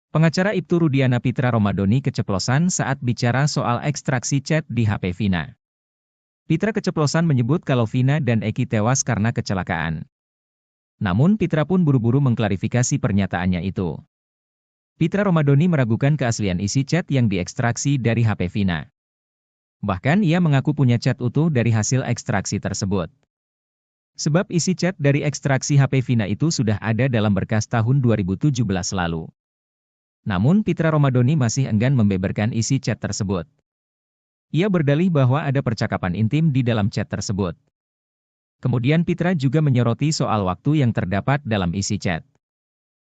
Pengacara Ibtu Rudiana Pitra Romadhoni keceplosan saat bicara soal ekstraksi chat di HP Vina. Pitra keceplosan menyebut kalau Vina dan Eki tewas karena kecelakaan. Namun Pitra pun buru-buru mengklarifikasi pernyataannya itu. Pitra Romadhoni meragukan keaslian isi chat yang diekstraksi dari HP Vina. Bahkan ia mengaku punya chat utuh dari hasil ekstraksi tersebut. Sebab isi chat dari ekstraksi HP Vina itu sudah ada dalam berkas tahun 2017 lalu. Namun Pitra Romadhoni masih enggan membeberkan isi chat tersebut. Ia berdalih bahwa ada percakapan intim di dalam chat tersebut. Kemudian Pitra juga menyoroti soal waktu yang terdapat dalam isi chat.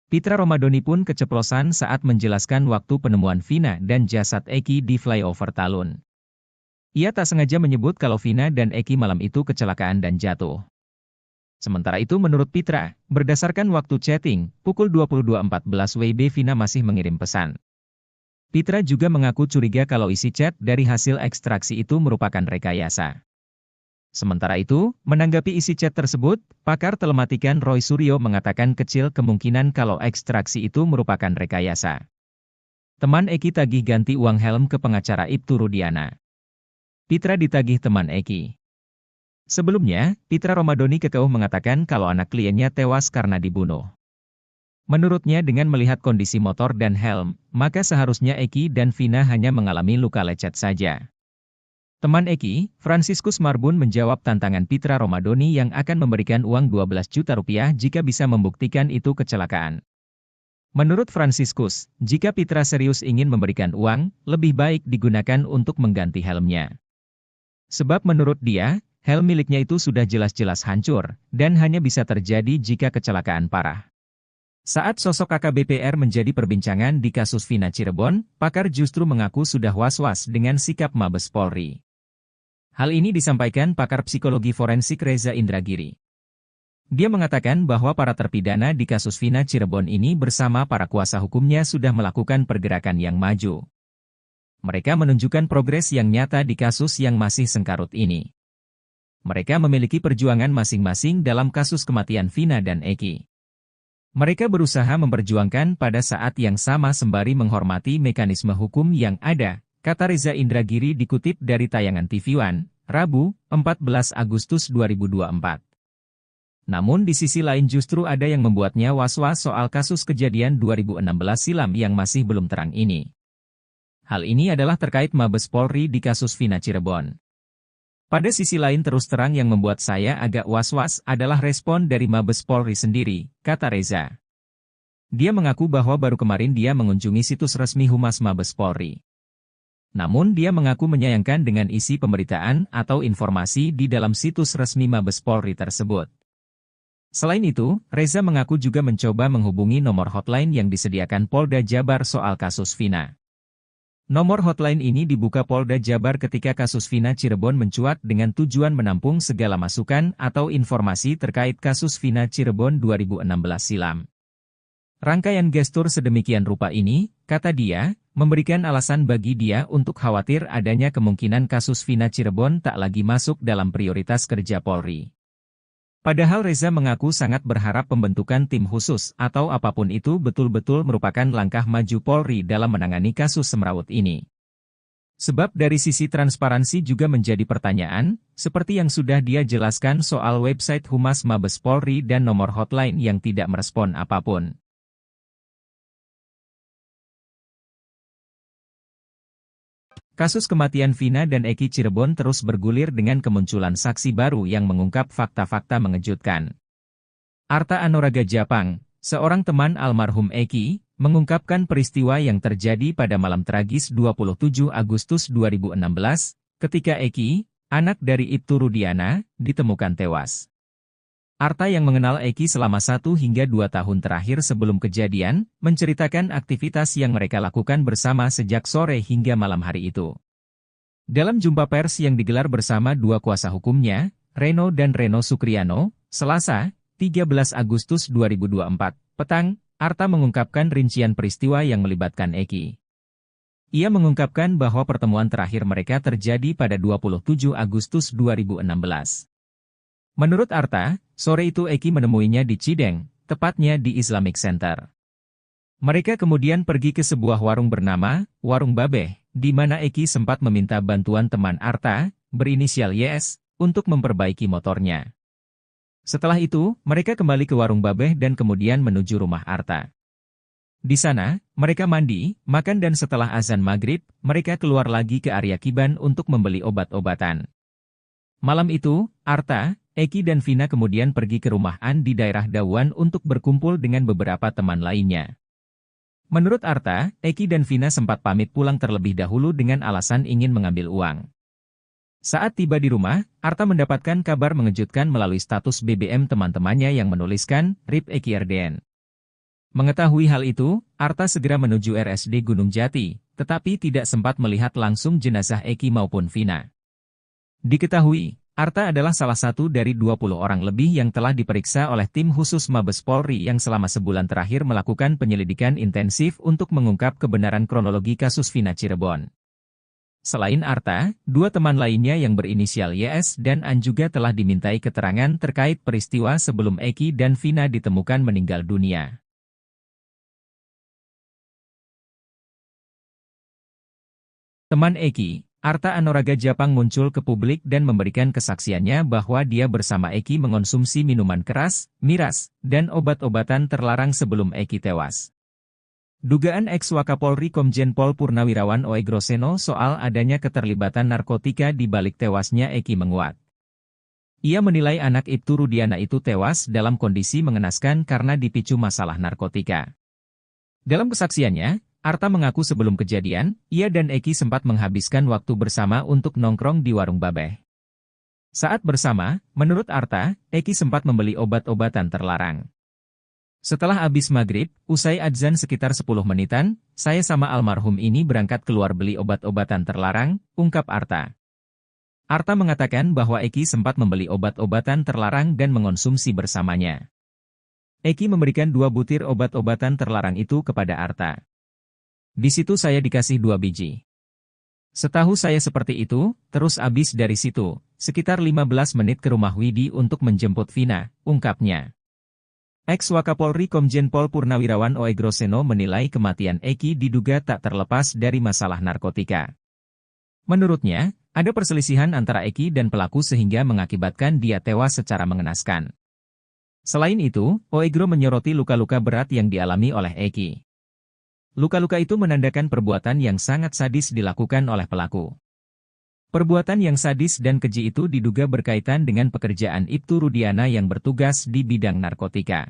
Pitra Romadhoni pun keceplosan saat menjelaskan waktu penemuan Vina dan jasad Eki di flyover Talun. Ia tak sengaja menyebut kalau Vina dan Eki malam itu kecelakaan dan jatuh. Sementara itu menurut Pitra, berdasarkan waktu chatting, pukul 22.14 WIB Vina masih mengirim pesan. Pitra juga mengaku curiga kalau isi chat dari hasil ekstraksi itu merupakan rekayasa. Sementara itu, menanggapi isi chat tersebut, pakar telematikan Roy Suryo mengatakan kecil kemungkinan kalau ekstraksi itu merupakan rekayasa. Teman Eki tagih ganti uang helm ke pengacara Ibtu Rudiana. Pitra ditagih teman Eki. Sebelumnya, Pitra Romadhoni kekeh mengatakan kalau anak kliennya tewas karena dibunuh. Menurutnya dengan melihat kondisi motor dan helm, maka seharusnya Eki dan Vina hanya mengalami luka lecet saja. Teman Eki, Franciscus Marbun menjawab tantangan Pitra Romadhoni yang akan memberikan uang 12 juta rupiah jika bisa membuktikan itu kecelakaan. Menurut Franciscus, jika Pitra serius ingin memberikan uang, lebih baik digunakan untuk mengganti helmnya. Sebab menurut dia, helm miliknya itu sudah jelas-jelas hancur, dan hanya bisa terjadi jika kecelakaan parah. Saat sosok AKBP-R menjadi perbincangan di kasus Vina Cirebon, pakar justru mengaku sudah was-was dengan sikap Mabes Polri. Hal ini disampaikan pakar psikologi forensik Reza Indragiri. Dia mengatakan bahwa para terpidana di kasus Vina Cirebon ini bersama para kuasa hukumnya sudah melakukan pergerakan yang maju. Mereka menunjukkan progres yang nyata di kasus yang masih sengkarut ini. Mereka memiliki perjuangan masing-masing dalam kasus kematian Vina dan Eki. Mereka berusaha memperjuangkan pada saat yang sama sembari menghormati mekanisme hukum yang ada, kata Reza Indragiri dikutip dari tayangan TV One, Rabu, 14 Agustus 2024. Namun di sisi lain justru ada yang membuatnya was-was soal kasus kejadian 2016 silam yang masih belum terang ini. Hal ini adalah terkait Mabes Polri di kasus Vina Cirebon. Pada sisi lain terus terang yang membuat saya agak was-was adalah respon dari Mabes Polri sendiri, kata Reza. Dia mengaku bahwa baru kemarin dia mengunjungi situs resmi Humas Mabes Polri. Namun dia mengaku menyayangkan dengan isi pemberitaan atau informasi di dalam situs resmi Mabes Polri tersebut. Selain itu, Reza mengaku juga mencoba menghubungi nomor hotline yang disediakan Polda Jabar soal kasus Vina. Nomor hotline ini dibuka Polda Jabar ketika kasus Vina Cirebon mencuat dengan tujuan menampung segala masukan atau informasi terkait kasus Vina Cirebon 2016 silam. Rangkaian gestur sedemikian rupa ini, kata dia, memberikan alasan bagi dia untuk khawatir adanya kemungkinan kasus Vina Cirebon tak lagi masuk dalam prioritas kerja Polri. Padahal Reza mengaku sangat berharap pembentukan tim khusus atau apapun itu betul-betul merupakan langkah maju Polri dalam menangani kasus semrawut ini. Sebab dari sisi transparansi juga menjadi pertanyaan, seperti yang sudah dia jelaskan soal website Humas Mabes Polri dan nomor hotline yang tidak merespon apapun. Kasus kematian Vina dan Eki Cirebon terus bergulir dengan kemunculan saksi baru yang mengungkap fakta-fakta mengejutkan. Arta Anoraga Japang, seorang teman almarhum Eki, mengungkapkan peristiwa yang terjadi pada malam tragis 27 Agustus 2016, ketika Eki, anak dari Ibtu Rudiana, ditemukan tewas. Arta yang mengenal Eki selama 1 hingga 2 tahun terakhir sebelum kejadian, menceritakan aktivitas yang mereka lakukan bersama sejak sore hingga malam hari itu. Dalam jumpa pers yang digelar bersama 2 kuasa hukumnya, Reno dan Reno Sukriano, Selasa, 13 Agustus 2024, petang, Arta mengungkapkan rincian peristiwa yang melibatkan Eki. Ia mengungkapkan bahwa pertemuan terakhir mereka terjadi pada 27 Agustus 2016. Menurut Arta, sore itu Eki menemuinya di Cideng, tepatnya di Islamic Center. Mereka kemudian pergi ke sebuah warung bernama Warung Babeh, di mana Eki sempat meminta bantuan teman Arta, berinisial YS, untuk memperbaiki motornya. Setelah itu, mereka kembali ke Warung Babeh dan kemudian menuju rumah Arta. Di sana, mereka mandi, makan dan setelah azan maghrib, mereka keluar lagi ke area Kiban untuk membeli obat-obatan. Malam itu, Arta, Eki dan Vina kemudian pergi ke rumah An di daerah Dawan untuk berkumpul dengan beberapa teman lainnya. Menurut Arta, Eki dan Vina sempat pamit pulang terlebih dahulu dengan alasan ingin mengambil uang. Saat tiba di rumah, Arta mendapatkan kabar mengejutkan melalui status BBM teman-temannya yang menuliskan, RIP Eki RDN. Mengetahui hal itu, Arta segera menuju RSD Gunung Jati, tetapi tidak sempat melihat langsung jenazah Eki maupun Vina. Diketahui, Arta adalah salah satu dari 20 orang lebih yang telah diperiksa oleh tim khusus Mabes Polri yang selama sebulan terakhir melakukan penyelidikan intensif untuk mengungkap kebenaran kronologi kasus Vina Cirebon. Selain Arta, dua teman lainnya yang berinisial YS dan An juga telah dimintai keterangan terkait peristiwa sebelum Eki dan Vina ditemukan meninggal dunia. Teman Eki, Arta Anoraga Japang muncul ke publik dan memberikan kesaksiannya bahwa dia bersama Eki mengonsumsi minuman keras, miras, dan obat-obatan terlarang sebelum Eki tewas. Dugaan ex-Wakapolri Komjen Pol Purnawirawan Oegroseno soal adanya keterlibatan narkotika di balik tewasnya Eki menguat. Ia menilai anak Ibtu Rudiana itu tewas dalam kondisi mengenaskan karena dipicu masalah narkotika. Dalam kesaksiannya, Arta mengaku sebelum kejadian, ia dan Eki sempat menghabiskan waktu bersama untuk nongkrong di warung Babeh. Saat bersama, menurut Arta, Eki sempat membeli obat-obatan terlarang. Setelah habis maghrib, usai adzan sekitar 10 menitan, saya sama almarhum ini berangkat keluar beli obat-obatan terlarang, ungkap Arta. Arta mengatakan bahwa Eki sempat membeli obat-obatan terlarang dan mengonsumsi bersamanya. Eki memberikan 2 butir obat-obatan terlarang itu kepada Arta. Di situ saya dikasih 2 biji. Setahu saya seperti itu, terus abis dari situ, sekitar 15 menit ke rumah Widi untuk menjemput Vina, ungkapnya. Ex-Wakapolri Komjen Pol Purnawirawan Oegroseno menilai kematian Eki diduga tak terlepas dari masalah narkotika. Menurutnya, ada perselisihan antara Eki dan pelaku sehingga mengakibatkan dia tewas secara mengenaskan. Selain itu, Oegro menyoroti luka-luka berat yang dialami oleh Eki. Luka-luka itu menandakan perbuatan yang sangat sadis dilakukan oleh pelaku. Perbuatan yang sadis dan keji itu diduga berkaitan dengan pekerjaan Ibtu Rudiana yang bertugas di bidang narkotika.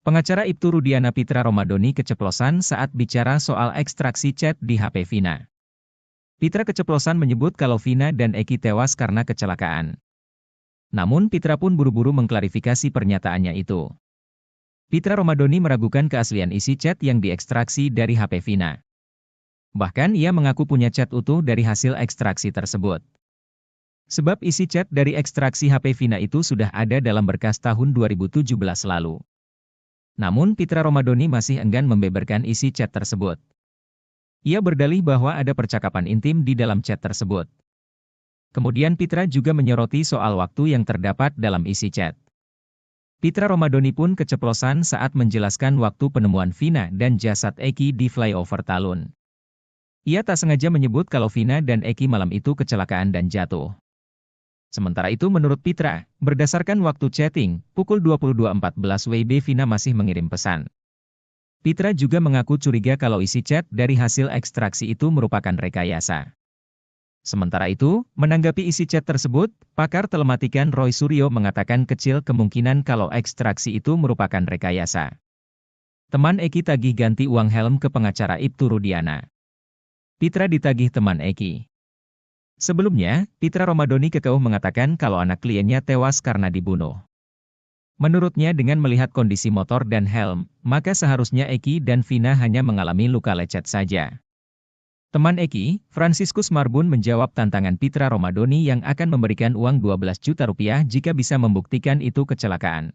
Pengacara Ibtu Rudiana Pitra Romadoni keceplosan saat bicara soal ekstraksi chat di HP Vina. Pitra keceplosan menyebut kalau Vina dan Eki tewas karena kecelakaan. Namun Pitra pun buru-buru mengklarifikasi pernyataannya itu. Pitra Romadoni meragukan keaslian isi chat yang diekstraksi dari HP Vina. Bahkan ia mengaku punya chat utuh dari hasil ekstraksi tersebut. Sebab isi chat dari ekstraksi HP Vina itu sudah ada dalam berkas tahun 2017 lalu. Namun Pitra Romadoni masih enggan membeberkan isi chat tersebut. Ia berdalih bahwa ada percakapan intim di dalam chat tersebut. Kemudian Pitra juga menyoroti soal waktu yang terdapat dalam isi chat. Pitra Romadoni pun keceplosan saat menjelaskan waktu penemuan Vina dan jasad Eki di flyover Talun. Ia tak sengaja menyebut kalau Vina dan Eki malam itu kecelakaan dan jatuh. Sementara itu menurut Pitra, berdasarkan waktu chatting, pukul 22.14 WIB Vina masih mengirim pesan. Pitra juga mengaku curiga kalau isi chat dari hasil ekstraksi itu merupakan rekayasa. Sementara itu, menanggapi isi chat tersebut, pakar telematikan Roy Suryo mengatakan kecil kemungkinan kalau ekstraksi itu merupakan rekayasa. Teman Eki tagih ganti uang helm ke pengacara Ibtu Rudiana. Pitra ditagih teman Eki. Sebelumnya, Pitra Romadoni kekeuh mengatakan kalau anak kliennya tewas karena dibunuh. Menurutnya dengan melihat kondisi motor dan helm, maka seharusnya Eki dan Vina hanya mengalami luka lecet saja. Teman Eki, Franciscus Marbun menjawab tantangan Pitra Romadoni yang akan memberikan uang 12 juta rupiah jika bisa membuktikan itu kecelakaan.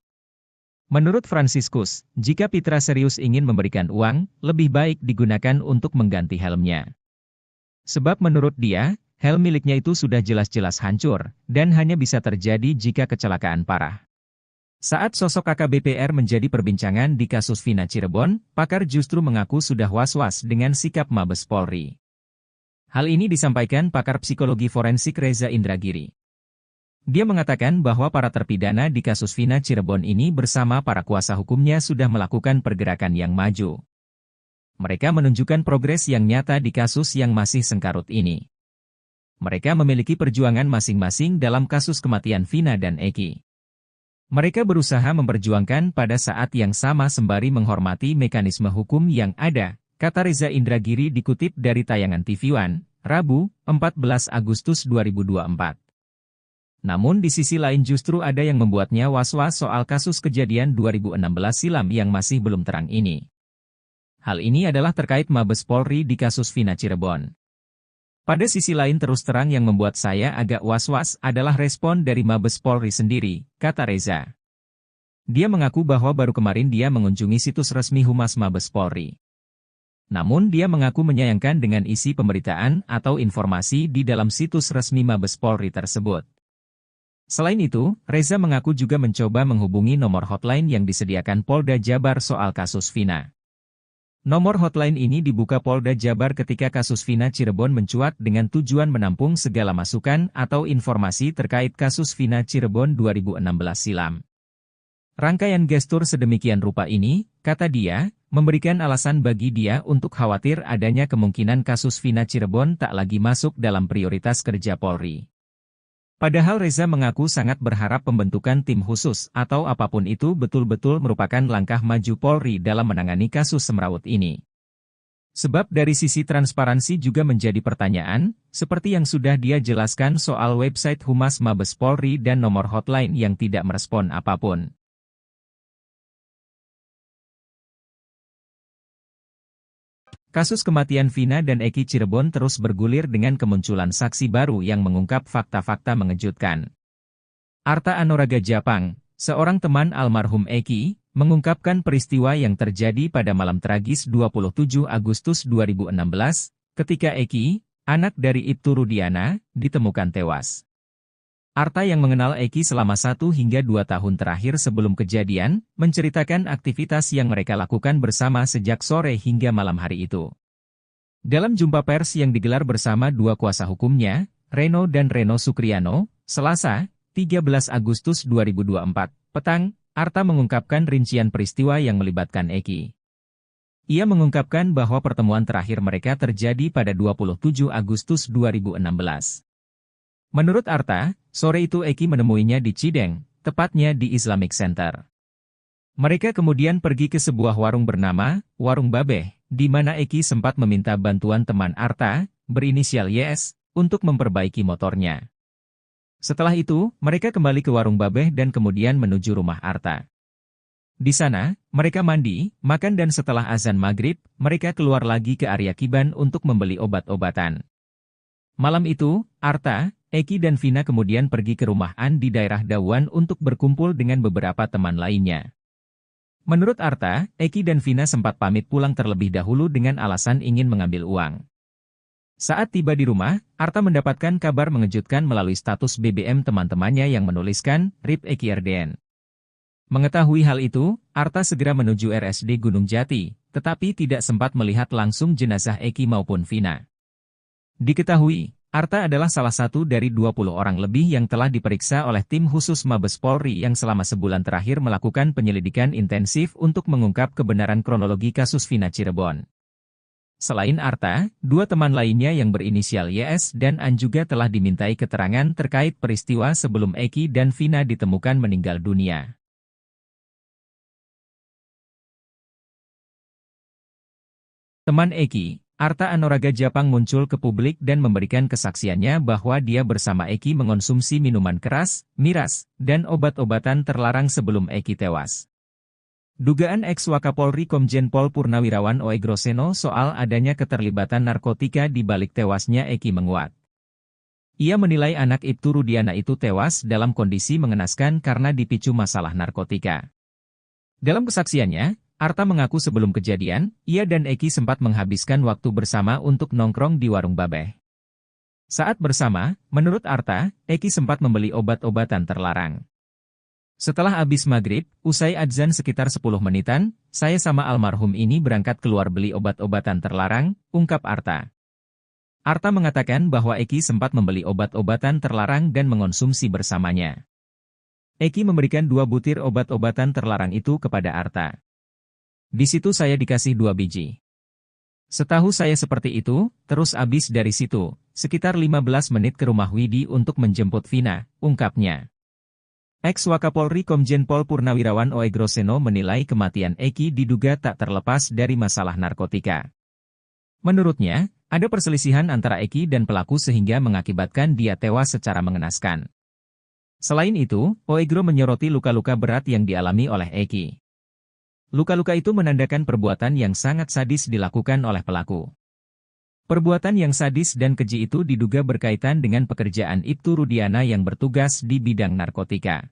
Menurut Franciscus, jika Pitra serius ingin memberikan uang, lebih baik digunakan untuk mengganti helmnya. Sebab menurut dia, helm miliknya itu sudah jelas-jelas hancur, dan hanya bisa terjadi jika kecelakaan parah. Saat sosok AKBP-R menjadi perbincangan di kasus Vina Cirebon, pakar justru mengaku sudah was-was dengan sikap Mabes Polri. Hal ini disampaikan pakar psikologi forensik Reza Indragiri. Dia mengatakan bahwa para terpidana di kasus Vina Cirebon ini bersama para kuasa hukumnya sudah melakukan pergerakan yang maju. Mereka menunjukkan progres yang nyata di kasus yang masih sengkarut ini. Mereka memiliki perjuangan masing-masing dalam kasus kematian Vina dan Eki. Mereka berusaha memperjuangkan pada saat yang sama sembari menghormati mekanisme hukum yang ada, kata Reza Indragiri dikutip dari tayangan TV One, Rabu, 14 Agustus 2024. Namun di sisi lain justru ada yang membuatnya was-was soal kasus kejadian 2016 silam yang masih belum terang ini. Hal ini adalah terkait Mabes Polri di kasus Vina Cirebon. Pada sisi lain terus terang yang membuat saya agak was-was adalah respon dari Mabes Polri sendiri, kata Reza. Dia mengaku bahwa baru kemarin dia mengunjungi situs resmi Humas Mabes Polri. Namun dia mengaku menyayangkan dengan isi pemberitaan atau informasi di dalam situs resmi Mabes Polri tersebut. Selain itu, Reza mengaku juga mencoba menghubungi nomor hotline yang disediakan Polda Jabar soal kasus Vina. Nomor hotline ini dibuka Polda Jabar ketika kasus Vina Cirebon mencuat dengan tujuan menampung segala masukan atau informasi terkait kasus Vina Cirebon 2016 silam. Rangkaian gestur sedemikian rupa ini, kata dia, memberikan alasan bagi dia untuk khawatir adanya kemungkinan kasus Vina Cirebon tak lagi masuk dalam prioritas kerja Polri. Padahal Reza mengaku sangat berharap pembentukan tim khusus atau apapun itu betul-betul merupakan langkah maju Polri dalam menangani kasus semrawut ini. Sebab dari sisi transparansi juga menjadi pertanyaan, seperti yang sudah dia jelaskan soal website Humas Mabes Polri dan nomor hotline yang tidak merespon apapun. Kasus kematian Vina dan Eki Cirebon terus bergulir dengan kemunculan saksi baru yang mengungkap fakta-fakta mengejutkan. Arta Anoraga Japang, seorang teman almarhum Eki, mengungkapkan peristiwa yang terjadi pada malam tragis 27 Agustus 2016, ketika Eki, anak dari Ibtu Rudiana, ditemukan tewas. Arta yang mengenal Eki selama 1 hingga 2 tahun terakhir sebelum kejadian, menceritakan aktivitas yang mereka lakukan bersama sejak sore hingga malam hari itu. Dalam jumpa pers yang digelar bersama 2 kuasa hukumnya, Reno dan Reno Sukriano, Selasa, 13 Agustus 2024, petang, Arta mengungkapkan rincian peristiwa yang melibatkan Eki. Ia mengungkapkan bahwa pertemuan terakhir mereka terjadi pada 27 Agustus 2016. Menurut Arta, sore itu Eki menemuinya di Cideng, tepatnya di Islamic Center. Mereka kemudian pergi ke sebuah warung bernama Warung Babeh, di mana Eki sempat meminta bantuan teman Arta, berinisial YS, untuk memperbaiki motornya. Setelah itu, mereka kembali ke Warung Babeh dan kemudian menuju rumah Arta. Di sana, mereka mandi, makan dan setelah azan maghrib, mereka keluar lagi ke area Kiban untuk membeli obat-obatan. Malam itu, Arta, Eki dan Vina kemudian pergi ke rumah An di daerah Dawan untuk berkumpul dengan beberapa teman lainnya. Menurut Arta, Eki dan Vina sempat pamit pulang terlebih dahulu dengan alasan ingin mengambil uang. Saat tiba di rumah, Arta mendapatkan kabar mengejutkan melalui status BBM teman-temannya yang menuliskan, RIP Eki RDN. Mengetahui hal itu, Arta segera menuju RSD Gunung Jati, tetapi tidak sempat melihat langsung jenazah Eki maupun Vina. Diketahui, Arta adalah salah satu dari 20 orang lebih yang telah diperiksa oleh tim khusus Mabes Polri yang selama sebulan terakhir melakukan penyelidikan intensif untuk mengungkap kebenaran kronologi kasus Vina Cirebon. Selain Arta, 2 teman lainnya yang berinisial YS dan An juga telah dimintai keterangan terkait peristiwa sebelum Eki dan Vina ditemukan meninggal dunia. Teman Eki, Arta Anoraga Japang muncul ke publik dan memberikan kesaksiannya bahwa dia bersama Eki mengonsumsi minuman keras, miras, dan obat-obatan terlarang sebelum Eki tewas. Dugaan ex-Wakapolri Komjen Pol Purnawirawan Oegroseno soal adanya keterlibatan narkotika di balik tewasnya Eki menguat. Ia menilai anak Ibtu Rudiana itu tewas dalam kondisi mengenaskan karena dipicu masalah narkotika. Dalam kesaksiannya, Arta mengaku sebelum kejadian, ia dan Eki sempat menghabiskan waktu bersama untuk nongkrong di Warung Babeh. Saat bersama, menurut Arta, Eki sempat membeli obat-obatan terlarang. Setelah habis maghrib, usai adzan sekitar 10 menitan, saya sama almarhum ini berangkat keluar beli obat-obatan terlarang, ungkap Arta. Arta mengatakan bahwa Eki sempat membeli obat-obatan terlarang dan mengonsumsi bersamanya. Eki memberikan 2 butir obat-obatan terlarang itu kepada Arta. Di situ saya dikasih 2 biji. Setahu saya seperti itu, terus habis dari situ, sekitar 15 menit ke rumah Widi untuk menjemput Vina, ungkapnya. Ex-Wakapolri Komjen Pol Purnawirawan Oegroseno menilai kematian Eki diduga tak terlepas dari masalah narkotika. Menurutnya, ada perselisihan antara Eki dan pelaku sehingga mengakibatkan dia tewas secara mengenaskan. Selain itu, Oegro menyoroti luka-luka berat yang dialami oleh Eki. Luka-luka itu menandakan perbuatan yang sangat sadis dilakukan oleh pelaku. Perbuatan yang sadis dan keji itu diduga berkaitan dengan pekerjaan Ibtu Rudiana yang bertugas di bidang narkotika.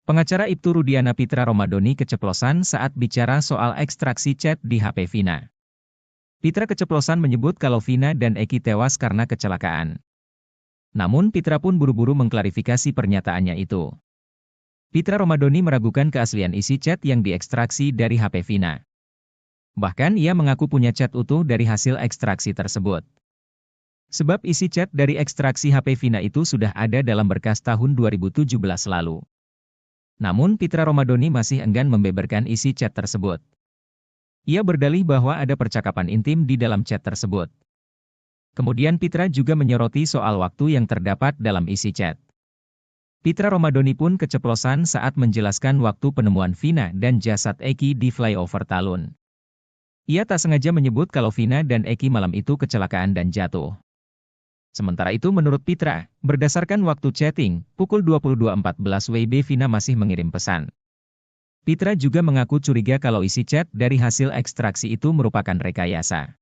Pengacara Ibtu Rudiana Pitra Romadoni keceplosan saat bicara soal ekstraksi chat di HP Vina. Pitra keceplosan menyebut kalau Vina dan Eki tewas karena kecelakaan. Namun Pitra pun buru-buru mengklarifikasi pernyataannya itu. Pitra Romadoni meragukan keaslian isi chat yang diekstraksi dari HP Vina. Bahkan ia mengaku punya chat utuh dari hasil ekstraksi tersebut. Sebab isi chat dari ekstraksi HP Vina itu sudah ada dalam berkas tahun 2017 lalu. Namun Pitra Romadoni masih enggan membeberkan isi chat tersebut. Ia berdalih bahwa ada percakapan intim di dalam chat tersebut. Kemudian Pitra juga menyoroti soal waktu yang terdapat dalam isi chat. Pitra Romadoni pun keceplosan saat menjelaskan waktu penemuan Vina dan jasad Eki di flyover Talun. Ia tak sengaja menyebut kalau Vina dan Eki malam itu kecelakaan dan jatuh. Sementara itu menurut Pitra, berdasarkan waktu chatting, pukul 22.14 WIB Vina masih mengirim pesan. Pitra juga mengaku curiga kalau isi chat dari hasil ekstraksi itu merupakan rekayasa.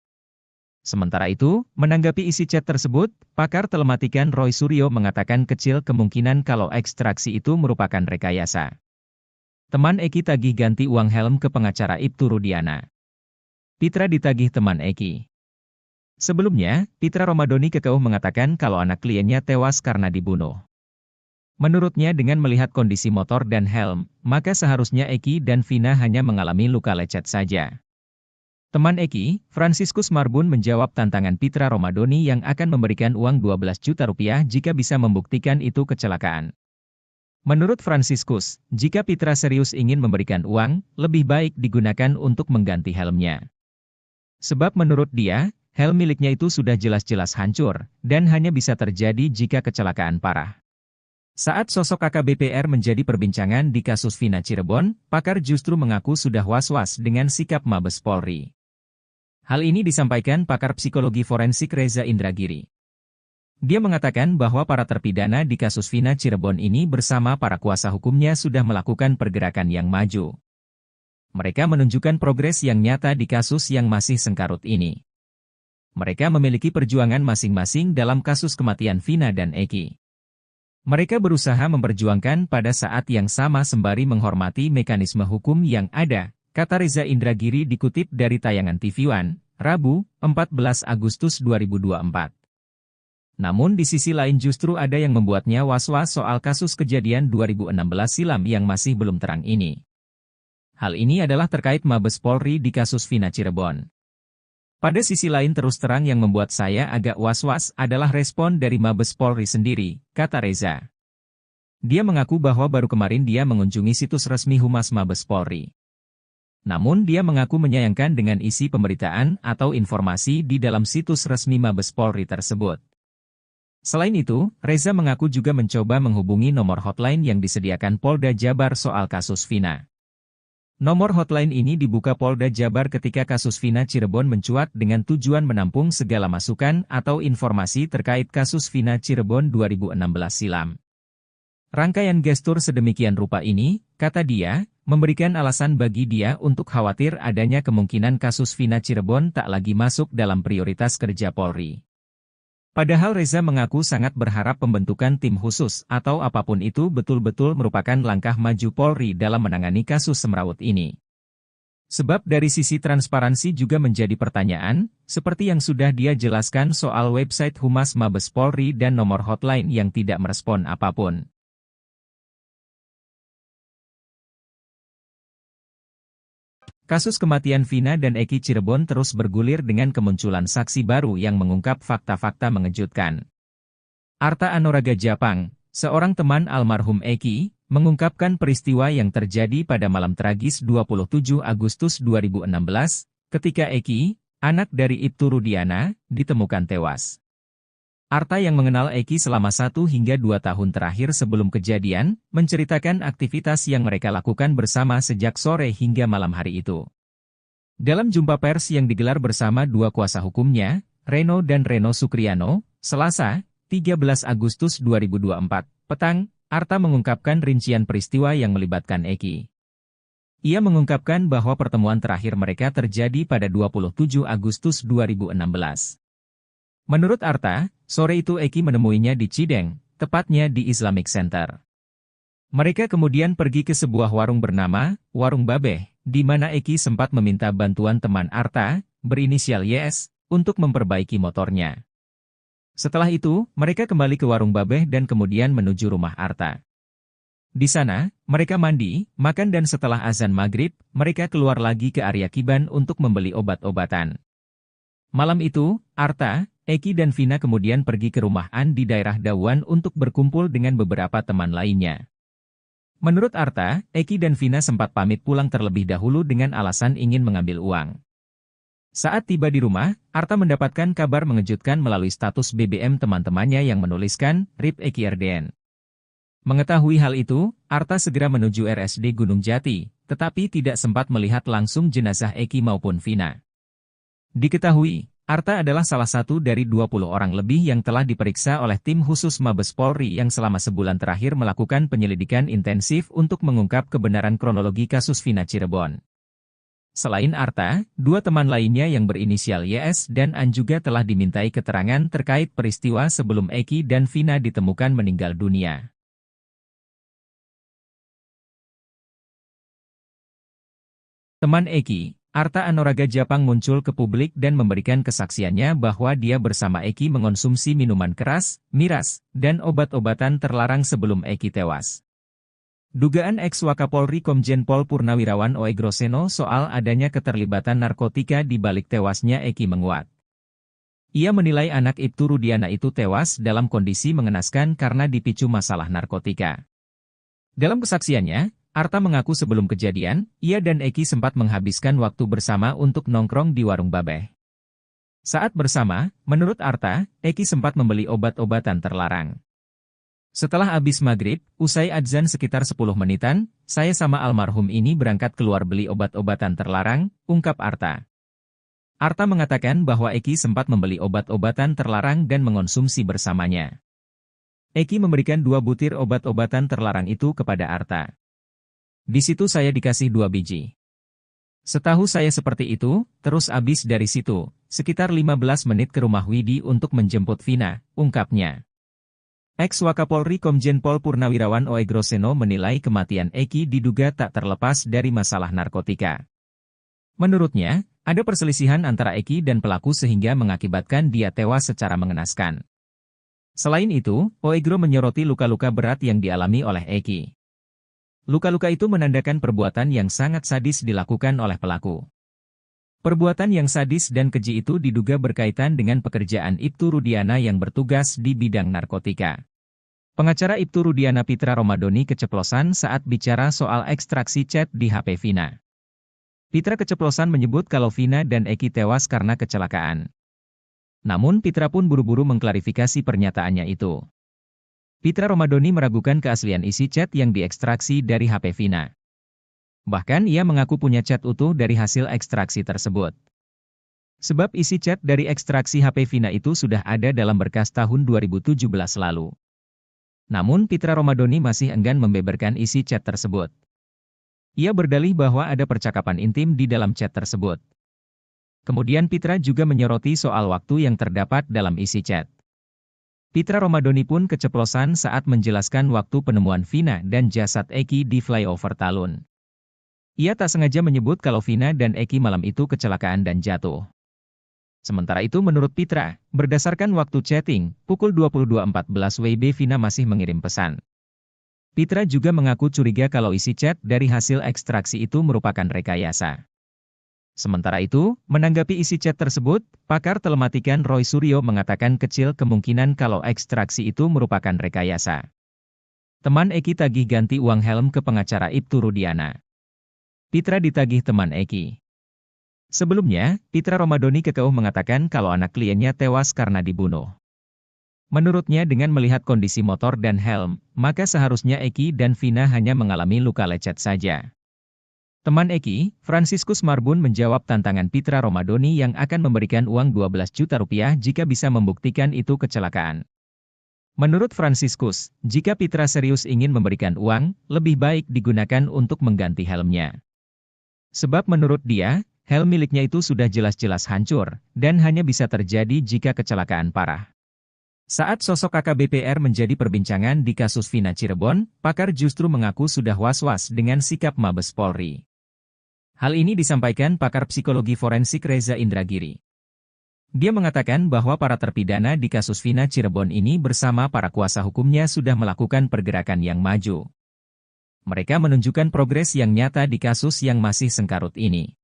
Sementara itu, menanggapi isi chat tersebut, pakar telematikan Roy Suryo mengatakan kecil kemungkinan kalau ekstraksi itu merupakan rekayasa. Teman Eki tagih ganti uang helm ke pengacara Ibtu Rudiana. Pitra ditagih teman Eki. Sebelumnya, Pitra Romadoni kekeuh mengatakan kalau anak kliennya tewas karena dibunuh. Menurutnya dengan melihat kondisi motor dan helm, maka seharusnya Eki dan Vina hanya mengalami luka lecet saja. Teman Eki, Franciscus Marbun menjawab tantangan Pitra Romadoni yang akan memberikan uang 12 juta rupiah jika bisa membuktikan itu kecelakaan. Menurut Franciscus, jika Pitra serius ingin memberikan uang, lebih baik digunakan untuk mengganti helmnya. Sebab menurut dia, helm miliknya itu sudah jelas-jelas hancur, dan hanya bisa terjadi jika kecelakaan parah. Saat sosok AKBP-R menjadi perbincangan di kasus Vina Cirebon, pakar justru mengaku sudah was-was dengan sikap Mabes Polri. Hal ini disampaikan pakar psikologi forensik Reza Indragiri. Dia mengatakan bahwa para terpidana di kasus Vina Cirebon ini bersama para kuasa hukumnya sudah melakukan pergerakan yang maju. Mereka menunjukkan progres yang nyata di kasus yang masih sengkarut ini. Mereka memiliki perjuangan masing-masing dalam kasus kematian Vina dan Eki. Mereka berusaha memperjuangkan pada saat yang sama sembari menghormati mekanisme hukum yang ada, kata Reza Indragiri dikutip dari tayangan TV One, Rabu, 14 Agustus 2024. Namun di sisi lain justru ada yang membuatnya was-was soal kasus kejadian 2016 silam yang masih belum terang ini. Hal ini adalah terkait Mabes Polri di kasus Vina Cirebon. Pada sisi lain terus terang yang membuat saya agak was-was adalah respon dari Mabes Polri sendiri, kata Reza. Dia mengaku bahwa baru kemarin dia mengunjungi situs resmi Humas Mabes Polri. Namun dia mengaku menyayangkan dengan isi pemberitaan atau informasi di dalam situs resmi Mabes Polri tersebut. Selain itu, Reza mengaku juga mencoba menghubungi nomor hotline yang disediakan Polda Jabar soal kasus Vina. Nomor hotline ini dibuka Polda Jabar ketika kasus Vina Cirebon mencuat dengan tujuan menampung segala masukan atau informasi terkait kasus Vina Cirebon 2016 silam. Rangkaian gestur sedemikian rupa ini, kata dia, memberikan alasan bagi dia untuk khawatir adanya kemungkinan kasus Vina Cirebon tak lagi masuk dalam prioritas kerja Polri. Padahal Reza mengaku sangat berharap pembentukan tim khusus atau apapun itu betul-betul merupakan langkah maju Polri dalam menangani kasus semrawut ini. Sebab dari sisi transparansi juga menjadi pertanyaan, seperti yang sudah dia jelaskan soal website Humas Mabes Polri dan nomor hotline yang tidak merespon apapun. Kasus kematian Vina dan Eki Cirebon terus bergulir dengan kemunculan saksi baru yang mengungkap fakta-fakta mengejutkan. Arta Anoraga Japang, seorang teman almarhum Eki, mengungkapkan peristiwa yang terjadi pada malam tragis 27 Agustus 2016, ketika Eki, anak dari Ibtu Rudiana, ditemukan tewas. Arta yang mengenal Eki selama 1 hingga 2 tahun terakhir sebelum kejadian, menceritakan aktivitas yang mereka lakukan bersama sejak sore hingga malam hari itu. Dalam jumpa pers yang digelar bersama 2 kuasa hukumnya, Reno dan Reno Sukriano, Selasa, 13 Agustus 2024, petang, Arta mengungkapkan rincian peristiwa yang melibatkan Eki. Ia mengungkapkan bahwa pertemuan terakhir mereka terjadi pada 27 Agustus 2016. Menurut Arta, sore itu Eki menemuinya di Cideng, tepatnya di Islamic Center. Mereka kemudian pergi ke sebuah warung bernama Warung Babeh, di mana Eki sempat meminta bantuan teman Arta, berinisial YS, untuk memperbaiki motornya. Setelah itu, mereka kembali ke Warung Babeh dan kemudian menuju rumah Arta. Di sana, mereka mandi, makan dan setelah azan maghrib, mereka keluar lagi ke area Kiban untuk membeli obat-obatan. Malam itu, Arta, Eki dan Vina kemudian pergi ke rumah An di daerah Dawan untuk berkumpul dengan beberapa teman lainnya. Menurut Arta, Eki dan Vina sempat pamit pulang terlebih dahulu dengan alasan ingin mengambil uang. Saat tiba di rumah, Arta mendapatkan kabar mengejutkan melalui status BBM teman-temannya yang menuliskan, RIP Eki RDN. Mengetahui hal itu, Arta segera menuju RSD Gunung Jati, tetapi tidak sempat melihat langsung jenazah Eki maupun Vina. Diketahui, Arta adalah salah satu dari 20 orang lebih yang telah diperiksa oleh tim khusus Mabes Polri yang selama sebulan terakhir melakukan penyelidikan intensif untuk mengungkap kebenaran kronologi kasus Vina Cirebon. Selain Arta, 2 teman lainnya yang berinisial YS dan An juga telah dimintai keterangan terkait peristiwa sebelum Eki dan Vina ditemukan meninggal dunia. Teman Eki, Arta Anoraga Japang muncul ke publik dan memberikan kesaksiannya bahwa dia bersama Eki mengonsumsi minuman keras, miras, dan obat-obatan terlarang sebelum Eki tewas. Dugaan ex-Wakapolri Komjen Pol Purnawirawan Oegroseno soal adanya keterlibatan narkotika di balik tewasnya Eki menguat. Ia menilai anak Ibtu Rudiana itu tewas dalam kondisi mengenaskan karena dipicu masalah narkotika. Dalam kesaksiannya, Arta mengaku sebelum kejadian, ia dan Eki sempat menghabiskan waktu bersama untuk nongkrong di Warung Babeh. Saat bersama, menurut Arta, Eki sempat membeli obat-obatan terlarang. Setelah habis maghrib, usai adzan sekitar 10 menitan, saya sama almarhum ini berangkat keluar beli obat-obatan terlarang, ungkap Arta. Arta mengatakan bahwa Eki sempat membeli obat-obatan terlarang dan mengonsumsi bersamanya. Eki memberikan 2 butir obat-obatan terlarang itu kepada Arta. Di situ saya dikasih 2 biji. Setahu saya seperti itu, terus abis dari situ, sekitar 15 menit ke rumah Widi untuk menjemput Vina, ungkapnya. Ex-Wakapolri Komjen Pol Purnawirawan Oegroseno menilai kematian Eki diduga tak terlepas dari masalah narkotika. Menurutnya, ada perselisihan antara Eki dan pelaku sehingga mengakibatkan dia tewas secara mengenaskan. Selain itu, Oegro menyoroti luka-luka berat yang dialami oleh Eki. Luka-luka itu menandakan perbuatan yang sangat sadis dilakukan oleh pelaku. Perbuatan yang sadis dan keji itu diduga berkaitan dengan pekerjaan Ibtu Rudiana yang bertugas di bidang narkotika. Pengacara Ibtu Rudiana Pitra Romadoni keceplosan saat bicara soal ekstraksi chat di HP Vina. Pitra keceplosan menyebut kalau Vina dan Eki tewas karena kecelakaan. Namun Pitra pun buru-buru mengklarifikasi pernyataannya itu. Pitra Romadoni meragukan keaslian isi chat yang diekstraksi dari HP Vina. Bahkan ia mengaku punya chat utuh dari hasil ekstraksi tersebut. Sebab isi chat dari ekstraksi HP Vina itu sudah ada dalam berkas tahun 2017 lalu. Namun Pitra Romadoni masih enggan membeberkan isi chat tersebut. Ia berdalih bahwa ada percakapan intim di dalam chat tersebut. Kemudian Pitra juga menyoroti soal waktu yang terdapat dalam isi chat. Pitra Romadoni pun keceplosan saat menjelaskan waktu penemuan Vina dan jasad Eki di flyover Talun. Ia tak sengaja menyebut kalau Vina dan Eki malam itu kecelakaan dan jatuh. Sementara itu menurut Pitra, berdasarkan waktu chatting, pukul 22.14 WIB Vina masih mengirim pesan. Pitra juga mengaku curiga kalau isi chat dari hasil ekstraksi itu merupakan rekayasa. Sementara itu, menanggapi isi chat tersebut, pakar telematikan Roy Suryo mengatakan kecil kemungkinan kalau ekstraksi itu merupakan rekayasa. Teman Eki tagih ganti uang helm ke pengacara Ibtu Rudiana. Pitra ditagih teman Eki. Sebelumnya, Pitra Romadhoni kekeh mengatakan kalau anak kliennya tewas karena dibunuh. Menurutnya dengan melihat kondisi motor dan helm, maka seharusnya Eki dan Vina hanya mengalami luka lecet saja. Teman Eki, Franciscus Marbun menjawab tantangan Pitra Romadhoni yang akan memberikan uang 12 juta rupiah jika bisa membuktikan itu kecelakaan. Menurut Franciscus, jika Pitra serius ingin memberikan uang, lebih baik digunakan untuk mengganti helmnya. Sebab menurut dia, helm miliknya itu sudah jelas-jelas hancur, dan hanya bisa terjadi jika kecelakaan parah. Saat sosok AKBP-R menjadi perbincangan di kasus Vina Cirebon, pakar justru mengaku sudah was-was dengan sikap Mabes Polri. Hal ini disampaikan pakar psikologi forensik Reza Indragiri. Dia mengatakan bahwa para terpidana di kasus Vina Cirebon ini bersama para kuasa hukumnya sudah melakukan pergerakan yang maju. Mereka menunjukkan progres yang nyata di kasus yang masih sengkarut ini.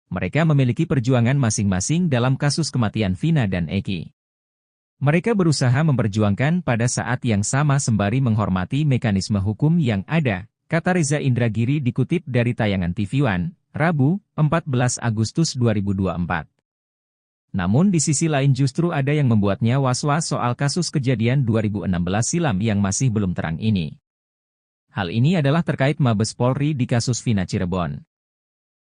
Mereka memiliki perjuangan masing-masing dalam kasus kematian Vina dan Eki. Mereka berusaha memperjuangkan pada saat yang sama sembari menghormati mekanisme hukum yang ada, kata Reza Indragiri dikutip dari tayangan TV One, Rabu, 14 Agustus 2024. Namun di sisi lain justru ada yang membuatnya was-was soal kasus kejadian 2016 silam yang masih belum terang ini. Hal ini adalah terkait Mabes Polri di kasus Vina Cirebon.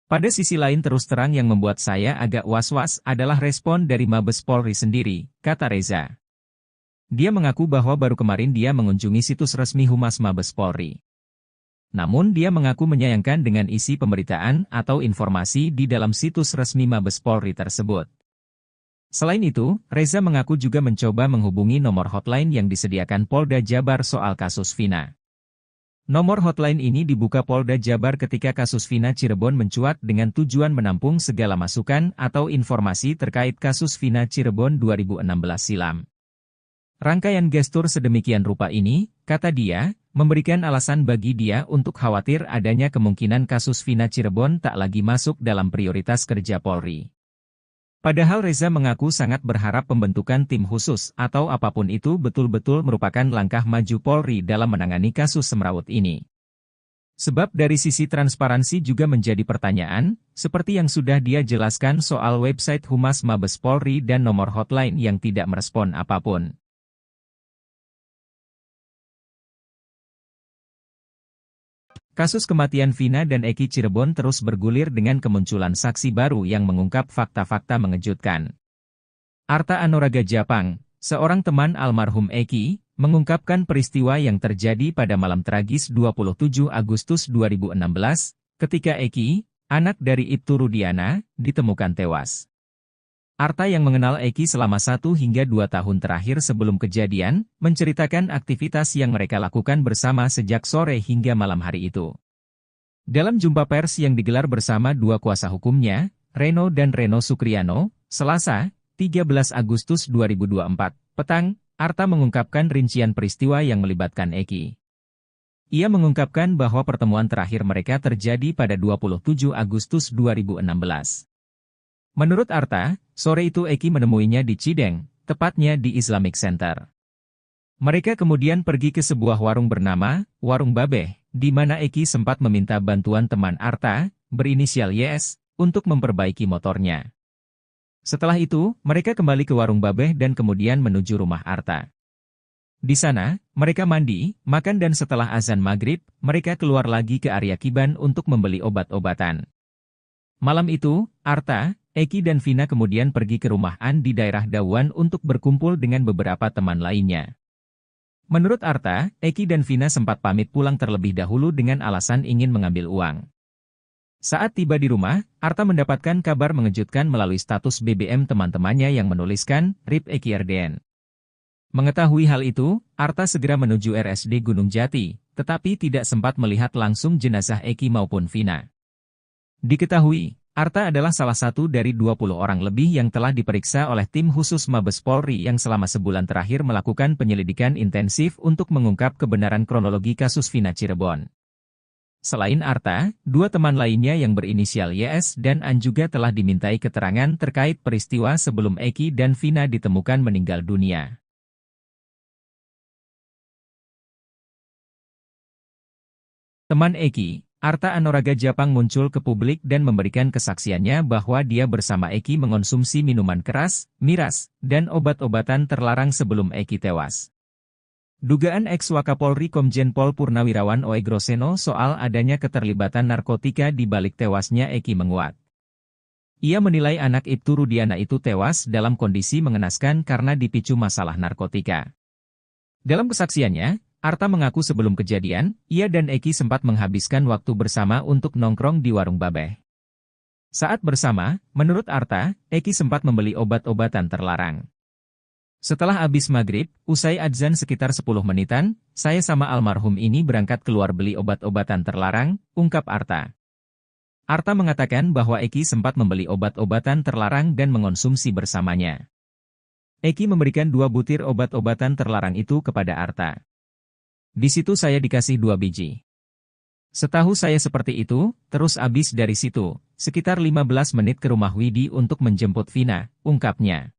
Pada sisi lain terus terang yang membuat saya agak was-was adalah respon dari Mabes Polri sendiri, kata Reza. Dia mengaku bahwa baru kemarin dia mengunjungi situs resmi Humas Mabes Polri. Namun dia mengaku menyayangkan dengan isi pemberitaan atau informasi di dalam situs resmi Mabes Polri tersebut. Selain itu, Reza mengaku juga mencoba menghubungi nomor hotline yang disediakan Polda Jabar soal kasus Vina. Nomor hotline ini dibuka Polda Jabar ketika kasus Vina Cirebon mencuat dengan tujuan menampung segala masukan atau informasi terkait kasus Vina Cirebon 2016 silam. Rangkaian gestur sedemikian rupa ini, kata dia, memberikan alasan bagi dia untuk khawatir adanya kemungkinan kasus Vina Cirebon tak lagi masuk dalam prioritas kerja Polri. Padahal Reza mengaku sangat berharap pembentukan tim khusus atau apapun itu betul-betul merupakan langkah maju Polri dalam menangani kasus semrawut ini. Sebab dari sisi transparansi juga menjadi pertanyaan, seperti yang sudah dia jelaskan soal website Humas Mabes Polri dan nomor hotline yang tidak merespon apapun. Kasus kematian Vina dan Eki Cirebon terus bergulir dengan kemunculan saksi baru yang mengungkap fakta-fakta mengejutkan. Arta Anoraga Japang, seorang teman almarhum Eki, mengungkapkan peristiwa yang terjadi pada malam tragis 27 Agustus 2016, ketika Eki, anak dari Ibtu Rudiana, ditemukan tewas. Arta yang mengenal Eki selama 1 hingga 2 tahun terakhir sebelum kejadian, menceritakan aktivitas yang mereka lakukan bersama sejak sore hingga malam hari itu. Dalam jumpa pers yang digelar bersama dua kuasa hukumnya, Reno dan Reno Sukriano, Selasa, 13 Agustus 2024, petang, Arta mengungkapkan rincian peristiwa yang melibatkan Eki. Ia mengungkapkan bahwa pertemuan terakhir mereka terjadi pada 27 Agustus 2016. Menurut Arta, sore itu Eki menemuinya di Cideng, tepatnya di Islamic Center. Mereka kemudian pergi ke sebuah warung bernama Warung Babeh, di mana Eki sempat meminta bantuan teman Arta, berinisial YS, untuk memperbaiki motornya. Setelah itu, mereka kembali ke Warung Babeh dan kemudian menuju rumah Arta. Di sana, mereka mandi, makan dan setelah azan maghrib, mereka keluar lagi ke area Kiban untuk membeli obat-obatan. Malam itu, Arta, Eki dan Vina kemudian pergi ke rumah An di daerah Dawan untuk berkumpul dengan beberapa teman lainnya. Menurut Arta, Eki dan Vina sempat pamit pulang terlebih dahulu dengan alasan ingin mengambil uang. Saat tiba di rumah, Arta mendapatkan kabar mengejutkan melalui status BBM teman-temannya yang menuliskan, RIP Eki RDN. Mengetahui hal itu, Arta segera menuju RSD Gunung Jati, tetapi tidak sempat melihat langsung jenazah Eki maupun Vina. Diketahui, Arta adalah salah satu dari 20 orang lebih yang telah diperiksa oleh tim khusus Mabes Polri yang selama sebulan terakhir melakukan penyelidikan intensif untuk mengungkap kebenaran kronologi kasus Vina Cirebon. Selain Arta, dua teman lainnya yang berinisial YS dan An juga telah dimintai keterangan terkait peristiwa sebelum Eki dan Vina ditemukan meninggal dunia. Teman Eki, Arta Anoraga Japang muncul ke publik dan memberikan kesaksiannya bahwa dia bersama Eki mengonsumsi minuman keras, miras, dan obat-obatan terlarang sebelum Eki tewas. Dugaan ex-Wakapolri Komjen Pol Purnawirawan Oegroseno soal adanya keterlibatan narkotika di balik tewasnya Eki menguat. Ia menilai anak Ibtu Rudiana itu tewas dalam kondisi mengenaskan karena dipicu masalah narkotika. Dalam kesaksiannya, Arta mengaku sebelum kejadian, ia dan Eki sempat menghabiskan waktu bersama untuk nongkrong di warung Babeh. Saat bersama, menurut Arta, Eki sempat membeli obat-obatan terlarang. Setelah habis maghrib, usai adzan sekitar 10 menitan, saya sama almarhum ini berangkat keluar beli obat-obatan terlarang, ungkap Arta. Arta mengatakan bahwa Eki sempat membeli obat-obatan terlarang dan mengonsumsi bersamanya. Eki memberikan 2 butir obat-obatan terlarang itu kepada Arta. Di situ saya dikasih 2 biji. Setahu saya seperti itu, terus habis dari situ, sekitar 15 menit ke rumah Widi untuk menjemput Vina, ungkapnya.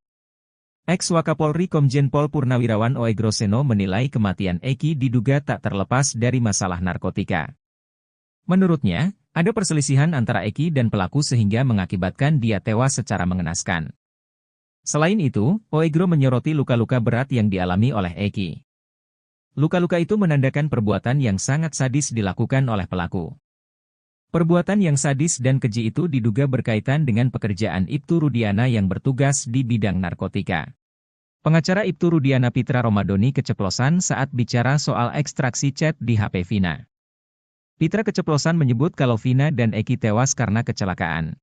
Ex-Wakapolri Komjen Pol Purnawirawan Oegroseno menilai kematian Eki diduga tak terlepas dari masalah narkotika. Menurutnya, ada perselisihan antara Eki dan pelaku sehingga mengakibatkan dia tewas secara mengenaskan. Selain itu, Oegro menyoroti luka-luka berat yang dialami oleh Eki. Luka-luka itu menandakan perbuatan yang sangat sadis dilakukan oleh pelaku. Perbuatan yang sadis dan keji itu diduga berkaitan dengan pekerjaan Ibtu Rudiana yang bertugas di bidang narkotika. Pengacara Ibtu Rudiana Pitra Romadoni keceplosan saat bicara soal ekstraksi chat di HP Vina. Pitra keceplosan menyebut kalau Vina dan Eki tewas karena kecelakaan.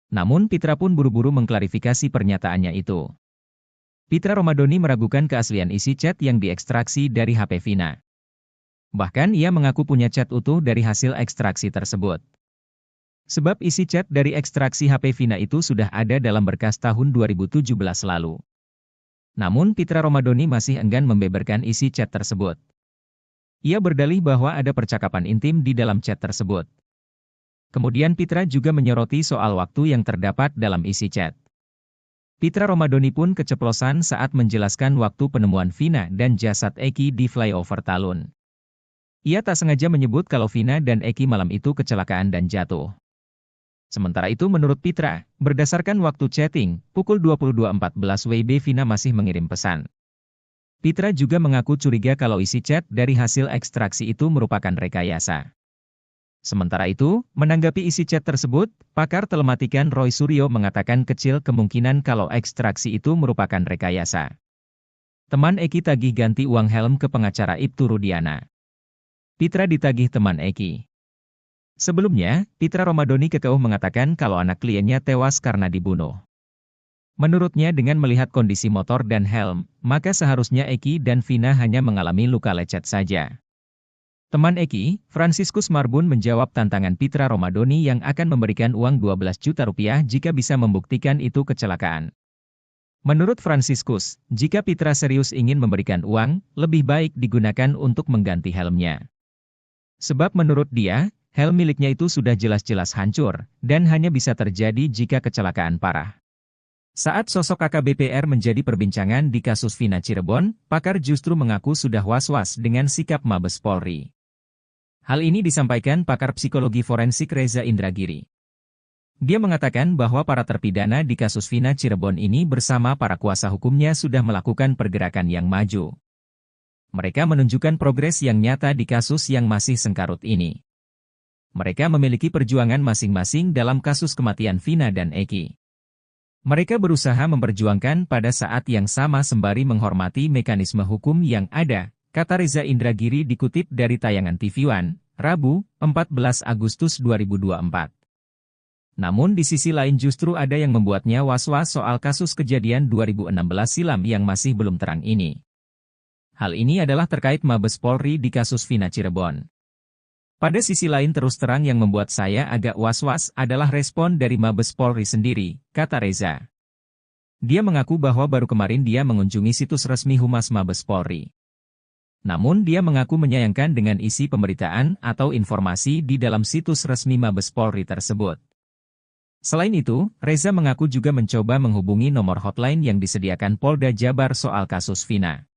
Namun Pitra pun buru-buru mengklarifikasi pernyataannya itu. Pitra Romadoni meragukan keaslian isi chat yang diekstraksi dari HP Vina. Bahkan ia mengaku punya chat utuh dari hasil ekstraksi tersebut. Sebab isi chat dari ekstraksi HP Vina itu sudah ada dalam berkas tahun 2017 lalu. Namun Pitra Romadoni masih enggan membeberkan isi chat tersebut. Ia berdalih bahwa ada percakapan intim di dalam chat tersebut. Kemudian Pitra juga menyoroti soal waktu yang terdapat dalam isi chat. Pitra Romadoni pun keceplosan saat menjelaskan waktu penemuan Vina dan jasad Eki di flyover Talun. Ia tak sengaja menyebut kalau Vina dan Eki malam itu kecelakaan dan jatuh. Sementara itu menurut Pitra, berdasarkan waktu chatting, pukul 22.14 WIB Vina masih mengirim pesan. Pitra juga mengaku curiga kalau isi chat dari hasil ekstraksi itu merupakan rekayasa. Sementara itu, menanggapi isi chat tersebut, pakar telematikan Roy Suryo mengatakan kecil kemungkinan kalau ekstraksi itu merupakan rekayasa. Teman Eki tagih ganti uang helm ke pengacara Ibtu Rudiana. Pitra ditagih teman Eki. Sebelumnya, Pitra Romadoni kekeuh mengatakan kalau anak kliennya tewas karena dibunuh. Menurutnya dengan melihat kondisi motor dan helm, maka seharusnya Eki dan Vina hanya mengalami luka lecet saja. Teman Eki, Franciscus Marbun menjawab tantangan Pitra Romadoni yang akan memberikan uang 12 juta rupiah jika bisa membuktikan itu kecelakaan. Menurut Franciscus, jika Pitra serius ingin memberikan uang, lebih baik digunakan untuk mengganti helmnya. Sebab menurut dia, helm miliknya itu sudah jelas-jelas hancur, dan hanya bisa terjadi jika kecelakaan parah. Saat sosok AKBP-R menjadi perbincangan di kasus Vina Cirebon, pakar justru mengaku sudah was-was dengan sikap Mabes Polri. Hal ini disampaikan pakar psikologi forensik Reza Indragiri. Dia mengatakan bahwa para terpidana di kasus Vina Cirebon ini bersama para kuasa hukumnya sudah melakukan pergerakan yang maju. Mereka menunjukkan progres yang nyata di kasus yang masih sengkarut ini. Mereka memiliki perjuangan masing-masing dalam kasus kematian Vina dan Eki. Mereka berusaha memperjuangkan pada saat yang sama sembari menghormati mekanisme hukum yang ada, kata Reza Indragiri dikutip dari tayangan TV One, Rabu, 14 Agustus 2024. Namun di sisi lain justru ada yang membuatnya was-was soal kasus kejadian 2016 silam yang masih belum terang ini. Hal ini adalah terkait Mabes Polri di kasus Vina Cirebon. Pada sisi lain terus terang yang membuat saya agak was-was adalah respon dari Mabes Polri sendiri, kata Reza. Dia mengaku bahwa baru kemarin dia mengunjungi situs resmi Humas Mabes Polri. Namun dia mengaku menyayangkan dengan isi pemberitaan atau informasi di dalam situs resmi Mabes Polri tersebut. Selain itu, Reza mengaku juga mencoba menghubungi nomor hotline yang disediakan Polda Jabar soal kasus Vina.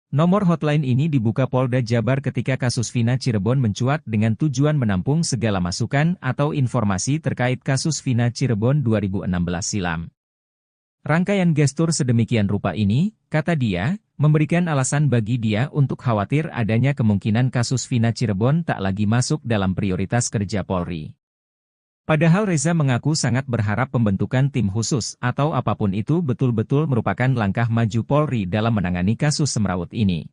Nomor hotline ini dibuka Polda Jabar ketika kasus Vina Cirebon mencuat dengan tujuan menampung segala masukan atau informasi terkait kasus Vina Cirebon 2016 silam. Rangkaian gestur sedemikian rupa ini, kata dia, memberikan alasan bagi dia untuk khawatir adanya kemungkinan kasus Vina Cirebon tak lagi masuk dalam prioritas kerja Polri. Padahal Reza mengaku sangat berharap pembentukan tim khusus atau apapun itu betul-betul merupakan langkah maju Polri dalam menangani kasus semrawut ini.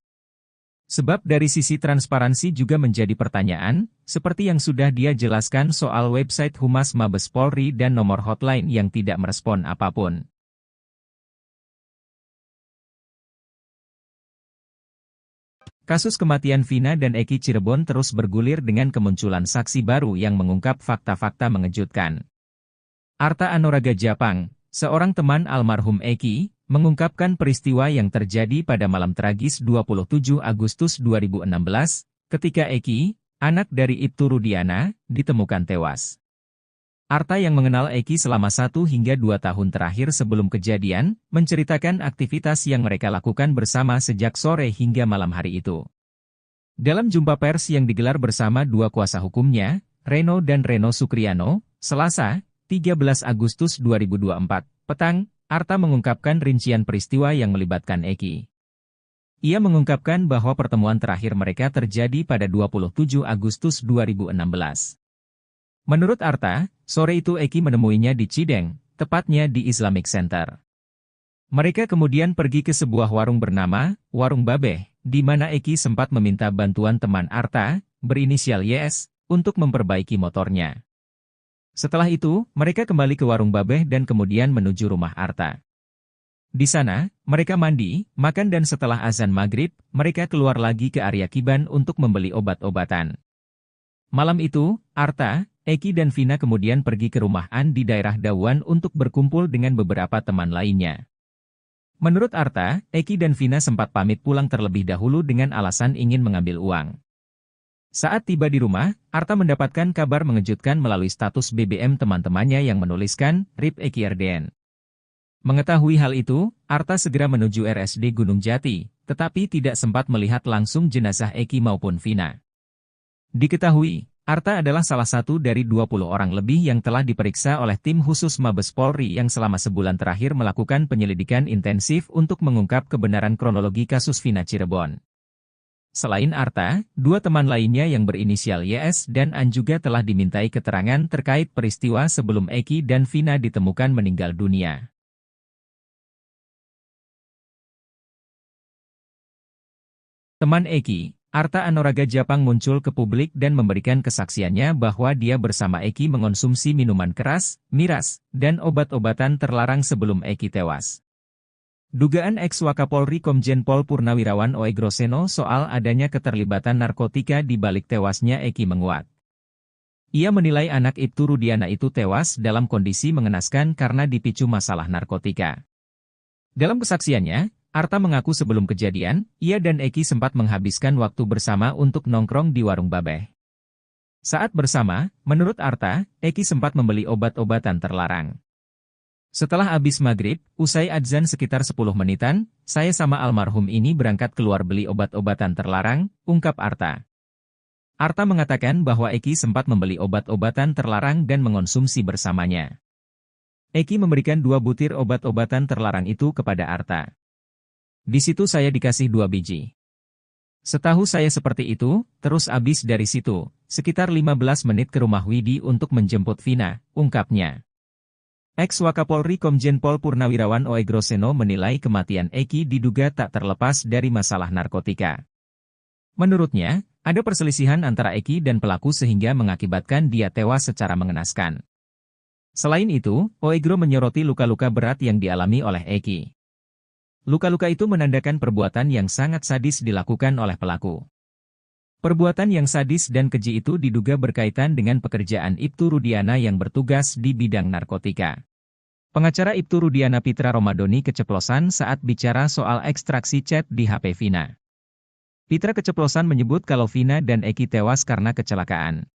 Sebab dari sisi transparansi juga menjadi pertanyaan, seperti yang sudah dia jelaskan soal website Humas Mabes Polri dan nomor hotline yang tidak merespon apapun. Kasus kematian Vina dan Eki Cirebon terus bergulir dengan kemunculan saksi baru yang mengungkap fakta-fakta mengejutkan. Arta Anoraga Japang, seorang teman almarhum Eki, mengungkapkan peristiwa yang terjadi pada malam tragis 27 Agustus 2016, ketika Eki, anak dari Ibtu Rudiana, ditemukan tewas. Arta yang mengenal Eki selama 1 hingga 2 tahun terakhir sebelum kejadian, menceritakan aktivitas yang mereka lakukan bersama sejak sore hingga malam hari itu. Dalam jumpa pers yang digelar bersama dua kuasa hukumnya, Reno dan Reno Sukriano, Selasa, 13 Agustus 2024, petang, Arta mengungkapkan rincian peristiwa yang melibatkan Eki. Ia mengungkapkan bahwa pertemuan terakhir mereka terjadi pada 27 Agustus 2016. Menurut Arta, sore itu Eki menemuinya di Cideng, tepatnya di Islamic Center. Mereka kemudian pergi ke sebuah warung bernama Warung Babeh, di mana Eki sempat meminta bantuan teman Arta, berinisial YS, untuk memperbaiki motornya. Setelah itu, mereka kembali ke Warung Babeh dan kemudian menuju rumah Arta. Di sana, mereka mandi, makan dan setelah azan maghrib, mereka keluar lagi ke area Kiban untuk membeli obat-obatan. Malam itu, Arta, Eki dan Vina kemudian pergi ke rumah An di daerah Dawan untuk berkumpul dengan beberapa teman lainnya. Menurut Arta, Eki dan Vina sempat pamit pulang terlebih dahulu dengan alasan ingin mengambil uang. Saat tiba di rumah, Arta mendapatkan kabar mengejutkan melalui status BBM teman-temannya yang menuliskan, RIP Eki RDN. Mengetahui hal itu, Arta segera menuju RSD Gunung Jati, tetapi tidak sempat melihat langsung jenazah Eki maupun Vina. Diketahui, Arta adalah salah satu dari 20 orang lebih yang telah diperiksa oleh tim khusus Mabes Polri yang selama sebulan terakhir melakukan penyelidikan intensif untuk mengungkap kebenaran kronologi kasus Vina Cirebon. Selain Arta, 2 teman lainnya yang berinisial YS dan An juga telah dimintai keterangan terkait peristiwa sebelum Eki dan Vina ditemukan meninggal dunia. Teman Eki, Arta Anoraga Japang muncul ke publik dan memberikan kesaksiannya bahwa dia bersama Eki mengonsumsi minuman keras, miras, dan obat-obatan terlarang sebelum Eki tewas. Dugaan ex-Wakapolri Komjen Pol Purnawirawan Oegroseno soal adanya keterlibatan narkotika di balik tewasnya Eki menguat. Ia menilai anak Ibtu Rudiana itu tewas dalam kondisi mengenaskan karena dipicu masalah narkotika. Dalam kesaksiannya, Arta mengaku sebelum kejadian, ia dan Eki sempat menghabiskan waktu bersama untuk nongkrong di Warung Babeh. Saat bersama, menurut Arta, Eki sempat membeli obat-obatan terlarang. Setelah habis maghrib, usai adzan sekitar 10 menitan, saya sama almarhum ini berangkat keluar beli obat-obatan terlarang, ungkap Arta. Arta mengatakan bahwa Eki sempat membeli obat-obatan terlarang dan mengonsumsi bersamanya. Eki memberikan 2 butir obat-obatan terlarang itu kepada Arta. Di situ saya dikasih 2 biji. Setahu saya seperti itu, terus abis dari situ, sekitar 15 menit ke rumah Widi untuk menjemput Vina, ungkapnya. Ex-Wakapolri Komjen Pol Purnawirawan Oegroseno menilai kematian Eki diduga tak terlepas dari masalah narkotika. Menurutnya, ada perselisihan antara Eki dan pelaku sehingga mengakibatkan dia tewas secara mengenaskan. Selain itu, Oegro menyoroti luka-luka berat yang dialami oleh Eki. Luka-luka itu menandakan perbuatan yang sangat sadis dilakukan oleh pelaku. Perbuatan yang sadis dan keji itu diduga berkaitan dengan pekerjaan Ibtu Rudiana yang bertugas di bidang narkotika. Pengacara Ibtu Rudiana Pitra Romadoni keceplosan saat bicara soal ekstraksi chat di HP Vina. Pitra keceplosan menyebut kalau Vina dan Eki tewas karena kecelakaan.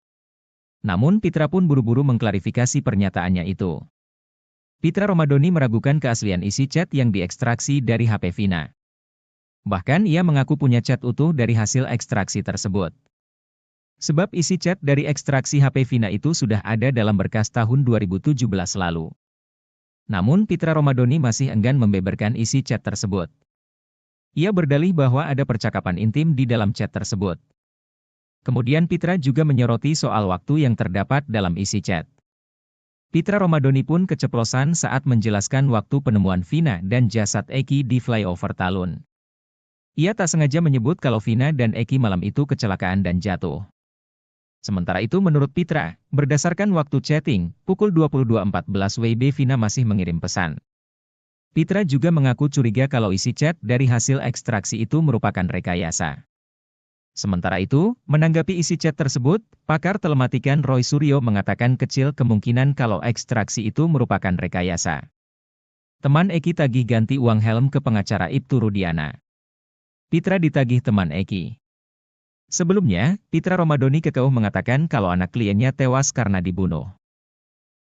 Namun Pitra pun buru-buru mengklarifikasi pernyataannya itu. Pitra Romadhoni meragukan keaslian isi chat yang diekstraksi dari HP Vina. Bahkan ia mengaku punya chat utuh dari hasil ekstraksi tersebut. Sebab isi chat dari ekstraksi HP Vina itu sudah ada dalam berkas tahun 2017 lalu. Namun Pitra Romadhoni masih enggan membeberkan isi chat tersebut. Ia berdalih bahwa ada percakapan intim di dalam chat tersebut. Kemudian Pitra juga menyoroti soal waktu yang terdapat dalam isi chat. Pitra Romadhoni pun keceplosan saat menjelaskan waktu penemuan Vina dan jasad Eki di flyover Talun. Ia tak sengaja menyebut kalau Vina dan Eki malam itu kecelakaan dan jatuh. Sementara itu menurut Pitra, berdasarkan waktu chatting, pukul 22.14 WIB Vina masih mengirim pesan. Pitra juga mengaku curiga kalau isi chat dari hasil ekstraksi itu merupakan rekayasa. Sementara itu, menanggapi isi chat tersebut, pakar telematikan Roy Suryo mengatakan kecil kemungkinan kalau ekstraksi itu merupakan rekayasa. Teman Eki tagih ganti uang helm ke pengacara Ibtu Rudiana. Pitra ditagih teman Eki. Sebelumnya, Pitra Romadhoni kekeuh mengatakan kalau anak kliennya tewas karena dibunuh.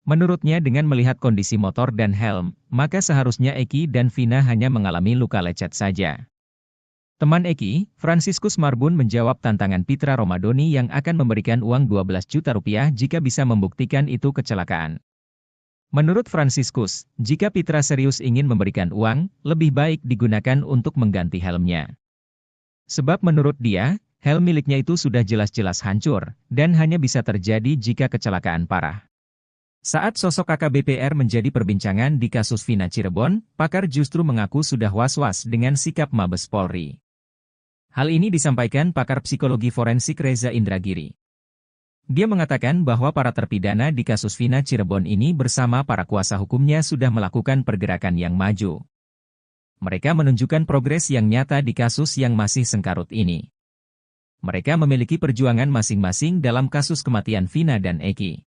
Menurutnya dengan melihat kondisi motor dan helm, maka seharusnya Eki dan Vina hanya mengalami luka lecet saja. Teman Eki, Franciscus Marbun menjawab tantangan Pitra Romadhoni yang akan memberikan uang 12 juta rupiah jika bisa membuktikan itu kecelakaan. Menurut Franciscus, jika Pitra serius ingin memberikan uang, lebih baik digunakan untuk mengganti helmnya. Sebab menurut dia, helm miliknya itu sudah jelas-jelas hancur, dan hanya bisa terjadi jika kecelakaan parah. Saat sosok AKBP-R menjadi perbincangan di kasus Vina Cirebon, pakar justru mengaku sudah was-was dengan sikap Mabes Polri. Hal ini disampaikan pakar psikologi forensik Reza Indragiri. Dia mengatakan bahwa para terpidana di kasus Vina Cirebon ini bersama para kuasa hukumnya sudah melakukan pergerakan yang maju. Mereka menunjukkan progres yang nyata di kasus yang masih sengkarut ini. Mereka memiliki perjuangan masing-masing dalam kasus kematian Vina dan Eki.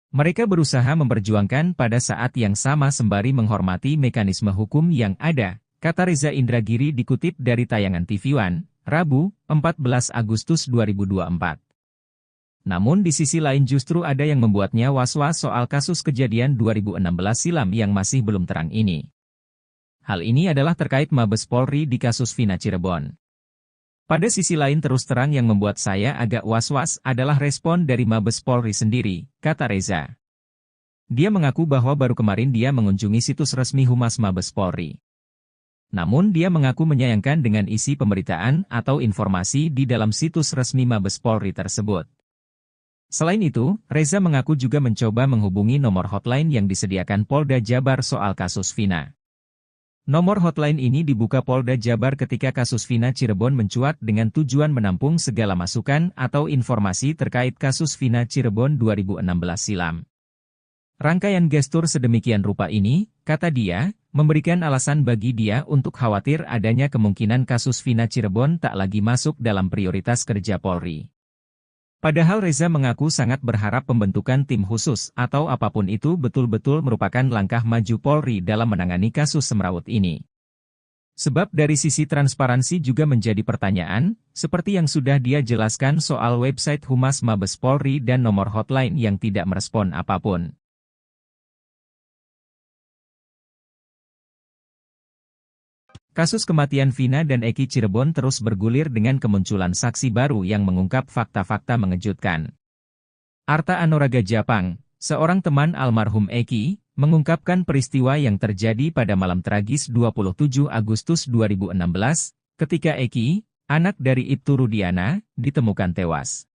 Mereka berusaha memperjuangkan pada saat yang sama sembari menghormati mekanisme hukum yang ada, kata Reza Indragiri dikutip dari tayangan TV One, Rabu, 14 Agustus 2024. Namun di sisi lain justru ada yang membuatnya was-was soal kasus kejadian 2016 silam yang masih belum terang ini. Hal ini adalah terkait Mabes Polri di kasus Vina Cirebon. Pada sisi lain terus terang yang membuat saya agak was-was adalah respon dari Mabes Polri sendiri, kata Reza. Dia mengaku bahwa baru kemarin dia mengunjungi situs resmi Humas Mabes Polri. Namun dia mengaku menyayangkan dengan isi pemberitaan atau informasi di dalam situs resmi Mabes Polri tersebut. Selain itu, Reza mengaku juga mencoba menghubungi nomor hotline yang disediakan Polda Jabar soal kasus Vina. Nomor hotline ini dibuka Polda Jabar ketika kasus Vina Cirebon mencuat dengan tujuan menampung segala masukan atau informasi terkait kasus Vina Cirebon 2016 silam. Rangkaian gestur sedemikian rupa ini, kata dia, memberikan alasan bagi dia untuk khawatir adanya kemungkinan kasus Vina Cirebon tak lagi masuk dalam prioritas kerja Polri. Padahal Reza mengaku sangat berharap pembentukan tim khusus atau apapun itu betul-betul merupakan langkah maju Polri dalam menangani kasus semrawut ini. Sebab dari sisi transparansi juga menjadi pertanyaan, seperti yang sudah dia jelaskan soal website Humas Mabes Polri dan nomor hotline yang tidak merespon apapun. Kasus kematian Vina dan Eki Cirebon terus bergulir dengan kemunculan saksi baru yang mengungkap fakta-fakta mengejutkan. Arta Anoraga Japang, seorang teman almarhum Eki, mengungkapkan peristiwa yang terjadi pada malam tragis 27 Agustus 2016, ketika Eki, anak dari Ibtu Rudiana, ditemukan tewas.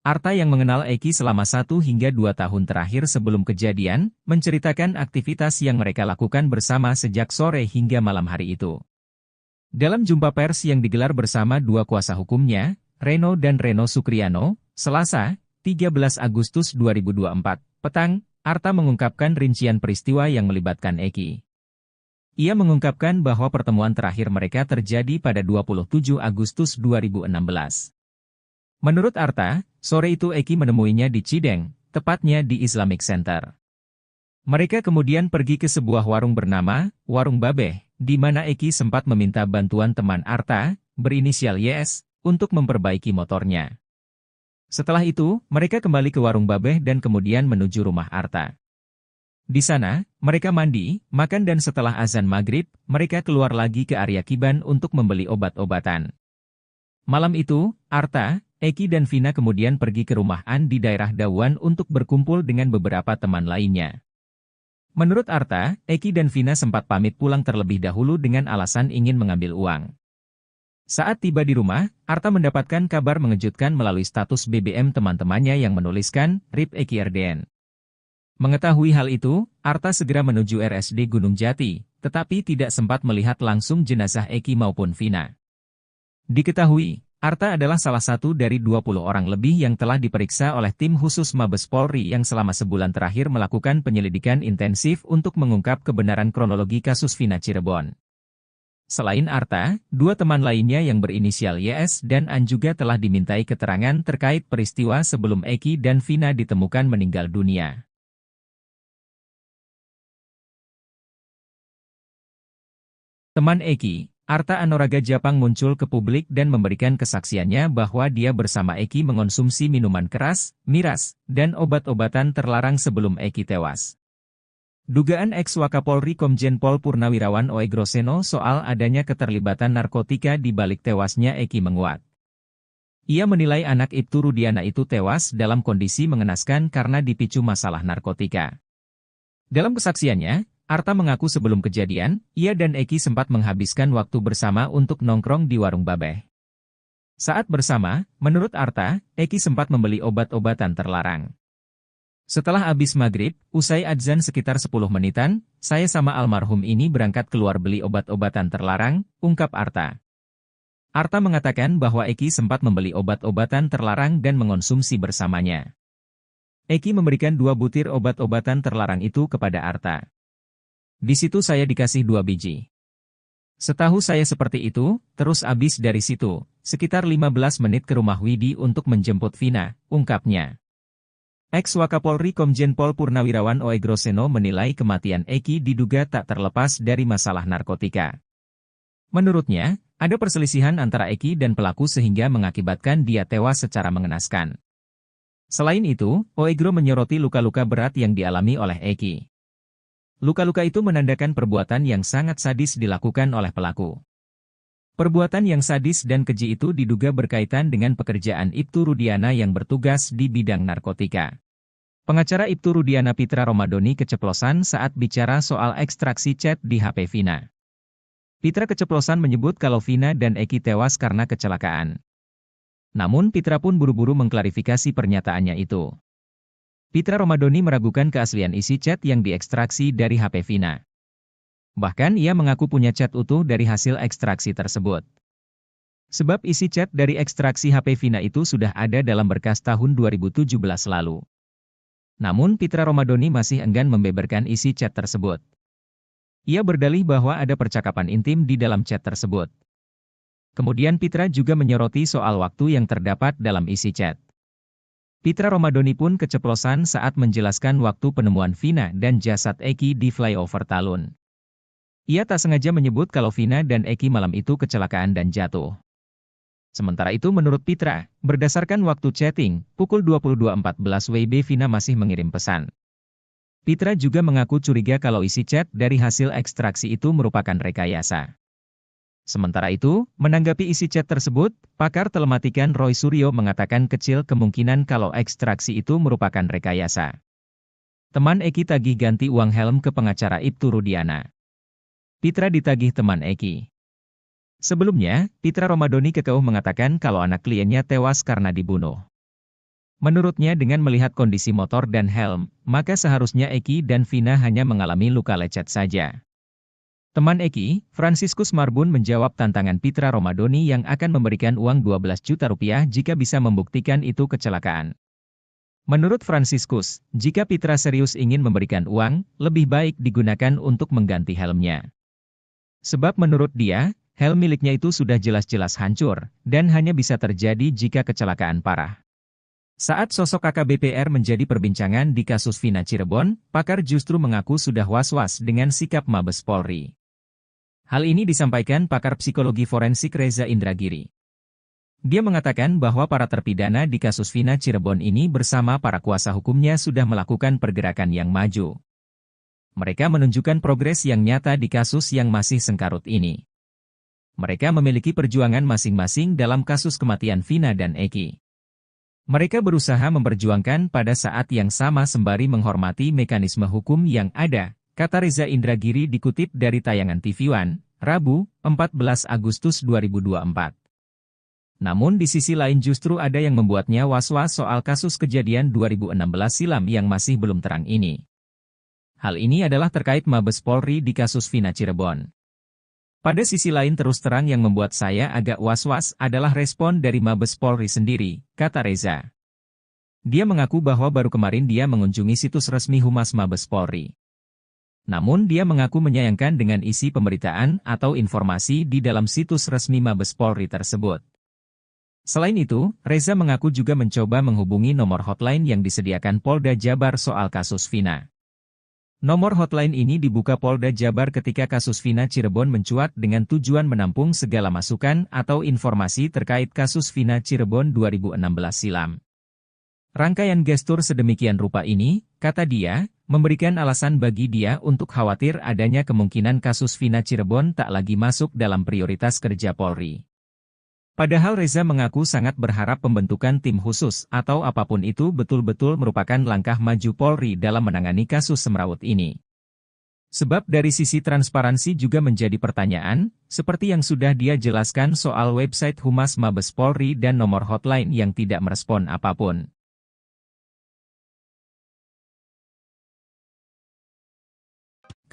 Arta yang mengenal Eki selama 1 hingga 2 tahun terakhir sebelum kejadian, menceritakan aktivitas yang mereka lakukan bersama sejak sore hingga malam hari itu. Dalam jumpa pers yang digelar bersama 2 kuasa hukumnya, Reno dan Reno Sukriano, Selasa, 13 Agustus 2024, petang, Arta mengungkapkan rincian peristiwa yang melibatkan Eki. Ia mengungkapkan bahwa pertemuan terakhir mereka terjadi pada 27 Agustus 2016. Menurut Arta, sore itu Eki menemuinya di Cideng, tepatnya di Islamic Center. Mereka kemudian pergi ke sebuah warung bernama Warung Babeh, di mana Eki sempat meminta bantuan teman Arta, berinisial YS, untuk memperbaiki motornya. Setelah itu, mereka kembali ke warung Babeh dan kemudian menuju rumah Arta. Di sana, mereka mandi, makan dan setelah azan maghrib, mereka keluar lagi ke area Kiban untuk membeli obat-obatan. Malam itu, Arta, Eki dan Vina kemudian pergi ke rumah An di daerah Dawan untuk berkumpul dengan beberapa teman lainnya. Menurut Arta, Eki dan Vina sempat pamit pulang terlebih dahulu dengan alasan ingin mengambil uang. Saat tiba di rumah, Arta mendapatkan kabar mengejutkan melalui status BBM teman-temannya yang menuliskan, RIP Eki RDN. Mengetahui hal itu, Arta segera menuju RSD Gunung Jati, tetapi tidak sempat melihat langsung jenazah Eki maupun Vina. Diketahui, Arta adalah salah satu dari 20 orang lebih yang telah diperiksa oleh tim khusus Mabes Polri yang selama sebulan terakhir melakukan penyelidikan intensif untuk mengungkap kebenaran kronologi kasus Vina Cirebon. Selain Arta, dua teman lainnya yang berinisial YS dan An juga telah dimintai keterangan terkait peristiwa sebelum Eki dan Vina ditemukan meninggal dunia. Teman Eki, Arta Anoraga Japang muncul ke publik dan memberikan kesaksiannya bahwa dia bersama Eki mengonsumsi minuman keras, miras, dan obat-obatan terlarang sebelum Eki tewas. Dugaan ex-Wakapolri Komjen Pol Purnawirawan Oegroseno soal adanya keterlibatan narkotika di balik tewasnya Eki menguat. Ia menilai anak Ibtu Rudiana itu tewas dalam kondisi mengenaskan karena dipicu masalah narkotika. Dalam kesaksiannya, Arta mengaku sebelum kejadian, ia dan Eki sempat menghabiskan waktu bersama untuk nongkrong di warung Babeh. Saat bersama, menurut Arta, Eki sempat membeli obat-obatan terlarang. Setelah habis maghrib, usai adzan sekitar 10 menitan, saya sama almarhum ini berangkat keluar beli obat-obatan terlarang, ungkap Arta. Arta mengatakan bahwa Eki sempat membeli obat-obatan terlarang dan mengonsumsi bersamanya. Eki memberikan 2 butir obat-obatan terlarang itu kepada Arta. Di situ saya dikasih 2 biji. Setahu saya seperti itu, terus habis dari situ, sekitar 15 menit ke rumah Widi untuk menjemput Vina, ungkapnya. Ex-Wakapolri Komjen Pol Purnawirawan Oegroseno menilai kematian Eki diduga tak terlepas dari masalah narkotika. Menurutnya, ada perselisihan antara Eki dan pelaku sehingga mengakibatkan dia tewas secara mengenaskan. Selain itu, Oegro menyoroti luka-luka berat yang dialami oleh Eki. Luka-luka itu menandakan perbuatan yang sangat sadis dilakukan oleh pelaku. Perbuatan yang sadis dan keji itu diduga berkaitan dengan pekerjaan Ibtu Rudiana yang bertugas di bidang narkotika. Pengacara Ibtu Rudiana Pitra Romadoni keceplosan saat bicara soal ekstraksi chat di HP Vina. Pitra keceplosan menyebut kalau Vina dan Eki tewas karena kecelakaan. Namun Pitra pun buru-buru mengklarifikasi pernyataannya itu. Pitra Romadoni meragukan keaslian isi chat yang diekstraksi dari HP Vina. Bahkan ia mengaku punya chat utuh dari hasil ekstraksi tersebut. Sebab isi chat dari ekstraksi HP Vina itu sudah ada dalam berkas tahun 2017 lalu. Namun Pitra Romadoni masih enggan membeberkan isi chat tersebut. Ia berdalih bahwa ada percakapan intim di dalam chat tersebut. Kemudian Pitra juga menyoroti soal waktu yang terdapat dalam isi chat. Pitra Romadoni pun keceplosan saat menjelaskan waktu penemuan Vina dan jasad Eki di flyover Talun. Ia tak sengaja menyebut kalau Vina dan Eki malam itu kecelakaan dan jatuh. Sementara itu menurut Pitra, berdasarkan waktu chatting, pukul 22.14 WIB Vina masih mengirim pesan. Pitra juga mengaku curiga kalau isi chat dari hasil ekstraksi itu merupakan rekayasa. Sementara itu, menanggapi isi chat tersebut, pakar telematikan Roy Suryo mengatakan kecil kemungkinan kalau ekstraksi itu merupakan rekayasa. Teman Eki tagih ganti uang helm ke pengacara Ibtu Rudiana. Pitra ditagih teman Eki. Sebelumnya, Pitra Romadoni kekeh mengatakan kalau anak kliennya tewas karena dibunuh. Menurutnya dengan melihat kondisi motor dan helm, maka seharusnya Eki dan Vina hanya mengalami luka lecet saja. Teman Eki, Franciscus Marbun menjawab tantangan Pitra Romadoni yang akan memberikan uang 12 juta rupiah jika bisa membuktikan itu kecelakaan. Menurut Franciscus, jika Pitra serius ingin memberikan uang, lebih baik digunakan untuk mengganti helmnya. Sebab menurut dia, helm miliknya itu sudah jelas-jelas hancur, dan hanya bisa terjadi jika kecelakaan parah. Saat sosok AKBP-R menjadi perbincangan di kasus Vina Cirebon, pakar justru mengaku sudah was-was dengan sikap Mabes Polri. Hal ini disampaikan pakar psikologi forensik Reza Indragiri. Dia mengatakan bahwa para terpidana di kasus Vina Cirebon ini bersama para kuasa hukumnya sudah melakukan pergerakan yang maju. Mereka menunjukkan progres yang nyata di kasus yang masih sengkarut ini. Mereka memiliki perjuangan masing-masing dalam kasus kematian Vina dan Eki. Mereka berusaha memperjuangkan pada saat yang sama sembari menghormati mekanisme hukum yang ada, kata Reza Indragiri dikutip dari tayangan TV One, Rabu, 14 Agustus 2024. Namun di sisi lain justru ada yang membuatnya was-was soal kasus kejadian 2016 silam yang masih belum terang ini. Hal ini adalah terkait Mabes Polri di kasus Vina Cirebon. Pada sisi lain terus terang yang membuat saya agak was-was adalah respon dari Mabes Polri sendiri, kata Reza. Dia mengaku bahwa baru kemarin dia mengunjungi situs resmi Humas Mabes Polri. Namun dia mengaku menyayangkan dengan isi pemberitaan atau informasi di dalam situs resmi Mabes Polri tersebut. Selain itu, Reza mengaku juga mencoba menghubungi nomor hotline yang disediakan Polda Jabar soal kasus Vina. Nomor hotline ini dibuka Polda Jabar ketika kasus Vina Cirebon mencuat dengan tujuan menampung segala masukan atau informasi terkait kasus Vina Cirebon 2016 silam. Rangkaian gestur sedemikian rupa ini, kata dia, memberikan alasan bagi dia untuk khawatir adanya kemungkinan kasus Vina Cirebon tak lagi masuk dalam prioritas kerja Polri. Padahal Reza mengaku sangat berharap pembentukan tim khusus atau apapun itu betul-betul merupakan langkah maju Polri dalam menangani kasus semrawut ini. Sebab dari sisi transparansi juga menjadi pertanyaan, seperti yang sudah dia jelaskan soal website Humas Mabes Polri dan nomor hotline yang tidak merespon apapun.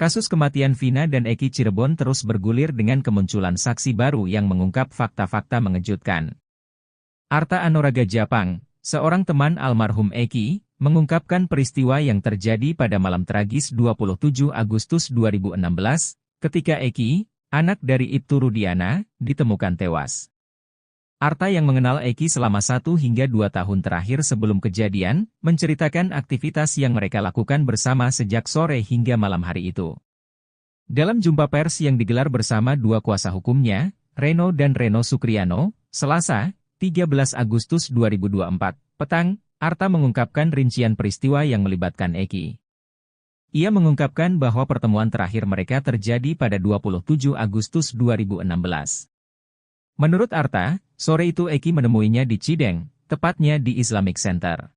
Kasus kematian Vina dan Eki Cirebon terus bergulir dengan kemunculan saksi baru yang mengungkap fakta-fakta mengejutkan. Arta Anoraga Japang, seorang teman almarhum Eki, mengungkapkan peristiwa yang terjadi pada malam tragis 27 Agustus 2016, ketika Eki, anak dari Ibtu Rudiana, ditemukan tewas. Arta yang mengenal Eki selama 1 hingga 2 tahun terakhir sebelum kejadian, menceritakan aktivitas yang mereka lakukan bersama sejak sore hingga malam hari itu. Dalam jumpa pers yang digelar bersama 2 kuasa hukumnya, Reno dan Reno Sukriano, Selasa, 13 Agustus 2024, petang, Arta mengungkapkan rincian peristiwa yang melibatkan Eki. Ia mengungkapkan bahwa pertemuan terakhir mereka terjadi pada 27 Agustus 2016. Menurut Arta, sore itu Eki menemuinya di Cideng, tepatnya di Islamic Center.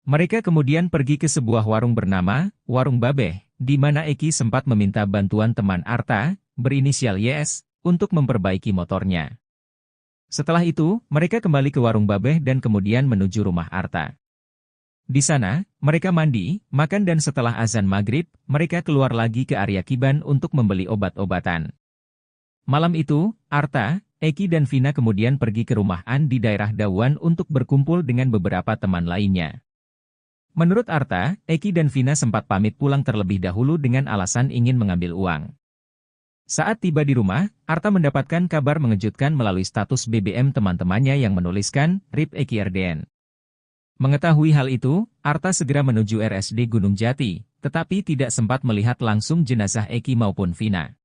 Mereka kemudian pergi ke sebuah warung bernama Warung Babeh, di mana Eki sempat meminta bantuan teman Arta, berinisial YS, untuk memperbaiki motornya. Setelah itu, mereka kembali ke Warung Babeh dan kemudian menuju rumah Arta. Di sana, mereka mandi, makan dan setelah azan maghrib, mereka keluar lagi ke area Kiban untuk membeli obat-obatan. Malam itu, Arta, Eki dan Vina kemudian pergi ke rumah An di daerah Dawan untuk berkumpul dengan beberapa teman lainnya. Menurut Arta, Eki dan Vina sempat pamit pulang terlebih dahulu dengan alasan ingin mengambil uang. Saat tiba di rumah, Arta mendapatkan kabar mengejutkan melalui status BBM teman-temannya yang menuliskan, RIP Eki RDN. Mengetahui hal itu, Arta segera menuju RSD Gunung Jati, tetapi tidak sempat melihat langsung jenazah Eki maupun Vina.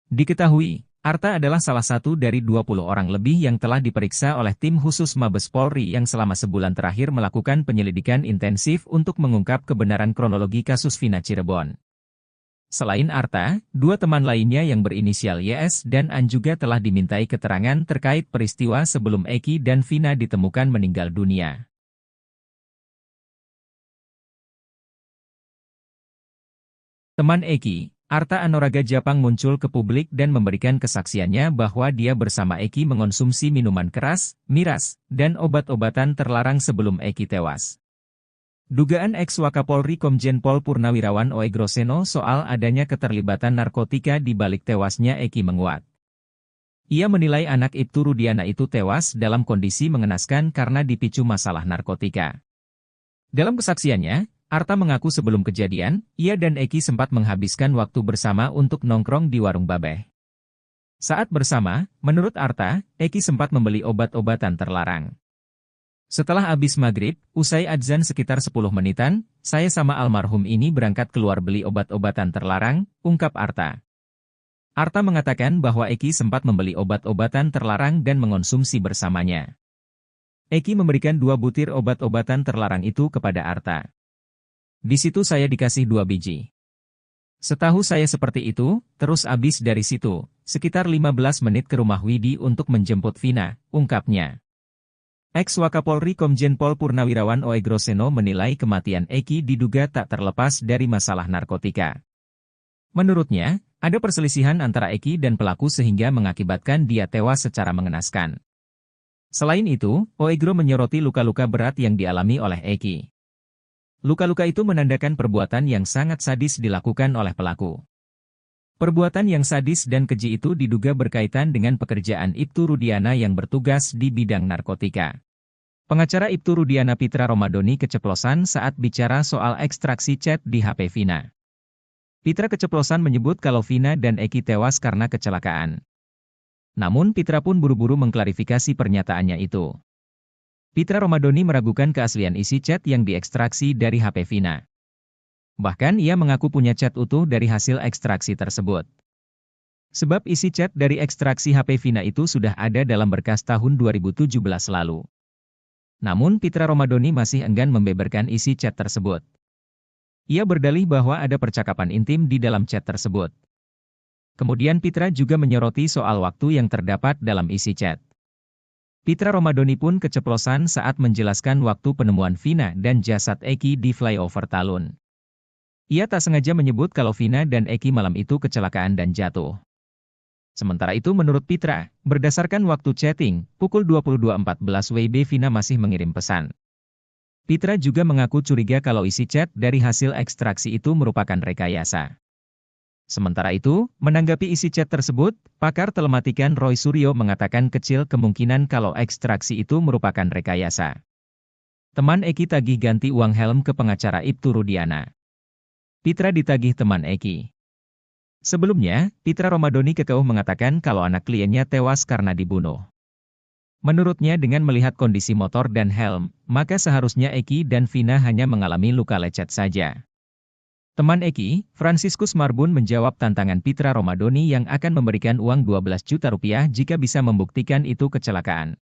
Diketahui, Arta adalah salah satu dari 20 orang lebih yang telah diperiksa oleh tim khusus Mabes Polri yang selama sebulan terakhir melakukan penyelidikan intensif untuk mengungkap kebenaran kronologi kasus Vina Cirebon. Selain Arta, 2 teman lainnya yang berinisial YS dan An juga telah dimintai keterangan terkait peristiwa sebelum Eki dan Vina ditemukan meninggal dunia. Teman Eki, Arta Anoraga Japang muncul ke publik dan memberikan kesaksiannya bahwa dia bersama Eki mengonsumsi minuman keras, miras, dan obat-obatan terlarang sebelum Eki tewas. Dugaan ex-Wakapolri Komjen Pol Purnawirawan Oegroseno soal adanya keterlibatan narkotika di balik tewasnya Eki menguat. Ia menilai anak Ibtu Rudiana itu tewas dalam kondisi mengenaskan karena dipicu masalah narkotika. Dalam kesaksiannya, Arta mengaku sebelum kejadian, ia dan Eki sempat menghabiskan waktu bersama untuk nongkrong di Warung Babeh. Saat bersama, menurut Arta, Eki sempat membeli obat-obatan terlarang. Setelah habis maghrib, usai adzan sekitar 10 menitan, saya sama almarhum ini berangkat keluar beli obat-obatan terlarang, ungkap Arta. Arta mengatakan bahwa Eki sempat membeli obat-obatan terlarang dan mengonsumsi bersamanya. Eki memberikan 2 butir obat-obatan terlarang itu kepada Arta. Di situ saya dikasih 2 biji. Setahu saya seperti itu, terus abis dari situ, sekitar 15 menit ke rumah Widi untuk menjemput Vina, ungkapnya. Ex-Wakapolri Komjen Pol Purnawirawan Oegroseno menilai kematian Eki diduga tak terlepas dari masalah narkotika. Menurutnya, ada perselisihan antara Eki dan pelaku sehingga mengakibatkan dia tewas secara mengenaskan. Selain itu, Oegro menyoroti luka-luka berat yang dialami oleh Eki. Luka-luka itu menandakan perbuatan yang sangat sadis dilakukan oleh pelaku. Perbuatan yang sadis dan keji itu diduga berkaitan dengan pekerjaan Ibtu Rudiana yang bertugas di bidang narkotika. Pengacara Ibtu Rudiana Pitra Romadoni keceplosan saat bicara soal ekstraksi chat di HP Vina. Pitra keceplosan menyebut kalau Vina dan Eki tewas karena kecelakaan. Namun Pitra pun buru-buru mengklarifikasi pernyataannya itu. Pitra Romadoni meragukan keaslian isi chat yang diekstraksi dari HP Vina. Bahkan ia mengaku punya chat utuh dari hasil ekstraksi tersebut. Sebab isi chat dari ekstraksi HP Vina itu sudah ada dalam berkas tahun 2017 lalu. Namun Pitra Romadoni masih enggan membeberkan isi chat tersebut. Ia berdalih bahwa ada percakapan intim di dalam chat tersebut. Kemudian Pitra juga menyoroti soal waktu yang terdapat dalam isi chat. Pitra Romadoni pun keceplosan saat menjelaskan waktu penemuan Vina dan jasad Eki di flyover Talun. Ia tak sengaja menyebut kalau Vina dan Eki malam itu kecelakaan dan jatuh. Sementara itu menurut Pitra, berdasarkan waktu chatting, pukul 22.14 WIB Vina masih mengirim pesan. Pitra juga mengaku curiga kalau isi chat dari hasil ekstraksi itu merupakan rekayasa. Sementara itu, menanggapi isi chat tersebut, pakar telematikan Roy Suryo mengatakan kecil kemungkinan kalau ekstraksi itu merupakan rekayasa. Teman Eki tagih ganti uang helm ke pengacara Ibtu Rudiana. Pitra ditagih teman Eki. Sebelumnya, Pitra Romadoni kekeuh mengatakan kalau anak kliennya tewas karena dibunuh. Menurutnya dengan melihat kondisi motor dan helm, maka seharusnya Eki dan Vina hanya mengalami luka lecet saja. Teman Eki, Franciscus Marbun menjawab tantangan Pitra Romadoni yang akan memberikan uang 12 juta rupiah jika bisa membuktikan itu kecelakaan.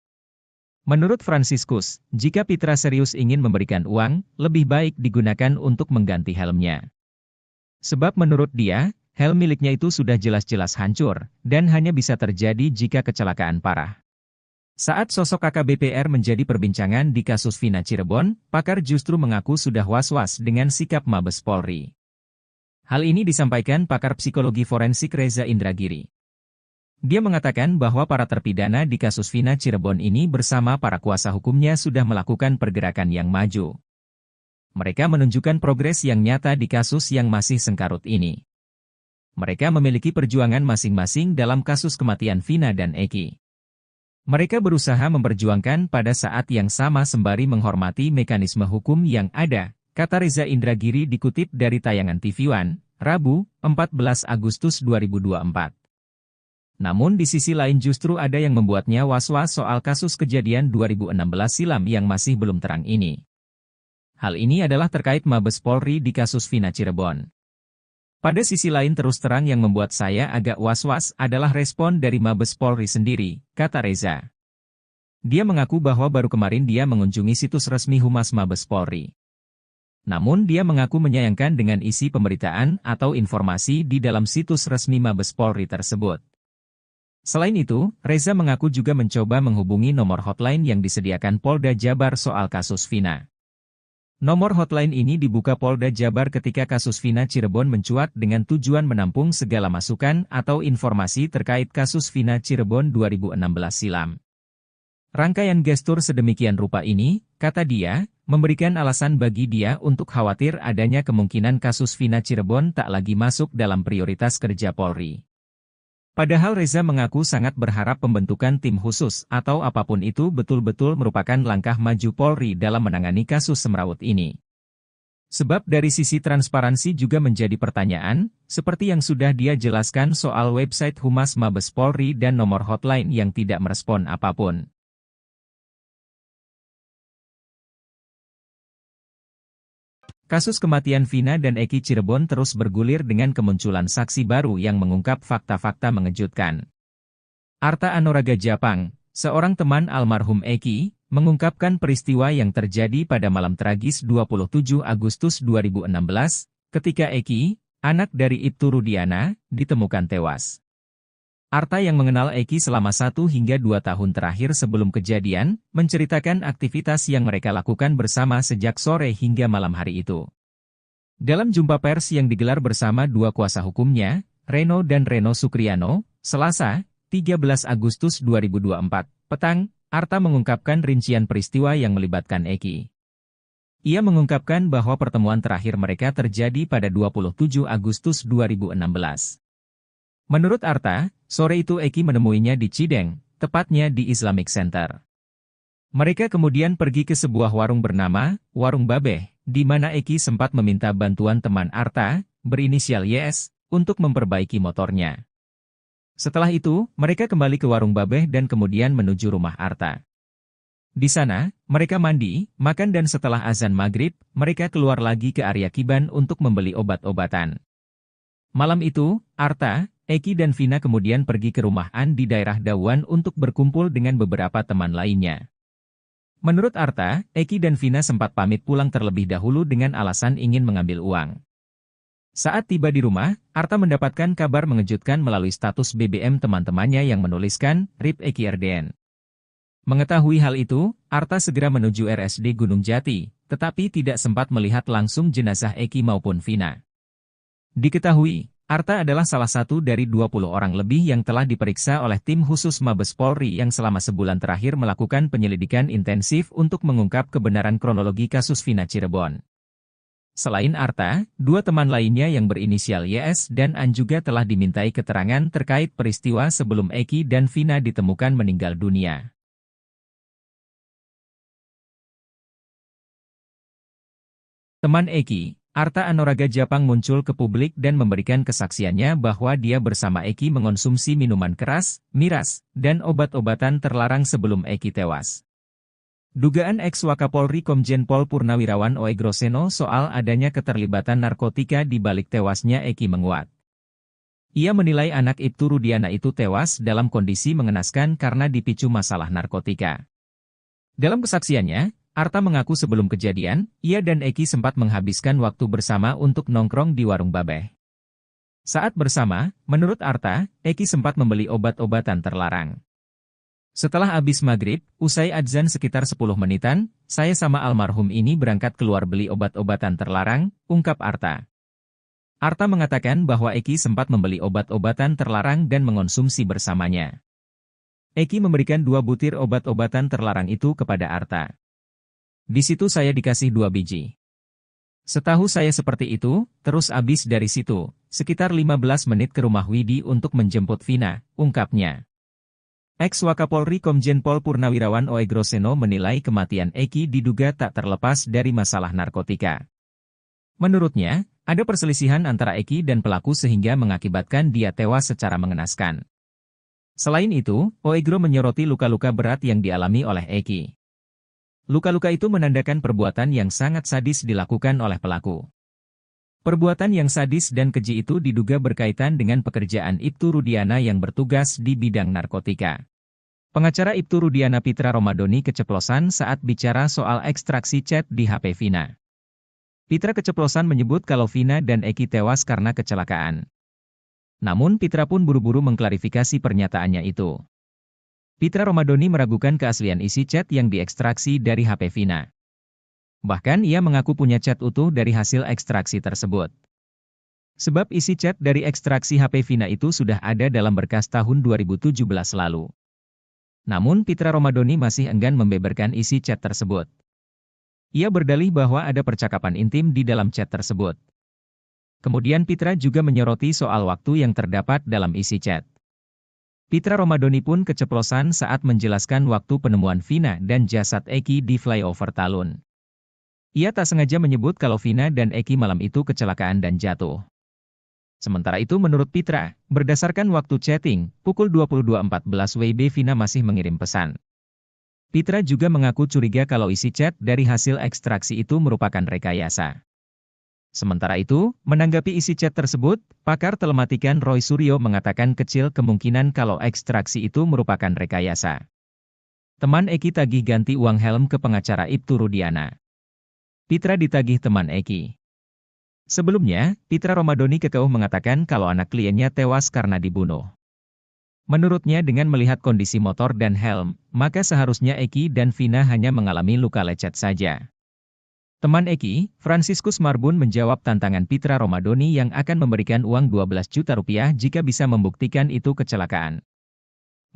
Menurut Franciscus, jika Pitra serius ingin memberikan uang, lebih baik digunakan untuk mengganti helmnya. Sebab menurut dia, helm miliknya itu sudah jelas-jelas hancur, dan hanya bisa terjadi jika kecelakaan parah. Saat sosok AKBP-R menjadi perbincangan di kasus Vina Cirebon, pakar justru mengaku sudah was-was dengan sikap Mabes Polri. Hal ini disampaikan pakar psikologi forensik Reza Indragiri. Dia mengatakan bahwa para terpidana di kasus Vina Cirebon ini bersama para kuasa hukumnya sudah melakukan pergerakan yang maju. Mereka menunjukkan progres yang nyata di kasus yang masih sengkarut ini. Mereka memiliki perjuangan masing-masing dalam kasus kematian Vina dan Eki. Mereka berusaha memperjuangkan pada saat yang sama sembari menghormati mekanisme hukum yang ada, kata Reza Indragiri dikutip dari tayangan TV One, Rabu, 14 Agustus 2024. Namun di sisi lain justru ada yang membuatnya was-was soal kasus kejadian 2016 silam yang masih belum terang ini. Hal ini adalah terkait Mabes Polri di kasus Vina Cirebon. Pada sisi lain terus terang yang membuat saya agak was-was adalah respon dari Mabes Polri sendiri, kata Reza. Dia mengaku bahwa baru kemarin dia mengunjungi situs resmi Humas Mabes Polri. Namun dia mengaku menyayangkan dengan isi pemberitaan atau informasi di dalam situs resmi Mabes Polri tersebut. Selain itu, Reza mengaku juga mencoba menghubungi nomor hotline yang disediakan Polda Jabar soal kasus Vina. Nomor hotline ini dibuka Polda Jabar ketika kasus Vina Cirebon mencuat dengan tujuan menampung segala masukan atau informasi terkait kasus Vina Cirebon 2016 silam. Rangkaian gestur sedemikian rupa ini, kata dia, memberikan alasan bagi dia untuk khawatir adanya kemungkinan kasus Vina Cirebon tak lagi masuk dalam prioritas kerja Polri. Padahal Reza mengaku sangat berharap pembentukan tim khusus atau apapun itu betul-betul merupakan langkah maju Polri dalam menangani kasus semrawut ini. Sebab dari sisi transparansi juga menjadi pertanyaan, seperti yang sudah dia jelaskan soal website Humas Mabes Polri dan nomor hotline yang tidak merespon apapun. Kasus kematian Vina dan Eki Cirebon terus bergulir dengan kemunculan saksi baru yang mengungkap fakta-fakta mengejutkan. Arta Anuraga Japang, seorang teman almarhum Eki, mengungkapkan peristiwa yang terjadi pada malam tragis 27 Agustus 2016, ketika Eki, anak dari Ibtu Rudiana, ditemukan tewas. Arta yang mengenal Eki selama 1 hingga 2 tahun terakhir sebelum kejadian, menceritakan aktivitas yang mereka lakukan bersama sejak sore hingga malam hari itu. Dalam jumpa pers yang digelar bersama 2 kuasa hukumnya, Reno dan Reno Sukriano, Selasa, 13 Agustus 2024, petang, Arta mengungkapkan rincian peristiwa yang melibatkan Eki. Ia mengungkapkan bahwa pertemuan terakhir mereka terjadi pada 27 Agustus 2016. Menurut Arta, sore itu Eki menemuinya di Cideng, tepatnya di Islamic Center. Mereka kemudian pergi ke sebuah warung bernama Warung Babeh, di mana Eki sempat meminta bantuan teman Arta, berinisial YS, untuk memperbaiki motornya. Setelah itu, mereka kembali ke Warung Babeh dan kemudian menuju rumah Arta. Di sana, mereka mandi, makan dan setelah azan maghrib, mereka keluar lagi ke area Kiban untuk membeli obat-obatan. Malam itu, Arta, Eki dan Vina kemudian pergi ke rumah An di daerah Dawan untuk berkumpul dengan beberapa teman lainnya. Menurut Arta, Eki dan Vina sempat pamit pulang terlebih dahulu dengan alasan ingin mengambil uang. Saat tiba di rumah, Arta mendapatkan kabar mengejutkan melalui status BBM teman-temannya yang menuliskan, RIP Eki RDN. Mengetahui hal itu, Arta segera menuju RSD Gunung Jati, tetapi tidak sempat melihat langsung jenazah Eki maupun Vina. Diketahui, Arta adalah salah satu dari 20 orang lebih yang telah diperiksa oleh tim khusus Mabes Polri yang selama sebulan terakhir melakukan penyelidikan intensif untuk mengungkap kebenaran kronologi kasus Vina Cirebon. Selain Arta, 2 teman lainnya yang berinisial YS dan An juga telah dimintai keterangan terkait peristiwa sebelum Eki dan Vina ditemukan meninggal dunia. Teman Eki, Arta Anuraga Japang muncul ke publik dan memberikan kesaksiannya bahwa dia bersama Eki mengonsumsi minuman keras, miras, dan obat-obatan terlarang sebelum Eki tewas. Dugaan ex-Wakapolri Komjen Pol Purnawirawan Oegroseno soal adanya keterlibatan narkotika di balik tewasnya Eki menguat. Ia menilai anak Ibtu Rudiana itu tewas dalam kondisi mengenaskan karena dipicu masalah narkotika. Dalam kesaksiannya, Arta mengaku sebelum kejadian, ia dan Eki sempat menghabiskan waktu bersama untuk nongkrong di Warung Babeh. Saat bersama, menurut Arta, Eki sempat membeli obat-obatan terlarang. Setelah habis maghrib, usai adzan sekitar 10 menitan, saya sama almarhum ini berangkat keluar beli obat-obatan terlarang, ungkap Arta. Arta mengatakan bahwa Eki sempat membeli obat-obatan terlarang dan mengonsumsi bersamanya. Eki memberikan 2 butir obat-obatan terlarang itu kepada Arta. Di situ saya dikasih 2 biji. Setahu saya seperti itu, terus abis dari situ, sekitar 15 menit ke rumah Widi untuk menjemput Vina, ungkapnya. Ex-Wakapolri Komjen Pol Purnawirawan Oegroseno menilai kematian Eki diduga tak terlepas dari masalah narkotika. Menurutnya, ada perselisihan antara Eki dan pelaku sehingga mengakibatkan dia tewas secara mengenaskan. Selain itu, Oegro menyoroti luka-luka berat yang dialami oleh Eki. Luka-luka itu menandakan perbuatan yang sangat sadis dilakukan oleh pelaku. Perbuatan yang sadis dan keji itu diduga berkaitan dengan pekerjaan Ibtu Rudiana yang bertugas di bidang narkotika. Pengacara Ibtu Rudiana Pitra Romadoni keceplosan saat bicara soal ekstraksi chat di HP Vina. Pitra keceplosan menyebut kalau Vina dan Eki tewas karena kecelakaan. Namun Pitra pun buru-buru mengklarifikasi pernyataannya itu. Pitra Romadoni meragukan keaslian isi chat yang diekstraksi dari HP Vina. Bahkan ia mengaku punya chat utuh dari hasil ekstraksi tersebut. Sebab isi chat dari ekstraksi HP Vina itu sudah ada dalam berkas tahun 2017 lalu. Namun Pitra Romadoni masih enggan membeberkan isi chat tersebut. Ia berdalih bahwa ada percakapan intim di dalam chat tersebut. Kemudian Pitra juga menyoroti soal waktu yang terdapat dalam isi chat. Pitra Romadoni pun keceplosan saat menjelaskan waktu penemuan Vina dan jasad Eki di flyover Talun. Ia tak sengaja menyebut kalau Vina dan Eki malam itu kecelakaan dan jatuh. Sementara itu menurut Pitra, berdasarkan waktu chatting, pukul 22.14 WIB Vina masih mengirim pesan. Pitra juga mengaku curiga kalau isi chat dari hasil ekstraksi itu merupakan rekayasa. Sementara itu, menanggapi isi chat tersebut, pakar telematikan Roy Suryo mengatakan kecil kemungkinan kalau ekstraksi itu merupakan rekayasa. Teman Eki tagih ganti uang helm ke pengacara Ibtu Rudiana. Pitra ditagih teman Eki. Sebelumnya, Pitra Romadoni kekeuh mengatakan kalau anak kliennya tewas karena dibunuh. Menurutnya dengan melihat kondisi motor dan helm, maka seharusnya Eki dan Vina hanya mengalami luka lecet saja. Teman Eki, Franciscus Marbun menjawab tantangan Pitra Romadoni yang akan memberikan uang 12 juta rupiah jika bisa membuktikan itu kecelakaan.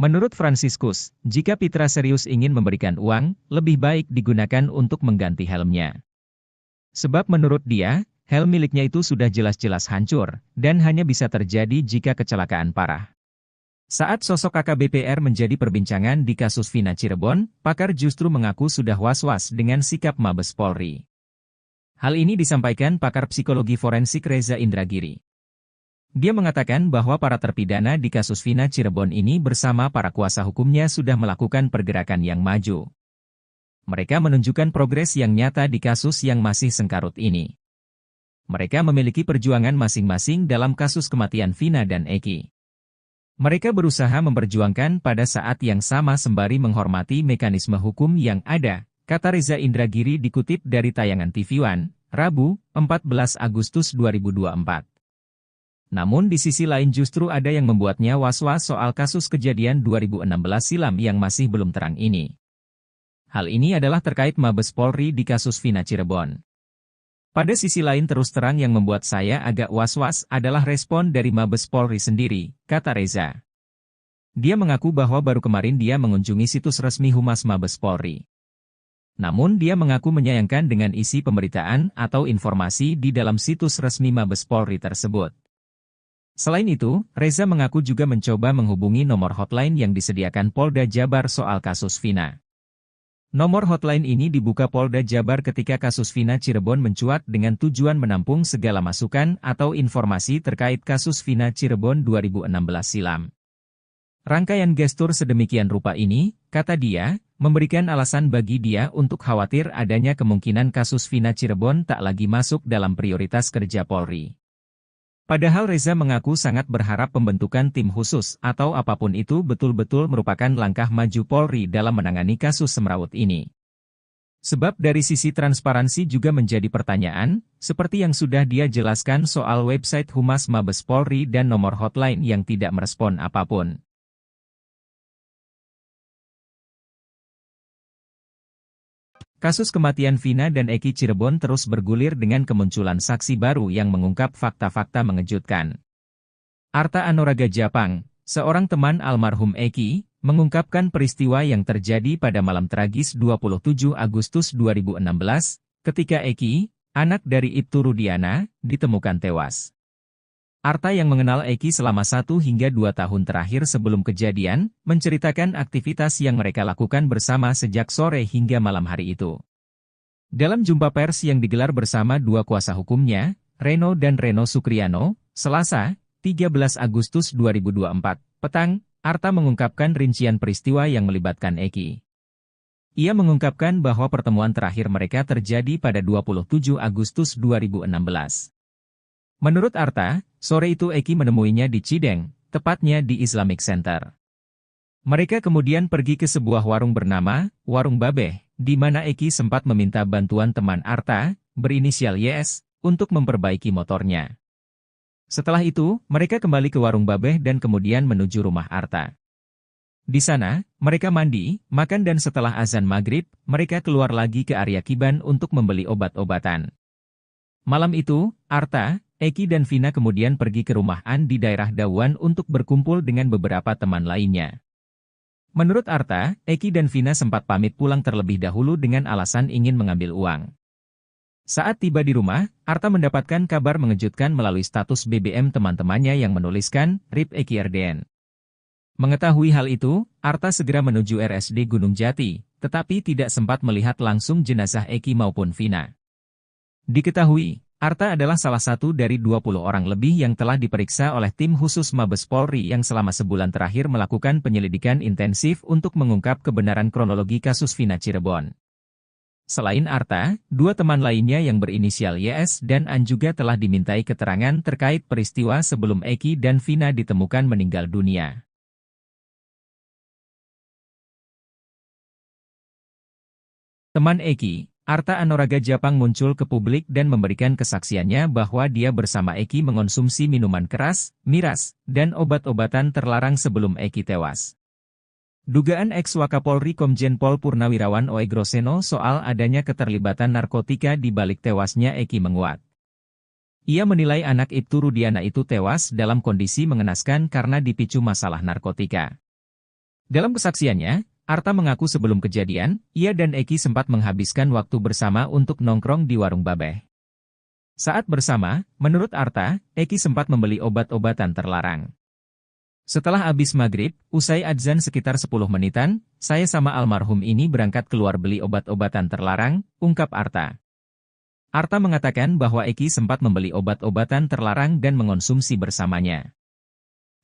Menurut Franciscus, jika Pitra serius ingin memberikan uang, lebih baik digunakan untuk mengganti helmnya. Sebab menurut dia, helm miliknya itu sudah jelas-jelas hancur, dan hanya bisa terjadi jika kecelakaan parah. Saat sosok AKBP-R menjadi perbincangan di kasus Vina Cirebon, pakar justru mengaku sudah was-was dengan sikap Mabes Polri. Hal ini disampaikan pakar psikologi forensik Reza Indragiri. Dia mengatakan bahwa para terpidana di kasus Vina Cirebon ini bersama para kuasa hukumnya sudah melakukan pergerakan yang maju. Mereka menunjukkan progres yang nyata di kasus yang masih sengkarut ini. Mereka memiliki perjuangan masing-masing dalam kasus kematian Vina dan Eki. Mereka berusaha memperjuangkan pada saat yang sama sembari menghormati mekanisme hukum yang ada, kata Reza Indragiri dikutip dari tayangan TV One, Rabu, 14 Agustus 2024. Namun di sisi lain justru ada yang membuatnya was-was soal kasus kejadian 2016 silam yang masih belum terang ini. Hal ini adalah terkait Mabes Polri di kasus Vina Cirebon. Pada sisi lain terus terang yang membuat saya agak was-was adalah respon dari Mabes Polri sendiri, kata Reza. Dia mengaku bahwa baru kemarin dia mengunjungi situs resmi Humas Mabes Polri. Namun dia mengaku menyayangkan dengan isi pemberitaan atau informasi di dalam situs resmi Mabes Polri tersebut. Selain itu, Reza mengaku juga mencoba menghubungi nomor hotline yang disediakan Polda Jabar soal kasus Vina. Nomor hotline ini dibuka Polda Jabar ketika kasus Vina Cirebon mencuat dengan tujuan menampung segala masukan atau informasi terkait kasus Vina Cirebon 2016 silam. Rangkaian gestur sedemikian rupa ini, kata dia, memberikan alasan bagi dia untuk khawatir adanya kemungkinan kasus Vina Cirebon tak lagi masuk dalam prioritas kerja Polri. Padahal Reza mengaku sangat berharap pembentukan tim khusus atau apapun itu betul-betul merupakan langkah maju Polri dalam menangani kasus semrawut ini. Sebab dari sisi transparansi juga menjadi pertanyaan, seperti yang sudah dia jelaskan soal website Humas Mabes Polri dan nomor hotline yang tidak merespon apapun. Kasus kematian Vina dan Eki Cirebon terus bergulir dengan kemunculan saksi baru yang mengungkap fakta-fakta mengejutkan. Arta Anoraga Japang, seorang teman almarhum Eki, mengungkapkan peristiwa yang terjadi pada malam tragis 27 Agustus 2016, ketika Eki, anak dari Ibtu Rudiana, ditemukan tewas. Arta yang mengenal Eki selama 1 hingga 2 tahun terakhir sebelum kejadian, menceritakan aktivitas yang mereka lakukan bersama sejak sore hingga malam hari itu. Dalam jumpa pers yang digelar bersama dua kuasa hukumnya, Reno dan Reno Sukriano, Selasa, 13 Agustus 2024, petang, Arta mengungkapkan rincian peristiwa yang melibatkan Eki. Ia mengungkapkan bahwa pertemuan terakhir mereka terjadi pada 27 Agustus 2016. Menurut Arta, sore itu Eki menemuinya di Cideng, tepatnya di Islamic Center. Mereka kemudian pergi ke sebuah warung bernama Warung Babeh, di mana Eki sempat meminta bantuan teman Arta, berinisial YS, untuk memperbaiki motornya. Setelah itu, mereka kembali ke Warung Babeh dan kemudian menuju rumah Arta. Di sana, mereka mandi, makan dan setelah azan maghrib, mereka keluar lagi ke area Kiban untuk membeli obat-obatan. Malam itu, Arta, Eki dan Vina kemudian pergi ke rumah An di daerah Dawan untuk berkumpul dengan beberapa teman lainnya. Menurut Arta, Eki dan Vina sempat pamit pulang terlebih dahulu dengan alasan ingin mengambil uang. Saat tiba di rumah, Arta mendapatkan kabar mengejutkan melalui status BBM teman-temannya yang menuliskan, RIP Eki RDN. Mengetahui hal itu, Arta segera menuju RSD Gunung Jati, tetapi tidak sempat melihat langsung jenazah Eki maupun Vina. Diketahui, Arta adalah salah satu dari 20 orang lebih yang telah diperiksa oleh tim khusus Mabes Polri yang selama sebulan terakhir melakukan penyelidikan intensif untuk mengungkap kebenaran kronologi kasus Vina Cirebon. Selain Arta, dua teman lainnya yang berinisial YS dan An juga telah dimintai keterangan terkait peristiwa sebelum Eki dan Vina ditemukan meninggal dunia. Teman Eki, Arta Anoraga Japang muncul ke publik dan memberikan kesaksiannya bahwa dia bersama Eki mengonsumsi minuman keras, miras, dan obat-obatan terlarang sebelum Eki tewas. Dugaan ex-Wakapolri Komjen Pol Purnawirawan Oegroseno soal adanya keterlibatan narkotika di balik tewasnya Eki menguat. Ia menilai anak Ibtu Rudiana itu tewas dalam kondisi mengenaskan karena dipicu masalah narkotika. Dalam kesaksiannya, Arta mengaku sebelum kejadian, ia dan Eki sempat menghabiskan waktu bersama untuk nongkrong di warung babeh. Saat bersama, menurut Arta, Eki sempat membeli obat-obatan terlarang. Setelah habis maghrib, usai adzan sekitar 10 menitan, saya sama almarhum ini berangkat keluar beli obat-obatan terlarang, ungkap Arta. Arta mengatakan bahwa Eki sempat membeli obat-obatan terlarang dan mengonsumsi bersamanya.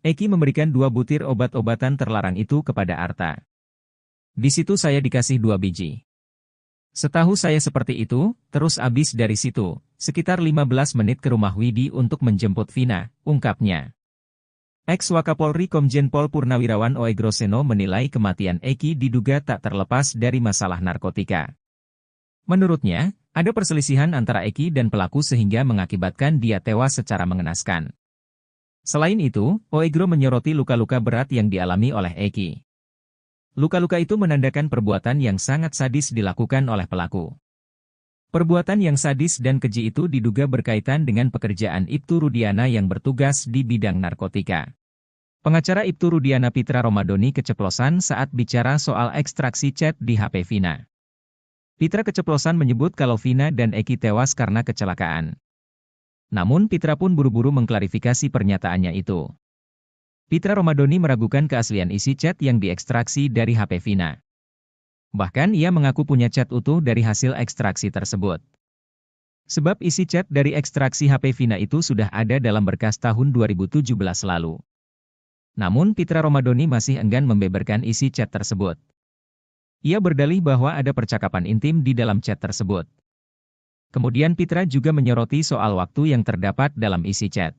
Eki memberikan 2 butir obat-obatan terlarang itu kepada Arta. Di situ saya dikasih 2 biji. Setahu saya seperti itu, terus habis dari situ, sekitar 15 menit ke rumah Widi untuk menjemput Vina, ungkapnya. Ex-Wakapolri Komjen Pol Purnawirawan Oegroseno menilai kematian Eki diduga tak terlepas dari masalah narkotika. Menurutnya, ada perselisihan antara Eki dan pelaku sehingga mengakibatkan dia tewas secara mengenaskan. Selain itu, Oegro menyoroti luka-luka berat yang dialami oleh Eki. Luka-luka itu menandakan perbuatan yang sangat sadis dilakukan oleh pelaku. Perbuatan yang sadis dan keji itu diduga berkaitan dengan pekerjaan Ibtu Rudiana yang bertugas di bidang narkotika. Pengacara Ibtu Rudiana Pitra Romadoni keceplosan saat bicara soal ekstraksi chat di HP Vina. Pitra keceplosan menyebut kalau Vina dan Eki tewas karena kecelakaan. Namun Pitra pun buru-buru mengklarifikasi pernyataannya itu. Pitra Romadoni meragukan keaslian isi chat yang diekstraksi dari HP Vina. Bahkan ia mengaku punya chat utuh dari hasil ekstraksi tersebut. Sebab isi chat dari ekstraksi HP Vina itu sudah ada dalam berkas tahun 2017 lalu. Namun Pitra Romadoni masih enggan membeberkan isi chat tersebut. Ia berdalih bahwa ada percakapan intim di dalam chat tersebut. Kemudian Pitra juga menyoroti soal waktu yang terdapat dalam isi chat.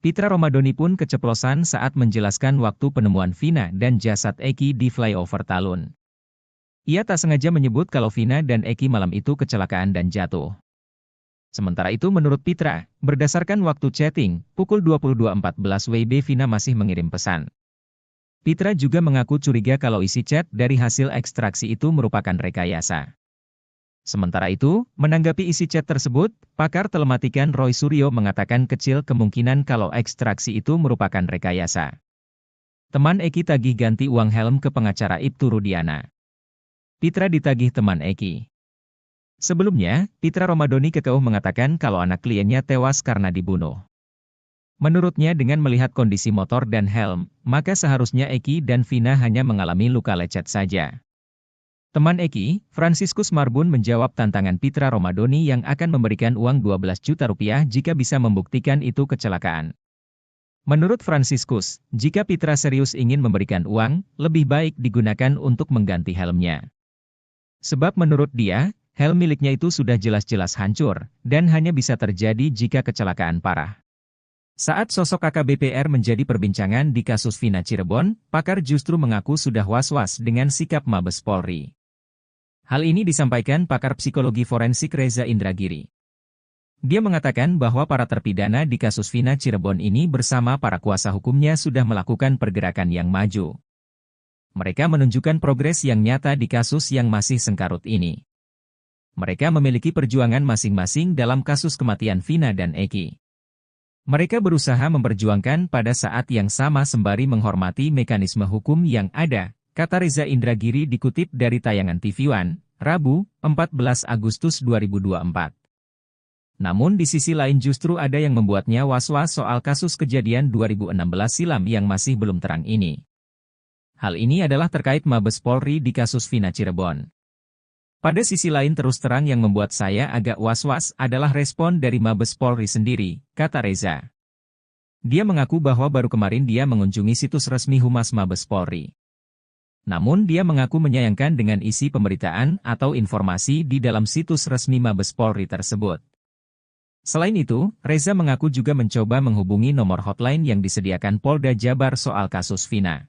Pitra Romadoni pun keceplosan saat menjelaskan waktu penemuan Vina dan jasad Eki di flyover Talun. Ia tak sengaja menyebut kalau Vina dan Eki malam itu kecelakaan dan jatuh. Sementara itu menurut Pitra, berdasarkan waktu chatting, pukul 22.14 WIB Vina masih mengirim pesan. Pitra juga mengaku curiga kalau isi chat dari hasil ekstraksi itu merupakan rekayasa. Sementara itu, menanggapi isi chat tersebut, pakar telematikan Roy Suryo mengatakan kecil kemungkinan kalau ekstraksi itu merupakan rekayasa. Teman Eki tagih ganti uang helm ke pengacara Ibtu Rudiana. Pitra ditagih teman Eki. Sebelumnya, Pitra Romadoni kekeuh mengatakan kalau anak kliennya tewas karena dibunuh. Menurutnya dengan melihat kondisi motor dan helm, maka seharusnya Eki dan Vina hanya mengalami luka lecet saja. Teman Eki, Franciscus Marbun menjawab tantangan Pitra Romadoni yang akan memberikan uang 12 juta rupiah jika bisa membuktikan itu kecelakaan. Menurut Franciscus, jika Pitra serius ingin memberikan uang, lebih baik digunakan untuk mengganti helmnya. Sebab menurut dia, helm miliknya itu sudah jelas-jelas hancur, dan hanya bisa terjadi jika kecelakaan parah. Saat sosok AKBP-R menjadi perbincangan di kasus Vina Cirebon, pakar justru mengaku sudah was-was dengan sikap Mabes Polri. Hal ini disampaikan pakar psikologi forensik Reza Indragiri. Dia mengatakan bahwa para terpidana di kasus Vina Cirebon ini bersama para kuasa hukumnya sudah melakukan pergerakan yang maju. Mereka menunjukkan progres yang nyata di kasus yang masih sengkarut ini. Mereka memiliki perjuangan masing-masing dalam kasus kematian Vina dan Eki. Mereka berusaha memperjuangkan pada saat yang sama sembari menghormati mekanisme hukum yang ada, kata Reza Indragiri dikutip dari tayangan TV One, Rabu, 14 Agustus 2024. Namun di sisi lain justru ada yang membuatnya was-was soal kasus kejadian 2016 silam yang masih belum terang ini. Hal ini adalah terkait Mabes Polri di kasus Vina Cirebon. Pada sisi lain terus terang yang membuat saya agak was-was adalah respon dari Mabes Polri sendiri, kata Reza. Dia mengaku bahwa baru kemarin dia mengunjungi situs resmi Humas Mabes Polri. Namun dia mengaku menyayangkan dengan isi pemberitaan atau informasi di dalam situs resmi Mabes Polri tersebut. Selain itu, Reza mengaku juga mencoba menghubungi nomor hotline yang disediakan Polda Jabar soal kasus Vina.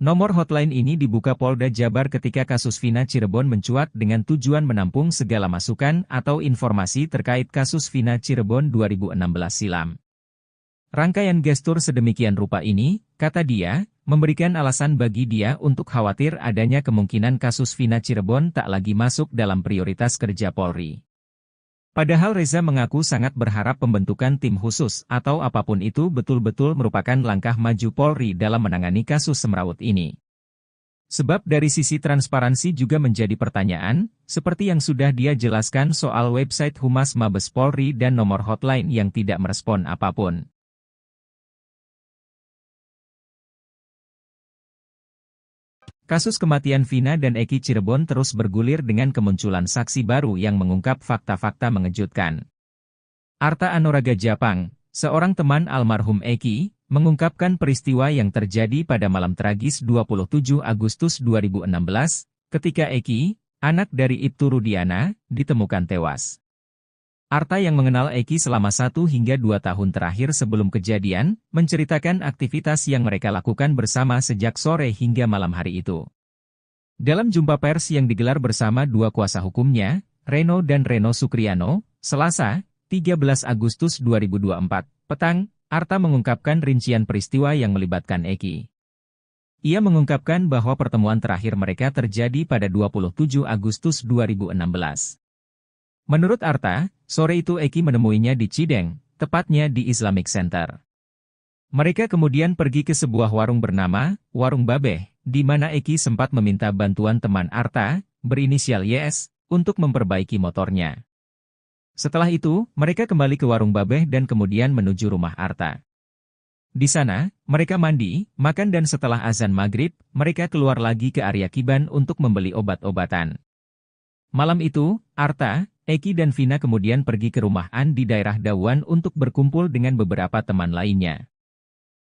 Nomor hotline ini dibuka Polda Jabar ketika kasus Vina Cirebon mencuat dengan tujuan menampung segala masukan atau informasi terkait kasus Vina Cirebon 2016 silam. Rangkaian gestur sedemikian rupa ini, kata dia, memberikan alasan bagi dia untuk khawatir adanya kemungkinan kasus Vina Cirebon tak lagi masuk dalam prioritas kerja Polri. Padahal Reza mengaku sangat berharap pembentukan tim khusus atau apapun itu betul-betul merupakan langkah maju Polri dalam menangani kasus semrawut ini. Sebab dari sisi transparansi juga menjadi pertanyaan, seperti yang sudah dia jelaskan soal website Humas Mabes Polri dan nomor hotline yang tidak merespon apapun. Kasus kematian Vina dan Eki Cirebon terus bergulir dengan kemunculan saksi baru yang mengungkap fakta-fakta mengejutkan. Arta Anoraga Japang, seorang teman almarhum Eki, mengungkapkan peristiwa yang terjadi pada malam tragis 27 Agustus 2016, ketika Eki, anak dari Ibtu Rudiana, ditemukan tewas. Arta yang mengenal Eki selama 1 hingga 2 tahun terakhir sebelum kejadian, menceritakan aktivitas yang mereka lakukan bersama sejak sore hingga malam hari itu. Dalam jumpa pers yang digelar bersama dua kuasa hukumnya, Reno dan Reno Sukriano, Selasa, 13 Agustus 2024, petang, Arta mengungkapkan rincian peristiwa yang melibatkan Eki. Ia mengungkapkan bahwa pertemuan terakhir mereka terjadi pada 27 Agustus 2016. Menurut Arta, sore itu Eki menemuinya di Cideng, tepatnya di Islamic Center. Mereka kemudian pergi ke sebuah warung bernama Warung Babeh, di mana Eki sempat meminta bantuan teman Arta, berinisial YS, untuk memperbaiki motornya. Setelah itu, mereka kembali ke Warung Babeh dan kemudian menuju rumah Arta. Di sana, mereka mandi, makan dan setelah azan maghrib, mereka keluar lagi ke area Kiban untuk membeli obat-obatan. Malam itu, Arta, Eki dan Vina kemudian pergi ke rumah An di daerah Dawan untuk berkumpul dengan beberapa teman lainnya.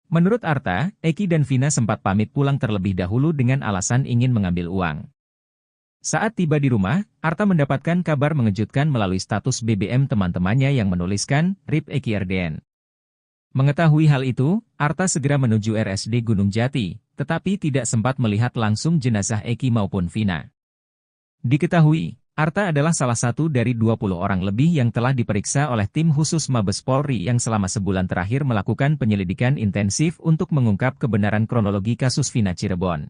Menurut Arta, Eki dan Vina sempat pamit pulang terlebih dahulu dengan alasan ingin mengambil uang. Saat tiba di rumah, Arta mendapatkan kabar mengejutkan melalui status BBM teman-temannya yang menuliskan, RIP Eki RDN. Mengetahui hal itu, Arta segera menuju RSD Gunung Jati, tetapi tidak sempat melihat langsung jenazah Eki maupun Vina. Diketahui, Arta adalah salah satu dari 20 orang lebih yang telah diperiksa oleh tim khusus Mabes Polri yang selama sebulan terakhir melakukan penyelidikan intensif untuk mengungkap kebenaran kronologi kasus Vina Cirebon.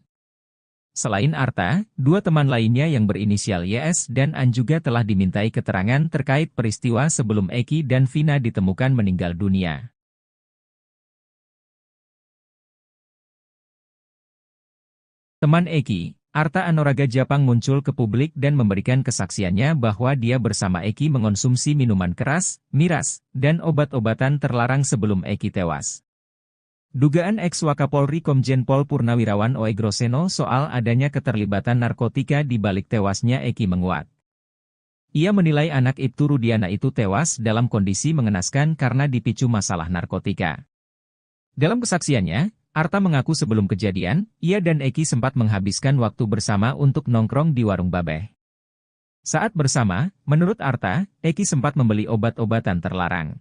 Selain Arta, 2 teman lainnya yang berinisial YS dan An juga telah dimintai keterangan terkait peristiwa sebelum Eki dan Vina ditemukan meninggal dunia. Teman Eki, Arta Anoraga Japang muncul ke publik dan memberikan kesaksiannya bahwa dia bersama Eki mengonsumsi minuman keras, miras, dan obat-obatan terlarang sebelum Eki tewas. Dugaan ex-Wakapolri Komjen Pol Purnawirawan Oegroseno soal adanya keterlibatan narkotika di balik tewasnya Eki menguat. Ia menilai anak Ibtu Rudiana itu tewas dalam kondisi mengenaskan karena dipicu masalah narkotika. Dalam kesaksiannya, Arta mengaku sebelum kejadian, ia dan Eki sempat menghabiskan waktu bersama untuk nongkrong di Warung Babeh. Saat bersama, menurut Arta, Eki sempat membeli obat-obatan terlarang.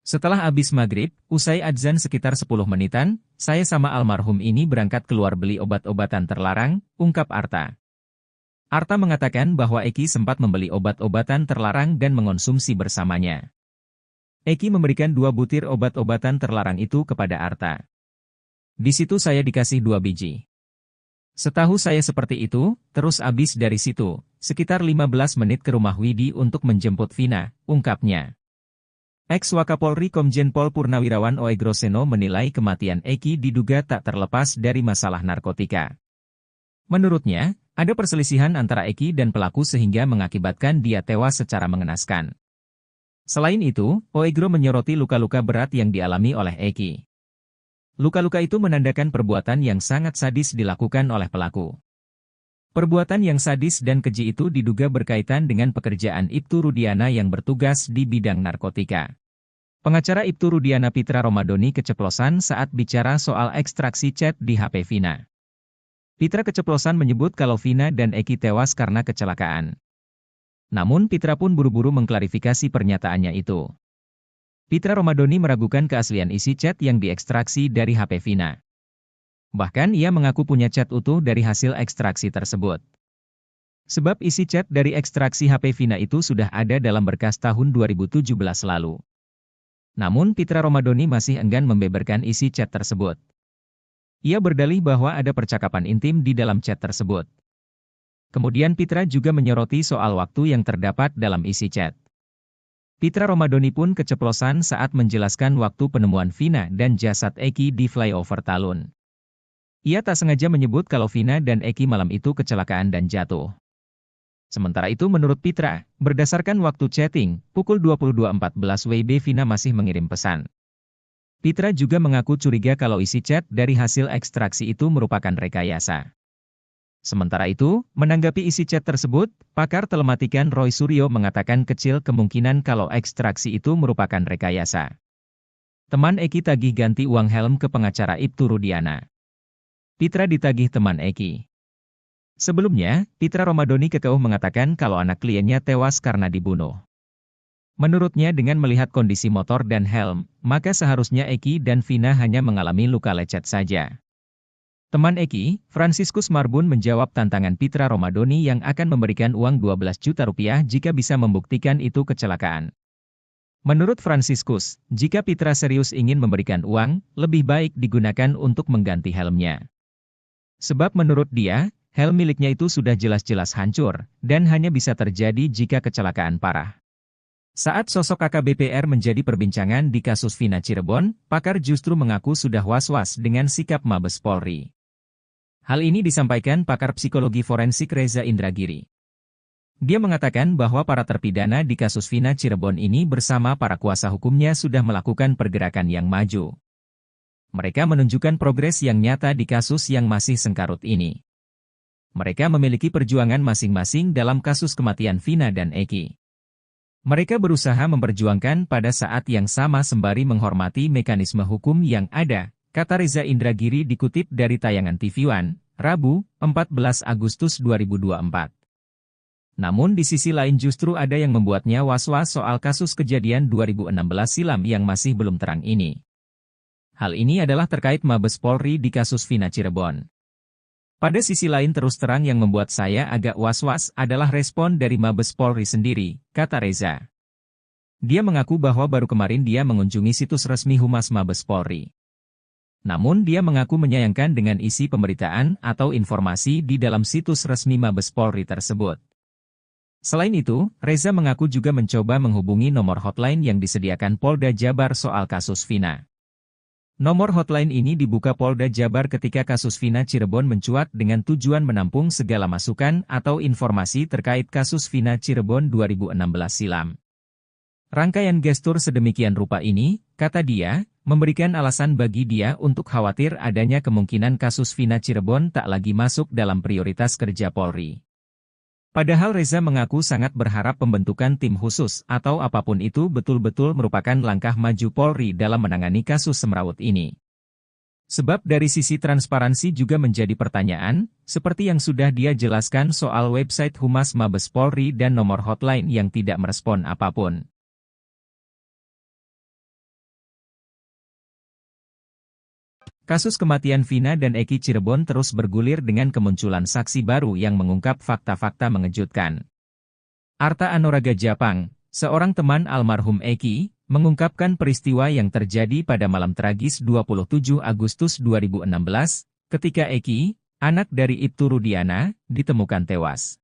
Setelah habis maghrib, usai adzan sekitar 10 menitan, saya sama almarhum ini berangkat keluar beli obat-obatan terlarang, ungkap Arta. Arta mengatakan bahwa Eki sempat membeli obat-obatan terlarang dan mengonsumsi bersamanya. Eki memberikan 2 butir obat-obatan terlarang itu kepada Arta. Di situ saya dikasih 2 biji. Setahu saya seperti itu, terus abis dari situ, sekitar 15 menit ke rumah Widi untuk menjemput Vina, ungkapnya. Ex-Wakapolri Komjen Pol Purnawirawan Oegroseno menilai kematian Eki diduga tak terlepas dari masalah narkotika. Menurutnya, ada perselisihan antara Eki dan pelaku sehingga mengakibatkan dia tewas secara mengenaskan. Selain itu, Oegro menyoroti luka-luka berat yang dialami oleh Eki. Luka-luka itu menandakan perbuatan yang sangat sadis dilakukan oleh pelaku. Perbuatan yang sadis dan keji itu diduga berkaitan dengan pekerjaan Ibtu Rudiana yang bertugas di bidang narkotika. Pengacara Ibtu Rudiana Pitra Romadoni keceplosan saat bicara soal ekstraksi chat di HP Vina. Pitra keceplosan menyebut kalau Vina dan Eki tewas karena kecelakaan. Namun Pitra pun buru-buru mengklarifikasi pernyataannya itu. Pitra Romadhoni meragukan keaslian isi chat yang diekstraksi dari HP Vina. Bahkan ia mengaku punya chat utuh dari hasil ekstraksi tersebut. Sebab isi chat dari ekstraksi HP Vina itu sudah ada dalam berkas tahun 2017 lalu. Namun Pitra Romadhoni masih enggan membeberkan isi chat tersebut. Ia berdalih bahwa ada percakapan intim di dalam chat tersebut. Kemudian Pitra juga menyoroti soal waktu yang terdapat dalam isi chat. Pitra Romadhoni pun keceplosan saat menjelaskan waktu penemuan Vina dan jasad Eki di flyover Talun. Ia tak sengaja menyebut kalau Vina dan Eki malam itu kecelakaan dan jatuh. Sementara itu menurut Pitra, berdasarkan waktu chatting, pukul 22.14 WIB Vina masih mengirim pesan. Pitra juga mengaku curiga kalau isi chat dari hasil ekstraksi itu merupakan rekayasa. Sementara itu, menanggapi isi chat tersebut, pakar telematikan Roy Suryo mengatakan kecil kemungkinan kalau ekstraksi itu merupakan rekayasa. Teman Eki tagih ganti uang helm ke pengacara Ibtu Rudiana. Pitra ditagih teman Eki. Sebelumnya, Pitra Romadhoni kekeuh mengatakan kalau anak kliennya tewas karena dibunuh. Menurutnya dengan melihat kondisi motor dan helm, maka seharusnya Eki dan Vina hanya mengalami luka lecet saja. Teman Eki, Franciscus Marbun menjawab tantangan Pitra Romadhoni yang akan memberikan uang 12 juta rupiah jika bisa membuktikan itu kecelakaan. Menurut Franciscus, jika Pitra serius ingin memberikan uang, lebih baik digunakan untuk mengganti helmnya. Sebab menurut dia, helm miliknya itu sudah jelas-jelas hancur, dan hanya bisa terjadi jika kecelakaan parah. Saat sosok AKBP R menjadi perbincangan di kasus Vina Cirebon, pakar justru mengaku sudah was-was dengan sikap Mabes Polri. Hal ini disampaikan pakar psikologi forensik Reza Indragiri. Dia mengatakan bahwa para terpidana di kasus Vina Cirebon ini bersama para kuasa hukumnya sudah melakukan pergerakan yang maju. Mereka menunjukkan progres yang nyata di kasus yang masih sengkarut ini. Mereka memiliki perjuangan masing-masing dalam kasus kematian Vina dan Eki. Mereka berusaha memperjuangkan pada saat yang sama sembari menghormati mekanisme hukum yang ada, kata Reza Indragiri dikutip dari tayangan TV One, Rabu, 14 Agustus 2024. Namun di sisi lain justru ada yang membuatnya was-was soal kasus kejadian 2016 silam yang masih belum terang ini. Hal ini adalah terkait Mabes Polri di kasus Vina Cirebon. Pada sisi lain terus terang yang membuat saya agak was-was adalah respon dari Mabes Polri sendiri, kata Reza. Dia mengaku bahwa baru kemarin dia mengunjungi situs resmi Humas Mabes Polri. Namun dia mengaku menyayangkan dengan isi pemberitaan atau informasi di dalam situs resmi Mabes Polri tersebut. Selain itu, Reza mengaku juga mencoba menghubungi nomor hotline yang disediakan Polda Jabar soal kasus Vina. Nomor hotline ini dibuka Polda Jabar ketika kasus Vina Cirebon mencuat dengan tujuan menampung segala masukan atau informasi terkait kasus Vina Cirebon 2016 silam. Rangkaian gestur sedemikian rupa ini, kata dia, memberikan alasan bagi dia untuk khawatir adanya kemungkinan kasus Vina Cirebon tak lagi masuk dalam prioritas kerja Polri. Padahal Reza mengaku sangat berharap pembentukan tim khusus atau apapun itu betul-betul merupakan langkah maju Polri dalam menangani kasus semrawut ini. Sebab dari sisi transparansi juga menjadi pertanyaan, seperti yang sudah dia jelaskan soal website Humas Mabes Polri dan nomor hotline yang tidak merespon apapun. Kasus kematian Vina dan Eki Cirebon terus bergulir dengan kemunculan saksi baru yang mengungkap fakta-fakta mengejutkan. Arta Anoraga Japang, seorang teman almarhum Eki, mengungkapkan peristiwa yang terjadi pada malam tragis 27 Agustus 2016, ketika Eki, anak dari Ibtu Rudiana, ditemukan tewas.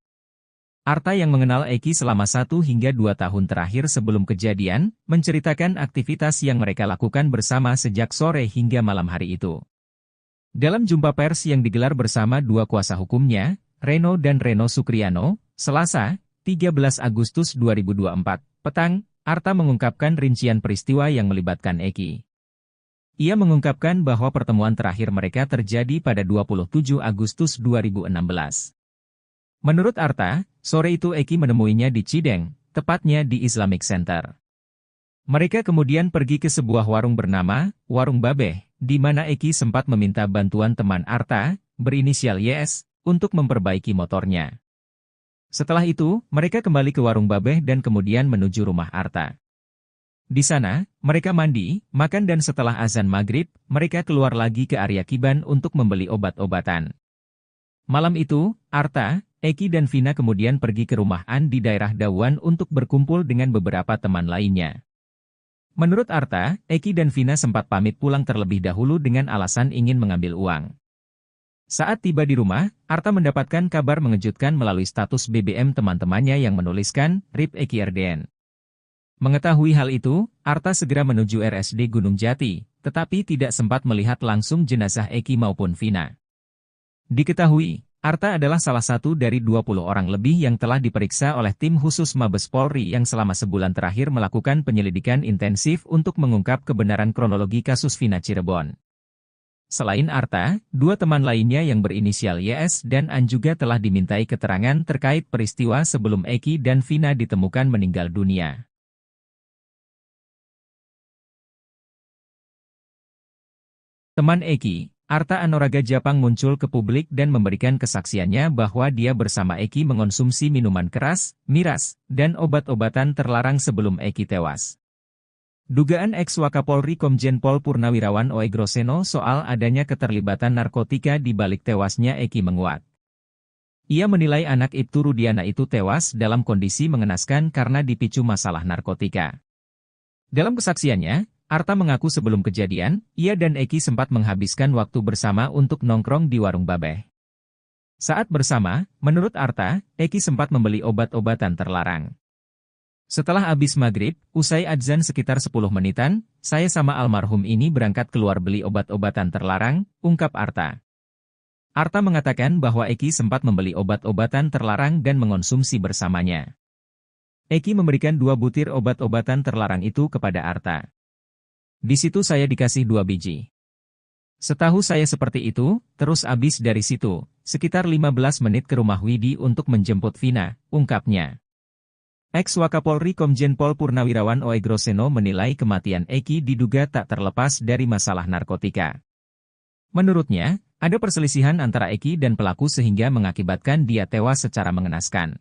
Arta yang mengenal Eki selama 1 hingga 2 tahun terakhir sebelum kejadian, menceritakan aktivitas yang mereka lakukan bersama sejak sore hingga malam hari itu. Dalam jumpa pers yang digelar bersama 2 kuasa hukumnya, Reno dan Reno Sukriano, Selasa, 13 Agustus 2024, petang, Arta mengungkapkan rincian peristiwa yang melibatkan Eki. Ia mengungkapkan bahwa pertemuan terakhir mereka terjadi pada 27 Agustus 2016. Menurut Arta, sore itu Eki menemuinya di Cideng, tepatnya di Islamic Center. Mereka kemudian pergi ke sebuah warung bernama Warung Babeh, di mana Eki sempat meminta bantuan teman Arta, berinisial YS, untuk memperbaiki motornya. Setelah itu, mereka kembali ke warung Babeh dan kemudian menuju rumah Arta. Di sana, mereka mandi, makan dan setelah azan maghrib, mereka keluar lagi ke area Kiban untuk membeli obat-obatan. Malam itu, Arta, Eki dan Vina kemudian pergi ke rumah An di daerah Dawan untuk berkumpul dengan beberapa teman lainnya. Menurut Arta, Eki dan Vina sempat pamit pulang terlebih dahulu dengan alasan ingin mengambil uang. Saat tiba di rumah, Arta mendapatkan kabar mengejutkan melalui status BBM teman-temannya yang menuliskan, RIP Eki RDN. Mengetahui hal itu, Arta segera menuju RSD Gunung Jati, tetapi tidak sempat melihat langsung jenazah Eki maupun Vina. Diketahui, Arta adalah salah satu dari 20 orang lebih yang telah diperiksa oleh tim khusus Mabes Polri yang selama sebulan terakhir melakukan penyelidikan intensif untuk mengungkap kebenaran kronologi kasus Vina Cirebon. Selain Arta, dua teman lainnya yang berinisial YS dan An juga telah dimintai keterangan terkait peristiwa sebelum Eki dan Vina ditemukan meninggal dunia. Teman Eki, Arta Anoraga Japang muncul ke publik dan memberikan kesaksiannya bahwa dia bersama Eki mengonsumsi minuman keras, miras, dan obat-obatan terlarang sebelum Eki tewas. Dugaan ex-Wakapolri Komjen Pol Purnawirawan Oegroseno soal adanya keterlibatan narkotika di balik tewasnya Eki menguat. Ia menilai anak Ibtu Rudiana itu tewas dalam kondisi mengenaskan karena dipicu masalah narkotika. Dalam kesaksiannya, Arta mengaku sebelum kejadian, ia dan Eki sempat menghabiskan waktu bersama untuk nongkrong di warung Babeh. Saat bersama, menurut Arta, Eki sempat membeli obat-obatan terlarang. Setelah habis maghrib, usai adzan sekitar 10 menitan, saya sama almarhum ini berangkat keluar beli obat-obatan terlarang, ungkap Arta. Arta mengatakan bahwa Eki sempat membeli obat-obatan terlarang dan mengonsumsi bersamanya. Eki memberikan 2 butir obat-obatan terlarang itu kepada Arta. Di situ saya dikasih 2 biji. Setahu saya seperti itu, terus habis dari situ, sekitar 15 menit ke rumah Widi untuk menjemput Vina, ungkapnya. Ex-Wakapolri Komjen Pol Purnawirawan Oegroseno menilai kematian Eki diduga tak terlepas dari masalah narkotika. Menurutnya, ada perselisihan antara Eki dan pelaku sehingga mengakibatkan dia tewas secara mengenaskan.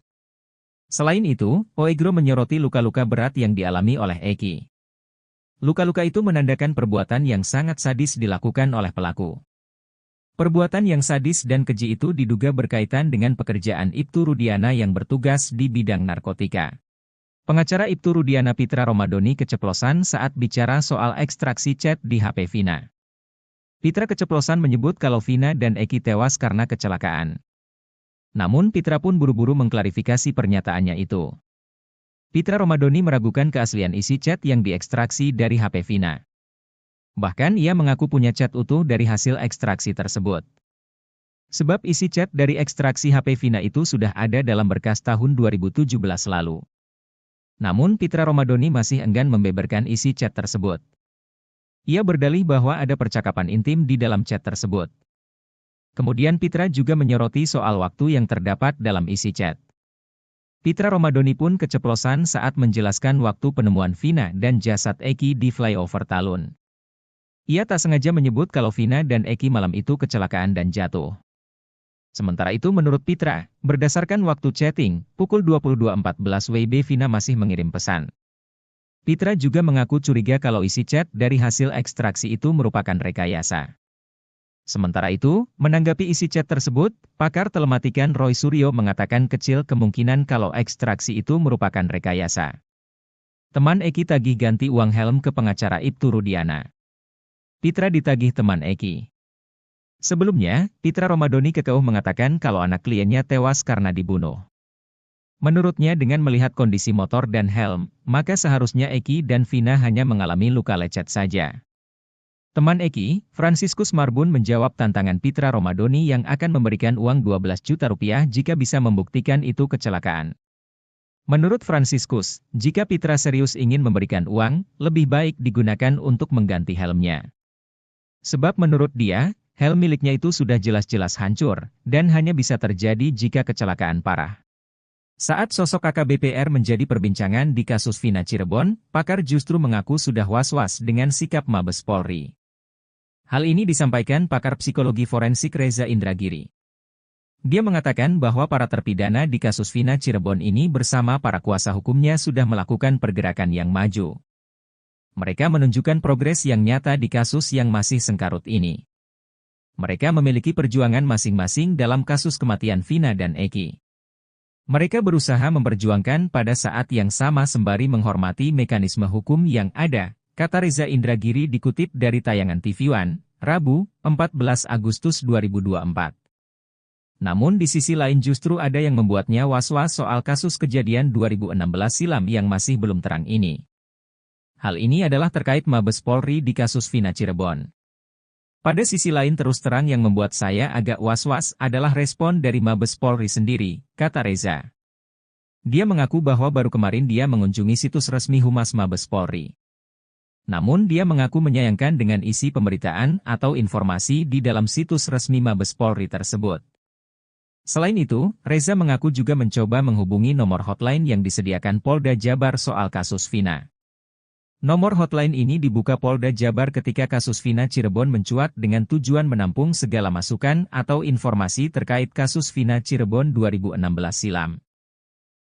Selain itu, Oegro menyoroti luka-luka berat yang dialami oleh Eki. Luka-luka itu menandakan perbuatan yang sangat sadis dilakukan oleh pelaku. Perbuatan yang sadis dan keji itu diduga berkaitan dengan pekerjaan Ibtu Rudiana yang bertugas di bidang narkotika. Pengacara Ibtu Rudiana Pitra Romadoni keceplosan saat bicara soal ekstraksi chat di HP Vina. Pitra keceplosan menyebut kalau Vina dan Eki tewas karena kecelakaan. Namun Pitra pun buru-buru mengklarifikasi pernyataannya itu. Pitra Romadoni meragukan keaslian isi chat yang diekstraksi dari HP Vina. Bahkan ia mengaku punya chat utuh dari hasil ekstraksi tersebut. Sebab isi chat dari ekstraksi HP Vina itu sudah ada dalam berkas tahun 2017 lalu. Namun Pitra Romadoni masih enggan membeberkan isi chat tersebut. Ia berdalih bahwa ada percakapan intim di dalam chat tersebut. Kemudian Pitra juga menyoroti soal waktu yang terdapat dalam isi chat. Pitra Romadoni pun keceplosan saat menjelaskan waktu penemuan Vina dan jasad Eki di flyover Talun. Ia tak sengaja menyebut kalau Vina dan Eki malam itu kecelakaan dan jatuh. Sementara itu menurut Pitra, berdasarkan waktu chatting, pukul 22.14 WIB Vina masih mengirim pesan. Pitra juga mengaku curiga kalau isi chat dari hasil ekstraksi itu merupakan rekayasa. Sementara itu, menanggapi isi chat tersebut, pakar telematikan Roy Suryo mengatakan kecil kemungkinan kalau ekstraksi itu merupakan rekayasa. Teman Eki tagih ganti uang helm ke pengacara Ibtu Rudiana. Pitra ditagih teman Eki. Sebelumnya, Pitra Romadoni kekeuh mengatakan kalau anak kliennya tewas karena dibunuh. Menurutnya dengan melihat kondisi motor dan helm, maka seharusnya Eki dan Vina hanya mengalami luka lecet saja. Teman Eki, Franciscus Marbun menjawab tantangan Pitra Romadoni yang akan memberikan uang 12 juta rupiah jika bisa membuktikan itu kecelakaan. Menurut Franciscus, jika Pitra serius ingin memberikan uang, lebih baik digunakan untuk mengganti helmnya. Sebab menurut dia, helm miliknya itu sudah jelas-jelas hancur, dan hanya bisa terjadi jika kecelakaan parah. Saat sosok AKBP-R menjadi perbincangan di kasus Vina Cirebon, pakar justru mengaku sudah was-was dengan sikap Mabes Polri. Hal ini disampaikan pakar psikologi forensik Reza Indragiri. Dia mengatakan bahwa para terpidana di kasus Vina Cirebon ini bersama para kuasa hukumnya sudah melakukan pergerakan yang maju. Mereka menunjukkan progres yang nyata di kasus yang masih sengkarut ini. Mereka memiliki perjuangan masing-masing dalam kasus kematian Vina dan Eki. Mereka berusaha memperjuangkan pada saat yang sama sembari menghormati mekanisme hukum yang ada, kata Reza Indragiri dikutip dari tayangan TV One, Rabu, 14 Agustus 2024. Namun di sisi lain justru ada yang membuatnya was-was soal kasus kejadian 2016 silam yang masih belum terang ini. Hal ini adalah terkait Mabes Polri di kasus Vina Cirebon. Pada sisi lain terus terang yang membuat saya agak was-was adalah respon dari Mabes Polri sendiri, kata Reza. Dia mengaku bahwa baru kemarin dia mengunjungi situs resmi Humas Mabes Polri. Namun dia mengaku menyayangkan dengan isi pemberitaan atau informasi di dalam situs resmi Mabes Polri tersebut. Selain itu, Reza mengaku juga mencoba menghubungi nomor hotline yang disediakan Polda Jabar soal kasus Vina. Nomor hotline ini dibuka Polda Jabar ketika kasus Vina Cirebon mencuat dengan tujuan menampung segala masukan atau informasi terkait kasus Vina Cirebon 2016 silam.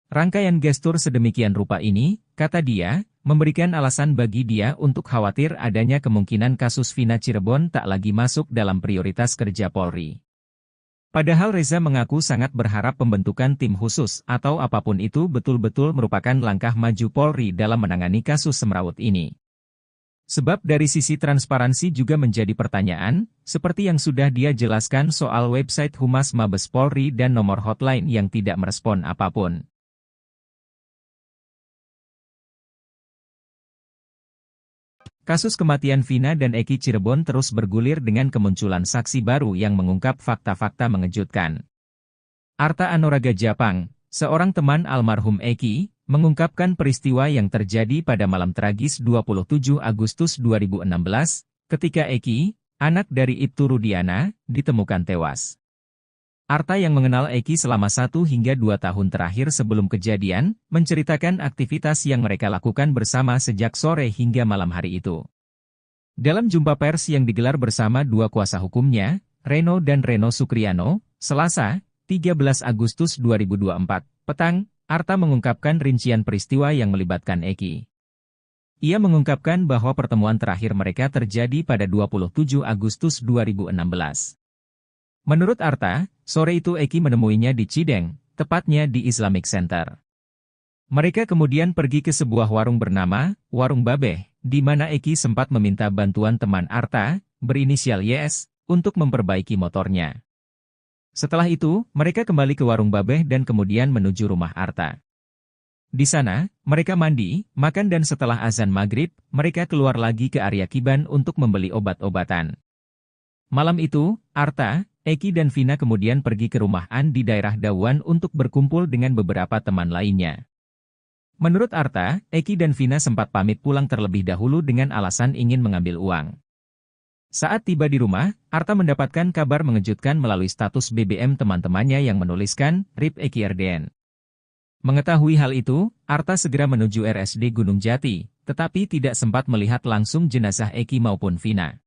Rangkaian gestur sedemikian rupa ini, kata dia, memberikan alasan bagi dia untuk khawatir adanya kemungkinan kasus Vina Cirebon tak lagi masuk dalam prioritas kerja Polri. Padahal Reza mengaku sangat berharap pembentukan tim khusus atau apapun itu betul-betul merupakan langkah maju Polri dalam menangani kasus semrawut ini. Sebab dari sisi transparansi juga menjadi pertanyaan, seperti yang sudah dia jelaskan soal website Humas Mabes Polri dan nomor hotline yang tidak merespon apapun. Kasus kematian Vina dan Eki Cirebon terus bergulir dengan kemunculan saksi baru yang mengungkap fakta-fakta mengejutkan. Arta Anoraga Japang, seorang teman almarhum Eki, mengungkapkan peristiwa yang terjadi pada malam tragis 27 Agustus 2016, ketika Eki, anak dari Ibtu Rudiana, ditemukan tewas. Arta yang mengenal Eki selama 1 hingga 2 tahun terakhir sebelum kejadian, menceritakan aktivitas yang mereka lakukan bersama sejak sore hingga malam hari itu. Dalam jumpa pers yang digelar bersama dua kuasa hukumnya, Reno dan Reno Sukriano, Selasa, 13 Agustus 2024, petang, Arta mengungkapkan rincian peristiwa yang melibatkan Eki. Ia mengungkapkan bahwa pertemuan terakhir mereka terjadi pada 27 Agustus 2016. Menurut Arta, sore itu Eki menemuinya di Cideng, tepatnya di Islamic Center. Mereka kemudian pergi ke sebuah warung bernama Warung Babeh, di mana Eki sempat meminta bantuan teman Arta, berinisial YS, untuk memperbaiki motornya. Setelah itu, mereka kembali ke Warung Babeh dan kemudian menuju rumah Arta. Di sana, mereka mandi, makan dan setelah azan maghrib, mereka keluar lagi ke area Kiban untuk membeli obat-obatan. Malam itu, Arta, Eki dan Vina kemudian pergi ke rumah An di daerah Dawan untuk berkumpul dengan beberapa teman lainnya. Menurut Arta, Eki dan Vina sempat pamit pulang terlebih dahulu dengan alasan ingin mengambil uang. Saat tiba di rumah, Arta mendapatkan kabar mengejutkan melalui status BBM teman-temannya yang menuliskan, RIP Eki RDN. Mengetahui hal itu, Arta segera menuju RSD Gunung Jati, tetapi tidak sempat melihat langsung jenazah Eki maupun Vina.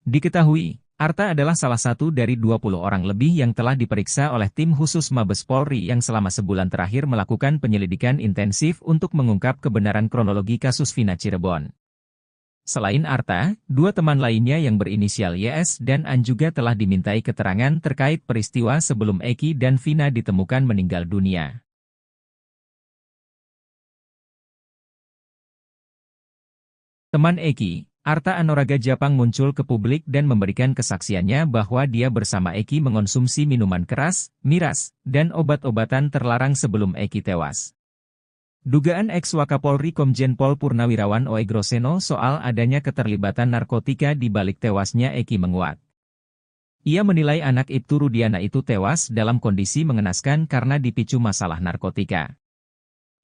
Diketahui, Arta adalah salah satu dari 20 orang lebih yang telah diperiksa oleh tim khusus Mabes Polri yang selama sebulan terakhir melakukan penyelidikan intensif untuk mengungkap kebenaran kronologi kasus Vina Cirebon. Selain Arta, 2 teman lainnya yang berinisial YS dan An juga telah dimintai keterangan terkait peristiwa sebelum Eki dan Vina ditemukan meninggal dunia. Teman Eki, Arta Anoraga Japang muncul ke publik dan memberikan kesaksiannya bahwa dia bersama Eki mengonsumsi minuman keras, miras, dan obat-obatan terlarang sebelum Eki tewas. Dugaan ex-Wakapolri Komjen Pol Purnawirawan Oe Groseno soal adanya keterlibatan narkotika di balik tewasnya Eki menguat. Ia menilai anak Ibtu Rudiana itu tewas dalam kondisi mengenaskan karena dipicu masalah narkotika.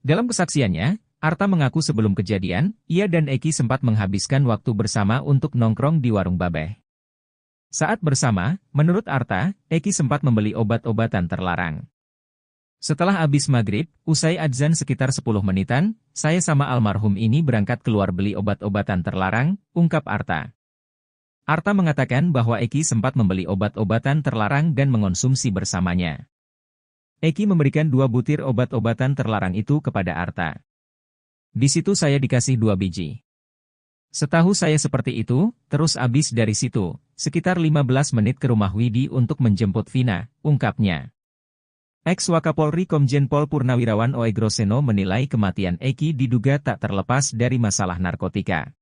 Dalam kesaksiannya, Arta mengaku sebelum kejadian, ia dan Eki sempat menghabiskan waktu bersama untuk nongkrong di Warung Babeh. Saat bersama, menurut Arta, Eki sempat membeli obat-obatan terlarang. Setelah habis maghrib, usai adzan sekitar 10 menitan, saya sama almarhum ini berangkat keluar beli obat-obatan terlarang, ungkap Arta. Arta mengatakan bahwa Eki sempat membeli obat-obatan terlarang dan mengonsumsi bersamanya. Eki memberikan 2 butir obat-obatan terlarang itu kepada Arta. Di situ saya dikasih 2 biji. Setahu saya seperti itu, terus abis dari situ, sekitar 15 menit ke rumah Widi untuk menjemput Vina, ungkapnya. Ex-Wakapolri Komjen Pol Purnawirawan Oegroseno menilai kematian Eki diduga tak terlepas dari masalah narkotika.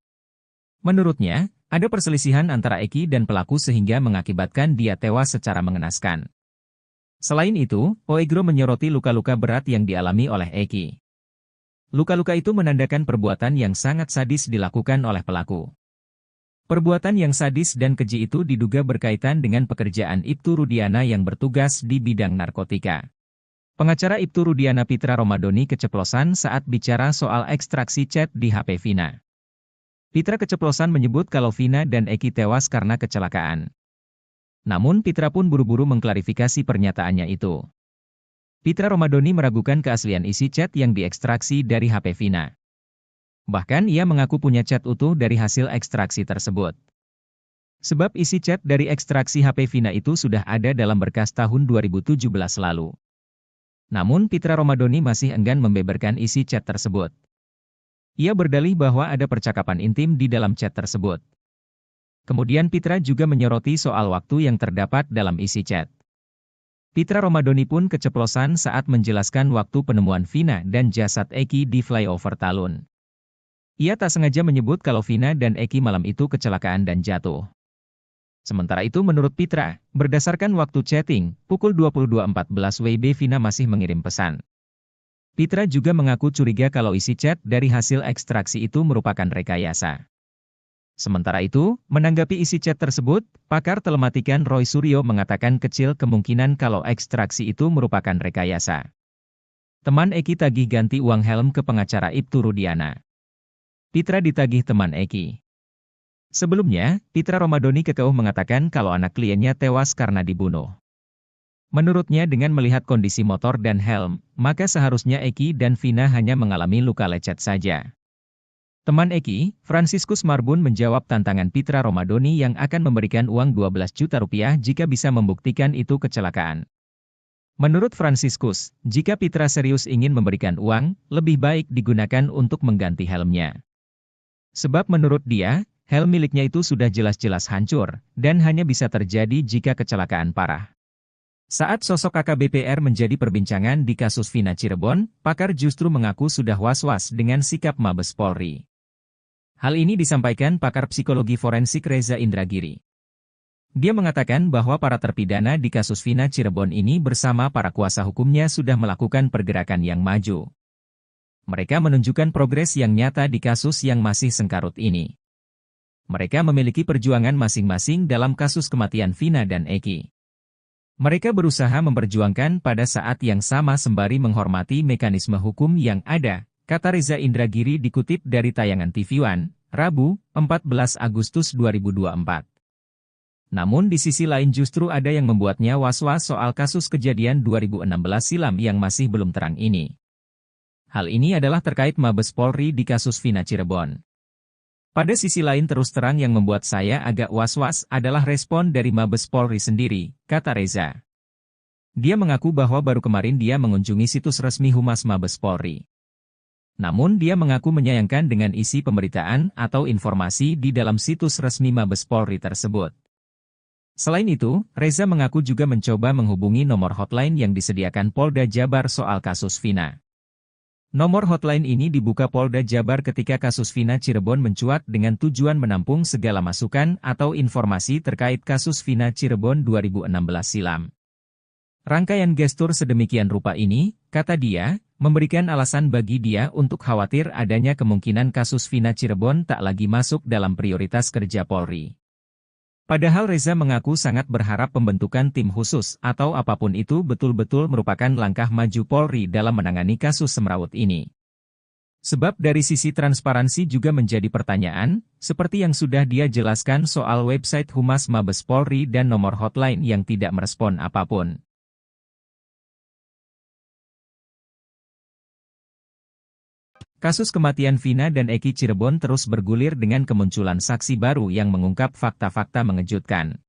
Menurutnya, ada perselisihan antara Eki dan pelaku sehingga mengakibatkan dia tewas secara mengenaskan. Selain itu, Oegro menyoroti luka-luka berat yang dialami oleh Eki. Luka-luka itu menandakan perbuatan yang sangat sadis dilakukan oleh pelaku. Perbuatan yang sadis dan keji itu diduga berkaitan dengan pekerjaan Ibtu Rudiana yang bertugas di bidang narkotika. Pengacara Ibtu Rudiana Pitra Romadoni keceplosan saat bicara soal ekstraksi chat di HP Vina. Pitra keceplosan menyebut kalau Vina dan Eki tewas karena kecelakaan. Namun Pitra pun buru-buru mengklarifikasi pernyataannya itu. Pitra Romadoni meragukan keaslian isi chat yang diekstraksi dari HP Vina. Bahkan ia mengaku punya chat utuh dari hasil ekstraksi tersebut. Sebab isi chat dari ekstraksi HP Vina itu sudah ada dalam berkas tahun 2017 lalu. Namun Pitra Romadoni masih enggan membeberkan isi chat tersebut. Ia berdalih bahwa ada percakapan intim di dalam chat tersebut. Kemudian Pitra juga menyoroti soal waktu yang terdapat dalam isi chat. Pitra Romadoni pun keceplosan saat menjelaskan waktu penemuan Vina dan jasad Eki di flyover Talun. Ia tak sengaja menyebut kalau Vina dan Eki malam itu kecelakaan dan jatuh. Sementara itu menurut Pitra, berdasarkan waktu chatting, pukul 22.14 WIB Vina masih mengirim pesan. Pitra juga mengaku curiga kalau isi chat dari hasil ekstraksi itu merupakan rekayasa. Sementara itu, menanggapi isi chat tersebut, pakar telematikan Roy Suryo mengatakan kecil kemungkinan kalau ekstraksi itu merupakan rekayasa. Teman Eki tagih ganti uang helm ke pengacara Ibtu Rudiana. Pitra ditagih teman Eki. Sebelumnya, Pitra Romadoni kekeuh mengatakan kalau anak kliennya tewas karena dibunuh. Menurutnya dengan melihat kondisi motor dan helm, maka seharusnya Eki dan Vina hanya mengalami luka lecet saja. Teman Eki, Franciscus Marbun menjawab tantangan Pitra Romadoni yang akan memberikan uang 12 juta rupiah jika bisa membuktikan itu kecelakaan. Menurut Franciscus, jika Pitra serius ingin memberikan uang, lebih baik digunakan untuk mengganti helmnya. Sebab menurut dia, helm miliknya itu sudah jelas-jelas hancur, dan hanya bisa terjadi jika kecelakaan parah. Saat sosok AKBP-R menjadi perbincangan di kasus Vina Cirebon, pakar justru mengaku sudah was-was dengan sikap Mabes Polri. Hal ini disampaikan pakar psikologi forensik Reza Indragiri. Dia mengatakan bahwa para terpidana di kasus Vina Cirebon ini bersama para kuasa hukumnya sudah melakukan pergerakan yang maju. Mereka menunjukkan progres yang nyata di kasus yang masih sengkarut ini. Mereka memiliki perjuangan masing-masing dalam kasus kematian Vina dan Eki. Mereka berusaha memperjuangkan pada saat yang sama sembari menghormati mekanisme hukum yang ada, kata Reza Indragiri dikutip dari tayangan TV One, Rabu, 14 Agustus 2024. Namun di sisi lain justru ada yang membuatnya was-was soal kasus kejadian 2016 silam yang masih belum terang ini. Hal ini adalah terkait Mabes Polri di kasus Vina Cirebon. Pada sisi lain terus terang yang membuat saya agak was-was adalah respon dari Mabes Polri sendiri, kata Reza. Dia mengaku bahwa baru kemarin dia mengunjungi situs resmi Humas Mabes Polri. Namun dia mengaku menyayangkan dengan isi pemberitaan atau informasi di dalam situs resmi Mabes Polri tersebut. Selain itu, Reza mengaku juga mencoba menghubungi nomor hotline yang disediakan Polda Jabar soal kasus Vina. Nomor hotline ini dibuka Polda Jabar ketika kasus Vina Cirebon mencuat dengan tujuan menampung segala masukan atau informasi terkait kasus Vina Cirebon 2016 silam. Rangkaian gestur sedemikian rupa ini, kata dia, memberikan alasan bagi dia untuk khawatir adanya kemungkinan kasus Vina Cirebon tak lagi masuk dalam prioritas kerja Polri. Padahal Reza mengaku sangat berharap pembentukan tim khusus atau apapun itu betul-betul merupakan langkah maju Polri dalam menangani kasus semrawut ini. Sebab dari sisi transparansi juga menjadi pertanyaan, seperti yang sudah dia jelaskan soal website Humas Mabes Polri dan nomor hotline yang tidak merespon apapun. Kasus kematian Vina dan Eki Cirebon terus bergulir dengan kemunculan saksi baru yang mengungkap fakta-fakta mengejutkan.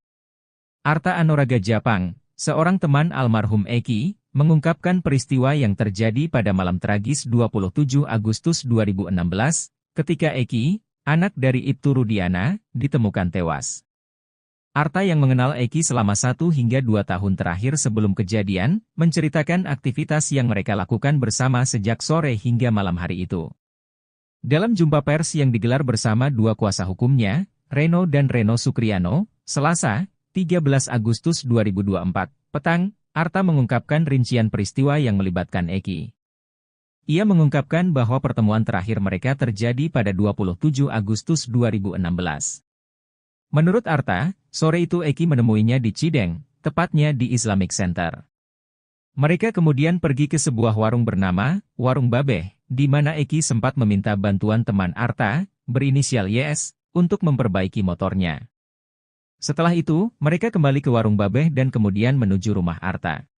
Arta Anoraga Japang, seorang teman almarhum Eki, mengungkapkan peristiwa yang terjadi pada malam tragis 27 Agustus 2016, ketika Eki, anak dari Ibtu Rudiana, ditemukan tewas. Arta yang mengenal Eki selama 1 hingga 2 tahun terakhir sebelum kejadian, menceritakan aktivitas yang mereka lakukan bersama sejak sore hingga malam hari itu. Dalam jumpa pers yang digelar bersama 2 kuasa hukumnya, Reno dan Reno Sukriano, Selasa, 13 Agustus 2024, petang, Arta mengungkapkan rincian peristiwa yang melibatkan Eki. Ia mengungkapkan bahwa pertemuan terakhir mereka terjadi pada 27 Agustus 2016. Menurut Arta, sore itu Eki menemuinya di Cideng, tepatnya di Islamic Center. Mereka kemudian pergi ke sebuah warung bernama Warung Babeh, di mana Eki sempat meminta bantuan teman Arta, berinisial YS, untuk memperbaiki motornya. Setelah itu, mereka kembali ke Warung Babeh dan kemudian menuju rumah Arta.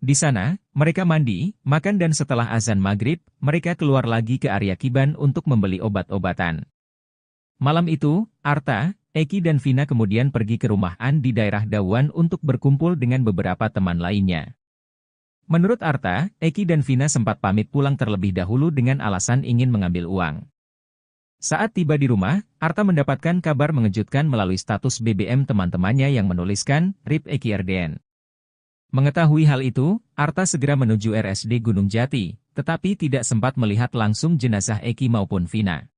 Di sana, mereka mandi, makan dan setelah azan maghrib, mereka keluar lagi ke area Kiban untuk membeli obat-obatan. Malam itu, Arta, Eki dan Vina kemudian pergi ke rumah An di daerah Dawan untuk berkumpul dengan beberapa teman lainnya. Menurut Arta, Eki dan Vina sempat pamit pulang terlebih dahulu dengan alasan ingin mengambil uang. Saat tiba di rumah, Arta mendapatkan kabar mengejutkan melalui status BBM teman-temannya yang menuliskan, RIP Eki RDN. Mengetahui hal itu, Arta segera menuju RSD Gunung Jati, tetapi tidak sempat melihat langsung jenazah Eki maupun Vina.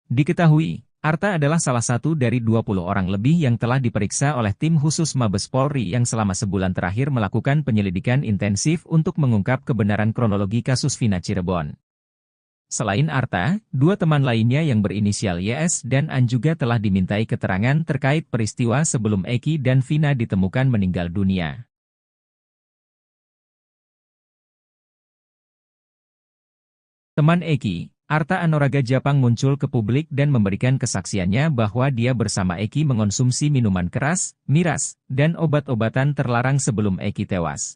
Diketahui, Arta adalah salah satu dari 20 orang lebih yang telah diperiksa oleh tim khusus Mabes Polri yang selama sebulan terakhir melakukan penyelidikan intensif untuk mengungkap kebenaran kronologi kasus Vina Cirebon. Selain Arta, 2 teman lainnya yang berinisial YS dan An juga telah dimintai keterangan terkait peristiwa sebelum Eki dan Vina ditemukan meninggal dunia. Teman Eki, Arta Anoraga Japang muncul ke publik dan memberikan kesaksiannya bahwa dia bersama Eki mengonsumsi minuman keras, miras, dan obat-obatan terlarang sebelum Eki tewas.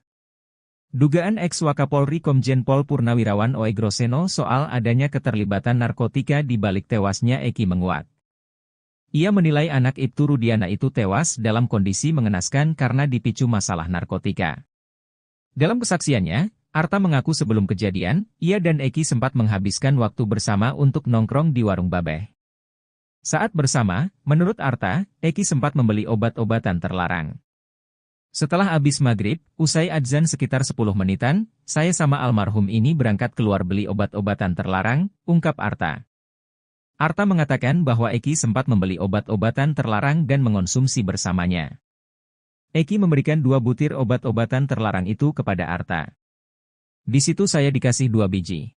Dugaan ex-Wakapolri Komjen Pol Purnawirawan Oegroseno soal adanya keterlibatan narkotika di balik tewasnya Eki menguat. Ia menilai anak Ibtu Rudiana itu tewas dalam kondisi mengenaskan karena dipicu masalah narkotika. Dalam kesaksiannya, Arta mengaku sebelum kejadian, ia dan Eki sempat menghabiskan waktu bersama untuk nongkrong di Warung Babeh. Saat bersama, menurut Arta, Eki sempat membeli obat-obatan terlarang. Setelah habis maghrib, usai adzan sekitar 10 menitan, saya sama almarhum ini berangkat keluar beli obat-obatan terlarang, ungkap Arta. Arta mengatakan bahwa Eki sempat membeli obat-obatan terlarang dan mengonsumsi bersamanya. Eki memberikan 2 butir obat-obatan terlarang itu kepada Arta. Di situ saya dikasih 2 biji.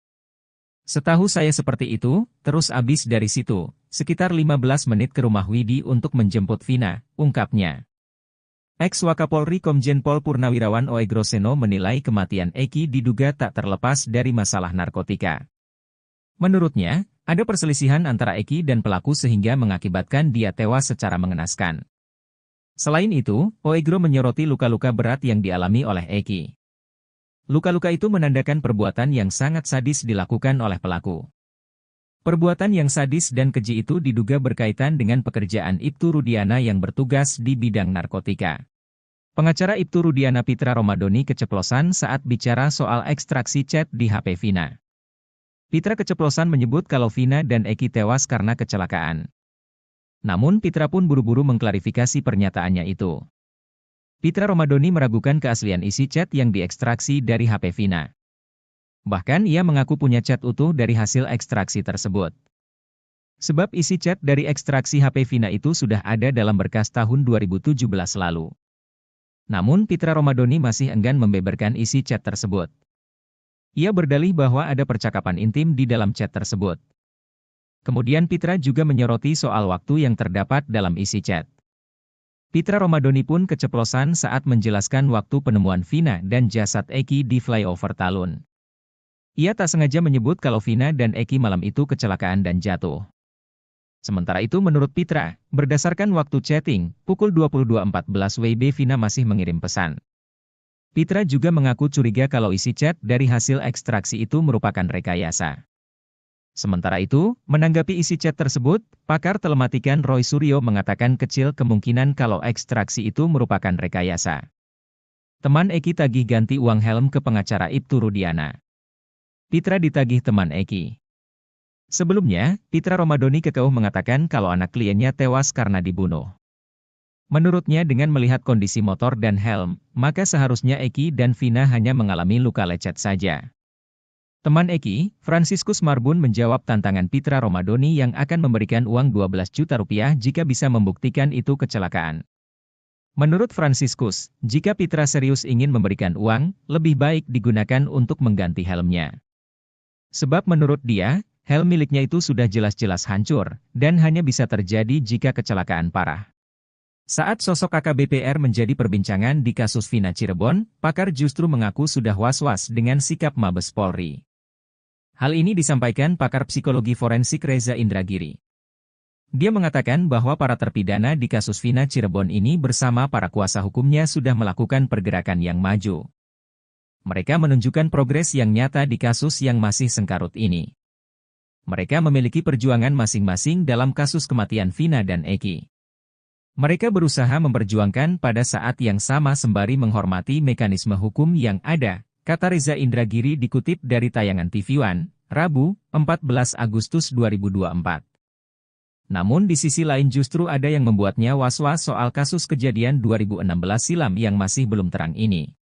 Setahu saya seperti itu, terus abis dari situ, sekitar 15 menit ke rumah Widi untuk menjemput Vina, ungkapnya. Ex-Wakapolri Komjen Pol Purnawirawan Oegroseno menilai kematian Eki diduga tak terlepas dari masalah narkotika. Menurutnya, ada perselisihan antara Eki dan pelaku sehingga mengakibatkan dia tewas secara mengenaskan. Selain itu, Oegro menyoroti luka-luka berat yang dialami oleh Eki. Luka-luka itu menandakan perbuatan yang sangat sadis dilakukan oleh pelaku. Perbuatan yang sadis dan keji itu diduga berkaitan dengan pekerjaan Ibtu Rudiana yang bertugas di bidang narkotika. Pengacara Ibtu Rudiana Pitra Romadoni keceplosan saat bicara soal ekstraksi chat di HP Vina. Pitra keceplosan menyebut kalau Vina dan Eki tewas karena kecelakaan. Namun Pitra pun buru-buru mengklarifikasi pernyataannya itu. Pitra Romadoni meragukan keaslian isi chat yang diekstraksi dari HP Vina. Bahkan ia mengaku punya chat utuh dari hasil ekstraksi tersebut. Sebab isi chat dari ekstraksi HP Vina itu sudah ada dalam berkas tahun 2017 lalu. Namun Pitra Romadoni masih enggan membeberkan isi chat tersebut. Ia berdalih bahwa ada percakapan intim di dalam chat tersebut. Kemudian Pitra juga menyoroti soal waktu yang terdapat dalam isi chat. Pitra Romadoni pun keceplosan saat menjelaskan waktu penemuan Vina dan jasad Eki di flyover Talun. Ia tak sengaja menyebut kalau Vina dan Eki malam itu kecelakaan dan jatuh. Sementara itu menurut Pitra, berdasarkan waktu chatting, pukul 22.14 WIB Vina masih mengirim pesan. Pitra juga mengaku curiga kalau isi chat dari hasil ekstraksi itu merupakan rekayasa. Sementara itu, menanggapi isi chat tersebut, pakar telematikan Roy Suryo mengatakan kecil kemungkinan kalau ekstraksi itu merupakan rekayasa. Teman Eki tagih ganti uang helm ke pengacara Ibtu Rudiana. Pitra ditagih teman Eki. Sebelumnya, Pitra Romadhoni kekeh mengatakan kalau anak kliennya tewas karena dibunuh. Menurutnya dengan melihat kondisi motor dan helm, maka seharusnya Eki dan Vina hanya mengalami luka lecet saja. Teman Eki, Franciscus Marbun menjawab tantangan Pitra Romadhoni yang akan memberikan uang 12 juta rupiah jika bisa membuktikan itu kecelakaan. Menurut Franciscus, jika Pitra serius ingin memberikan uang, lebih baik digunakan untuk mengganti helmnya. Sebab menurut dia, helm miliknya itu sudah jelas-jelas hancur, dan hanya bisa terjadi jika kecelakaan parah. Saat sosok AKBP-R menjadi perbincangan di kasus Vina Cirebon, pakar justru mengaku sudah was-was dengan sikap Mabes Polri. Hal ini disampaikan pakar psikologi forensik Reza Indragiri. Dia mengatakan bahwa para terpidana di kasus Vina Cirebon ini bersama para kuasa hukumnya sudah melakukan pergerakan yang maju. Mereka menunjukkan progres yang nyata di kasus yang masih sengkarut ini. Mereka memiliki perjuangan masing-masing dalam kasus kematian Vina dan Eki. Mereka berusaha memperjuangkan pada saat yang sama sembari menghormati mekanisme hukum yang ada, kata Reza Indragiri dikutip dari tayangan TV One, Rabu, 14 Agustus 2024. Namun di sisi lain justru ada yang membuatnya was-was soal kasus kejadian 2016 silam yang masih belum terang ini.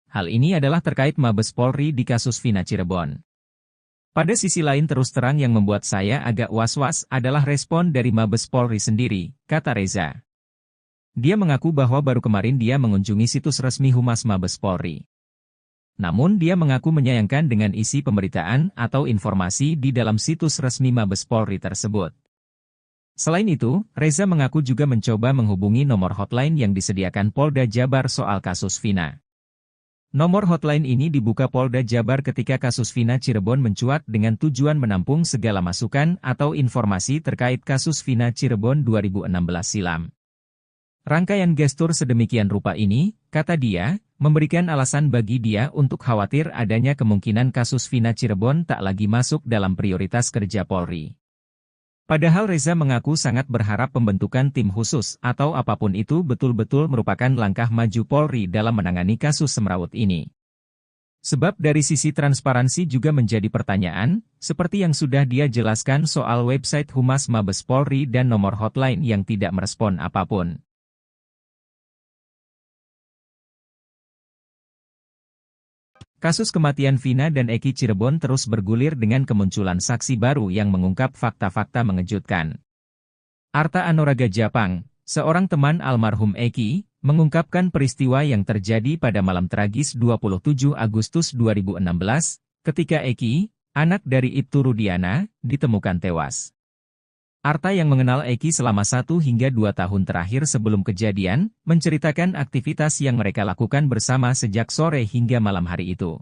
Hal ini adalah terkait Mabes Polri di kasus Vina Cirebon. Pada sisi lain terus terang yang membuat saya agak was-was adalah respon dari Mabes Polri sendiri, kata Reza. Dia mengaku bahwa baru kemarin dia mengunjungi situs resmi Humas Mabes Polri. Namun dia mengaku menyayangkan dengan isi pemberitaan atau informasi di dalam situs resmi Mabes Polri tersebut. Selain itu, Reza mengaku juga mencoba menghubungi nomor hotline yang disediakan Polda Jabar soal kasus Vina. Nomor hotline ini dibuka Polda Jabar ketika kasus Vina Cirebon mencuat dengan tujuan menampung segala masukan atau informasi terkait kasus Vina Cirebon 2016 silam. Rangkaian gestur sedemikian rupa ini, kata dia, memberikan alasan bagi dia untuk khawatir adanya kemungkinan kasus Vina Cirebon tak lagi masuk dalam prioritas kerja Polri. Padahal Reza mengaku sangat berharap pembentukan tim khusus atau apapun itu betul-betul merupakan langkah maju Polri dalam menangani kasus semrawut ini. Sebab dari sisi transparansi juga menjadi pertanyaan, seperti yang sudah dia jelaskan soal website Humas Mabes Polri dan nomor hotline yang tidak merespon apapun. Kasus kematian Vina dan Eki Cirebon terus bergulir dengan kemunculan saksi baru yang mengungkap fakta-fakta mengejutkan. Arta Anoraga Japang, seorang teman almarhum Eki, mengungkapkan peristiwa yang terjadi pada malam tragis 27 Agustus 2016, ketika Eki, anak dari Ibtu Rudiana, ditemukan tewas. Arta yang mengenal Eki selama 1 hingga 2 tahun terakhir sebelum kejadian, menceritakan aktivitas yang mereka lakukan bersama sejak sore hingga malam hari itu.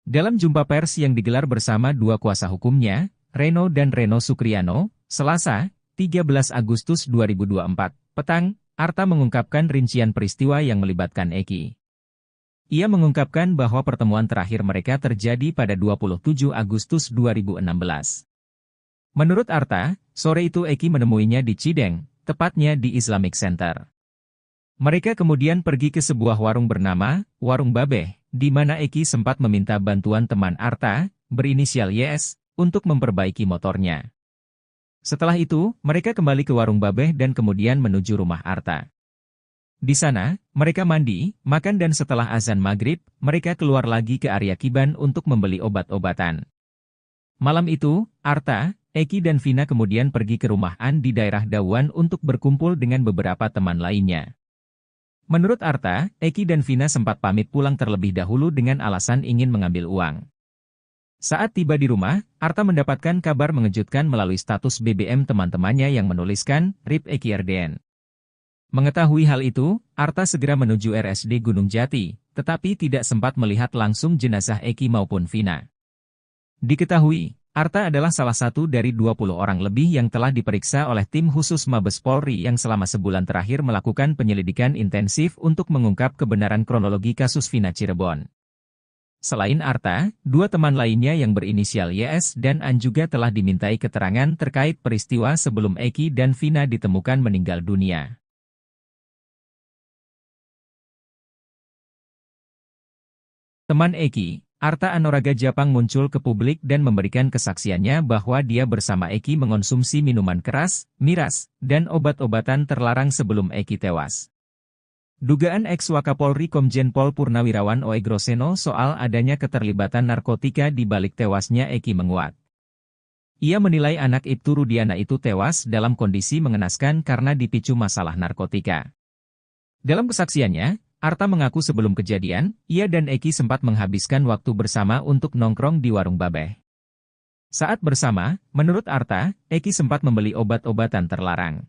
Dalam jumpa pers yang digelar bersama dua kuasa hukumnya, Reno dan Reno Sukriano, Selasa, 13 Agustus 2024, petang, Arta mengungkapkan rincian peristiwa yang melibatkan Eki. Ia mengungkapkan bahwa pertemuan terakhir mereka terjadi pada 27 Agustus 2016. Menurut Arta, sore itu Eki menemuinya di Cideng, tepatnya di Islamic Center. Mereka kemudian pergi ke sebuah warung bernama Warung Babeh, di mana Eki sempat meminta bantuan teman Arta, berinisial YS, untuk memperbaiki motornya. Setelah itu, mereka kembali ke Warung Babeh dan kemudian menuju rumah Arta. Di sana, mereka mandi, makan dan setelah azan maghrib, mereka keluar lagi ke area Kiban untuk membeli obat-obatan. Malam itu, Arta, Eki dan Vina kemudian pergi ke rumah An di daerah Dawan untuk berkumpul dengan beberapa teman lainnya. Menurut Arta, Eki dan Vina sempat pamit pulang terlebih dahulu dengan alasan ingin mengambil uang. Saat tiba di rumah, Arta mendapatkan kabar mengejutkan melalui status BBM teman-temannya yang menuliskan, RIP Eki RDN. Mengetahui hal itu, Arta segera menuju RSD Gunung Jati, tetapi tidak sempat melihat langsung jenazah Eki maupun Vina. Diketahui, Arta adalah salah satu dari 20 orang lebih yang telah diperiksa oleh tim khusus Mabes Polri yang selama sebulan terakhir melakukan penyelidikan intensif untuk mengungkap kebenaran kronologi kasus Vina Cirebon. Selain Arta, dua teman lainnya yang berinisial YS dan An juga telah dimintai keterangan terkait peristiwa sebelum Eki dan Vina ditemukan meninggal dunia. Teman Eki, Arta Anoraga Japang muncul ke publik dan memberikan kesaksiannya bahwa dia bersama Eki mengonsumsi minuman keras, miras, dan obat-obatan terlarang sebelum Eki tewas. Dugaan ex-Wakapolri Komjen Pol Purnawirawan Oegroseno soal adanya keterlibatan narkotika di balik tewasnya Eki menguat. Ia menilai anak Ibtu Rudiana itu tewas dalam kondisi mengenaskan karena dipicu masalah narkotika. Dalam kesaksiannya, Arta mengaku sebelum kejadian, ia dan Eki sempat menghabiskan waktu bersama untuk nongkrong di warung Babeh. Saat bersama, menurut Arta, Eki sempat membeli obat-obatan terlarang.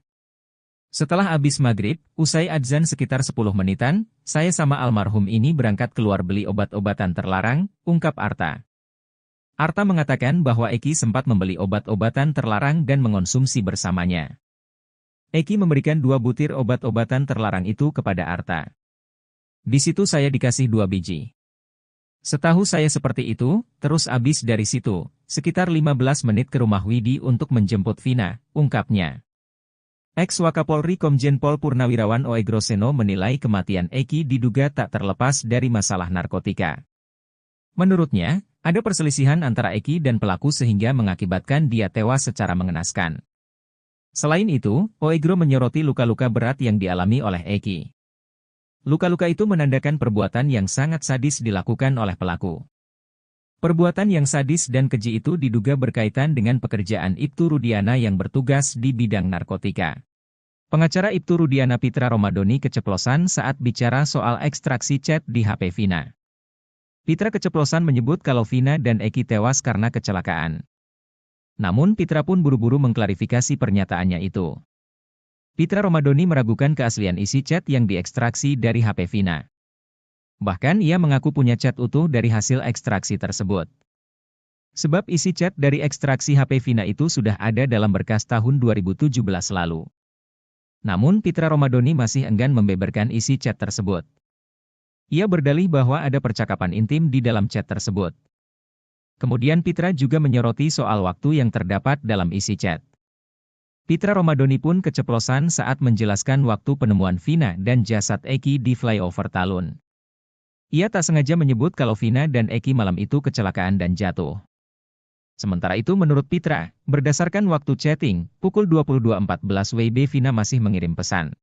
Setelah habis maghrib, usai adzan sekitar 10 menitan, saya sama almarhum ini berangkat keluar beli obat-obatan terlarang, ungkap Arta. Arta mengatakan bahwa Eki sempat membeli obat-obatan terlarang dan mengonsumsi bersamanya. Eki memberikan 2 butir obat-obatan terlarang itu kepada Arta. Di situ saya dikasih 2 biji. Setahu saya seperti itu, terus habis dari situ, sekitar 15 menit ke rumah Widi untuk menjemput Vina, ungkapnya. Ex-Wakapolri Komjen Pol Purnawirawan Oegroseno menilai kematian Eki diduga tak terlepas dari masalah narkotika. Menurutnya, ada perselisihan antara Eki dan pelaku sehingga mengakibatkan dia tewas secara mengenaskan. Selain itu, Oegro menyoroti luka-luka berat yang dialami oleh Eki. Luka-luka itu menandakan perbuatan yang sangat sadis dilakukan oleh pelaku. Perbuatan yang sadis dan keji itu diduga berkaitan dengan pekerjaan Ibtu Rudiana yang bertugas di bidang narkotika. Pengacara Ibtu Rudiana Pitra Romadoni keceplosan saat bicara soal ekstraksi chat di HP Vina. Pitra keceplosan menyebut kalau Vina dan Eki tewas karena kecelakaan. Namun Pitra pun buru-buru mengklarifikasi pernyataannya itu. Pitra Romadoni meragukan keaslian isi chat yang diekstraksi dari HP Vina. Bahkan ia mengaku punya chat utuh dari hasil ekstraksi tersebut. Sebab isi chat dari ekstraksi HP Vina itu sudah ada dalam berkas tahun 2017 lalu. Namun Pitra Romadoni masih enggan membeberkan isi chat tersebut. Ia berdalih bahwa ada percakapan intim di dalam chat tersebut. Kemudian Pitra juga menyoroti soal waktu yang terdapat dalam isi chat. Pitra Romadoni pun keceplosan saat menjelaskan waktu penemuan Vina dan jasad Eki di flyover Talun. Ia tak sengaja menyebut kalau Vina dan Eki malam itu kecelakaan dan jatuh. Sementara itu menurut Pitra, berdasarkan waktu chatting, pukul 22.14 WIB Vina masih mengirim pesan.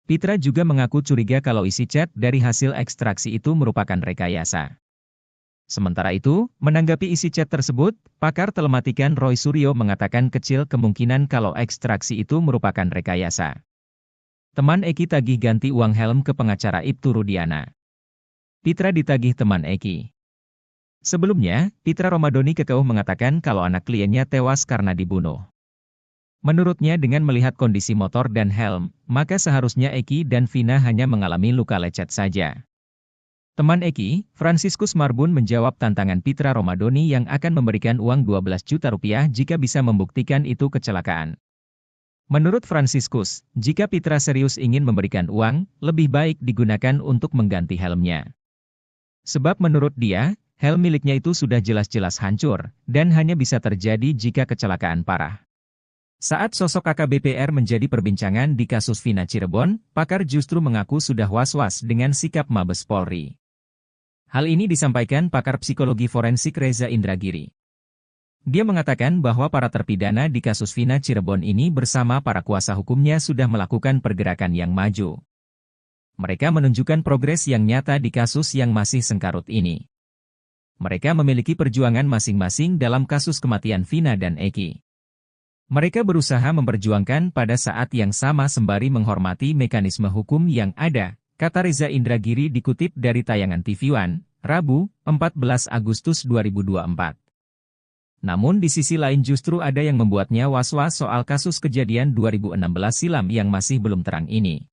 Pitra juga mengaku curiga kalau isi chat dari hasil ekstraksi itu merupakan rekayasa. Sementara itu, menanggapi isi chat tersebut, pakar telematikan Roy Suryo mengatakan kecil kemungkinan kalau ekstraksi itu merupakan rekayasa. Teman Eki tagih ganti uang helm ke pengacara Ibtu Rudiana. Pitra ditagih teman Eki. Sebelumnya, Pitra Romadoni kekeuh mengatakan kalau anak kliennya tewas karena dibunuh. Menurutnya dengan melihat kondisi motor dan helm, maka seharusnya Eki dan Vina hanya mengalami luka lecet saja. Teman Eki, Franciscus Marbun menjawab tantangan Pitra Romadoni yang akan memberikan uang 12 juta rupiah jika bisa membuktikan itu kecelakaan. Menurut Franciscus, jika Pitra serius ingin memberikan uang, lebih baik digunakan untuk mengganti helmnya. Sebab menurut dia, helm miliknya itu sudah jelas-jelas hancur, dan hanya bisa terjadi jika kecelakaan parah. Saat sosok AKBP-R menjadi perbincangan di kasus Vina Cirebon, pakar justru mengaku sudah was-was dengan sikap Mabes Polri. Hal ini disampaikan pakar psikologi forensik Reza Indragiri. Dia mengatakan bahwa para terpidana di kasus Vina Cirebon ini bersama para kuasa hukumnya sudah melakukan pergerakan yang maju. Mereka menunjukkan progres yang nyata di kasus yang masih sengkarut ini. Mereka memiliki perjuangan masing-masing dalam kasus kematian Vina dan Eki. Mereka berusaha memperjuangkan pada saat yang sama sembari menghormati mekanisme hukum yang ada, kata Reza Indragiri dikutip dari tayangan TV One, Rabu, 14 Agustus 2024. Namun di sisi lain justru ada yang membuatnya was-was soal kasus kejadian 2016 silam yang masih belum terang ini.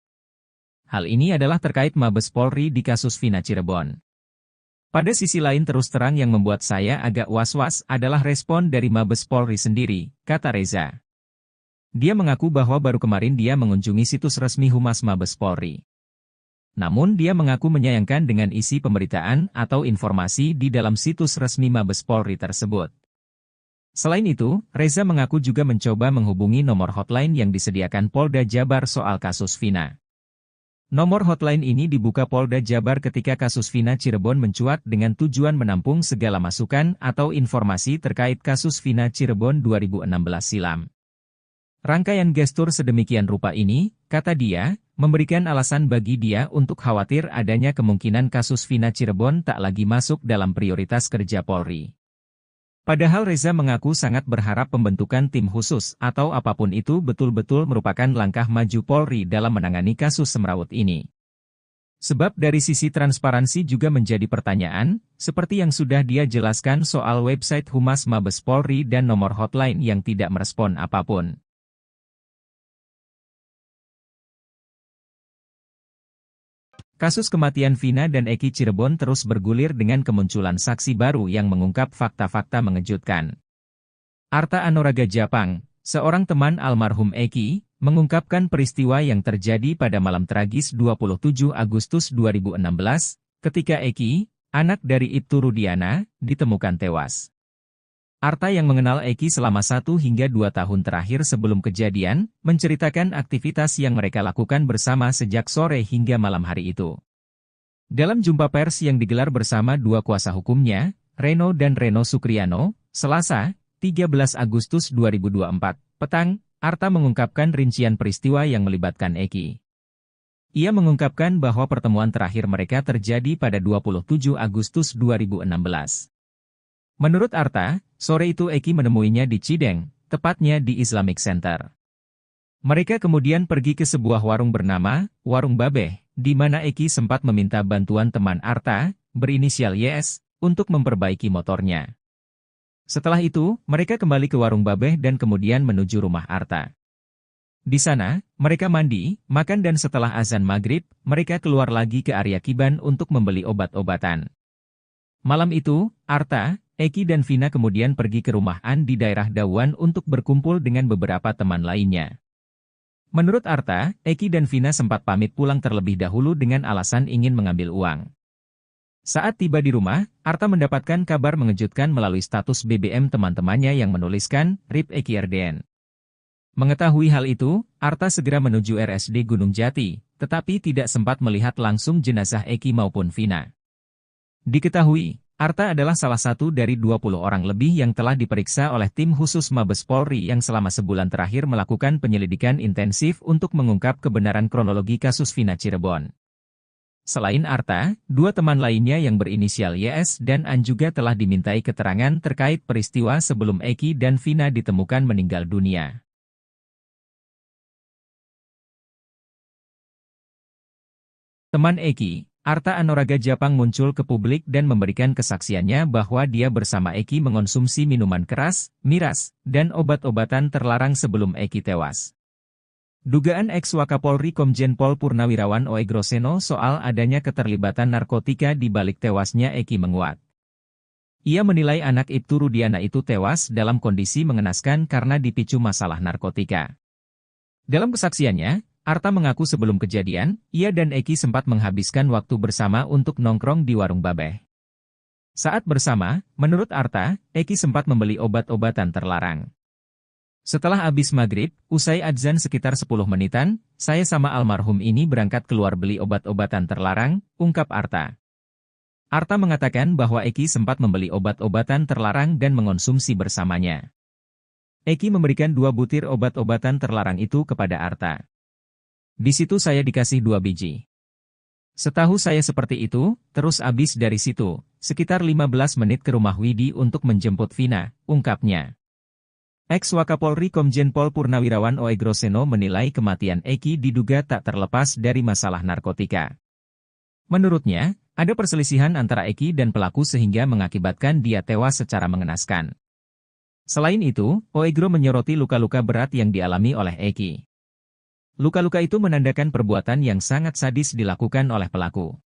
Hal ini adalah terkait Mabes Polri di kasus Vina Cirebon. Pada sisi lain terus terang yang membuat saya agak was-was adalah respon dari Mabes Polri sendiri, kata Reza. Dia mengaku bahwa baru kemarin dia mengunjungi situs resmi Humas Mabes Polri. Namun dia mengaku menyayangkan dengan isi pemberitaan atau informasi di dalam situs resmi Mabes Polri tersebut. Selain itu, Reza mengaku juga mencoba menghubungi nomor hotline yang disediakan Polda Jabar soal kasus Vina. Nomor hotline ini dibuka Polda Jabar ketika kasus Vina Cirebon mencuat dengan tujuan menampung segala masukan atau informasi terkait kasus Vina Cirebon 2016 silam. Rangkaian gestur sedemikian rupa ini, kata dia, memberikan alasan bagi dia untuk khawatir adanya kemungkinan kasus Vina Cirebon tak lagi masuk dalam prioritas kerja Polri. Padahal Reza mengaku sangat berharap pembentukan tim khusus atau apapun itu betul-betul merupakan langkah maju Polri dalam menangani kasus semrawut ini. Sebab dari sisi transparansi juga menjadi pertanyaan, seperti yang sudah dia jelaskan soal website Humas Mabes Polri dan nomor hotline yang tidak merespon apapun. Kasus kematian Vina dan Eki Cirebon terus bergulir dengan kemunculan saksi baru yang mengungkap fakta-fakta mengejutkan. Arta Anoraga Japang, seorang teman almarhum Eki, mengungkapkan peristiwa yang terjadi pada malam tragis 27 Agustus 2016, ketika Eki, anak dari Ibtu Rudiana, ditemukan tewas. Arta yang mengenal Eki selama 1 hingga 2 tahun terakhir sebelum kejadian, menceritakan aktivitas yang mereka lakukan bersama sejak sore hingga malam hari itu. Dalam jumpa pers yang digelar bersama dua kuasa hukumnya, Reno dan Reno Sukriano, Selasa, 13 Agustus 2024, petang, Arta mengungkapkan rincian peristiwa yang melibatkan Eki. Ia mengungkapkan bahwa pertemuan terakhir mereka terjadi pada 27 Agustus 2016. Menurut Arta, sore itu Eki menemuinya di Cideng, tepatnya di Islamic Center. Mereka kemudian pergi ke sebuah warung bernama Warung Babeh, di mana Eki sempat meminta bantuan teman Arta, berinisial YS, untuk memperbaiki motornya. Setelah itu, mereka kembali ke Warung Babeh dan kemudian menuju rumah Arta. Di sana, mereka mandi, makan dan setelah azan maghrib, mereka keluar lagi ke area Kiban untuk membeli obat-obatan. Malam itu, Arta, Eki dan Vina kemudian pergi ke rumah An di daerah Dawan untuk berkumpul dengan beberapa teman lainnya. Menurut Arta, Eki dan Vina sempat pamit pulang terlebih dahulu dengan alasan ingin mengambil uang. Saat tiba di rumah, Arta mendapatkan kabar mengejutkan melalui status BBM teman-temannya yang menuliskan, RIP Eki RDN. Mengetahui hal itu, Arta segera menuju RSD Gunung Jati, tetapi tidak sempat melihat langsung jenazah Eki maupun Vina. Diketahui, Arta adalah salah satu dari 20 orang lebih yang telah diperiksa oleh tim khusus Mabes Polri yang selama sebulan terakhir melakukan penyelidikan intensif untuk mengungkap kebenaran kronologi kasus Vina Cirebon. Selain Arta, 2 teman lainnya yang berinisial YS dan An juga telah dimintai keterangan terkait peristiwa sebelum Eki dan Vina ditemukan meninggal dunia. Teman Eki, Arta Anoraga Japang muncul ke publik dan memberikan kesaksiannya bahwa dia bersama Eki mengonsumsi minuman keras, miras, dan obat-obatan terlarang sebelum Eki tewas. Dugaan ex-Wakapolri Komjen Pol Purnawirawan Oegroseno soal adanya keterlibatan narkotika di balik tewasnya Eki menguat. Ia menilai anak Ibtu Rudiana itu tewas dalam kondisi mengenaskan karena dipicu masalah narkotika. Dalam kesaksiannya, Arta mengaku sebelum kejadian, ia dan Eki sempat menghabiskan waktu bersama untuk nongkrong di Warung Babeh. Saat bersama, menurut Arta, Eki sempat membeli obat-obatan terlarang. Setelah habis maghrib, usai adzan sekitar 10 menitan, saya sama almarhum ini berangkat keluar beli obat-obatan terlarang, ungkap Arta. Arta mengatakan bahwa Eki sempat membeli obat-obatan terlarang dan mengonsumsi bersamanya. Eki memberikan 2 butir obat-obatan terlarang itu kepada Arta. Di situ saya dikasih 2 biji. Setahu saya seperti itu, terus abis dari situ, sekitar 15 menit ke rumah Widi untuk menjemput Vina, ungkapnya. Ex-Wakapolri Komjen Pol Purnawirawan Oegroseno menilai kematian Eki diduga tak terlepas dari masalah narkotika. Menurutnya, ada perselisihan antara Eki dan pelaku sehingga mengakibatkan dia tewas secara mengenaskan. Selain itu, Oegro menyoroti luka-luka berat yang dialami oleh Eki. Luka-luka itu menandakan perbuatan yang sangat sadis dilakukan oleh pelaku.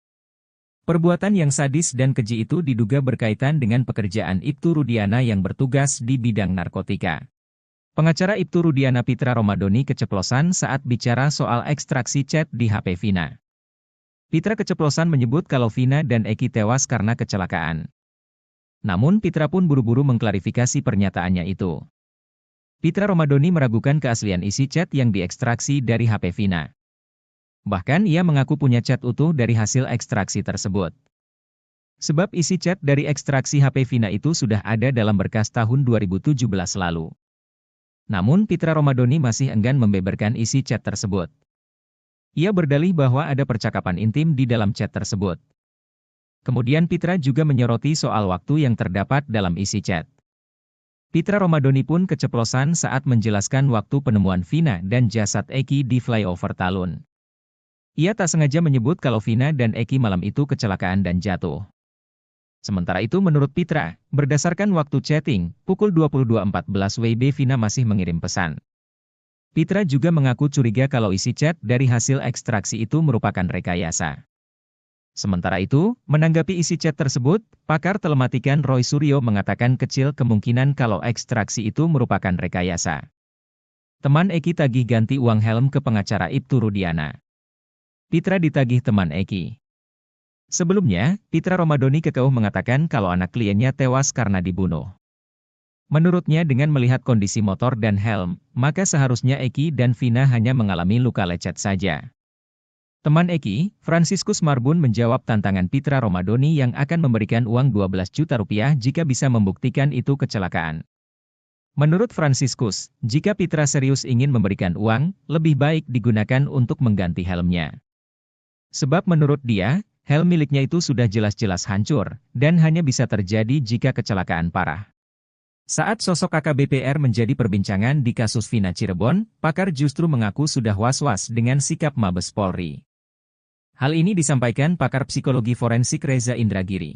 Perbuatan yang sadis dan keji itu diduga berkaitan dengan pekerjaan Ibtu Rudiana yang bertugas di bidang narkotika. Pengacara Ibtu Rudiana Pitra Romadoni keceplosan saat bicara soal ekstraksi chat di HP Vina. Pitra keceplosan menyebut kalau Vina dan Eki tewas karena kecelakaan. Namun Pitra pun buru-buru mengklarifikasi pernyataannya itu. Pitra Romadhoni meragukan keaslian isi chat yang diekstraksi dari HP Vina. Bahkan ia mengaku punya chat utuh dari hasil ekstraksi tersebut. Sebab isi chat dari ekstraksi HP Vina itu sudah ada dalam berkas tahun 2017 lalu. Namun Pitra Romadhoni masih enggan membeberkan isi chat tersebut. Ia berdalih bahwa ada percakapan intim di dalam chat tersebut. Kemudian Pitra juga menyoroti soal waktu yang terdapat dalam isi chat. Pitra Romadhoni pun keceplosan saat menjelaskan waktu penemuan Vina dan jasad Eki di flyover Talun. Ia tak sengaja menyebut kalau Vina dan Eki malam itu kecelakaan dan jatuh. Sementara itu menurut Pitra, berdasarkan waktu chatting, pukul 22.14 WIB Vina masih mengirim pesan. Pitra juga mengaku curiga kalau isi chat dari hasil ekstraksi itu merupakan rekayasa. Sementara itu, menanggapi isi chat tersebut, pakar telematikan Roy Suryo mengatakan kecil kemungkinan kalau ekstraksi itu merupakan rekayasa. Teman Eki tagih ganti uang helm ke pengacara Ibtu Rudiana. Pitra ditagih teman Eki. Sebelumnya, Pitra Romadhoni kekeuh mengatakan kalau anak kliennya tewas karena dibunuh. Menurutnya dengan melihat kondisi motor dan helm, maka seharusnya Eki dan Vina hanya mengalami luka lecet saja. Teman Eki, Franciscus Marbun menjawab tantangan Pitra Romadhoni yang akan memberikan uang 12 juta rupiah jika bisa membuktikan itu kecelakaan. Menurut Franciscus, jika Pitra serius ingin memberikan uang, lebih baik digunakan untuk mengganti helmnya. Sebab menurut dia, helm miliknya itu sudah jelas-jelas hancur, dan hanya bisa terjadi jika kecelakaan parah. Saat sosok AKBP R menjadi perbincangan di kasus Vina Cirebon, pakar justru mengaku sudah was-was dengan sikap Mabes Polri. Hal ini disampaikan pakar psikologi forensik Reza Indragiri.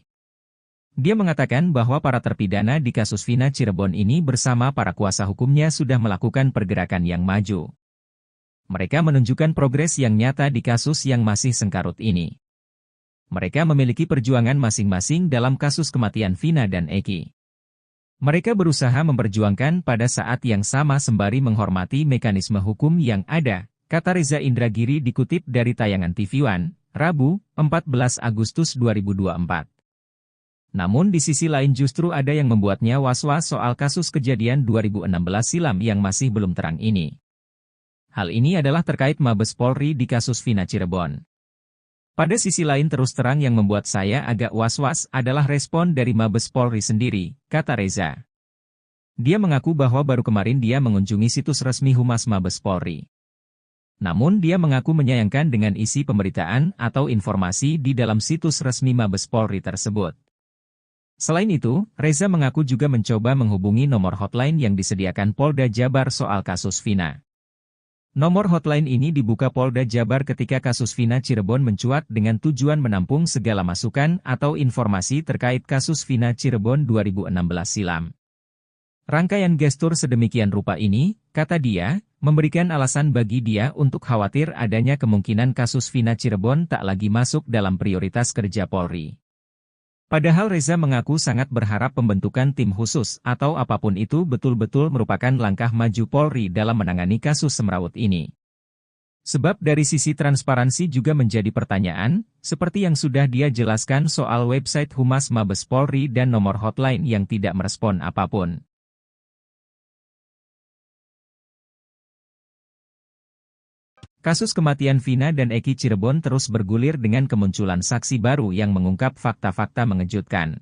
Dia mengatakan bahwa para terpidana di kasus Vina Cirebon ini bersama para kuasa hukumnya sudah melakukan pergerakan yang maju. Mereka menunjukkan progres yang nyata di kasus yang masih sengkarut ini. Mereka memiliki perjuangan masing-masing dalam kasus kematian Vina dan Eki. Mereka berusaha memperjuangkan pada saat yang sama sembari menghormati mekanisme hukum yang ada, kata Reza Indragiri dikutip dari tayangan TV One, Rabu, 14 Agustus 2024. Namun di sisi lain justru ada yang membuatnya was-was soal kasus kejadian 2016 silam yang masih belum terang ini. Hal ini adalah terkait Mabes Polri di kasus Vina Cirebon. Pada sisi lain terus terang yang membuat saya agak was-was adalah respon dari Mabes Polri sendiri, kata Reza. Dia mengaku bahwa baru kemarin dia mengunjungi situs resmi Humas Mabes Polri. Namun dia mengaku menyayangkan dengan isi pemberitaan atau informasi di dalam situs resmi Mabes Polri tersebut. Selain itu, Reza mengaku juga mencoba menghubungi nomor hotline yang disediakan Polda Jabar soal kasus Vina. Nomor hotline ini dibuka Polda Jabar ketika kasus Vina Cirebon mencuat dengan tujuan menampung segala masukan atau informasi terkait kasus Vina Cirebon 2016 silam. Rangkaian gestur sedemikian rupa ini, kata dia, memberikan alasan bagi dia untuk khawatir adanya kemungkinan kasus Vina Cirebon tak lagi masuk dalam prioritas kerja Polri. Padahal Reza mengaku sangat berharap pembentukan tim khusus atau apapun itu betul-betul merupakan langkah maju Polri dalam menangani kasus semrawut ini. Sebab dari sisi transparansi juga menjadi pertanyaan, seperti yang sudah dia jelaskan soal website Humas Mabes Polri dan nomor hotline yang tidak merespon apapun. Kasus kematian Vina dan Eki Cirebon terus bergulir dengan kemunculan saksi baru yang mengungkap fakta-fakta mengejutkan.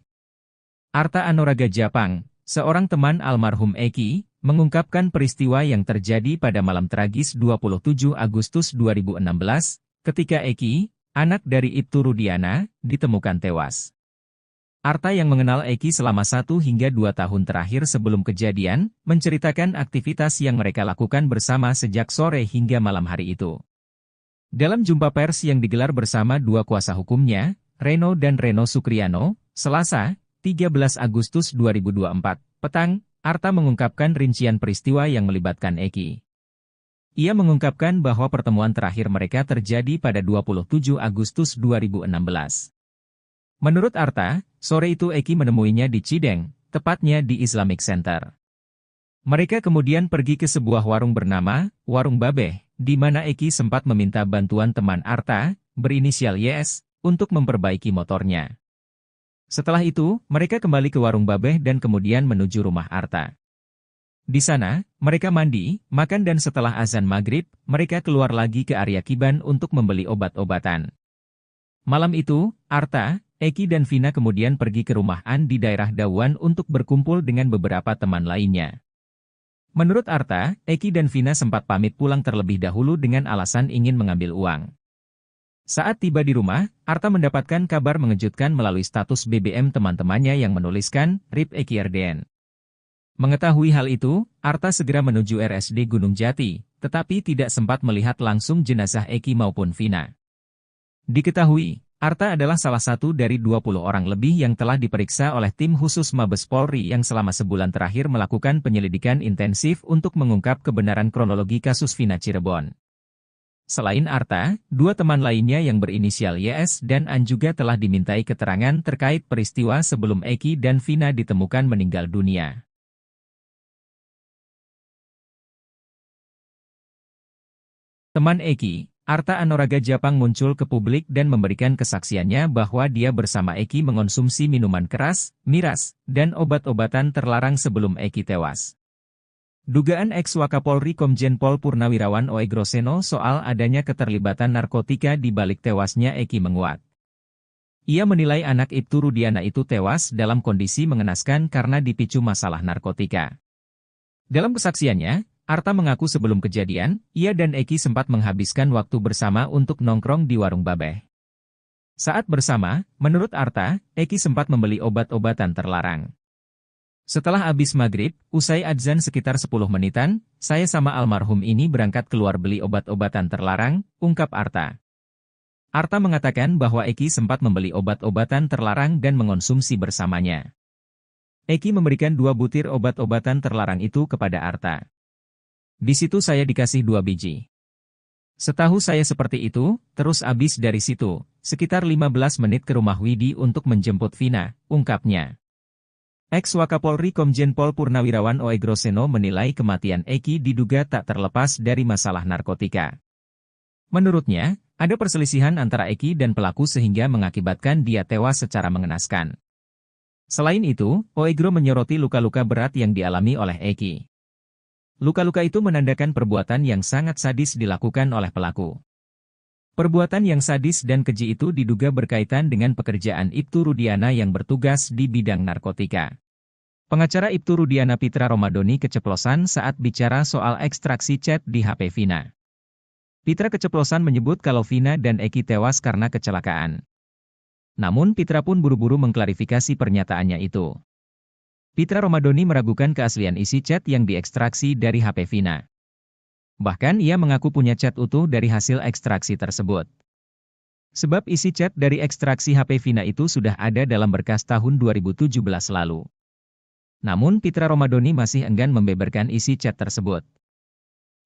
Arta Anoraga Japang, seorang teman almarhum Eki, mengungkapkan peristiwa yang terjadi pada malam tragis 27 Agustus 2016, ketika Eki, anak dari Ibtu Rudiana, ditemukan tewas. Arta yang mengenal Eki selama 1 hingga 2 tahun terakhir sebelum kejadian, menceritakan aktivitas yang mereka lakukan bersama sejak sore hingga malam hari itu. Dalam jumpa pers yang digelar bersama 2 kuasa hukumnya, Reno dan Reno Sukriano, Selasa, 13 Agustus 2024, petang, Arta mengungkapkan rincian peristiwa yang melibatkan Eki. Ia mengungkapkan bahwa pertemuan terakhir mereka terjadi pada 27 Agustus 2016. Menurut Arta, sore itu Eki menemuinya di Cideng, tepatnya di Islamic Center. Mereka kemudian pergi ke sebuah warung bernama Warung Babeh, di mana Eki sempat meminta bantuan teman Arta, berinisial YS, untuk memperbaiki motornya. Setelah itu, mereka kembali ke warung Babeh dan kemudian menuju rumah Arta. Di sana, mereka mandi, makan dan setelah azan maghrib, mereka keluar lagi ke area Kiban untuk membeli obat-obatan. Malam itu, Arta, Eki dan Vina kemudian pergi ke rumah An di daerah Dawan untuk berkumpul dengan beberapa teman lainnya. Menurut Arta, Eki dan Vina sempat pamit pulang terlebih dahulu dengan alasan ingin mengambil uang. Saat tiba di rumah, Arta mendapatkan kabar mengejutkan melalui status BBM teman-temannya yang menuliskan, RIP Eki RDN. Mengetahui hal itu, Arta segera menuju RSD Gunung Jati, tetapi tidak sempat melihat langsung jenazah Eki maupun Vina. Diketahui, Arta adalah salah satu dari 20 orang lebih yang telah diperiksa oleh tim khusus Mabes Polri yang selama sebulan terakhir melakukan penyelidikan intensif untuk mengungkap kebenaran kronologi kasus Vina Cirebon. Selain Arta, dua teman lainnya yang berinisial YS dan An juga telah dimintai keterangan terkait peristiwa sebelum Eki dan Vina ditemukan meninggal dunia. Teman Eki, Arta Anoraga Japang muncul ke publik dan memberikan kesaksiannya bahwa dia bersama Eki mengonsumsi minuman keras, miras, dan obat-obatan terlarang sebelum Eki tewas. Dugaan ex-Wakapolri Komjen Pol Purnawirawan Oegroseno soal adanya keterlibatan narkotika di balik tewasnya Eki menguat. Ia menilai anak Ibtu Rudiana itu tewas dalam kondisi mengenaskan karena dipicu masalah narkotika. Dalam kesaksiannya, Arta mengaku sebelum kejadian, ia dan Eki sempat menghabiskan waktu bersama untuk nongkrong di warung Babeh. Saat bersama, menurut Arta, Eki sempat membeli obat-obatan terlarang. Setelah habis maghrib, usai adzan sekitar 10 menitan, saya sama almarhum ini berangkat keluar beli obat-obatan terlarang, ungkap Arta. Arta mengatakan bahwa Eki sempat membeli obat-obatan terlarang dan mengonsumsi bersamanya. Eki memberikan 2 butir obat-obatan terlarang itu kepada Arta. Di situ saya dikasih 2 biji. Setahu saya seperti itu, terus abis dari situ, sekitar 15 menit ke rumah Widi untuk menjemput Vina, ungkapnya. Ex-Wakapolri Komjen Pol Purnawirawan Oegroseno menilai kematian Eki diduga tak terlepas dari masalah narkotika. Menurutnya, ada perselisihan antara Eki dan pelaku sehingga mengakibatkan dia tewas secara mengenaskan. Selain itu, Oegro menyoroti luka-luka berat yang dialami oleh Eki. Luka-luka itu menandakan perbuatan yang sangat sadis dilakukan oleh pelaku. Perbuatan yang sadis dan keji itu diduga berkaitan dengan pekerjaan Ibtu Rudiana yang bertugas di bidang narkotika. Pengacara Ibtu Rudiana Pitra Romadoni keceplosan saat bicara soal ekstraksi chat di HP Vina. Pitra keceplosan menyebut kalau Vina dan Eki tewas karena kecelakaan. Namun Pitra pun buru-buru mengklarifikasi pernyataannya itu. Pitra Romadoni meragukan keaslian isi chat yang diekstraksi dari HP Vina. Bahkan ia mengaku punya chat utuh dari hasil ekstraksi tersebut. Sebab isi chat dari ekstraksi HP Vina itu sudah ada dalam berkas tahun 2017 lalu. Namun Pitra Romadoni masih enggan membeberkan isi chat tersebut.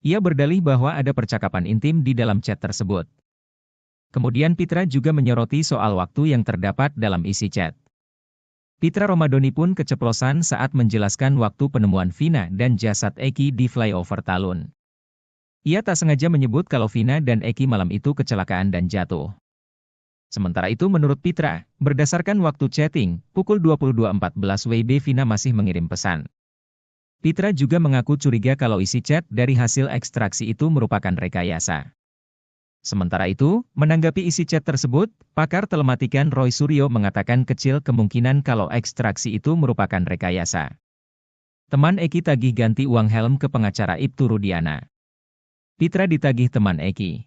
Ia berdalih bahwa ada percakapan intim di dalam chat tersebut. Kemudian Pitra juga menyoroti soal waktu yang terdapat dalam isi chat. Pitra Romadoni pun keceplosan saat menjelaskan waktu penemuan Vina dan jasad Eki di flyover Talun. Ia tak sengaja menyebut kalau Vina dan Eki malam itu kecelakaan dan jatuh. Sementara itu menurut Pitra, berdasarkan waktu chatting, pukul 22.14 WIB Vina masih mengirim pesan. Pitra juga mengaku curiga kalau isi chat dari hasil ekstraksi itu merupakan rekayasa. Sementara itu, menanggapi isi chat tersebut, pakar telematikan Roy Suryo mengatakan kecil kemungkinan kalau ekstraksi itu merupakan rekayasa. Teman Eki tagih ganti uang helm ke pengacara Ibtu Rudiana. Pitra ditagih teman Eki.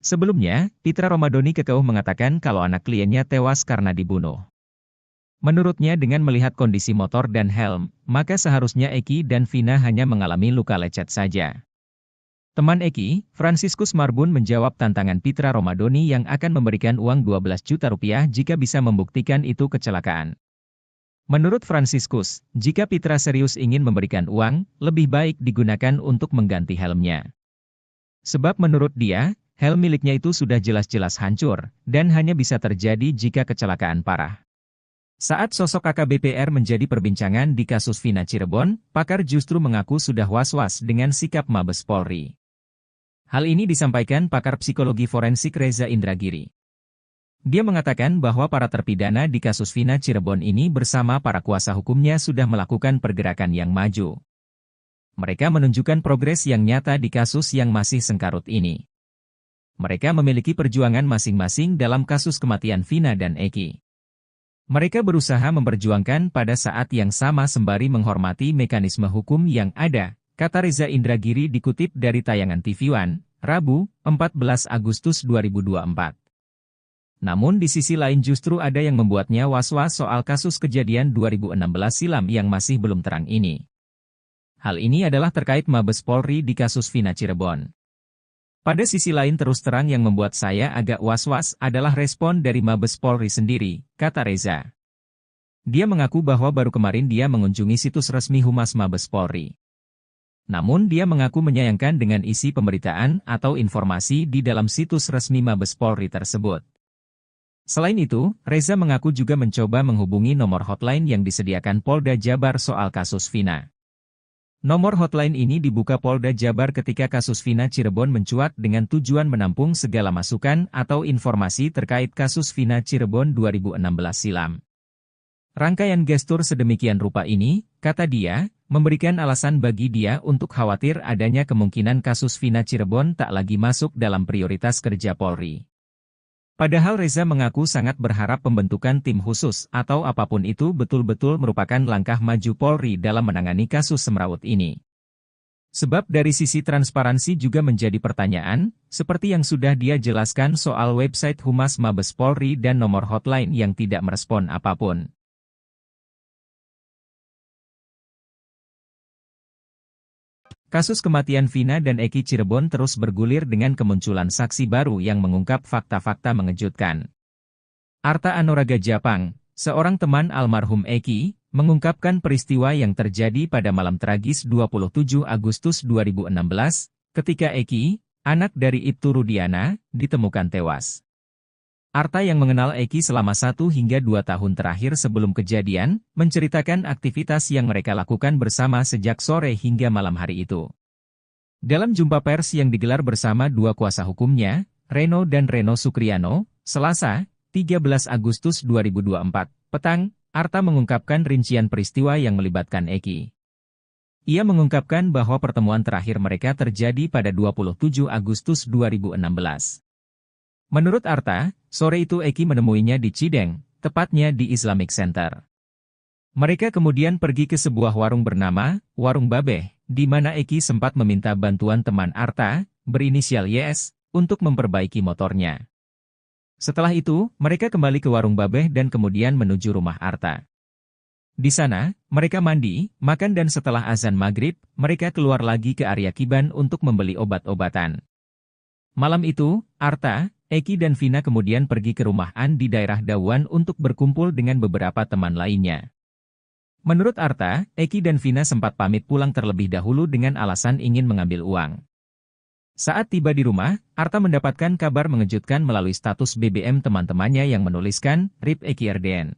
Sebelumnya, Pitra Romadoni kekeuh mengatakan kalau anak kliennya tewas karena dibunuh. Menurutnya dengan melihat kondisi motor dan helm, maka seharusnya Eki dan Vina hanya mengalami luka lecet saja. Teman Eki, Franciscus Marbun menjawab tantangan Pitra Romadoni yang akan memberikan uang 12 juta rupiah jika bisa membuktikan itu kecelakaan. Menurut Franciscus, jika Pitra serius ingin memberikan uang, lebih baik digunakan untuk mengganti helmnya. Sebab menurut dia, helm miliknya itu sudah jelas-jelas hancur, dan hanya bisa terjadi jika kecelakaan parah. Saat sosok AKBP-R menjadi perbincangan di kasus Vina Cirebon, pakar justru mengaku sudah was-was dengan sikap Mabes Polri. Hal ini disampaikan pakar psikologi forensik Reza Indragiri. Dia mengatakan bahwa para terpidana di kasus Vina Cirebon ini bersama para kuasa hukumnya sudah melakukan pergerakan yang maju. Mereka menunjukkan progres yang nyata di kasus yang masih sengkarut ini. Mereka memiliki perjuangan masing-masing dalam kasus kematian Vina dan Eki. Mereka berusaha memperjuangkan pada saat yang sama sembari menghormati mekanisme hukum yang ada, kata Reza Indragiri dikutip dari tayangan TV One, Rabu, 14 Agustus 2024. Namun di sisi lain justru ada yang membuatnya was-was soal kasus kejadian 2016 silam yang masih belum terang ini. Hal ini adalah terkait Mabes Polri di kasus Vina Cirebon. Pada sisi lain terus terang yang membuat saya agak was-was adalah respon dari Mabes Polri sendiri, kata Reza. Dia mengaku bahwa baru kemarin dia mengunjungi situs resmi Humas Mabes Polri. Namun dia mengaku menyayangkan dengan isi pemberitaan atau informasi di dalam situs resmi Mabes Polri tersebut. Selain itu, Reza mengaku juga mencoba menghubungi nomor hotline yang disediakan Polda Jabar soal kasus Vina. Nomor hotline ini dibuka Polda Jabar ketika kasus Vina Cirebon mencuat dengan tujuan menampung segala masukan atau informasi terkait kasus Vina Cirebon 2016 silam. Rangkaian gestur sedemikian rupa ini, kata dia, memberikan alasan bagi dia untuk khawatir adanya kemungkinan kasus Vina Cirebon tak lagi masuk dalam prioritas kerja Polri. Padahal Reza mengaku sangat berharap pembentukan tim khusus atau apapun itu betul-betul merupakan langkah maju Polri dalam menangani kasus semrawut ini. Sebab dari sisi transparansi juga menjadi pertanyaan, seperti yang sudah dia jelaskan soal website Humas Mabes Polri dan nomor hotline yang tidak merespon apapun. Kasus kematian Vina dan Eki Cirebon terus bergulir dengan kemunculan saksi baru yang mengungkap fakta-fakta mengejutkan. Arta Anoraga Japang, seorang teman almarhum Eki, mengungkapkan peristiwa yang terjadi pada malam tragis 27 Agustus 2016, ketika Eki, anak dari Ibtu Rudiana, ditemukan tewas. Arta yang mengenal Eki selama 1 hingga 2 tahun terakhir sebelum kejadian, menceritakan aktivitas yang mereka lakukan bersama sejak sore hingga malam hari itu. Dalam jumpa pers yang digelar bersama 2 kuasa hukumnya, Reno dan Reno Sukriano, Selasa, 13 Agustus 2024, petang, Arta mengungkapkan rincian peristiwa yang melibatkan Eki. Ia mengungkapkan bahwa pertemuan terakhir mereka terjadi pada 27 Agustus 2016. Menurut Arta, sore itu Eki menemuinya di Cideng, tepatnya di Islamic Center. Mereka kemudian pergi ke sebuah warung bernama Warung Babeh, di mana Eki sempat meminta bantuan teman Arta, berinisial YS, untuk memperbaiki motornya. Setelah itu, mereka kembali ke Warung Babeh dan kemudian menuju rumah Arta. Di sana, mereka mandi, makan dan setelah azan maghrib, mereka keluar lagi ke area Kiban untuk membeli obat-obatan. Malam itu, Arta, Eki dan Vina kemudian pergi ke rumah An di daerah Dawan untuk berkumpul dengan beberapa teman lainnya. Menurut Arta, Eki dan Vina sempat pamit pulang terlebih dahulu dengan alasan ingin mengambil uang. Saat tiba di rumah, Arta mendapatkan kabar mengejutkan melalui status BBM teman-temannya yang menuliskan, RIP Eki RDN.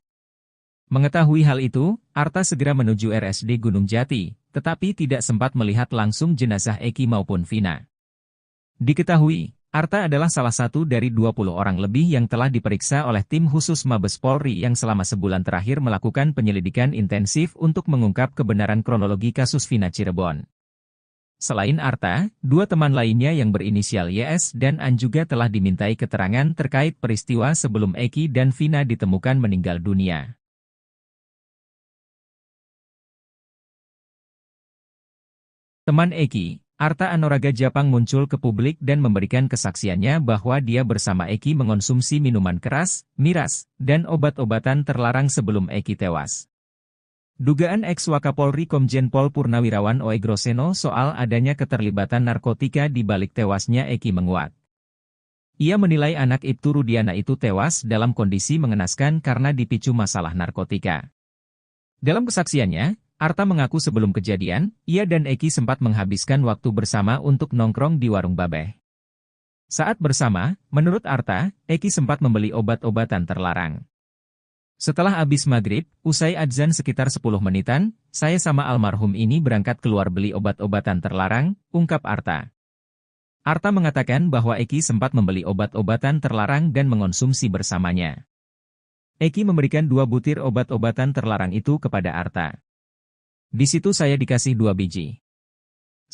Mengetahui hal itu, Arta segera menuju RSD Gunung Jati, tetapi tidak sempat melihat langsung jenazah Eki maupun Vina. Diketahui, Arta adalah salah satu dari 20 orang lebih yang telah diperiksa oleh tim khusus Mabes Polri yang selama sebulan terakhir melakukan penyelidikan intensif untuk mengungkap kebenaran kronologi kasus Vina Cirebon. Selain Arta, 2 teman lainnya yang berinisial YS dan An juga telah dimintai keterangan terkait peristiwa sebelum Eki dan Vina ditemukan meninggal dunia. Teman Eki, Arta Anoraga Japang muncul ke publik dan memberikan kesaksiannya bahwa dia bersama Eki mengonsumsi minuman keras, miras, dan obat-obatan terlarang sebelum Eki tewas. Dugaan ex-Wakapolri Komjen Pol Purnawirawan Oegroseno soal adanya keterlibatan narkotika di balik tewasnya Eki menguat. Ia menilai anak Ibtu Rudiana itu tewas dalam kondisi mengenaskan karena dipicu masalah narkotika. Dalam kesaksiannya, Arta mengaku sebelum kejadian, ia dan Eki sempat menghabiskan waktu bersama untuk nongkrong di Warung Babeh. Saat bersama, menurut Arta, Eki sempat membeli obat-obatan terlarang. Setelah habis maghrib, usai adzan sekitar 10 menitan, saya sama almarhum ini berangkat keluar beli obat-obatan terlarang, ungkap Arta. Arta mengatakan bahwa Eki sempat membeli obat-obatan terlarang dan mengonsumsi bersamanya. Eki memberikan 2 butir obat-obatan terlarang itu kepada Arta. Di situ saya dikasih 2 biji.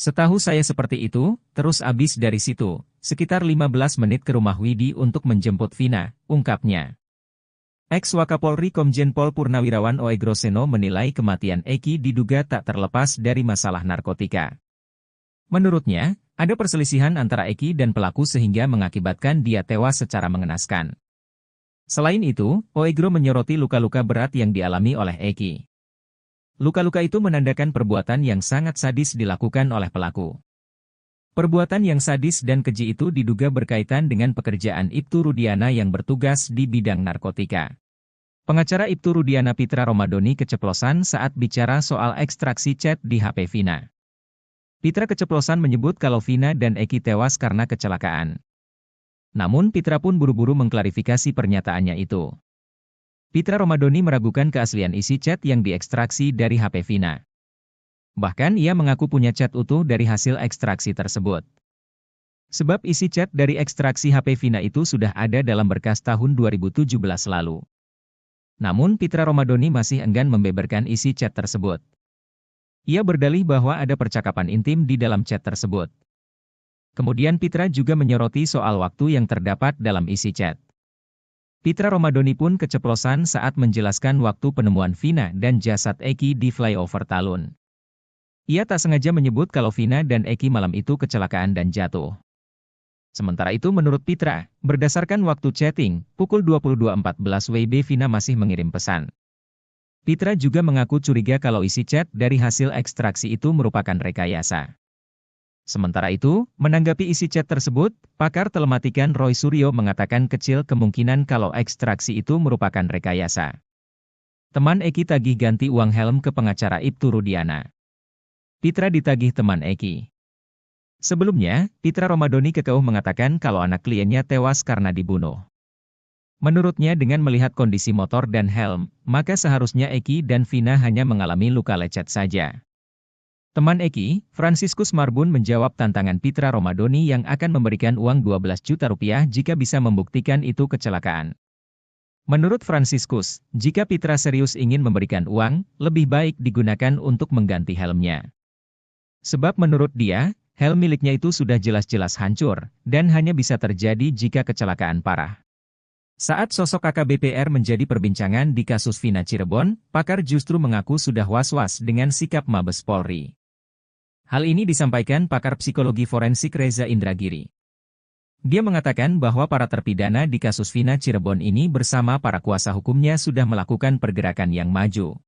Setahu saya seperti itu, terus abis dari situ, sekitar 15 menit ke rumah Widi untuk menjemput Vina, ungkapnya. Ex-Wakapolri Komjen Pol Purnawirawan Oegroseno menilai kematian Eki diduga tak terlepas dari masalah narkotika. Menurutnya, ada perselisihan antara Eki dan pelaku sehingga mengakibatkan dia tewas secara mengenaskan. Selain itu, Oegro menyoroti luka-luka berat yang dialami oleh Eki. Luka-luka itu menandakan perbuatan yang sangat sadis dilakukan oleh pelaku. Perbuatan yang sadis dan keji itu diduga berkaitan dengan pekerjaan Ibtu Rudiana yang bertugas di bidang narkotika. Pengacara Ibtu Rudiana Pitra Romadoni keceplosan saat bicara soal ekstraksi chat di HP Vina. Pitra keceplosan menyebut kalau Vina dan Eki tewas karena kecelakaan. Namun Pitra pun buru-buru mengklarifikasi pernyataannya itu. Pitra Romadoni meragukan keaslian isi chat yang diekstraksi dari HP Vina. Bahkan ia mengaku punya chat utuh dari hasil ekstraksi tersebut. Sebab isi chat dari ekstraksi HP Vina itu sudah ada dalam berkas tahun 2017 lalu. Namun Pitra Romadoni masih enggan membeberkan isi chat tersebut. Ia berdalih bahwa ada percakapan intim di dalam chat tersebut. Kemudian Pitra juga menyoroti soal waktu yang terdapat dalam isi chat. Pitra Romadoni pun keceplosan saat menjelaskan waktu penemuan Vina dan jasad Eki di flyover Talun. Ia tak sengaja menyebut kalau Vina dan Eki malam itu kecelakaan dan jatuh. Sementara itu menurut Pitra, berdasarkan waktu chatting, pukul 22.14 WIB Vina masih mengirim pesan. Pitra juga mengaku curiga kalau isi chat dari hasil ekstraksi itu merupakan rekayasa. Sementara itu, menanggapi isi chat tersebut, pakar telematikan Roy Suryo mengatakan kecil kemungkinan kalau ekstraksi itu merupakan rekayasa. Teman Eki tagih ganti uang helm ke pengacara Ibtu Rudiana. Pitra ditagih teman Eki. Sebelumnya, Pitra Romadoni kekeuh mengatakan kalau anak kliennya tewas karena dibunuh. Menurutnya dengan melihat kondisi motor dan helm, maka seharusnya Eki dan Vina hanya mengalami luka lecet saja. Teman Eki, Franciscus Marbun menjawab tantangan Pitra Romadoni yang akan memberikan uang 12 juta rupiah jika bisa membuktikan itu kecelakaan. Menurut Franciscus, jika Pitra serius ingin memberikan uang, lebih baik digunakan untuk mengganti helmnya. Sebab menurut dia, helm miliknya itu sudah jelas-jelas hancur, dan hanya bisa terjadi jika kecelakaan parah. Saat sosok AKBP-R menjadi perbincangan di kasus Vina Cirebon, pakar justru mengaku sudah was-was dengan sikap Mabes Polri. Hal ini disampaikan pakar psikologi forensik Reza Indragiri. Dia mengatakan bahwa para terpidana di kasus Vina Cirebon ini bersama para kuasa hukumnya sudah melakukan pergerakan yang maju.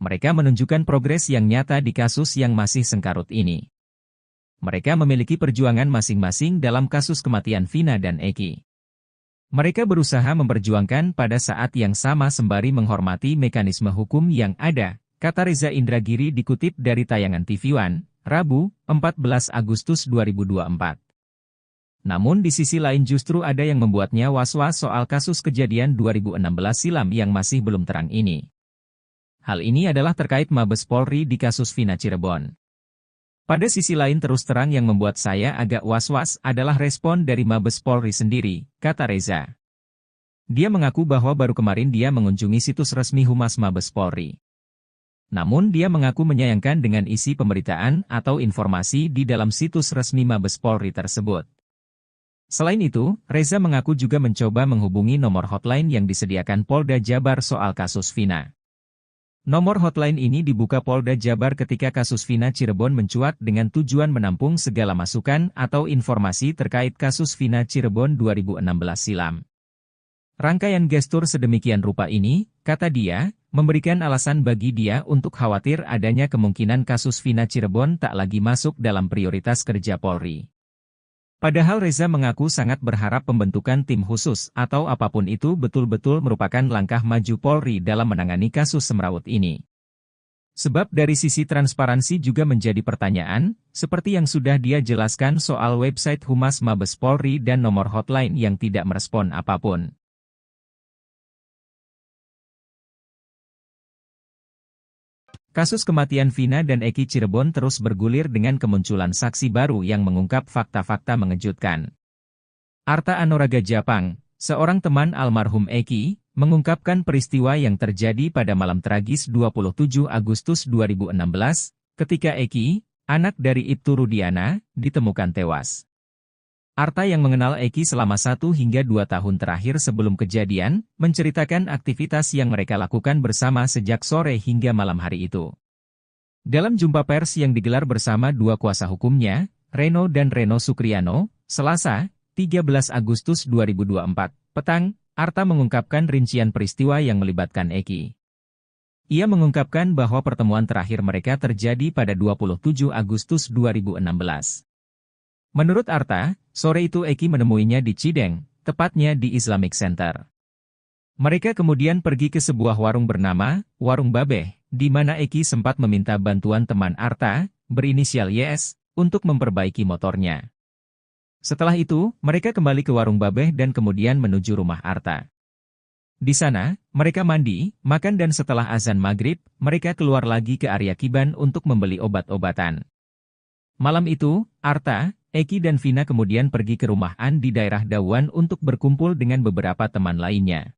Mereka menunjukkan progres yang nyata di kasus yang masih sengkarut ini. Mereka memiliki perjuangan masing-masing dalam kasus kematian Vina dan Eki. Mereka berusaha memperjuangkan pada saat yang sama sembari menghormati mekanisme hukum yang ada, kata Reza Indragiri dikutip dari tayangan TV One, Rabu, 14 Agustus 2024. Namun di sisi lain justru ada yang membuatnya was-was soal kasus kejadian 2016 silam yang masih belum terang ini. Hal ini adalah terkait Mabes Polri di kasus Vina Cirebon. Pada sisi lain terus terang yang membuat saya agak was-was adalah respon dari Mabes Polri sendiri, kata Reza. Dia mengaku bahwa baru kemarin dia mengunjungi situs resmi Humas Mabes Polri. Namun dia mengaku menyayangkan dengan isi pemberitaan atau informasi di dalam situs resmi Mabes Polri tersebut. Selain itu, Reza mengaku juga mencoba menghubungi nomor hotline yang disediakan Polda Jabar soal kasus Vina. Nomor hotline ini dibuka Polda Jabar ketika kasus Vina Cirebon mencuat dengan tujuan menampung segala masukan atau informasi terkait kasus Vina Cirebon 2016 silam. Rangkaian gestur sedemikian rupa ini, kata dia, memberikan alasan bagi dia untuk khawatir adanya kemungkinan kasus Vina Cirebon tak lagi masuk dalam prioritas kerja Polri. Padahal Reza mengaku sangat berharap pembentukan tim khusus atau apapun itu betul-betul merupakan langkah maju Polri dalam menangani kasus semrawut ini. Sebab dari sisi transparansi juga menjadi pertanyaan, seperti yang sudah dia jelaskan soal website Humas Mabes Polri dan nomor hotline yang tidak merespon apapun. Kasus kematian Vina dan Eki Cirebon terus bergulir dengan kemunculan saksi baru yang mengungkap fakta-fakta mengejutkan. Arta Anuraga Japang, seorang teman almarhum Eki, mengungkapkan peristiwa yang terjadi pada malam tragis 27 Agustus 2016, ketika Eki, anak dari Ibtu Rudiana, ditemukan tewas. Arta yang mengenal Eki selama 1 hingga 2 tahun terakhir sebelum kejadian, menceritakan aktivitas yang mereka lakukan bersama sejak sore hingga malam hari itu. Dalam jumpa pers yang digelar bersama 2 kuasa hukumnya, Reno dan Reno Sukriano, Selasa, 13 Agustus 2024, petang, Arta mengungkapkan rincian peristiwa yang melibatkan Eki. Ia mengungkapkan bahwa pertemuan terakhir mereka terjadi pada 27 Agustus 2016. Menurut Arta, sore itu Eki menemuinya di Cideng, tepatnya di Islamic Center. Mereka kemudian pergi ke sebuah warung bernama Warung Babeh, di mana Eki sempat meminta bantuan teman Arta, berinisial YS, untuk memperbaiki motornya. Setelah itu, mereka kembali ke Warung Babeh dan kemudian menuju rumah Arta. Di sana, mereka mandi, makan dan setelah azan maghrib, mereka keluar lagi ke area Kiban untuk membeli obat-obatan. Malam itu, Arta, Eki dan Vina kemudian pergi ke rumah An di daerah Dawan untuk berkumpul dengan beberapa teman lainnya.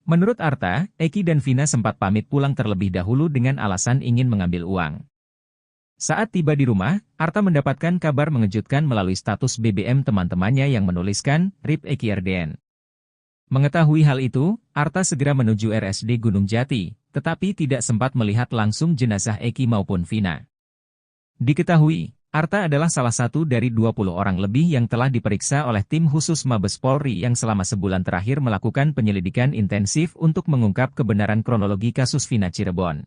Menurut Arta, Eki dan Vina sempat pamit pulang terlebih dahulu dengan alasan ingin mengambil uang. Saat tiba di rumah, Arta mendapatkan kabar mengejutkan melalui status BBM teman-temannya yang menuliskan, RIP Eki RDN. Mengetahui hal itu, Arta segera menuju RSD Gunung Jati, tetapi tidak sempat melihat langsung jenazah Eki maupun Vina. Diketahui, Arta adalah salah satu dari 20 orang lebih yang telah diperiksa oleh tim khusus Mabes Polri yang selama sebulan terakhir melakukan penyelidikan intensif untuk mengungkap kebenaran kronologi kasus Vina Cirebon.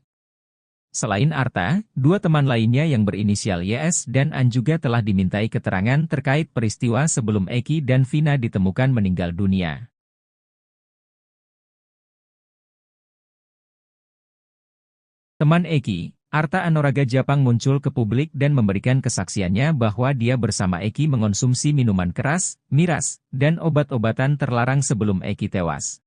Selain Arta, 2 teman lainnya yang berinisial YS dan An juga telah dimintai keterangan terkait peristiwa sebelum Eki dan Vina ditemukan meninggal dunia. Teman Eki, Arta Anuraga Japang muncul ke publik dan memberikan kesaksiannya bahwa dia bersama Eki mengonsumsi minuman keras, miras, dan obat-obatan terlarang sebelum Eki tewas.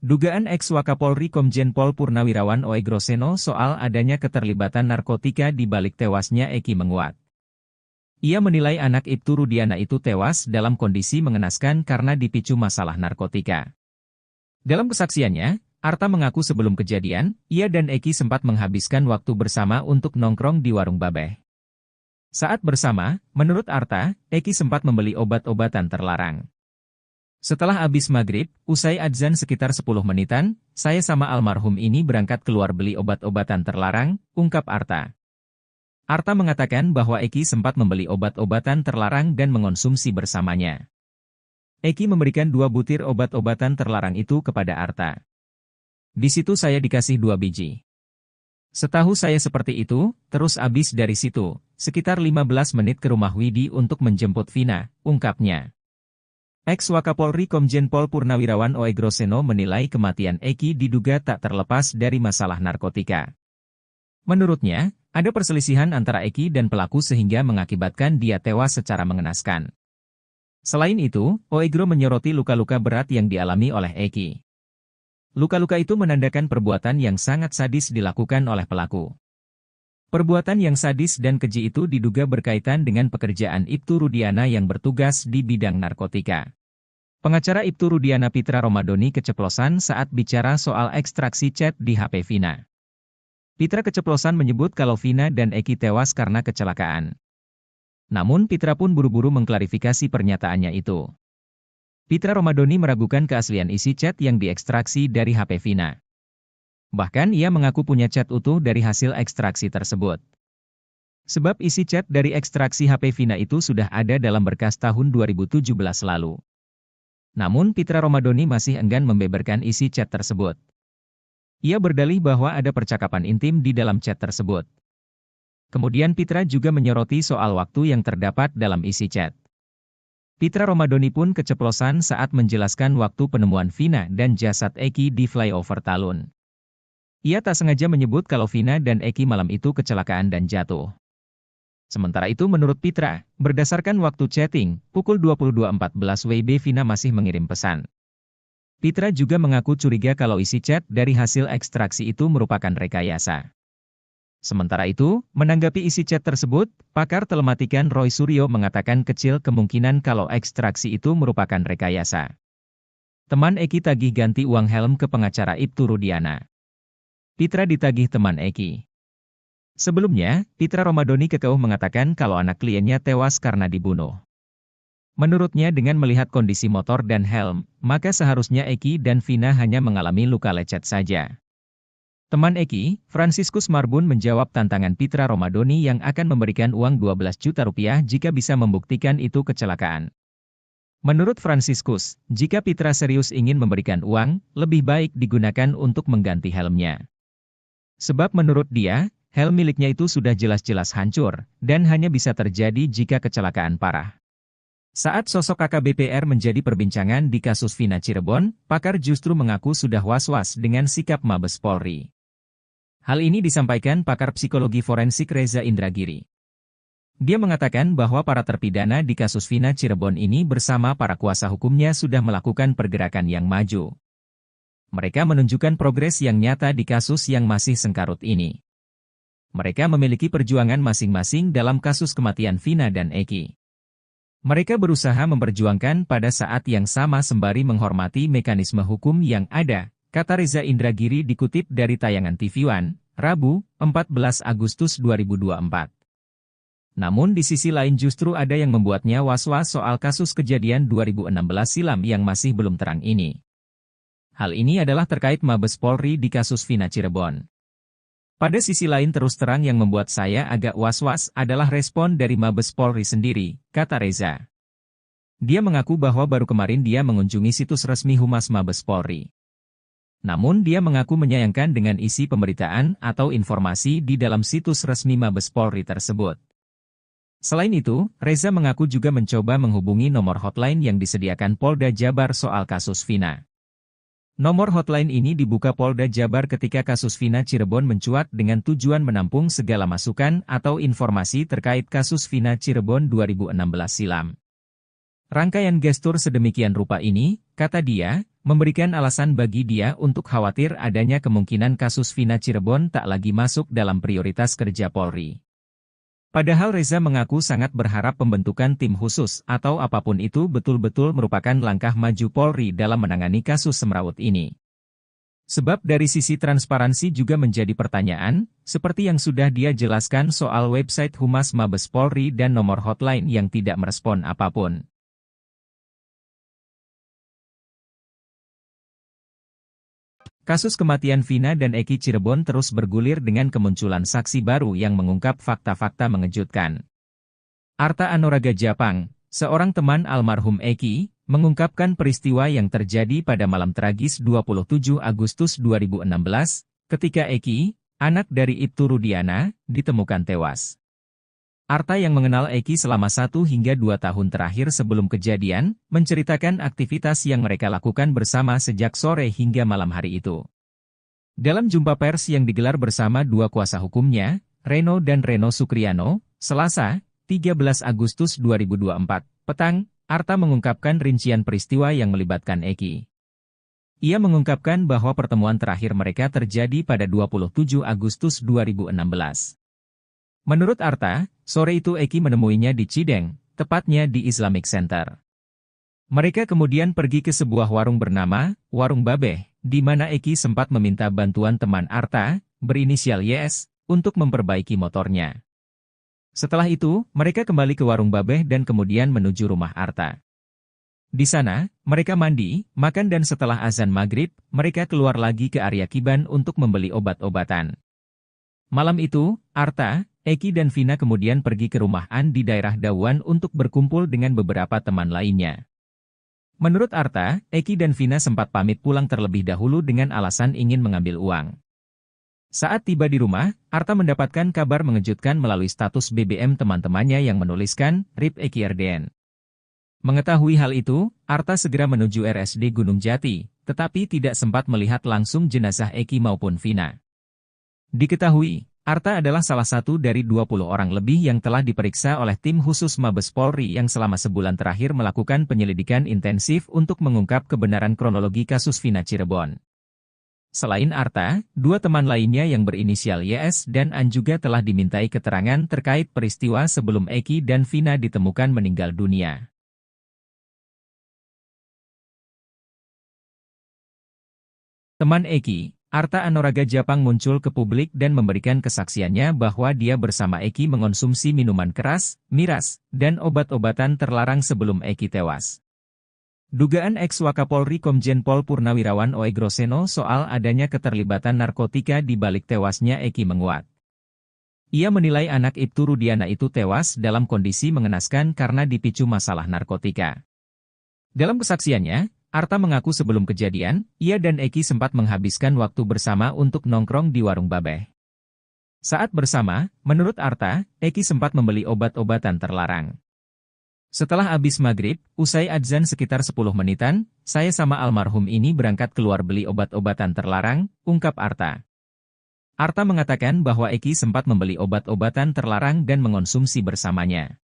Dugaan ex-Wakapolri Komjen Pol Purnawirawan Oegroseno soal adanya keterlibatan narkotika di balik tewasnya Eki menguat. Ia menilai anak Ibtu Rudiana itu tewas dalam kondisi mengenaskan karena dipicu masalah narkotika. Dalam kesaksiannya, Arta mengaku sebelum kejadian, ia dan Eki sempat menghabiskan waktu bersama untuk nongkrong di Warung Babeh. Saat bersama, menurut Arta, Eki sempat membeli obat-obatan terlarang. Setelah habis maghrib, usai adzan sekitar 10 menitan, saya sama almarhum ini berangkat keluar beli obat-obatan terlarang, ungkap Arta. Arta mengatakan bahwa Eki sempat membeli obat-obatan terlarang dan mengonsumsi bersamanya. Eki memberikan 2 butir obat-obatan terlarang itu kepada Arta. Di situ saya dikasih 2 biji. Setahu saya seperti itu, terus abis dari situ, sekitar 15 menit ke rumah Widi untuk menjemput Vina, ungkapnya. Ex-Wakapolri Komjen Pol Purnawirawan Oegroseno menilai kematian Eki diduga tak terlepas dari masalah narkotika. Menurutnya, ada perselisihan antara Eki dan pelaku sehingga mengakibatkan dia tewas secara mengenaskan. Selain itu, Oegro menyoroti luka-luka berat yang dialami oleh Eki. Luka-luka itu menandakan perbuatan yang sangat sadis dilakukan oleh pelaku. Perbuatan yang sadis dan keji itu diduga berkaitan dengan pekerjaan Ibtu Rudiana yang bertugas di bidang narkotika. Pengacara Ibtu Rudiana Pitra Romadoni keceplosan saat bicara soal ekstraksi chat di HP Vina. Pitra keceplosan menyebut kalau Vina dan Eki tewas karena kecelakaan. Namun Pitra pun buru-buru mengklarifikasi pernyataannya itu. Pitra Romadoni meragukan keaslian isi chat yang diekstraksi dari HP Vina. Bahkan ia mengaku punya chat utuh dari hasil ekstraksi tersebut. Sebab isi chat dari ekstraksi HP Vina itu sudah ada dalam berkas tahun 2017 lalu. Namun Pitra Romadoni masih enggan membeberkan isi chat tersebut. Ia berdalih bahwa ada percakapan intim di dalam chat tersebut. Kemudian Pitra juga menyoroti soal waktu yang terdapat dalam isi chat. Pitra Romadoni pun keceplosan saat menjelaskan waktu penemuan Vina dan jasad Eki di flyover Talun. Ia tak sengaja menyebut kalau Vina dan Eki malam itu kecelakaan dan jatuh. Sementara itu menurut Pitra, berdasarkan waktu chatting, pukul 22.14 WIB Vina masih mengirim pesan. Pitra juga mengaku curiga kalau isi chat dari hasil ekstraksi itu merupakan rekayasa. Sementara itu, menanggapi isi chat tersebut, pakar telematikan Roy Suryo mengatakan kecil kemungkinan kalau ekstraksi itu merupakan rekayasa. Teman Eki tagih ganti uang helm ke pengacara Ibtu Rudiana. Pitra ditagih teman Eki. Sebelumnya, Pitra Romadoni Kekeuh mengatakan kalau anak kliennya tewas karena dibunuh. Menurutnya dengan melihat kondisi motor dan helm, maka seharusnya Eki dan Vina hanya mengalami luka lecet saja. Teman Eki, Franciscus Marbun menjawab tantangan Pitra Romadoni yang akan memberikan uang 12 juta rupiah jika bisa membuktikan itu kecelakaan. Menurut Franciscus, jika Pitra serius ingin memberikan uang, lebih baik digunakan untuk mengganti helmnya. Sebab menurut dia, helm miliknya itu sudah jelas-jelas hancur, dan hanya bisa terjadi jika kecelakaan parah. Saat sosok AKBP-R menjadi perbincangan di kasus Vina Cirebon, pakar justru mengaku sudah was-was dengan sikap Mabes Polri. Hal ini disampaikan pakar psikologi forensik Reza Indragiri. Dia mengatakan bahwa para terpidana di kasus Vina Cirebon ini bersama para kuasa hukumnya sudah melakukan pergerakan yang maju. Mereka menunjukkan progres yang nyata di kasus yang masih sengkarut ini. Mereka memiliki perjuangan masing-masing dalam kasus kematian Vina dan Eki. Mereka berusaha memperjuangkan pada saat yang sama sembari menghormati mekanisme hukum yang ada, kata Reza Indragiri dikutip dari tayangan TV One, Rabu, 14 Agustus 2024. Namun di sisi lain justru ada yang membuatnya was-was soal kasus kejadian 2016 silam yang masih belum terang ini. Hal ini adalah terkait Mabes Polri di kasus Vina Cirebon. Pada sisi lain terus terang yang membuat saya agak was-was adalah respon dari Mabes Polri sendiri, kata Reza. Dia mengaku bahwa baru kemarin dia mengunjungi situs resmi Humas Mabes Polri. Namun dia mengaku menyayangkan dengan isi pemberitaan atau informasi di dalam situs resmi Mabes Polri tersebut. Selain itu, Reza mengaku juga mencoba menghubungi nomor hotline yang disediakan Polda Jabar soal kasus Vina. Nomor hotline ini dibuka Polda Jabar ketika kasus Vina Cirebon mencuat dengan tujuan menampung segala masukan atau informasi terkait kasus Vina Cirebon 2016 silam. Rangkaian gestur sedemikian rupa ini, kata dia, memberikan alasan bagi dia untuk khawatir adanya kemungkinan kasus Vina Cirebon tak lagi masuk dalam prioritas kerja Polri. Padahal Reza mengaku sangat berharap pembentukan tim khusus atau apapun itu betul-betul merupakan langkah maju Polri dalam menangani kasus semrawut ini. Sebab dari sisi transparansi juga menjadi pertanyaan, seperti yang sudah dia jelaskan soal website Humas Mabes Polri dan nomor hotline yang tidak merespon apapun. Kasus kematian Vina dan Eki Cirebon terus bergulir dengan kemunculan saksi baru yang mengungkap fakta-fakta mengejutkan. Arta Anoraga Japang, seorang teman almarhum Eki, mengungkapkan peristiwa yang terjadi pada malam tragis 27 Agustus 2016, ketika Eki, anak dari Ibtu Rudiana, ditemukan tewas. Arta yang mengenal Eki selama 1 hingga 2 tahun terakhir sebelum kejadian, menceritakan aktivitas yang mereka lakukan bersama sejak sore hingga malam hari itu. Dalam jumpa pers yang digelar bersama dua kuasa hukumnya, Reno dan Reno Sukriano, Selasa, 13 Agustus 2024, petang, Arta mengungkapkan rincian peristiwa yang melibatkan Eki. Ia mengungkapkan bahwa pertemuan terakhir mereka terjadi pada 27 Agustus 2016. Menurut Arta, sore itu Eki menemuinya di Cideng, tepatnya di Islamic Center. Mereka kemudian pergi ke sebuah warung bernama Warung Babeh, di mana Eki sempat meminta bantuan teman Arta, berinisial YS, untuk memperbaiki motornya. Setelah itu, mereka kembali ke Warung Babeh dan kemudian menuju rumah Arta. Di sana, mereka mandi, makan dan setelah azan maghrib, mereka keluar lagi ke area Kiban untuk membeli obat-obatan. Malam itu, Arta, Eki dan Vina kemudian pergi ke rumah An di daerah Dawan untuk berkumpul dengan beberapa teman lainnya. Menurut Arta, Eki dan Vina sempat pamit pulang terlebih dahulu dengan alasan ingin mengambil uang. Saat tiba di rumah, Arta mendapatkan kabar mengejutkan melalui status BBM teman-temannya yang menuliskan, RIP Eki RDN. Mengetahui hal itu, Arta segera menuju RSD Gunung Jati, tetapi tidak sempat melihat langsung jenazah Eki maupun Vina. Diketahui, Arta adalah salah satu dari 20 orang lebih yang telah diperiksa oleh tim khusus Mabes Polri yang selama sebulan terakhir melakukan penyelidikan intensif untuk mengungkap kebenaran kronologi kasus Vina Cirebon. Selain Arta, dua teman lainnya yang berinisial YS dan An juga telah dimintai keterangan terkait peristiwa sebelum Eki dan Vina ditemukan meninggal dunia. Teman Eki, Arta Anoraga Japang muncul ke publik dan memberikan kesaksiannya bahwa dia bersama Eki mengonsumsi minuman keras, miras, dan obat-obatan terlarang sebelum Eki tewas. Dugaan ex-Wakapolri Komjen Pol Purnawirawan Oegroseno soal adanya keterlibatan narkotika di balik tewasnya Eki menguat. Ia menilai anak Ibtu Rudiana itu tewas dalam kondisi mengenaskan karena dipicu masalah narkotika. Dalam kesaksiannya, Arta mengaku sebelum kejadian, ia dan Eki sempat menghabiskan waktu bersama untuk nongkrong di warung babeh. Saat bersama, menurut Arta, Eki sempat membeli obat-obatan terlarang. Setelah habis maghrib, usai adzan sekitar 10 menitan, saya sama almarhum ini berangkat keluar beli obat-obatan terlarang, ungkap Arta. Arta mengatakan bahwa Eki sempat membeli obat-obatan terlarang dan mengonsumsi bersamanya.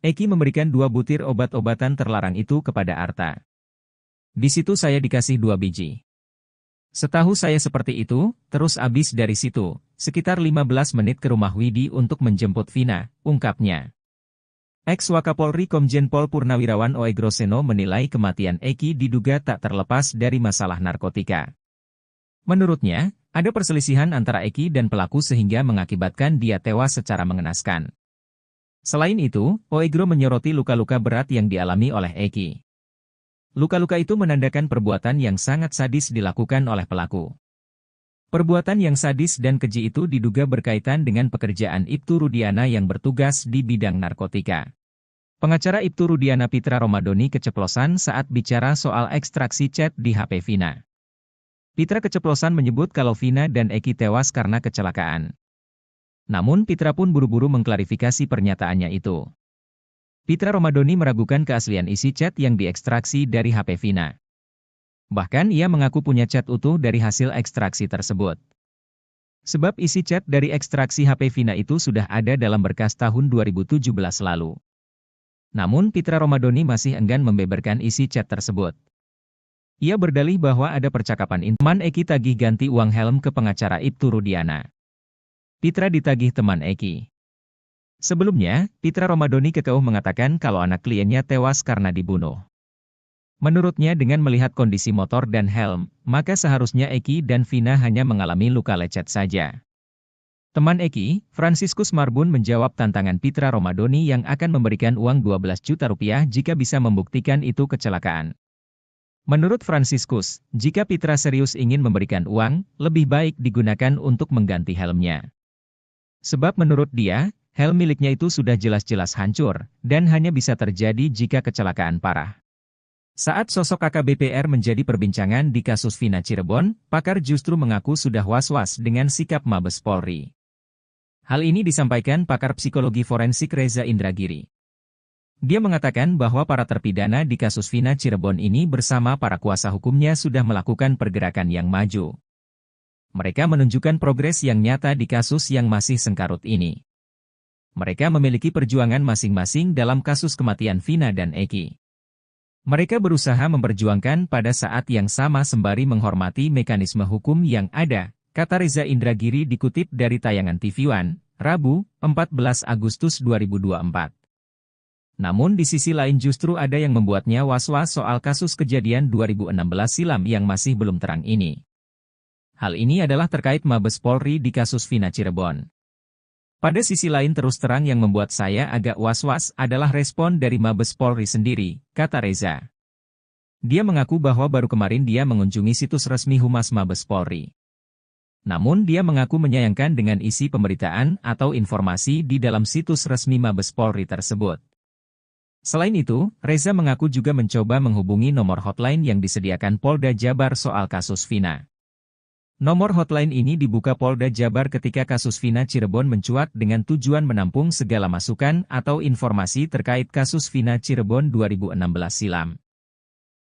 Eki memberikan 2 butir obat-obatan terlarang itu kepada Arta. Di situ saya dikasih 2 biji. Setahu saya seperti itu, terus abis dari situ, sekitar 15 menit ke rumah Widi untuk menjemput Vina, ungkapnya. Ex-Wakapolri Komjen Pol Purnawirawan Oegroseno menilai kematian Eki diduga tak terlepas dari masalah narkotika. Menurutnya, ada perselisihan antara Eki dan pelaku sehingga mengakibatkan dia tewas secara mengenaskan. Selain itu, Oegro menyoroti luka-luka berat yang dialami oleh Eki. Luka-luka itu menandakan perbuatan yang sangat sadis dilakukan oleh pelaku. Perbuatan yang sadis dan keji itu diduga berkaitan dengan pekerjaan Ibtu Rudiana yang bertugas di bidang narkotika. Pengacara Ibtu Rudiana Pitra Romadoni keceplosan saat bicara soal ekstraksi chat di HP Vina. Pitra keceplosan menyebut kalau Vina dan Eki tewas karena kecelakaan. Namun Pitra pun buru-buru mengklarifikasi pernyataannya itu. Pitra Romadoni meragukan keaslian isi chat yang diekstraksi dari HP Vina. Bahkan ia mengaku punya chat utuh dari hasil ekstraksi tersebut. Sebab isi chat dari ekstraksi HP Vina itu sudah ada dalam berkas tahun 2017 lalu. Namun Pitra Romadoni masih enggan membeberkan isi chat tersebut. Ia berdalih bahwa ada percakapan teman Eki tagih ganti uang helm ke pengacara Ibtu Rudiana. Pitra ditagih teman Eki. Sebelumnya, Pitra Romadoni kekeuh mengatakan kalau anak kliennya tewas karena dibunuh. Menurutnya dengan melihat kondisi motor dan helm, maka seharusnya Eki dan Vina hanya mengalami luka lecet saja. Teman Eki, Franciscus Marbun menjawab tantangan Pitra Romadoni yang akan memberikan uang 12 juta rupiah jika bisa membuktikan itu kecelakaan. Menurut Franciscus, jika Pitra serius ingin memberikan uang, lebih baik digunakan untuk mengganti helmnya. Sebab menurut dia, helm miliknya itu sudah jelas-jelas hancur, dan hanya bisa terjadi jika kecelakaan parah. Saat sosok AKBP-R menjadi perbincangan di kasus Vina Cirebon, pakar justru mengaku sudah was-was dengan sikap Mabes Polri. Hal ini disampaikan pakar psikologi forensik Reza Indragiri. Dia mengatakan bahwa para terpidana di kasus Vina Cirebon ini bersama para kuasa hukumnya sudah melakukan pergerakan yang maju. Mereka menunjukkan progres yang nyata di kasus yang masih sengkarut ini. Mereka memiliki perjuangan masing-masing dalam kasus kematian Vina dan Eki. Mereka berusaha memperjuangkan pada saat yang sama sembari menghormati mekanisme hukum yang ada, kata Reza Indragiri dikutip dari tayangan TV One, Rabu, 14 Agustus 2024. Namun di sisi lain justru ada yang membuatnya was-was soal kasus kejadian 2016 silam yang masih belum terang ini. Hal ini adalah terkait Mabes Polri di kasus Vina Cirebon. Pada sisi lain terus terang yang membuat saya agak was-was adalah respon dari Mabes Polri sendiri, kata Reza. Dia mengaku bahwa baru kemarin dia mengunjungi situs resmi Humas Mabes Polri. Namun dia mengaku menyayangkan dengan isi pemberitaan atau informasi di dalam situs resmi Mabes Polri tersebut. Selain itu, Reza mengaku juga mencoba menghubungi nomor hotline yang disediakan Polda Jabar soal kasus Vina. Nomor hotline ini dibuka Polda Jabar ketika kasus Vina Cirebon mencuat dengan tujuan menampung segala masukan atau informasi terkait kasus Vina Cirebon 2016 silam.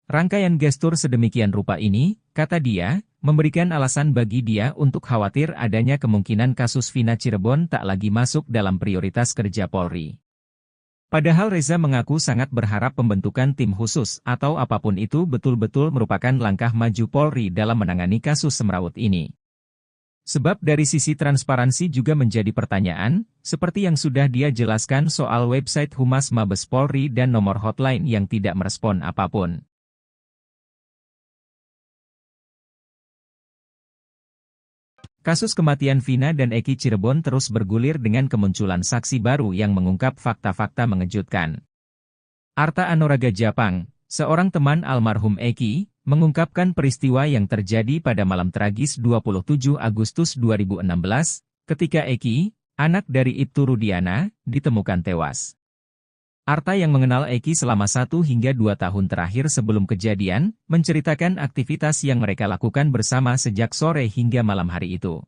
Rangkaian gestur sedemikian rupa ini, kata dia, memberikan alasan bagi dia untuk khawatir adanya kemungkinan kasus Vina Cirebon tak lagi masuk dalam prioritas kerja Polri. Padahal Reza mengaku sangat berharap pembentukan tim khusus atau apapun itu betul-betul merupakan langkah maju Polri dalam menangani kasus semrawut ini. Sebab dari sisi transparansi juga menjadi pertanyaan, seperti yang sudah dia jelaskan soal website Humas Mabes Polri dan nomor hotline yang tidak merespon apapun. Kasus kematian Vina dan Eki Cirebon terus bergulir dengan kemunculan saksi baru yang mengungkap fakta-fakta mengejutkan. Arta Anuraga Japang, seorang teman almarhum Eki, mengungkapkan peristiwa yang terjadi pada malam tragis 27 Agustus 2016, ketika Eki, anak dari Ibtu Rudiana, ditemukan tewas. Arta yang mengenal Eki selama 1 hingga 2 tahun terakhir sebelum kejadian, menceritakan aktivitas yang mereka lakukan bersama sejak sore hingga malam hari itu.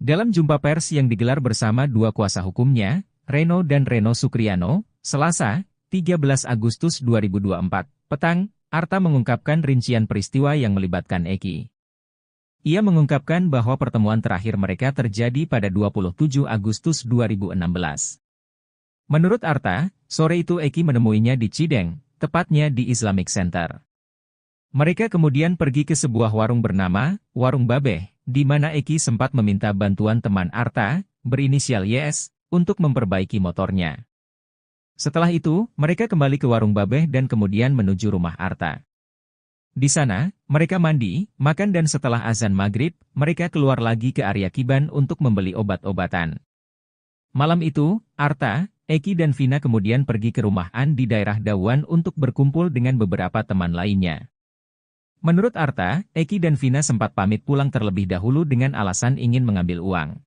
Dalam jumpa pers yang digelar bersama 2 kuasa hukumnya, Reno dan Reno Sukriano, Selasa, 13 Agustus 2024, petang, Arta mengungkapkan rincian peristiwa yang melibatkan Eki. Ia mengungkapkan bahwa pertemuan terakhir mereka terjadi pada 27 Agustus 2016. Menurut Arta, sore itu Eki menemuinya di Cideng, tepatnya di Islamic Center. Mereka kemudian pergi ke sebuah warung bernama Warung Babeh, di mana Eki sempat meminta bantuan teman Arta, berinisial YS, untuk memperbaiki motornya. Setelah itu, mereka kembali ke Warung Babeh dan kemudian menuju rumah Arta. Di sana, mereka mandi, makan dan setelah azan maghrib, mereka keluar lagi ke area Kiban untuk membeli obat-obatan. Malam itu, Arta, Eki dan Vina kemudian pergi ke rumah An di daerah Dawan untuk berkumpul dengan beberapa teman lainnya. Menurut Arta, Eki dan Vina sempat pamit pulang terlebih dahulu dengan alasan ingin mengambil uang.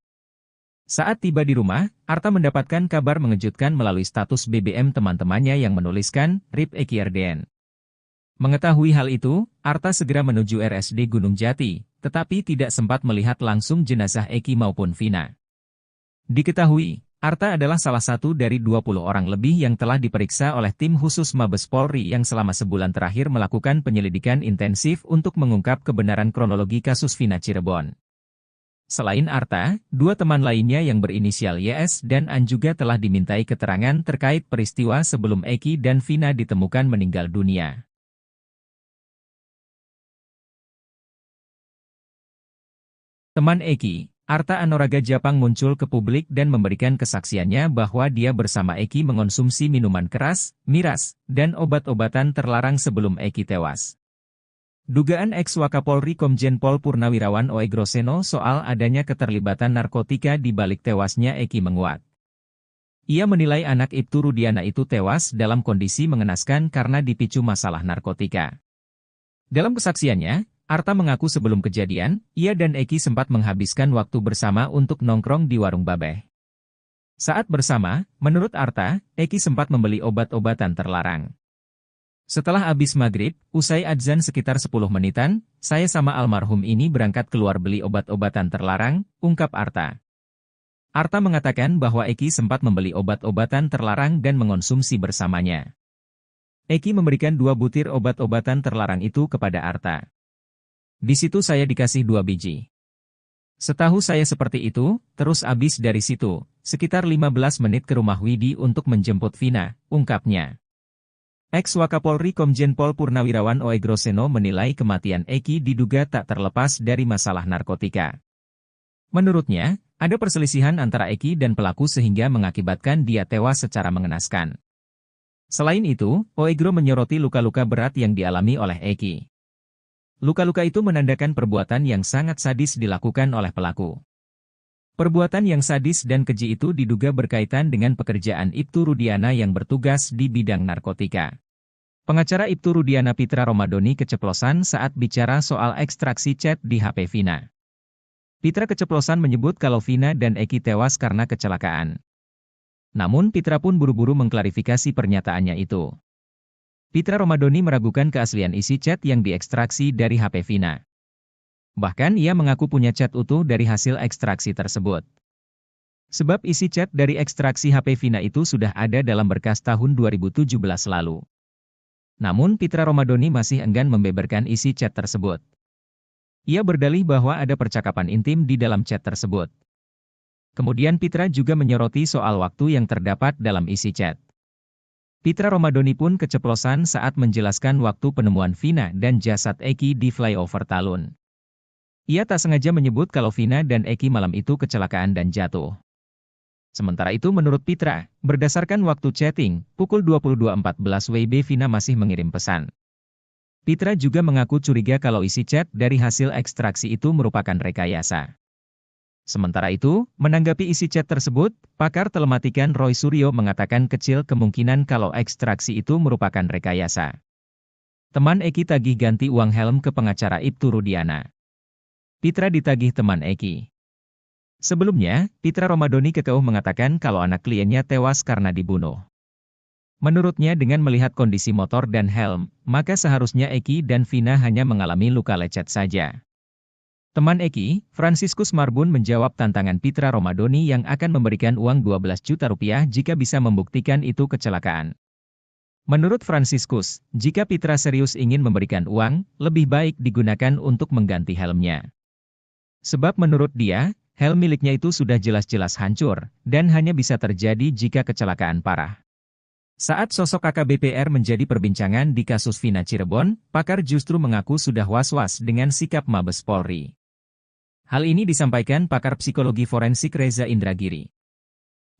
Saat tiba di rumah, Arta mendapatkan kabar mengejutkan melalui status BBM teman-temannya yang menuliskan, RIP Eki RDN. Mengetahui hal itu, Arta segera menuju RSD Gunung Jati, tetapi tidak sempat melihat langsung jenazah Eki maupun Vina. Diketahui, Arta adalah salah satu dari 20 orang lebih yang telah diperiksa oleh tim khusus Mabes Polri yang selama sebulan terakhir melakukan penyelidikan intensif untuk mengungkap kebenaran kronologi kasus Vina Cirebon. Selain Arta, 2 teman lainnya yang berinisial YS dan An juga telah dimintai keterangan terkait peristiwa sebelum Eki dan Vina ditemukan meninggal dunia. Teman Eki, Arta Anuraga Japang muncul ke publik dan memberikan kesaksiannya bahwa dia bersama Eki mengonsumsi minuman keras, miras, dan obat-obatan terlarang sebelum Eki tewas. Dugaan ex-Wakapolri Komjen Pol Purnawirawan Oegroseno soal adanya keterlibatan narkotika di balik tewasnya Eki menguat. Ia menilai anak Ibtu Rudiana itu tewas dalam kondisi mengenaskan karena dipicu masalah narkotika. Dalam kesaksiannya, Arta mengaku sebelum kejadian, ia dan Eki sempat menghabiskan waktu bersama untuk nongkrong di Warung Babeh. Saat bersama, menurut Arta, Eki sempat membeli obat-obatan terlarang. Setelah habis maghrib, usai adzan sekitar 10 menitan, saya sama almarhum ini berangkat keluar beli obat-obatan terlarang, ungkap Arta. Arta mengatakan bahwa Eki sempat membeli obat-obatan terlarang dan mengonsumsi bersamanya. Eki memberikan 2 butir obat-obatan terlarang itu kepada Arta. Di situ saya dikasih 2 biji. Setahu saya seperti itu, terus habis dari situ, sekitar 15 menit ke rumah Widi untuk menjemput Vina, ungkapnya. Ex-Wakapolri Komjen Pol Purnawirawan Oegroseno menilai kematian Eki diduga tak terlepas dari masalah narkotika. Menurutnya, ada perselisihan antara Eki dan pelaku sehingga mengakibatkan dia tewas secara mengenaskan. Selain itu, Oegro menyoroti luka-luka berat yang dialami oleh Eki. Luka-luka itu menandakan perbuatan yang sangat sadis dilakukan oleh pelaku. Perbuatan yang sadis dan keji itu diduga berkaitan dengan pekerjaan Ibtu Rudiana yang bertugas di bidang narkotika. Pengacara Ibtu Rudiana Pitra Romadoni keceplosan saat bicara soal ekstraksi chat di HP Vina. Pitra keceplosan menyebut kalau Vina dan Eki tewas karena kecelakaan. Namun Pitra pun buru-buru mengklarifikasi pernyataannya itu. Pitra Romadoni meragukan keaslian isi chat yang diekstraksi dari HP Vina. Bahkan ia mengaku punya chat utuh dari hasil ekstraksi tersebut. Sebab isi chat dari ekstraksi HP Vina itu sudah ada dalam berkas tahun 2017 lalu. Namun Pitra Romadoni masih enggan membeberkan isi chat tersebut. Ia berdalih bahwa ada percakapan intim di dalam chat tersebut. Kemudian Pitra juga menyoroti soal waktu yang terdapat dalam isi chat. Pitra Romadhoni pun keceplosan saat menjelaskan waktu penemuan Vina dan jasad Eki di flyover Talun. Ia tak sengaja menyebut kalau Vina dan Eki malam itu kecelakaan dan jatuh. Sementara itu menurut Pitra, berdasarkan waktu chatting, pukul 22.14 WIB Vina masih mengirim pesan. Pitra juga mengaku curiga kalau isi chat dari hasil ekstraksi itu merupakan rekayasa. Sementara itu, menanggapi isi chat tersebut, pakar telematikan Roy Suryo mengatakan kecil kemungkinan kalau ekstraksi itu merupakan rekayasa. Teman Eki tagih ganti uang helm ke pengacara Ibtu Rudiana. Pitra ditagih teman Eki. Sebelumnya, Pitra Romadhoni kekeuh mengatakan kalau anak kliennya tewas karena dibunuh. Menurutnya dengan melihat kondisi motor dan helm, maka seharusnya Eki dan Vina hanya mengalami luka lecet saja. Teman Eki, Franciscus Marbun menjawab tantangan Pitra Romadhoni yang akan memberikan uang 12 juta rupiah jika bisa membuktikan itu kecelakaan. Menurut Franciscus, jika Pitra serius ingin memberikan uang, lebih baik digunakan untuk mengganti helmnya. Sebab menurut dia, helm miliknya itu sudah jelas-jelas hancur, dan hanya bisa terjadi jika kecelakaan parah. Saat sosok AKBP-R menjadi perbincangan di kasus Vina Cirebon, pakar justru mengaku sudah was-was dengan sikap Mabes Polri. Hal ini disampaikan pakar psikologi forensik Reza Indragiri.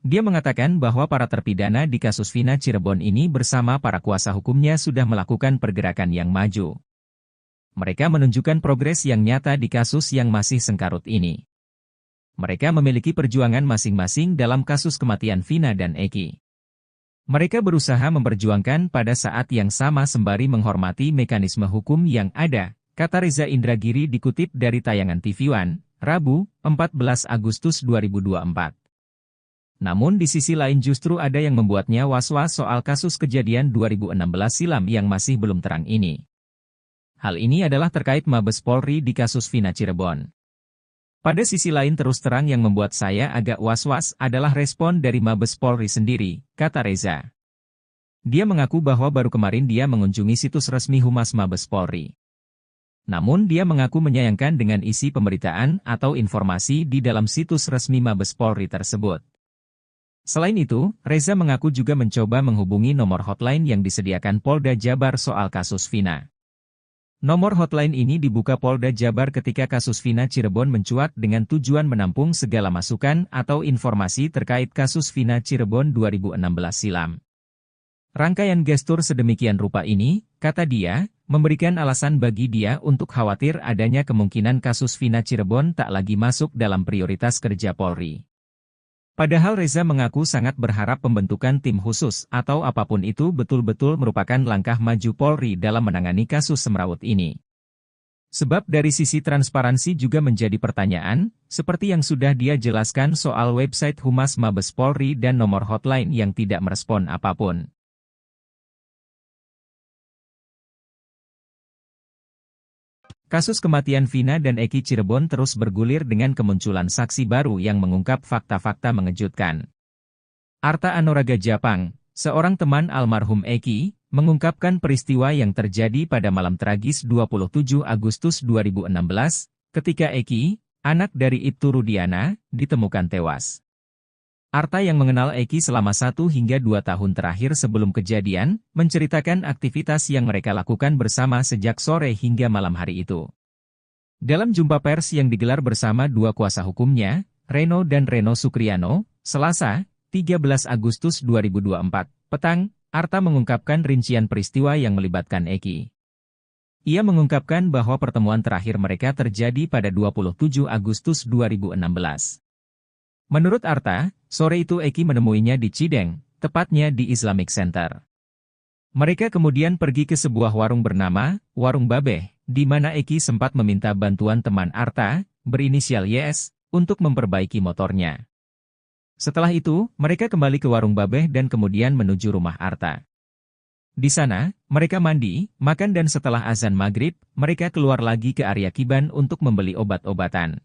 Dia mengatakan bahwa para terpidana di kasus Vina Cirebon ini bersama para kuasa hukumnya sudah melakukan pergerakan yang maju. Mereka menunjukkan progres yang nyata di kasus yang masih sengkarut ini. Mereka memiliki perjuangan masing-masing dalam kasus kematian Vina dan Eki. Mereka berusaha memperjuangkan pada saat yang sama sembari menghormati mekanisme hukum yang ada, kata Reza Indragiri dikutip dari tayangan TV One, Rabu, 14 Agustus 2024. Namun di sisi lain justru ada yang membuatnya was-was soal kasus kejadian 2016 silam yang masih belum terang ini. Hal ini adalah terkait Mabes Polri di kasus Vina Cirebon. Pada sisi lain terus terang yang membuat saya agak was-was adalah respon dari Mabes Polri sendiri, kata Reza. Dia mengaku bahwa baru kemarin dia mengunjungi situs resmi Humas Mabes Polri. Namun dia mengaku menyayangkan dengan isi pemberitaan atau informasi di dalam situs resmi Mabes Polri tersebut. Selain itu, Reza mengaku juga mencoba menghubungi nomor hotline yang disediakan Polda Jabar soal kasus Vina. Nomor hotline ini dibuka Polda Jabar ketika kasus Vina Cirebon mencuat dengan tujuan menampung segala masukan atau informasi terkait kasus Vina Cirebon 2016 silam. Rangkaian gestur sedemikian rupa ini, kata dia, memberikan alasan bagi dia untuk khawatir adanya kemungkinan kasus Vina Cirebon tak lagi masuk dalam prioritas kerja Polri. Padahal Reza mengaku sangat berharap pembentukan tim khusus atau apapun itu betul-betul merupakan langkah maju Polri dalam menangani kasus semrawut ini. Sebab dari sisi transparansi juga menjadi pertanyaan, seperti yang sudah dia jelaskan soal website Humas Mabes Polri dan nomor hotline yang tidak merespon apapun. Kasus kematian Vina dan Eki Cirebon terus bergulir dengan kemunculan saksi baru yang mengungkap fakta-fakta mengejutkan. Arta Anoraga Japang, seorang teman almarhum Eki, mengungkapkan peristiwa yang terjadi pada malam tragis 27 Agustus 2016, ketika Eki, anak dari Ibtu Rudiana, ditemukan tewas. Arta yang mengenal Eki selama 1 hingga 2 tahun terakhir sebelum kejadian, menceritakan aktivitas yang mereka lakukan bersama sejak sore hingga malam hari itu. Dalam jumpa pers yang digelar bersama 2 kuasa hukumnya, Reno dan Reno Sukriano, Selasa, 13 Agustus 2024, petang, Arta mengungkapkan rincian peristiwa yang melibatkan Eki. Ia mengungkapkan bahwa pertemuan terakhir mereka terjadi pada 27 Agustus 2016. Menurut Arta, sore itu Eki menemuinya di Cideng, tepatnya di Islamic Center. Mereka kemudian pergi ke sebuah warung bernama Warung Babeh, di mana Eki sempat meminta bantuan teman Arta, berinisial YS, untuk memperbaiki motornya. Setelah itu, mereka kembali ke Warung Babeh dan kemudian menuju rumah Arta. Di sana, mereka mandi, makan dan setelah azan maghrib, mereka keluar lagi ke area Kiban untuk membeli obat-obatan.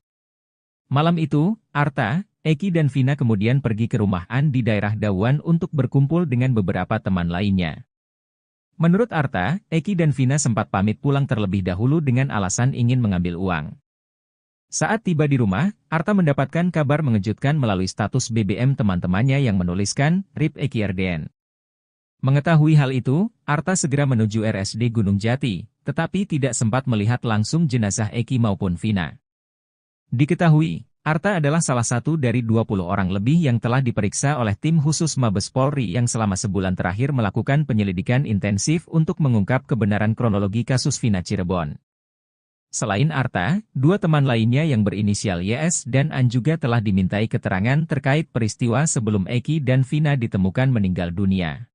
Malam itu, Arta, Eki dan Vina kemudian pergi ke rumah An di daerah Dawan untuk berkumpul dengan beberapa teman lainnya. Menurut Arta, Eki dan Vina sempat pamit pulang terlebih dahulu dengan alasan ingin mengambil uang. Saat tiba di rumah, Arta mendapatkan kabar mengejutkan melalui status BBM teman-temannya yang menuliskan, RIP Eki RDN. Mengetahui hal itu, Arta segera menuju RSD Gunung Jati, tetapi tidak sempat melihat langsung jenazah Eki maupun Vina. Diketahui, Arta adalah salah satu dari 20 orang lebih yang telah diperiksa oleh tim khusus Mabes Polri yang selama sebulan terakhir melakukan penyelidikan intensif untuk mengungkap kebenaran kronologi kasus Vina Cirebon. Selain Arta, 2 teman lainnya yang berinisial YS dan An juga telah dimintai keterangan terkait peristiwa sebelum Eki dan Vina ditemukan meninggal dunia.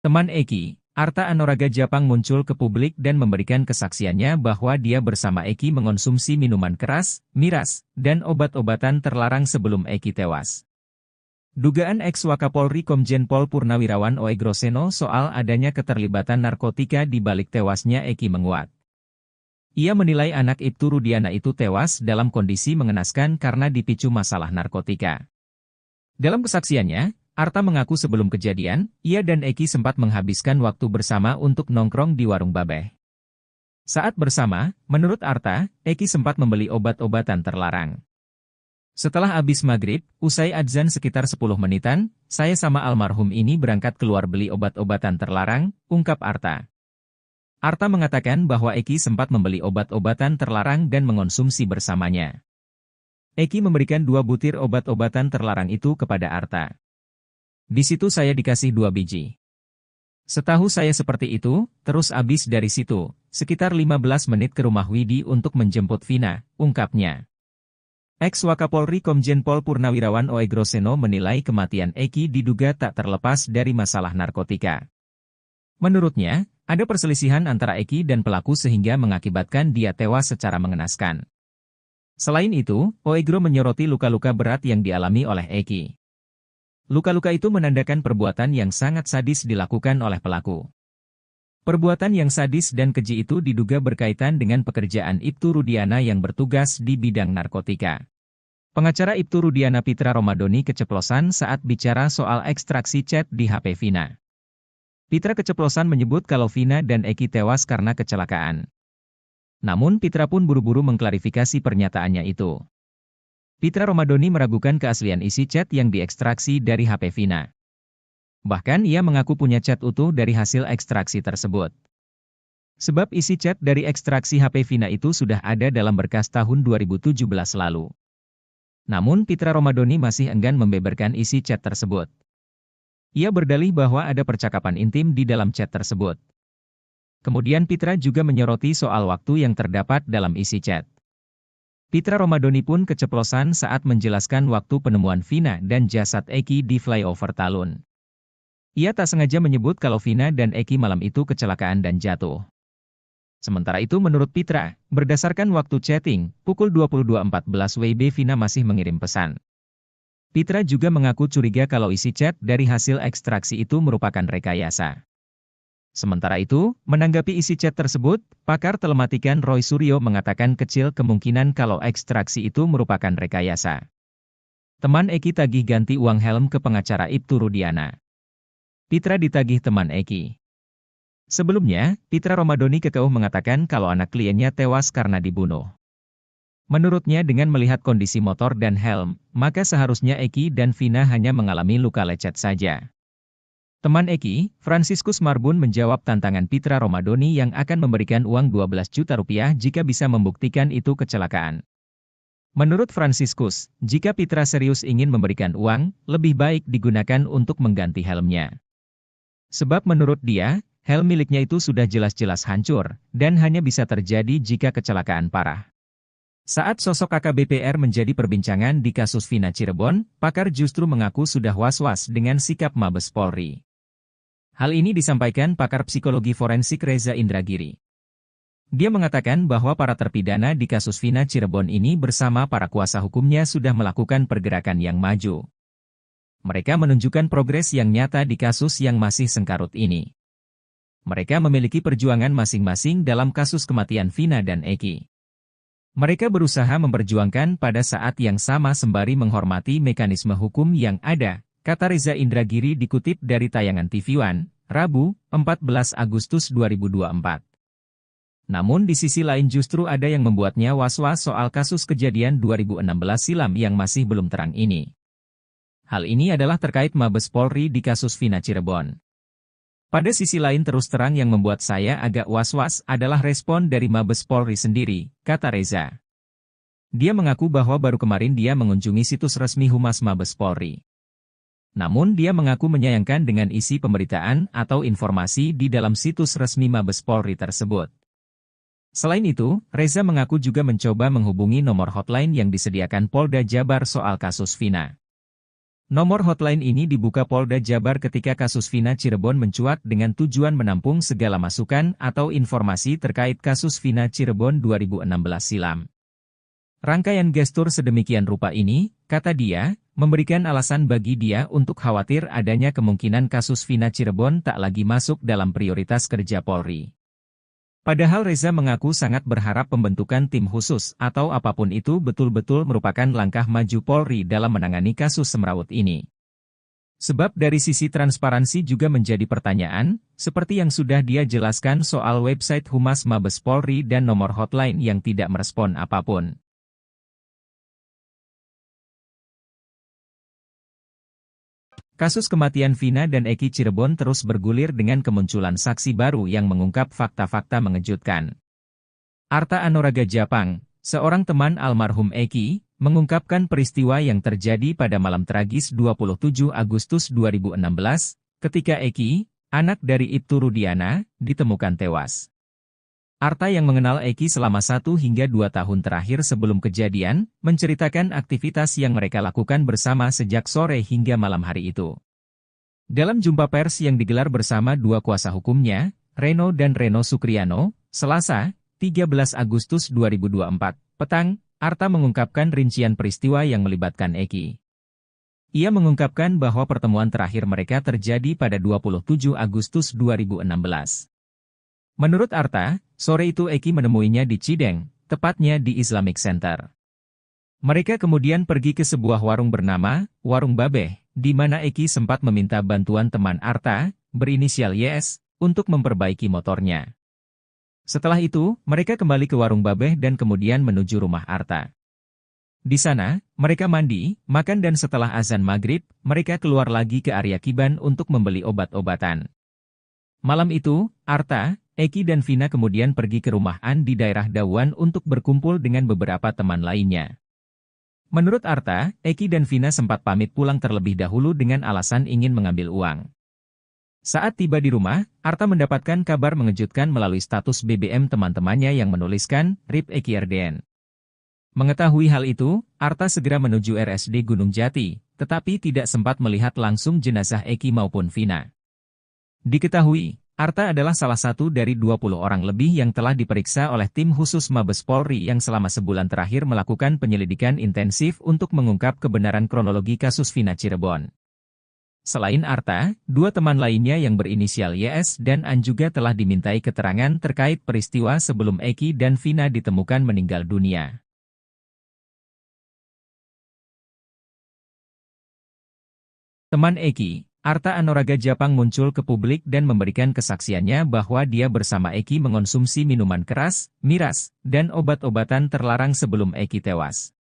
Teman Eki, Arta Anoraga Japang muncul ke publik dan memberikan kesaksiannya bahwa dia bersama Eki mengonsumsi minuman keras, miras, dan obat-obatan terlarang sebelum Eki tewas. Dugaan ex-Wakapolri Komjen Pol Purnawirawan Oegroseno soal adanya keterlibatan narkotika di balik tewasnya Eki menguat. Ia menilai anak Ibtu Rudiana itu tewas dalam kondisi mengenaskan karena dipicu masalah narkotika. Dalam kesaksiannya, Arta mengaku sebelum kejadian, ia dan Eki sempat menghabiskan waktu bersama untuk nongkrong di warung babeh. Saat bersama, menurut Arta, Eki sempat membeli obat-obatan terlarang. Setelah habis maghrib, usai adzan sekitar 10 menitan, saya sama almarhum ini berangkat keluar beli obat-obatan terlarang, ungkap Arta. Arta mengatakan bahwa Eki sempat membeli obat-obatan terlarang dan mengonsumsi bersamanya. Eki memberikan 2 butir obat-obatan terlarang itu kepada Arta. Di situ saya dikasih 2 biji. Setahu saya seperti itu, terus abis dari situ, sekitar 15 menit ke rumah Widi untuk menjemput Vina, ungkapnya. Ex-Wakapolri Komjen Pol Purnawirawan Oegroseno menilai kematian Eki diduga tak terlepas dari masalah narkotika. Menurutnya, ada perselisihan antara Eki dan pelaku sehingga mengakibatkan dia tewas secara mengenaskan. Selain itu, Oegro menyoroti luka-luka berat yang dialami oleh Eki. Luka-luka itu menandakan perbuatan yang sangat sadis dilakukan oleh pelaku. Perbuatan yang sadis dan keji itu diduga berkaitan dengan pekerjaan Ibtu Rudiana yang bertugas di bidang narkotika. Pengacara Ibtu Rudiana Pitra Romadoni keceplosan saat bicara soal ekstraksi chat di HP Vina. Pitra keceplosan menyebut kalau Vina dan Eki tewas karena kecelakaan. Namun Pitra pun buru-buru mengklarifikasi pernyataannya itu. Pitra Romadoni meragukan keaslian isi chat yang diekstraksi dari HP Vina. Bahkan ia mengaku punya chat utuh dari hasil ekstraksi tersebut. Sebab isi chat dari ekstraksi HP Vina itu sudah ada dalam berkas tahun 2017 lalu. Namun Pitra Romadoni masih enggan membeberkan isi chat tersebut. Ia berdalih bahwa ada percakapan intim di dalam chat tersebut. Kemudian Pitra juga menyoroti soal waktu yang terdapat dalam isi chat. Pitra Romadoni pun keceplosan saat menjelaskan waktu penemuan Vina dan jasad Eki di flyover Talun. Ia tak sengaja menyebut kalau Vina dan Eki malam itu kecelakaan dan jatuh. Sementara itu menurut Pitra, berdasarkan waktu chatting, pukul 22.14 WIB Vina masih mengirim pesan. Pitra juga mengaku curiga kalau isi chat dari hasil ekstraksi itu merupakan rekayasa. Sementara itu, menanggapi isi chat tersebut, pakar telematikan Roy Suryo mengatakan kecil kemungkinan kalau ekstraksi itu merupakan rekayasa. Teman Eki tagih ganti uang helm ke pengacara Ibtu Rudiana. Pitra ditagih teman Eki. Sebelumnya, Pitra Romadoni kekeuh mengatakan kalau anak kliennya tewas karena dibunuh. Menurutnya dengan melihat kondisi motor dan helm, maka seharusnya Eki dan Vina hanya mengalami luka lecet saja. Teman Eki, Franciscus Marbun menjawab tantangan Pitra Romadoni yang akan memberikan uang 12 juta rupiah jika bisa membuktikan itu kecelakaan. Menurut Franciscus, jika Pitra serius ingin memberikan uang, lebih baik digunakan untuk mengganti helmnya. Sebab menurut dia, helm miliknya itu sudah jelas-jelas hancur, dan hanya bisa terjadi jika kecelakaan parah. Saat sosok AKBP-R menjadi perbincangan di kasus Vina Cirebon, pakar justru mengaku sudah was-was dengan sikap Mabes Polri. Hal ini disampaikan pakar psikologi forensik Reza Indragiri. Dia mengatakan bahwa para terpidana di kasus Vina Cirebon ini bersama para kuasa hukumnya sudah melakukan pergerakan yang maju. Mereka menunjukkan progres yang nyata di kasus yang masih sengkarut ini. Mereka memiliki perjuangan masing-masing dalam kasus kematian Vina dan Eki. Mereka berusaha memperjuangkan pada saat yang sama sembari menghormati mekanisme hukum yang ada, kata Reza Indragiri dikutip dari tayangan TV One, Rabu, 14 Agustus 2024. Namun di sisi lain justru ada yang membuatnya was-was soal kasus kejadian 2016 silam yang masih belum terang ini. Hal ini adalah terkait Mabes Polri di kasus Vina Cirebon. Pada sisi lain terus terang yang membuat saya agak was-was adalah respon dari Mabes Polri sendiri, kata Reza. Dia mengaku bahwa baru kemarin dia mengunjungi situs resmi Humas Mabes Polri. Namun dia mengaku menyayangkan dengan isi pemberitaan atau informasi di dalam situs resmi Mabes Polri tersebut. Selain itu, Reza mengaku juga mencoba menghubungi nomor hotline yang disediakan Polda Jabar soal kasus Vina. Nomor hotline ini dibuka Polda Jabar ketika kasus Vina Cirebon mencuat dengan tujuan menampung segala masukan atau informasi terkait kasus Vina Cirebon 2016 silam. Rangkaian gestur sedemikian rupa ini, kata dia, memberikan alasan bagi dia untuk khawatir adanya kemungkinan kasus Vina Cirebon tak lagi masuk dalam prioritas kerja Polri. Padahal Reza mengaku sangat berharap pembentukan tim khusus atau apapun itu betul-betul merupakan langkah maju Polri dalam menangani kasus semrawut ini. Sebab dari sisi transparansi juga menjadi pertanyaan, seperti yang sudah dia jelaskan soal website Humas Mabes Polri dan nomor hotline yang tidak merespon apapun. Kasus kematian Vina dan Eki Cirebon terus bergulir dengan kemunculan saksi baru yang mengungkap fakta-fakta mengejutkan. Arta Anoraga Japang, seorang teman almarhum Eki, mengungkapkan peristiwa yang terjadi pada malam tragis 27 Agustus 2016, ketika Eki, anak dari Ibtu Rudiana, ditemukan tewas. Arta yang mengenal Eki selama 1 hingga 2 tahun terakhir sebelum kejadian, menceritakan aktivitas yang mereka lakukan bersama sejak sore hingga malam hari itu. Dalam jumpa pers yang digelar bersama dua kuasa hukumnya, Reno dan Reno Sukriano, Selasa, 13 Agustus 2024, petang, Arta mengungkapkan rincian peristiwa yang melibatkan Eki. Ia mengungkapkan bahwa pertemuan terakhir mereka terjadi pada 27 Agustus 2016. Menurut Arta, sore itu Eki menemuinya di Cideng, tepatnya di Islamic Center. Mereka kemudian pergi ke sebuah warung bernama Warung Babeh, di mana Eki sempat meminta bantuan teman Arta, berinisial YS, untuk memperbaiki motornya. Setelah itu, mereka kembali ke Warung Babeh dan kemudian menuju rumah Arta. Di sana, mereka mandi, makan dan setelah azan maghrib, mereka keluar lagi ke area Kiban untuk membeli obat-obatan. Malam itu, Arta, Eki dan Vina kemudian pergi ke rumah An di daerah Dawan untuk berkumpul dengan beberapa teman lainnya. Menurut Arta, Eki dan Vina sempat pamit pulang terlebih dahulu dengan alasan ingin mengambil uang. Saat tiba di rumah, Arta mendapatkan kabar mengejutkan melalui status BBM teman-temannya yang menuliskan, RIP Eki RDN. Mengetahui hal itu, Arta segera menuju RSD Gunung Jati, tetapi tidak sempat melihat langsung jenazah Eki maupun Vina. Diketahui, Arta adalah salah satu dari 20 orang lebih yang telah diperiksa oleh tim khusus Mabes Polri yang selama sebulan terakhir melakukan penyelidikan intensif untuk mengungkap kebenaran kronologi kasus Vina Cirebon. Selain Arta, 2 teman lainnya yang berinisial YS dan An juga telah dimintai keterangan terkait peristiwa sebelum Eki dan Vina ditemukan meninggal dunia. Teman Eki, Arta Anoraga Japang muncul ke publik dan memberikan kesaksiannya bahwa dia bersama Eki mengonsumsi minuman keras, miras, dan obat-obatan terlarang sebelum Eki tewas.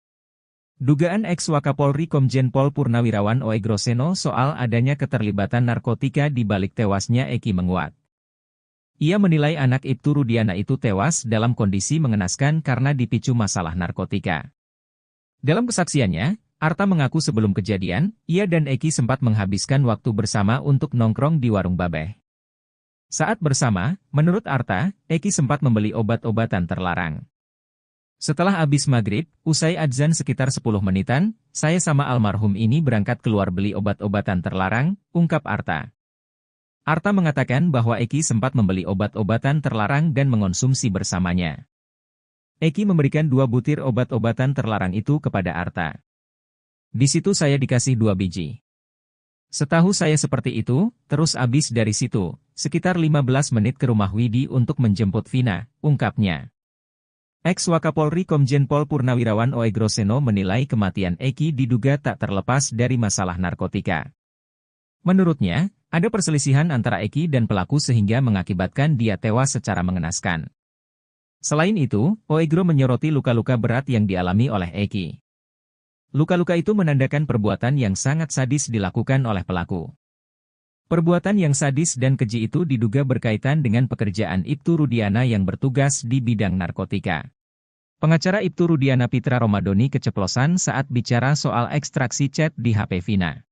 Dugaan ex-Wakapolri Komjen Pol Purnawirawan Oegroseno soal adanya keterlibatan narkotika di balik tewasnya Eki menguat. Ia menilai anak Ibtu Rudiana itu tewas dalam kondisi mengenaskan karena dipicu masalah narkotika. Dalam kesaksiannya, Arta mengaku sebelum kejadian, ia dan Eki sempat menghabiskan waktu bersama untuk nongkrong di Warung Babeh. Saat bersama, menurut Arta, Eki sempat membeli obat-obatan terlarang. Setelah habis maghrib, usai adzan sekitar 10 menitan, saya sama almarhum ini berangkat keluar beli obat-obatan terlarang, ungkap Arta. Arta mengatakan bahwa Eki sempat membeli obat-obatan terlarang dan mengonsumsi bersamanya. Eki memberikan 2 butir obat-obatan terlarang itu kepada Arta. Di situ saya dikasih 2 biji. Setahu saya seperti itu, terus abis dari situ, sekitar 15 menit ke rumah Widi untuk menjemput Vina, ungkapnya. Ex-Wakapolri Komjen Pol Purnawirawan Oegroseno menilai kematian Eki diduga tak terlepas dari masalah narkotika. Menurutnya, ada perselisihan antara Eki dan pelaku sehingga mengakibatkan dia tewas secara mengenaskan. Selain itu, Oegro menyoroti luka-luka berat yang dialami oleh Eki. Luka-luka itu menandakan perbuatan yang sangat sadis dilakukan oleh pelaku. Perbuatan yang sadis dan keji itu diduga berkaitan dengan pekerjaan Ibtu Rudiana yang bertugas di bidang narkotika. Pengacara Ibtu Rudiana Pitra Romadoni keceplosan saat bicara soal ekstraksi chat di HP Vina.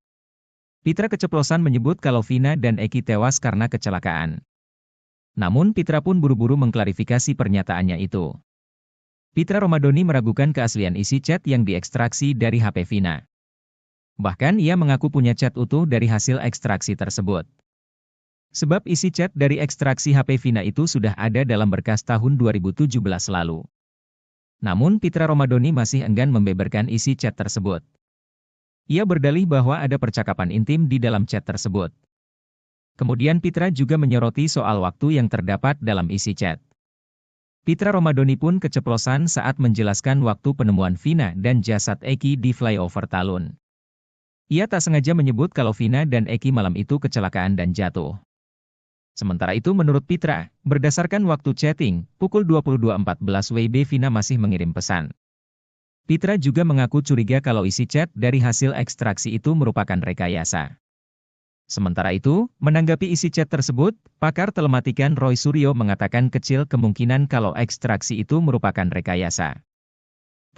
Pitra keceplosan menyebut kalau Vina dan Eki tewas karena kecelakaan. Namun Pitra pun buru-buru mengklarifikasi pernyataannya itu. Pitra Romadoni meragukan keaslian isi chat yang diekstraksi dari HP Vina. Bahkan ia mengaku punya chat utuh dari hasil ekstraksi tersebut. Sebab isi chat dari ekstraksi HP Vina itu sudah ada dalam berkas tahun 2017 lalu. Namun Pitra Romadoni masih enggan membeberkan isi chat tersebut. Ia berdalih bahwa ada percakapan intim di dalam chat tersebut. Kemudian Pitra juga menyoroti soal waktu yang terdapat dalam isi chat. Pitra Romadoni pun keceplosan saat menjelaskan waktu penemuan Vina dan jasad Eki di flyover Talun. Ia tak sengaja menyebut kalau Vina dan Eki malam itu kecelakaan dan jatuh. Sementara itu menurut Pitra, berdasarkan waktu chatting, pukul 22.14 WIB Vina masih mengirim pesan. Pitra juga mengaku curiga kalau isi chat dari hasil ekstraksi itu merupakan rekayasa. Sementara itu, menanggapi isi chat tersebut, pakar telematikan Roy Suryo mengatakan kecil kemungkinan kalau ekstraksi itu merupakan rekayasa.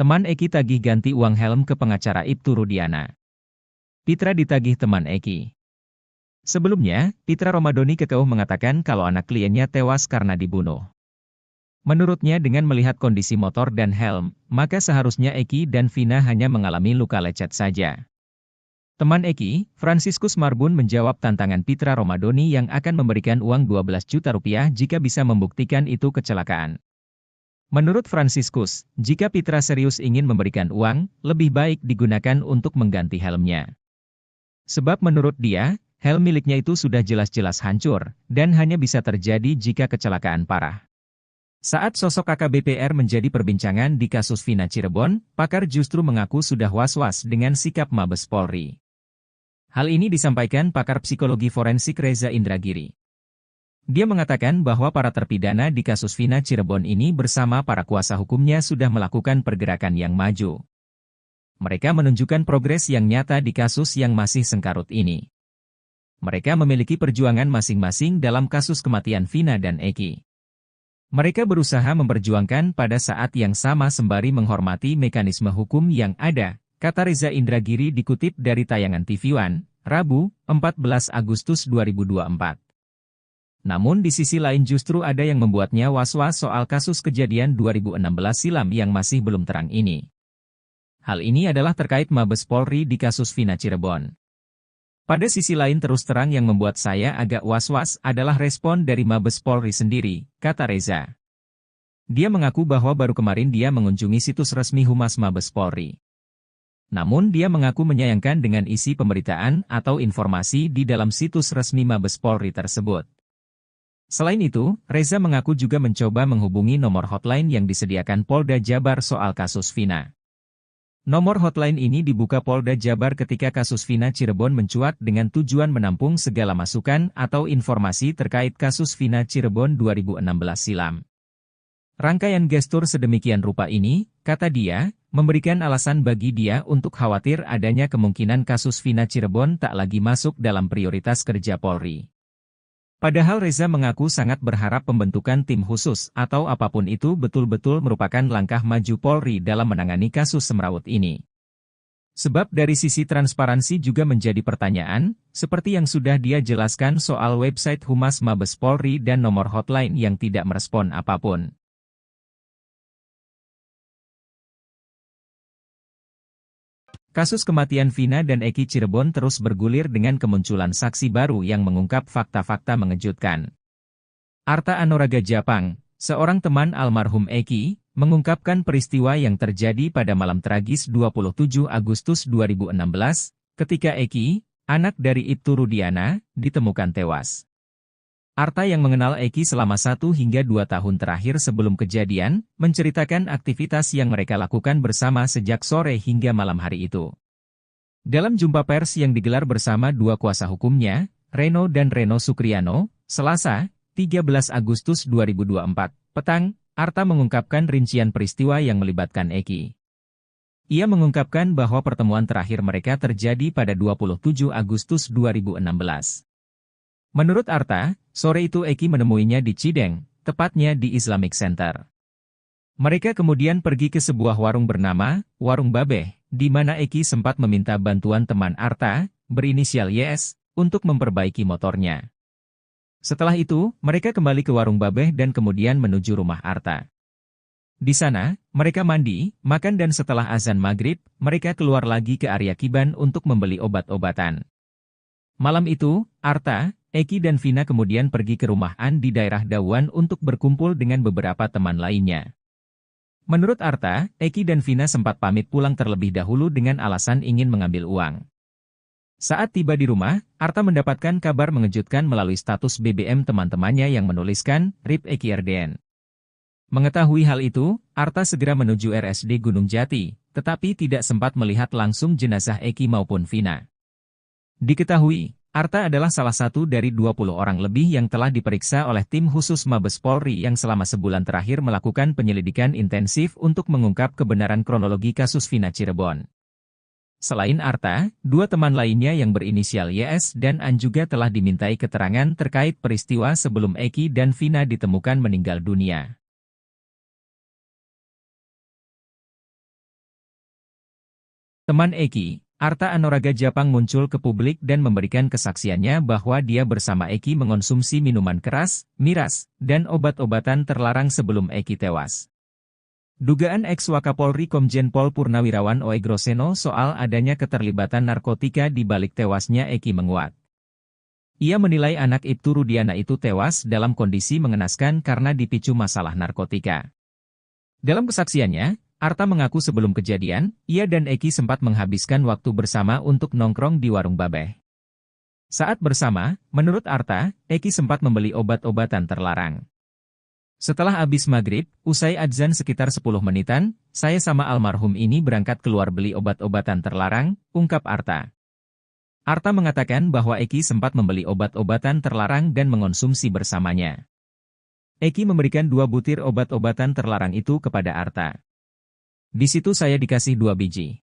Teman Eki tagih ganti uang helm ke pengacara Ibtu Rudiana. Pitra ditagih teman Eki. Sebelumnya, Pitra Romadoni kekeuh mengatakan kalau anak kliennya tewas karena dibunuh. Menurutnya dengan melihat kondisi motor dan helm, maka seharusnya Eki dan Vina hanya mengalami luka lecet saja. Teman Eki, Franciscus Marbun menjawab tantangan Pitra Romadoni yang akan memberikan uang 12 juta rupiah jika bisa membuktikan itu kecelakaan. Menurut Franciscus, jika Pitra serius ingin memberikan uang, lebih baik digunakan untuk mengganti helmnya. Sebab menurut dia, helm miliknya itu sudah jelas-jelas hancur, dan hanya bisa terjadi jika kecelakaan parah. Saat sosok AKBP-R menjadi perbincangan di kasus Vina Cirebon, pakar justru mengaku sudah was-was dengan sikap Mabes Polri. Hal ini disampaikan pakar psikologi forensik Reza Indragiri. Dia mengatakan bahwa para terpidana di kasus Vina Cirebon ini bersama para kuasa hukumnya sudah melakukan pergerakan yang maju. Mereka menunjukkan progres yang nyata di kasus yang masih sengkarut ini. Mereka memiliki perjuangan masing-masing dalam kasus kematian Vina dan Eki. Mereka berusaha memperjuangkan pada saat yang sama sembari menghormati mekanisme hukum yang ada, kata Reza Indragiri dikutip dari tayangan TV One, Rabu, 14 Agustus 2024. Namun di sisi lain justru ada yang membuatnya was-was soal kasus kejadian 2016 silam yang masih belum terang ini. Hal ini adalah terkait Mabes Polri di kasus Vina Cirebon. Pada sisi lain terus terang yang membuat saya agak was-was adalah respon dari Mabes Polri sendiri, kata Reza. Dia mengaku bahwa baru kemarin dia mengunjungi situs resmi Humas Mabes Polri. Namun dia mengaku menyayangkan dengan isi pemberitaan atau informasi di dalam situs resmi Mabes Polri tersebut. Selain itu, Reza mengaku juga mencoba menghubungi nomor hotline yang disediakan Polda Jabar soal kasus Vina. Nomor hotline ini dibuka Polda Jabar ketika kasus Vina Cirebon mencuat dengan tujuan menampung segala masukan atau informasi terkait kasus Vina Cirebon 2016 silam. Rangkaian gestur sedemikian rupa ini, kata dia, memberikan alasan bagi dia untuk khawatir adanya kemungkinan kasus Vina Cirebon tak lagi masuk dalam prioritas kerja Polri. Padahal Reza mengaku sangat berharap pembentukan tim khusus atau apapun itu betul-betul merupakan langkah maju Polri dalam menangani kasus semrawut ini. Sebab dari sisi transparansi juga menjadi pertanyaan, seperti yang sudah dia jelaskan soal website Humas Mabes Polri dan nomor hotline yang tidak merespon apapun. Kasus kematian Vina dan Eki Cirebon terus bergulir dengan kemunculan saksi baru yang mengungkap fakta-fakta mengejutkan. Arta Anoraga Japang, seorang teman almarhum Eki, mengungkapkan peristiwa yang terjadi pada malam tragis 27 Agustus 2016, ketika Eki, anak dari Ibtu Rudiana, ditemukan tewas. Arta yang mengenal Eki selama 1 hingga 2 tahun terakhir sebelum kejadian, menceritakan aktivitas yang mereka lakukan bersama sejak sore hingga malam hari itu. Dalam jumpa pers yang digelar bersama 2 kuasa hukumnya, Reno dan Reno Sukriano, Selasa, 13 Agustus 2024, petang, Arta mengungkapkan rincian peristiwa yang melibatkan Eki. Ia mengungkapkan bahwa pertemuan terakhir mereka terjadi pada 27 Agustus 2016. Menurut Arta, sore itu Eki menemuinya di Cideng, tepatnya di Islamic Center. Mereka kemudian pergi ke sebuah warung bernama Warung Babeh, di mana Eki sempat meminta bantuan teman Arta, berinisial YS, untuk memperbaiki motornya. Setelah itu, mereka kembali ke Warung Babeh dan kemudian menuju rumah Arta. Di sana, mereka mandi, makan dan setelah azan maghrib, mereka keluar lagi ke area Kiban untuk membeli obat-obatan. Malam itu, Arta, Eki dan Vina kemudian pergi ke rumah An di daerah Dawan untuk berkumpul dengan beberapa teman lainnya. Menurut Arta, Eki dan Vina sempat pamit pulang terlebih dahulu dengan alasan ingin mengambil uang. Saat tiba di rumah, Arta mendapatkan kabar mengejutkan melalui status BBM teman-temannya yang menuliskan, RIP Eki RDN. Mengetahui hal itu, Arta segera menuju RSD Gunung Jati, tetapi tidak sempat melihat langsung jenazah Eki maupun Vina. Diketahui, Arta adalah salah satu dari 20 orang lebih yang telah diperiksa oleh tim khusus Mabes Polri yang selama sebulan terakhir melakukan penyelidikan intensif untuk mengungkap kebenaran kronologi kasus Vina Cirebon. Selain Arta, dua teman lainnya yang berinisial YS dan An juga telah dimintai keterangan terkait peristiwa sebelum Eki dan Vina ditemukan meninggal dunia. Teman Eki, Arta Anoraga Japang muncul ke publik dan memberikan kesaksiannya bahwa dia bersama Eki mengonsumsi minuman keras, miras, dan obat-obatan terlarang sebelum Eki tewas. Dugaan ex-Wakapolri Komjen Pol Purnawirawan Oegroseno soal adanya keterlibatan narkotika di balik tewasnya Eki menguat. Ia menilai anak Ibtu Rudiana itu tewas dalam kondisi mengenaskan karena dipicu masalah narkotika. Dalam kesaksiannya, Arta mengaku sebelum kejadian, ia dan Eki sempat menghabiskan waktu bersama untuk nongkrong di warung Babeh. Saat bersama, menurut Arta, Eki sempat membeli obat-obatan terlarang. Setelah habis maghrib, usai adzan sekitar 10 menitan, saya sama almarhum ini berangkat keluar beli obat-obatan terlarang, ungkap Arta. Arta mengatakan bahwa Eki sempat membeli obat-obatan terlarang dan mengonsumsi bersamanya. Eki memberikan 2 butir obat-obatan terlarang itu kepada Arta. Di situ saya dikasih 2 biji.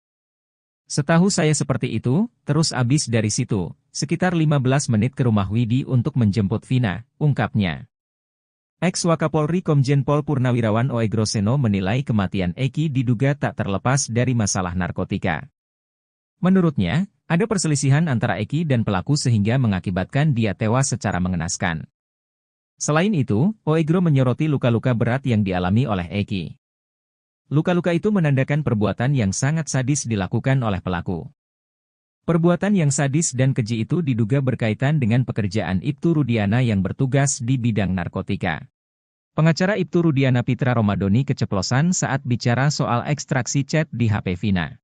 Setahu saya seperti itu, terus abis dari situ, sekitar 15 menit ke rumah Widi untuk menjemput Vina, ungkapnya. Ex-Wakapolri Komjen Pol Purnawirawan Oegroseno menilai kematian Eki diduga tak terlepas dari masalah narkotika. Menurutnya, ada perselisihan antara Eki dan pelaku sehingga mengakibatkan dia tewas secara mengenaskan. Selain itu, Oegro menyoroti luka-luka berat yang dialami oleh Eki. Luka-luka itu menandakan perbuatan yang sangat sadis dilakukan oleh pelaku. Perbuatan yang sadis dan keji itu diduga berkaitan dengan pekerjaan Ibtu Rudiana yang bertugas di bidang narkotika. Pengacara Ibtu Rudiana Pitra Romadoni keceplosan saat bicara soal ekstraksi chat di HP Vina.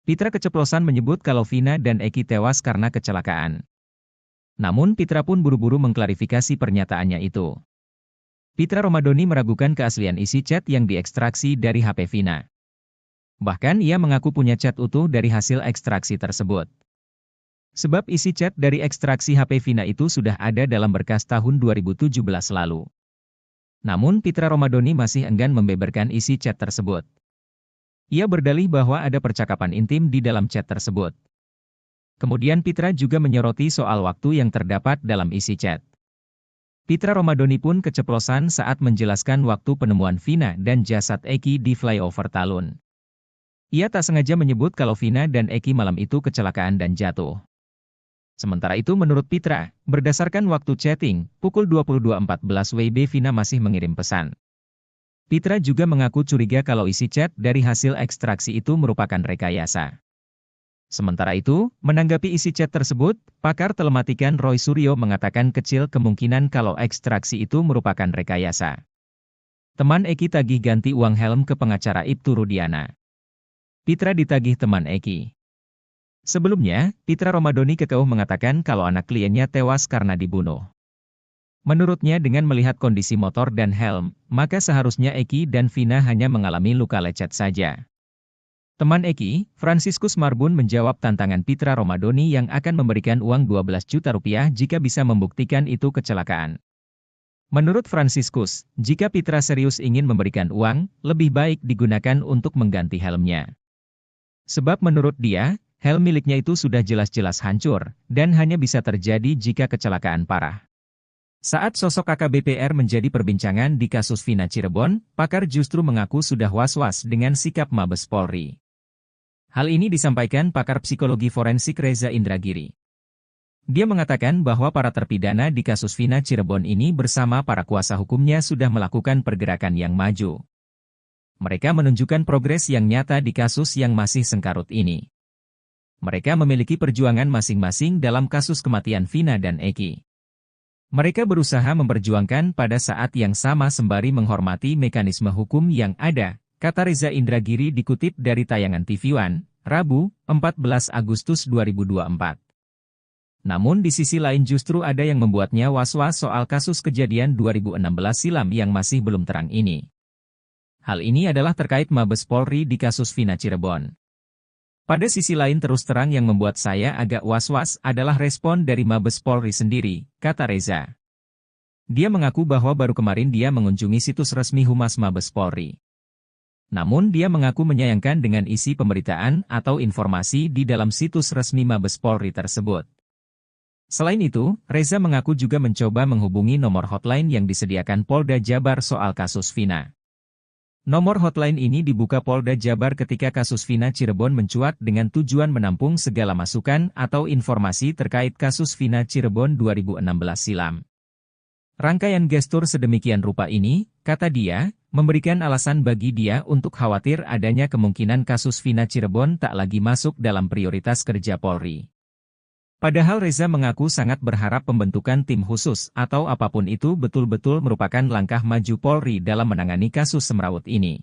Pitra keceplosan menyebut kalau Vina dan Eki tewas karena kecelakaan. Namun Pitra pun buru-buru mengklarifikasi pernyataannya itu. Pitra Romadoni meragukan keaslian isi chat yang diekstraksi dari HP Vina. Bahkan ia mengaku punya chat utuh dari hasil ekstraksi tersebut. Sebab isi chat dari ekstraksi HP Vina itu sudah ada dalam berkas tahun 2017 lalu. Namun Pitra Romadoni masih enggan membeberkan isi chat tersebut. Ia berdalih bahwa ada percakapan intim di dalam chat tersebut. Kemudian Pitra juga menyoroti soal waktu yang terdapat dalam isi chat. Pitra Romadoni pun keceplosan saat menjelaskan waktu penemuan Vina dan jasad Eki di flyover Talun. Ia tak sengaja menyebut kalau Vina dan Eki malam itu kecelakaan dan jatuh. Sementara itu menurut Pitra, berdasarkan waktu chatting, pukul 22.14 WIB Vina masih mengirim pesan. Pitra juga mengaku curiga kalau isi chat dari hasil ekstraksi itu merupakan rekayasa. Sementara itu, menanggapi isi chat tersebut, pakar telematikan Roy Suryo mengatakan kecil kemungkinan kalau ekstraksi itu merupakan rekayasa. Teman Eki tagih ganti uang helm ke pengacara Ibtu Rudiana. Pitra ditagih teman Eki. Sebelumnya, Pitra Romadoni kekeuh mengatakan kalau anak kliennya tewas karena dibunuh. Menurutnya dengan melihat kondisi motor dan helm, maka seharusnya Eki dan Vina hanya mengalami luka lecet saja. Teman Eki, Franciscus Marbun menjawab tantangan Pitra Romadoni yang akan memberikan uang 12 juta rupiah jika bisa membuktikan itu kecelakaan. Menurut Franciscus, jika Pitra serius ingin memberikan uang, lebih baik digunakan untuk mengganti helmnya. Sebab menurut dia, helm miliknya itu sudah jelas-jelas hancur, dan hanya bisa terjadi jika kecelakaan parah. Saat sosok AKBP-R menjadi perbincangan di kasus Vina Cirebon, pakar justru mengaku sudah was-was dengan sikap Mabes Polri. Hal ini disampaikan pakar psikologi forensik Reza Indragiri. Dia mengatakan bahwa para terpidana di kasus Vina Cirebon ini bersama para kuasa hukumnya sudah melakukan pergerakan yang maju. Mereka menunjukkan progres yang nyata di kasus yang masih sengkarut ini. Mereka memiliki perjuangan masing-masing dalam kasus kematian Vina dan Eki. Mereka berusaha memperjuangkan pada saat yang sama sembari menghormati mekanisme hukum yang ada, kata Reza Indragiri dikutip dari tayangan TV One, Rabu, 14 Agustus 2024. Namun di sisi lain justru ada yang membuatnya was-was soal kasus kejadian 2016 silam yang masih belum terang ini. Hal ini adalah terkait Mabes Polri di kasus Vina Cirebon. Pada sisi lain terus terang yang membuat saya agak was-was adalah respon dari Mabes Polri sendiri, kata Reza. Dia mengaku bahwa baru kemarin dia mengunjungi situs resmi Humas Mabes Polri. Namun dia mengaku menyayangkan dengan isi pemberitaan atau informasi di dalam situs resmi Mabes Polri tersebut. Selain itu, Reza mengaku juga mencoba menghubungi nomor hotline yang disediakan Polda Jabar soal kasus Vina. Nomor hotline ini dibuka Polda Jabar ketika kasus Vina Cirebon mencuat dengan tujuan menampung segala masukan atau informasi terkait kasus Vina Cirebon 2016 silam. Rangkaian gestur sedemikian rupa ini, kata dia, memberikan alasan bagi dia untuk khawatir adanya kemungkinan kasus Vina Cirebon tak lagi masuk dalam prioritas kerja Polri. Padahal Reza mengaku sangat berharap pembentukan tim khusus atau apapun itu betul-betul merupakan langkah maju Polri dalam menangani kasus semrawut ini.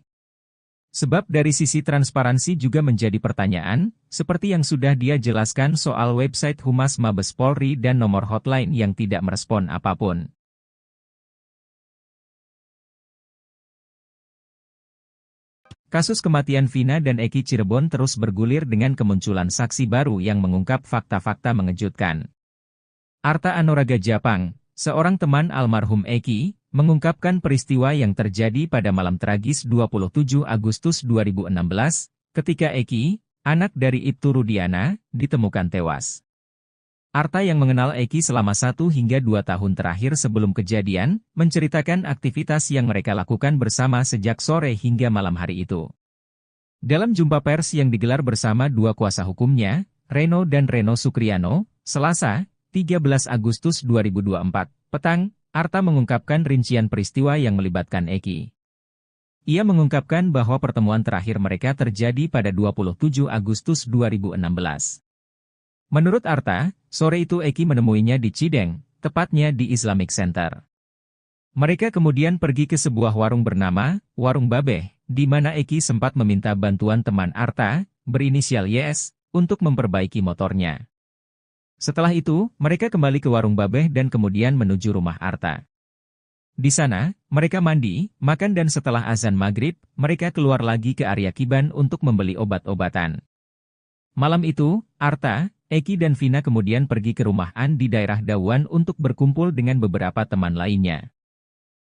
Sebab dari sisi transparansi juga menjadi pertanyaan, seperti yang sudah dia jelaskan soal website Humas Mabes Polri dan nomor hotline yang tidak merespon apapun. Kasus kematian Vina dan Eki Cirebon terus bergulir dengan kemunculan saksi baru yang mengungkap fakta-fakta mengejutkan. Arta Anoraga Japang, seorang teman almarhum Eki, mengungkapkan peristiwa yang terjadi pada malam tragis 27 Agustus 2016, ketika Eki, anak dari Ibtu Rudiana, ditemukan tewas. Arta yang mengenal Eki selama 1 hingga 2 tahun terakhir sebelum kejadian, menceritakan aktivitas yang mereka lakukan bersama sejak sore hingga malam hari itu. Dalam jumpa pers yang digelar bersama dua kuasa hukumnya, Reno dan Reno Sukriano, Selasa, 13 Agustus 2024, petang, Arta mengungkapkan rincian peristiwa yang melibatkan Eki. Ia mengungkapkan bahwa pertemuan terakhir mereka terjadi pada 27 Agustus 2016. Menurut Arta, sore itu Eki menemuinya di Cideng, tepatnya di Islamic Center. Mereka kemudian pergi ke sebuah warung bernama Warung Babeh, di mana Eki sempat meminta bantuan teman Arta, berinisial YS, untuk memperbaiki motornya. Setelah itu, mereka kembali ke Warung Babeh dan kemudian menuju rumah Arta. Di sana, mereka mandi, makan dan setelah azan maghrib, mereka keluar lagi ke area Kiban untuk membeli obat-obatan. Malam itu, Arta, Eki dan Vina kemudian pergi ke rumah An di daerah Dawan untuk berkumpul dengan beberapa teman lainnya.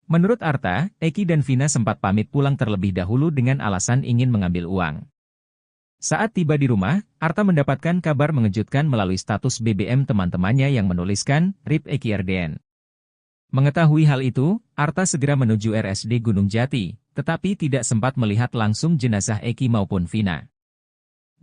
Menurut Arta, Eki dan Vina sempat pamit pulang terlebih dahulu dengan alasan ingin mengambil uang. Saat tiba di rumah, Arta mendapatkan kabar mengejutkan melalui status BBM teman-temannya yang menuliskan, RIP Eki RDN. Mengetahui hal itu, Arta segera menuju RSD Gunung Jati, tetapi tidak sempat melihat langsung jenazah Eki maupun Vina.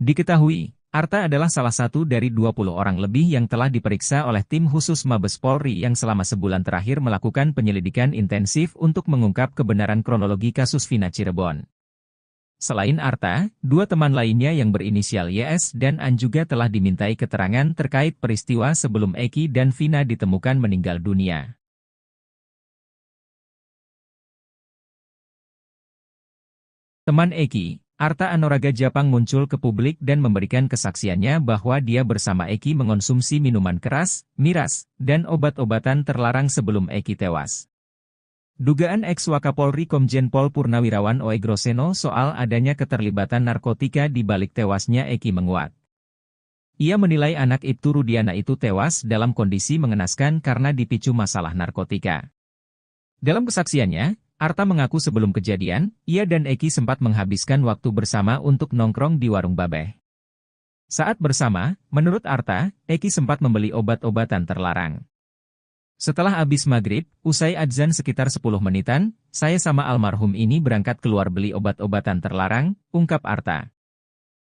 Diketahui, Arta adalah salah satu dari 20 orang lebih yang telah diperiksa oleh tim khusus Mabes Polri yang selama sebulan terakhir melakukan penyelidikan intensif untuk mengungkap kebenaran kronologi kasus Vina Cirebon. Selain Arta, 2 teman lainnya yang berinisial YS dan An juga telah dimintai keterangan terkait peristiwa sebelum Eki dan Vina ditemukan meninggal dunia. Teman Eki, Arta Anoraga Japang muncul ke publik dan memberikan kesaksiannya bahwa dia bersama Eki mengonsumsi minuman keras, miras, dan obat-obatan terlarang sebelum Eki tewas. Dugaan ex-Wakapolri Komjen Pol Purnawirawan Oe Groseno soal adanya keterlibatan narkotika di balik tewasnya Eki menguat. Ia menilai anak Ibtu Rudiana itu tewas dalam kondisi mengenaskan karena dipicu masalah narkotika. Dalam kesaksiannya, Arta mengaku sebelum kejadian, ia dan Eki sempat menghabiskan waktu bersama untuk nongkrong di warung Babeh. Saat bersama, menurut Arta, Eki sempat membeli obat-obatan terlarang. Setelah habis maghrib, usai adzan sekitar 10 menitan, saya sama almarhum ini berangkat keluar beli obat-obatan terlarang, ungkap Arta.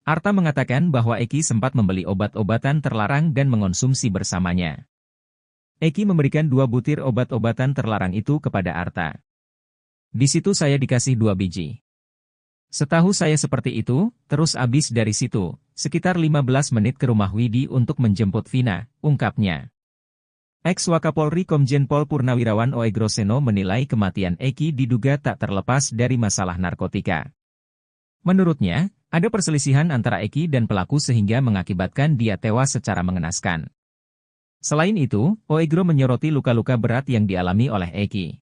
Arta mengatakan bahwa Eki sempat membeli obat-obatan terlarang dan mengonsumsi bersamanya. Eki memberikan 2 butir obat-obatan terlarang itu kepada Arta. Di situ saya dikasih 2 biji. Setahu saya seperti itu, terus abis dari situ, sekitar 15 menit ke rumah Widi untuk menjemput Vina, ungkapnya. Ex-Wakapolri Komjen Pol Purnawirawan Oegroseno menilai kematian Eki diduga tak terlepas dari masalah narkotika. Menurutnya, ada perselisihan antara Eki dan pelaku sehingga mengakibatkan dia tewas secara mengenaskan. Selain itu, Oegro menyoroti luka-luka berat yang dialami oleh Eki.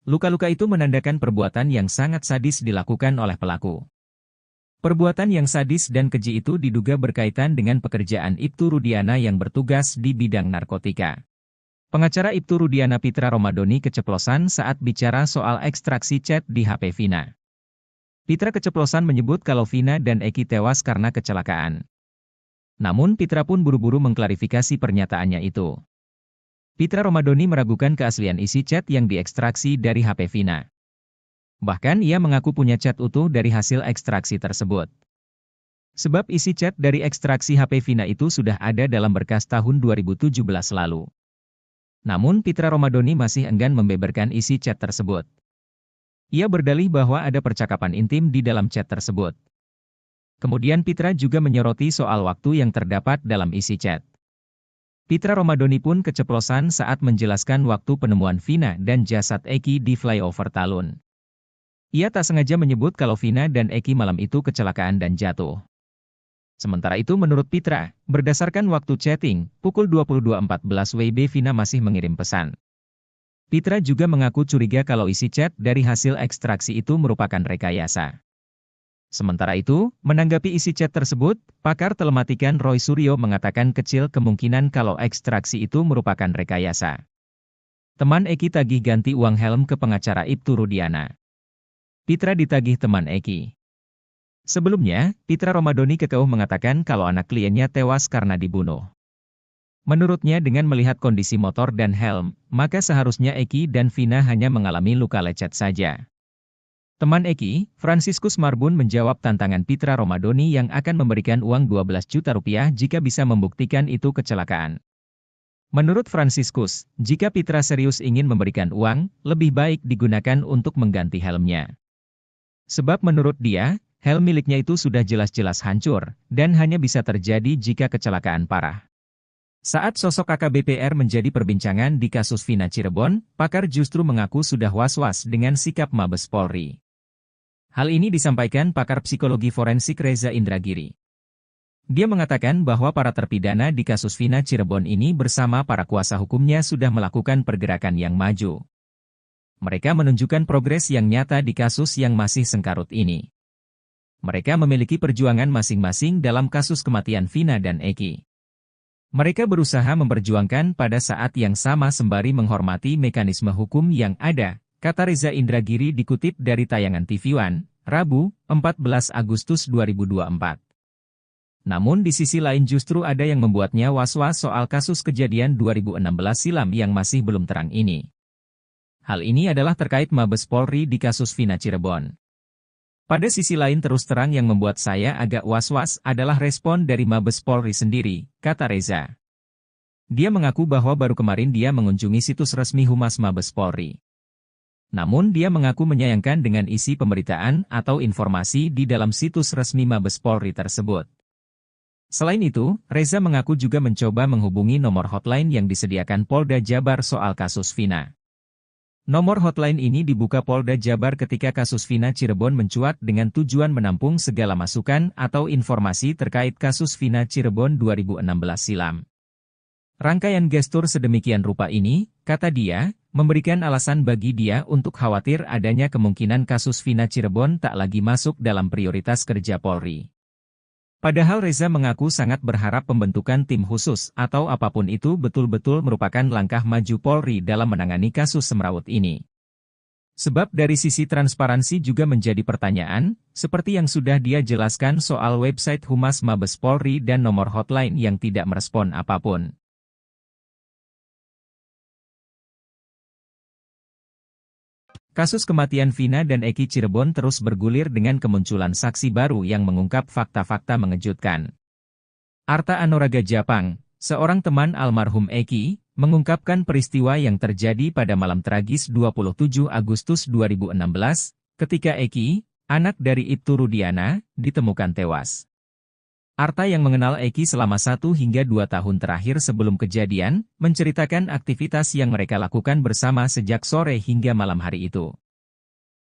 Luka-luka itu menandakan perbuatan yang sangat sadis dilakukan oleh pelaku. Perbuatan yang sadis dan keji itu diduga berkaitan dengan pekerjaan Ibtu Rudiana yang bertugas di bidang narkotika. Pengacara Ibtu Rudiana Pitra Romadoni keceplosan saat bicara soal ekstraksi chat di HP Vina. Pitra keceplosan menyebut kalau Vina dan Eki tewas karena kecelakaan. Namun Pitra pun buru-buru mengklarifikasi pernyataannya itu. Pitra Romadoni meragukan keaslian isi chat yang diekstraksi dari HP Vina. Bahkan ia mengaku punya chat utuh dari hasil ekstraksi tersebut. Sebab isi chat dari ekstraksi HP Vina itu sudah ada dalam berkas tahun 2017 lalu. Namun Pitra Romadoni masih enggan membeberkan isi chat tersebut. Ia berdalih bahwa ada percakapan intim di dalam chat tersebut. Kemudian Pitra juga menyoroti soal waktu yang terdapat dalam isi chat. Pitra Romadoni pun keceplosan saat menjelaskan waktu penemuan Vina dan jasad Eki di flyover Talun. Ia tak sengaja menyebut kalau Vina dan Eki malam itu kecelakaan dan jatuh. Sementara itu menurut Pitra, berdasarkan waktu chatting, pukul 22.14 WIB Vina masih mengirim pesan. Pitra juga mengaku curiga kalau isi chat dari hasil ekstraksi itu merupakan rekayasa. Sementara itu, menanggapi isi chat tersebut, pakar telematikan Roy Suryo mengatakan kecil kemungkinan kalau ekstraksi itu merupakan rekayasa. Teman Eki tagih ganti uang helm ke pengacara Ibtu Rudiana. Pitra ditagih teman Eki. Sebelumnya, Pitra Romadoni kekeuh mengatakan kalau anak kliennya tewas karena dibunuh. Menurutnya dengan melihat kondisi motor dan helm, maka seharusnya Eki dan Vina hanya mengalami luka lecet saja. Teman Eki, Franciscus Marbun menjawab tantangan Pitra Romadoni yang akan memberikan uang 12 juta rupiah jika bisa membuktikan itu kecelakaan. Menurut Franciscus, jika Pitra serius ingin memberikan uang, lebih baik digunakan untuk mengganti helmnya. Sebab menurut dia, helm miliknya itu sudah jelas-jelas hancur, dan hanya bisa terjadi jika kecelakaan parah. Saat sosok AKBP-R menjadi perbincangan di kasus Vina Cirebon, pakar justru mengaku sudah was-was dengan sikap Mabes Polri. Hal ini disampaikan pakar psikologi forensik Reza Indragiri. Dia mengatakan bahwa para terpidana di kasus Vina Cirebon ini bersama para kuasa hukumnya sudah melakukan pergerakan yang maju. Mereka menunjukkan progres yang nyata di kasus yang masih sengkarut ini. Mereka memiliki perjuangan masing-masing dalam kasus kematian Vina dan Eki. Mereka berusaha memperjuangkan pada saat yang sama sembari menghormati mekanisme hukum yang ada, kata Reza Indragiri dikutip dari tayangan TV One, Rabu, 14 Agustus 2024. Namun di sisi lain justru ada yang membuatnya was-was soal kasus kejadian 2016 silam yang masih belum terang ini. Hal ini adalah terkait Mabes Polri di kasus Vina Cirebon. Pada sisi lain terus terang yang membuat saya agak was-was adalah respon dari Mabes Polri sendiri, kata Reza. Dia mengaku bahwa baru kemarin dia mengunjungi situs resmi Humas Mabes Polri. Namun dia mengaku menyayangkan dengan isi pemberitaan atau informasi di dalam situs resmi Mabes Polri tersebut. Selain itu, Reza mengaku juga mencoba menghubungi nomor hotline yang disediakan Polda Jabar soal kasus Vina. Nomor hotline ini dibuka Polda Jabar ketika kasus Vina Cirebon mencuat dengan tujuan menampung segala masukan atau informasi terkait kasus Vina Cirebon 2016 silam. Rangkaian gestur sedemikian rupa ini, kata dia, memberikan alasan bagi dia untuk khawatir adanya kemungkinan kasus Vina Cirebon tak lagi masuk dalam prioritas kerja Polri. Padahal Reza mengaku sangat berharap pembentukan tim khusus atau apapun itu betul-betul merupakan langkah maju Polri dalam menangani kasus semrawut ini. Sebab dari sisi transparansi juga menjadi pertanyaan, seperti yang sudah dia jelaskan soal website Humas Mabes Polri dan nomor hotline yang tidak merespon apapun. Kasus kematian Vina dan Eki Cirebon terus bergulir dengan kemunculan saksi baru yang mengungkap fakta-fakta mengejutkan. Arta Anoraga Japang, seorang teman almarhum Eki, mengungkapkan peristiwa yang terjadi pada malam tragis 27 Agustus 2016, ketika Eki, anak dari Ibtu Rudiana, ditemukan tewas. Arta yang mengenal Eki selama 1 hingga 2 tahun terakhir sebelum kejadian, menceritakan aktivitas yang mereka lakukan bersama sejak sore hingga malam hari itu.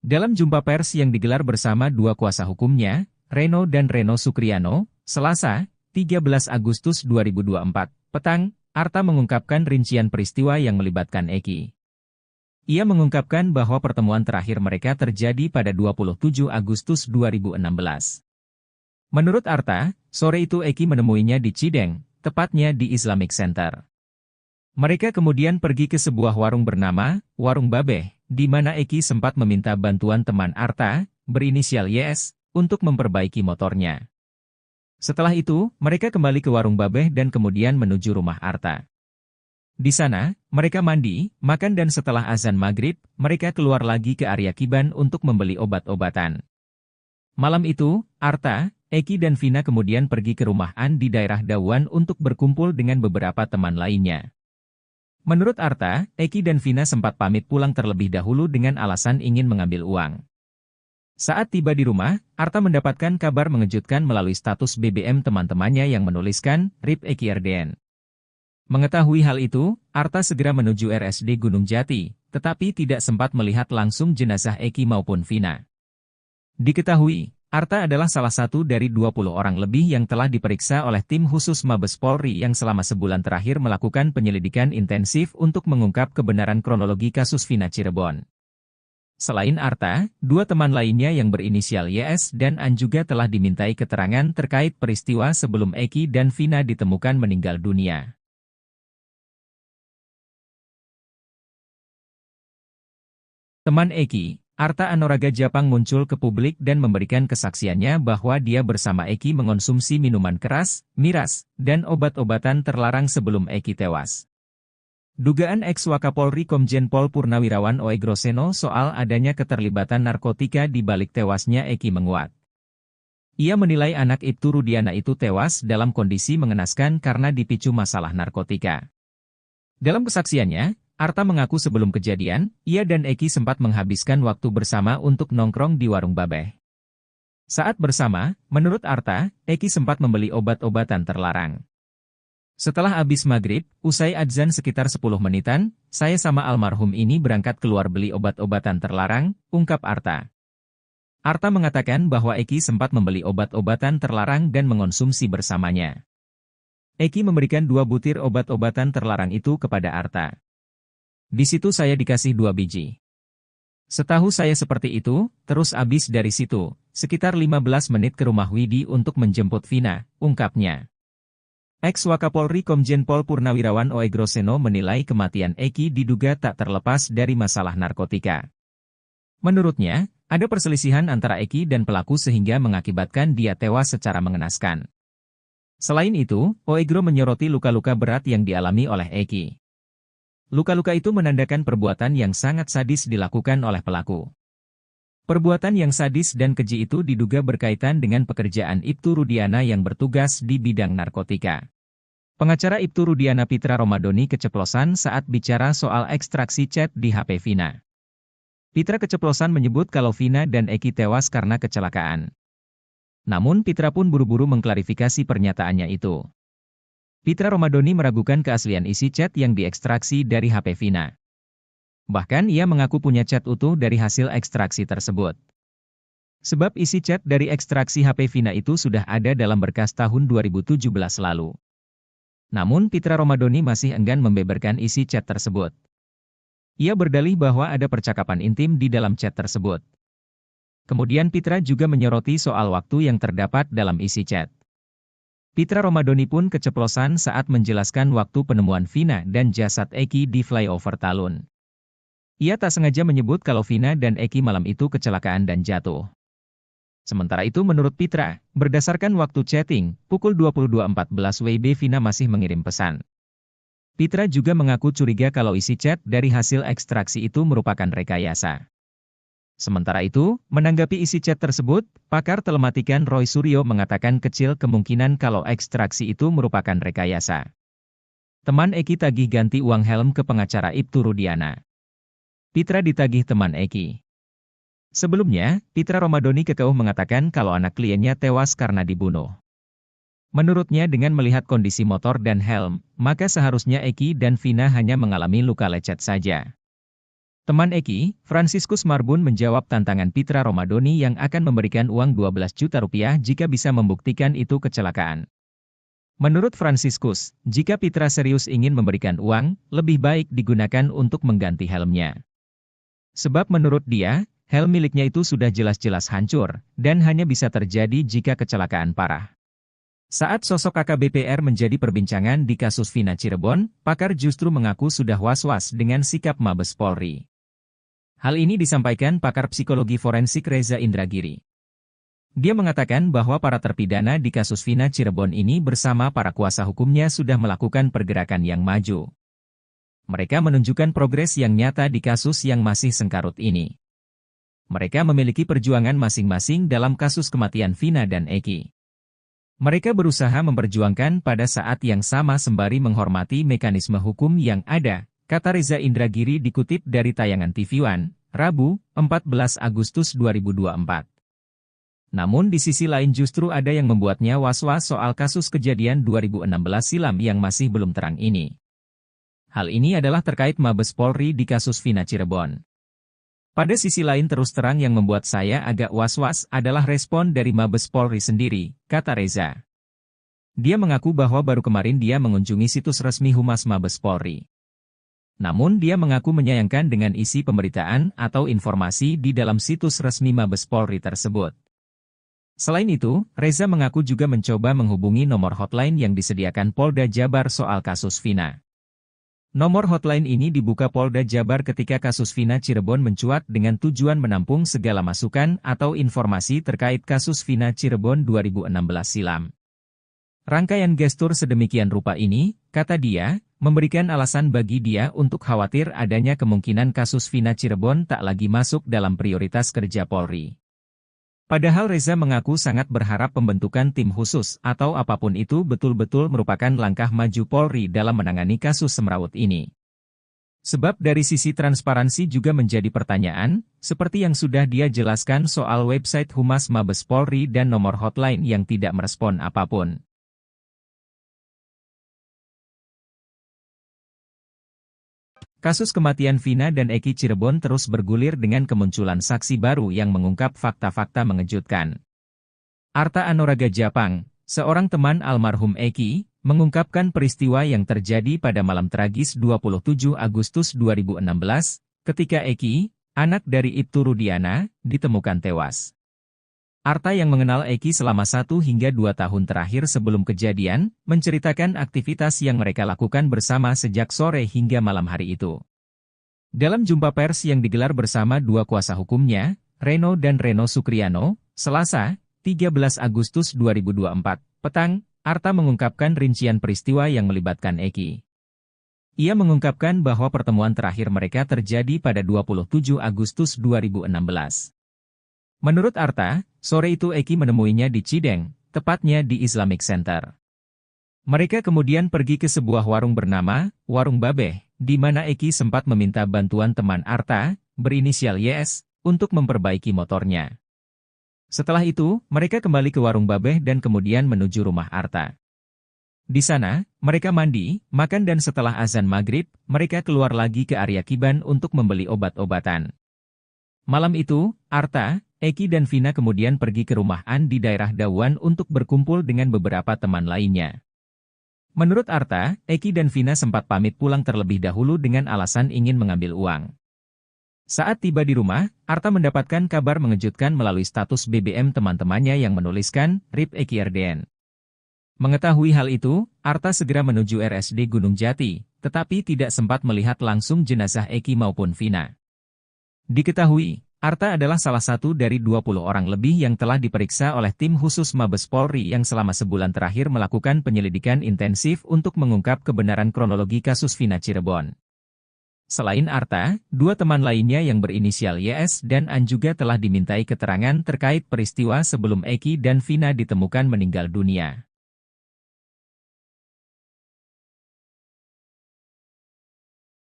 Dalam jumpa pers yang digelar bersama dua kuasa hukumnya, Reno dan Reno Sukriano, Selasa, 13 Agustus 2024, petang, Arta mengungkapkan rincian peristiwa yang melibatkan Eki. Ia mengungkapkan bahwa pertemuan terakhir mereka terjadi pada 27 Agustus 2016. Menurut Arta, sore itu Eki menemuinya di Cideng, tepatnya di Islamic Center. Mereka kemudian pergi ke sebuah warung bernama Warung Babeh, di mana Eki sempat meminta bantuan teman Arta, berinisial YS, untuk memperbaiki motornya. Setelah itu, mereka kembali ke Warung Babeh dan kemudian menuju rumah Arta. Di sana, mereka mandi, makan dan setelah azan maghrib, mereka keluar lagi ke area Kiban untuk membeli obat-obatan. Malam itu, Arta, Eki dan Vina kemudian pergi ke rumah An di daerah Dawan untuk berkumpul dengan beberapa teman lainnya. Menurut Arta, Eki dan Vina sempat pamit pulang terlebih dahulu dengan alasan ingin mengambil uang. Saat tiba di rumah, Arta mendapatkan kabar mengejutkan melalui status BBM teman-temannya yang menuliskan, RIP Eki RDN. Mengetahui hal itu, Arta segera menuju RSD Gunung Jati, tetapi tidak sempat melihat langsung jenazah Eki maupun Vina. Diketahui, Arta adalah salah satu dari 20 orang lebih yang telah diperiksa oleh tim khusus Mabes Polri yang selama sebulan terakhir melakukan penyelidikan intensif untuk mengungkap kebenaran kronologi kasus Vina Cirebon. Selain Arta, 2 teman lainnya yang berinisial YS dan An juga telah dimintai keterangan terkait peristiwa sebelum Eki dan Vina ditemukan meninggal dunia. Teman Eki, Arta Anoraga Japang muncul ke publik dan memberikan kesaksiannya bahwa dia bersama Eki mengonsumsi minuman keras, miras, dan obat-obatan terlarang sebelum Eki tewas. Dugaan ex-Wakapolri Komjen Pol Purnawirawan Oegroseno soal adanya keterlibatan narkotika di balik tewasnya Eki menguat. Ia menilai anak Ibtu Rudiana itu tewas dalam kondisi mengenaskan karena dipicu masalah narkotika. Dalam kesaksiannya, Arta mengaku sebelum kejadian, ia dan Eki sempat menghabiskan waktu bersama untuk nongkrong di Warung Babeh. Saat bersama, menurut Arta, Eki sempat membeli obat-obatan terlarang. Setelah habis maghrib, usai adzan sekitar 10 menitan, saya sama almarhum ini berangkat keluar beli obat-obatan terlarang, ungkap Arta. Arta mengatakan bahwa Eki sempat membeli obat-obatan terlarang dan mengonsumsi bersamanya. Eki memberikan 2 butir obat-obatan terlarang itu kepada Arta. Di situ saya dikasih 2 biji. Setahu saya seperti itu, terus abis dari situ, sekitar 15 menit ke rumah Widi untuk menjemput Vina, ungkapnya. Ex-Wakapolri Komjen Pol Purnawirawan Oegroseno menilai kematian Eki diduga tak terlepas dari masalah narkotika. Menurutnya, ada perselisihan antara Eki dan pelaku sehingga mengakibatkan dia tewas secara mengenaskan. Selain itu, Oegro menyoroti luka-luka berat yang dialami oleh Eki. Luka-luka itu menandakan perbuatan yang sangat sadis dilakukan oleh pelaku. Perbuatan yang sadis dan keji itu diduga berkaitan dengan pekerjaan Ibtu Rudiana yang bertugas di bidang narkotika. Pengacara Ibtu Rudiana Pitra Romadoni keceplosan saat bicara soal ekstraksi chat di HP Vina. Pitra keceplosan menyebut kalau Vina dan Eki tewas karena kecelakaan. Namun Pitra pun buru-buru mengklarifikasi pernyataannya itu. Pitra Romadoni meragukan keaslian isi chat yang diekstraksi dari HP Vina. Bahkan ia mengaku punya chat utuh dari hasil ekstraksi tersebut. Sebab isi chat dari ekstraksi HP Vina itu sudah ada dalam berkas tahun 2017 lalu. Namun Pitra Romadoni masih enggan membeberkan isi chat tersebut. Ia berdalih bahwa ada percakapan intim di dalam chat tersebut. Kemudian Pitra juga menyoroti soal waktu yang terdapat dalam isi chat. Pitra Romadoni pun keceplosan saat menjelaskan waktu penemuan Vina dan jasad Eki di flyover Talun. Ia tak sengaja menyebut kalau Vina dan Eki malam itu kecelakaan dan jatuh. Sementara itu menurut Pitra, berdasarkan waktu chatting, pukul 22.14 WIB Vina masih mengirim pesan. Pitra juga mengaku curiga kalau isi chat dari hasil ekstraksi itu merupakan rekayasa. Sementara itu, menanggapi isi chat tersebut, pakar telematikan Roy Suryo mengatakan kecil kemungkinan kalau ekstraksi itu merupakan rekayasa. Teman Eki tagih ganti uang helm ke pengacara Ibtu Rudiana. Pitra ditagih teman Eki. Sebelumnya, Pitra Romadoni kekeuh mengatakan kalau anak kliennya tewas karena dibunuh. Menurutnya dengan melihat kondisi motor dan helm, maka seharusnya Eki dan Vina hanya mengalami luka lecet saja. Teman Eki, Franciscus Marbun menjawab tantangan Pitra Romadoni yang akan memberikan uang 12 juta rupiah jika bisa membuktikan itu kecelakaan. Menurut Franciscus, jika Pitra serius ingin memberikan uang, lebih baik digunakan untuk mengganti helmnya. Sebab menurut dia, helm miliknya itu sudah jelas-jelas hancur, dan hanya bisa terjadi jika kecelakaan parah. Saat sosok AKBP-R menjadi perbincangan di kasus Vina Cirebon, pakar justru mengaku sudah was-was dengan sikap Mabes Polri. Hal ini disampaikan pakar psikologi forensik Reza Indragiri. Dia mengatakan bahwa para terpidana di kasus Vina Cirebon ini bersama para kuasa hukumnya sudah melakukan pergerakan yang maju. Mereka menunjukkan progres yang nyata di kasus yang masih sengkarut ini. Mereka memiliki perjuangan masing-masing dalam kasus kematian Vina dan Eki. Mereka berusaha memperjuangkan pada saat yang sama sembari menghormati mekanisme hukum yang ada, kata Reza Indragiri dikutip dari tayangan TV One, Rabu, 14 Agustus 2024. Namun di sisi lain justru ada yang membuatnya was-was soal kasus kejadian 2016 silam yang masih belum terang ini. Hal ini adalah terkait Mabes Polri di kasus Vina Cirebon. Pada sisi lain terus terang yang membuat saya agak was-was adalah respon dari Mabes Polri sendiri, kata Reza. Dia mengaku bahwa baru kemarin dia mengunjungi situs resmi Humas Mabes Polri. Namun dia mengaku menyayangkan dengan isi pemberitaan atau informasi di dalam situs resmi Mabes Polri tersebut. Selain itu, Reza mengaku juga mencoba menghubungi nomor hotline yang disediakan Polda Jabar soal kasus Vina. Nomor hotline ini dibuka Polda Jabar ketika kasus Vina Cirebon mencuat dengan tujuan menampung segala masukan atau informasi terkait kasus Vina Cirebon 2016 silam. Rangkaian gestur sedemikian rupa ini, kata dia, memberikan alasan bagi dia untuk khawatir adanya kemungkinan kasus Vina Cirebon tak lagi masuk dalam prioritas kerja Polri. Padahal Reza mengaku sangat berharap pembentukan tim khusus atau apapun itu betul-betul merupakan langkah maju Polri dalam menangani kasus semrawut ini. Sebab dari sisi transparansi juga menjadi pertanyaan, seperti yang sudah dia jelaskan soal website Humas Mabes Polri dan nomor hotline yang tidak merespon apapun. Kasus kematian Vina dan Eki Cirebon terus bergulir dengan kemunculan saksi baru yang mengungkap fakta-fakta mengejutkan. Arta Anoraga Japang, seorang teman almarhum Eki, mengungkapkan peristiwa yang terjadi pada malam tragis 27 Agustus 2016, ketika Eki, anak dari Ibtu Rudiana, ditemukan tewas. Arta yang mengenal Eki selama 1 hingga 2 tahun terakhir sebelum kejadian, menceritakan aktivitas yang mereka lakukan bersama sejak sore hingga malam hari itu. Dalam jumpa pers yang digelar bersama dua kuasa hukumnya, Reno dan Reno Sukriano, Selasa, 13 Agustus 2024, petang, Arta mengungkapkan rincian peristiwa yang melibatkan Eki. Ia mengungkapkan bahwa pertemuan terakhir mereka terjadi pada 27 Agustus 2016. Menurut Arta, sore itu Eki menemuinya di Cideng, tepatnya di Islamic Center. Mereka kemudian pergi ke sebuah warung bernama Warung Babeh, di mana Eki sempat meminta bantuan teman Arta, berinisial YS, untuk memperbaiki motornya. Setelah itu, mereka kembali ke Warung Babeh dan kemudian menuju rumah Arta. Di sana, mereka mandi, makan dan setelah azan maghrib, mereka keluar lagi ke area Kiban untuk membeli obat-obatan. Malam itu, Arta, Eki dan Vina kemudian pergi ke rumah An di daerah Dawan untuk berkumpul dengan beberapa teman lainnya. Menurut Arta, Eki dan Vina sempat pamit pulang terlebih dahulu dengan alasan ingin mengambil uang. Saat tiba di rumah, Arta mendapatkan kabar mengejutkan melalui status BBM teman-temannya yang menuliskan, RIP Eki RDN. Mengetahui hal itu, Arta segera menuju RSD Gunung Jati, tetapi tidak sempat melihat langsung jenazah Eki maupun Vina. Diketahui, Arta adalah salah satu dari 20 orang lebih yang telah diperiksa oleh tim khusus Mabes Polri yang selama sebulan terakhir melakukan penyelidikan intensif untuk mengungkap kebenaran kronologi kasus Vina Cirebon. Selain Arta, dua teman lainnya yang berinisial YS dan An juga telah dimintai keterangan terkait peristiwa sebelum Eki dan Vina ditemukan meninggal dunia.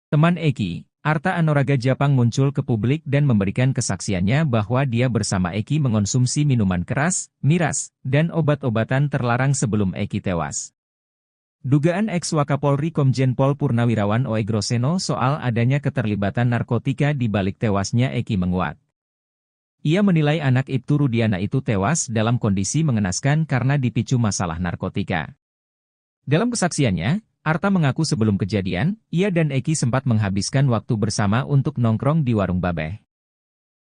Teman Eki, Arta Anoraga Japang muncul ke publik dan memberikan kesaksiannya bahwa dia bersama Eki mengonsumsi minuman keras, miras, dan obat-obatan terlarang sebelum Eki tewas. Dugaan ex-Wakapolri Komjen Pol Purnawirawan Oegroseno soal adanya keterlibatan narkotika di balik tewasnya Eki menguat. Ia menilai anak Ibtu Rudiana itu tewas dalam kondisi mengenaskan karena dipicu masalah narkotika. Dalam kesaksiannya, Arta mengaku sebelum kejadian, ia dan Eki sempat menghabiskan waktu bersama untuk nongkrong di warung Babeh.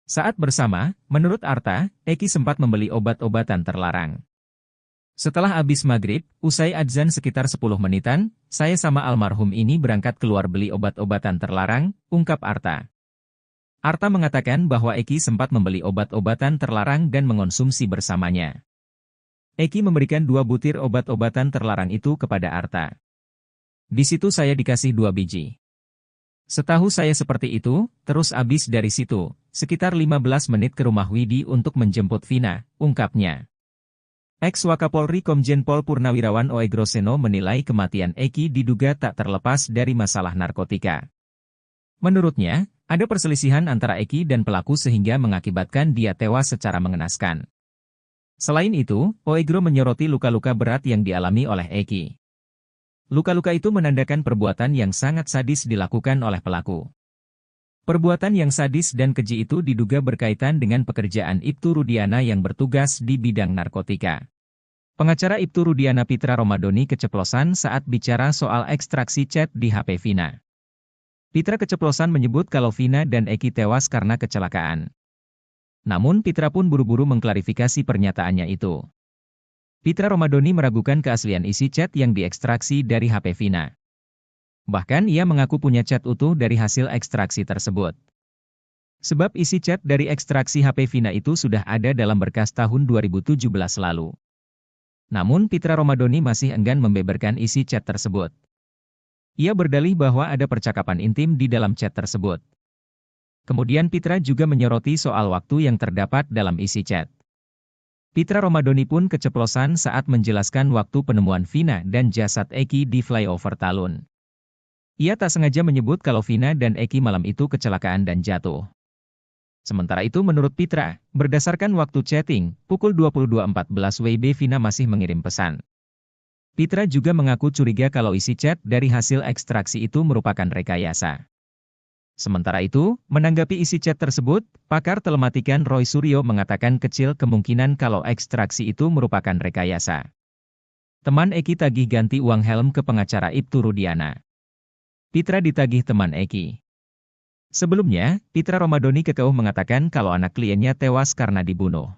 Saat bersama, menurut Arta, Eki sempat membeli obat-obatan terlarang. Setelah habis maghrib, usai adzan sekitar 10 menitan, saya sama almarhum ini berangkat keluar beli obat-obatan terlarang, ungkap Arta. Arta mengatakan bahwa Eki sempat membeli obat-obatan terlarang dan mengonsumsi bersamanya. Eki memberikan 2 butir obat-obatan terlarang itu kepada Arta. Di situ saya dikasih 2 biji. Setahu saya seperti itu, terus abis dari situ, sekitar 15 menit ke rumah Widi untuk menjemput Vina, ungkapnya. Ex-Wakapolri Komjen Pol Purnawirawan Oegroseno menilai kematian Eki diduga tak terlepas dari masalah narkotika. Menurutnya, ada perselisihan antara Eki dan pelaku sehingga mengakibatkan dia tewas secara mengenaskan. Selain itu, Oegro menyoroti luka-luka berat yang dialami oleh Eki. Luka-luka itu menandakan perbuatan yang sangat sadis dilakukan oleh pelaku. Perbuatan yang sadis dan keji itu diduga berkaitan dengan pekerjaan Ibtu Rudiana yang bertugas di bidang narkotika. Pengacara Ibtu Rudiana Pitra Romadoni keceplosan saat bicara soal ekstraksi chat di HP Vina. Pitra keceplosan menyebut kalau Vina dan Eki tewas karena kecelakaan. Namun Pitra pun buru-buru mengklarifikasi pernyataannya itu. Pitra Romadoni meragukan keaslian isi chat yang diekstraksi dari HP Vina. Bahkan ia mengaku punya chat utuh dari hasil ekstraksi tersebut. Sebab isi chat dari ekstraksi HP Vina itu sudah ada dalam berkas tahun 2017 lalu. Namun Pitra Romadoni masih enggan membeberkan isi chat tersebut. Ia berdalih bahwa ada percakapan intim di dalam chat tersebut. Kemudian Pitra juga menyoroti soal waktu yang terdapat dalam isi chat. Pitra Romadoni pun keceplosan saat menjelaskan waktu penemuan Vina dan jasad Eki di flyover Talun. Ia tak sengaja menyebut kalau Vina dan Eki malam itu kecelakaan dan jatuh. Sementara itu menurut Pitra, berdasarkan waktu chatting, pukul 22.14 WIB Vina masih mengirim pesan. Pitra juga mengaku curiga kalau isi chat dari hasil ekstraksi itu merupakan rekayasa. Sementara itu, menanggapi isi chat tersebut, pakar telematikan Roy Suryo mengatakan kecil kemungkinan kalau ekstraksi itu merupakan rekayasa. Teman Eki tagih ganti uang helm ke pengacara Ibtu Rudiana. Pitra ditagih teman Eki. Sebelumnya, Pitra Romadoni kekeuh mengatakan kalau anak kliennya tewas karena dibunuh.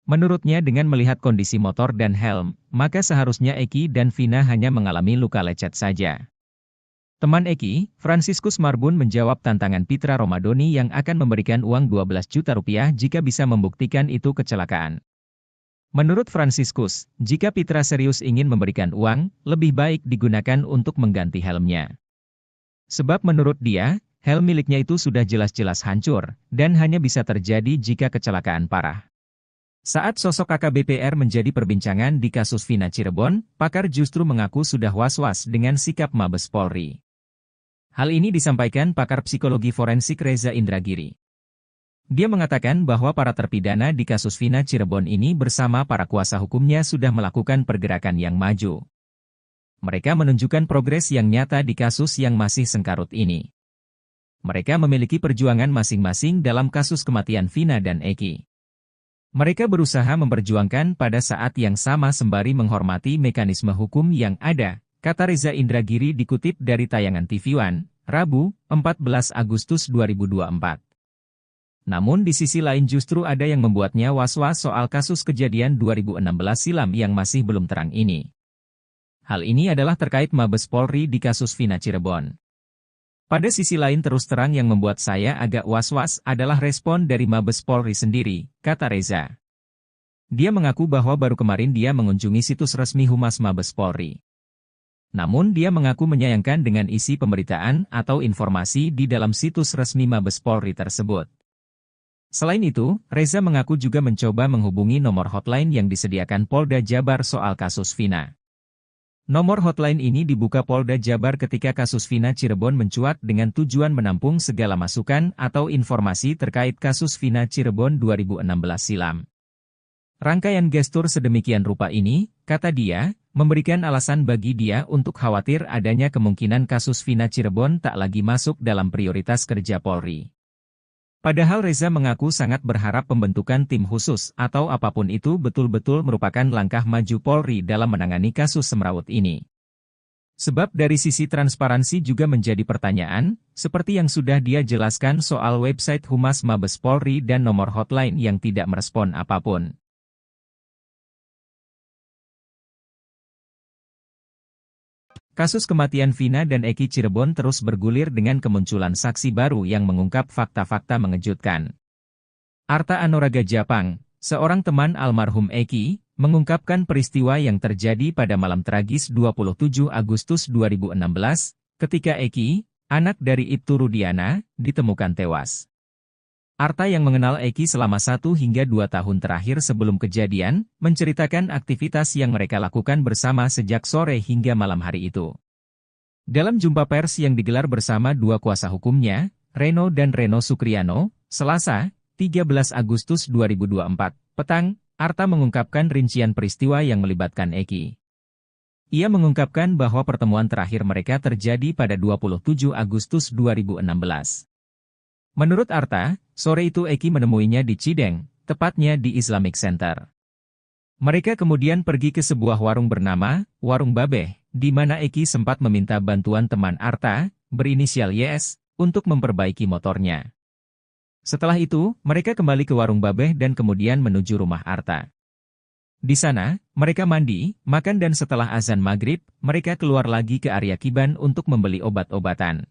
Menurutnya dengan melihat kondisi motor dan helm, maka seharusnya Eki dan Vina hanya mengalami luka lecet saja. Teman Eki, Franciscus Marbun menjawab tantangan Pitra Romadoni yang akan memberikan uang 12 juta rupiah jika bisa membuktikan itu kecelakaan. Menurut Franciscus, jika Pitra serius ingin memberikan uang, lebih baik digunakan untuk mengganti helmnya. Sebab menurut dia, helm miliknya itu sudah jelas-jelas hancur, dan hanya bisa terjadi jika kecelakaan parah. Saat sosok AKBP-R menjadi perbincangan di kasus Vina Cirebon, pakar justru mengaku sudah was-was dengan sikap Mabes Polri. Hal ini disampaikan pakar psikologi forensik Reza Indragiri. Dia mengatakan bahwa para terpidana di kasus Vina Cirebon ini bersama para kuasa hukumnya sudah melakukan pergerakan yang maju. Mereka menunjukkan progres yang nyata di kasus yang masih sengkarut ini. Mereka memiliki perjuangan masing-masing dalam kasus kematian Vina dan Eki. Mereka berusaha memperjuangkan pada saat yang sama sembari menghormati mekanisme hukum yang ada, kata Reza Indragiri dikutip dari tayangan TV One, Rabu, 14 Agustus 2024. Namun di sisi lain justru ada yang membuatnya was-was soal kasus kejadian 2016 silam yang masih belum terang ini. Hal ini adalah terkait Mabes Polri di kasus Vina Cirebon. Pada sisi lain terus terang yang membuat saya agak was-was adalah respon dari Mabes Polri sendiri, kata Reza. Dia mengaku bahwa baru kemarin dia mengunjungi situs resmi Humas Mabes Polri. Namun dia mengaku menyayangkan dengan isi pemberitaan atau informasi di dalam situs resmi Mabes Polri tersebut. Selain itu, Reza mengaku juga mencoba menghubungi nomor hotline yang disediakan Polda Jabar soal kasus Vina. Nomor hotline ini dibuka Polda Jabar ketika kasus Vina Cirebon mencuat dengan tujuan menampung segala masukan atau informasi terkait kasus Vina Cirebon 2016 silam. Rangkaian gestur sedemikian rupa ini, kata dia, memberikan alasan bagi dia untuk khawatir adanya kemungkinan kasus Vina Cirebon tak lagi masuk dalam prioritas kerja Polri. Padahal Reza mengaku sangat berharap pembentukan tim khusus atau apapun itu betul-betul merupakan langkah maju Polri dalam menangani kasus semrawut ini. Sebab dari sisi transparansi juga menjadi pertanyaan, seperti yang sudah dia jelaskan soal website Humas Mabes Polri dan nomor hotline yang tidak merespon apapun. Kasus kematian Vina dan Eki Cirebon terus bergulir dengan kemunculan saksi baru yang mengungkap fakta-fakta mengejutkan. Arta Anoraga Japang, seorang teman almarhum Eki, mengungkapkan peristiwa yang terjadi pada malam tragis 27 Agustus 2016, ketika Eki, anak dari Ibtu Rudiana, ditemukan tewas. Arta yang mengenal Eki selama 1 hingga 2 tahun terakhir sebelum kejadian, menceritakan aktivitas yang mereka lakukan bersama sejak sore hingga malam hari itu. Dalam jumpa pers yang digelar bersama 2 kuasa hukumnya, Reno dan Reno Sukriano, Selasa, 13 Agustus 2024, petang, Arta mengungkapkan rincian peristiwa yang melibatkan Eki. Ia mengungkapkan bahwa pertemuan terakhir mereka terjadi pada 27 Agustus 2016. Menurut Arta, sore itu Eki menemuinya di Cideng, tepatnya di Islamic Center. Mereka kemudian pergi ke sebuah warung bernama Warung Babeh, di mana Eki sempat meminta bantuan teman Arta, berinisial YS, untuk memperbaiki motornya. Setelah itu, mereka kembali ke Warung Babeh dan kemudian menuju rumah Arta. Di sana, mereka mandi, makan dan setelah azan maghrib, mereka keluar lagi ke area Kiban untuk membeli obat-obatan.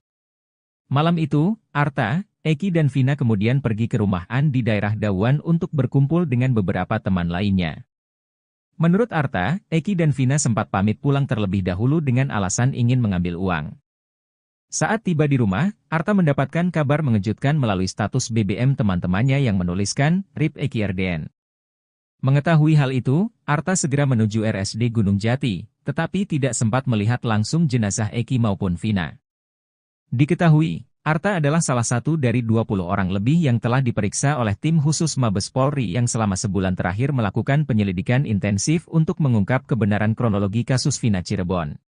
Malam itu, Arta, Eki dan Vina kemudian pergi ke rumah An di daerah Dawan untuk berkumpul dengan beberapa teman lainnya. Menurut Arta, Eki dan Vina sempat pamit pulang terlebih dahulu dengan alasan ingin mengambil uang. Saat tiba di rumah, Arta mendapatkan kabar mengejutkan melalui status BBM teman-temannya yang menuliskan, RIP Eki RDN. Mengetahui hal itu, Arta segera menuju RSD Gunung Jati, tetapi tidak sempat melihat langsung jenazah Eki maupun Vina. Diketahui, Arta adalah salah satu dari 20 orang lebih yang telah diperiksa oleh tim khusus Mabes Polri yang selama sebulan terakhir melakukan penyelidikan intensif untuk mengungkap kebenaran kronologi kasus Vina Cirebon.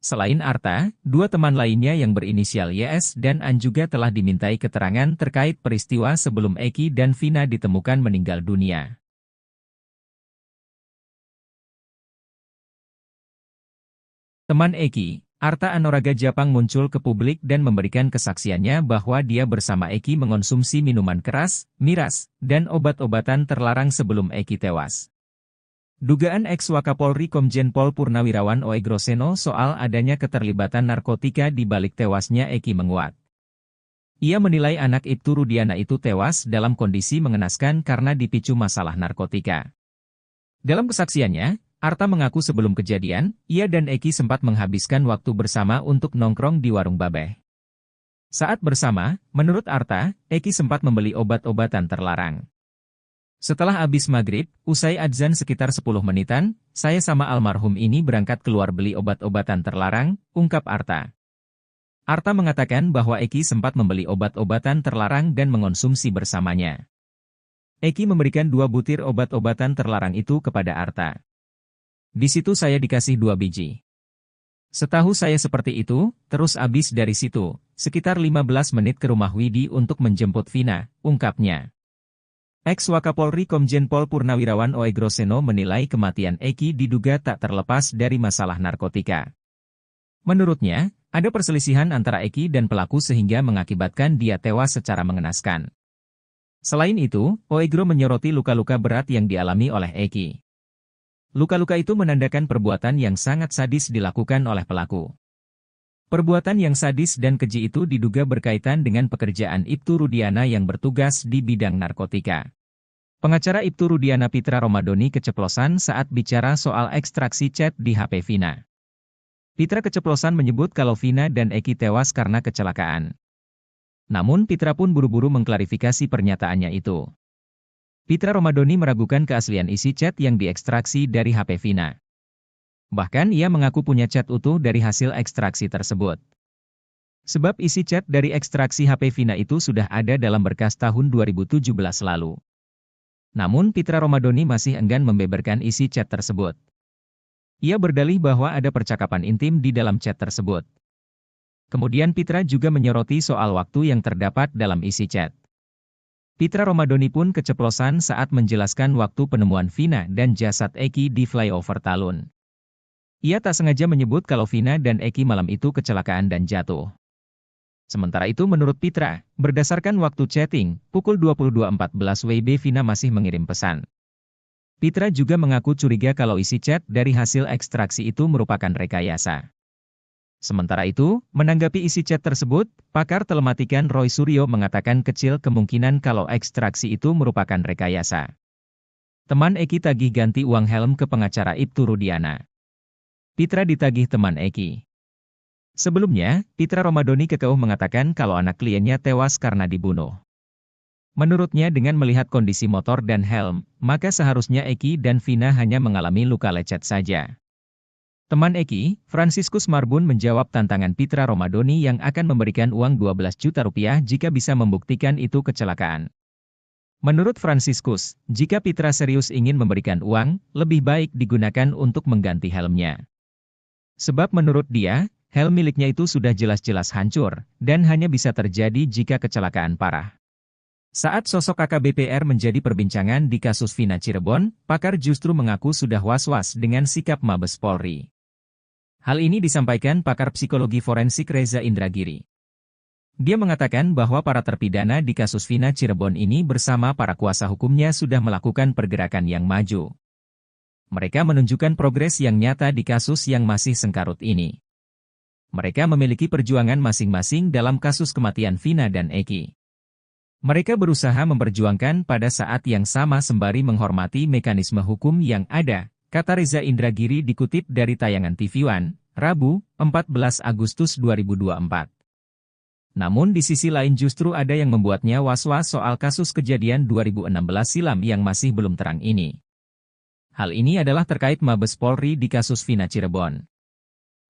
Selain Arta, 2 teman lainnya yang berinisial YS dan An juga telah dimintai keterangan terkait peristiwa sebelum Eki dan Vina ditemukan meninggal dunia. Teman Eki, Arta Anoraga Japang muncul ke publik dan memberikan kesaksiannya bahwa dia bersama Eki mengonsumsi minuman keras, miras, dan obat-obatan terlarang sebelum Eki tewas. Dugaan ex-Wakapolri Komjen Pol Purnawirawan Oegroseno soal adanya keterlibatan narkotika di balik tewasnya Eki menguat. Ia menilai anak Ibtu Rudiana itu tewas dalam kondisi mengenaskan karena dipicu masalah narkotika. Dalam kesaksiannya, Arta mengaku sebelum kejadian, ia dan Eki sempat menghabiskan waktu bersama untuk nongkrong di Warung Babeh. Saat bersama, menurut Arta, Eki sempat membeli obat-obatan terlarang. Setelah habis maghrib, usai adzan sekitar 10 menitan, saya sama almarhum ini berangkat keluar beli obat-obatan terlarang, ungkap Arta. Arta mengatakan bahwa Eki sempat membeli obat-obatan terlarang dan mengonsumsi bersamanya. Eki memberikan 2 butir obat-obatan terlarang itu kepada Arta. Di situ saya dikasih 2 biji. Setahu saya seperti itu, terus abis dari situ, sekitar 15 menit ke rumah Widi untuk menjemput Vina, ungkapnya. Ex-Wakapolri Komjen Pol Purnawirawan Oegroseno menilai kematian Eki diduga tak terlepas dari masalah narkotika. Menurutnya, ada perselisihan antara Eki dan pelaku sehingga mengakibatkan dia tewas secara mengenaskan. Selain itu, Oegro menyoroti luka-luka berat yang dialami oleh Eki. Luka-luka itu menandakan perbuatan yang sangat sadis dilakukan oleh pelaku. Perbuatan yang sadis dan keji itu diduga berkaitan dengan pekerjaan Ibtu Rudiana yang bertugas di bidang narkotika. Pengacara Ibtu Rudiana Pitra Romadoni keceplosan saat bicara soal ekstraksi chat di HP Vina. Pitra keceplosan menyebut kalau Vina dan Eki tewas karena kecelakaan. Namun Pitra pun buru-buru mengklarifikasi pernyataannya itu. Pitra Romadoni meragukan keaslian isi chat yang diekstraksi dari HP Vina. Bahkan ia mengaku punya chat utuh dari hasil ekstraksi tersebut. Sebab isi chat dari ekstraksi HP Vina itu sudah ada dalam berkas tahun 2017 lalu. Namun Pitra Romadoni masih enggan membeberkan isi chat tersebut. Ia berdalih bahwa ada percakapan intim di dalam chat tersebut. Kemudian Pitra juga menyoroti soal waktu yang terdapat dalam isi chat. Pitra Romadoni pun keceplosan saat menjelaskan waktu penemuan Vina dan jasad Eki di flyover Talun. Ia tak sengaja menyebut kalau Vina dan Eki malam itu kecelakaan dan jatuh. Sementara itu menurut Pitra, berdasarkan waktu chatting, pukul 22.14 WIB Vina masih mengirim pesan. Pitra juga mengaku curiga kalau isi chat dari hasil ekstraksi itu merupakan rekayasa. Sementara itu, menanggapi isi chat tersebut, pakar telematikan Roy Suryo mengatakan kecil kemungkinan kalau ekstraksi itu merupakan rekayasa. Teman Eki tagih ganti uang helm ke pengacara Ibtu Rudiana. Pitra ditagih teman Eki. Sebelumnya, Pitra Romadoni kekeuh mengatakan kalau anak kliennya tewas karena dibunuh. Menurutnya dengan melihat kondisi motor dan helm, maka seharusnya Eki dan Vina hanya mengalami luka lecet saja. Teman Eki, Franciscus Marbun menjawab tantangan Pitra Romadoni yang akan memberikan uang 12 juta rupiah jika bisa membuktikan itu kecelakaan. Menurut Franciscus, jika Pitra serius ingin memberikan uang, lebih baik digunakan untuk mengganti helmnya. Sebab menurut dia, helm miliknya itu sudah jelas-jelas hancur, dan hanya bisa terjadi jika kecelakaan parah. Saat sosok AKBP-R menjadi perbincangan di kasus Vina Cirebon, pakar justru mengaku sudah was-was dengan sikap Mabes Polri. Hal ini disampaikan pakar psikologi forensik Reza Indragiri. Dia mengatakan bahwa para terpidana di kasus Vina Cirebon ini bersama para kuasa hukumnya sudah melakukan pergerakan yang maju. Mereka menunjukkan progres yang nyata di kasus yang masih sengkarut ini. Mereka memiliki perjuangan masing-masing dalam kasus kematian Vina dan Eki. Mereka berusaha memperjuangkan pada saat yang sama sembari menghormati mekanisme hukum yang ada, kata Reza Indragiri dikutip dari tayangan TV One, Rabu, 14 Agustus 2024. Namun di sisi lain justru ada yang membuatnya was-was soal kasus kejadian 2016 silam yang masih belum terang ini. Hal ini adalah terkait Mabes Polri di kasus Vina Cirebon.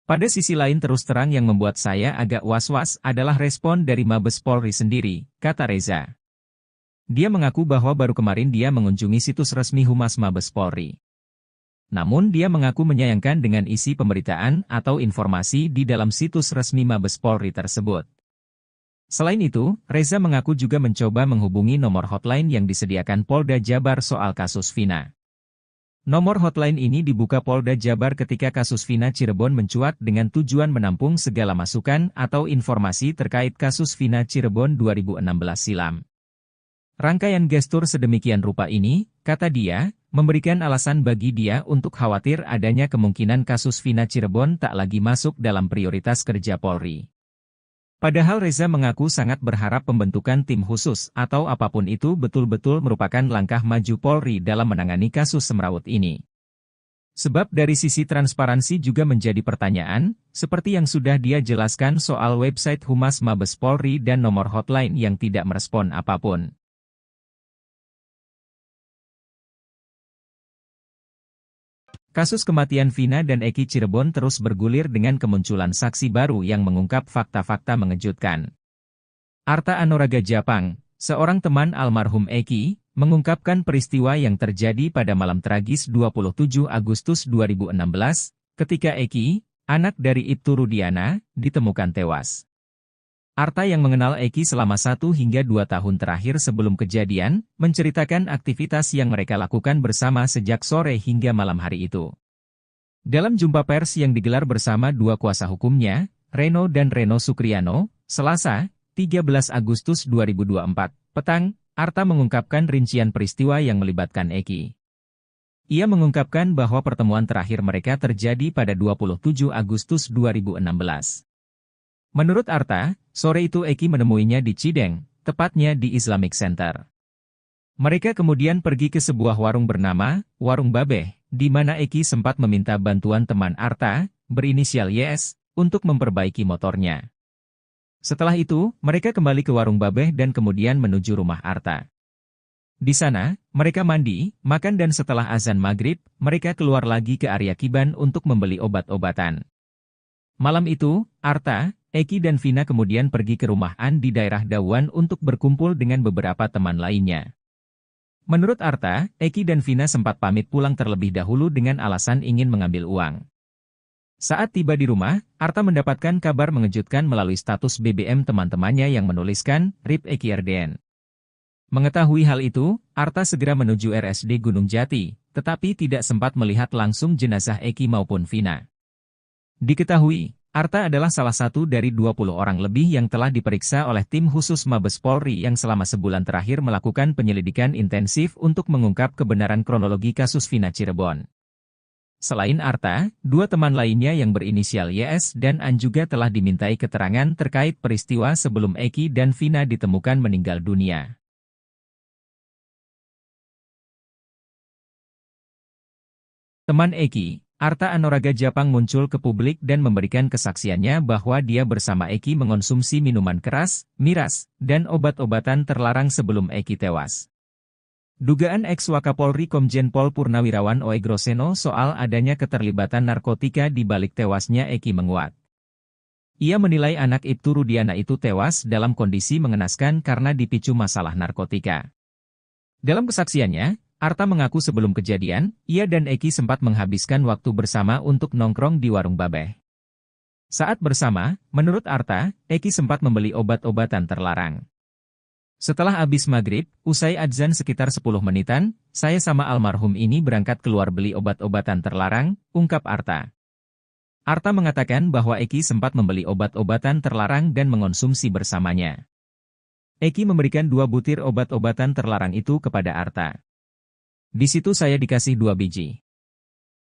Pada sisi lain terus terang yang membuat saya agak was-was adalah respon dari Mabes Polri sendiri, kata Reza. Dia mengaku bahwa baru kemarin dia mengunjungi situs resmi Humas Mabes Polri. Namun dia mengaku menyayangkan dengan isi pemberitaan atau informasi di dalam situs resmi Mabes Polri tersebut. Selain itu, Reza mengaku juga mencoba menghubungi nomor hotline yang disediakan Polda Jabar soal kasus Vina. Nomor hotline ini dibuka Polda Jabar ketika kasus Vina Cirebon mencuat dengan tujuan menampung segala masukan atau informasi terkait kasus Vina Cirebon 2016 silam. Rangkaian gestur sedemikian rupa ini, kata dia, memberikan alasan bagi dia untuk khawatir adanya kemungkinan kasus Vina Cirebon tak lagi masuk dalam prioritas kerja Polri. Padahal Reza mengaku sangat berharap pembentukan tim khusus atau apapun itu betul-betul merupakan langkah maju Polri dalam menangani kasus semrawut ini. Sebab dari sisi transparansi juga menjadi pertanyaan, seperti yang sudah dia jelaskan soal website Humas Mabes Polri dan nomor hotline yang tidak merespon apapun. Kasus kematian Vina dan Eki Cirebon terus bergulir dengan kemunculan saksi baru yang mengungkap fakta-fakta mengejutkan. Arta Anoraga Japang, seorang teman almarhum Eki, mengungkapkan peristiwa yang terjadi pada malam tragis 27 Agustus 2016, ketika Eki, anak dari Ibtu Rudiana, ditemukan tewas. Arta yang mengenal Eki selama 1 hingga 2 tahun terakhir sebelum kejadian, menceritakan aktivitas yang mereka lakukan bersama sejak sore hingga malam hari itu. Dalam jumpa pers yang digelar bersama 2 kuasa hukumnya, Reno dan Reno Sukriano, Selasa, 13 Agustus 2024, petang, Arta mengungkapkan rincian peristiwa yang melibatkan Eki. Ia mengungkapkan bahwa pertemuan terakhir mereka terjadi pada 27 Agustus 2016. Menurut Arta, sore itu Eki menemuinya di Cideng, tepatnya di Islamic Center. Mereka kemudian pergi ke sebuah warung bernama Warung Babeh, di mana Eki sempat meminta bantuan teman Arta, berinisial YS, untuk memperbaiki motornya. Setelah itu, mereka kembali ke Warung Babeh dan kemudian menuju rumah Arta. Di sana, mereka mandi, makan dan setelah azan maghrib, mereka keluar lagi ke area Kiban untuk membeli obat-obatan. Malam itu, Arta, Eki dan Vina kemudian pergi ke rumah An di daerah Dawan untuk berkumpul dengan beberapa teman lainnya. Menurut Arta, Eki dan Vina sempat pamit pulang terlebih dahulu dengan alasan ingin mengambil uang. Saat tiba di rumah, Arta mendapatkan kabar mengejutkan melalui status BBM teman-temannya yang menuliskan, RIP Eki RDN. Mengetahui hal itu, Arta segera menuju RSD Gunung Jati, tetapi tidak sempat melihat langsung jenazah Eki maupun Vina. Diketahui, Arta adalah salah satu dari 20 orang lebih yang telah diperiksa oleh tim khusus Mabes Polri yang selama sebulan terakhir melakukan penyelidikan intensif untuk mengungkap kebenaran kronologi kasus Vina Cirebon. Selain Arta, dua teman lainnya yang berinisial YS dan An juga telah dimintai keterangan terkait peristiwa sebelum Eki dan Vina ditemukan meninggal dunia. Teman Eki, Arta Anoraga Japang muncul ke publik dan memberikan kesaksiannya bahwa dia bersama Eki mengonsumsi minuman keras, miras, dan obat-obatan terlarang sebelum Eki tewas. Dugaan ex-Wakapolri Komjen Pol Purnawirawan Oegroseno soal adanya keterlibatan narkotika di balik tewasnya Eki menguat. Ia menilai anak Ibtu Rudiana itu tewas dalam kondisi mengenaskan karena dipicu masalah narkotika. Dalam kesaksiannya, Arta mengaku sebelum kejadian, ia dan Eki sempat menghabiskan waktu bersama untuk nongkrong di warung Babeh. Saat bersama, menurut Arta, Eki sempat membeli obat-obatan terlarang. Setelah habis maghrib, usai adzan sekitar 10 menitan, saya sama almarhum ini berangkat keluar beli obat-obatan terlarang, ungkap Arta. Arta mengatakan bahwa Eki sempat membeli obat-obatan terlarang dan mengonsumsi bersamanya. Eki memberikan 2 butir obat-obatan terlarang itu kepada Arta. Di situ saya dikasih 2 biji.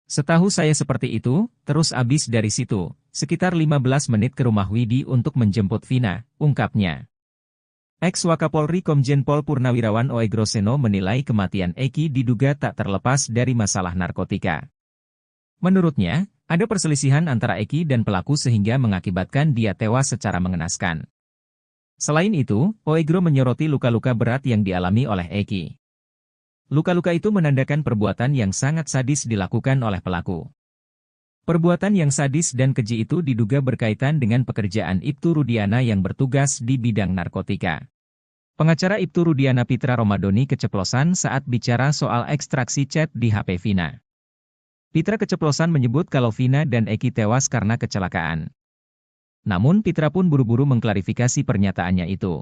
Setahu saya seperti itu, terus abis dari situ, sekitar 15 menit ke rumah Widi untuk menjemput Vina, ungkapnya. Ex-Wakapolri Komjen Pol Purnawirawan Oegroseno menilai kematian Eki diduga tak terlepas dari masalah narkotika. Menurutnya, ada perselisihan antara Eki dan pelaku sehingga mengakibatkan dia tewas secara mengenaskan. Selain itu, Oegro menyoroti luka-luka berat yang dialami oleh Eki. Luka-luka itu menandakan perbuatan yang sangat sadis dilakukan oleh pelaku. Perbuatan yang sadis dan keji itu diduga berkaitan dengan pekerjaan Ibtu Rudiana yang bertugas di bidang narkotika. Pengacara Ibtu Rudiana Pitra Romadoni keceplosan saat bicara soal ekstraksi chat di HP Vina. Pitra keceplosan menyebut kalau Vina dan Eki tewas karena kecelakaan. Namun Pitra pun buru-buru mengklarifikasi pernyataannya itu.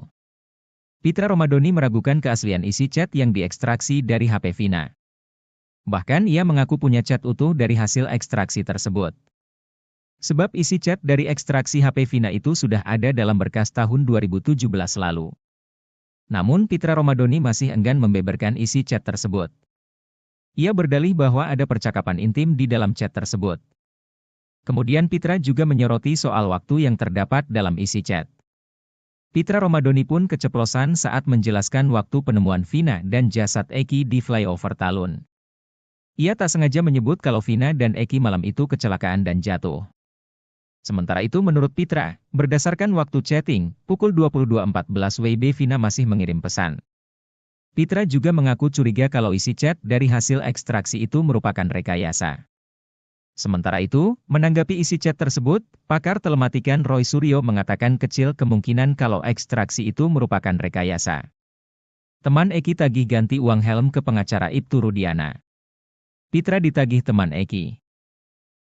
Pitra Romadoni meragukan keaslian isi chat yang diekstraksi dari HP Vina. Bahkan ia mengaku punya chat utuh dari hasil ekstraksi tersebut. Sebab isi chat dari ekstraksi HP Vina itu sudah ada dalam berkas tahun 2017 lalu. Namun Pitra Romadoni masih enggan membeberkan isi chat tersebut. Ia berdalih bahwa ada percakapan intim di dalam chat tersebut. Kemudian Pitra juga menyoroti soal waktu yang terdapat dalam isi chat. Pitra Romadoni pun keceplosan saat menjelaskan waktu penemuan Vina dan jasad Eki di flyover Talun. Ia tak sengaja menyebut kalau Vina dan Eki malam itu kecelakaan dan jatuh. Sementara itu menurut Pitra, berdasarkan waktu chatting, pukul 22.14 WIB Vina masih mengirim pesan. Pitra juga mengaku curiga kalau isi chat dari hasil ekstraksi itu merupakan rekayasa. Sementara itu, menanggapi isi chat tersebut, pakar telematikan Roy Suryo mengatakan kecil kemungkinan kalau ekstraksi itu merupakan rekayasa. Teman Eki tagih ganti uang helm ke pengacara Ibtu Rudiana. Pitra ditagih teman Eki.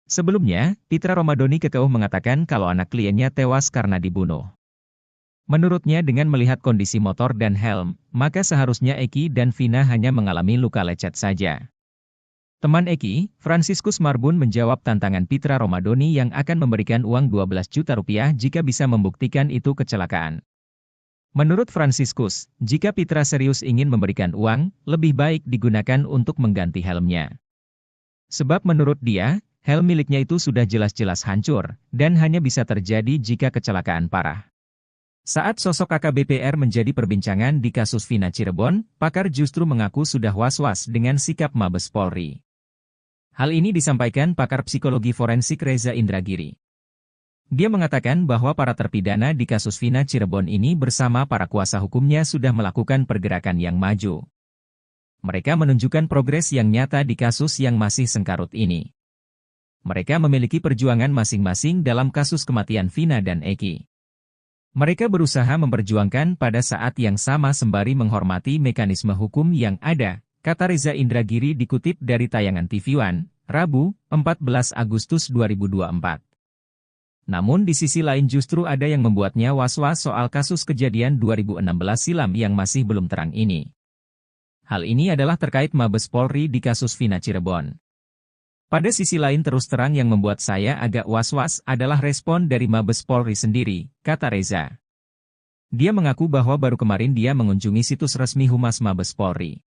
Sebelumnya, Pitra Romadoni kekeuh mengatakan kalau anak kliennya tewas karena dibunuh. Menurutnya dengan melihat kondisi motor dan helm, maka seharusnya Eki dan Vina hanya mengalami luka lecet saja. Teman Eki, Franciscus Marbun menjawab tantangan Pitra Romadoni yang akan memberikan uang 12 juta rupiah jika bisa membuktikan itu kecelakaan. Menurut Franciscus, jika Pitra serius ingin memberikan uang, lebih baik digunakan untuk mengganti helmnya. Sebab menurut dia, Helm miliknya itu sudah jelas-jelas hancur, dan hanya bisa terjadi jika kecelakaan parah. Saat sosok AKBP R menjadi perbincangan di kasus Vina Cirebon, pakar justru mengaku sudah was-was dengan sikap Mabes Polri. Hal ini disampaikan pakar psikologi forensik Reza Indragiri. Dia mengatakan bahwa para terpidana di kasus Vina Cirebon ini bersama para kuasa hukumnya sudah melakukan pergerakan yang maju. Mereka menunjukkan progres yang nyata di kasus yang masih sengkarut ini. Mereka memiliki perjuangan masing-masing dalam kasus kematian Vina dan Eki. Mereka berusaha memperjuangkan pada saat yang sama sembari menghormati mekanisme hukum yang ada, kata Reza Indragiri dikutip dari tayangan TV One, Rabu, 14 Agustus 2024. Namun di sisi lain justru ada yang membuatnya was-was soal kasus kejadian 2016 silam yang masih belum terang ini. Hal ini adalah terkait Mabes Polri di kasus Vina Cirebon. Pada sisi lain terus terang yang membuat saya agak was-was adalah respon dari Mabes Polri sendiri, kata Reza. Dia mengaku bahwa baru kemarin dia mengunjungi situs resmi Humas Mabes Polri.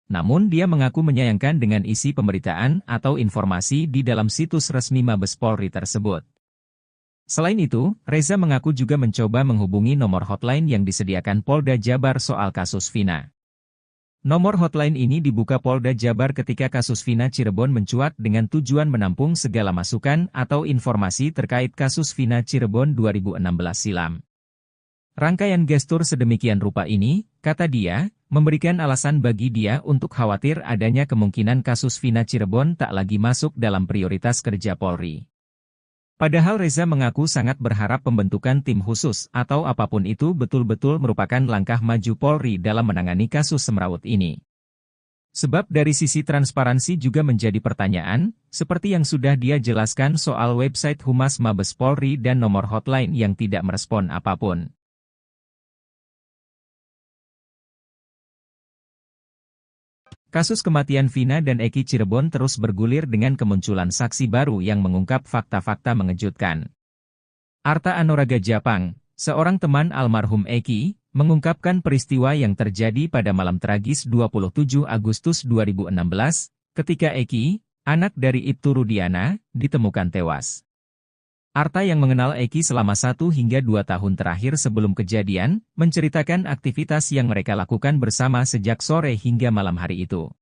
Namun dia mengaku menyayangkan dengan isi pemberitaan atau informasi di dalam situs resmi Mabes Polri tersebut. Selain itu, Reza mengaku juga mencoba menghubungi nomor hotline yang disediakan Polda Jabar soal kasus Vina. Nomor hotline ini dibuka Polda Jabar ketika kasus Vina Cirebon mencuat dengan tujuan menampung segala masukan atau informasi terkait kasus Vina Cirebon 2016 silam. Rangkaian gestur sedemikian rupa ini, kata dia, memberikan alasan bagi dia untuk khawatir adanya kemungkinan kasus Vina Cirebon tak lagi masuk dalam prioritas kerja Polri. Padahal Reza mengaku sangat berharap pembentukan tim khusus atau apapun itu betul-betul merupakan langkah maju Polri dalam menangani kasus semrawut ini. Sebab dari sisi transparansi juga menjadi pertanyaan, seperti yang sudah dia jelaskan soal website Humas Mabes Polri dan nomor hotline yang tidak merespon apapun. Kasus kematian Vina dan Eki Cirebon terus bergulir dengan kemunculan saksi baru yang mengungkap fakta-fakta mengejutkan. Arta Anoraga Japang, seorang teman almarhum Eki, mengungkapkan peristiwa yang terjadi pada malam tragis 27 Agustus 2016, ketika Eki, anak dari Ibtu Rudiana, ditemukan tewas. Arta yang mengenal Eki selama 1 hingga 2 tahun terakhir sebelum kejadian, menceritakan aktivitas yang mereka lakukan bersama sejak sore hingga malam hari itu.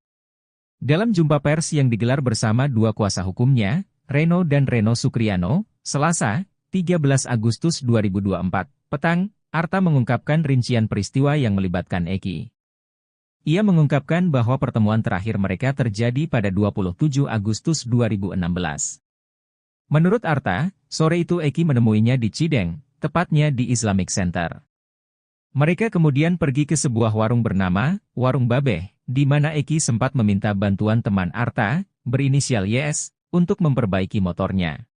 Dalam jumpa pers yang digelar bersama 2 kuasa hukumnya, Reno dan Reno Sukriano, Selasa, 13 Agustus 2024, petang, Arta mengungkapkan rincian peristiwa yang melibatkan Eki. Ia mengungkapkan bahwa pertemuan terakhir mereka terjadi pada 27 Agustus 2016. Menurut Arta, sore itu Eki menemuinya di Cideng, tepatnya di Islamic Center. Mereka kemudian pergi ke sebuah warung bernama Warung Babeh, di mana Eki sempat meminta bantuan teman Arta, berinisial YS, untuk memperbaiki motornya.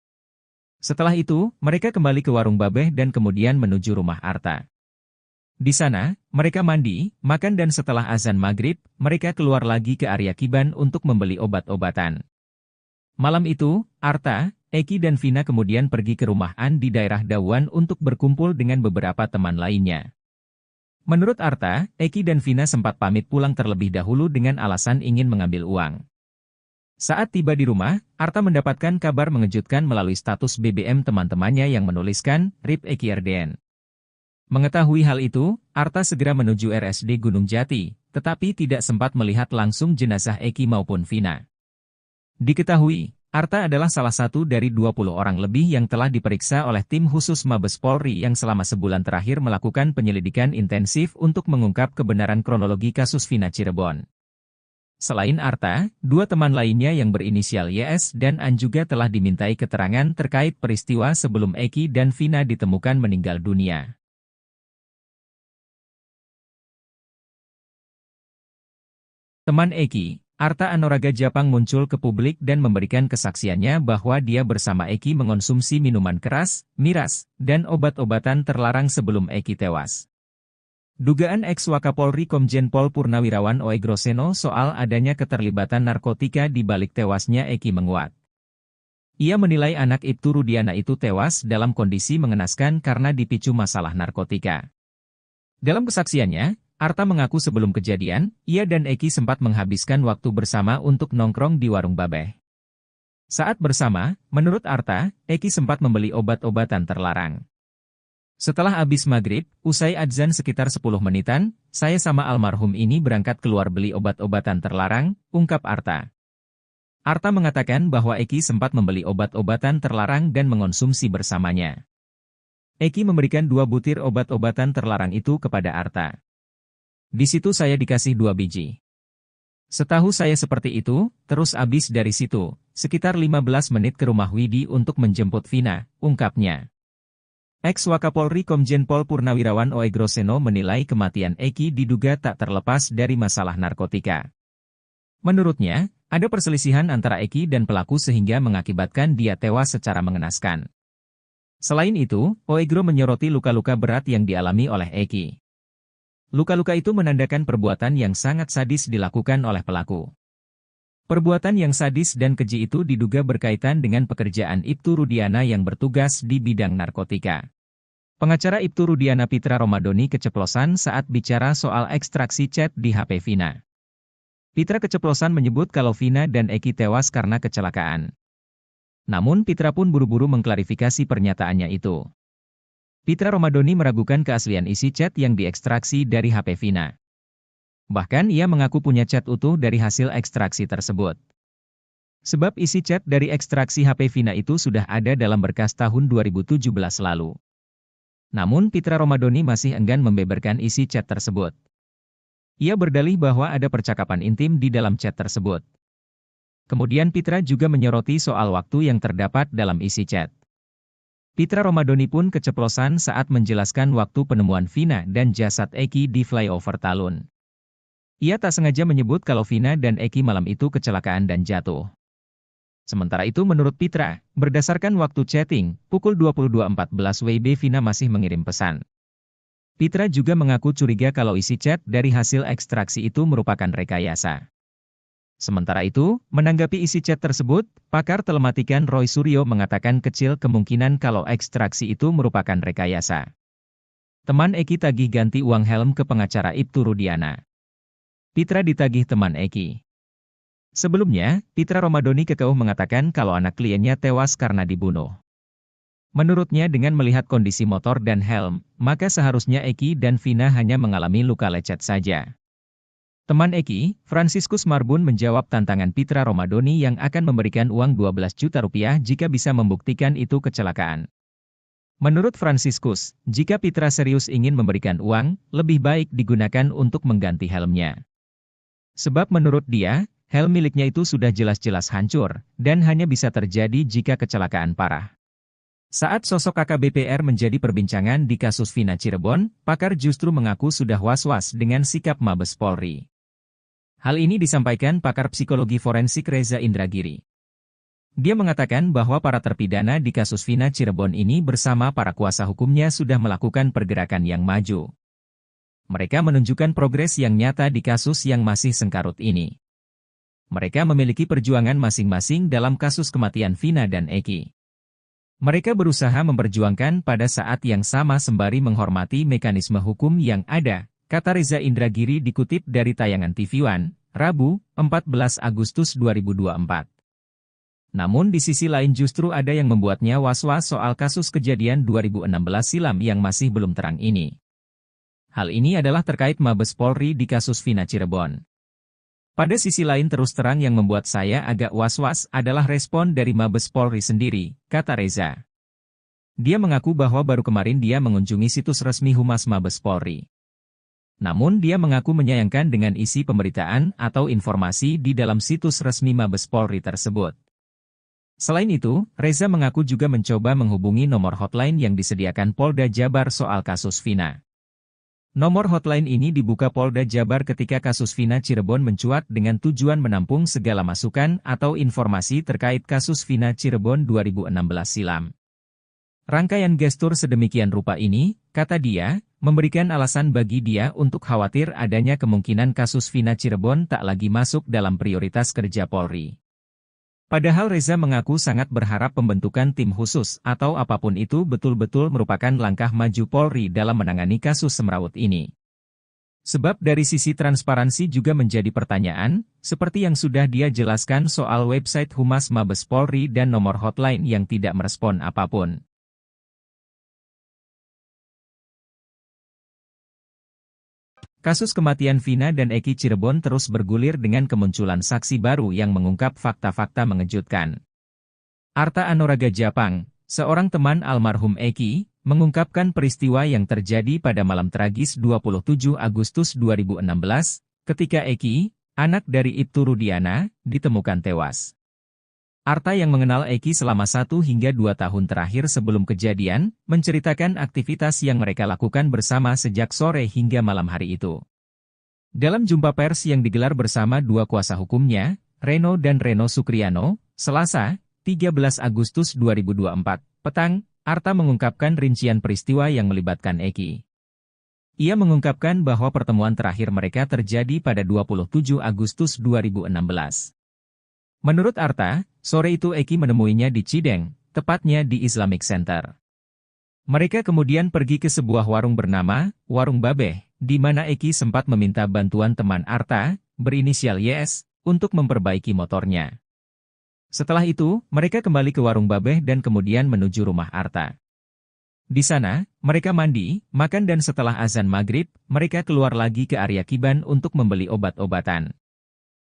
Setelah itu, mereka kembali ke Warung Babeh dan kemudian menuju rumah Arta. Di sana, mereka mandi, makan dan setelah azan maghrib, mereka keluar lagi ke area Kiban untuk membeli obat-obatan. Malam itu, Arta, Eki dan Vina kemudian pergi ke rumah An di daerah Dawan untuk berkumpul dengan beberapa teman lainnya. Menurut Arta, Eki dan Vina sempat pamit pulang terlebih dahulu dengan alasan ingin mengambil uang. Saat tiba di rumah, Arta mendapatkan kabar mengejutkan melalui status BBM teman-temannya yang menuliskan, RIP Eki RDN. Mengetahui hal itu, Arta segera menuju RSD Gunung Jati, tetapi tidak sempat melihat langsung jenazah Eki maupun Vina. Diketahui, Arta adalah salah satu dari 20 orang lebih yang telah diperiksa oleh tim khusus Mabes Polri yang selama sebulan terakhir melakukan penyelidikan intensif untuk mengungkap kebenaran kronologi kasus Vina Cirebon. Selain Arta, 2 teman lainnya yang berinisial YS dan An juga telah dimintai keterangan terkait peristiwa sebelum Eki dan Vina ditemukan meninggal dunia. Teman Eki, Arta Anoraga Japang muncul ke publik dan memberikan kesaksiannya bahwa dia bersama Eki mengonsumsi minuman keras, miras, dan obat-obatan terlarang sebelum Eki tewas. Dugaan ex-Wakapolri Komjen Pol Purnawirawan Oegroseno soal adanya keterlibatan narkotika di balik tewasnya Eki menguat. Ia menilai anak Ibtu Rudiana itu tewas dalam kondisi mengenaskan karena dipicu masalah narkotika. Dalam kesaksiannya, Arta mengaku sebelum kejadian, ia dan Eki sempat menghabiskan waktu bersama untuk nongkrong di Warung Babeh. Saat bersama, menurut Arta, Eki sempat membeli obat-obatan terlarang. Setelah habis maghrib, usai adzan sekitar 10 menitan, saya sama almarhum ini berangkat keluar beli obat-obatan terlarang, ungkap Arta. Arta mengatakan bahwa Eki sempat membeli obat-obatan terlarang dan mengonsumsi bersamanya. Eki memberikan 2 butir obat-obatan terlarang itu kepada Arta. Di situ saya dikasih 2 biji. Setahu saya seperti itu, terus abis dari situ, sekitar 15 menit ke rumah Widi untuk menjemput Vina, ungkapnya. Ex-Wakapolri Komjen Pol Purnawirawan Oegroseno menilai kematian Eki diduga tak terlepas dari masalah narkotika. Menurutnya, ada perselisihan antara Eki dan pelaku sehingga mengakibatkan dia tewas secara mengenaskan. Selain itu, Oegro menyoroti luka-luka berat yang dialami oleh Eki. Luka-luka itu menandakan perbuatan yang sangat sadis dilakukan oleh pelaku. Perbuatan yang sadis dan keji itu diduga berkaitan dengan pekerjaan Ibtu Rudiana yang bertugas di bidang narkotika. Pengacara Ibtu Rudiana Pitra Romadoni keceplosan saat bicara soal ekstraksi chat di HP Vina. Pitra keceplosan menyebut kalau Vina dan Eki tewas karena kecelakaan. Namun Pitra pun buru-buru mengklarifikasi pernyataannya itu. Pitra Romadoni meragukan keaslian isi chat yang diekstraksi dari HP Vina. Bahkan ia mengaku punya chat utuh dari hasil ekstraksi tersebut. Sebab isi chat dari ekstraksi HP Vina itu sudah ada dalam berkas tahun 2017 lalu. Namun Pitra Romadoni masih enggan membeberkan isi chat tersebut. Ia berdalih bahwa ada percakapan intim di dalam chat tersebut. Kemudian Pitra juga menyoroti soal waktu yang terdapat dalam isi chat. Pitra Romadoni pun keceplosan saat menjelaskan waktu penemuan Vina dan jasad Eki di flyover Talun. Ia tak sengaja menyebut kalau Vina dan Eki malam itu kecelakaan dan jatuh. Sementara itu menurut Pitra, berdasarkan waktu chatting, pukul 22.14 WIB Vina masih mengirim pesan. Pitra juga mengaku curiga kalau isi chat dari hasil ekstraksi itu merupakan rekayasa. Sementara itu, menanggapi isi chat tersebut, pakar telematikan Roy Suryo mengatakan kecil kemungkinan kalau ekstraksi itu merupakan rekayasa. Teman Eki tagih ganti uang helm ke pengacara Ibtu Rudiana. Pitra ditagih teman Eki. Sebelumnya, Pitra Romadoni kekeuh mengatakan kalau anak kliennya tewas karena dibunuh. Menurutnya dengan melihat kondisi motor dan helm, maka seharusnya Eki dan Vina hanya mengalami luka lecet saja. Teman Eki, Franciscus Marbun menjawab tantangan Pitra Romadoni yang akan memberikan uang 12 juta rupiah jika bisa membuktikan itu kecelakaan. Menurut Franciscus, jika Pitra serius ingin memberikan uang, lebih baik digunakan untuk mengganti helmnya. Sebab menurut dia, helm miliknya itu sudah jelas-jelas hancur, dan hanya bisa terjadi jika kecelakaan parah. Saat sosok AKBP-R menjadi perbincangan di kasus Vina Cirebon, pakar justru mengaku sudah was-was dengan sikap Mabes Polri. Hal ini disampaikan pakar psikologi forensik Reza Indragiri. Dia mengatakan bahwa para terpidana di kasus Vina Cirebon ini bersama para kuasa hukumnya sudah melakukan pergerakan yang maju. Mereka menunjukkan progres yang nyata di kasus yang masih sengkarut ini. Mereka memiliki perjuangan masing-masing dalam kasus kematian Vina dan Eki. Mereka berusaha memperjuangkan pada saat yang sama sembari menghormati mekanisme hukum yang ada, kata Reza Indragiri dikutip dari tayangan TV One, Rabu, 14 Agustus 2024. Namun di sisi lain justru ada yang membuatnya was-was soal kasus kejadian 2016 silam yang masih belum terang ini. Hal ini adalah terkait Mabes Polri di kasus Vina Cirebon. Pada sisi lain terus terang yang membuat saya agak was-was adalah respon dari Mabes Polri sendiri, kata Reza. Dia mengaku bahwa baru kemarin dia mengunjungi situs resmi Humas Mabes Polri. Namun dia mengaku menyayangkan dengan isi pemberitaan atau informasi di dalam situs resmi Mabes Polri tersebut. Selain itu, Reza mengaku juga mencoba menghubungi nomor hotline yang disediakan Polda Jabar soal kasus Vina. Nomor hotline ini dibuka Polda Jabar ketika kasus Vina Cirebon mencuat dengan tujuan menampung segala masukan atau informasi terkait kasus Vina Cirebon 2016 silam. Rangkaian gestur sedemikian rupa ini, kata dia, memberikan alasan bagi dia untuk khawatir adanya kemungkinan kasus Vina Cirebon tak lagi masuk dalam prioritas kerja Polri. Padahal Reza mengaku sangat berharap pembentukan tim khusus atau apapun itu betul-betul merupakan langkah maju Polri dalam menangani kasus semrawut ini. Sebab dari sisi transparansi juga menjadi pertanyaan, seperti yang sudah dia jelaskan soal website Humas Mabes Polri dan nomor hotline yang tidak merespon apapun. Kasus kematian Vina dan Eki Cirebon terus bergulir dengan kemunculan saksi baru yang mengungkap fakta-fakta mengejutkan. Arta Anoraga Japang, seorang teman almarhum Eki, mengungkapkan peristiwa yang terjadi pada malam tragis 27 Agustus 2016, ketika Eki, anak dari Ibtu Rudiana, ditemukan tewas. Arta yang mengenal Eki selama 1 hingga 2 tahun terakhir sebelum kejadian, menceritakan aktivitas yang mereka lakukan bersama sejak sore hingga malam hari itu. Dalam jumpa pers yang digelar bersama dua kuasa hukumnya, Reno dan Reno Sukriano, Selasa, 13 Agustus 2024, petang, Arta mengungkapkan rincian peristiwa yang melibatkan Eki. Ia mengungkapkan bahwa pertemuan terakhir mereka terjadi pada 27 Agustus 2016. Menurut Arta, sore itu Eki menemuinya di Cideng, tepatnya di Islamic Center. Mereka kemudian pergi ke sebuah warung bernama Warung Babeh, di mana Eki sempat meminta bantuan teman Arta, berinisial YS, untuk memperbaiki motornya. Setelah itu, mereka kembali ke Warung Babeh dan kemudian menuju rumah Arta. Di sana, mereka mandi, makan dan setelah azan maghrib, mereka keluar lagi ke area Kiban untuk membeli obat-obatan.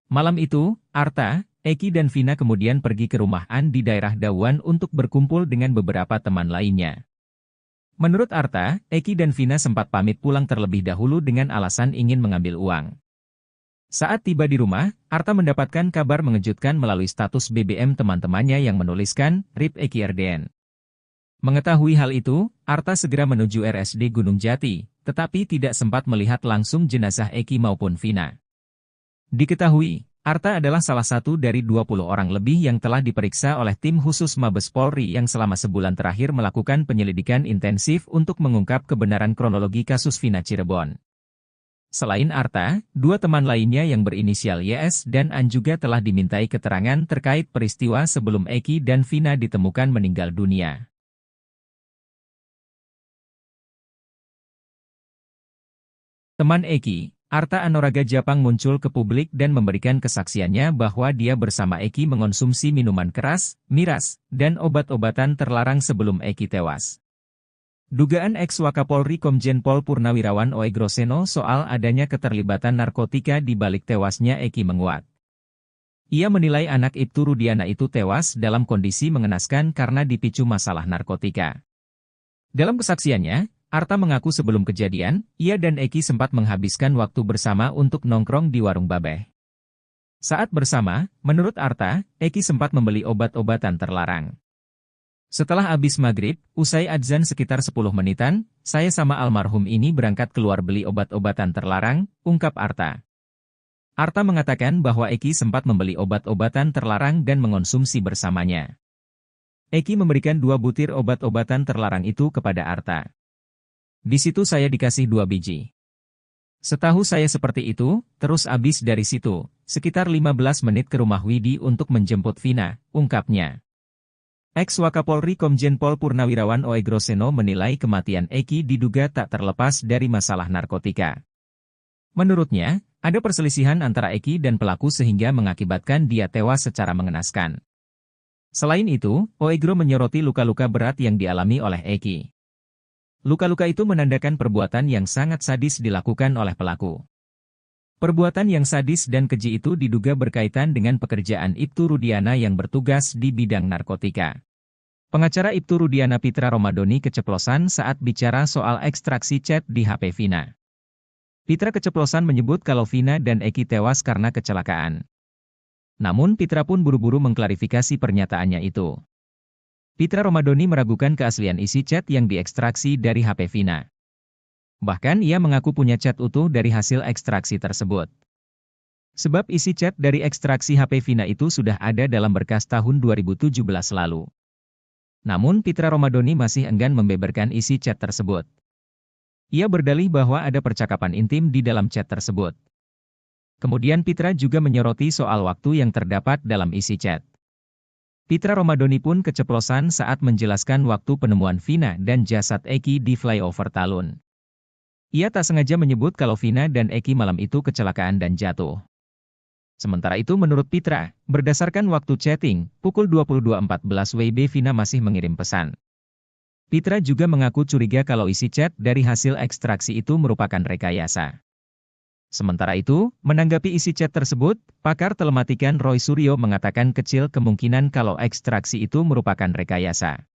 Malam itu, Arta, Eki dan Vina kemudian pergi ke rumah An di daerah Dawan untuk berkumpul dengan beberapa teman lainnya. Menurut Arta, Eki dan Vina sempat pamit pulang terlebih dahulu dengan alasan ingin mengambil uang. Saat tiba di rumah, Arta mendapatkan kabar mengejutkan melalui status BBM teman-temannya yang menuliskan, RIP Eki RDN. Mengetahui hal itu, Arta segera menuju RSD Gunung Jati, tetapi tidak sempat melihat langsung jenazah Eki maupun Vina. Diketahui, Arta adalah salah satu dari 20 orang lebih yang telah diperiksa oleh tim khusus Mabes Polri yang selama sebulan terakhir melakukan penyelidikan intensif untuk mengungkap kebenaran kronologi kasus Vina Cirebon. Selain Arta, 2 teman lainnya yang berinisial YS dan An juga telah dimintai keterangan terkait peristiwa sebelum Eki dan Vina ditemukan meninggal dunia. Teman Eki, Arta Anoraga Japang muncul ke publik dan memberikan kesaksiannya bahwa dia bersama Eki mengonsumsi minuman keras, miras, dan obat-obatan terlarang sebelum Eki tewas. Dugaan ex-Wakapolri Komjen Pol Purnawirawan Oegroseno soal adanya keterlibatan narkotika di balik tewasnya Eki menguat. Ia menilai anak Ibtu Rudiana itu tewas dalam kondisi mengenaskan karena dipicu masalah narkotika. Dalam kesaksiannya, Arta mengaku sebelum kejadian, ia dan Eki sempat menghabiskan waktu bersama untuk nongkrong di Warung Babeh. Saat bersama, menurut Arta, Eki sempat membeli obat-obatan terlarang. Setelah habis maghrib, usai adzan sekitar 10 menitan, saya sama almarhum ini berangkat keluar beli obat-obatan terlarang, ungkap Arta. Arta mengatakan bahwa Eki sempat membeli obat-obatan terlarang dan mengonsumsi bersamanya. Eki memberikan 2 butir obat-obatan terlarang itu kepada Arta. Di situ saya dikasih 2 biji. Setahu saya seperti itu, terus habis dari situ, sekitar 15 menit ke rumah Widi untuk menjemput Vina, ungkapnya. Ex-Wakapolri Komjen Pol Purnawirawan Oegroseno menilai kematian Eki diduga tak terlepas dari masalah narkotika. Menurutnya, ada perselisihan antara Eki dan pelaku sehingga mengakibatkan dia tewas secara mengenaskan. Selain itu, Oegro menyoroti luka-luka berat yang dialami oleh Eki. Luka-luka itu menandakan perbuatan yang sangat sadis dilakukan oleh pelaku. Perbuatan yang sadis dan keji itu diduga berkaitan dengan pekerjaan Ibtu Rudiana yang bertugas di bidang narkotika. Pengacara Ibtu Rudiana Pitra Romadoni keceplosan saat bicara soal ekstraksi chat di HP Vina. Pitra keceplosan menyebut kalau Vina dan Eki tewas karena kecelakaan. Namun Pitra pun buru-buru mengklarifikasi pernyataannya itu. Pitra Romadoni meragukan keaslian isi chat yang diekstraksi dari HP Vina. Bahkan ia mengaku punya chat utuh dari hasil ekstraksi tersebut. Sebab isi chat dari ekstraksi HP Vina itu sudah ada dalam berkas tahun 2017 lalu. Namun Pitra Romadoni masih enggan membeberkan isi chat tersebut. Ia berdalih bahwa ada percakapan intim di dalam chat tersebut. Kemudian Pitra juga menyoroti soal waktu yang terdapat dalam isi chat. Pitra Romadoni pun keceplosan saat menjelaskan waktu penemuan Vina dan jasad Eki di flyover Talun. Ia tak sengaja menyebut kalau Vina dan Eki malam itu kecelakaan dan jatuh. Sementara itu menurut Pitra, berdasarkan waktu chatting, pukul 22.14 WIB Vina masih mengirim pesan. Pitra juga mengaku curiga kalau isi chat dari hasil ekstraksi itu merupakan rekayasa. Sementara itu, menanggapi isi chat tersebut, pakar telematikan Roy Suryo mengatakan kecil kemungkinan kalau ekstraksi itu merupakan rekayasa.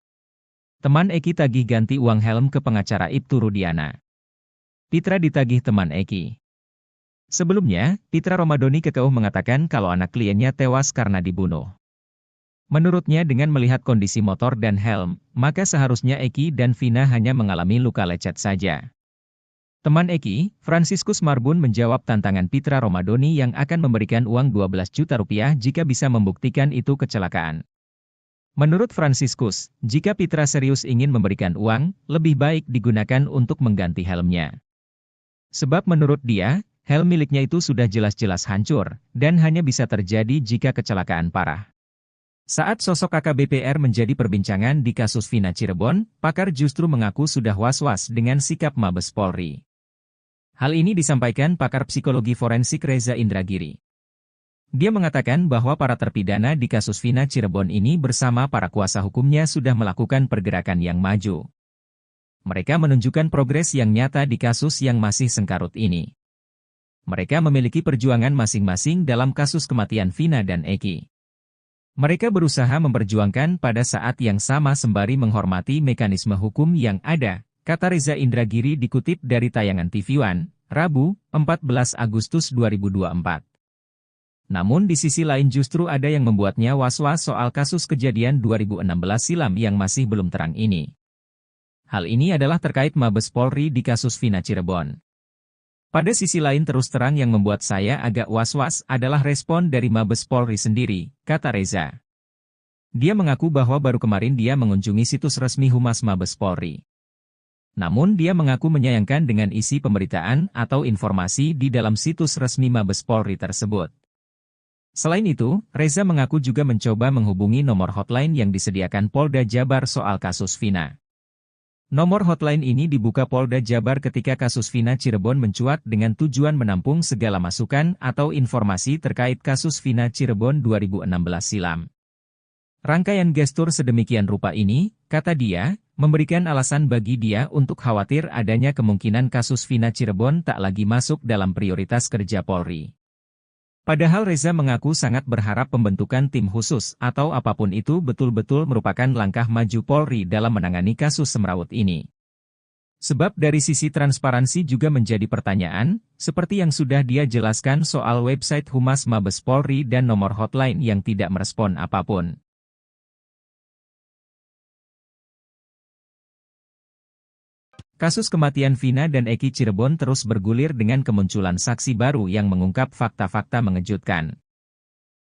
Teman Eki tagih ganti uang helm ke pengacara Ibtu Rudiana. Pitra ditagih teman Eki. Sebelumnya, Pitra Romadoni kekeuh mengatakan kalau anak kliennya tewas karena dibunuh. Menurutnya dengan melihat kondisi motor dan helm, maka seharusnya Eki dan Vina hanya mengalami luka lecet saja. Teman Eki, Franciscus Marbun menjawab tantangan Pitra Romadoni yang akan memberikan uang 12 juta rupiah jika bisa membuktikan itu kecelakaan. Menurut Franciscus, jika Pitra serius ingin memberikan uang, lebih baik digunakan untuk mengganti helmnya. Sebab menurut dia, helm miliknya itu sudah jelas-jelas hancur, dan hanya bisa terjadi jika kecelakaan parah. Saat sosok AKBP-R menjadi perbincangan di kasus Vina Cirebon, pakar justru mengaku sudah was-was dengan sikap Mabes Polri. Hal ini disampaikan pakar psikologi forensik Reza Indragiri. Dia mengatakan bahwa para terpidana di kasus Vina Cirebon ini bersama para kuasa hukumnya sudah melakukan pergerakan yang maju. Mereka menunjukkan progres yang nyata di kasus yang masih sengkarut ini. Mereka memiliki perjuangan masing-masing dalam kasus kematian Vina dan Eki. Mereka berusaha memperjuangkan pada saat yang sama sembari menghormati mekanisme hukum yang ada, kata Reza Indragiri dikutip dari tayangan TV One, Rabu, 14 Agustus 2024. Namun di sisi lain justru ada yang membuatnya was-was soal kasus kejadian 2016 silam yang masih belum terang ini. Hal ini adalah terkait Mabes Polri di kasus Vina Cirebon. Pada sisi lain terus terang yang membuat saya agak was-was adalah respon dari Mabes Polri sendiri, kata Reza. Dia mengaku bahwa baru kemarin dia mengunjungi situs resmi Humas Mabes Polri. Namun dia mengaku menyayangkan dengan isi pemberitaan atau informasi di dalam situs resmi Mabes Polri tersebut. Selain itu, Reza mengaku juga mencoba menghubungi nomor hotline yang disediakan Polda Jabar soal kasus Vina. Nomor hotline ini dibuka Polda Jabar ketika kasus Vina Cirebon mencuat dengan tujuan menampung segala masukan atau informasi terkait kasus Vina Cirebon 2016 silam. Rangkaian gestur sedemikian rupa ini, kata dia, memberikan alasan bagi dia untuk khawatir adanya kemungkinan kasus Vina Cirebon tak lagi masuk dalam prioritas kerja Polri. Padahal Reza mengaku sangat berharap pembentukan tim khusus atau apapun itu betul-betul merupakan langkah maju Polri dalam menangani kasus semrawut ini. Sebab dari sisi transparansi juga menjadi pertanyaan, seperti yang sudah dia jelaskan soal website Humas Mabes Polri dan nomor hotline yang tidak merespon apapun. Kasus kematian Vina dan Eki Cirebon terus bergulir dengan kemunculan saksi baru yang mengungkap fakta-fakta mengejutkan.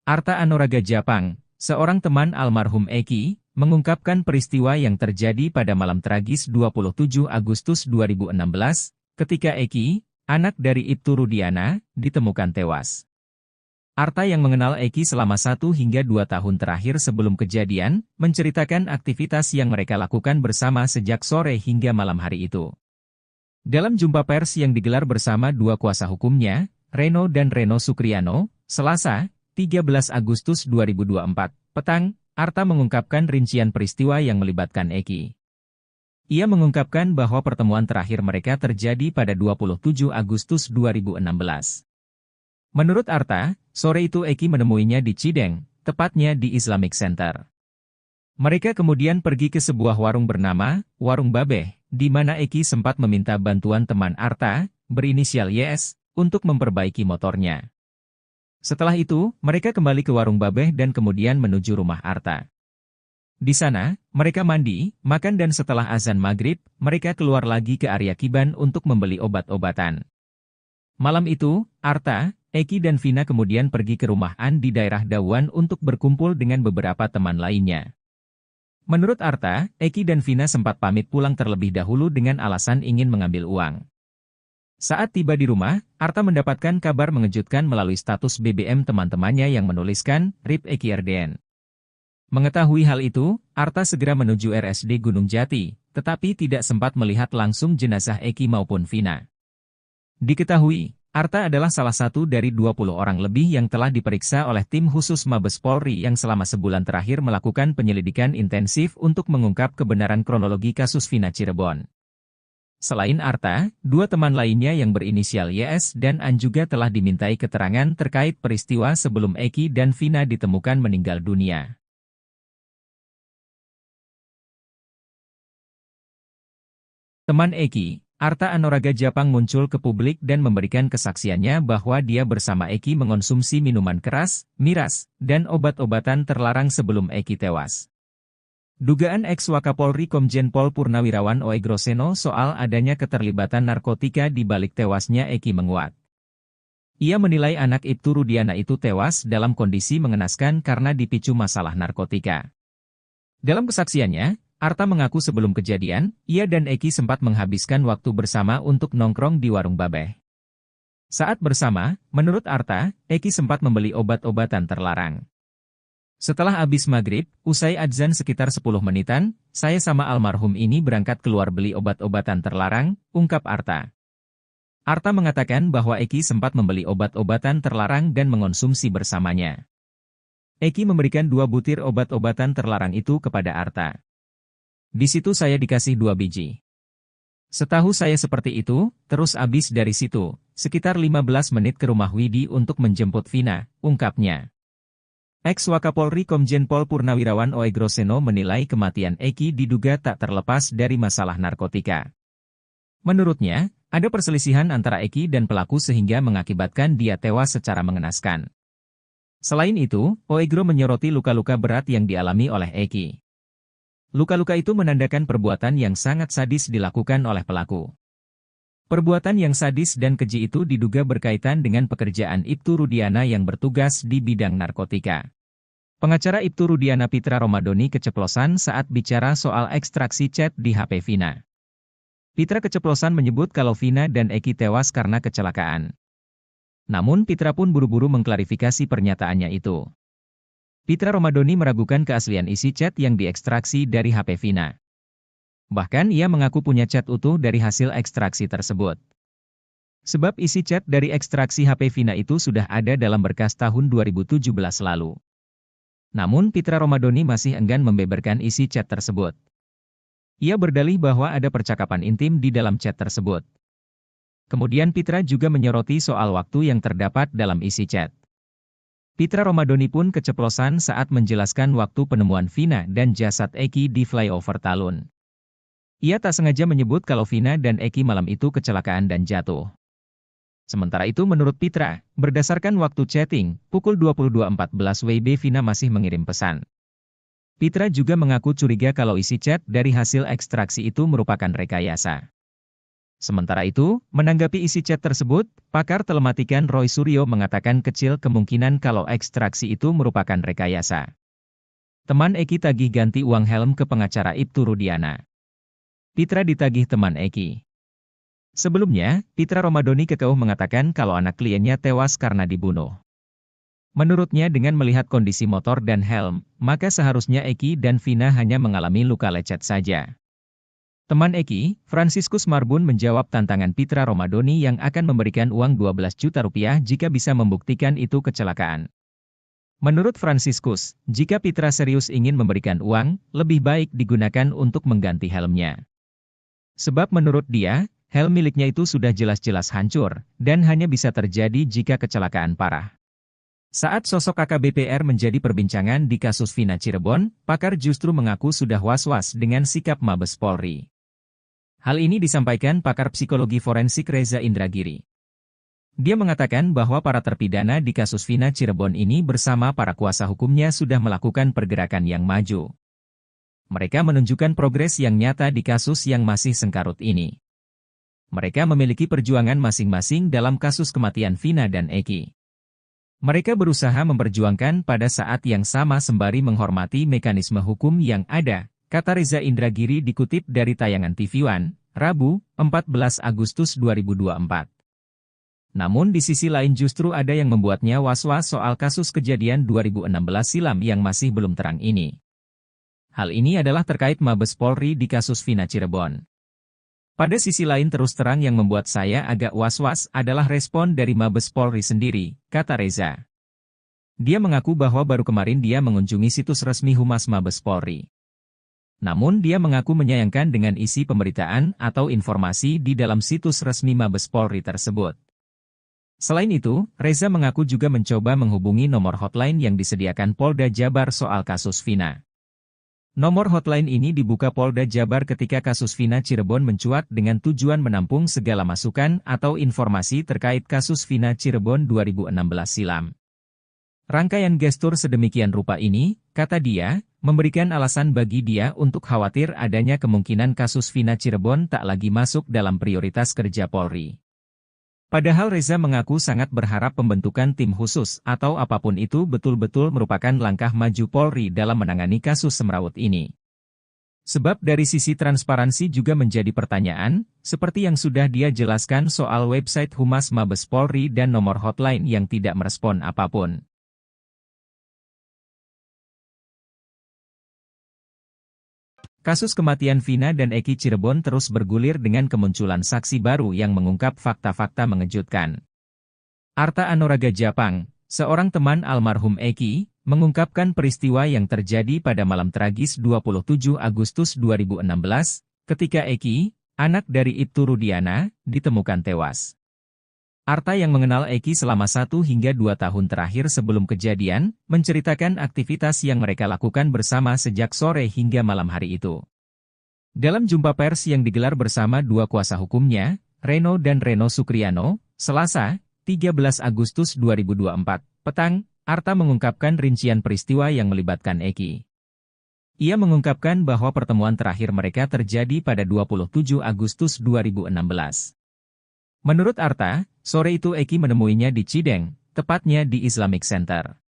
Arta Anoraga Japang, seorang teman almarhum Eki, mengungkapkan peristiwa yang terjadi pada malam tragis 27 Agustus 2016, ketika Eki, anak dari Ibtu Rudiana, ditemukan tewas. Arta yang mengenal Eki selama 1 hingga 2 tahun terakhir sebelum kejadian, menceritakan aktivitas yang mereka lakukan bersama sejak sore hingga malam hari itu. Dalam jumpa pers yang digelar bersama dua kuasa hukumnya, Reno dan Reno Sukriano, Selasa, 13 Agustus 2024, petang, Arta mengungkapkan rincian peristiwa yang melibatkan Eki. Ia mengungkapkan bahwa pertemuan terakhir mereka terjadi pada 27 Agustus 2016. Menurut Arta, sore itu Eki menemuinya di Cideng, tepatnya di Islamic Center. Mereka kemudian pergi ke sebuah warung bernama Warung Babeh, di mana Eki sempat meminta bantuan teman Arta, berinisial YS, untuk memperbaiki motornya. Setelah itu, mereka kembali ke Warung Babeh dan kemudian menuju rumah Arta. Di sana, mereka mandi, makan dan setelah azan maghrib, mereka keluar lagi ke area Kiban untuk membeli obat-obatan. Malam itu, Arta, Eki dan Vina kemudian pergi ke rumah An di daerah Dawan untuk berkumpul dengan beberapa teman lainnya. Menurut Arta, Eki dan Vina sempat pamit pulang terlebih dahulu dengan alasan ingin mengambil uang. Saat tiba di rumah, Arta mendapatkan kabar mengejutkan melalui status BBM teman-temannya yang menuliskan, RIP Eki RDN. Mengetahui hal itu, Arta segera menuju RSD Gunung Jati, tetapi tidak sempat melihat langsung jenazah Eki maupun Vina. Diketahui, Arta adalah salah satu dari 20 orang lebih yang telah diperiksa oleh tim khusus Mabes Polri yang selama sebulan terakhir melakukan penyelidikan intensif untuk mengungkap kebenaran kronologi kasus Vina Cirebon. Selain Arta, dua teman lainnya yang berinisial YS dan An juga telah dimintai keterangan terkait peristiwa sebelum Eki dan Vina ditemukan meninggal dunia. Teman Eki, Arta Anoraga Japang muncul ke publik dan memberikan kesaksiannya bahwa dia bersama Eki mengonsumsi minuman keras, miras, dan obat-obatan terlarang sebelum Eki tewas. Dugaan ex-Wakapolri Komjen Pol Purnawirawan Oegroseno soal adanya keterlibatan narkotika di balik tewasnya Eki menguat. Ia menilai anak Ibtu Rudiana itu tewas dalam kondisi mengenaskan karena dipicu masalah narkotika. Dalam kesaksiannya, Arta mengaku sebelum kejadian, ia dan Eki sempat menghabiskan waktu bersama untuk nongkrong di warung Babeh. Saat bersama, menurut Arta, Eki sempat membeli obat-obatan terlarang. Setelah habis maghrib, usai adzan sekitar 10 menitan, saya sama almarhum ini berangkat keluar beli obat-obatan terlarang, ungkap Arta. Arta mengatakan bahwa Eki sempat membeli obat-obatan terlarang dan mengonsumsi bersamanya. Eki memberikan 2 butir obat-obatan terlarang itu kepada Arta. Di situ saya dikasih 2 biji. Setahu saya seperti itu, terus abis dari situ, sekitar 15 menit ke rumah Widi untuk menjemput Vina, ungkapnya. Ex-Wakapolri Komjen Pol Purnawirawan Oegroseno menilai kematian Eki diduga tak terlepas dari masalah narkotika. Menurutnya, ada perselisihan antara Eki dan pelaku sehingga mengakibatkan dia tewas secara mengenaskan. Selain itu, Oegro menyoroti luka-luka berat yang dialami oleh Eki. Luka-luka itu menandakan perbuatan yang sangat sadis dilakukan oleh pelaku. Perbuatan yang sadis dan keji itu diduga berkaitan dengan pekerjaan Ibtu Rudiana yang bertugas di bidang narkotika. Pengacara Ibtu Rudiana Pitra Romadoni keceplosan saat bicara soal ekstraksi chat di HP Vina. Pitra keceplosan menyebut kalau Vina dan Eki tewas karena kecelakaan. Namun Pitra pun buru-buru mengklarifikasi pernyataannya itu. Pitra Romadoni meragukan keaslian isi chat yang diekstraksi dari HP Vina. Bahkan ia mengaku punya chat utuh dari hasil ekstraksi tersebut. Sebab isi chat dari ekstraksi HP Vina itu sudah ada dalam berkas tahun 2017 lalu. Namun Pitra Romadoni masih enggan membeberkan isi chat tersebut. Ia berdalih bahwa ada percakapan intim di dalam chat tersebut. Kemudian Pitra juga menyoroti soal waktu yang terdapat dalam isi chat. Pitra Romadoni pun keceplosan saat menjelaskan waktu penemuan Vina dan jasad Eki di flyover Talun. Ia tak sengaja menyebut kalau Vina dan Eki malam itu kecelakaan dan jatuh. Sementara itu menurut Pitra, berdasarkan waktu chatting, pukul 22.14 WIB Vina masih mengirim pesan. Pitra juga mengaku curiga kalau isi chat dari hasil ekstraksi itu merupakan rekayasa. Sementara itu, menanggapi isi chat tersebut, pakar telematikan Roy Suryo mengatakan kecil kemungkinan kalau ekstraksi itu merupakan rekayasa. Teman Eki tagih ganti uang helm ke pengacara Ibtu Rudiana. Pitra ditagih teman Eki. Sebelumnya, Pitra Romadoni kekeuh mengatakan kalau anak kliennya tewas karena dibunuh. Menurutnya dengan melihat kondisi motor dan helm, maka seharusnya Eki dan Vina hanya mengalami luka lecet saja. Teman Eki, Franciscus Marbun menjawab tantangan Pitra Romadoni yang akan memberikan uang 12 juta rupiah jika bisa membuktikan itu kecelakaan. Menurut Franciscus, jika Pitra serius ingin memberikan uang, lebih baik digunakan untuk mengganti helmnya. Sebab menurut dia, helm miliknya itu sudah jelas-jelas hancur, dan hanya bisa terjadi jika kecelakaan parah. Saat sosok AKBP-R menjadi perbincangan di kasus Vina Cirebon, pakar justru mengaku sudah was-was dengan sikap Mabes Polri. Hal ini disampaikan pakar psikologi forensik Reza Indragiri. Dia mengatakan bahwa para terpidana di kasus Vina Cirebon ini bersama para kuasa hukumnya sudah melakukan pergerakan yang maju. Mereka menunjukkan progres yang nyata di kasus yang masih sengkarut ini. Mereka memiliki perjuangan masing-masing dalam kasus kematian Vina dan Eki. Mereka berusaha memperjuangkan pada saat yang sama sembari menghormati mekanisme hukum yang ada, kata Reza Indragiri dikutip dari tayangan TV One, Rabu, 14 Agustus 2024. Namun di sisi lain justru ada yang membuatnya was-was soal kasus kejadian 2016 silam yang masih belum terang ini. Hal ini adalah terkait Mabes Polri di kasus Vina Cirebon. Pada sisi lain terus terang yang membuat saya agak was-was adalah respon dari Mabes Polri sendiri, kata Reza. Dia mengaku bahwa baru kemarin dia mengunjungi situs resmi Humas Mabes Polri. Namun dia mengaku menyayangkan dengan isi pemberitaan atau informasi di dalam situs resmi Mabes Polri tersebut. Selain itu, Reza mengaku juga mencoba menghubungi nomor hotline yang disediakan Polda Jabar soal kasus Vina. Nomor hotline ini dibuka Polda Jabar ketika kasus Vina Cirebon mencuat dengan tujuan menampung segala masukan atau informasi terkait kasus Vina Cirebon 2016 silam. Rangkaian gestur sedemikian rupa ini, kata dia, memberikan alasan bagi dia untuk khawatir adanya kemungkinan kasus Vina Cirebon tak lagi masuk dalam prioritas kerja Polri. Padahal Reza mengaku sangat berharap pembentukan tim khusus atau apapun itu betul-betul merupakan langkah maju Polri dalam menangani kasus semrawut ini. Sebab dari sisi transparansi juga menjadi pertanyaan, seperti yang sudah dia jelaskan soal website Humas Mabes Polri dan nomor hotline yang tidak merespon apapun. Kasus kematian Vina dan Eki Cirebon terus bergulir dengan kemunculan saksi baru yang mengungkap fakta-fakta mengejutkan. Arta Anoraga Japang, seorang teman almarhum Eki, mengungkapkan peristiwa yang terjadi pada malam tragis 27 Agustus 2016, ketika Eki, anak dari Ibtu Rudiana, ditemukan tewas. Arta yang mengenal Eki selama 1 hingga 2 tahun terakhir sebelum kejadian, menceritakan aktivitas yang mereka lakukan bersama sejak sore hingga malam hari itu. Dalam jumpa pers yang digelar bersama 2 kuasa hukumnya, Reno dan Reno Sukriano, Selasa, 13 Agustus 2024, petang, Arta mengungkapkan rincian peristiwa yang melibatkan Eki. Ia mengungkapkan bahwa pertemuan terakhir mereka terjadi pada 27 Agustus 2016. Menurut Arta, sore itu Eki menemuinya di Cideng, tepatnya di Islamic Center.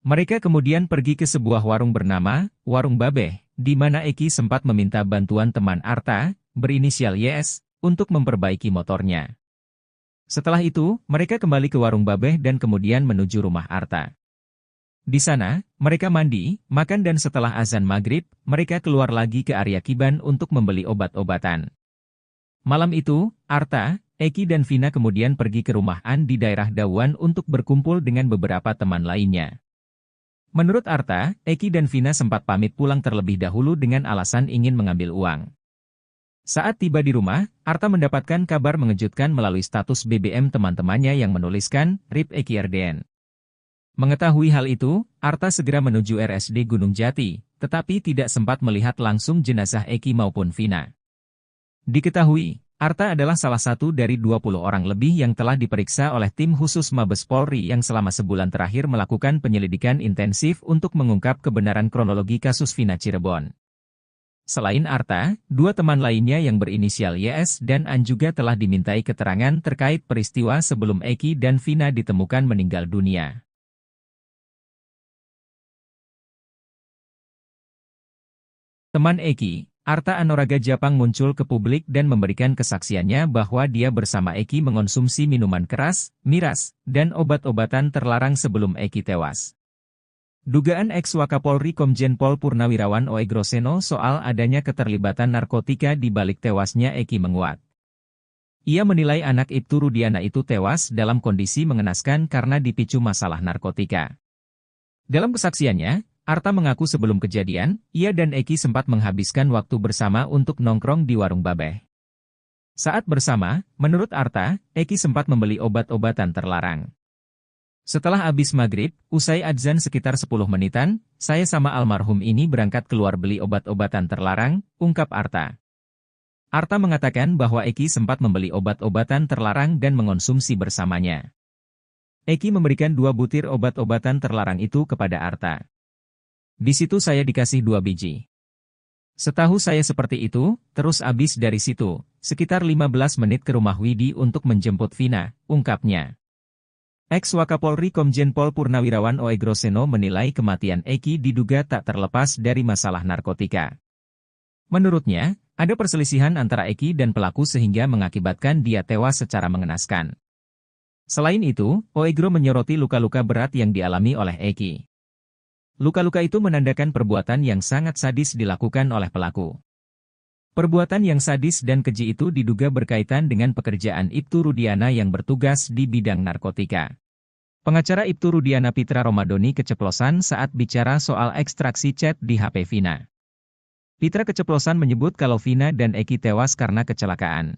Mereka kemudian pergi ke sebuah warung bernama Warung Babeh, di mana Eki sempat meminta bantuan teman Arta, berinisial YS, untuk memperbaiki motornya. Setelah itu, mereka kembali ke Warung Babeh dan kemudian menuju rumah Arta. Di sana, mereka mandi, makan dan setelah azan maghrib, mereka keluar lagi ke area Kiban untuk membeli obat-obatan. Malam itu, Arta, Eki dan Vina kemudian pergi ke rumah An di daerah Dawan untuk berkumpul dengan beberapa teman lainnya. Menurut Arta, Eki dan Vina sempat pamit pulang terlebih dahulu dengan alasan ingin mengambil uang. Saat tiba di rumah, Arta mendapatkan kabar mengejutkan melalui status BBM teman-temannya yang menuliskan, RIP Eki RDN. Mengetahui hal itu, Arta segera menuju RSD Gunung Jati, tetapi tidak sempat melihat langsung jenazah Eki maupun Vina. Diketahui, Arta adalah salah satu dari 20 orang lebih yang telah diperiksa oleh tim khusus Mabes Polri yang selama sebulan terakhir melakukan penyelidikan intensif untuk mengungkap kebenaran kronologi kasus Vina Cirebon. Selain Arta, 2 teman lainnya yang berinisial YS dan An juga telah dimintai keterangan terkait peristiwa sebelum Eki dan Vina ditemukan meninggal dunia. Teman Eki, Arta Anoraga Japang muncul ke publik dan memberikan kesaksiannya bahwa dia bersama Eki mengonsumsi minuman keras, miras, dan obat-obatan terlarang sebelum Eki tewas. Dugaan ex-Wakapolri Komjen Pol Purnawirawan Oegroseno soal adanya keterlibatan narkotika di balik tewasnya Eki menguat. Ia menilai anak Ibtu Rudiana itu tewas dalam kondisi mengenaskan karena dipicu masalah narkotika. Dalam kesaksiannya, Arta mengaku sebelum kejadian, ia dan Eki sempat menghabiskan waktu bersama untuk nongkrong di Warung Babeh. Saat bersama, menurut Arta, Eki sempat membeli obat-obatan terlarang. Setelah habis maghrib, usai adzan sekitar 10 menitan, saya sama almarhum ini berangkat keluar beli obat-obatan terlarang, ungkap Arta. Arta mengatakan bahwa Eki sempat membeli obat-obatan terlarang dan mengonsumsi bersamanya. Eki memberikan 2 butir obat-obatan terlarang itu kepada Arta. Di situ saya dikasih 2 biji. Setahu saya seperti itu, terus abis dari situ, sekitar 15 menit ke rumah Widi untuk menjemput Vina, ungkapnya. Ex-Wakapolri Komjen Pol Purnawirawan Oegroseno menilai kematian Eki diduga tak terlepas dari masalah narkotika. Menurutnya, ada perselisihan antara Eki dan pelaku sehingga mengakibatkan dia tewas secara mengenaskan. Selain itu, Oegro menyoroti luka-luka berat yang dialami oleh Eki. Luka-luka itu menandakan perbuatan yang sangat sadis dilakukan oleh pelaku. Perbuatan yang sadis dan keji itu diduga berkaitan dengan pekerjaan Ibtu Rudiana yang bertugas di bidang narkotika. Pengacara Ibtu Rudiana Pitra Romadhoni keceplosan saat bicara soal ekstraksi chat di HP Vina. Pitra keceplosan menyebut kalau Vina dan Eki tewas karena kecelakaan.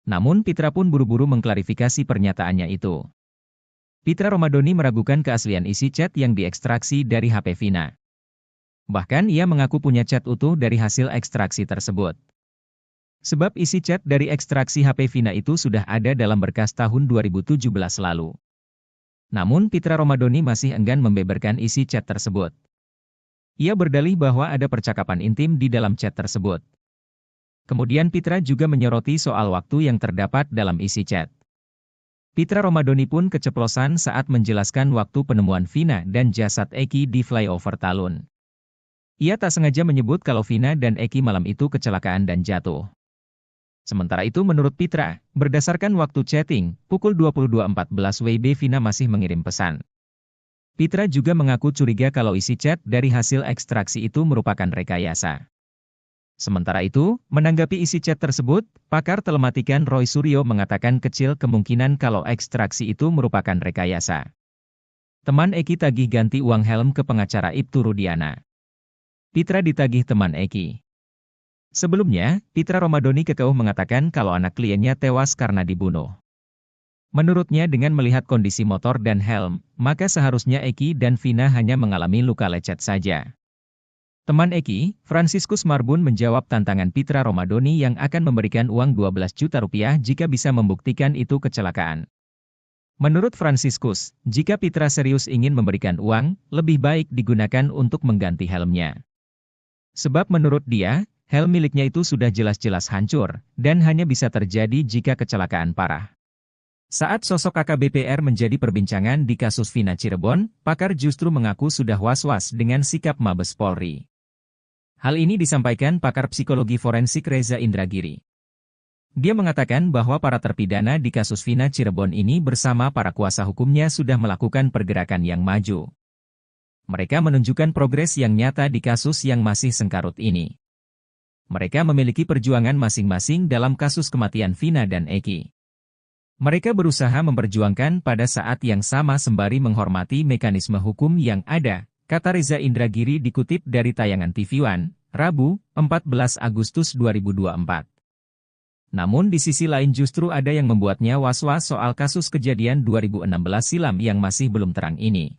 Namun Pitra pun buru-buru mengklarifikasi pernyataannya itu. Pitra Romadhoni meragukan keaslian isi chat yang diekstraksi dari HP Vina. Bahkan ia mengaku punya chat utuh dari hasil ekstraksi tersebut. Sebab isi chat dari ekstraksi HP Vina itu sudah ada dalam berkas tahun 2017 lalu. Namun Pitra Romadhoni masih enggan membeberkan isi chat tersebut. Ia berdalih bahwa ada percakapan intim di dalam chat tersebut. Kemudian Pitra juga menyoroti soal waktu yang terdapat dalam isi chat. Pitra Romadhoni pun keceplosan saat menjelaskan waktu penemuan Vina dan jasad Eki di flyover Talun. Ia tak sengaja menyebut kalau Vina dan Eki malam itu kecelakaan dan jatuh. Sementara itu menurut Pitra, berdasarkan waktu chatting, pukul 22.14 WIB Vina masih mengirim pesan. Pitra juga mengaku curiga kalau isi chat dari hasil ekstraksi itu merupakan rekayasa. Sementara itu, menanggapi isi chat tersebut, pakar telematikan Roy Suryo mengatakan kecil kemungkinan kalau ekstraksi itu merupakan rekayasa. Teman Eki tagih ganti uang helm ke pengacara Ibtu Rudiana. Pitra ditagih teman Eki. Sebelumnya, Pitra Romadhoni kekeh mengatakan kalau anak kliennya tewas karena dibunuh. Menurutnya dengan melihat kondisi motor dan helm, maka seharusnya Eki dan Vina hanya mengalami luka lecet saja. Teman Eki, Franciscus Marbun menjawab tantangan Pitra Romadhoni yang akan memberikan uang 12 juta rupiah jika bisa membuktikan itu kecelakaan. Menurut Franciscus, jika Pitra serius ingin memberikan uang, lebih baik digunakan untuk mengganti helmnya. Sebab menurut dia, helm miliknya itu sudah jelas-jelas hancur, dan hanya bisa terjadi jika kecelakaan parah. Saat sosok AKBP-R menjadi perbincangan di kasus Vina Cirebon, pakar justru mengaku sudah was-was dengan sikap Mabes Polri. Hal ini disampaikan pakar psikologi forensik Reza Indragiri. Dia mengatakan bahwa para terpidana di kasus Vina Cirebon ini bersama para kuasa hukumnya sudah melakukan pergerakan yang maju. Mereka menunjukkan progres yang nyata di kasus yang masih sengkarut ini. Mereka memiliki perjuangan masing-masing dalam kasus kematian Vina dan Eki. Mereka berusaha memperjuangkan pada saat yang sama sembari menghormati mekanisme hukum yang ada, kata Reza Indragiri dikutip dari tayangan TV One, Rabu, 14 Agustus 2024. Namun di sisi lain justru ada yang membuatnya was-was soal kasus kejadian 2016 silam yang masih belum terang ini.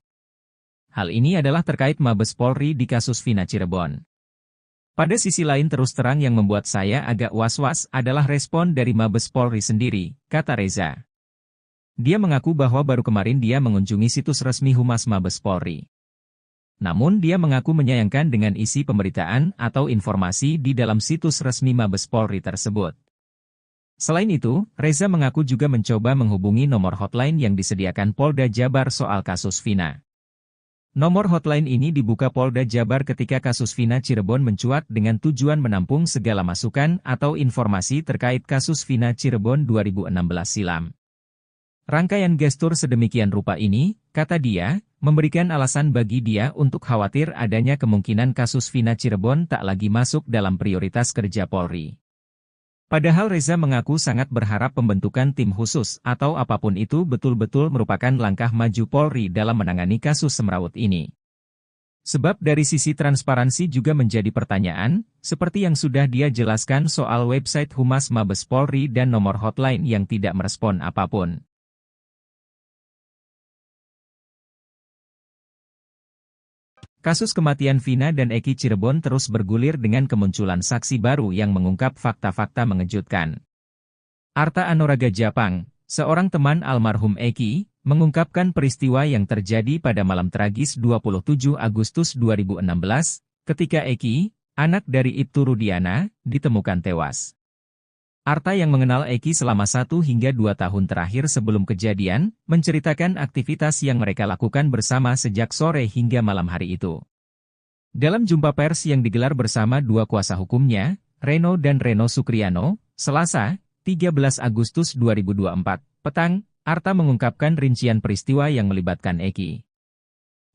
Hal ini adalah terkait Mabes Polri di kasus Vina Cirebon. Pada sisi lain terus terang yang membuat saya agak was-was adalah respon dari Mabes Polri sendiri, kata Reza. Dia mengaku bahwa baru kemarin dia mengunjungi situs resmi Humas Mabes Polri. Namun dia mengaku menyayangkan dengan isi pemberitaan atau informasi di dalam situs resmi Mabes Polri tersebut. Selain itu, Reza mengaku juga mencoba menghubungi nomor hotline yang disediakan Polda Jabar soal kasus Vina. Nomor hotline ini dibuka Polda Jabar ketika kasus Vina Cirebon mencuat dengan tujuan menampung segala masukan atau informasi terkait kasus Vina Cirebon 2016 silam. Rangkaian gestur sedemikian rupa ini, kata dia, memberikan alasan bagi dia untuk khawatir adanya kemungkinan kasus Vina Cirebon tak lagi masuk dalam prioritas kerja Polri. Padahal Reza mengaku sangat berharap pembentukan tim khusus atau apapun itu betul-betul merupakan langkah maju Polri dalam menangani kasus semrawut ini. Sebab dari sisi transparansi juga menjadi pertanyaan, seperti yang sudah dia jelaskan soal website Humas Mabes Polri dan nomor hotline yang tidak merespon apapun. Kasus kematian Vina dan Eki Cirebon terus bergulir dengan kemunculan saksi baru yang mengungkap fakta-fakta mengejutkan. Arta Anoraga Japang, seorang teman almarhum Eki, mengungkapkan peristiwa yang terjadi pada malam tragis 27 Agustus 2016, ketika Eki, anak dari Ibtu Rudiana, ditemukan tewas. Arta yang mengenal Eki selama 1 hingga 2 tahun terakhir sebelum kejadian, menceritakan aktivitas yang mereka lakukan bersama sejak sore hingga malam hari itu. Dalam jumpa pers yang digelar bersama 2 kuasa hukumnya, Reno dan Reno Sukriano, Selasa, 13 Agustus 2024, petang, Arta mengungkapkan rincian peristiwa yang melibatkan Eki.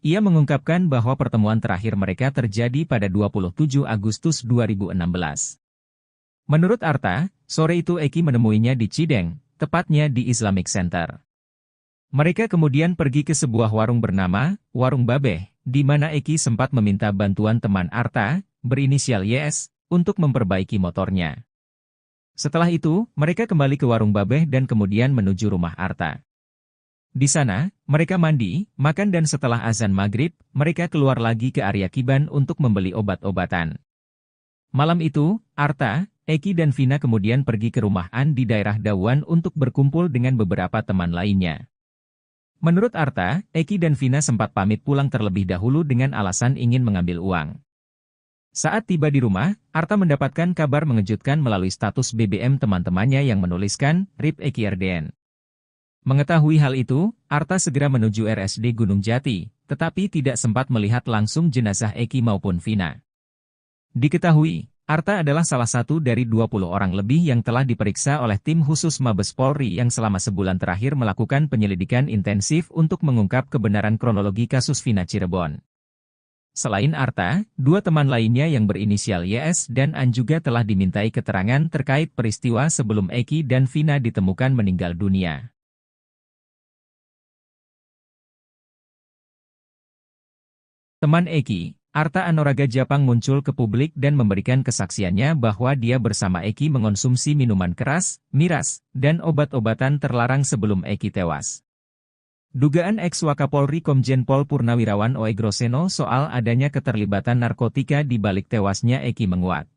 Ia mengungkapkan bahwa pertemuan terakhir mereka terjadi pada 27 Agustus 2016. Menurut Arta, sore itu Eki menemuinya di Cideng, tepatnya di Islamic Center. Mereka kemudian pergi ke sebuah warung bernama Warung Babeh, di mana Eki sempat meminta bantuan teman Arta, berinisial YS, untuk memperbaiki motornya. Setelah itu, mereka kembali ke Warung Babeh dan kemudian menuju rumah Arta. Di sana, mereka mandi, makan dan setelah azan maghrib, mereka keluar lagi ke area Kiban untuk membeli obat-obatan. Malam itu, Arta, Eki dan Vina kemudian pergi ke rumah An di daerah Dawan untuk berkumpul dengan beberapa teman lainnya. Menurut Arta, Eki dan Vina sempat pamit pulang terlebih dahulu dengan alasan ingin mengambil uang. Saat tiba di rumah, Arta mendapatkan kabar mengejutkan melalui status BBM teman-temannya yang menuliskan, RIP Eki RDN. Mengetahui hal itu, Arta segera menuju RSD Gunung Jati, tetapi tidak sempat melihat langsung jenazah Eki maupun Vina. Diketahui, Arta adalah salah satu dari 20 orang lebih yang telah diperiksa oleh tim khusus Mabes Polri yang selama sebulan terakhir melakukan penyelidikan intensif untuk mengungkap kebenaran kronologi kasus Vina Cirebon. Selain Arta, dua teman lainnya yang berinisial YS dan An juga telah dimintai keterangan terkait peristiwa sebelum Eki dan Vina ditemukan meninggal dunia. Teman Eki, Arta Anoraga Japang muncul ke publik dan memberikan kesaksiannya bahwa dia bersama Eki mengonsumsi minuman keras, miras, dan obat-obatan terlarang sebelum Eki tewas. Dugaan ex-Wakapolri Komjen Pol Purnawirawan Oegroseno soal adanya keterlibatan narkotika di balik tewasnya Eki menguat.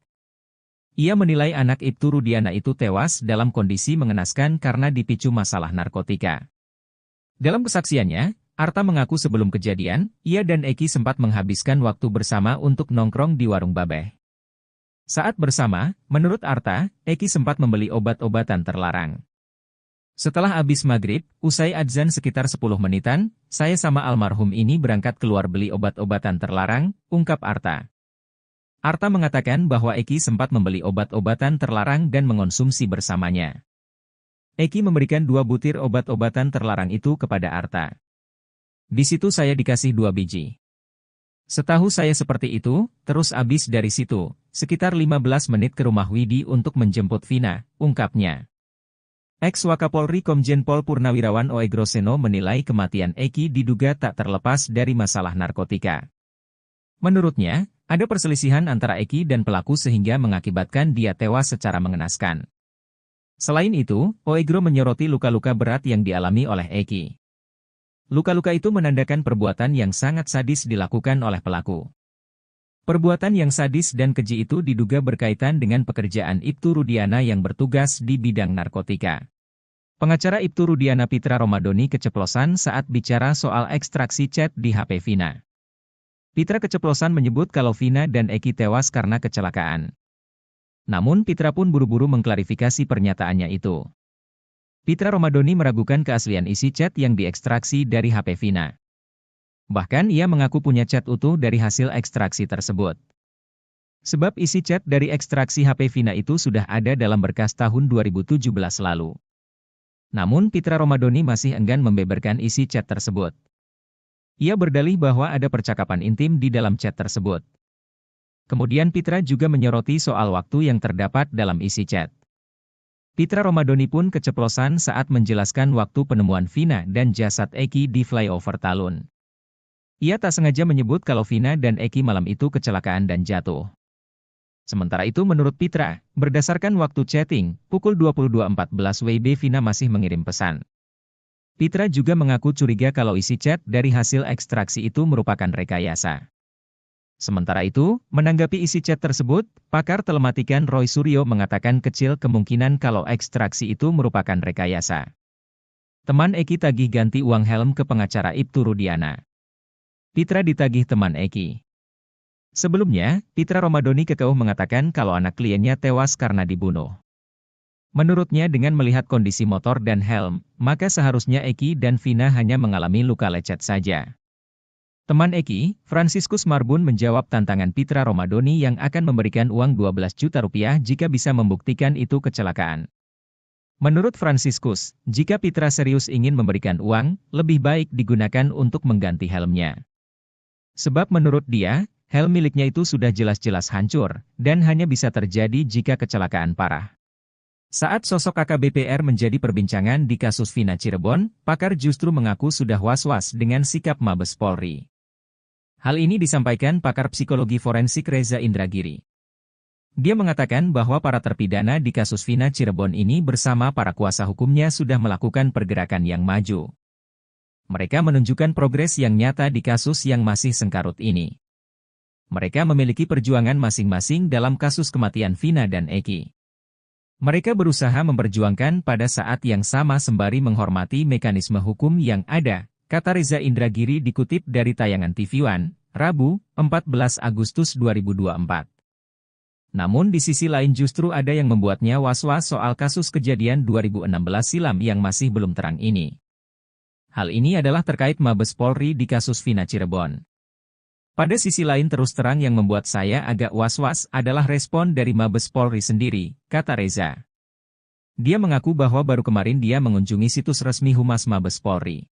Ia menilai anak Ibtu Rudiana itu tewas dalam kondisi mengenaskan karena dipicu masalah narkotika. Dalam kesaksiannya, Arta mengaku sebelum kejadian, ia dan Eki sempat menghabiskan waktu bersama untuk nongkrong di Warung Babeh. Saat bersama, menurut Arta, Eki sempat membeli obat-obatan terlarang. Setelah habis maghrib, usai adzan sekitar 10 menitan, saya sama almarhum ini berangkat keluar beli obat-obatan terlarang, ungkap Arta. Arta mengatakan bahwa Eki sempat membeli obat-obatan terlarang dan mengonsumsi bersamanya. Eki memberikan 2 butir obat-obatan terlarang itu kepada Arta. Di situ saya dikasih 2 biji. Setahu saya seperti itu, terus abis dari situ, sekitar 15 menit ke rumah Widi untuk menjemput Vina, ungkapnya. Ex-Wakapolri Komjen Pol Purnawirawan Oegroseno menilai kematian Eki diduga tak terlepas dari masalah narkotika. Menurutnya, ada perselisihan antara Eki dan pelaku sehingga mengakibatkan dia tewas secara mengenaskan. Selain itu, Oegro menyoroti luka-luka berat yang dialami oleh Eki. Luka-luka itu menandakan perbuatan yang sangat sadis dilakukan oleh pelaku. Perbuatan yang sadis dan keji itu diduga berkaitan dengan pekerjaan Ibtu Rudiana yang bertugas di bidang narkotika. Pengacara Ibtu Rudiana Pitra Romadoni keceplosan saat bicara soal ekstraksi chat di HP Vina. Pitra keceplosan menyebut kalau Vina dan Eki tewas karena kecelakaan. Namun Pitra pun buru-buru mengklarifikasi pernyataannya itu. Pitra Romadoni meragukan keaslian isi chat yang diekstraksi dari HP Vina. Bahkan ia mengaku punya chat utuh dari hasil ekstraksi tersebut. Sebab isi chat dari ekstraksi HP Vina itu sudah ada dalam berkas tahun 2017 lalu. Namun Pitra Romadoni masih enggan membeberkan isi chat tersebut. Ia berdalih bahwa ada percakapan intim di dalam chat tersebut. Kemudian Pitra juga menyoroti soal waktu yang terdapat dalam isi chat. Pitra Romadoni pun keceplosan saat menjelaskan waktu penemuan Vina dan jasad Eki di flyover Talun. Ia tak sengaja menyebut kalau Vina dan Eki malam itu kecelakaan dan jatuh. Sementara itu menurut Pitra, berdasarkan waktu chatting, pukul 22.14 WIB Vina masih mengirim pesan. Pitra juga mengaku curiga kalau isi chat dari hasil ekstraksi itu merupakan rekayasa. Sementara itu, menanggapi isi chat tersebut, pakar telematikan Roy Suryo mengatakan kecil kemungkinan kalau ekstraksi itu merupakan rekayasa. Teman Eki tagih ganti uang helm ke pengacara Ibtu Rudiana. Pitra ditagih teman Eki. Sebelumnya, Pitra Romadoni kekeuh mengatakan kalau anak kliennya tewas karena dibunuh. Menurutnya dengan melihat kondisi motor dan helm, maka seharusnya Eki dan Vina hanya mengalami luka lecet saja. Teman Eki, Franciscus Marbun menjawab tantangan Pitra Romadoni yang akan memberikan uang 12 juta rupiah jika bisa membuktikan itu kecelakaan. Menurut Franciscus, jika Pitra serius ingin memberikan uang, lebih baik digunakan untuk mengganti helmnya. Sebab menurut dia, helm miliknya itu sudah jelas-jelas hancur, dan hanya bisa terjadi jika kecelakaan parah. Saat sosok AKBP R menjadi perbincangan di kasus Vina Cirebon, pakar justru mengaku sudah was-was dengan sikap Mabes Polri. Hal ini disampaikan pakar psikologi forensik Reza Indragiri. Dia mengatakan bahwa para terpidana di kasus Vina Cirebon ini bersama para kuasa hukumnya sudah melakukan pergerakan yang maju. Mereka menunjukkan progres yang nyata di kasus yang masih sengkarut ini. Mereka memiliki perjuangan masing-masing dalam kasus kematian Vina dan Eki. Mereka berusaha memperjuangkan pada saat yang sama sembari menghormati mekanisme hukum yang ada, kata Reza Indragiri dikutip dari tayangan TV One, Rabu, 14 Agustus 2024. Namun di sisi lain justru ada yang membuatnya was-was soal kasus kejadian 2016 silam yang masih belum terang ini. Hal ini adalah terkait Mabes Polri di kasus Vina Cirebon. Pada sisi lain terus terang yang membuat saya agak was-was adalah respon dari Mabes Polri sendiri, kata Reza. Dia mengaku bahwa baru kemarin dia mengunjungi situs resmi Humas Mabes Polri.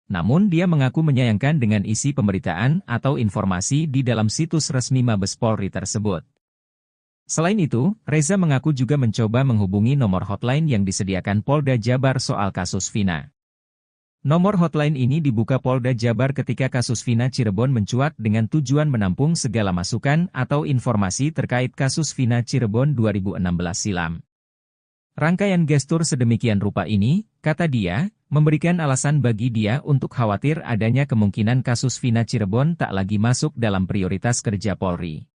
Namun dia mengaku menyayangkan dengan isi pemberitaan atau informasi di dalam situs resmi Mabes Polri tersebut. Selain itu, Reza mengaku juga mencoba menghubungi nomor hotline yang disediakan Polda Jabar soal kasus Vina. Nomor hotline ini dibuka Polda Jabar ketika kasus Vina Cirebon mencuat dengan tujuan menampung segala masukan atau informasi terkait kasus Vina Cirebon 2016 silam. Rangkaian gestur sedemikian rupa ini, kata dia, memberikan alasan bagi dia untuk khawatir adanya kemungkinan kasus Vina Cirebon tak lagi masuk dalam prioritas kerja Polri.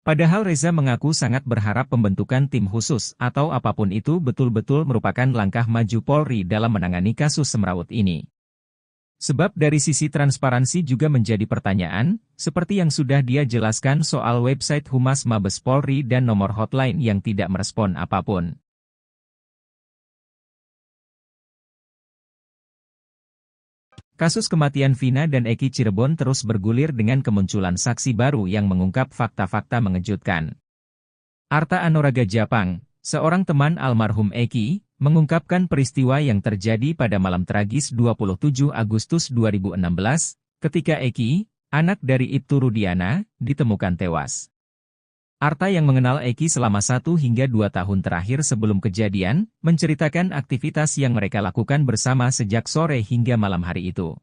Padahal Reza mengaku sangat berharap pembentukan tim khusus atau apapun itu betul-betul merupakan langkah maju Polri dalam menangani kasus semrawut ini. Sebab dari sisi transparansi juga menjadi pertanyaan, seperti yang sudah dia jelaskan soal website Humas Mabes Polri dan nomor hotline yang tidak merespon apapun. Kasus kematian Vina dan Eki Cirebon terus bergulir dengan kemunculan saksi baru yang mengungkap fakta-fakta mengejutkan. Arta Anoraga Japang, seorang teman almarhum Eki, mengungkapkan peristiwa yang terjadi pada malam tragis 27 Agustus 2016, ketika Eki, anak dari Ibtu Rudiana, ditemukan tewas. Arta yang mengenal Eki selama 1 hingga 2 tahun terakhir sebelum kejadian, menceritakan aktivitas yang mereka lakukan bersama sejak sore hingga malam hari itu.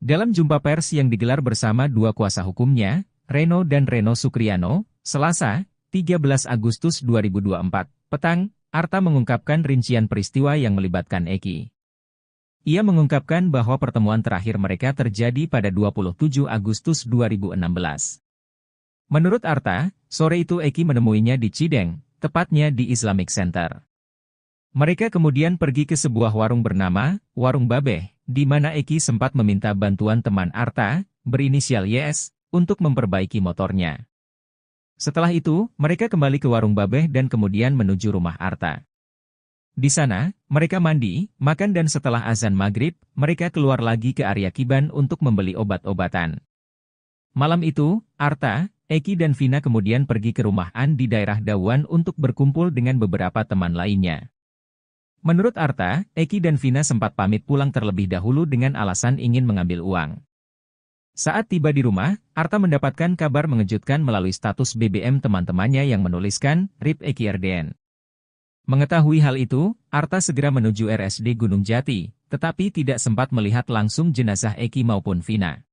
Dalam jumpa pers yang digelar bersama 2 kuasa hukumnya, Reno dan Reno Sukriano, Selasa, 13 Agustus 2024, petang, Arta mengungkapkan rincian peristiwa yang melibatkan Eki. Ia mengungkapkan bahwa pertemuan terakhir mereka terjadi pada 27 Agustus 2016. Menurut Arta, sore itu Eki menemuinya di Cideng, tepatnya di Islamic Center. Mereka kemudian pergi ke sebuah warung bernama Warung Babeh, di mana Eki sempat meminta bantuan teman Arta, berinisial YS, untuk memperbaiki motornya. Setelah itu, mereka kembali ke Warung Babeh dan kemudian menuju rumah Arta. Di sana, mereka mandi, makan dan setelah azan maghrib, mereka keluar lagi ke area Kiban untuk membeli obat-obatan. Malam itu, Arta, Eki dan Vina kemudian pergi ke rumah An di daerah Dawan untuk berkumpul dengan beberapa teman lainnya. Menurut Arta, Eki dan Vina sempat pamit pulang terlebih dahulu dengan alasan ingin mengambil uang. Saat tiba di rumah, Arta mendapatkan kabar mengejutkan melalui status BBM teman-temannya yang menuliskan, RIP Eki RDN. Mengetahui hal itu, Arta segera menuju RSD Gunung Jati, tetapi tidak sempat melihat langsung jenazah Eki maupun Vina.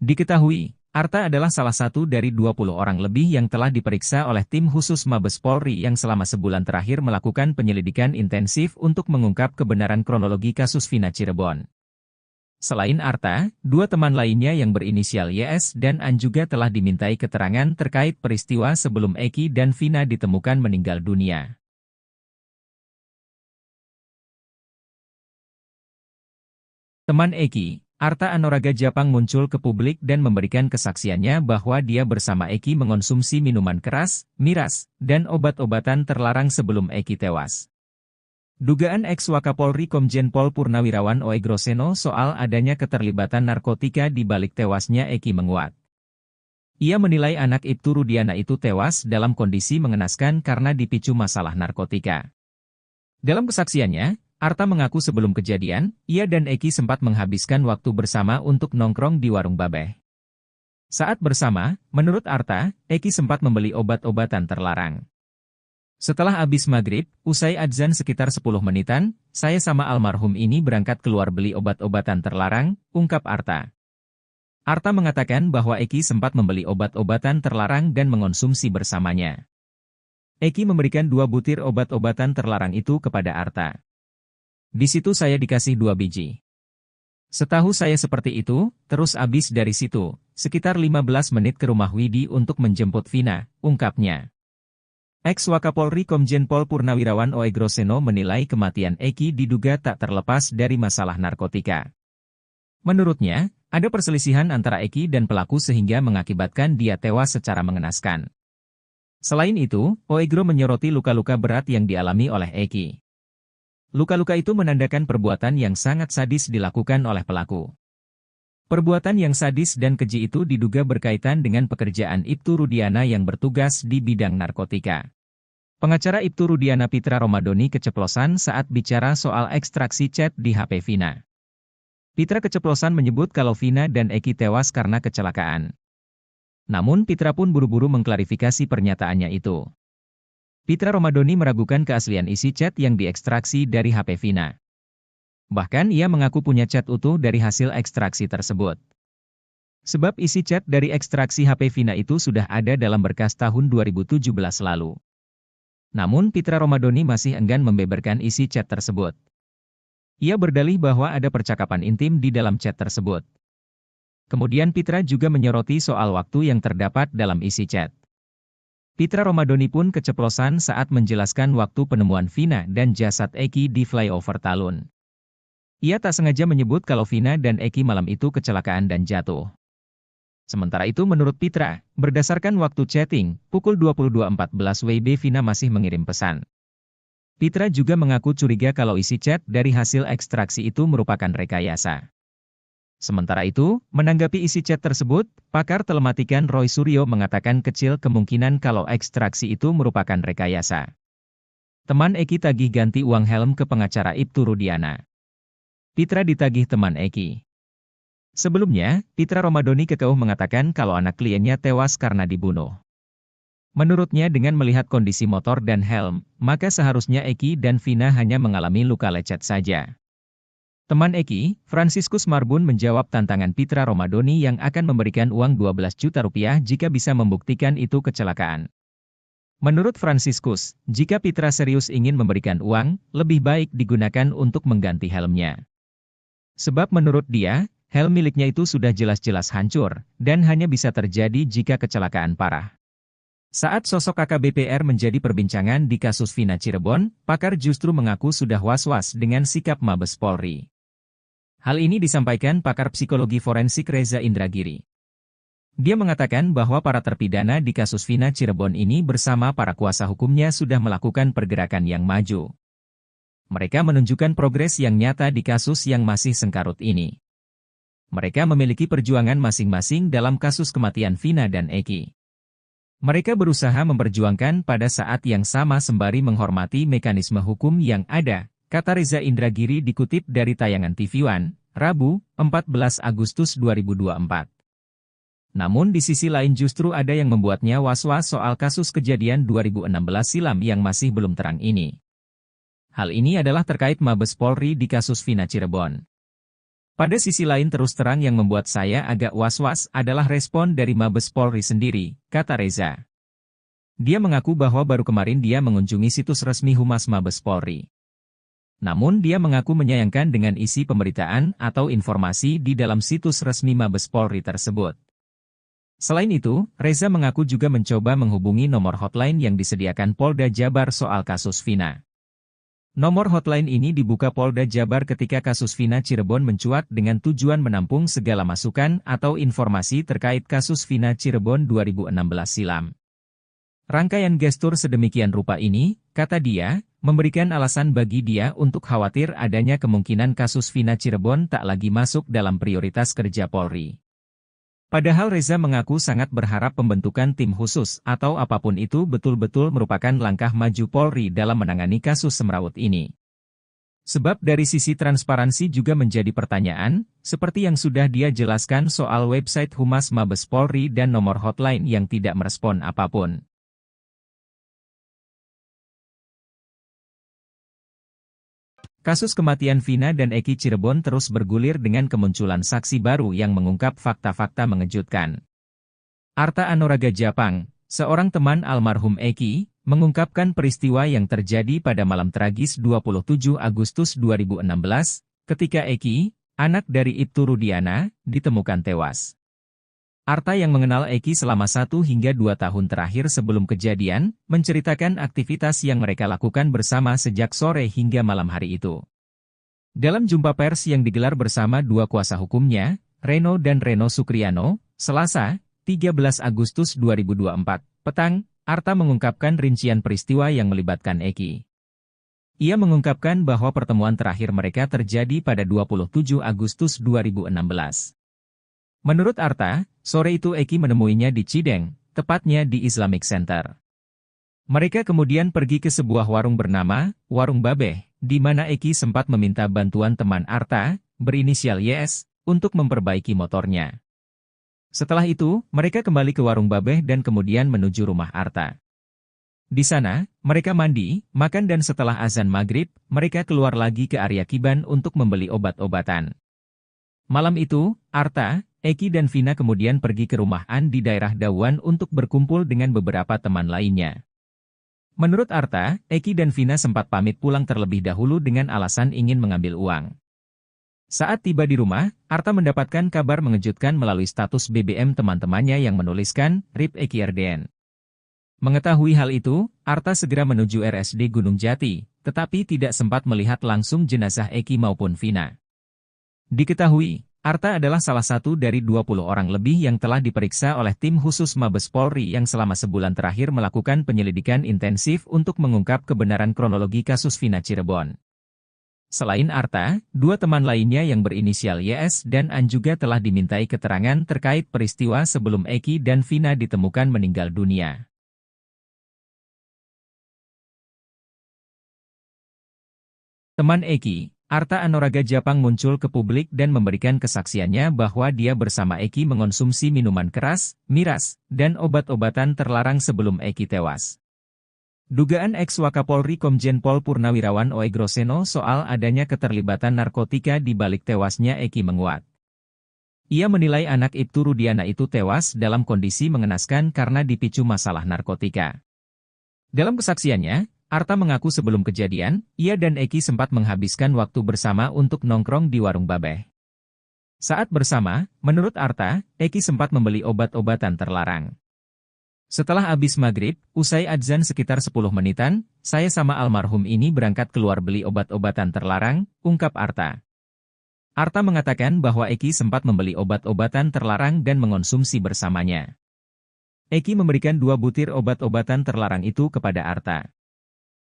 Diketahui, Arta adalah salah satu dari 20 orang lebih yang telah diperiksa oleh tim khusus Mabes Polri yang selama sebulan terakhir melakukan penyelidikan intensif untuk mengungkap kebenaran kronologi kasus Vina Cirebon. Selain Arta, 2 teman lainnya yang berinisial YS dan An juga telah dimintai keterangan terkait peristiwa sebelum Eki dan Vina ditemukan meninggal dunia. Teman Eki, Arta Anoraga Japang muncul ke publik dan memberikan kesaksiannya bahwa dia bersama Eki mengonsumsi minuman keras, miras, dan obat-obatan terlarang sebelum Eki tewas. Dugaan ex-Wakapolri Komjen Pol Purnawirawan Oe Groseno soal adanya keterlibatan narkotika di balik tewasnya Eki menguat. Ia menilai anak Ibtu Rudiana itu tewas dalam kondisi mengenaskan karena dipicu masalah narkotika. Dalam kesaksiannya, Arta mengaku sebelum kejadian, ia dan Eki sempat menghabiskan waktu bersama untuk nongkrong di Warung Babeh. Saat bersama, menurut Arta, Eki sempat membeli obat-obatan terlarang. Setelah habis maghrib, usai adzan sekitar 10 menitan, saya sama almarhum ini berangkat keluar beli obat-obatan terlarang, ungkap Arta. Arta mengatakan bahwa Eki sempat membeli obat-obatan terlarang dan mengonsumsi bersamanya. Eki memberikan 2 butir obat-obatan terlarang itu kepada Arta. Di situ saya dikasih 2 biji. Setahu saya seperti itu, terus abis dari situ, sekitar 15 menit ke rumah Widi untuk menjemput Vina, ungkapnya. Ex-Wakapolri Komjen Pol Purnawirawan Oegroseno menilai kematian Eki diduga tak terlepas dari masalah narkotika. Menurutnya, ada perselisihan antara Eki dan pelaku sehingga mengakibatkan dia tewas secara mengenaskan. Selain itu, Oegro menyoroti luka-luka berat yang dialami oleh Eki. Luka-luka itu menandakan perbuatan yang sangat sadis dilakukan oleh pelaku. Perbuatan yang sadis dan keji itu diduga berkaitan dengan pekerjaan Ibtu Rudiana yang bertugas di bidang narkotika. Pengacara Ibtu Rudiana Pitra Romadoni keceplosan saat bicara soal ekstraksi chat di HP Vina. Pitra keceplosan menyebut kalau Vina dan Eki tewas karena kecelakaan. Namun Pitra pun buru-buru mengklarifikasi pernyataannya itu. Pitra Romadoni meragukan keaslian isi chat yang diekstraksi dari HP Vina. Bahkan ia mengaku punya chat utuh dari hasil ekstraksi tersebut. Sebab isi chat dari ekstraksi HP Vina itu sudah ada dalam berkas tahun 2017 lalu. Namun Pitra Romadoni masih enggan membeberkan isi chat tersebut. Ia berdalih bahwa ada percakapan intim di dalam chat tersebut. Kemudian Pitra juga menyoroti soal waktu yang terdapat dalam isi chat. Pitra Romadoni pun keceplosan saat menjelaskan waktu penemuan Vina dan jasad Eki di flyover Talun. Ia tak sengaja menyebut kalau Vina dan Eki malam itu kecelakaan dan jatuh. Sementara itu menurut Pitra, berdasarkan waktu chatting, pukul 22.14 WIB Vina masih mengirim pesan. Pitra juga mengaku curiga kalau isi chat dari hasil ekstraksi itu merupakan rekayasa. Sementara itu, menanggapi isi chat tersebut, pakar telematikan Roy Suryo mengatakan kecil kemungkinan kalau ekstraksi itu merupakan rekayasa. Teman Eki tagih ganti uang helm ke pengacara Ibtu Rudiana. Pitra ditagih teman Eki. Sebelumnya, Pitra Romadoni kekeuh mengatakan kalau anak kliennya tewas karena dibunuh. Menurutnya dengan melihat kondisi motor dan helm, maka seharusnya Eki dan Vina hanya mengalami luka lecet saja. Teman Eki, Franciscus Marbun menjawab tantangan Pitra Romadoni yang akan memberikan uang 12 juta rupiah jika bisa membuktikan itu kecelakaan. Menurut Franciscus, jika Pitra serius ingin memberikan uang, lebih baik digunakan untuk mengganti helmnya. Sebab menurut dia, helm miliknya itu sudah jelas-jelas hancur, dan hanya bisa terjadi jika kecelakaan parah. Saat sosok AKBP-R menjadi perbincangan di kasus Vina Cirebon, pakar justru mengaku sudah was-was dengan sikap Mabes Polri. Hal ini disampaikan pakar psikologi forensik Reza Indragiri. Dia mengatakan bahwa para terpidana di kasus Vina Cirebon ini bersama para kuasa hukumnya sudah melakukan pergerakan yang maju. Mereka menunjukkan progres yang nyata di kasus yang masih sengkarut ini. Mereka memiliki perjuangan masing-masing dalam kasus kematian Vina dan Eki. Mereka berusaha memperjuangkan pada saat yang sama sembari menghormati mekanisme hukum yang ada, kata Reza Indragiri dikutip dari tayangan TV One, Rabu, 14 Agustus 2024. Namun di sisi lain justru ada yang membuatnya was-was soal kasus kejadian 2016 silam yang masih belum terang ini. Hal ini adalah terkait Mabes Polri di kasus Vina Cirebon. Pada sisi lain terus terang yang membuat saya agak was-was adalah respon dari Mabes Polri sendiri, kata Reza. Dia mengaku bahwa baru kemarin dia mengunjungi situs resmi Humas Mabes Polri. Namun dia mengaku menyayangkan dengan isi pemberitaan atau informasi di dalam situs resmi Mabes Polri tersebut. Selain itu, Reza mengaku juga mencoba menghubungi nomor hotline yang disediakan Polda Jabar soal kasus Vina. Nomor hotline ini dibuka Polda Jabar ketika kasus Vina Cirebon mencuat dengan tujuan menampung segala masukan atau informasi terkait kasus Vina Cirebon 2016 silam. Rangkaian gestur sedemikian rupa ini, kata dia, memberikan alasan bagi dia untuk khawatir adanya kemungkinan kasus Vina Cirebon tak lagi masuk dalam prioritas kerja Polri. Padahal Reza mengaku sangat berharap pembentukan tim khusus atau apapun itu betul-betul merupakan langkah maju Polri dalam menangani kasus semrawut ini. Sebab dari sisi transparansi juga menjadi pertanyaan, seperti yang sudah dia jelaskan soal website Humas Mabes Polri dan nomor hotline yang tidak merespon apapun. Kasus kematian Vina dan Eki Cirebon terus bergulir dengan kemunculan saksi baru yang mengungkap fakta-fakta mengejutkan. Arta Anuraga Japang, seorang teman almarhum Eki, mengungkapkan peristiwa yang terjadi pada malam tragis 27 Agustus 2016, ketika Eki, anak dari Ibtu Rudiana, ditemukan tewas. Arta yang mengenal Eki selama 1 hingga 2 tahun terakhir sebelum kejadian, menceritakan aktivitas yang mereka lakukan bersama sejak sore hingga malam hari itu. Dalam jumpa pers yang digelar bersama dua kuasa hukumnya, Reno dan Reno Sukriano, Selasa, 13 Agustus 2024, petang, Arta mengungkapkan rincian peristiwa yang melibatkan Eki. Ia mengungkapkan bahwa pertemuan terakhir mereka terjadi pada 27 Agustus 2016. Menurut Arta, sore itu Eki menemuinya di Cideng, tepatnya di Islamic Center. Mereka kemudian pergi ke sebuah warung bernama Warung Babeh, di mana Eki sempat meminta bantuan teman Arta, berinisial YS, untuk memperbaiki motornya. Setelah itu, mereka kembali ke Warung Babeh dan kemudian menuju rumah Arta. Di sana, mereka mandi, makan dan setelah azan maghrib, mereka keluar lagi ke area Kiban untuk membeli obat-obatan. Malam itu, Arta, Eki dan Vina kemudian pergi ke rumah An di daerah Dawan untuk berkumpul dengan beberapa teman lainnya. Menurut Arta, Eki dan Vina sempat pamit pulang terlebih dahulu dengan alasan ingin mengambil uang. Saat tiba di rumah, Arta mendapatkan kabar mengejutkan melalui status BBM teman-temannya yang menuliskan, RIP Eki RDN. Mengetahui hal itu, Arta segera menuju RSD Gunung Jati, tetapi tidak sempat melihat langsung jenazah Eki maupun Vina. Diketahui, Arta adalah salah satu dari 20 orang lebih yang telah diperiksa oleh tim khusus Mabes Polri yang selama sebulan terakhir melakukan penyelidikan intensif untuk mengungkap kebenaran kronologi kasus Vina Cirebon. Selain Arta, 2 teman lainnya yang berinisial YS dan An juga telah dimintai keterangan terkait peristiwa sebelum Eki dan Vina ditemukan meninggal dunia. Teman Eki, Arta Anuraga Japang muncul ke publik dan memberikan kesaksiannya bahwa dia bersama Eki mengonsumsi minuman keras, miras, dan obat-obatan terlarang sebelum Eki tewas. Dugaan ex-Wakapolri Komjen Pol Purnawirawan Oegroseno soal adanya keterlibatan narkotika di balik tewasnya Eki menguat. Ia menilai anak Ibtu Rudiana itu tewas dalam kondisi mengenaskan karena dipicu masalah narkotika. Dalam kesaksiannya, Arta mengaku sebelum kejadian, ia dan Eki sempat menghabiskan waktu bersama untuk nongkrong di Warung Babeh. Saat bersama, menurut Arta, Eki sempat membeli obat-obatan terlarang. Setelah habis maghrib, usai adzan sekitar 10 menitan, saya sama almarhum ini berangkat keluar beli obat-obatan terlarang, ungkap Arta. Arta mengatakan bahwa Eki sempat membeli obat-obatan terlarang dan mengonsumsi bersamanya. Eki memberikan 2 butir obat-obatan terlarang itu kepada Arta.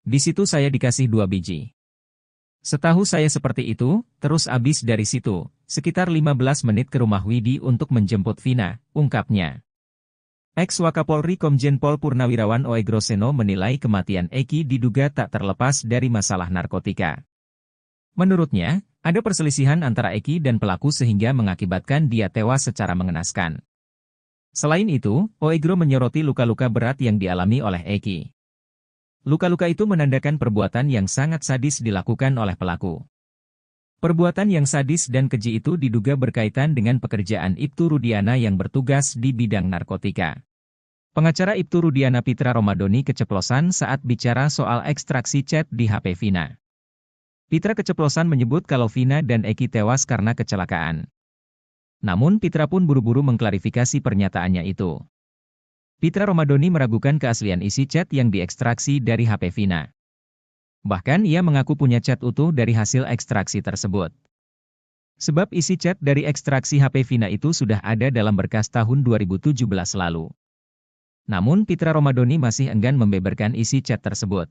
Di situ saya dikasih 2 biji. Setahu saya seperti itu, terus abis dari situ, sekitar 15 menit ke rumah Widi untuk menjemput Vina, ungkapnya. Ex-Wakapolri Komjen Pol Purnawirawan Oegroseno menilai kematian Eki diduga tak terlepas dari masalah narkotika. Menurutnya, ada perselisihan antara Eki dan pelaku sehingga mengakibatkan dia tewas secara mengenaskan. Selain itu, Oegro menyoroti luka-luka berat yang dialami oleh Eki. Luka-luka itu menandakan perbuatan yang sangat sadis dilakukan oleh pelaku. Perbuatan yang sadis dan keji itu diduga berkaitan dengan pekerjaan Ibtu Rudiana yang bertugas di bidang narkotika. Pengacara Ibtu Rudiana Pitra Romadoni keceplosan saat bicara soal ekstraksi chat di HP Vina. Pitra keceplosan menyebut kalau Vina dan Eki tewas karena kecelakaan. Namun Pitra pun buru-buru mengklarifikasi pernyataannya itu. Pitra Romadoni meragukan keaslian isi chat yang diekstraksi dari HP Vina. Bahkan ia mengaku punya chat utuh dari hasil ekstraksi tersebut. Sebab isi chat dari ekstraksi HP Vina itu sudah ada dalam berkas tahun 2017 lalu. Namun Pitra Romadoni masih enggan membeberkan isi chat tersebut.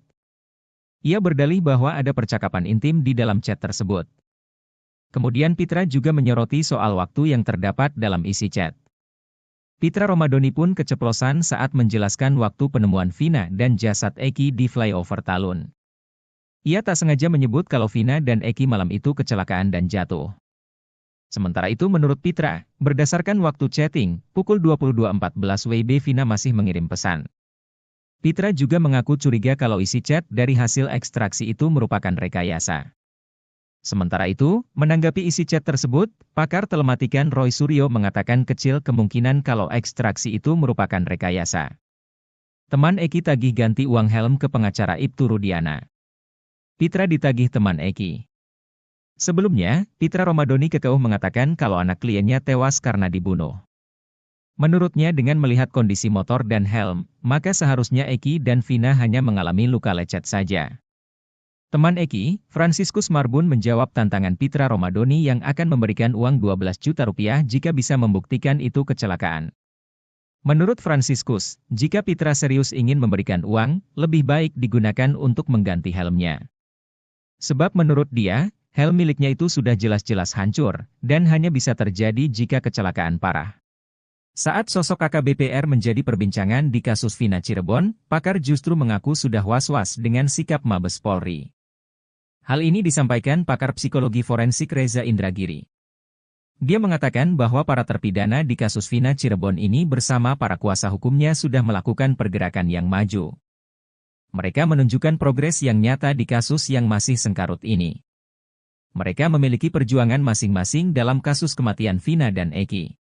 Ia berdalih bahwa ada percakapan intim di dalam chat tersebut. Kemudian Pitra juga menyoroti soal waktu yang terdapat dalam isi chat. Pitra Romadoni pun keceplosan saat menjelaskan waktu penemuan Vina dan jasad Eki di flyover Talun. Ia tak sengaja menyebut kalau Vina dan Eki malam itu kecelakaan dan jatuh. Sementara itu menurut Pitra, berdasarkan waktu chatting, pukul 22.14 WIB Vina masih mengirim pesan. Pitra juga mengaku curiga kalau isi chat dari hasil ekstraksi itu merupakan rekayasa. Sementara itu, menanggapi isi chat tersebut, pakar telematikan Roy Suryo mengatakan kecil kemungkinan kalau ekstraksi itu merupakan rekayasa. Teman Eki tagih ganti uang helm ke pengacara Ibtu Rudiana. Pitra ditagih teman Eki. Sebelumnya, Pitra Romadoni kekeuh mengatakan kalau anak kliennya tewas karena dibunuh. Menurutnya dengan melihat kondisi motor dan helm, maka seharusnya Eki dan Vina hanya mengalami luka lecet saja. Teman Eki, Franciscus Marbun menjawab tantangan Pitra Romadoni yang akan memberikan uang 12 juta rupiah jika bisa membuktikan itu kecelakaan. Menurut Franciscus, jika Pitra serius ingin memberikan uang, lebih baik digunakan untuk mengganti helmnya. Sebab menurut dia, helm miliknya itu sudah jelas-jelas hancur, dan hanya bisa terjadi jika kecelakaan parah. Saat sosok AKBPR menjadi perbincangan di kasus Vina Cirebon, pakar justru mengaku sudah was-was dengan sikap Mabes Polri. Hal ini disampaikan pakar psikologi forensik Reza Indragiri. Dia mengatakan bahwa para terpidana di kasus Vina Cirebon ini bersama para kuasa hukumnya sudah melakukan pergerakan yang maju. Mereka menunjukkan progres yang nyata di kasus yang masih sengkarut ini. Mereka memiliki perjuangan masing-masing dalam kasus kematian Vina dan Eki.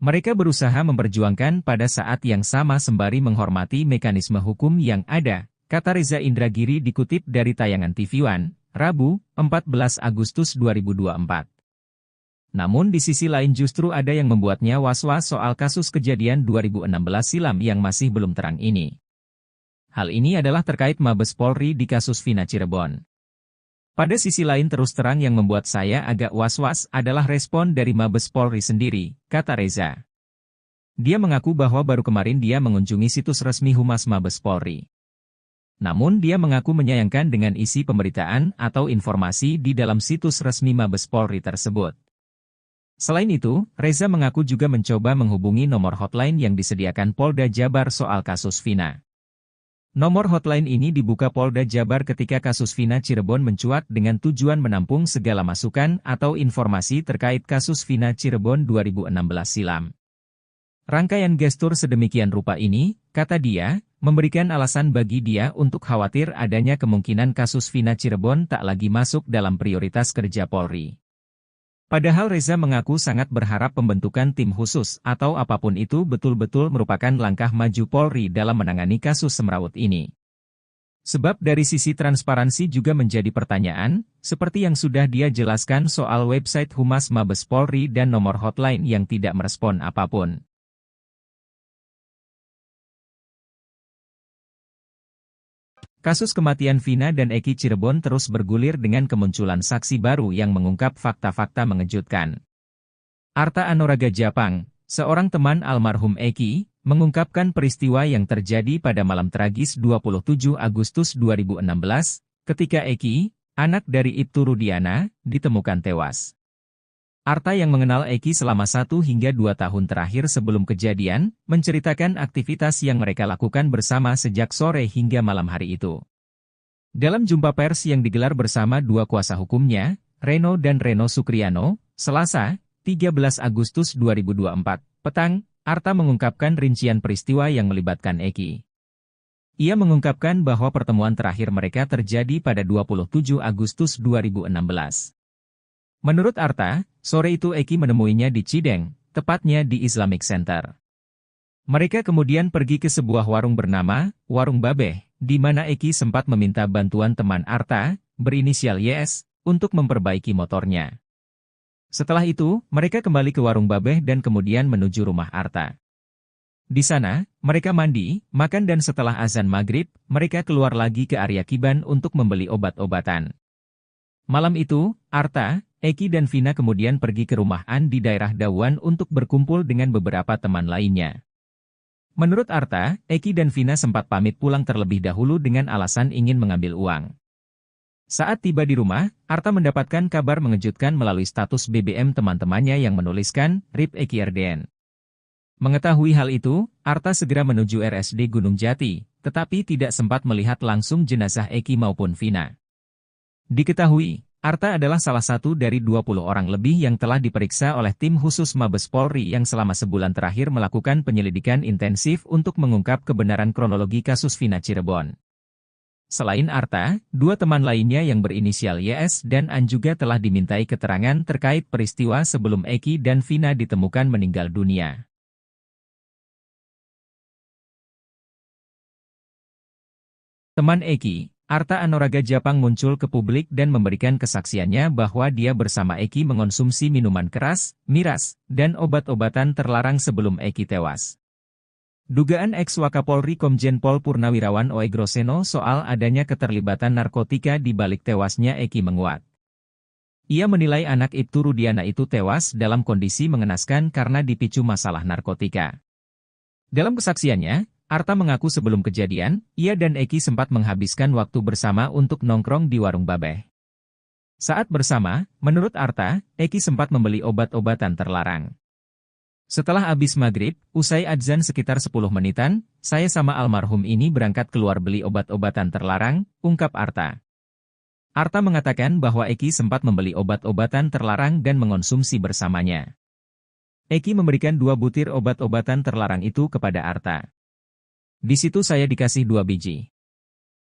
Mereka berusaha memperjuangkan pada saat yang sama sembari menghormati mekanisme hukum yang ada, kata Reza Indragiri dikutip dari tayangan TV One, Rabu, 14 Agustus 2024. Namun di sisi lain justru ada yang membuatnya was-was soal kasus kejadian 2016 silam yang masih belum terang ini. Hal ini adalah terkait Mabes Polri di kasus Vina Cirebon. Pada sisi lain terus terang yang membuat saya agak was-was adalah respon dari Mabes Polri sendiri, kata Reza. Dia mengaku bahwa baru kemarin dia mengunjungi situs resmi Humas Mabes Polri. Namun dia mengaku menyayangkan dengan isi pemberitaan atau informasi di dalam situs resmi Mabes Polri tersebut. Selain itu, Reza mengaku juga mencoba menghubungi nomor hotline yang disediakan Polda Jabar soal kasus Vina. Nomor hotline ini dibuka Polda Jabar ketika kasus Vina Cirebon mencuat dengan tujuan menampung segala masukan atau informasi terkait kasus Vina Cirebon 2016 silam. Rangkaian gestur sedemikian rupa ini, kata dia, memberikan alasan bagi dia untuk khawatir adanya kemungkinan kasus Vina Cirebon tak lagi masuk dalam prioritas kerja Polri. Padahal Reza mengaku sangat berharap pembentukan tim khusus atau apapun itu betul-betul merupakan langkah maju Polri dalam menangani kasus semrawut ini. Sebab dari sisi transparansi juga menjadi pertanyaan, seperti yang sudah dia jelaskan soal website Humas Mabes Polri dan nomor hotline yang tidak merespon apapun. Kasus kematian Vina dan Eki Cirebon terus bergulir dengan kemunculan saksi baru yang mengungkap fakta-fakta mengejutkan. Arta Anoraga Japang, seorang teman almarhum Eki, mengungkapkan peristiwa yang terjadi pada malam tragis 27 Agustus 2016, ketika Eki, anak dari Ibtu Rudiana, ditemukan tewas. Arta yang mengenal Eki selama 1 hingga 2 tahun terakhir sebelum kejadian, menceritakan aktivitas yang mereka lakukan bersama sejak sore hingga malam hari itu. Dalam jumpa pers yang digelar bersama dua kuasa hukumnya, Reno dan Reno Sukriano, Selasa, 13 Agustus 2024, petang, Arta mengungkapkan rincian peristiwa yang melibatkan Eki. Ia mengungkapkan bahwa pertemuan terakhir mereka terjadi pada 27 Agustus 2016. Menurut Arta, sore itu Eki menemuinya di Cideng, tepatnya di Islamic Center. Mereka kemudian pergi ke sebuah warung bernama Warung Babeh, di mana Eki sempat meminta bantuan teman Arta, berinisial YS, untuk memperbaiki motornya. Setelah itu, mereka kembali ke Warung Babeh dan kemudian menuju rumah Arta. Di sana, mereka mandi, makan dan setelah azan maghrib, mereka keluar lagi ke area Kiban untuk membeli obat-obatan. Malam itu, Arta, Eki dan Vina kemudian pergi ke rumah An di daerah Dawan untuk berkumpul dengan beberapa teman lainnya. Menurut Arta, Eki dan Vina sempat pamit pulang terlebih dahulu dengan alasan ingin mengambil uang. Saat tiba di rumah, Arta mendapatkan kabar mengejutkan melalui status BBM teman-temannya yang menuliskan, RIP Eki RDN. Mengetahui hal itu, Arta segera menuju RSD Gunung Jati, tetapi tidak sempat melihat langsung jenazah Eki maupun Vina. Diketahui, Arta adalah salah satu dari 20 orang lebih yang telah diperiksa oleh tim khusus Mabes Polri yang selama sebulan terakhir melakukan penyelidikan intensif untuk mengungkap kebenaran kronologi kasus Vina Cirebon. Selain Arta, dua teman lainnya yang berinisial YS dan An juga telah dimintai keterangan terkait peristiwa sebelum Eki dan Vina ditemukan meninggal dunia. Teman Eki, Arta Anoraga Japang muncul ke publik dan memberikan kesaksiannya bahwa dia bersama Eki mengonsumsi minuman keras, miras, dan obat-obatan terlarang sebelum Eki tewas. Dugaan ex-Wakapolri Komjen Pol Purnawirawan Oegroseno soal adanya keterlibatan narkotika di balik tewasnya Eki menguat. Ia menilai anak Ibtu Rudiana itu tewas dalam kondisi mengenaskan karena dipicu masalah narkotika. Dalam kesaksiannya, Arta mengaku sebelum kejadian, ia dan Eki sempat menghabiskan waktu bersama untuk nongkrong di warung Babeh. Saat bersama, menurut Arta, Eki sempat membeli obat-obatan terlarang. Setelah habis maghrib, usai adzan sekitar 10 menitan, saya sama almarhum ini berangkat keluar beli obat-obatan terlarang, ungkap Arta. Arta mengatakan bahwa Eki sempat membeli obat-obatan terlarang dan mengonsumsi bersamanya. Eki memberikan 2 butir obat-obatan terlarang itu kepada Arta. Di situ saya dikasih 2 biji.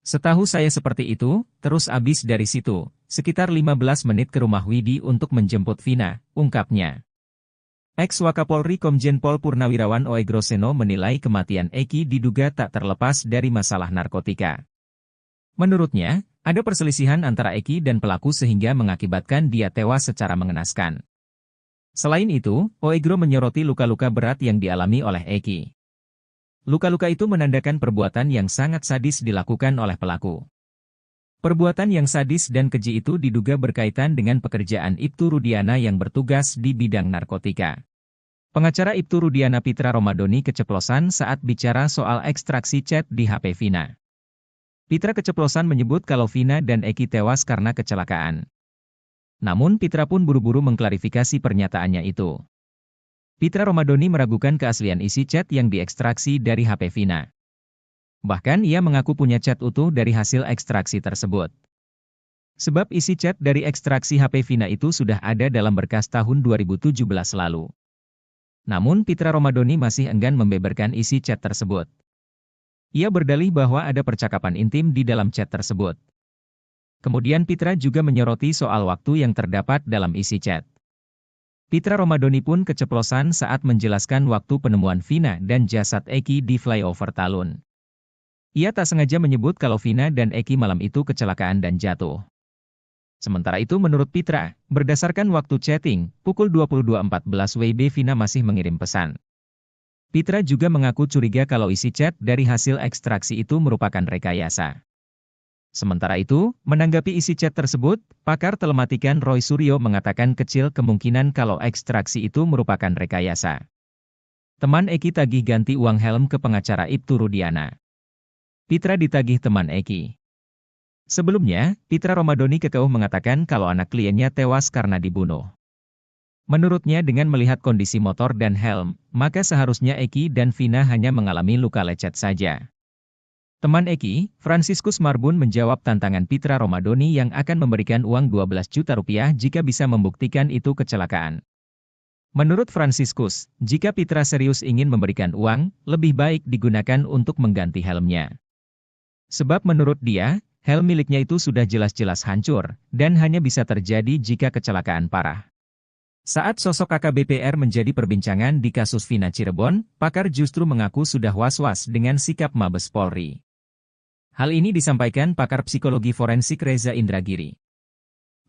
Setahu saya seperti itu, terus abis dari situ, sekitar 15 menit ke rumah Widi untuk menjemput Vina, ungkapnya. Ex-Wakapolri Komjen Pol Purnawirawan Oegroseno menilai kematian Eki diduga tak terlepas dari masalah narkotika. Menurutnya, ada perselisihan antara Eki dan pelaku sehingga mengakibatkan dia tewas secara mengenaskan. Selain itu, Oegro menyoroti luka-luka berat yang dialami oleh Eki. Luka-luka itu menandakan perbuatan yang sangat sadis dilakukan oleh pelaku. Perbuatan yang sadis dan keji itu diduga berkaitan dengan pekerjaan Ibtu Rudiana yang bertugas di bidang narkotika. Pengacara Ibtu Rudiana Pitra Romadoni keceplosan saat bicara soal ekstraksi chat di HP Vina. Pitra keceplosan menyebut kalau Vina dan Eki tewas karena kecelakaan. Namun Pitra pun buru-buru mengklarifikasi pernyataannya itu. Pitra Romadoni meragukan keaslian isi chat yang diekstraksi dari HP Vina. Bahkan ia mengaku punya chat utuh dari hasil ekstraksi tersebut. Sebab isi chat dari ekstraksi HP Vina itu sudah ada dalam berkas tahun 2017 lalu. Namun Pitra Romadoni masih enggan membeberkan isi chat tersebut. Ia berdalih bahwa ada percakapan intim di dalam chat tersebut. Kemudian Pitra juga menyoroti soal waktu yang terdapat dalam isi chat. Pitra Romadoni pun keceplosan saat menjelaskan waktu penemuan Vina dan jasad Eki di flyover Talun. Ia tak sengaja menyebut kalau Vina dan Eki malam itu kecelakaan dan jatuh. Sementara itu menurut Pitra, berdasarkan waktu chatting, pukul 22.14 WIB Vina masih mengirim pesan. Pitra juga mengaku curiga kalau isi chat dari hasil ekstraksi itu merupakan rekayasa. Sementara itu, menanggapi isi chat tersebut, pakar telematikan Roy Suryo mengatakan kecil kemungkinan kalau ekstraksi itu merupakan rekayasa. Teman Eki tagih ganti uang helm ke pengacara Ibtu Rudiana. Pitra ditagih teman Eki. Sebelumnya, Pitra Romadoni kekeuh mengatakan kalau anak kliennya tewas karena dibunuh. Menurutnya dengan melihat kondisi motor dan helm, maka seharusnya Eki dan Vina hanya mengalami luka lecet saja. Teman Eki, Franciscus Marbun menjawab tantangan Pitra Romadoni yang akan memberikan uang 12 juta rupiah jika bisa membuktikan itu kecelakaan. Menurut Franciscus, jika Pitra serius ingin memberikan uang, lebih baik digunakan untuk mengganti helmnya. Sebab menurut dia, helm miliknya itu sudah jelas-jelas hancur, dan hanya bisa terjadi jika kecelakaan parah. Saat sosok AKBP-R menjadi perbincangan di kasus Vina Cirebon, pakar justru mengaku sudah was-was dengan sikap Mabes Polri. Hal ini disampaikan pakar psikologi forensik Reza Indragiri.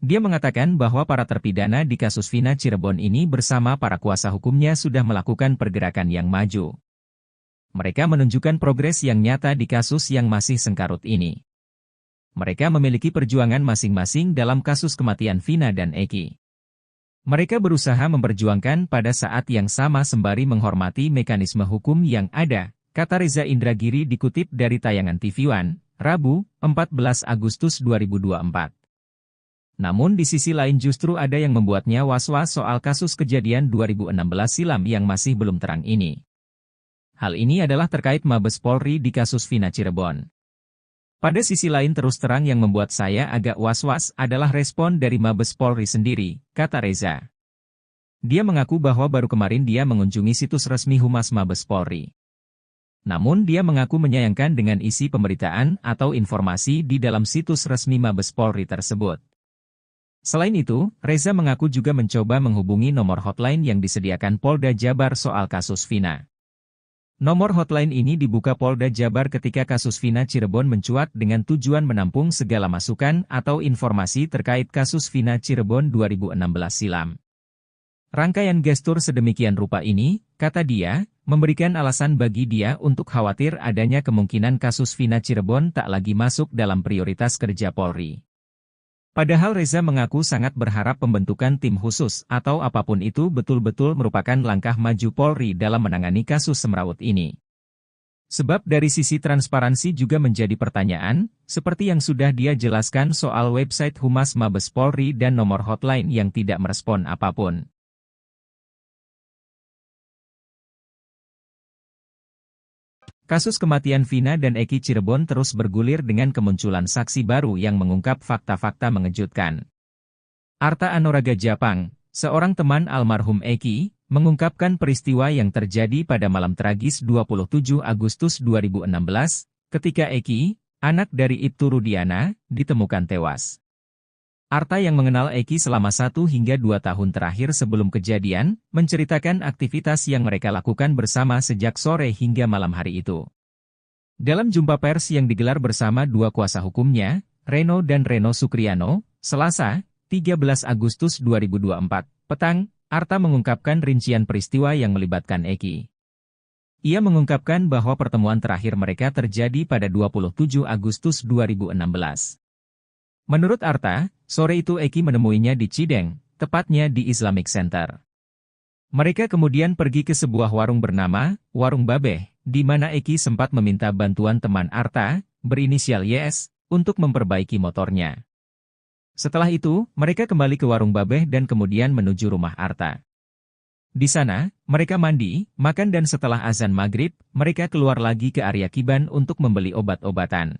Dia mengatakan bahwa para terpidana di kasus Vina Cirebon ini bersama para kuasa hukumnya sudah melakukan pergerakan yang maju. Mereka menunjukkan progres yang nyata di kasus yang masih sengkarut ini. Mereka memiliki perjuangan masing-masing dalam kasus kematian Vina dan Eki. Mereka berusaha memperjuangkan pada saat yang sama sembari menghormati mekanisme hukum yang ada, kata Reza Indragiri dikutip dari tayangan TV One, Rabu, 14 Agustus 2024. Namun di sisi lain justru ada yang membuatnya was-was soal kasus kejadian 2016 silam yang masih belum terang ini. Hal ini adalah terkait Mabes Polri di kasus Vina Cirebon. Pada sisi lain terus terang yang membuat saya agak was-was adalah respon dari Mabes Polri sendiri, kata Reza. Dia mengaku bahwa baru kemarin dia mengunjungi situs resmi Humas Mabes Polri. Namun dia mengaku menyayangkan dengan isi pemberitaan atau informasi di dalam situs resmi Mabes Polri tersebut. Selain itu, Reza mengaku juga mencoba menghubungi nomor hotline yang disediakan Polda Jabar soal kasus Vina. Nomor hotline ini dibuka Polda Jabar ketika kasus Vina Cirebon mencuat dengan tujuan menampung segala masukan atau informasi terkait kasus Vina Cirebon 2016 silam. Rangkaian gestur sedemikian rupa ini, kata dia, memberikan alasan bagi dia untuk khawatir adanya kemungkinan kasus Vina Cirebon tak lagi masuk dalam prioritas kerja Polri. Padahal Reza mengaku sangat berharap pembentukan tim khusus atau apapun itu betul-betul merupakan langkah maju Polri dalam menangani kasus semrawut ini. Sebab dari sisi transparansi juga menjadi pertanyaan, seperti yang sudah dia jelaskan soal website Humas Mabes Polri dan nomor hotline yang tidak merespon apapun. Kasus kematian Vina dan Eki Cirebon terus bergulir dengan kemunculan saksi baru yang mengungkap fakta-fakta mengejutkan. Arta Anoraga Japang, seorang teman almarhum Eki, mengungkapkan peristiwa yang terjadi pada malam tragis 27 Agustus 2016, ketika Eki, anak dari Ibtu Rudiana, ditemukan tewas. Arta yang mengenal Eki selama 1 hingga 2 tahun terakhir sebelum kejadian, menceritakan aktivitas yang mereka lakukan bersama sejak sore hingga malam hari itu. Dalam jumpa pers yang digelar bersama 2 kuasa hukumnya, Reno dan Reno Sukriano, Selasa, 13 Agustus 2024, petang, Arta mengungkapkan rincian peristiwa yang melibatkan Eki. Ia mengungkapkan bahwa pertemuan terakhir mereka terjadi pada 27 Agustus 2016. Menurut Arta, sore itu Eki menemuinya di Cideng, tepatnya di Islamic Center. Mereka kemudian pergi ke sebuah warung bernama Warung Babeh, di mana Eki sempat meminta bantuan teman Arta, berinisial YS, untuk memperbaiki motornya. Setelah itu, mereka kembali ke Warung Babeh dan kemudian menuju rumah Arta. Di sana, mereka mandi, makan dan setelah azan maghrib, mereka keluar lagi ke area Kiban untuk membeli obat-obatan.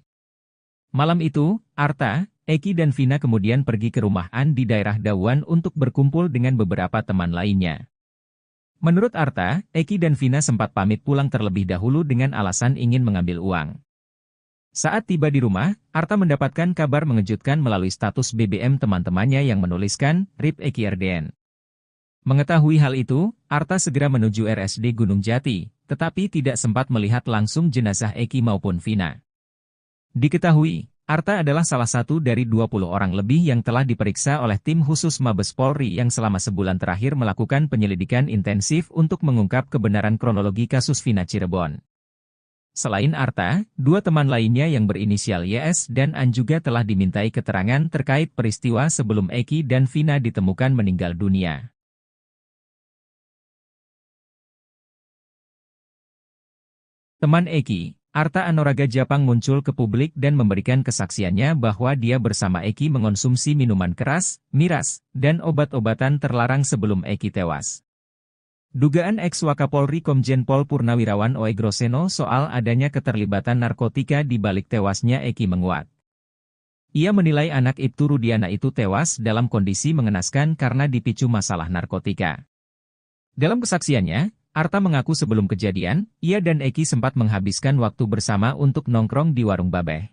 Malam itu, Arta, Eki dan Vina kemudian pergi ke rumah An di daerah Dawan untuk berkumpul dengan beberapa teman lainnya. Menurut Arta, Eki dan Vina sempat pamit pulang terlebih dahulu dengan alasan ingin mengambil uang. Saat tiba di rumah, Arta mendapatkan kabar mengejutkan melalui status BBM teman-temannya yang menuliskan, RIP Eki RDN. Mengetahui hal itu, Arta segera menuju RSD Gunung Jati, tetapi tidak sempat melihat langsung jenazah Eki maupun Vina. Diketahui, Arta adalah salah satu dari 20 orang lebih yang telah diperiksa oleh tim khusus Mabes Polri yang selama sebulan terakhir melakukan penyelidikan intensif untuk mengungkap kebenaran kronologi kasus Vina Cirebon. Selain Arta, 2 teman lainnya yang berinisial YS dan An juga telah dimintai keterangan terkait peristiwa sebelum Eki dan Vina ditemukan meninggal dunia. Teman Eki, Arta Anoraga Japang muncul ke publik dan memberikan kesaksiannya bahwa dia bersama Eki mengonsumsi minuman keras, miras, dan obat-obatan terlarang sebelum Eki tewas. Dugaan ex-Wakapolri Komjen Pol Purnawirawan Oegroseno soal adanya keterlibatan narkotika di balik tewasnya Eki menguat. Ia menilai anak Ibtu Rudiana itu tewas dalam kondisi mengenaskan karena dipicu masalah narkotika. Dalam kesaksiannya, Arta mengaku sebelum kejadian, ia dan Eki sempat menghabiskan waktu bersama untuk nongkrong di Warung Babeh.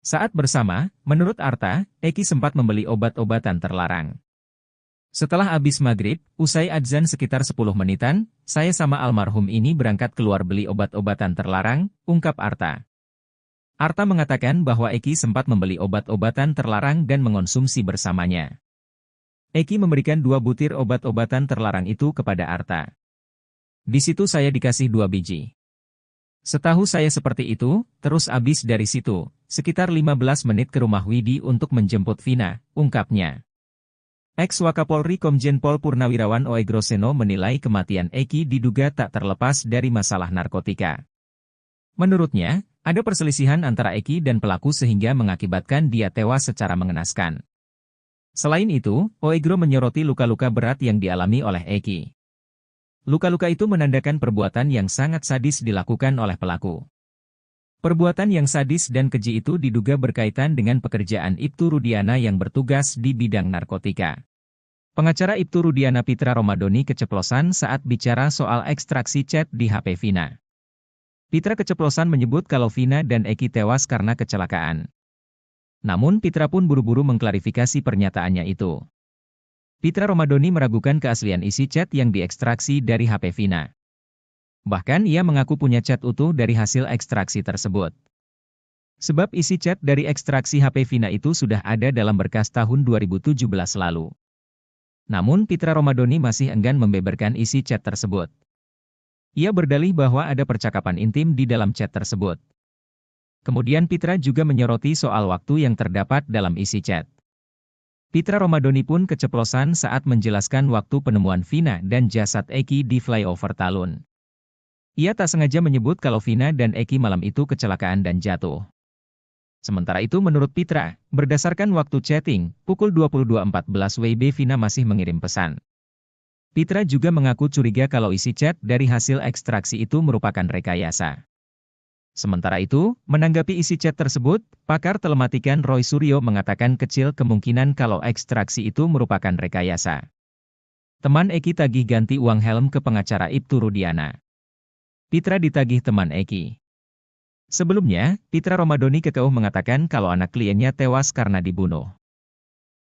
Saat bersama, menurut Arta, Eki sempat membeli obat-obatan terlarang. Setelah habis maghrib, usai adzan sekitar 10 menitan, saya sama almarhum ini berangkat keluar beli obat-obatan terlarang, ungkap Arta. Arta mengatakan bahwa Eki sempat membeli obat-obatan terlarang dan mengonsumsi bersamanya. Eki memberikan 2 butir obat-obatan terlarang itu kepada Arta. Di situ saya dikasih 2 biji. Setahu saya seperti itu, terus abis dari situ, sekitar 15 menit ke rumah Widi untuk menjemput Vina, ungkapnya. Ex-Wakapolri Komjen Pol Purnawirawan Oegroseno menilai kematian Eki diduga tak terlepas dari masalah narkotika. Menurutnya, ada perselisihan antara Eki dan pelaku sehingga mengakibatkan dia tewas secara mengenaskan. Selain itu, Oegro menyoroti luka-luka berat yang dialami oleh Eki. Luka-luka itu menandakan perbuatan yang sangat sadis dilakukan oleh pelaku. Perbuatan yang sadis dan keji itu diduga berkaitan dengan pekerjaan Ibtu Rudiana yang bertugas di bidang narkotika. Pengacara Ibtu Rudiana Pitra Romadhoni keceplosan saat bicara soal ekstraksi chat di HP Vina. Pitra keceplosan menyebut kalau Vina dan Eki tewas karena kecelakaan. Namun Pitra pun buru-buru mengklarifikasi pernyataannya itu. Pitra Romadhoni meragukan keaslian isi chat yang diekstraksi dari HP Vina. Bahkan ia mengaku punya chat utuh dari hasil ekstraksi tersebut. Sebab isi chat dari ekstraksi HP Vina itu sudah ada dalam berkas tahun 2017 lalu. Namun Pitra Romadhoni masih enggan membeberkan isi chat tersebut. Ia berdalih bahwa ada percakapan intim di dalam chat tersebut. Kemudian Pitra juga menyoroti soal waktu yang terdapat dalam isi chat. Pitra Romadhoni pun keceplosan saat menjelaskan waktu penemuan Vina dan jasad Eki di flyover Talun. Ia tak sengaja menyebut kalau Vina dan Eki malam itu kecelakaan dan jatuh. Sementara itu menurut Pitra, berdasarkan waktu chatting, pukul 22.14 WIB Vina masih mengirim pesan. Pitra juga mengaku curiga kalau isi chat dari hasil ekstraksi itu merupakan rekayasa. Sementara itu, menanggapi isi chat tersebut, pakar telematikan Roy Suryo mengatakan kecil kemungkinan kalau ekstraksi itu merupakan rekayasa. Teman Eki tagih ganti uang helm ke pengacara Ibtu Rudiana. Pitra ditagih teman Eki. Sebelumnya, Pitra Romadhoni kekeuh mengatakan kalau anak kliennya tewas karena dibunuh.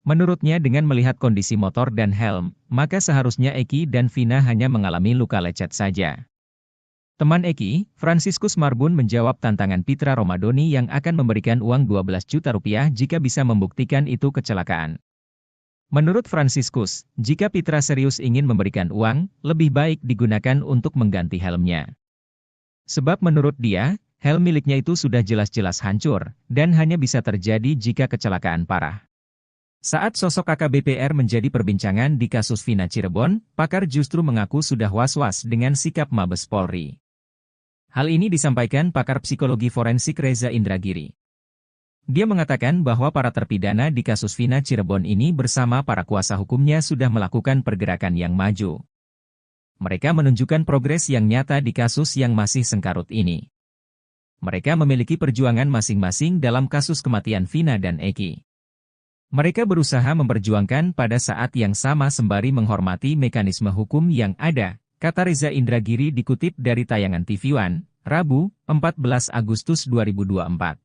Menurutnya dengan melihat kondisi motor dan helm, maka seharusnya Eki dan Vina hanya mengalami luka lecet saja. Teman Eki, Franciscus Marbun menjawab tantangan Pitra Romadhoni yang akan memberikan uang 12 juta rupiah jika bisa membuktikan itu kecelakaan. Menurut Franciscus, jika Pitra serius ingin memberikan uang, lebih baik digunakan untuk mengganti helmnya. Sebab menurut dia, helm miliknya itu sudah jelas-jelas hancur, dan hanya bisa terjadi jika kecelakaan parah. Saat sosok AKBP R menjadi perbincangan di kasus Vina Cirebon, pakar justru mengaku sudah was-was dengan sikap Mabes Polri. Hal ini disampaikan pakar psikologi forensik Reza Indragiri. Dia mengatakan bahwa para terpidana di kasus Vina Cirebon ini bersama para kuasa hukumnya sudah melakukan pergerakan yang maju. Mereka menunjukkan progres yang nyata di kasus yang masih sengkarut ini. Mereka memiliki perjuangan masing-masing dalam kasus kematian Vina dan Eki. Mereka berusaha memperjuangkan pada saat yang sama sembari menghormati mekanisme hukum yang ada, kata Reza Indragiri dikutip dari tayangan TV One, Rabu, 14 Agustus 2024.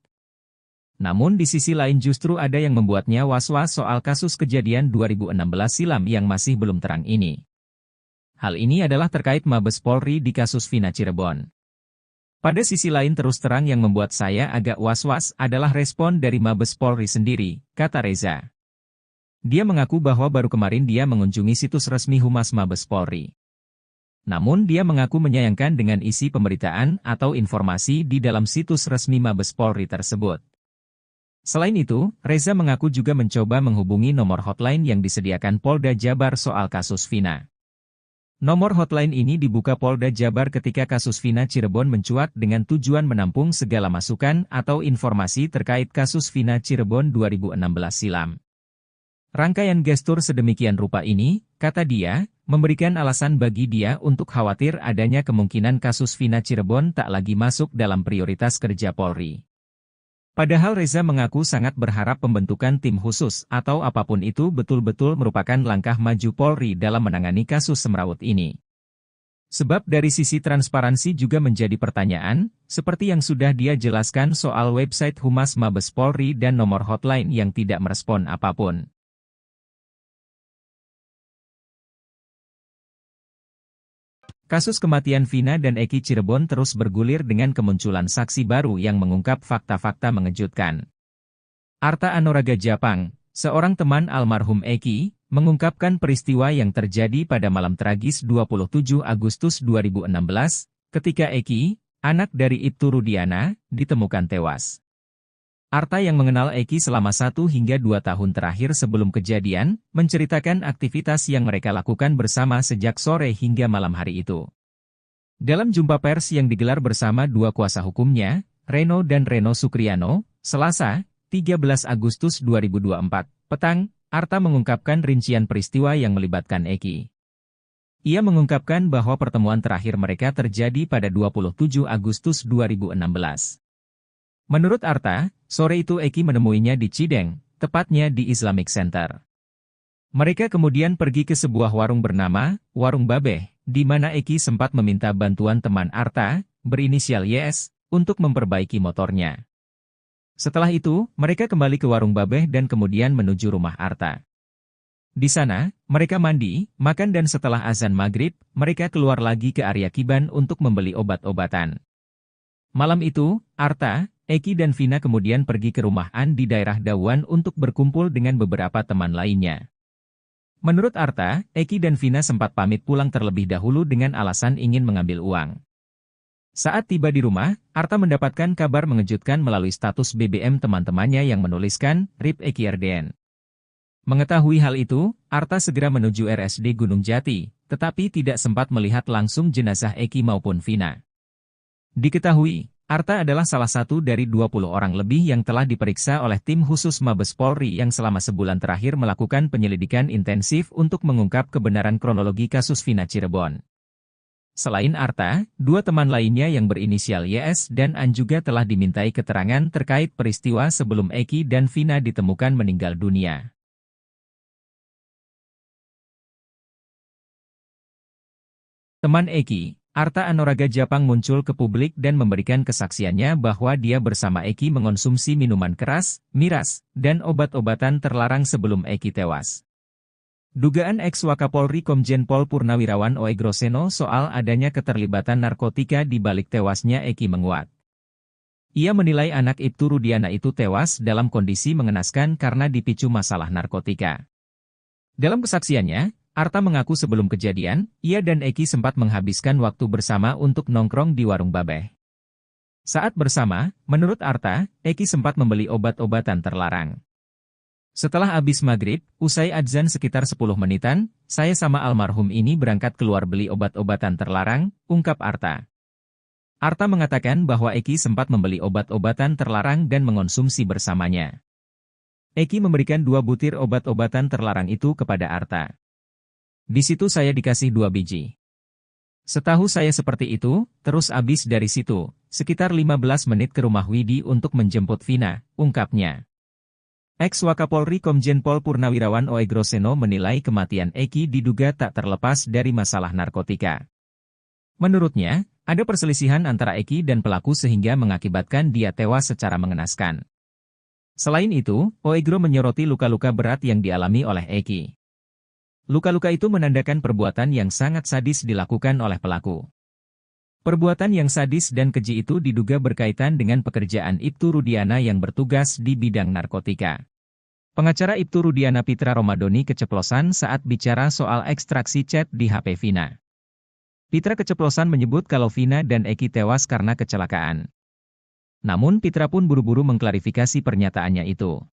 Namun di sisi lain justru ada yang membuatnya was-was soal kasus kejadian 2016 silam yang masih belum terang ini. Hal ini adalah terkait Mabes Polri di kasus Vina Cirebon. Pada sisi lain terus terang yang membuat saya agak was-was adalah respon dari Mabes Polri sendiri, kata Reza. Dia mengaku bahwa baru kemarin dia mengunjungi situs resmi Humas Mabes Polri. Namun dia mengaku menyayangkan dengan isi pemberitaan atau informasi di dalam situs resmi Mabes Polri tersebut. Selain itu, Reza mengaku juga mencoba menghubungi nomor hotline yang disediakan Polda Jabar soal kasus Vina. Nomor hotline ini dibuka Polda Jabar ketika kasus Vina Cirebon mencuat dengan tujuan menampung segala masukan atau informasi terkait kasus Vina Cirebon 2016 silam. Rangkaian gestur sedemikian rupa ini, kata dia, memberikan alasan bagi dia untuk khawatir adanya kemungkinan kasus Vina Cirebon tak lagi masuk dalam prioritas kerja Polri. Padahal Reza mengaku sangat berharap pembentukan tim khusus atau apapun itu betul-betul merupakan langkah maju Polri dalam menangani kasus semrawut ini. Sebab dari sisi transparansi juga menjadi pertanyaan, seperti yang sudah dia jelaskan soal website Humas Mabes Polri dan nomor hotline yang tidak merespon apapun. Kasus kematian Vina dan Eki Cirebon terus bergulir dengan kemunculan saksi baru yang mengungkap fakta-fakta mengejutkan. Arta Anoraga Japang, seorang teman almarhum Eki, mengungkapkan peristiwa yang terjadi pada malam tragis 27 Agustus 2016, ketika Eki, anak dari Ibtu Rudiana, ditemukan tewas. Arta yang mengenal Eki selama 1 hingga 2 tahun terakhir sebelum kejadian, menceritakan aktivitas yang mereka lakukan bersama sejak sore hingga malam hari itu. Dalam jumpa pers yang digelar bersama 2 kuasa hukumnya, Reno dan Reno Sukriano, Selasa, 13 Agustus 2024, petang, Arta mengungkapkan rincian peristiwa yang melibatkan Eki. Ia mengungkapkan bahwa pertemuan terakhir mereka terjadi pada 27 Agustus 2016. Menurut Arta, sore itu Eki menemuinya di Cideng, tepatnya di Islamic Center. Mereka kemudian pergi ke sebuah warung bernama Warung Babeh, di mana Eki sempat meminta bantuan teman Arta, berinisial YS, untuk memperbaiki motornya. Setelah itu, mereka kembali ke Warung Babeh dan kemudian menuju rumah Arta. Di sana, mereka mandi, makan dan setelah azan maghrib, mereka keluar lagi ke area Kiban untuk membeli obat-obatan. Malam itu, Arta, Eki dan Vina kemudian pergi ke rumah An di daerah Dawan untuk berkumpul dengan beberapa teman lainnya. Menurut Arta, Eki dan Vina sempat pamit pulang terlebih dahulu dengan alasan ingin mengambil uang. Saat tiba di rumah, Arta mendapatkan kabar mengejutkan melalui status BBM teman-temannya yang menuliskan, RIP Eki RDN. Mengetahui hal itu, Arta segera menuju RSD Gunung Jati, tetapi tidak sempat melihat langsung jenazah Eki maupun Vina. Diketahui, Arta adalah salah satu dari 20 orang lebih yang telah diperiksa oleh tim khusus Mabes Polri yang selama sebulan terakhir melakukan penyelidikan intensif untuk mengungkap kebenaran kronologi kasus Vina Cirebon. Selain Arta, dua teman lainnya yang berinisial YS dan An juga telah dimintai keterangan terkait peristiwa sebelum Eki dan Vina ditemukan meninggal dunia. Teman Eki, Arta Anoraga Japang muncul ke publik dan memberikan kesaksiannya bahwa dia bersama Eki mengonsumsi minuman keras, miras, dan obat-obatan terlarang sebelum Eki tewas. Dugaan ex-Wakapolri Komjen Pol Purnawirawan Oegroseno soal adanya keterlibatan narkotika di balik tewasnya Eki menguat. Ia menilai anak Ibtu Rudiana itu tewas dalam kondisi mengenaskan karena dipicu masalah narkotika. Dalam kesaksiannya, Arta mengaku sebelum kejadian, ia dan Eki sempat menghabiskan waktu bersama untuk nongkrong di warung Babeh. Saat bersama, menurut Arta, Eki sempat membeli obat-obatan terlarang. Setelah habis maghrib, usai adzan sekitar 10 menitan, saya sama almarhum ini berangkat keluar beli obat-obatan terlarang, ungkap Arta. Arta mengatakan bahwa Eki sempat membeli obat-obatan terlarang dan mengonsumsi bersamanya. Eki memberikan 2 butir obat-obatan terlarang itu kepada Arta. Di situ saya dikasih 2 biji. Setahu saya seperti itu, terus habis dari situ, sekitar 15 menit ke rumah Widi untuk menjemput Vina, ungkapnya. Ex-Wakapolri Komjen Pol Purnawirawan Oegroseno menilai kematian Eki diduga tak terlepas dari masalah narkotika. Menurutnya, ada perselisihan antara Eki dan pelaku sehingga mengakibatkan dia tewas secara mengenaskan. Selain itu, Oegro menyoroti luka-luka berat yang dialami oleh Eki. Luka-luka itu menandakan perbuatan yang sangat sadis dilakukan oleh pelaku. Perbuatan yang sadis dan keji itu diduga berkaitan dengan pekerjaan Ibtu Rudiana yang bertugas di bidang narkotika. Pengacara Ibtu Rudiana Pitra Romadoni keceplosan saat bicara soal ekstraksi chat di HP Vina. Pitra keceplosan menyebut kalau Vina dan Eki tewas karena kecelakaan. Namun Pitra pun buru-buru mengklarifikasi pernyataannya itu.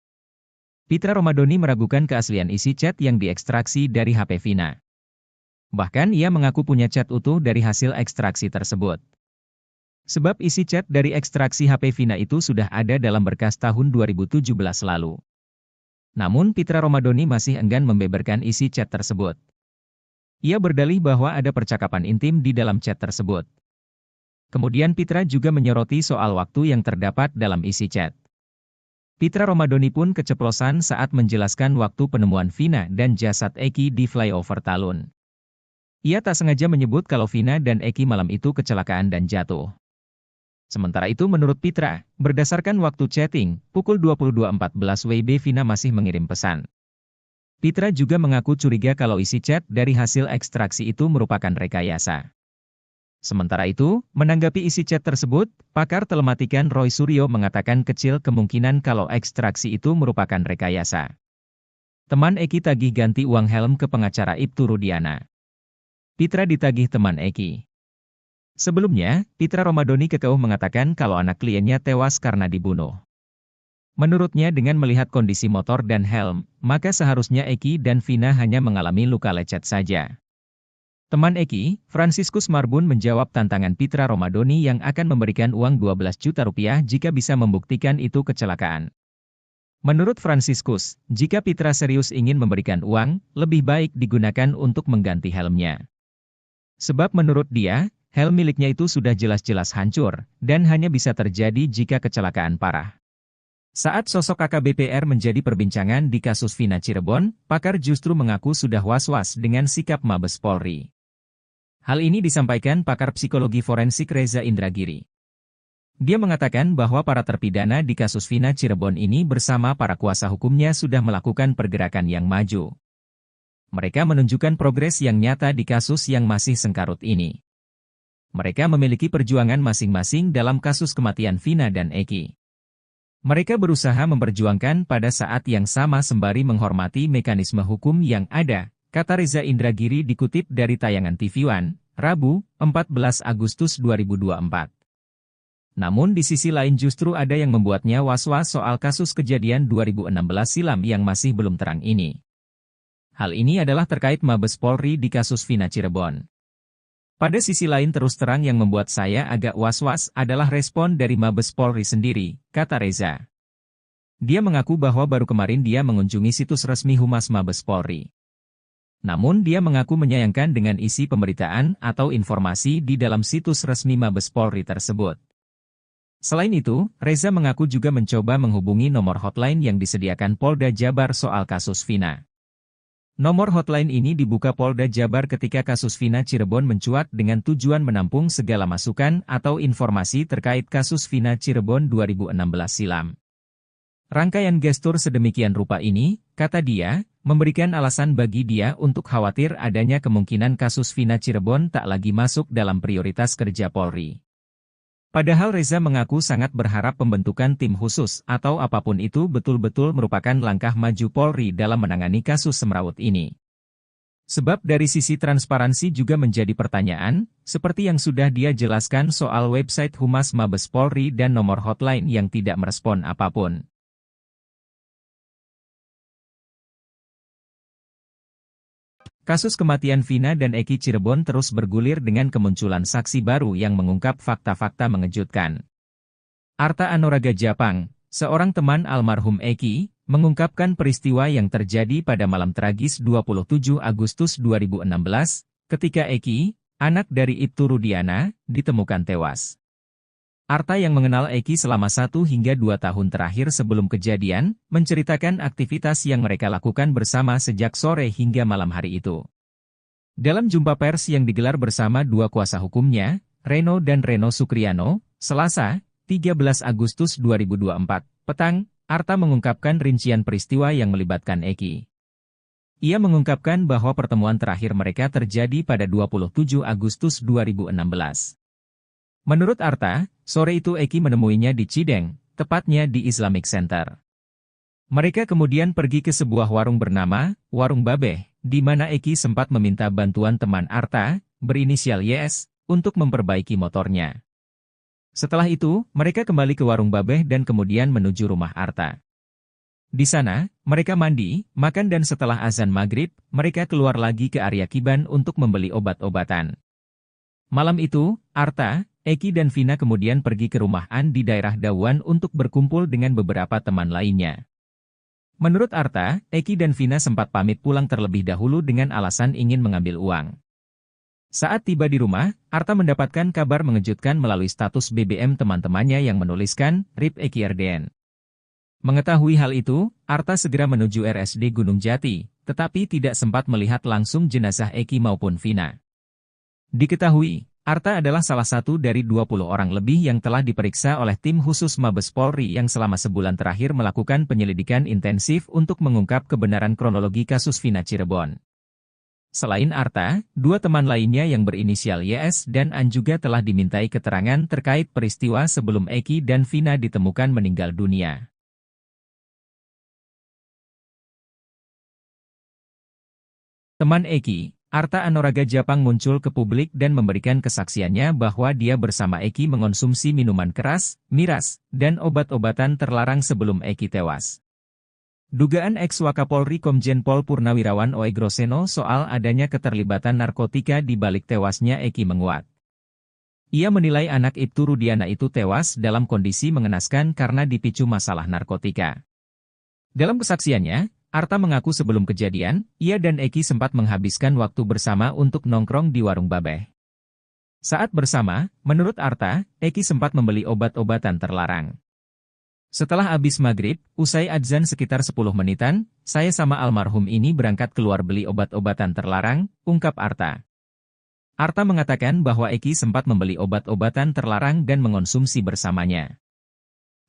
Pitra Romadoni meragukan keaslian isi chat yang diekstraksi dari HP Vina. Bahkan ia mengaku punya chat utuh dari hasil ekstraksi tersebut. Sebab isi chat dari ekstraksi HP Vina itu sudah ada dalam berkas tahun 2017 lalu. Namun Pitra Romadoni masih enggan membeberkan isi chat tersebut. Ia berdalih bahwa ada percakapan intim di dalam chat tersebut. Kemudian Pitra juga menyoroti soal waktu yang terdapat dalam isi chat. Pitra Romadoni pun keceplosan saat menjelaskan waktu penemuan Vina dan jasad Eki di flyover Talun. Ia tak sengaja menyebut kalau Vina dan Eki malam itu kecelakaan dan jatuh. Sementara itu menurut Pitra, berdasarkan waktu chatting, pukul 22.14 WIB Vina masih mengirim pesan. Pitra juga mengaku curiga kalau isi chat dari hasil ekstraksi itu merupakan rekayasa. Sementara itu, menanggapi isi chat tersebut, pakar telematikan Roy Suryo mengatakan kecil kemungkinan kalau ekstraksi itu merupakan rekayasa. Teman Eki tagih ganti uang helm ke pengacara Ibtu Rudiana. Pitra ditagih teman Eki. Sebelumnya, Pitra Romadoni kekeuh mengatakan kalau anak kliennya tewas karena dibunuh. Menurutnya dengan melihat kondisi motor dan helm, maka seharusnya Eki dan Vina hanya mengalami luka lecet saja. Teman Eki, Franciscus Marbun menjawab tantangan Pitra Romadoni yang akan memberikan uang 12 juta rupiah jika bisa membuktikan itu kecelakaan. Menurut Franciscus, jika Pitra serius ingin memberikan uang, lebih baik digunakan untuk mengganti helmnya. Sebab menurut dia, Helm miliknya itu sudah jelas-jelas hancur, dan hanya bisa terjadi jika kecelakaan parah. Saat sosok AKBP-R menjadi perbincangan di kasus Vina Cirebon, pakar justru mengaku sudah was-was dengan sikap Mabes Polri. Hal ini disampaikan pakar psikologi forensik Reza Indragiri. Dia mengatakan bahwa para terpidana di kasus Vina Cirebon ini bersama para kuasa hukumnya sudah melakukan pergerakan yang maju. Mereka menunjukkan progres yang nyata di kasus yang masih sengkarut ini. Mereka memiliki perjuangan masing-masing dalam kasus kematian Vina dan Eki. Mereka berusaha memperjuangkan pada saat yang sama sembari menghormati mekanisme hukum yang ada, kata Reza Indragiri dikutip dari tayangan TV One, Rabu, 14 Agustus 2024. Namun di sisi lain justru ada yang membuatnya was-was soal kasus kejadian 2016 silam yang masih belum terang ini. Hal ini adalah terkait Mabes Polri di kasus Vina Cirebon. Pada sisi lain terus terang yang membuat saya agak was-was adalah respon dari Mabes Polri sendiri, kata Reza. Dia mengaku bahwa baru kemarin dia mengunjungi situs resmi Humas Mabes Polri. Namun dia mengaku menyayangkan dengan isi pemberitaan atau informasi di dalam situs resmi Mabes Polri tersebut. Selain itu, Reza mengaku juga mencoba menghubungi nomor hotline yang disediakan Polda Jabar soal kasus Vina. Nomor hotline ini dibuka Polda Jabar ketika kasus Vina Cirebon mencuat dengan tujuan menampung segala masukan atau informasi terkait kasus Vina Cirebon 2016 silam. Rangkaian gestur sedemikian rupa ini, kata dia, memberikan alasan bagi dia untuk khawatir adanya kemungkinan kasus Vina Cirebon tak lagi masuk dalam prioritas kerja Polri. Padahal Reza mengaku sangat berharap pembentukan tim khusus atau apapun itu betul-betul merupakan langkah maju Polri dalam menangani kasus semrawut ini. Sebab dari sisi transparansi juga menjadi pertanyaan, seperti yang sudah dia jelaskan soal website Humas Mabes Polri dan nomor hotline yang tidak merespon apapun. Kasus kematian Vina dan Eki Cirebon terus bergulir dengan kemunculan saksi baru yang mengungkap fakta-fakta mengejutkan. Arta Anoraga Japang, seorang teman almarhum Eki, mengungkapkan peristiwa yang terjadi pada malam tragis 27 Agustus 2016, ketika Eki, anak dari Ibtu Rudiana, ditemukan tewas. Arta yang mengenal Eki selama 1 hingga 2 tahun terakhir sebelum kejadian, menceritakan aktivitas yang mereka lakukan bersama sejak sore hingga malam hari itu. Dalam jumpa pers yang digelar bersama 2 kuasa hukumnya, Reno dan Reno Sukriano, Selasa, 13 Agustus 2024, petang, Arta mengungkapkan rincian peristiwa yang melibatkan Eki. Ia mengungkapkan bahwa pertemuan terakhir mereka terjadi pada 27 Agustus 2016. Menurut Arta, sore itu Eki menemuinya di Cideng, tepatnya di Islamic Center. Mereka kemudian pergi ke sebuah warung bernama Warung Babeh, di mana Eki sempat meminta bantuan teman Arta, berinisial YS, untuk memperbaiki motornya. Setelah itu, mereka kembali ke Warung Babeh dan kemudian menuju rumah Arta. Di sana, mereka mandi, makan dan setelah azan maghrib, mereka keluar lagi ke area Kiban untuk membeli obat-obatan. Malam itu, Arta, Eki dan Vina kemudian pergi ke rumah An di daerah Dawan untuk berkumpul dengan beberapa teman lainnya. Menurut Arta, Eki dan Vina sempat pamit pulang terlebih dahulu dengan alasan ingin mengambil uang. Saat tiba di rumah, Arta mendapatkan kabar mengejutkan melalui status BBM teman-temannya yang menuliskan, RIP Eki RDN. Mengetahui hal itu, Arta segera menuju RSD Gunung Jati, tetapi tidak sempat melihat langsung jenazah Eki maupun Vina. Diketahui, Arta adalah salah satu dari 20 orang lebih yang telah diperiksa oleh tim khusus Mabes Polri yang selama sebulan terakhir melakukan penyelidikan intensif untuk mengungkap kebenaran kronologi kasus Vina Cirebon. Selain Arta, 2 teman lainnya yang berinisial YS dan An juga telah dimintai keterangan terkait peristiwa sebelum Eki dan Vina ditemukan meninggal dunia. Teman Eki, Arta Anoraga Japang muncul ke publik dan memberikan kesaksiannya bahwa dia bersama Eki mengonsumsi minuman keras, miras, dan obat-obatan terlarang sebelum Eki tewas. Dugaan ex-Wakapolri Komjen Pol Purnawirawan Oegroseno soal adanya keterlibatan narkotika di balik tewasnya Eki menguat. Ia menilai anak Ibtu Rudiana itu tewas dalam kondisi mengenaskan karena dipicu masalah narkotika. Dalam kesaksiannya, Arta mengaku sebelum kejadian, ia dan Eki sempat menghabiskan waktu bersama untuk nongkrong di Warung Babeh. Saat bersama, menurut Arta, Eki sempat membeli obat-obatan terlarang. Setelah habis maghrib, usai adzan sekitar 10 menitan, saya sama almarhum ini berangkat keluar beli obat-obatan terlarang, ungkap Arta. Arta mengatakan bahwa Eki sempat membeli obat-obatan terlarang dan mengonsumsi bersamanya.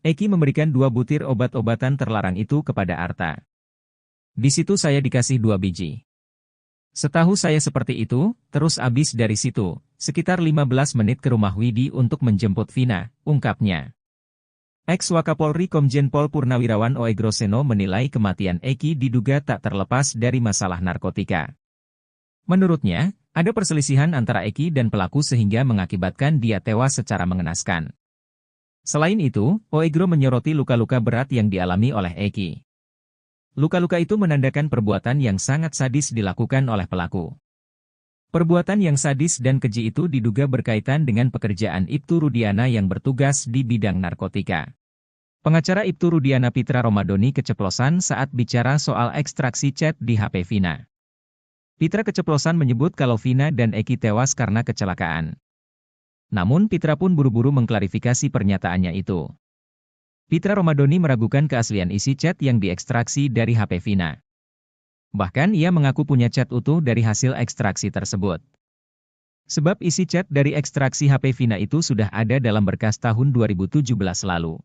Eki memberikan 2 butir obat-obatan terlarang itu kepada Arta. Di situ saya dikasih 2 biji. Setahu saya seperti itu, terus habis dari situ, sekitar 15 menit ke rumah Widi untuk menjemput Vina, ungkapnya. Ex-Wakapolri Komjen Pol Purnawirawan Oegroseno menilai kematian Eki diduga tak terlepas dari masalah narkotika. Menurutnya, ada perselisihan antara Eki dan pelaku sehingga mengakibatkan dia tewas secara mengenaskan. Selain itu, Oegro menyoroti luka-luka berat yang dialami oleh Eki. Luka-luka itu menandakan perbuatan yang sangat sadis dilakukan oleh pelaku. Perbuatan yang sadis dan keji itu diduga berkaitan dengan pekerjaan Ibtu Rudiana yang bertugas di bidang narkotika. Pengacara Ibtu Rudiana Pitra Romadoni keceplosan saat bicara soal ekstraksi chat di HP Vina. Pitra keceplosan menyebut kalau Vina dan Eki tewas karena kecelakaan. Namun Pitra pun buru-buru mengklarifikasi pernyataannya itu. Pitra Romadoni meragukan keaslian isi chat yang diekstraksi dari HP Vina. Bahkan ia mengaku punya chat utuh dari hasil ekstraksi tersebut. Sebab isi chat dari ekstraksi HP Vina itu sudah ada dalam berkas tahun 2017 lalu.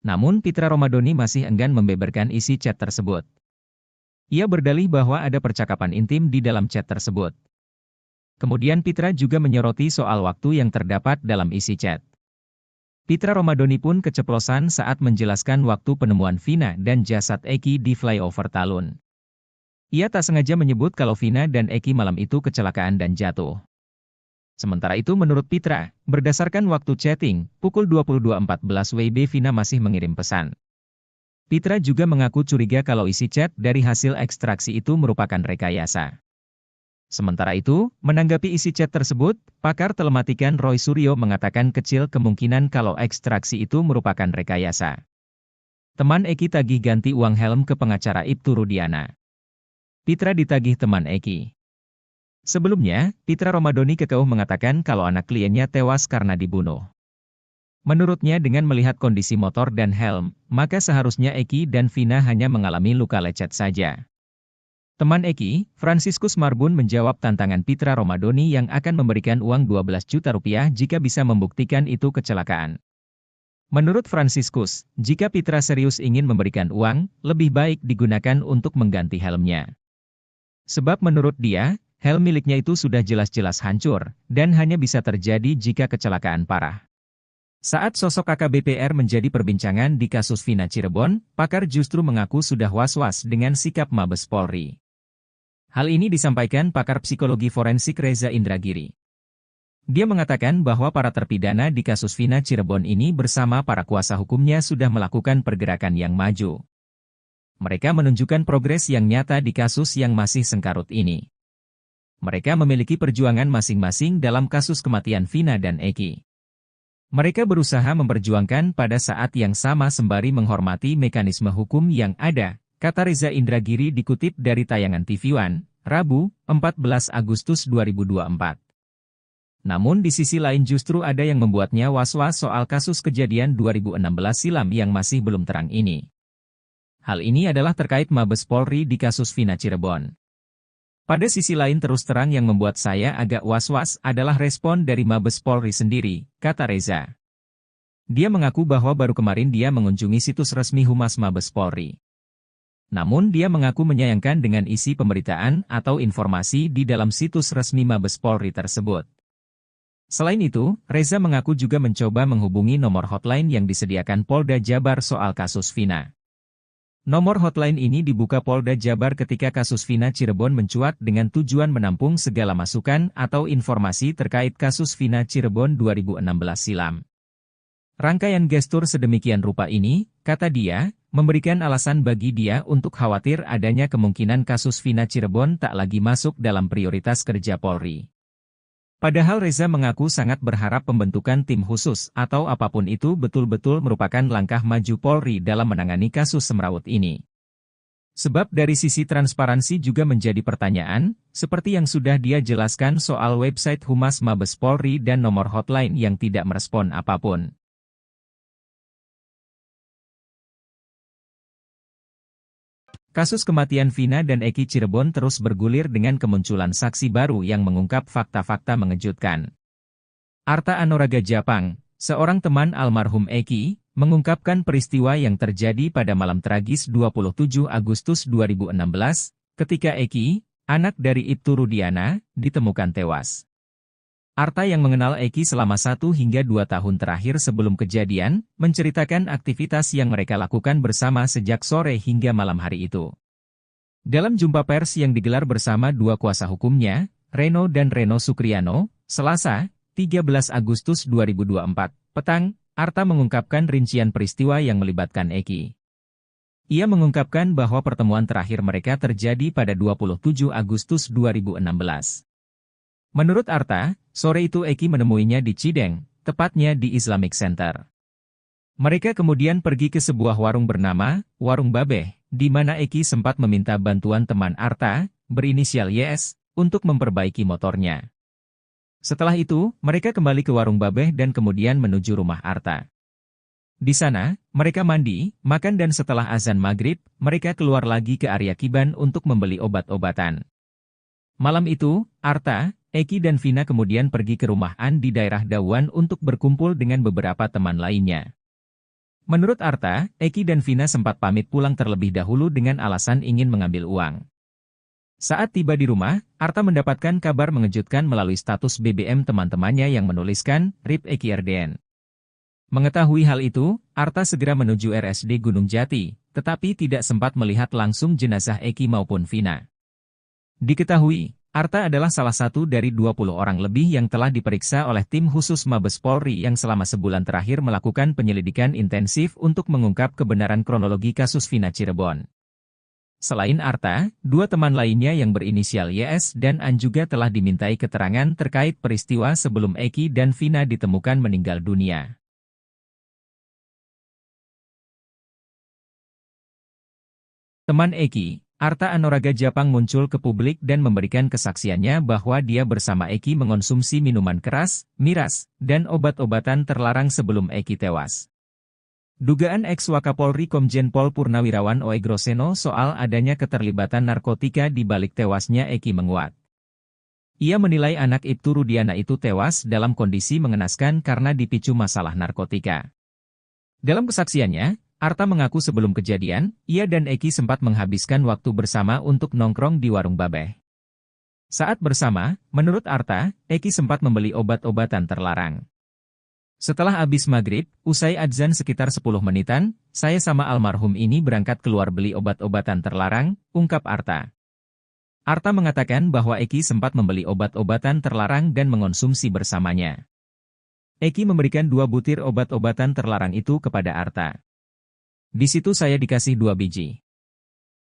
Namun Pitra Romadoni masih enggan membeberkan isi chat tersebut. Ia berdalih bahwa ada percakapan intim di dalam chat tersebut. Kemudian Pitra juga menyoroti soal waktu yang terdapat dalam isi chat. Pitra Romadoni pun keceplosan saat menjelaskan waktu penemuan Vina dan jasad Eki di flyover Talun. Ia tak sengaja menyebut kalau Vina dan Eki malam itu kecelakaan dan jatuh. Sementara itu menurut Pitra, berdasarkan waktu chatting, pukul 22.14 WIB Vina masih mengirim pesan. Pitra juga mengaku curiga kalau isi chat dari hasil ekstraksi itu merupakan rekayasa. Sementara itu, menanggapi isi chat tersebut, pakar telematikan Roy Suryo mengatakan kecil kemungkinan kalau ekstraksi itu merupakan rekayasa. Teman Eki tagih ganti uang helm ke pengacara Ibtu Rudiana. Pitra ditagih teman Eki. Sebelumnya, Pitra Romadoni kekeuh mengatakan kalau anak kliennya tewas karena dibunuh. Menurutnya dengan melihat kondisi motor dan helm, maka seharusnya Eki dan Vina hanya mengalami luka lecet saja. Teman Eki, Franciscus Marbun menjawab tantangan Pitra Romadoni yang akan memberikan uang 12 juta rupiah jika bisa membuktikan itu kecelakaan. Menurut Franciscus, jika Pitra serius ingin memberikan uang, lebih baik digunakan untuk mengganti helmnya. Sebab menurut dia, helm miliknya itu sudah jelas-jelas hancur, dan hanya bisa terjadi jika kecelakaan parah. Saat sosok AKBP-R menjadi perbincangan di kasus Vina Cirebon, pakar justru mengaku sudah was-was dengan sikap Mabes Polri. Hal ini disampaikan pakar psikologi forensik Reza Indragiri. Dia mengatakan bahwa para terpidana di kasus Vina Cirebon ini bersama para kuasa hukumnya sudah melakukan pergerakan yang maju. Mereka menunjukkan progres yang nyata di kasus yang masih sengkarut ini. Mereka memiliki perjuangan masing-masing dalam kasus kematian Vina dan Eki. Mereka berusaha memperjuangkan pada saat yang sama sembari menghormati mekanisme hukum yang ada, kata Reza Indragiri dikutip dari tayangan TV One, Rabu, 14 Agustus 2024. Namun di sisi lain justru ada yang membuatnya was-was soal kasus kejadian 2016 silam yang masih belum terang ini. Hal ini adalah terkait Mabes Polri di kasus Vina Cirebon. Pada sisi lain terus terang yang membuat saya agak was-was adalah respon dari Mabes Polri sendiri, kata Reza. Dia mengaku bahwa baru kemarin dia mengunjungi situs resmi Humas Mabes Polri. Namun dia mengaku menyayangkan dengan isi pemberitaan atau informasi di dalam situs resmi Mabes Polri tersebut. Selain itu, Reza mengaku juga mencoba menghubungi nomor hotline yang disediakan Polda Jabar soal kasus Vina. Nomor hotline ini dibuka Polda Jabar ketika kasus Vina Cirebon mencuat dengan tujuan menampung segala masukan atau informasi terkait kasus Vina Cirebon 2016 silam. Rangkaian gestur sedemikian rupa ini, kata dia, memberikan alasan bagi dia untuk khawatir adanya kemungkinan kasus Vina Cirebon tak lagi masuk dalam prioritas kerja Polri. Padahal Reza mengaku sangat berharap pembentukan tim khusus atau apapun itu betul-betul merupakan langkah maju Polri dalam menangani kasus semrawut ini. Sebab dari sisi transparansi juga menjadi pertanyaan, seperti yang sudah dia jelaskan soal website Humas Mabes Polri dan nomor hotline yang tidak merespon apapun. Kasus kematian Vina dan Eki Cirebon terus bergulir dengan kemunculan saksi baru yang mengungkap fakta-fakta mengejutkan. Arta Anoraga Japang, seorang teman almarhum Eki, mengungkapkan peristiwa yang terjadi pada malam tragis 27 Agustus 2016, ketika Eki, anak dari Ibtu Rudiana, ditemukan tewas. Arta yang mengenal Eki selama 1 hingga 2 tahun terakhir sebelum kejadian, menceritakan aktivitas yang mereka lakukan bersama sejak sore hingga malam hari itu. Dalam jumpa pers yang digelar bersama dua kuasa hukumnya, Reno dan Reno Sukriano, Selasa, 13 Agustus 2024, petang, Arta mengungkapkan rincian peristiwa yang melibatkan Eki. Ia mengungkapkan bahwa pertemuan terakhir mereka terjadi pada 27 Agustus 2016. Menurut Arta, sore itu Eki menemuinya di Cideng, tepatnya di Islamic Center. Mereka kemudian pergi ke sebuah warung bernama Warung Babeh, di mana Eki sempat meminta bantuan teman Arta, berinisial YS, untuk memperbaiki motornya. Setelah itu, mereka kembali ke Warung Babeh dan kemudian menuju rumah Arta. Di sana, mereka mandi, makan dan setelah azan maghrib, mereka keluar lagi ke area Kiban untuk membeli obat-obatan. Malam itu, Arta, Eki dan Vina kemudian pergi ke rumah An di daerah Dawan untuk berkumpul dengan beberapa teman lainnya. Menurut Arta, Eki dan Vina sempat pamit pulang terlebih dahulu dengan alasan ingin mengambil uang. Saat tiba di rumah, Arta mendapatkan kabar mengejutkan melalui status BBM teman-temannya yang menuliskan, RIP Eki RDN. Mengetahui hal itu, Arta segera menuju RSD Gunung Jati, tetapi tidak sempat melihat langsung jenazah Eki maupun Vina. Diketahui, Arta adalah salah satu dari 20 orang lebih yang telah diperiksa oleh tim khusus Mabes Polri yang selama sebulan terakhir melakukan penyelidikan intensif untuk mengungkap kebenaran kronologi kasus Vina Cirebon. Selain Arta, 2 teman lainnya yang berinisial YS dan An juga telah dimintai keterangan terkait peristiwa sebelum Eki dan Vina ditemukan meninggal dunia. Teman Eki, Arta Anoraga Japang muncul ke publik dan memberikan kesaksiannya bahwa dia bersama Eki mengonsumsi minuman keras, miras, dan obat-obatan terlarang sebelum Eki tewas. Dugaan ex-Wakapolri Komjen Pol Purnawirawan Oegroseno soal adanya keterlibatan narkotika di balik tewasnya Eki menguat. Ia menilai anak Ibtu Rudiana itu tewas dalam kondisi mengenaskan karena dipicu masalah narkotika. Dalam kesaksiannya, Arta mengaku sebelum kejadian, ia dan Eki sempat menghabiskan waktu bersama untuk nongkrong di Warung Babeh. Saat bersama, menurut Arta, Eki sempat membeli obat-obatan terlarang. Setelah habis maghrib, usai adzan sekitar 10 menitan, saya sama almarhum ini berangkat keluar beli obat-obatan terlarang, ungkap Arta. Arta mengatakan bahwa Eki sempat membeli obat-obatan terlarang dan mengonsumsi bersamanya. Eki memberikan 2 butir obat-obatan terlarang itu kepada Arta. Di situ saya dikasih 2 biji.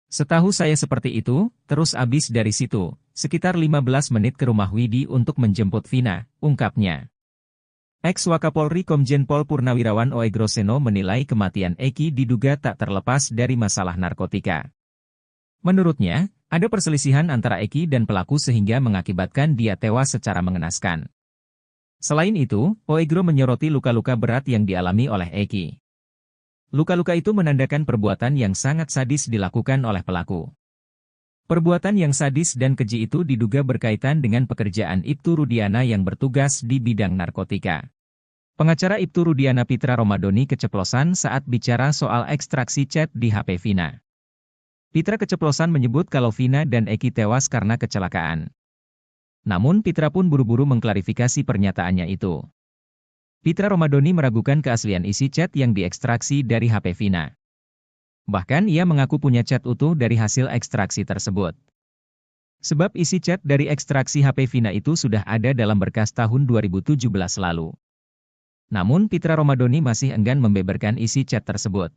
Setahu saya seperti itu, terus abis dari situ, sekitar 15 menit ke rumah Widi untuk menjemput Vina, ungkapnya. Ex-Wakapolri Komjen Pol Purnawirawan Oegroseno menilai kematian Eki diduga tak terlepas dari masalah narkotika. Menurutnya, ada perselisihan antara Eki dan pelaku sehingga mengakibatkan dia tewas secara mengenaskan. Selain itu, Oegro menyoroti luka-luka berat yang dialami oleh Eki. Luka-luka itu menandakan perbuatan yang sangat sadis dilakukan oleh pelaku. Perbuatan yang sadis dan keji itu diduga berkaitan dengan pekerjaan Ibtu Rudiana yang bertugas di bidang narkotika. Pengacara Ibtu Rudiana Pitra Romadoni keceplosan saat bicara soal ekstraksi chat di HP Vina. Pitra keceplosan menyebut kalau Vina dan Eki tewas karena kecelakaan. Namun Pitra pun buru-buru mengklarifikasi pernyataannya itu. Pitra Romadoni meragukan keaslian isi chat yang diekstraksi dari HP Vina. Bahkan ia mengaku punya chat utuh dari hasil ekstraksi tersebut. Sebab isi chat dari ekstraksi HP Vina itu sudah ada dalam berkas tahun 2017 lalu. Namun Pitra Romadoni masih enggan membeberkan isi chat tersebut.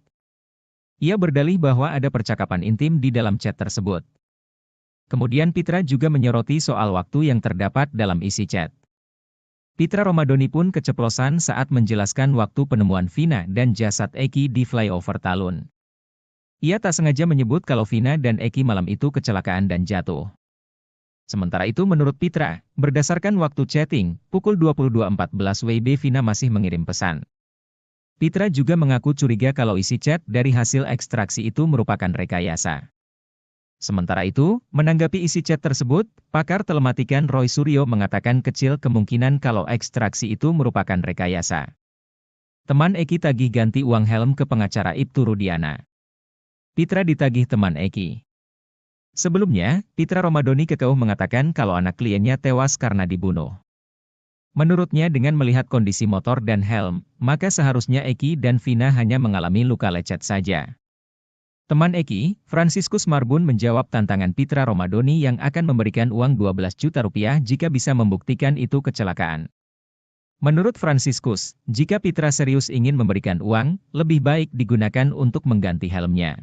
Ia berdalih bahwa ada percakapan intim di dalam chat tersebut. Kemudian Pitra juga menyoroti soal waktu yang terdapat dalam isi chat. Pitra Romadoni pun keceplosan saat menjelaskan waktu penemuan Vina dan jasad Eki di flyover Talun. Ia tak sengaja menyebut kalau Vina dan Eki malam itu kecelakaan dan jatuh. Sementara itu menurut Pitra, berdasarkan waktu chatting, pukul 22.14 WIB Vina masih mengirim pesan. Pitra juga mengaku curiga kalau isi chat dari hasil ekstraksi itu merupakan rekayasa. Sementara itu, menanggapi isi chat tersebut, pakar telematikan Roy Suryo mengatakan kecil kemungkinan kalau ekstraksi itu merupakan rekayasa. Teman Eki tagih ganti uang helm ke pengacara Ibtu Rudiana. Pitra ditagih teman Eki. Sebelumnya, Pitra Romadoni kekeuh mengatakan kalau anak kliennya tewas karena dibunuh. Menurutnya dengan melihat kondisi motor dan helm, maka seharusnya Eki dan Vina hanya mengalami luka lecet saja. Teman Eki, Franciscus Marbun menjawab tantangan Pitra Romadoni yang akan memberikan uang 12 juta rupiah jika bisa membuktikan itu kecelakaan. Menurut Franciscus, jika Pitra serius ingin memberikan uang, lebih baik digunakan untuk mengganti helmnya.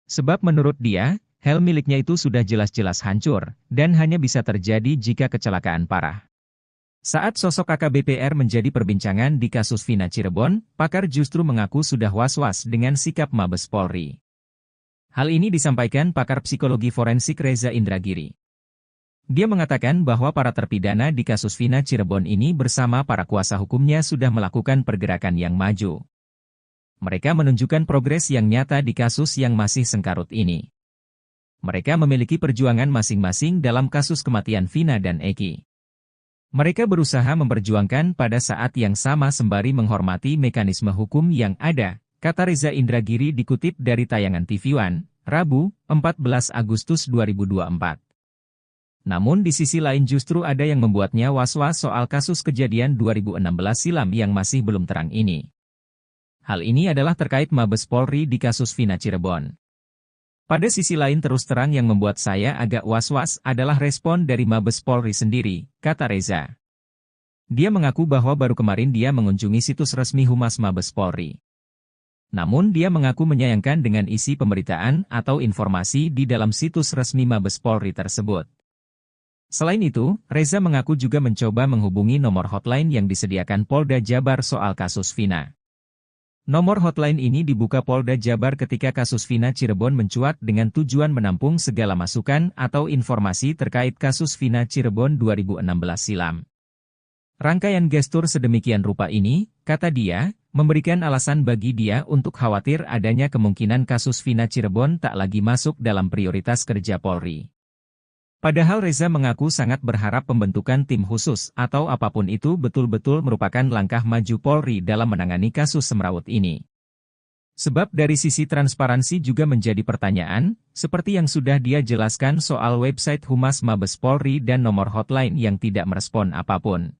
Sebab menurut dia, helm miliknya itu sudah jelas-jelas hancur, dan hanya bisa terjadi jika kecelakaan parah. Saat sosok AKBP R menjadi perbincangan di kasus Vina Cirebon, pakar justru mengaku sudah was-was dengan sikap Mabes Polri. Hal ini disampaikan pakar psikologi forensik Reza Indragiri. Dia mengatakan bahwa para terpidana di kasus Vina Cirebon ini bersama para kuasa hukumnya sudah melakukan pergerakan yang maju. Mereka menunjukkan progres yang nyata di kasus yang masih sengkarut ini. Mereka memiliki perjuangan masing-masing dalam kasus kematian Vina dan Eki. Mereka berusaha memperjuangkan pada saat yang sama sembari menghormati mekanisme hukum yang ada, kata Reza Indragiri dikutip dari tayangan TV One, Rabu, 14 Agustus 2024. Namun di sisi lain justru ada yang membuatnya was-was soal kasus kejadian 2016 silam yang masih belum terang ini. Hal ini adalah terkait Mabes Polri di kasus Vina Cirebon. Pada sisi lain terus terang yang membuat saya agak was-was adalah respon dari Mabes Polri sendiri, kata Reza. Dia mengaku bahwa baru kemarin dia mengunjungi situs resmi Humas Mabes Polri. Namun dia mengaku menyayangkan dengan isi pemberitaan atau informasi di dalam situs resmi Mabes Polri tersebut. Selain itu, Reza mengaku juga mencoba menghubungi nomor hotline yang disediakan Polda Jabar soal kasus Vina. Nomor hotline ini dibuka Polda Jabar ketika kasus Vina Cirebon mencuat dengan tujuan menampung segala masukan atau informasi terkait kasus Vina Cirebon 2016 silam. Rangkaian gestur sedemikian rupa ini, kata dia, memberikan alasan bagi dia untuk khawatir adanya kemungkinan kasus Vina Cirebon tak lagi masuk dalam prioritas kerja Polri. Padahal Reza mengaku sangat berharap pembentukan tim khusus atau apapun itu betul-betul merupakan langkah maju Polri dalam menangani kasus semrawut ini. Sebab dari sisi transparansi juga menjadi pertanyaan, seperti yang sudah dia jelaskan soal website Humas Mabes Polri dan nomor hotline yang tidak merespon apapun.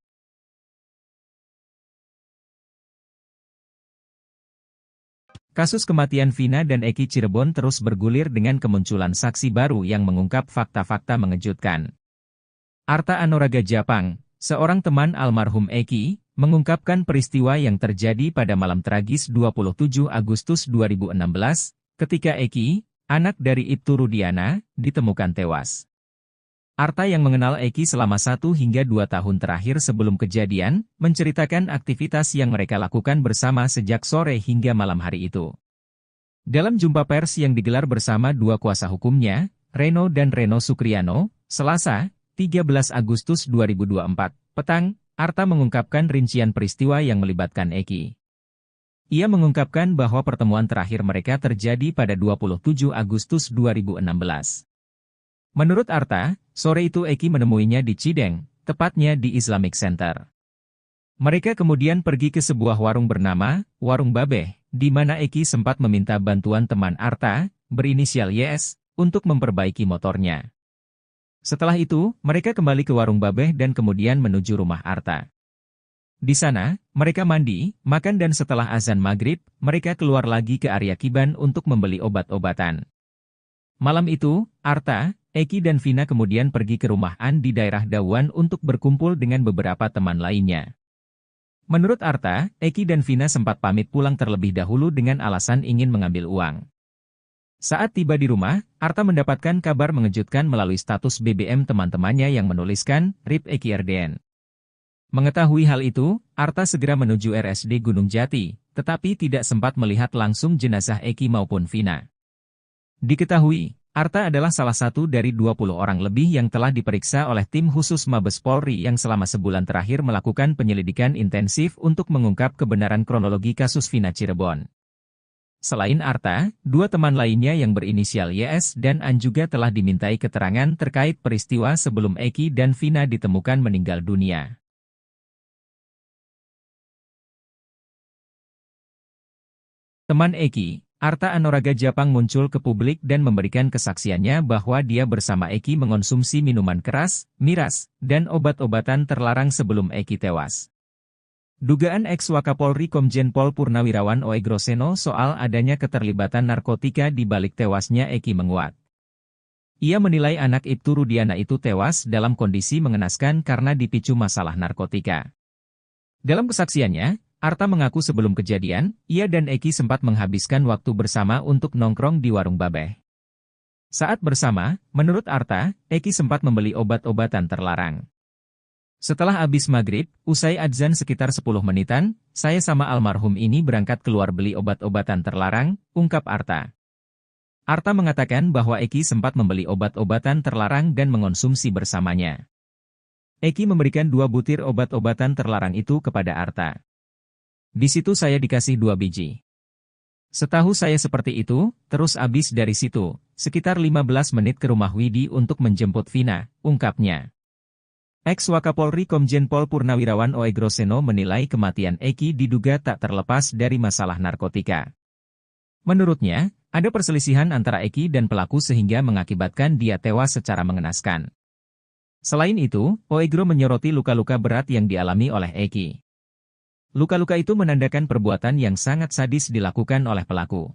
Kasus kematian Vina dan Eki Cirebon terus bergulir dengan kemunculan saksi baru yang mengungkap fakta-fakta mengejutkan. Arta Anoraga Japang, seorang teman almarhum Eki, mengungkapkan peristiwa yang terjadi pada malam tragis 27 Agustus 2016, ketika Eki, anak dari Ibtu Rudiana, ditemukan tewas. Arta yang mengenal Eki selama 1 hingga 2 tahun terakhir sebelum kejadian, menceritakan aktivitas yang mereka lakukan bersama sejak sore hingga malam hari itu. Dalam jumpa pers yang digelar bersama dua kuasa hukumnya, Reno dan Reno Sukriano, Selasa, 13 Agustus 2024, petang, Arta mengungkapkan rincian peristiwa yang melibatkan Eki. Ia mengungkapkan bahwa pertemuan terakhir mereka terjadi pada 27 Agustus 2016. Menurut Arta, sore itu Eki menemuinya di Cideng, tepatnya di Islamic Center. Mereka kemudian pergi ke sebuah warung bernama Warung Babeh, di mana Eki sempat meminta bantuan teman Arta, berinisial YS, untuk memperbaiki motornya. Setelah itu, mereka kembali ke Warung Babeh dan kemudian menuju rumah Arta. Di sana, mereka mandi, makan dan setelah azan maghrib, mereka keluar lagi ke area Kiban untuk membeli obat-obatan. Malam itu, Arta, Eki dan Vina kemudian pergi ke rumah An di daerah Dawan untuk berkumpul dengan beberapa teman lainnya. Menurut Arta, Eki dan Vina sempat pamit pulang terlebih dahulu dengan alasan ingin mengambil uang. Saat tiba di rumah, Arta mendapatkan kabar mengejutkan melalui status BBM teman-temannya yang menuliskan, RIP Eki RDN. Mengetahui hal itu, Arta segera menuju RSD Gunung Jati, tetapi tidak sempat melihat langsung jenazah Eki maupun Vina. Diketahui, Arta adalah salah satu dari 20 orang lebih yang telah diperiksa oleh tim khusus Mabes Polri yang selama sebulan terakhir melakukan penyelidikan intensif untuk mengungkap kebenaran kronologi kasus Vina Cirebon. Selain Arta, dua teman lainnya yang berinisial YS dan An juga telah dimintai keterangan terkait peristiwa sebelum Eki dan Vina ditemukan meninggal dunia. Teman Eki, Arta Anoraga Japang muncul ke publik dan memberikan kesaksiannya bahwa dia bersama Eki mengonsumsi minuman keras, miras, dan obat-obatan terlarang sebelum Eki tewas. Dugaan ex-Wakapolri Komjen Pol Purnawirawan Oegroseno soal adanya keterlibatan narkotika di balik tewasnya Eki menguat. Ia menilai anak Ibtu Rudiana itu tewas dalam kondisi mengenaskan karena dipicu masalah narkotika. Dalam kesaksiannya, Arta mengaku sebelum kejadian, ia dan Eki sempat menghabiskan waktu bersama untuk nongkrong di warung babeh. Saat bersama, menurut Arta, Eki sempat membeli obat-obatan terlarang. Setelah habis maghrib, usai adzan sekitar 10 menitan, saya sama almarhum ini berangkat keluar beli obat-obatan terlarang, ungkap Arta. Arta mengatakan bahwa Eki sempat membeli obat-obatan terlarang dan mengonsumsi bersamanya. Eki memberikan 2 butir obat-obatan terlarang itu kepada Arta. Di situ saya dikasih 2 biji. Setahu saya seperti itu, terus abis dari situ, sekitar 15 menit ke rumah Widi untuk menjemput Vina, ungkapnya. Ex-Wakapolri Komjen Pol Purnawirawan Oegroseno menilai kematian Eki diduga tak terlepas dari masalah narkotika. Menurutnya, ada perselisihan antara Eki dan pelaku sehingga mengakibatkan dia tewas secara mengenaskan. Selain itu, Oegro menyoroti luka-luka berat yang dialami oleh Eki. Luka-luka itu menandakan perbuatan yang sangat sadis dilakukan oleh pelaku.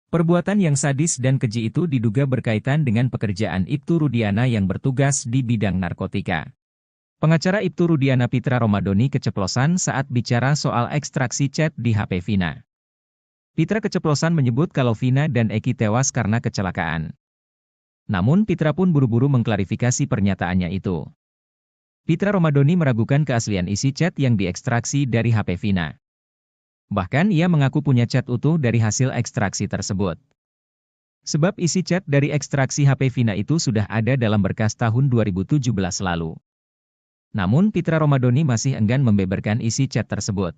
Perbuatan yang sadis dan keji itu diduga berkaitan dengan pekerjaan Ibtu Rudiana yang bertugas di bidang narkotika. Pengacara Ibtu Rudiana Pitra Romadoni keceplosan saat bicara soal ekstraksi chat di HP Vina. Pitra keceplosan menyebut kalau Vina dan Eki tewas karena kecelakaan. Namun Pitra pun buru-buru mengklarifikasi pernyataannya itu. Pitra Romadoni meragukan keaslian isi chat yang diekstraksi dari HP Vina. Bahkan ia mengaku punya chat utuh dari hasil ekstraksi tersebut. Sebab isi chat dari ekstraksi HP Vina itu sudah ada dalam berkas tahun 2017 lalu. Namun Pitra Romadoni masih enggan membeberkan isi chat tersebut.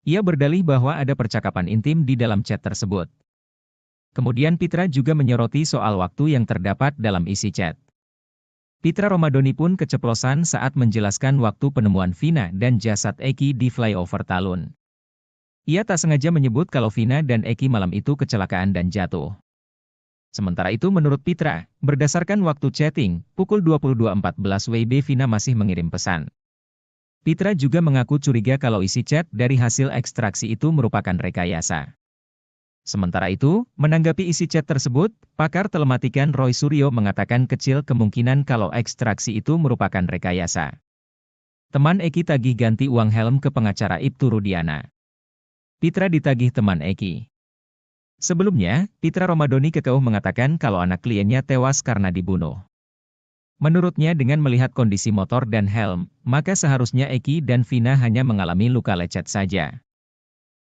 Ia berdalih bahwa ada percakapan intim di dalam chat tersebut. Kemudian Pitra juga menyoroti soal waktu yang terdapat dalam isi chat. Pitra Romadoni pun keceplosan saat menjelaskan waktu penemuan Vina dan jasad Eki di flyover Talun. Ia tak sengaja menyebut kalau Vina dan Eki malam itu kecelakaan dan jatuh. Sementara itu menurut Pitra, berdasarkan waktu chatting, pukul 22.14 WIB Vina masih mengirim pesan. Pitra juga mengaku curiga kalau isi chat dari hasil ekstraksi itu merupakan rekayasa. Sementara itu, menanggapi isi chat tersebut, pakar telematikan Roy Suryo mengatakan kecil kemungkinan kalau ekstraksi itu merupakan rekayasa. Teman Eki tagih ganti uang helm ke pengacara Ibtu Rudiana. Pitra ditagih teman Eki. Sebelumnya, Pitra Romadoni kekeuh mengatakan kalau anak kliennya tewas karena dibunuh. Menurutnya dengan melihat kondisi motor dan helm, maka seharusnya Eki dan Vina hanya mengalami luka lecet saja.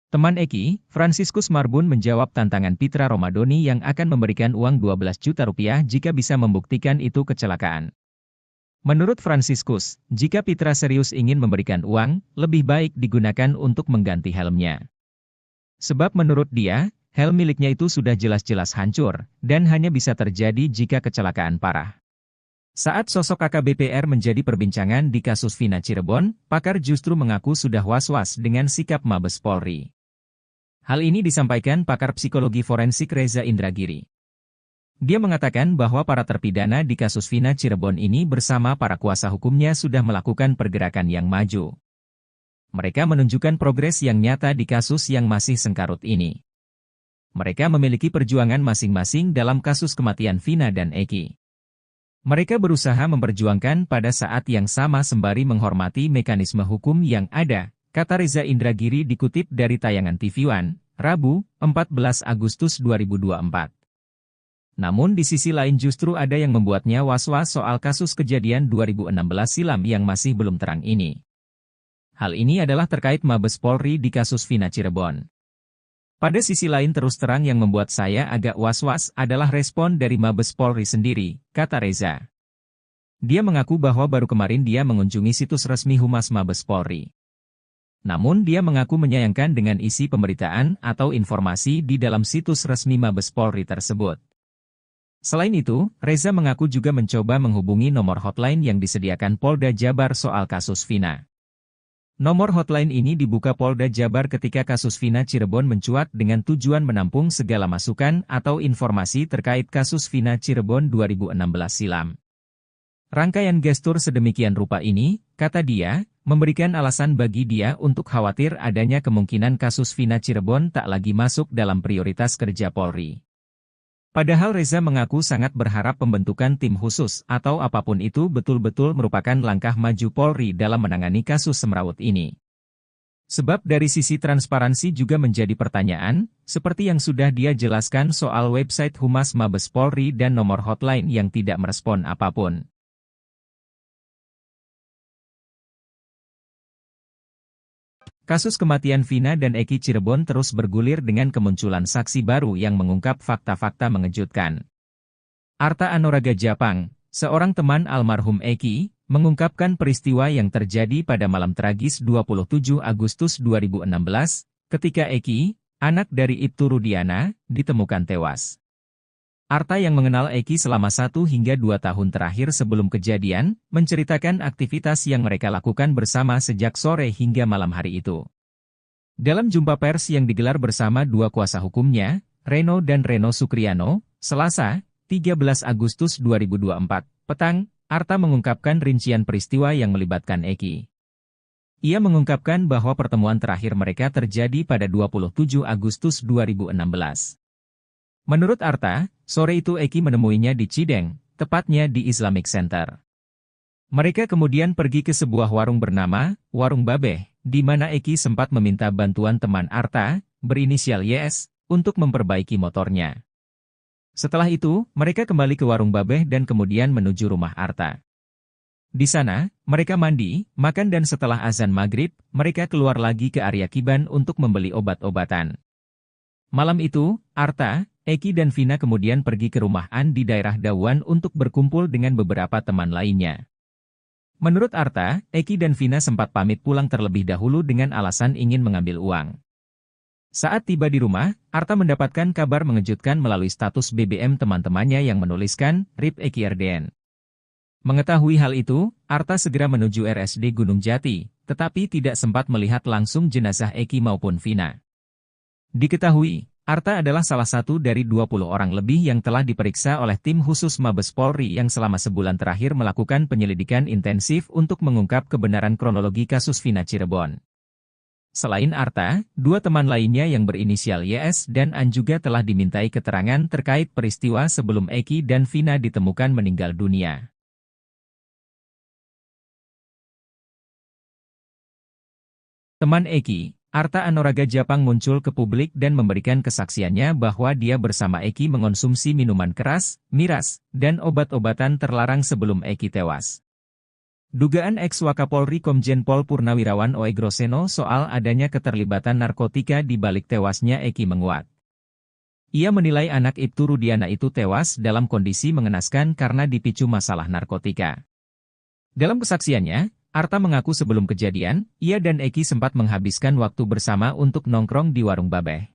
Teman Eki, Franciscus Marbun menjawab tantangan Pitra Romadoni yang akan memberikan uang 12 juta rupiah jika bisa membuktikan itu kecelakaan. Menurut Franciscus, jika Pitra serius ingin memberikan uang, lebih baik digunakan untuk mengganti helmnya. Sebab menurut dia, helm miliknya itu sudah jelas-jelas hancur, dan hanya bisa terjadi jika kecelakaan parah. Saat sosok AKBP-R menjadi perbincangan di kasus Vina Cirebon, pakar justru mengaku sudah was-was dengan sikap Mabes Polri. Hal ini disampaikan pakar psikologi forensik Reza Indragiri. Dia mengatakan bahwa para terpidana di kasus Vina Cirebon ini bersama para kuasa hukumnya sudah melakukan pergerakan yang maju. Mereka menunjukkan progres yang nyata di kasus yang masih sengkarut ini. Mereka memiliki perjuangan masing-masing dalam kasus kematian Vina dan Eki. Mereka berusaha memperjuangkan pada saat yang sama sembari menghormati mekanisme hukum yang ada, kata Reza Indragiri dikutip dari tayangan TV One, Rabu, 14 Agustus 2024. Namun di sisi lain justru ada yang membuatnya was-was soal kasus kejadian 2016 silam yang masih belum terang ini. Hal ini adalah terkait Mabes Polri di kasus Vina Cirebon. Pada sisi lain terus terang yang membuat saya agak was-was adalah respon dari Mabes Polri sendiri, kata Reza. Dia mengaku bahwa baru kemarin dia mengunjungi situs resmi Humas Mabes Polri. Namun dia mengaku menyayangkan dengan isi pemberitaan atau informasi di dalam situs resmi Mabes Polri tersebut. Selain itu, Reza mengaku juga mencoba menghubungi nomor hotline yang disediakan Polda Jabar soal kasus Vina. Nomor hotline ini dibuka Polda Jabar ketika kasus Vina Cirebon mencuat dengan tujuan menampung segala masukan atau informasi terkait kasus Vina Cirebon 2016 silam. Rangkaian gestur sedemikian rupa ini, kata dia, memberikan alasan bagi dia untuk khawatir adanya kemungkinan kasus Vina Cirebon tak lagi masuk dalam prioritas kerja Polri. Padahal Reza mengaku sangat berharap pembentukan tim khusus atau apapun itu betul-betul merupakan langkah maju Polri dalam menangani kasus semrawut ini. Sebab dari sisi transparansi juga menjadi pertanyaan, seperti yang sudah dia jelaskan soal website Humas Mabes Polri dan nomor hotline yang tidak merespon apapun. Kasus kematian Vina dan Eki Cirebon terus bergulir dengan kemunculan saksi baru yang mengungkap fakta-fakta mengejutkan. Arta Anoraga Japang, seorang teman almarhum Eki, mengungkapkan peristiwa yang terjadi pada malam tragis 27 Agustus 2016, ketika Eki, anak dari Ibtu Rudiana, ditemukan tewas. Arta yang mengenal Eki selama 1 hingga 2 tahun terakhir sebelum kejadian, menceritakan aktivitas yang mereka lakukan bersama sejak sore hingga malam hari itu. Dalam jumpa pers yang digelar bersama 2 kuasa hukumnya, Reno dan Reno Sukriano, Selasa, 13 Agustus 2024, petang, Arta mengungkapkan rincian peristiwa yang melibatkan Eki. Ia mengungkapkan bahwa pertemuan terakhir mereka terjadi pada 27 Agustus 2016. Menurut Arta, sore itu Eki menemuinya di Cideng, tepatnya di Islamic Center. Mereka kemudian pergi ke sebuah warung bernama Warung Babeh, di mana Eki sempat meminta bantuan teman Arta, berinisial YS, untuk memperbaiki motornya. Setelah itu, mereka kembali ke Warung Babeh dan kemudian menuju rumah Arta. Di sana, mereka mandi, makan dan setelah azan maghrib, mereka keluar lagi ke area Kiban untuk membeli obat-obatan. Malam itu, Arta, Eki dan Vina kemudian pergi ke rumah An di daerah Dawan untuk berkumpul dengan beberapa teman lainnya. Menurut Arta, Eki dan Vina sempat pamit pulang terlebih dahulu dengan alasan ingin mengambil uang. Saat tiba di rumah, Arta mendapatkan kabar mengejutkan melalui status BBM teman-temannya yang menuliskan, RIP Eki RDN. Mengetahui hal itu, Arta segera menuju RSD Gunung Jati, tetapi tidak sempat melihat langsung jenazah Eki maupun Vina. Diketahui, Arta adalah salah satu dari 20 orang lebih yang telah diperiksa oleh tim khusus Mabes Polri yang selama sebulan terakhir melakukan penyelidikan intensif untuk mengungkap kebenaran kronologi kasus Vina Cirebon. Selain Arta, 2 teman lainnya yang berinisial YS dan An juga telah dimintai keterangan terkait peristiwa sebelum Eki dan Vina ditemukan meninggal dunia. Teman Eki, Arta Anoraga Japang muncul ke publik dan memberikan kesaksiannya bahwa dia bersama Eki mengonsumsi minuman keras, miras, dan obat-obatan terlarang sebelum Eki tewas. Dugaan ex-Wakapolri Komjen Pol Purnawirawan Oegroseno soal adanya keterlibatan narkotika di balik tewasnya Eki menguat. Ia menilai anak Ibtu Rudiana itu tewas dalam kondisi mengenaskan karena dipicu masalah narkotika. Dalam kesaksiannya, Arta mengaku sebelum kejadian, ia dan Eki sempat menghabiskan waktu bersama untuk nongkrong di Warung Babeh.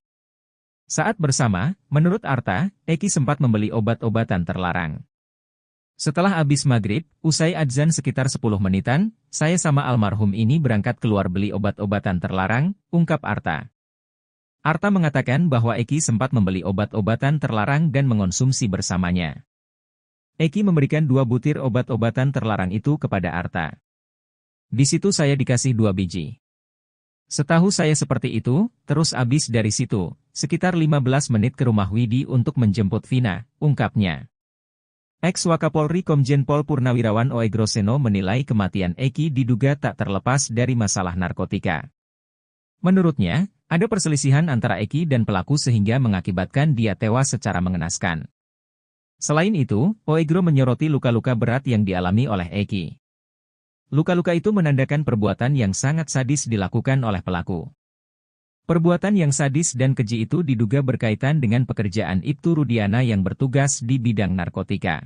Saat bersama, menurut Arta, Eki sempat membeli obat-obatan terlarang. Setelah habis maghrib, usai adzan sekitar 10 menitan, saya sama almarhum ini berangkat keluar beli obat-obatan terlarang, ungkap Arta. Arta mengatakan bahwa Eki sempat membeli obat-obatan terlarang dan mengonsumsi bersamanya. Eki memberikan 2 butir obat-obatan terlarang itu kepada Arta. Di situ saya dikasih 2 biji. Setahu saya seperti itu, terus abis dari situ, sekitar 15 menit ke rumah Widi untuk menjemput Vina, ungkapnya. Ex-Wakapolri Komjen Pol Purnawirawan Oegroseno menilai kematian Eki diduga tak terlepas dari masalah narkotika. Menurutnya, ada perselisihan antara Eki dan pelaku sehingga mengakibatkan dia tewas secara mengenaskan. Selain itu, Oegro menyoroti luka-luka berat yang dialami oleh Eki. Luka-luka itu menandakan perbuatan yang sangat sadis dilakukan oleh pelaku. Perbuatan yang sadis dan keji itu diduga berkaitan dengan pekerjaan Ibtu Rudiana yang bertugas di bidang narkotika.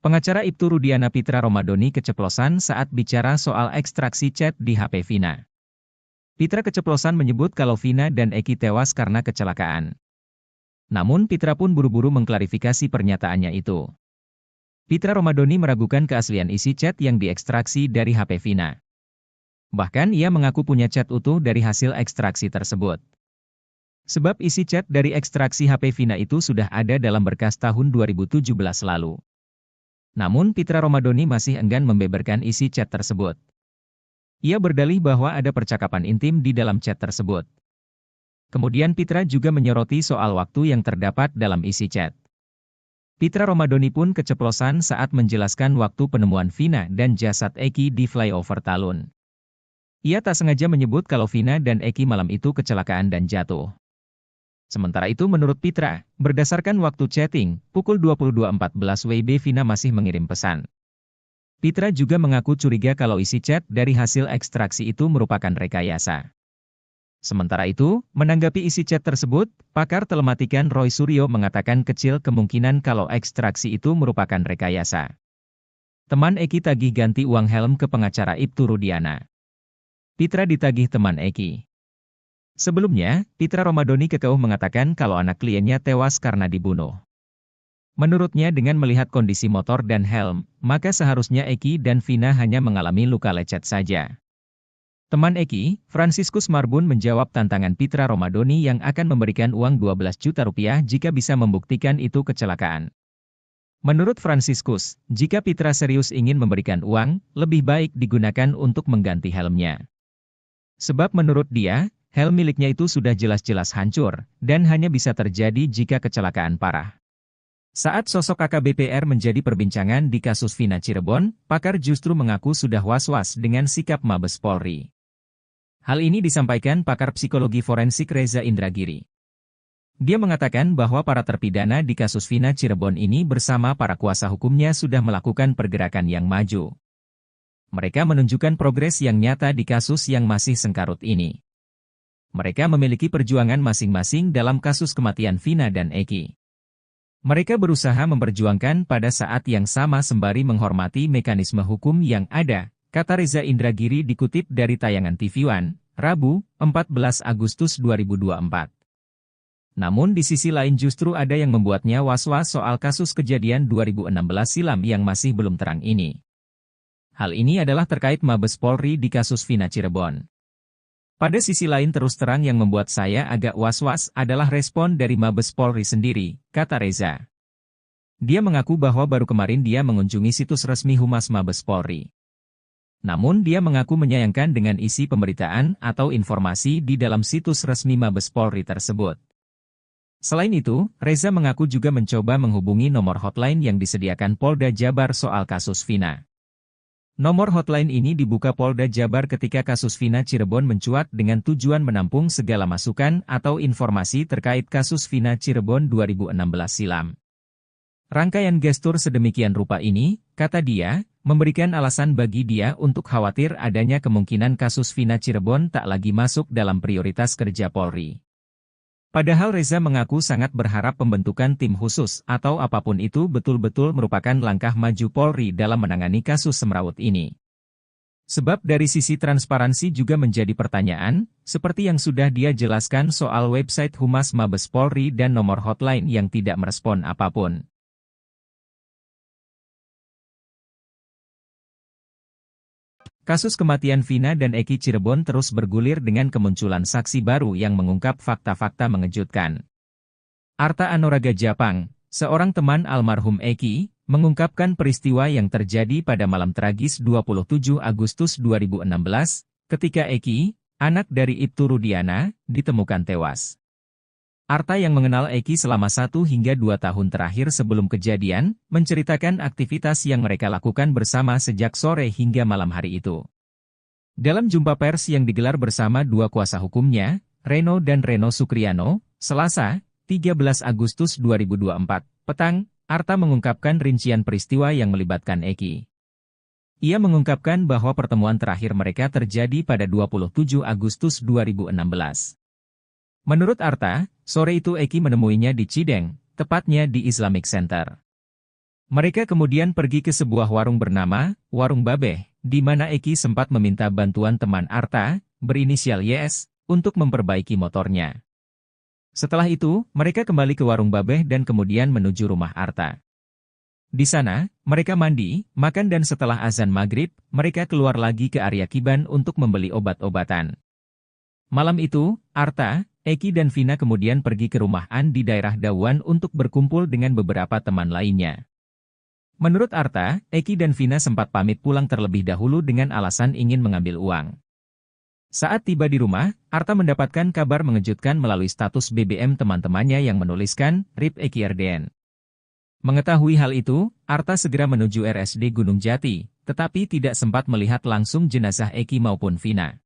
Pengacara Ibtu Rudiana Pitra Romadhoni keceplosan saat bicara soal ekstraksi chat di HP Vina. Pitra keceplosan menyebut kalau Vina dan Eki tewas karena kecelakaan. Namun Pitra pun buru-buru mengklarifikasi pernyataannya itu. Pitra Romadhoni meragukan keaslian isi chat yang diekstraksi dari HP Vina. Bahkan ia mengaku punya chat utuh dari hasil ekstraksi tersebut. Sebab isi chat dari ekstraksi HP Vina itu sudah ada dalam berkas tahun 2017 lalu. Namun Pitra Romadhoni masih enggan membeberkan isi chat tersebut. Ia berdalih bahwa ada percakapan intim di dalam chat tersebut. Kemudian Pitra juga menyoroti soal waktu yang terdapat dalam isi chat. Pitra Romadhoni pun keceplosan saat menjelaskan waktu penemuan Vina dan jasad Eki di flyover Talun. Ia tak sengaja menyebut kalau Vina dan Eki malam itu kecelakaan dan jatuh. Sementara itu menurut Pitra, berdasarkan waktu chatting, pukul 22.14 WIB Vina masih mengirim pesan. Pitra juga mengaku curiga kalau isi chat dari hasil ekstraksi itu merupakan rekayasa. Sementara itu, menanggapi isi chat tersebut, pakar telematikan Roy Suryo mengatakan kecil kemungkinan kalau ekstraksi itu merupakan rekayasa. Teman Eki tagih ganti uang helm ke pengacara Ibtu Rudiana. Pitra ditagih teman Eki. Sebelumnya, Pitra Romadhoni kekeh mengatakan kalau anak kliennya tewas karena dibunuh. Menurutnya dengan melihat kondisi motor dan helm, maka seharusnya Eki dan Vina hanya mengalami luka lecet saja. Teman Eki, Franciscus Marbun menjawab tantangan Pitra Romadhoni yang akan memberikan uang 12 juta rupiah jika bisa membuktikan itu kecelakaan. Menurut Franciscus, jika Pitra serius ingin memberikan uang, lebih baik digunakan untuk mengganti helmnya. Sebab menurut dia, helm miliknya itu sudah jelas-jelas hancur, dan hanya bisa terjadi jika kecelakaan parah. Saat sosok AKBP-R menjadi perbincangan di kasus Vina Cirebon, pakar justru mengaku sudah was-was dengan sikap Mabes Polri. Hal ini disampaikan pakar psikologi forensik Reza Indragiri. Dia mengatakan bahwa para terpidana di kasus Vina Cirebon ini bersama para kuasa hukumnya sudah melakukan pergerakan yang maju. Mereka menunjukkan progres yang nyata di kasus yang masih sengkarut ini. Mereka memiliki perjuangan masing-masing dalam kasus kematian Vina dan Eki. Mereka berusaha memperjuangkan pada saat yang sama sembari menghormati mekanisme hukum yang ada, kata Reza Indragiri dikutip dari tayangan TV One, Rabu, 14 Agustus 2024. Namun di sisi lain justru ada yang membuatnya was-was soal kasus kejadian 2016 silam yang masih belum terang ini. Hal ini adalah terkait Mabes Polri di kasus Vina Cirebon. Pada sisi lain terus terang yang membuat saya agak was-was adalah respon dari Mabes Polri sendiri, kata Reza. Dia mengaku bahwa baru kemarin dia mengunjungi situs resmi Humas Mabes Polri. Namun dia mengaku menyayangkan dengan isi pemberitaan atau informasi di dalam situs resmi Mabes Polri tersebut. Selain itu, Reza mengaku juga mencoba menghubungi nomor hotline yang disediakan Polda Jabar soal kasus Vina. Nomor hotline ini dibuka Polda Jabar ketika kasus Vina Cirebon mencuat dengan tujuan menampung segala masukan atau informasi terkait kasus Vina Cirebon 2016 silam. Rangkaian gestur sedemikian rupa ini, kata dia, memberikan alasan bagi dia untuk khawatir adanya kemungkinan kasus Vina Cirebon tak lagi masuk dalam prioritas kerja Polri. Padahal Reza mengaku sangat berharap pembentukan tim khusus atau apapun itu betul-betul merupakan langkah maju Polri dalam menangani kasus semrawut ini. Sebab dari sisi transparansi juga menjadi pertanyaan, seperti yang sudah dia jelaskan soal website Humas Mabes Polri dan nomor hotline yang tidak merespon apapun. Kasus kematian Vina dan Eki Cirebon terus bergulir dengan kemunculan saksi baru yang mengungkap fakta-fakta mengejutkan. Arta Anoraga Japang, seorang teman almarhum Eki, mengungkapkan peristiwa yang terjadi pada malam tragis 27 Agustus 2016, ketika Eki, anak dari Ibtu Rudiana, ditemukan tewas. Arta yang mengenal Eki selama 1 hingga 2 tahun terakhir sebelum kejadian, menceritakan aktivitas yang mereka lakukan bersama sejak sore hingga malam hari itu. Dalam jumpa pers yang digelar bersama 2 kuasa hukumnya, Reno dan Reno Sukriano, Selasa, 13 Agustus 2024, petang, Arta mengungkapkan rincian peristiwa yang melibatkan Eki. Ia mengungkapkan bahwa pertemuan terakhir mereka terjadi pada 27 Agustus 2016. Menurut Arta, sore itu Eki menemuinya di Cideng, tepatnya di Islamic Center. Mereka kemudian pergi ke sebuah warung bernama Warung Babeh, di mana Eki sempat meminta bantuan teman Arta, berinisial YS, untuk memperbaiki motornya. Setelah itu, mereka kembali ke Warung Babeh dan kemudian menuju rumah Arta. Di sana, mereka mandi, makan dan setelah azan maghrib, mereka keluar lagi ke area Kiban untuk membeli obat-obatan. Malam itu, Arta, Eki dan Vina kemudian pergi ke rumah An di daerah Dawan untuk berkumpul dengan beberapa teman lainnya. Menurut Arta, Eki dan Vina sempat pamit pulang terlebih dahulu dengan alasan ingin mengambil uang. Saat tiba di rumah, Arta mendapatkan kabar mengejutkan melalui status BBM teman-temannya yang menuliskan, RIP Eki RDN. Mengetahui hal itu, Arta segera menuju RSD Gunung Jati, tetapi tidak sempat melihat langsung jenazah Eki maupun Vina.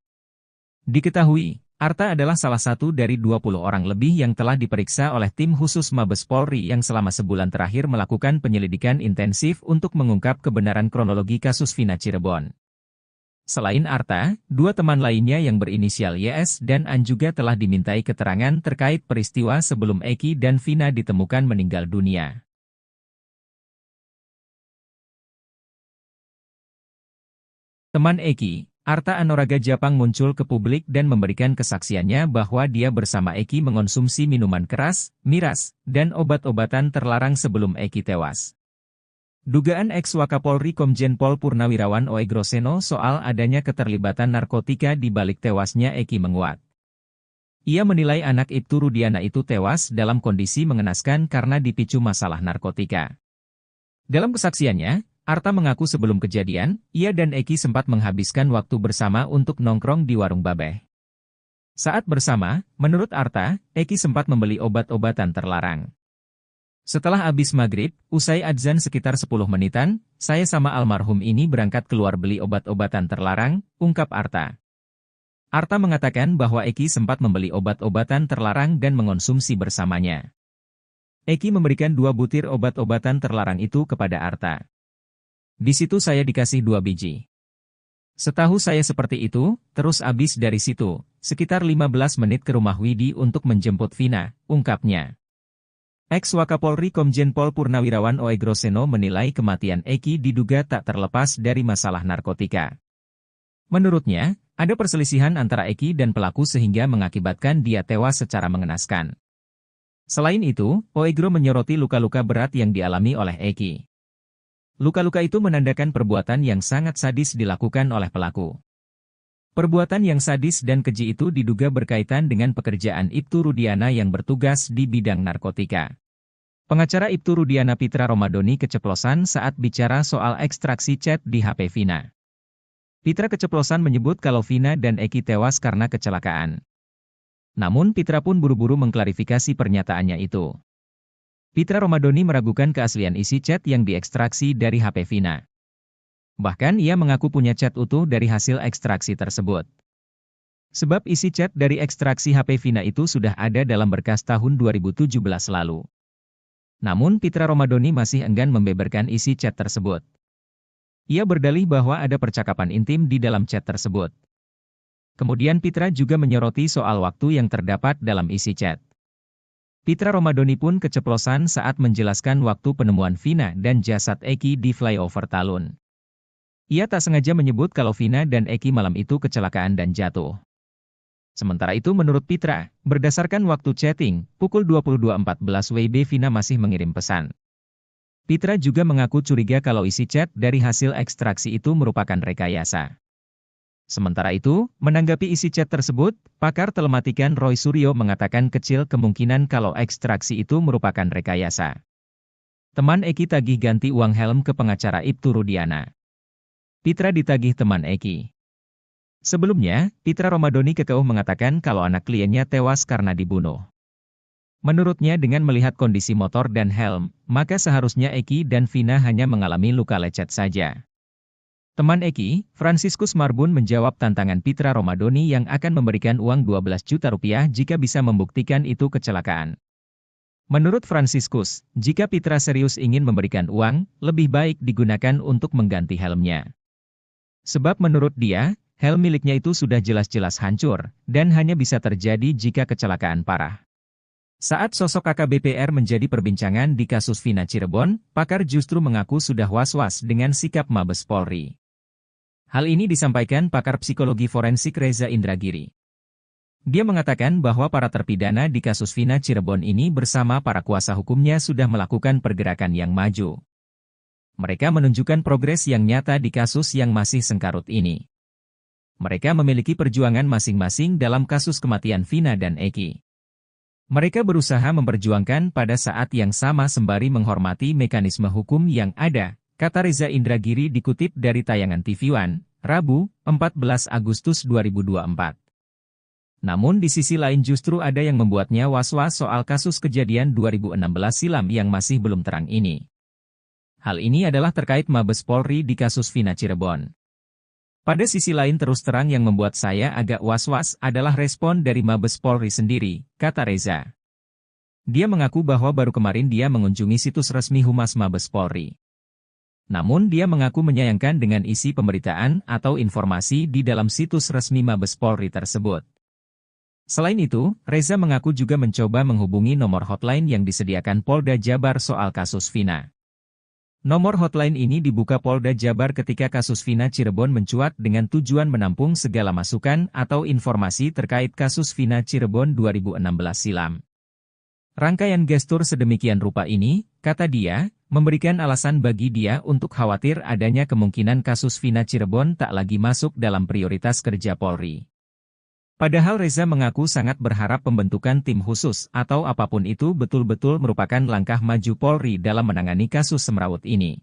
Diketahui, Arta adalah salah satu dari 20 orang lebih yang telah diperiksa oleh tim khusus Mabes Polri yang selama sebulan terakhir melakukan penyelidikan intensif untuk mengungkap kebenaran kronologi kasus Vina Cirebon. Selain Arta, dua teman lainnya yang berinisial YS dan An juga telah dimintai keterangan terkait peristiwa sebelum Eki dan Vina ditemukan meninggal dunia. Teman Eki, Arta Anoraga Japang muncul ke publik dan memberikan kesaksiannya bahwa dia bersama Eki mengonsumsi minuman keras, miras, dan obat-obatan terlarang sebelum Eki tewas. Dugaan ex-Wakapolri Komjen Pol Purnawirawan Oegroseno soal adanya keterlibatan narkotika di balik tewasnya Eki menguat. Ia menilai anak Ibtu Rudiana itu tewas dalam kondisi mengenaskan karena dipicu masalah narkotika. Dalam kesaksiannya, Arta mengaku sebelum kejadian, ia dan Eki sempat menghabiskan waktu bersama untuk nongkrong di Warung Babeh. Saat bersama, menurut Arta, Eki sempat membeli obat-obatan terlarang. Setelah habis maghrib, usai adzan sekitar 10 menitan, saya sama almarhum ini berangkat keluar beli obat-obatan terlarang, ungkap Arta. Arta mengatakan bahwa Eki sempat membeli obat-obatan terlarang dan mengonsumsi bersamanya. Eki memberikan 2 butir obat-obatan terlarang itu kepada Arta. Di situ saya dikasih 2 biji. Setahu saya seperti itu, terus abis dari situ, sekitar 15 menit ke rumah Widi untuk menjemput Vina, ungkapnya. Ex-Wakapolri Komjen Pol Purnawirawan Oegroseno menilai kematian Eki diduga tak terlepas dari masalah narkotika. Menurutnya, ada perselisihan antara Eki dan pelaku sehingga mengakibatkan dia tewas secara mengenaskan. Selain itu, Oegro menyoroti luka-luka berat yang dialami oleh Eki. Luka-luka itu menandakan perbuatan yang sangat sadis dilakukan oleh pelaku. Perbuatan yang sadis dan keji itu diduga berkaitan dengan pekerjaan Ibtu Rudiana yang bertugas di bidang narkotika. Pengacara Ibtu Rudiana Pitra Romadoni keceplosan saat bicara soal ekstraksi chat di HP Vina. Pitra keceplosan menyebut kalau Vina dan Eki tewas karena kecelakaan. Namun Pitra pun buru-buru mengklarifikasi pernyataannya itu. Pitra Romadoni meragukan keaslian isi chat yang diekstraksi dari HP Vina. Bahkan ia mengaku punya chat utuh dari hasil ekstraksi tersebut. Sebab isi chat dari ekstraksi HP Vina itu sudah ada dalam berkas tahun 2017 lalu. Namun Pitra Romadoni masih enggan membeberkan isi chat tersebut. Ia berdalih bahwa ada percakapan intim di dalam chat tersebut. Kemudian Pitra juga menyoroti soal waktu yang terdapat dalam isi chat. Pitra Romadoni pun keceplosan saat menjelaskan waktu penemuan Vina dan jasad Eki di flyover Talun. Ia tak sengaja menyebut kalau Vina dan Eki malam itu kecelakaan dan jatuh. Sementara itu menurut Pitra, berdasarkan waktu chatting, pukul 22.14 WIB Vina masih mengirim pesan. Pitra juga mengaku curiga kalau isi chat dari hasil ekstraksi itu merupakan rekayasa. Sementara itu, menanggapi isi chat tersebut, pakar telematikan Roy Suryo mengatakan kecil kemungkinan kalau ekstraksi itu merupakan rekayasa. Teman Eki tagih ganti uang helm ke pengacara Ibtu Rudiana. Pitra ditagih teman Eki. Sebelumnya, Pitra Romadoni kekeuh mengatakan kalau anak kliennya tewas karena dibunuh. Menurutnya dengan melihat kondisi motor dan helm, maka seharusnya Eki dan Vina hanya mengalami luka lecet saja. Teman Eki, Franciscus Marbun menjawab tantangan Pitra Romadoni yang akan memberikan uang 12 juta rupiah jika bisa membuktikan itu kecelakaan. Menurut Franciscus, jika Pitra serius ingin memberikan uang, lebih baik digunakan untuk mengganti helmnya. Sebab menurut dia, Helm miliknya itu sudah jelas-jelas hancur, dan hanya bisa terjadi jika kecelakaan parah. Saat sosok AKBP-R menjadi perbincangan di kasus Vina Cirebon, pakar justru mengaku sudah was-was dengan sikap Mabes Polri. Hal ini disampaikan pakar psikologi forensik Reza Indragiri. Dia mengatakan bahwa para terpidana di kasus Vina Cirebon ini bersama para kuasa hukumnya sudah melakukan pergerakan yang maju. Mereka menunjukkan progres yang nyata di kasus yang masih sengkarut ini. Mereka memiliki perjuangan masing-masing dalam kasus kematian Vina dan Eki. Mereka berusaha memperjuangkan pada saat yang sama sembari menghormati mekanisme hukum yang ada, kata Reza Indragiri dikutip dari tayangan TV One, Rabu, 14 Agustus 2024. Namun di sisi lain justru ada yang membuatnya was-was soal kasus kejadian 2016 silam yang masih belum terang ini. Hal ini adalah terkait Mabes Polri di kasus Vina Cirebon. Pada sisi lain terus terang yang membuat saya agak was-was adalah respon dari Mabes Polri sendiri, kata Reza. Dia mengaku bahwa baru kemarin dia mengunjungi situs resmi Humas Mabes Polri. Namun dia mengaku menyayangkan dengan isi pemberitaan atau informasi di dalam situs resmi Mabes Polri tersebut. Selain itu, Reza mengaku juga mencoba menghubungi nomor hotline yang disediakan Polda Jabar soal kasus Vina. Nomor hotline ini dibuka Polda Jabar ketika kasus Vina Cirebon mencuat dengan tujuan menampung segala masukan atau informasi terkait kasus Vina Cirebon 2016 silam. Rangkaian gestur sedemikian rupa ini, kata dia, memberikan alasan bagi dia untuk khawatir adanya kemungkinan kasus Vina Cirebon tak lagi masuk dalam prioritas kerja Polri. Padahal Reza mengaku sangat berharap pembentukan tim khusus atau apapun itu betul-betul merupakan langkah maju Polri dalam menangani kasus semrawut ini.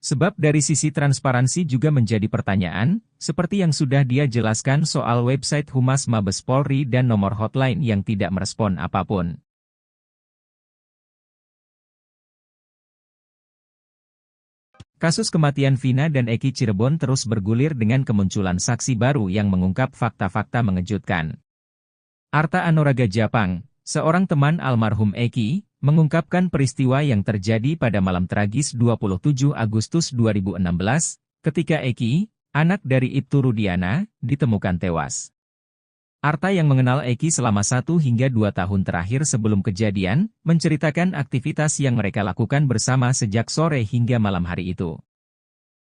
Sebab dari sisi transparansi juga menjadi pertanyaan, seperti yang sudah dia jelaskan soal website Humas Mabes Polri dan nomor hotline yang tidak merespon apapun. Kasus kematian Vina dan Eki Cirebon terus bergulir dengan kemunculan saksi baru yang mengungkap fakta-fakta mengejutkan. Arta Anoraga Japang, seorang teman almarhum Eki, mengungkapkan peristiwa yang terjadi pada malam tragis 27 Agustus 2016, ketika Eki, anak dari Ibtu Rudiana, ditemukan tewas. Arta yang mengenal Eki selama 1 hingga 2 tahun terakhir sebelum kejadian, menceritakan aktivitas yang mereka lakukan bersama sejak sore hingga malam hari itu.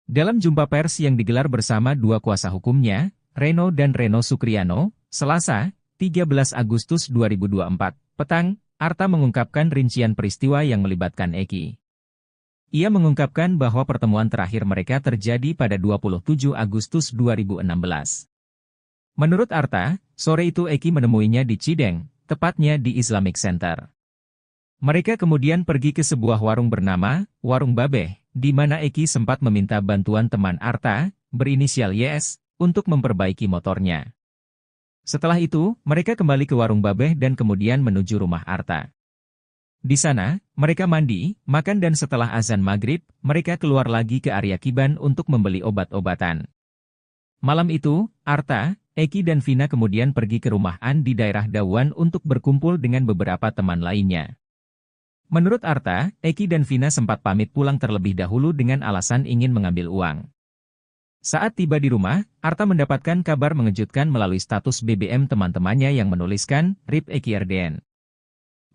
Dalam jumpa pers yang digelar bersama 2 kuasa hukumnya, Reno dan Reno Sukriano, Selasa, 13 Agustus 2024, petang, Arta mengungkapkan rincian peristiwa yang melibatkan Eki. Ia mengungkapkan bahwa pertemuan terakhir mereka terjadi pada 27 Agustus 2016. Menurut Arta, sore itu Eki menemuinya di Cideng, tepatnya di Islamic Center. Mereka kemudian pergi ke sebuah warung bernama Warung Babeh, di mana Eki sempat meminta bantuan teman Arta, berinisial YS, untuk memperbaiki motornya. Setelah itu, mereka kembali ke Warung Babeh dan kemudian menuju rumah Arta. Di sana, mereka mandi, makan dan setelah azan maghrib, mereka keluar lagi ke area Kiban untuk membeli obat-obatan. Malam itu, Arta, Eki dan Vina kemudian pergi ke rumah An di daerah Dawan untuk berkumpul dengan beberapa teman lainnya. Menurut Arta, Eki dan Vina sempat pamit pulang terlebih dahulu dengan alasan ingin mengambil uang. Saat tiba di rumah, Arta mendapatkan kabar mengejutkan melalui status BBM teman-temannya yang menuliskan, RIP Eki RDN.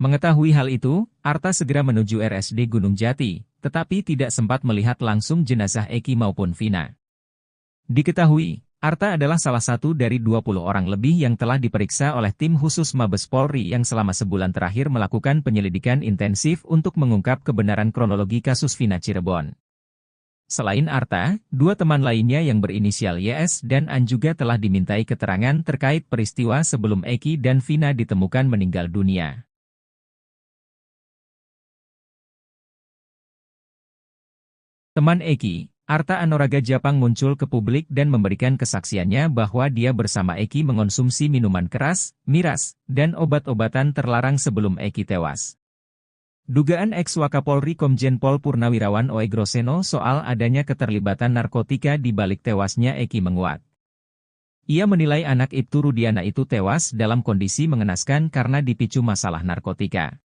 Mengetahui hal itu, Arta segera menuju RSD Gunung Jati, tetapi tidak sempat melihat langsung jenazah Eki maupun Vina. Diketahui, Arta adalah salah satu dari 20 orang lebih yang telah diperiksa oleh tim khusus Mabes Polri yang selama sebulan terakhir melakukan penyelidikan intensif untuk mengungkap kebenaran kronologi kasus Vina Cirebon. Selain Arta, 2 teman lainnya yang berinisial YS dan An juga telah dimintai keterangan terkait peristiwa sebelum Eki dan Vina ditemukan meninggal dunia. Teman Eki, Arta Anoraga Japang muncul ke publik dan memberikan kesaksiannya bahwa dia bersama Eki mengonsumsi minuman keras, miras, dan obat-obatan terlarang sebelum Eki tewas. Dugaan ex-Wakapolri Komjen Pol Purnawirawan Oe Groseno soal adanya keterlibatan narkotika di balik tewasnya Eki menguat. Ia menilai anak Ibtu Rudiana itu tewas dalam kondisi mengenaskan karena dipicu masalah narkotika.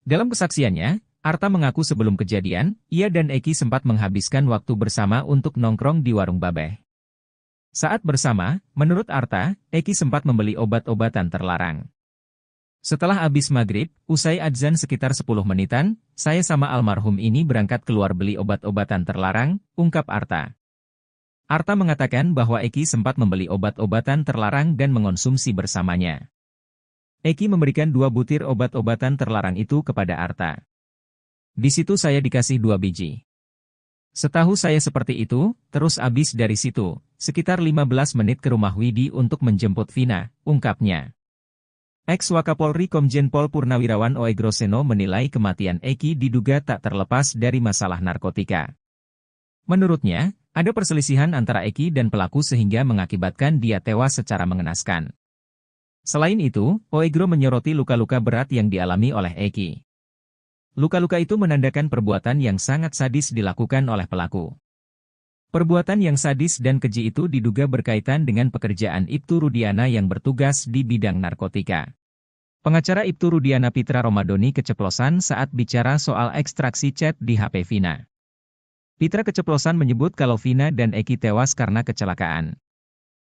Dalam kesaksiannya, Arta mengaku sebelum kejadian, ia dan Eki sempat menghabiskan waktu bersama untuk nongkrong di Warung Babeh. Saat bersama, menurut Arta, Eki sempat membeli obat-obatan terlarang. Setelah habis maghrib, usai adzan sekitar 10 menitan, saya sama almarhum ini berangkat keluar beli obat-obatan terlarang, ungkap Arta. Arta mengatakan bahwa Eki sempat membeli obat-obatan terlarang dan mengonsumsi bersamanya. Eki memberikan 2 butir obat-obatan terlarang itu kepada Arta. Di situ saya dikasih 2 biji. Setahu saya seperti itu, terus abis dari situ, sekitar 15 menit ke rumah Widi untuk menjemput Vina, ungkapnya. Ex-Wakapolri Komjen Pol Purnawirawan Oegroseno menilai kematian Eki diduga tak terlepas dari masalah narkotika. Menurutnya, ada perselisihan antara Eki dan pelaku sehingga mengakibatkan dia tewas secara mengenaskan. Selain itu, Oegro menyoroti luka-luka berat yang dialami oleh Eki. Luka-luka itu menandakan perbuatan yang sangat sadis dilakukan oleh pelaku. Perbuatan yang sadis dan keji itu diduga berkaitan dengan pekerjaan Ibtu Rudiana yang bertugas di bidang narkotika. Pengacara Ibtu Rudiana Pitra Romadoni keceplosan saat bicara soal ekstraksi chat di HP Vina. Pitra keceplosan menyebut kalau Vina dan Eki tewas karena kecelakaan.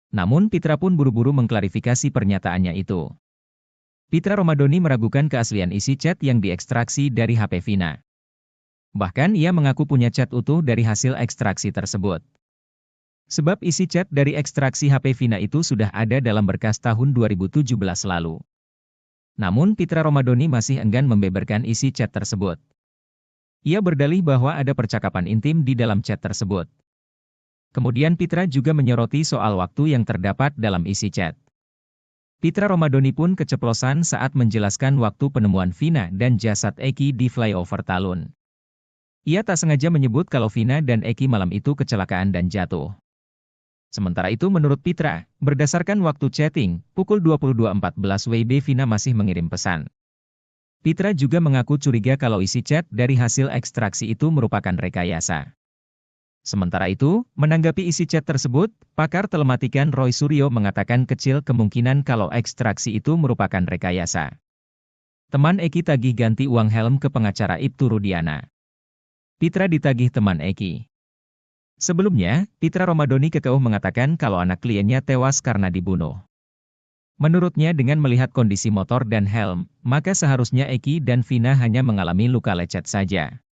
Namun Pitra pun buru-buru mengklarifikasi pernyataannya itu. Pitra Romadoni meragukan keaslian isi chat yang diekstraksi dari HP Vina. Bahkan ia mengaku punya chat utuh dari hasil ekstraksi tersebut. Sebab isi chat dari ekstraksi HP Vina itu sudah ada dalam berkas tahun 2017 lalu. Namun Pitra Romadoni masih enggan membeberkan isi chat tersebut. Ia berdalih bahwa ada percakapan intim di dalam chat tersebut. Kemudian Pitra juga menyoroti soal waktu yang terdapat dalam isi chat. Pitra Romadoni pun keceplosan saat menjelaskan waktu penemuan Vina dan jasad Eki di flyover Talun. Ia tak sengaja menyebut kalau Vina dan Eki malam itu kecelakaan dan jatuh. Sementara itu menurut Pitra, berdasarkan waktu chatting, pukul 22.14 WIB Vina masih mengirim pesan. Pitra juga mengaku curiga kalau isi chat dari hasil ekstraksi itu merupakan rekayasa. Sementara itu, menanggapi isi chat tersebut, pakar telematikan Roy Suryo mengatakan kecil kemungkinan kalau ekstraksi itu merupakan rekayasa. Teman Eki tagih ganti uang helm ke pengacara Ibtu Rudiana. Pitra ditagih teman Eki. Sebelumnya, Pitra Romadoni kekeuh mengatakan kalau anak kliennya tewas karena dibunuh. Menurutnya dengan melihat kondisi motor dan helm, maka seharusnya Eki dan Vina hanya mengalami luka lecet saja.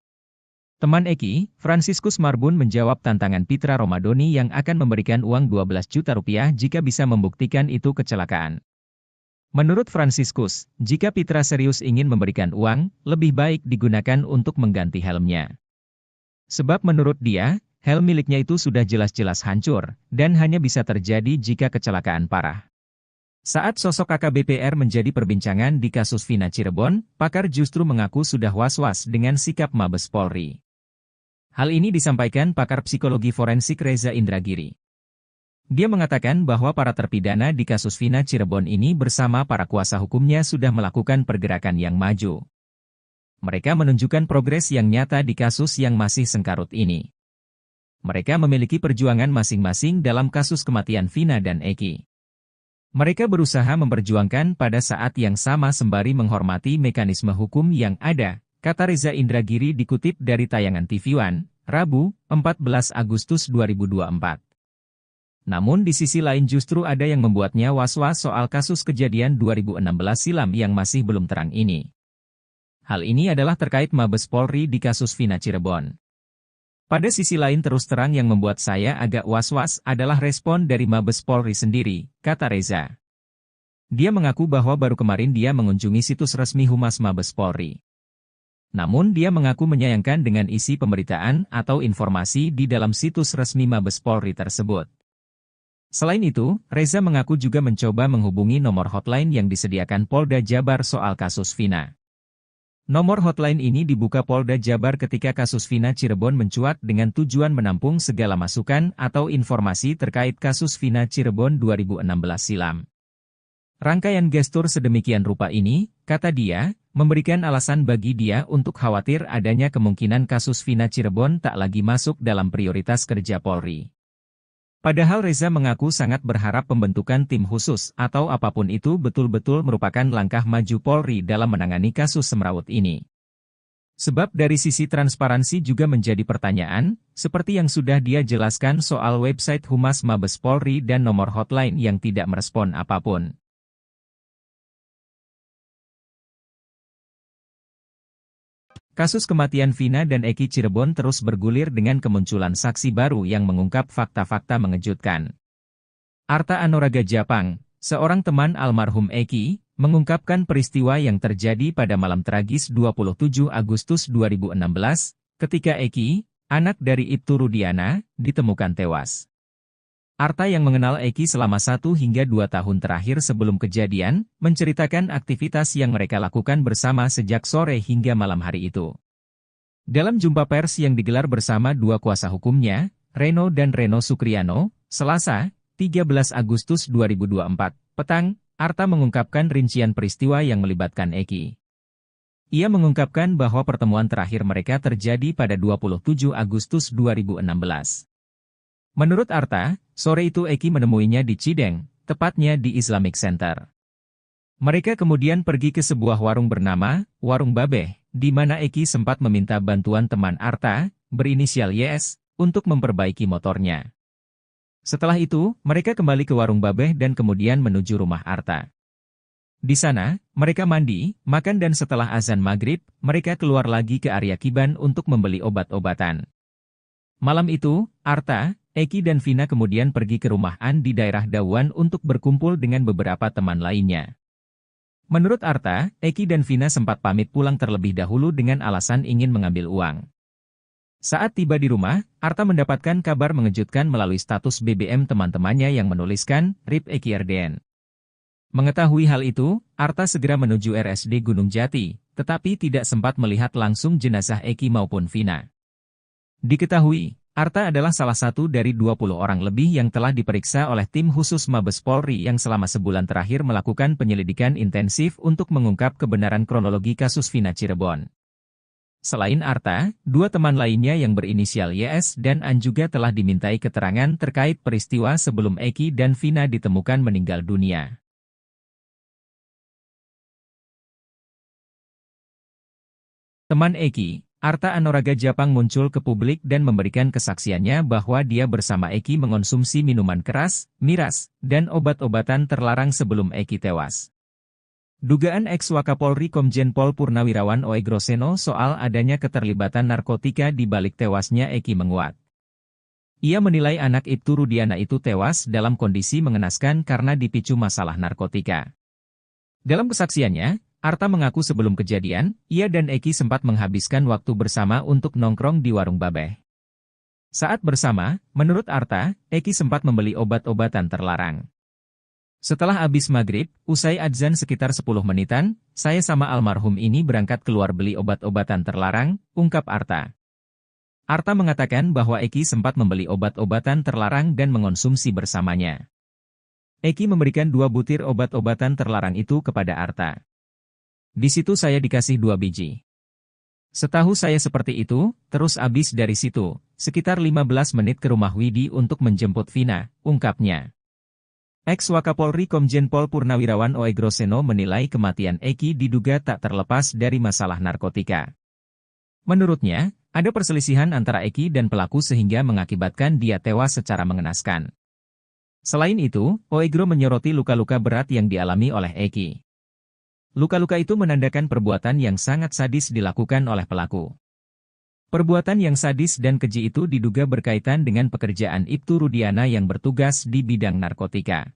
Teman Eki, Franciscus Marbun menjawab tantangan Pitra Romadoni yang akan memberikan uang 12 juta rupiah jika bisa membuktikan itu kecelakaan. Menurut Franciscus, jika Pitra serius ingin memberikan uang, lebih baik digunakan untuk mengganti helmnya. Sebab menurut dia, helm miliknya itu sudah jelas-jelas hancur, dan hanya bisa terjadi jika kecelakaan parah. Saat sosok AKBP-R menjadi perbincangan di kasus Vina Cirebon, pakar justru mengaku sudah was-was dengan sikap Mabes Polri. Hal ini disampaikan pakar psikologi forensik Reza Indragiri. Dia mengatakan bahwa para terpidana di kasus Vina Cirebon ini bersama para kuasa hukumnya sudah melakukan pergerakan yang maju. Mereka menunjukkan progres yang nyata di kasus yang masih sengkarut ini. Mereka memiliki perjuangan masing-masing dalam kasus kematian Vina dan Eki. Mereka berusaha memperjuangkan pada saat yang sama sembari menghormati mekanisme hukum yang ada, kata Reza Indragiri dikutip dari tayangan TV One, Rabu, 14 Agustus 2024. Namun di sisi lain justru ada yang membuatnya was-was soal kasus kejadian 2016 silam yang masih belum terang ini. Hal ini adalah terkait Mabes Polri di kasus Vina Cirebon. Pada sisi lain terus terang yang membuat saya agak was-was adalah respon dari Mabes Polri sendiri, kata Reza. Dia mengaku bahwa baru kemarin dia mengunjungi situs resmi Humas Mabes Polri. Namun dia mengaku menyayangkan dengan isi pemberitaan atau informasi di dalam situs resmi Mabes Polri tersebut. Selain itu, Reza mengaku juga mencoba menghubungi nomor hotline yang disediakan Polda Jabar soal kasus Vina. Nomor hotline ini dibuka Polda Jabar ketika kasus Vina Cirebon mencuat dengan tujuan menampung segala masukan atau informasi terkait kasus Vina Cirebon 2016 silam. Rangkaian gestur sedemikian rupa ini, kata dia, memberikan alasan bagi dia untuk khawatir adanya kemungkinan kasus Vina Cirebon tak lagi masuk dalam prioritas kerja Polri. Padahal Reza mengaku sangat berharap pembentukan tim khusus atau apapun itu betul-betul merupakan langkah maju Polri dalam menangani kasus semrawut ini. Sebab dari sisi transparansi juga menjadi pertanyaan, seperti yang sudah dia jelaskan soal website Humas Mabes Polri dan nomor hotline yang tidak merespon apapun. Kasus kematian Vina dan Eki Cirebon terus bergulir dengan kemunculan saksi baru yang mengungkap fakta-fakta mengejutkan. Arta Anoraga Japang, seorang teman almarhum Eki, mengungkapkan peristiwa yang terjadi pada malam tragis 27 Agustus 2016, ketika Eki, anak dari Ibtu Rudiana, ditemukan tewas. Arta yang mengenal Eki selama 1 hingga 2 tahun terakhir sebelum kejadian, menceritakan aktivitas yang mereka lakukan bersama sejak sore hingga malam hari itu. Dalam jumpa pers yang digelar bersama dua kuasa hukumnya, Reno dan Reno Sukriano, Selasa, 13 Agustus 2024, petang, Arta mengungkapkan rincian peristiwa yang melibatkan Eki. Ia mengungkapkan bahwa pertemuan terakhir mereka terjadi pada 27 Agustus 2016. Menurut Arta, sore itu Eki menemuinya di Cideng, tepatnya di Islamic Center. Mereka kemudian pergi ke sebuah warung bernama Warung Babeh, di mana Eki sempat meminta bantuan teman Arta, berinisial YS, untuk memperbaiki motornya. Setelah itu, mereka kembali ke Warung Babeh dan kemudian menuju rumah Arta. Di sana, mereka mandi, makan dan setelah azan maghrib, mereka keluar lagi ke area Kiban untuk membeli obat-obatan. Malam itu, Arta, Eki dan Vina kemudian pergi ke rumah An di daerah Dawan untuk berkumpul dengan beberapa teman lainnya. Menurut Arta, Eki dan Vina sempat pamit pulang terlebih dahulu dengan alasan ingin mengambil uang. Saat tiba di rumah, Arta mendapatkan kabar mengejutkan melalui status BBM teman-temannya yang menuliskan, RIP Eki RDN. Mengetahui hal itu, Arta segera menuju RSD Gunung Jati, tetapi tidak sempat melihat langsung jenazah Eki maupun Vina. Diketahui, Arta adalah salah satu dari 20 orang lebih yang telah diperiksa oleh tim khusus Mabes Polri yang selama sebulan terakhir melakukan penyelidikan intensif untuk mengungkap kebenaran kronologi kasus Vina Cirebon. Selain Arta, 2 teman lainnya yang berinisial YS dan An juga telah dimintai keterangan terkait peristiwa sebelum Eki dan Vina ditemukan meninggal dunia. Teman Eki, Arta Anoraga Japang muncul ke publik dan memberikan kesaksiannya bahwa dia bersama Eki mengonsumsi minuman keras, miras, dan obat-obatan terlarang sebelum Eki tewas. Dugaan ex-Wakapolri Komjen Pol Purnawirawan Oegroseno soal adanya keterlibatan narkotika di balik tewasnya Eki menguat. Ia menilai anak Ibtu Rudiana itu tewas dalam kondisi mengenaskan karena dipicu masalah narkotika. Dalam kesaksiannya, Arta mengaku sebelum kejadian, ia dan Eki sempat menghabiskan waktu bersama untuk nongkrong di Warung Babeh. Saat bersama, menurut Arta, Eki sempat membeli obat-obatan terlarang. Setelah habis maghrib, usai adzan sekitar 10 menitan, saya sama almarhum ini berangkat keluar beli obat-obatan terlarang, ungkap Arta. Arta mengatakan bahwa Eki sempat membeli obat-obatan terlarang dan mengonsumsi bersamanya. Eki memberikan 2 butir obat-obatan terlarang itu kepada Arta. Di situ saya dikasih 2 biji. Setahu saya seperti itu, terus habis dari situ, sekitar 15 menit ke rumah Widi untuk menjemput Vina, ungkapnya. Ex-Wakapolri Komjen Pol Purnawirawan Oegroseno menilai kematian Eki diduga tak terlepas dari masalah narkotika. Menurutnya, ada perselisihan antara Eki dan pelaku sehingga mengakibatkan dia tewas secara mengenaskan. Selain itu, Oegro menyoroti luka-luka berat yang dialami oleh Eki. Luka-luka itu menandakan perbuatan yang sangat sadis dilakukan oleh pelaku. Perbuatan yang sadis dan keji itu diduga berkaitan dengan pekerjaan Ibtu Rudiana yang bertugas di bidang narkotika.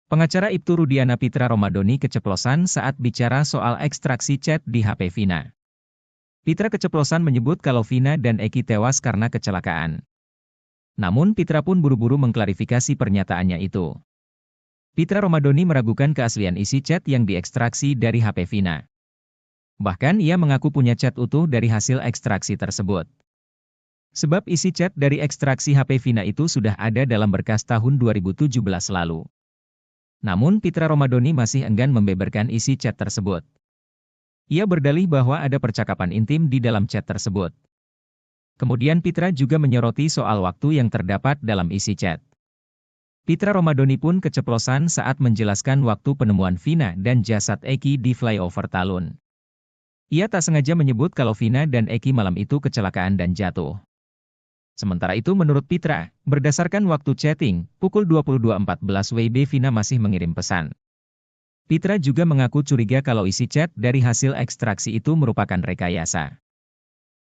Pengacara Ibtu Rudiana Pitra Romadoni keceplosan saat bicara soal ekstraksi chat di HP Vina. Pitra keceplosan menyebut kalau Vina dan Eki tewas karena kecelakaan. Namun Pitra pun buru-buru mengklarifikasi pernyataannya itu. Pitra Romadoni meragukan keaslian isi chat yang diekstraksi dari HP Vina. Bahkan ia mengaku punya chat utuh dari hasil ekstraksi tersebut. Sebab isi chat dari ekstraksi HP Vina itu sudah ada dalam berkas tahun 2017 lalu. Namun Pitra Romadoni masih enggan membeberkan isi chat tersebut. Ia berdalih bahwa ada percakapan intim di dalam chat tersebut. Kemudian Pitra juga menyoroti soal waktu yang terdapat dalam isi chat. Pitra Romadoni pun keceplosan saat menjelaskan waktu penemuan Vina dan jasad Eki di flyover Talun. Ia tak sengaja menyebut kalau Vina dan Eki malam itu kecelakaan dan jatuh. Sementara itu menurut Pitra, berdasarkan waktu chatting, pukul 22.14 WIB Vina masih mengirim pesan. Pitra juga mengaku curiga kalau isi chat dari hasil ekstraksi itu merupakan rekayasa.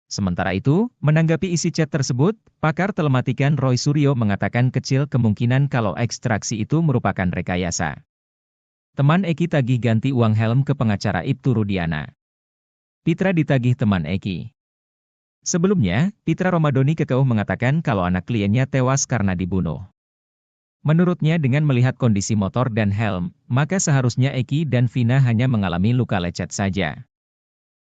Sementara itu, menanggapi isi chat tersebut, pakar telematikan Roy Suryo mengatakan kecil kemungkinan kalau ekstraksi itu merupakan rekayasa. Teman Eki tagih ganti uang helm ke pengacara Ibtu Rudiana. Pitra ditagih teman Eki. Sebelumnya, Pitra Romadoni kekeuh mengatakan kalau anak kliennya tewas karena dibunuh. Menurutnya dengan melihat kondisi motor dan helm, maka seharusnya Eki dan Vina hanya mengalami luka lecet saja.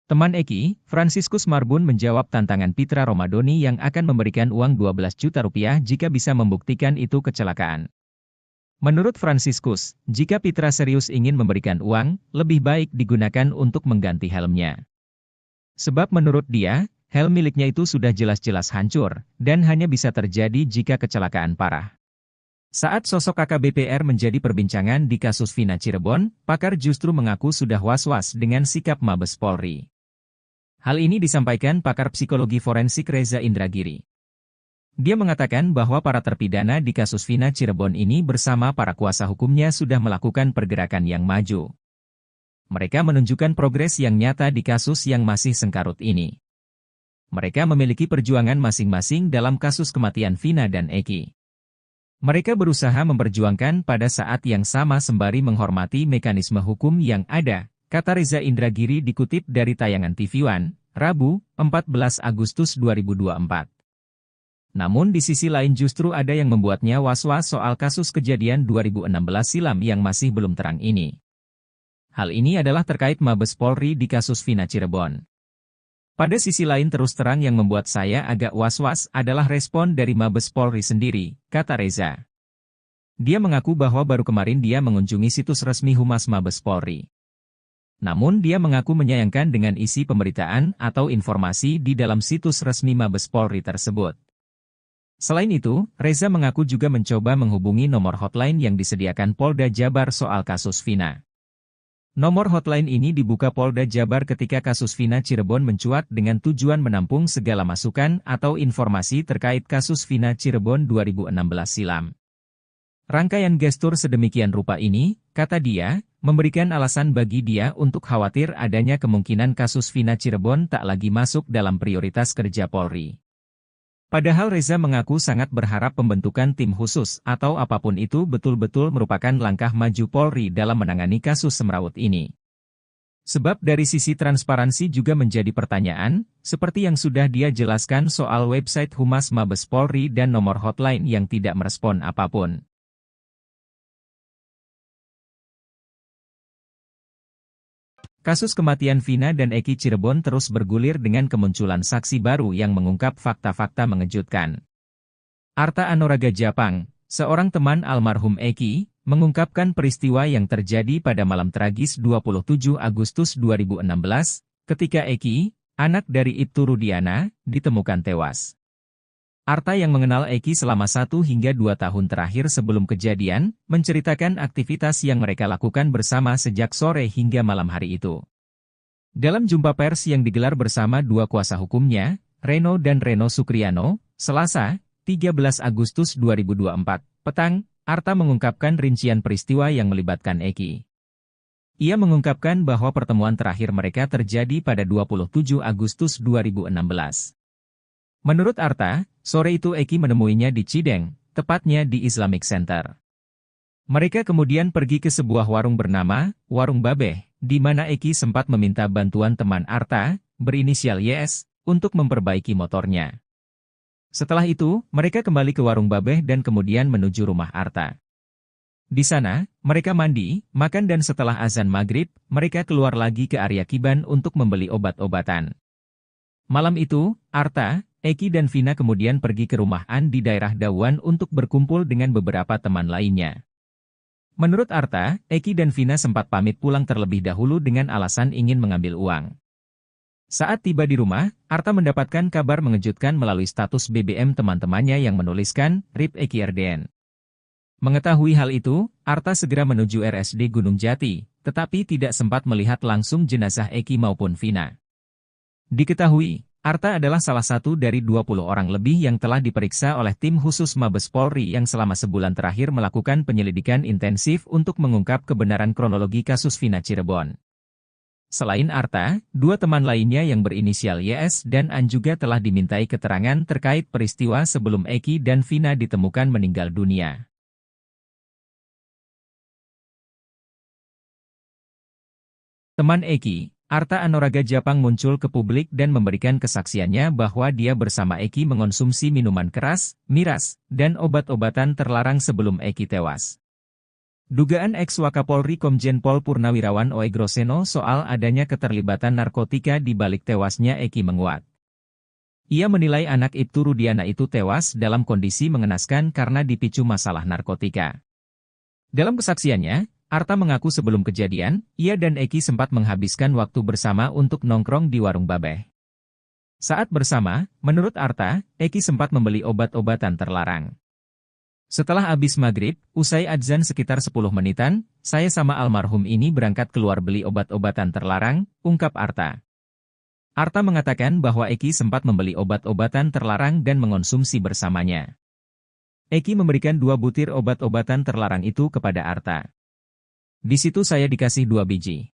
Teman Eki, Franciscus Marbun menjawab tantangan Pitra Romadoni yang akan memberikan uang 12 juta rupiah jika bisa membuktikan itu kecelakaan. Menurut Franciscus, jika Pitra serius ingin memberikan uang, lebih baik digunakan untuk mengganti helmnya. Sebab menurut dia, helm miliknya itu sudah jelas-jelas hancur, dan hanya bisa terjadi jika kecelakaan parah. Saat sosok AKBP-R menjadi perbincangan di kasus Vina Cirebon, pakar justru mengaku sudah was-was dengan sikap Mabes Polri. Hal ini disampaikan pakar psikologi forensik Reza Indragiri. Dia mengatakan bahwa para terpidana di kasus Vina Cirebon ini bersama para kuasa hukumnya sudah melakukan pergerakan yang maju. Mereka menunjukkan progres yang nyata di kasus yang masih sengkarut ini. Mereka memiliki perjuangan masing-masing dalam kasus kematian Vina dan Eki. Mereka berusaha memperjuangkan pada saat yang sama sembari menghormati mekanisme hukum yang ada, kata Reza Indragiri dikutip dari tayangan TV One, Rabu, 14 Agustus 2024. Namun di sisi lain justru ada yang membuatnya was-was soal kasus kejadian 2016 silam yang masih belum terang ini. Hal ini adalah terkait Mabes Polri di kasus Vina Cirebon. Pada sisi lain terus terang yang membuat saya agak was-was adalah respon dari Mabes Polri sendiri, kata Reza. Dia mengaku bahwa baru kemarin dia mengunjungi situs resmi Humas Mabes Polri. Namun dia mengaku menyayangkan dengan isi pemberitaan atau informasi di dalam situs resmi Mabes Polri tersebut. Selain itu, Reza mengaku juga mencoba menghubungi nomor hotline yang disediakan Polda Jabar soal kasus Vina. Nomor hotline ini dibuka Polda Jabar ketika kasus Vina Cirebon mencuat dengan tujuan menampung segala masukan atau informasi terkait kasus Vina Cirebon 2016 silam. Rangkaian gestur sedemikian rupa ini, kata dia, memberikan alasan bagi dia untuk khawatir adanya kemungkinan kasus Vina Cirebon tak lagi masuk dalam prioritas kerja Polri. Padahal Reza mengaku sangat berharap pembentukan tim khusus atau apapun itu betul-betul merupakan langkah maju Polri dalam menangani kasus semrawut ini. Sebab dari sisi transparansi juga menjadi pertanyaan, seperti yang sudah dia jelaskan soal website Humas Mabes Polri dan nomor hotline yang tidak merespon apapun. Kasus kematian Vina dan Eki Cirebon terus bergulir dengan kemunculan saksi baru yang mengungkap fakta-fakta mengejutkan. Arta Anoraga Japang, seorang teman almarhum Eki, mengungkapkan peristiwa yang terjadi pada malam tragis 27 Agustus 2016, ketika Eki, anak dari Ibtu Rudiana, ditemukan tewas. Arta yang mengenal Eki selama 1 hingga 2 tahun terakhir sebelum kejadian, menceritakan aktivitas yang mereka lakukan bersama sejak sore hingga malam hari itu. Dalam jumpa pers yang digelar bersama 2 kuasa hukumnya, Reno dan Reno Sukriano, Selasa, 13 Agustus 2024, petang, Arta mengungkapkan rincian peristiwa yang melibatkan Eki. Ia mengungkapkan bahwa pertemuan terakhir mereka terjadi pada 27 Agustus 2016. Menurut Arta, sore itu Eki menemuinya di Cideng, tepatnya di Islamic Center. Mereka kemudian pergi ke sebuah warung bernama Warung Babeh, di mana Eki sempat meminta bantuan teman Arta, berinisial YS, untuk memperbaiki motornya. Setelah itu, mereka kembali ke Warung Babeh dan kemudian menuju rumah Arta. Di sana, mereka mandi, makan dan setelah azan maghrib, mereka keluar lagi ke area Kiban untuk membeli obat-obatan. Malam itu, Arta, Eki dan Vina kemudian pergi ke rumah An di daerah Dawan untuk berkumpul dengan beberapa teman lainnya. Menurut Arta, Eki dan Vina sempat pamit pulang terlebih dahulu dengan alasan ingin mengambil uang. Saat tiba di rumah, Arta mendapatkan kabar mengejutkan melalui status BBM teman-temannya yang menuliskan, RIP Eki RDN. Mengetahui hal itu, Arta segera menuju RSD Gunung Jati, tetapi tidak sempat melihat langsung jenazah Eki maupun Vina. Diketahui, Arta adalah salah satu dari 20 orang lebih yang telah diperiksa oleh tim khusus Mabes Polri yang selama sebulan terakhir melakukan penyelidikan intensif untuk mengungkap kebenaran kronologi kasus Vina Cirebon. Selain Arta, dua teman lainnya yang berinisial YS dan An juga telah dimintai keterangan terkait peristiwa sebelum Eki dan Vina ditemukan meninggal dunia. Teman Eki, Arta Anoraga Japang muncul ke publik dan memberikan kesaksiannya bahwa dia bersama Eki mengonsumsi minuman keras, miras, dan obat-obatan terlarang sebelum Eki tewas. Dugaan ex-Wakapolri Komjen Pol Purnawirawan Oegroseno soal adanya keterlibatan narkotika di balik tewasnya Eki menguat. Ia menilai anak Ibtu Rudiana itu tewas dalam kondisi mengenaskan karena dipicu masalah narkotika. Dalam kesaksiannya, Arta mengaku sebelum kejadian, ia dan Eki sempat menghabiskan waktu bersama untuk nongkrong di warung Babeh. Saat bersama, menurut Arta, Eki sempat membeli obat-obatan terlarang. Setelah habis maghrib, usai adzan sekitar 10 menitan, saya sama almarhum ini berangkat keluar beli obat-obatan terlarang, ungkap Arta. Arta mengatakan bahwa Eki sempat membeli obat-obatan terlarang dan mengonsumsi bersamanya. Eki memberikan 2 butir obat-obatan terlarang itu kepada Arta. Di situ saya dikasih 2 biji.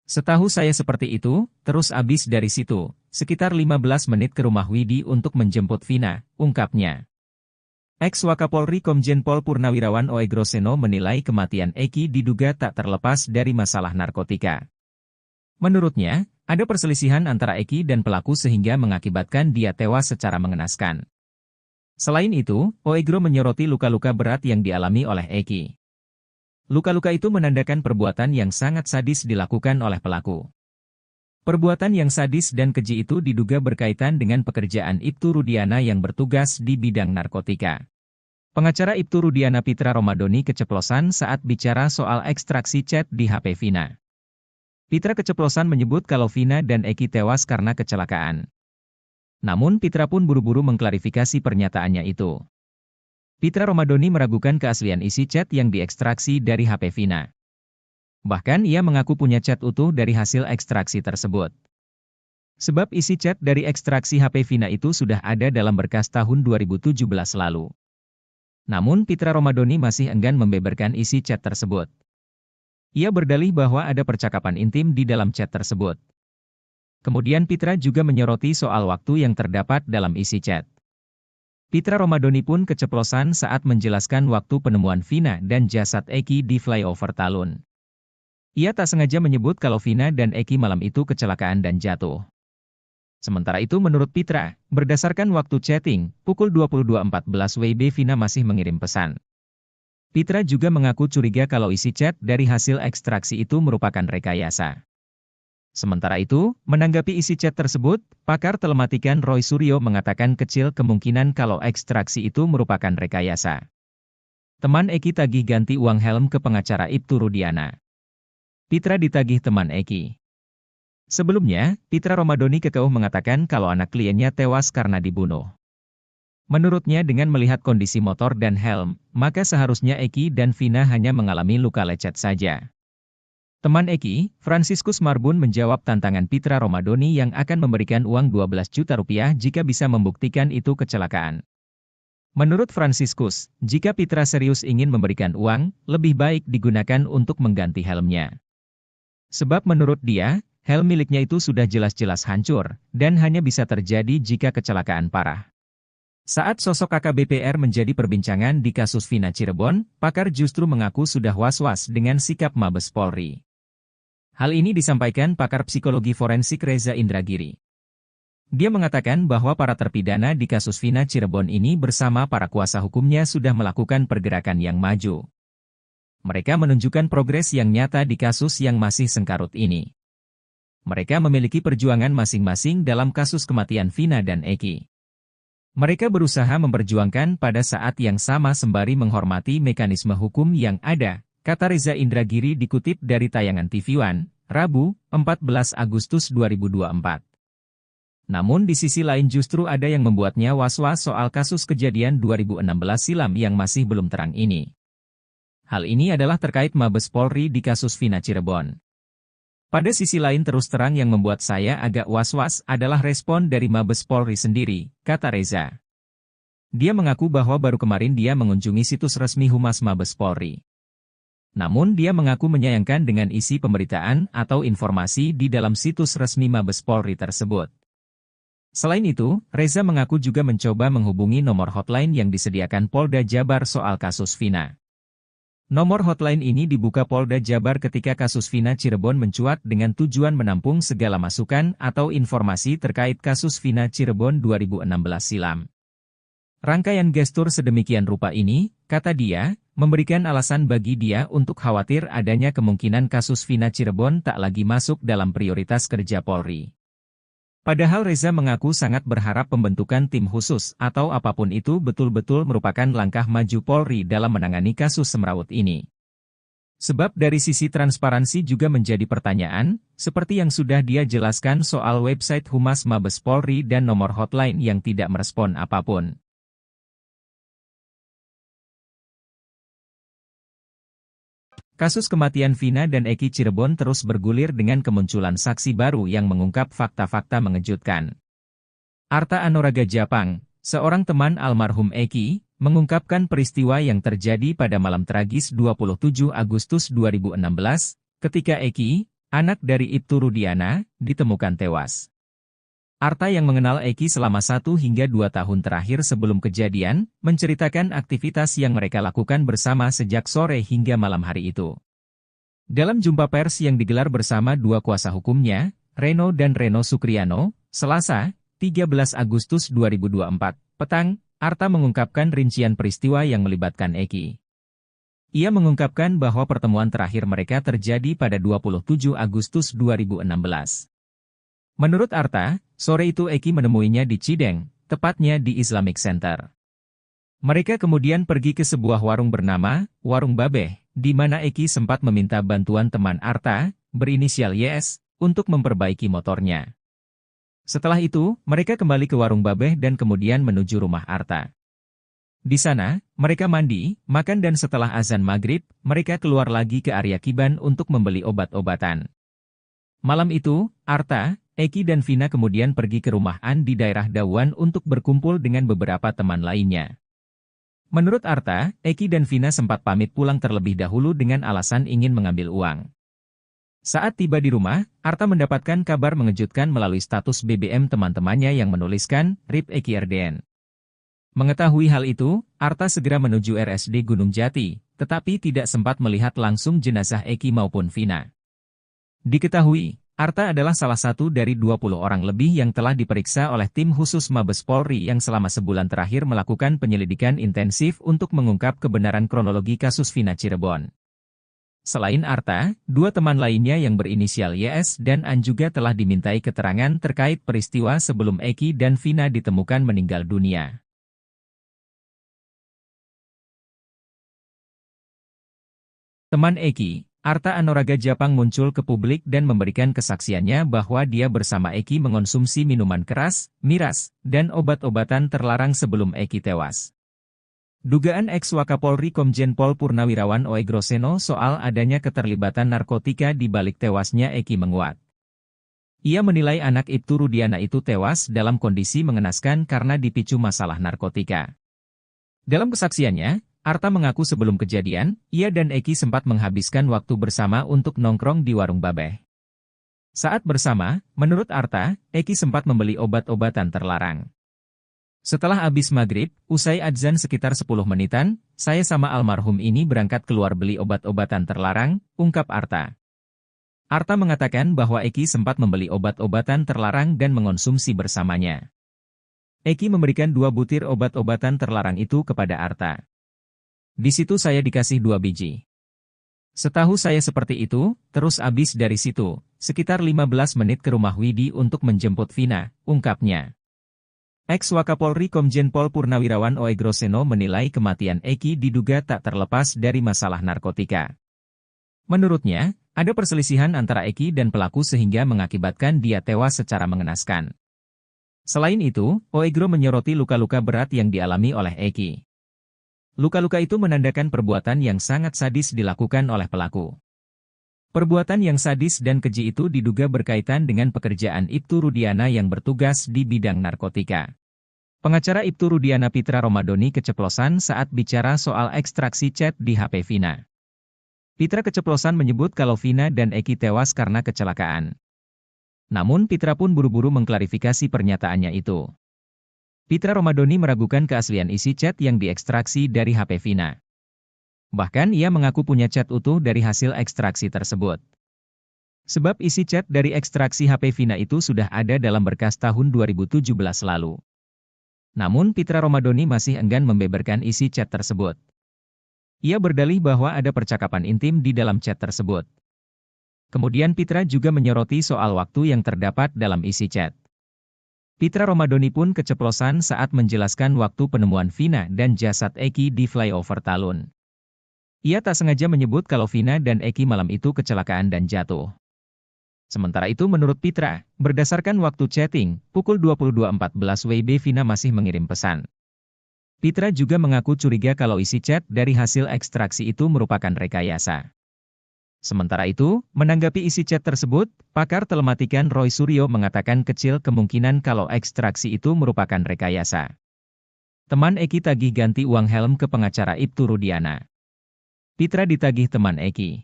Setahu saya seperti itu, terus abis dari situ, sekitar 15 menit ke rumah Widi untuk menjemput Vina, ungkapnya. Ex-Wakapolri Komjen Pol Purnawirawan Oegroseno menilai kematian Eki diduga tak terlepas dari masalah narkotika. Menurutnya, ada perselisihan antara Eki dan pelaku sehingga mengakibatkan dia tewas secara mengenaskan. Selain itu, Oegro menyoroti luka-luka berat yang dialami oleh Eki. Luka-luka itu menandakan perbuatan yang sangat sadis dilakukan oleh pelaku. Perbuatan yang sadis dan keji itu diduga berkaitan dengan pekerjaan Ibtu Rudiana yang bertugas di bidang narkotika. Pengacara Ibtu Rudiana Pitra Romadoni keceplosan saat bicara soal ekstraksi chat di HP Vina. Pitra keceplosan menyebut kalau Vina dan Eki tewas karena kecelakaan. Namun Pitra pun buru-buru mengklarifikasi pernyataannya itu. Pitra Romadoni meragukan keaslian isi chat yang diekstraksi dari HP Vina. Bahkan ia mengaku punya chat utuh dari hasil ekstraksi tersebut. Sebab isi chat dari ekstraksi HP Vina itu sudah ada dalam berkas tahun 2017 lalu. Namun Pitra Romadoni masih enggan membeberkan isi chat tersebut. Ia berdalih bahwa ada percakapan intim di dalam chat tersebut. Kemudian Pitra juga menyoroti soal waktu yang terdapat dalam isi chat. Pitra Romadoni pun keceplosan saat menjelaskan waktu penemuan Vina dan jasad Eki di flyover Talun. Ia tak sengaja menyebut kalau Vina dan Eki malam itu kecelakaan dan jatuh. Sementara itu menurut Pitra, berdasarkan waktu chatting, pukul 22.14 WIB Vina masih mengirim pesan. Pitra juga mengaku curiga kalau isi chat dari hasil ekstraksi itu merupakan rekayasa. Sementara itu, menanggapi isi chat tersebut, pakar telematikan Roy Suryo mengatakan kecil kemungkinan kalau ekstraksi itu merupakan rekayasa. Teman Eki tagih ganti uang helm ke pengacara Ibtu Rudiana. Pitra ditagih teman Eki. Sebelumnya, Pitra Romadoni kekeuh mengatakan kalau anak kliennya tewas karena dibunuh. Menurutnya dengan melihat kondisi motor dan helm, maka seharusnya Eki dan Vina hanya mengalami luka lecet saja. Teman Eki, Franciscus Marbun menjawab tantangan Pitra Romadoni yang akan memberikan uang 12 juta rupiah jika bisa membuktikan itu kecelakaan. Menurut Franciscus, jika Pitra serius ingin memberikan uang, lebih baik digunakan untuk mengganti helmnya. Sebab menurut dia, helm miliknya itu sudah jelas-jelas hancur, dan hanya bisa terjadi jika kecelakaan parah. Saat sosok AKBP-R menjadi perbincangan di kasus Vina Cirebon, pakar justru mengaku sudah was-was dengan sikap Mabes Polri. Hal ini disampaikan pakar psikologi forensik Reza Indragiri. Dia mengatakan bahwa para terpidana di kasus Vina Cirebon ini bersama para kuasa hukumnya sudah melakukan pergerakan yang maju. Mereka menunjukkan progres yang nyata di kasus yang masih sengkarut ini. Mereka memiliki perjuangan masing-masing dalam kasus kematian Vina dan Eki. Mereka berusaha memperjuangkan pada saat yang sama sembari menghormati mekanisme hukum yang ada, kata Reza Indragiri dikutip dari tayangan TV One, Rabu, 14 Agustus 2024. Namun di sisi lain justru ada yang membuatnya was-was soal kasus kejadian 2016 silam yang masih belum terang ini. Hal ini adalah terkait Mabes Polri di kasus Vina Cirebon. Pada sisi lain terus terang yang membuat saya agak was-was adalah respon dari Mabes Polri sendiri, kata Reza. Dia mengaku bahwa baru kemarin dia mengunjungi situs resmi Humas Mabes Polri. Namun dia mengaku menyayangkan dengan isi pemberitaan atau informasi di dalam situs resmi Mabes Polri tersebut. Selain itu, Reza mengaku juga mencoba menghubungi nomor hotline yang disediakan Polda Jabar soal kasus Vina. Nomor hotline ini dibuka Polda Jabar ketika kasus Vina Cirebon mencuat dengan tujuan menampung segala masukan atau informasi terkait kasus Vina Cirebon 2016 silam. Rangkaian gestur sedemikian rupa ini, kata dia, memberikan alasan bagi dia untuk khawatir adanya kemungkinan kasus Vina Cirebon tak lagi masuk dalam prioritas kerja Polri. Padahal Reza mengaku sangat berharap pembentukan tim khusus atau apapun itu betul-betul merupakan langkah maju Polri dalam menangani kasus semrawut ini. Sebab dari sisi transparansi juga menjadi pertanyaan, seperti yang sudah dia jelaskan soal website Humas Mabes Polri dan nomor hotline yang tidak merespon apapun. Kasus kematian Vina dan Eki Cirebon terus bergulir dengan kemunculan saksi baru yang mengungkap fakta-fakta mengejutkan. Arta Anoraga Japang, seorang teman almarhum Eki, mengungkapkan peristiwa yang terjadi pada malam tragis 27 Agustus 2016, ketika Eki, anak dari Ibtu Rudiana, ditemukan tewas. Arta yang mengenal Eki selama 1 hingga 2 tahun terakhir sebelum kejadian, menceritakan aktivitas yang mereka lakukan bersama sejak sore hingga malam hari itu. Dalam jumpa pers yang digelar bersama 2 kuasa hukumnya, Reno dan Reno Sukriano, Selasa, 13 Agustus 2024, petang, Arta mengungkapkan rincian peristiwa yang melibatkan Eki. Ia mengungkapkan bahwa pertemuan terakhir mereka terjadi pada 27 Agustus 2016. Menurut Arta, sore itu Eki menemuinya di Cideng, tepatnya di Islamic Center. Mereka kemudian pergi ke sebuah warung bernama Warung Babeh, di mana Eki sempat meminta bantuan teman Arta, berinisial YS, untuk memperbaiki motornya. Setelah itu, mereka kembali ke Warung Babeh dan kemudian menuju rumah Arta. Di sana, mereka mandi, makan dan setelah azan maghrib, mereka keluar lagi ke area Kiban untuk membeli obat-obatan. Malam itu, Arta, Eki dan Vina kemudian pergi ke rumah An di daerah Dawan untuk berkumpul dengan beberapa teman lainnya. Menurut Arta, Eki dan Vina sempat pamit pulang terlebih dahulu dengan alasan ingin mengambil uang. Saat tiba di rumah, Arta mendapatkan kabar mengejutkan melalui status BBM teman-temannya yang menuliskan, RIP Eki RDN. Mengetahui hal itu, Arta segera menuju RSD Gunung Jati, tetapi tidak sempat melihat langsung jenazah Eki maupun Vina. Diketahui, Arta adalah salah satu dari 20 orang lebih yang telah diperiksa oleh tim khusus Mabes Polri yang selama sebulan terakhir melakukan penyelidikan intensif untuk mengungkap kebenaran kronologi kasus Vina Cirebon. Selain Arta, 2 teman lainnya yang berinisial YS dan An juga telah dimintai keterangan terkait peristiwa sebelum Eki dan Vina ditemukan meninggal dunia. Teman Eki, Arta Anoraga Japang muncul ke publik dan memberikan kesaksiannya bahwa dia bersama Eki mengonsumsi minuman keras, miras, dan obat-obatan terlarang sebelum Eki tewas. Dugaan ex-Wakapolri Komjen Pol Purnawirawan Oegroseno soal adanya keterlibatan narkotika di balik tewasnya Eki menguat. Ia menilai anak Ibtu Rudiana itu tewas dalam kondisi mengenaskan karena dipicu masalah narkotika. Dalam kesaksiannya, Arta mengaku sebelum kejadian, ia dan Eki sempat menghabiskan waktu bersama untuk nongkrong di Warung Babeh. Saat bersama, menurut Arta, Eki sempat membeli obat-obatan terlarang. Setelah habis maghrib, usai adzan sekitar 10 menitan, saya sama almarhum ini berangkat keluar beli obat-obatan terlarang, ungkap Arta. Arta mengatakan bahwa Eki sempat membeli obat-obatan terlarang dan mengonsumsi bersamanya. Eki memberikan 2 butir obat-obatan terlarang itu kepada Arta. Di situ saya dikasih 2 biji. Setahu saya seperti itu, terus abis dari situ, sekitar 15 menit ke rumah Widi untuk menjemput Vina, ungkapnya. Ex-Wakapolri Komjen Pol Purnawirawan Oegroseno menilai kematian Eki diduga tak terlepas dari masalah narkotika. Menurutnya, ada perselisihan antara Eki dan pelaku sehingga mengakibatkan dia tewas secara mengenaskan. Selain itu, Oegro menyoroti luka-luka berat yang dialami oleh Eki. Luka-luka itu menandakan perbuatan yang sangat sadis dilakukan oleh pelaku. Perbuatan yang sadis dan keji itu diduga berkaitan dengan pekerjaan Ibtu Rudiana yang bertugas di bidang narkotika. Pengacara Ibtu Rudiana Pitra Romadoni keceplosan saat bicara soal ekstraksi chat di HP Vina. Pitra keceplosan menyebut kalau Vina dan Eki tewas karena kecelakaan. Namun Pitra pun buru-buru mengklarifikasi pernyataannya itu. Pitra Romadoni meragukan keaslian isi chat yang diekstraksi dari HP Vina. Bahkan ia mengaku punya chat utuh dari hasil ekstraksi tersebut. Sebab isi chat dari ekstraksi HP Vina itu sudah ada dalam berkas tahun 2017 lalu. Namun Pitra Romadoni masih enggan membeberkan isi chat tersebut. Ia berdalih bahwa ada percakapan intim di dalam chat tersebut. Kemudian Pitra juga menyoroti soal waktu yang terdapat dalam isi chat. Pitra Romadoni pun keceplosan saat menjelaskan waktu penemuan Vina dan jasad Eki di flyover Talun. Ia tak sengaja menyebut kalau Vina dan Eki malam itu kecelakaan dan jatuh. Sementara itu menurut Pitra, berdasarkan waktu chatting, pukul 22.14 WIB Vina masih mengirim pesan. Pitra juga mengaku curiga kalau isi chat dari hasil ekstraksi itu merupakan rekayasa. Sementara itu, menanggapi isi chat tersebut, pakar telematikan Roy Suryo mengatakan kecil kemungkinan kalau ekstraksi itu merupakan rekayasa. Teman Eki tagih ganti uang helm ke pengacara Ibtu Rudiana. Pitra ditagih teman Eki.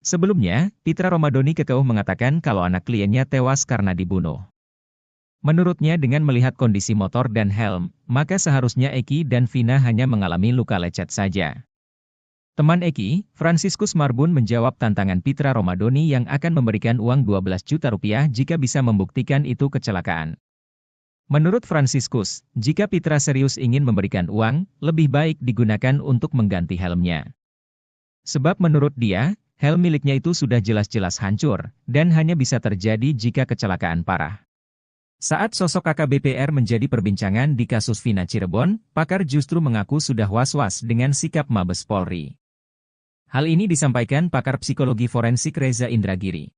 Sebelumnya, Pitra Romadoni kekeh mengatakan kalau anak kliennya tewas karena dibunuh. Menurutnya dengan melihat kondisi motor dan helm, maka seharusnya Eki dan Vina hanya mengalami luka lecet saja. Teman Eki, Franciscus Marbun menjawab tantangan Pitra Romadoni yang akan memberikan uang 12 juta rupiah jika bisa membuktikan itu kecelakaan. Menurut Franciscus, jika Pitra serius ingin memberikan uang, lebih baik digunakan untuk mengganti helmnya. Sebab menurut dia, helm miliknya itu sudah jelas-jelas hancur, dan hanya bisa terjadi jika kecelakaan parah. Saat sosok AKBP-R menjadi perbincangan di kasus Vina Cirebon, pakar justru mengaku sudah was-was dengan sikap Mabes Polri. Hal ini disampaikan pakar psikologi forensik Reza Indragiri.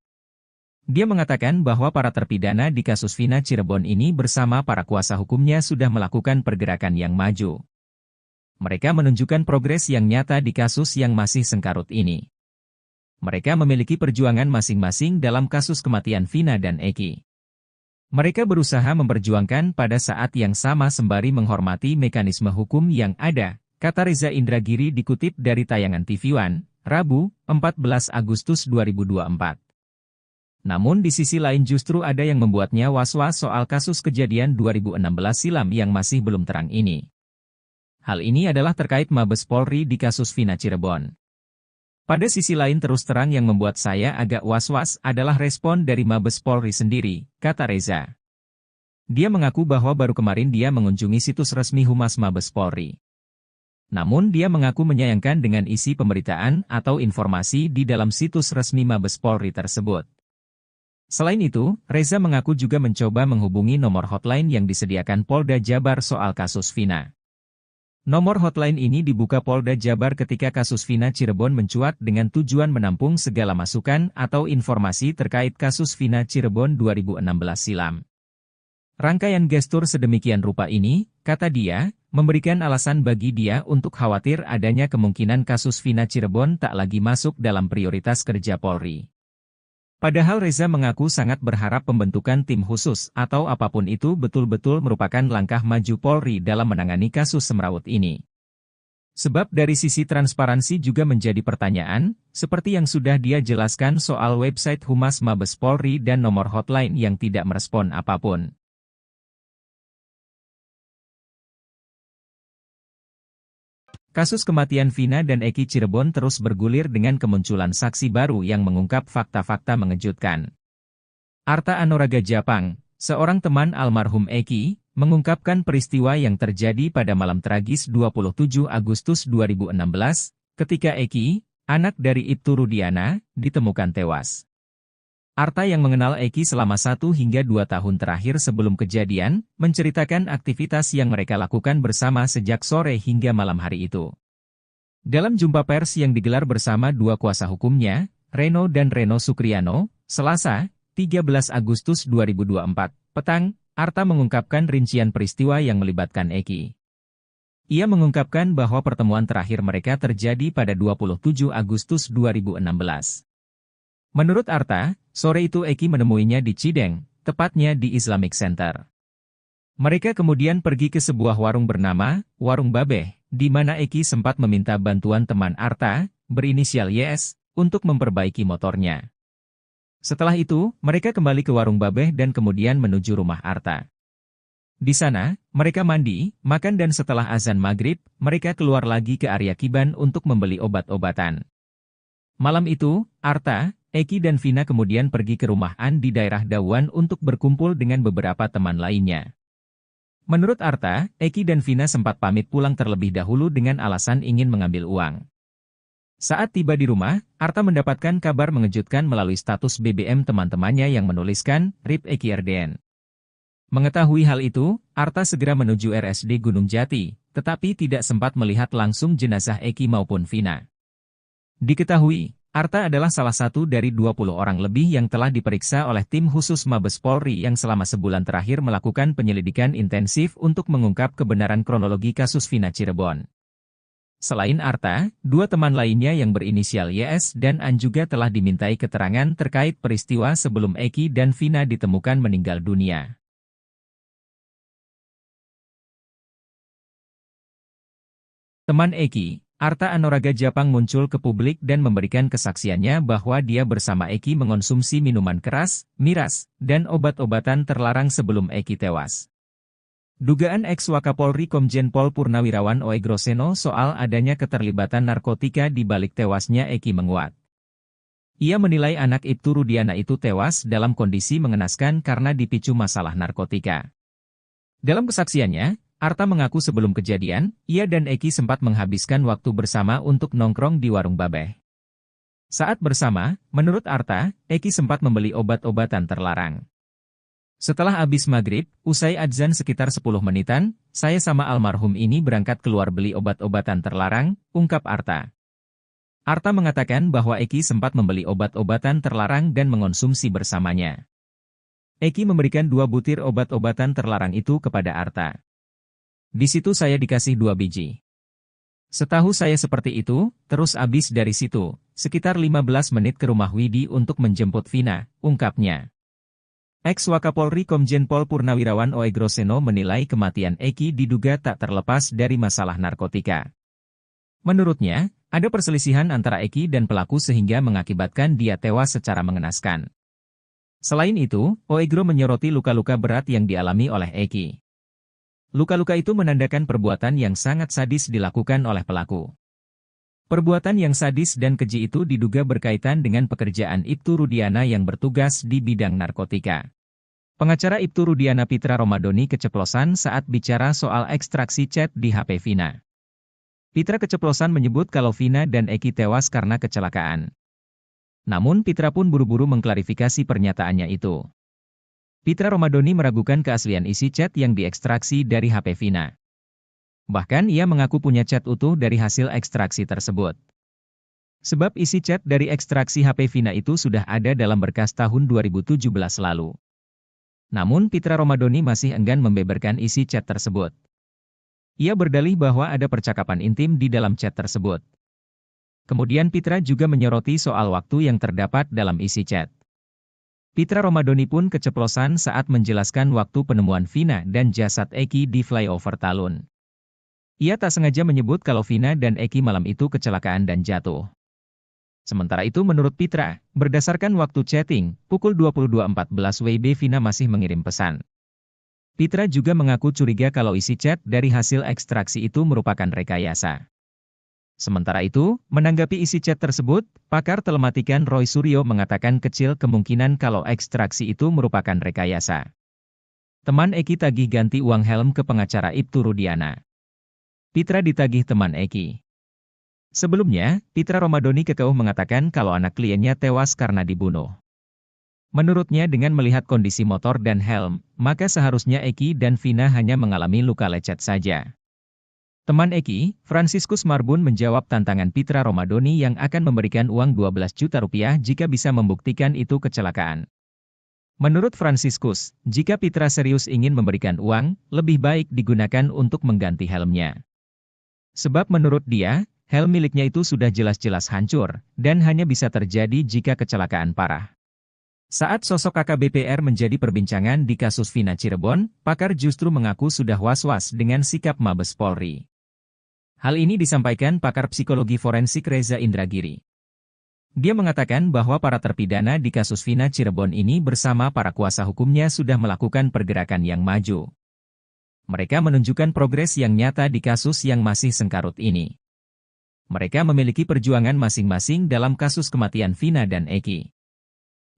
Dia mengatakan bahwa para terpidana di kasus Vina Cirebon ini bersama para kuasa hukumnya sudah melakukan pergerakan yang maju. Mereka menunjukkan progres yang nyata di kasus yang masih sengkarut ini. Mereka memiliki perjuangan masing-masing dalam kasus kematian Vina dan Eki. Mereka berusaha memperjuangkan pada saat yang sama sembari menghormati mekanisme hukum yang ada, kata Reza Indragiri dikutip dari tayangan TV One, Rabu, 14 Agustus 2024. Namun di sisi lain justru ada yang membuatnya was-was soal kasus kejadian 2016 silam yang masih belum terang ini. Hal ini adalah terkait Mabes Polri di kasus Vina Cirebon. Pada sisi lain terus terang yang membuat saya agak was-was adalah respon dari Mabes Polri sendiri, kata Reza. Dia mengaku bahwa baru kemarin dia mengunjungi situs resmi Humas Mabes Polri. Namun dia mengaku menyayangkan dengan isi pemberitaan atau informasi di dalam situs resmi Mabes Polri tersebut. Selain itu, Reza mengaku juga mencoba menghubungi nomor hotline yang disediakan Polda Jabar soal kasus Vina. Nomor hotline ini dibuka Polda Jabar ketika kasus Vina Cirebon mencuat dengan tujuan menampung segala masukan atau informasi terkait kasus Vina Cirebon 2016 silam. Rangkaian gestur sedemikian rupa ini, kata dia, memberikan alasan bagi dia untuk khawatir adanya kemungkinan kasus Vina Cirebon tak lagi masuk dalam prioritas kerja Polri. Padahal Reza mengaku sangat berharap pembentukan tim khusus atau apapun itu betul-betul merupakan langkah maju Polri dalam menangani kasus semrawut ini. Sebab dari sisi transparansi juga menjadi pertanyaan, seperti yang sudah dia jelaskan soal website Humas Mabes Polri dan nomor hotline yang tidak merespon apapun. Kasus kematian Vina dan Eki Cirebon terus bergulir dengan kemunculan saksi baru yang mengungkap fakta-fakta mengejutkan. Arta Anoraga Japang, seorang teman almarhum Eki, mengungkapkan peristiwa yang terjadi pada malam tragis 27 Agustus 2016, ketika Eki, anak dari Ibtu Rudiana, ditemukan tewas. Arta yang mengenal Eki selama 1 hingga 2 tahun terakhir sebelum kejadian, menceritakan aktivitas yang mereka lakukan bersama sejak sore hingga malam hari itu. Dalam jumpa pers yang digelar bersama 2 kuasa hukumnya, Reno dan Reno Sukriano, Selasa, 13 Agustus 2024, petang, Arta mengungkapkan rincian peristiwa yang melibatkan Eki. Ia mengungkapkan bahwa pertemuan terakhir mereka terjadi pada 27 Agustus 2016. Menurut Arta, sore itu Eki menemuinya di Cideng, tepatnya di Islamic Center. Mereka kemudian pergi ke sebuah warung bernama Warung Babeh, di mana Eki sempat meminta bantuan teman Arta, berinisial YS, untuk memperbaiki motornya. Setelah itu, mereka kembali ke Warung Babeh dan kemudian menuju rumah Arta. Di sana, mereka mandi, makan dan setelah azan maghrib, mereka keluar lagi ke area Kiban untuk membeli obat-obatan. Malam itu, Arta, Eki dan Vina kemudian pergi ke rumah An di daerah Dawan untuk berkumpul dengan beberapa teman lainnya. Menurut Arta, Eki dan Vina sempat pamit pulang terlebih dahulu dengan alasan ingin mengambil uang. Saat tiba di rumah, Arta mendapatkan kabar mengejutkan melalui status BBM teman-temannya yang menuliskan, RIP Eki RDN. Mengetahui hal itu, Arta segera menuju RSD Gunung Jati, tetapi tidak sempat melihat langsung jenazah Eki maupun Vina. Diketahui, Arta adalah salah satu dari 20 orang lebih yang telah diperiksa oleh tim khusus Mabes Polri yang selama sebulan terakhir melakukan penyelidikan intensif untuk mengungkap kebenaran kronologi kasus Vina Cirebon. Selain Arta, dua teman lainnya yang berinisial YS dan An juga telah dimintai keterangan terkait peristiwa sebelum Eki dan Vina ditemukan meninggal dunia. Teman Eki, Arta Anoraga Japang muncul ke publik dan memberikan kesaksiannya bahwa dia bersama Eki mengonsumsi minuman keras, miras, dan obat-obatan terlarang sebelum Eki tewas. Dugaan ex-Wakapolri Komjen Pol Purnawirawan Oegroseno soal adanya keterlibatan narkotika di balik tewasnya Eki menguat. Ia menilai anak Ibtu Rudiana itu tewas dalam kondisi mengenaskan karena dipicu masalah narkotika. Dalam kesaksiannya, Arta mengaku sebelum kejadian, ia dan Eki sempat menghabiskan waktu bersama untuk nongkrong di Warung Babeh. Saat bersama, menurut Arta, Eki sempat membeli obat-obatan terlarang. Setelah habis maghrib, usai adzan sekitar 10 menitan, saya sama almarhum ini berangkat keluar beli obat-obatan terlarang, ungkap Arta. Arta mengatakan bahwa Eki sempat membeli obat-obatan terlarang dan mengonsumsi bersamanya. Eki memberikan 2 butir obat-obatan terlarang itu kepada Arta. Di situ saya dikasih 2 biji. Setahu saya seperti itu, terus abis dari situ, sekitar 15 menit ke rumah Widi untuk menjemput Vina, ungkapnya. Ex-Wakapolri Komjen Pol Purnawirawan Oegroseno menilai kematian Eki diduga tak terlepas dari masalah narkotika. Menurutnya, ada perselisihan antara Eki dan pelaku sehingga mengakibatkan dia tewas secara mengenaskan. Selain itu, Oegro menyoroti luka-luka berat yang dialami oleh Eki. Luka-luka itu menandakan perbuatan yang sangat sadis dilakukan oleh pelaku. Perbuatan yang sadis dan keji itu diduga berkaitan dengan pekerjaan Ibtu Rudiana yang bertugas di bidang narkotika. Pengacara Ibtu Rudiana Pitra Romadoni keceplosan saat bicara soal ekstraksi chat di HP Vina. Pitra keceplosan menyebut kalau Vina dan Eki tewas karena kecelakaan. Namun Pitra pun buru-buru mengklarifikasi pernyataannya itu. Pitra Romadoni meragukan keaslian isi chat yang diekstraksi dari HP Vina. Bahkan ia mengaku punya chat utuh dari hasil ekstraksi tersebut. Sebab isi chat dari ekstraksi HP Vina itu sudah ada dalam berkas tahun 2017 lalu. Namun Pitra Romadoni masih enggan membeberkan isi chat tersebut. Ia berdalih bahwa ada percakapan intim di dalam chat tersebut. Kemudian Pitra juga menyoroti soal waktu yang terdapat dalam isi chat. Pitra Romadoni pun keceplosan saat menjelaskan waktu penemuan Vina dan jasad Eki di flyover Talun. Ia tak sengaja menyebut kalau Vina dan Eki malam itu kecelakaan dan jatuh. Sementara itu menurut Pitra, berdasarkan waktu chatting, pukul 22.14 WIB Vina masih mengirim pesan. Pitra juga mengaku curiga kalau isi chat dari hasil ekstraksi itu merupakan rekayasa. Sementara itu, menanggapi isi chat tersebut, pakar telematikan Roy Suryo mengatakan kecil kemungkinan kalau ekstraksi itu merupakan rekayasa. Teman Eki tagih ganti uang helm ke pengacara Ibtu Rudiana. Pitra ditagih teman Eki. Sebelumnya, Pitra Romadoni kekeuh mengatakan kalau anak kliennya tewas karena dibunuh. Menurutnya dengan melihat kondisi motor dan helm, maka seharusnya Eki dan Vina hanya mengalami luka lecet saja. Teman Eki, Franciscus Marbun menjawab tantangan Pitra Romadoni yang akan memberikan uang 12 juta rupiah jika bisa membuktikan itu kecelakaan. Menurut Franciscus, jika Pitra serius ingin memberikan uang, lebih baik digunakan untuk mengganti helmnya. Sebab menurut dia, Helm miliknya itu sudah jelas-jelas hancur, dan hanya bisa terjadi jika kecelakaan parah. Saat sosok AKBP-R menjadi perbincangan di kasus Vina Cirebon, pakar justru mengaku sudah was-was dengan sikap Mabes Polri. Hal ini disampaikan pakar psikologi forensik Reza Indragiri. Dia mengatakan bahwa para terpidana di kasus Vina Cirebon ini bersama para kuasa hukumnya sudah melakukan pergerakan yang maju. Mereka menunjukkan progres yang nyata di kasus yang masih sengkarut ini. Mereka memiliki perjuangan masing-masing dalam kasus kematian Vina dan Eki.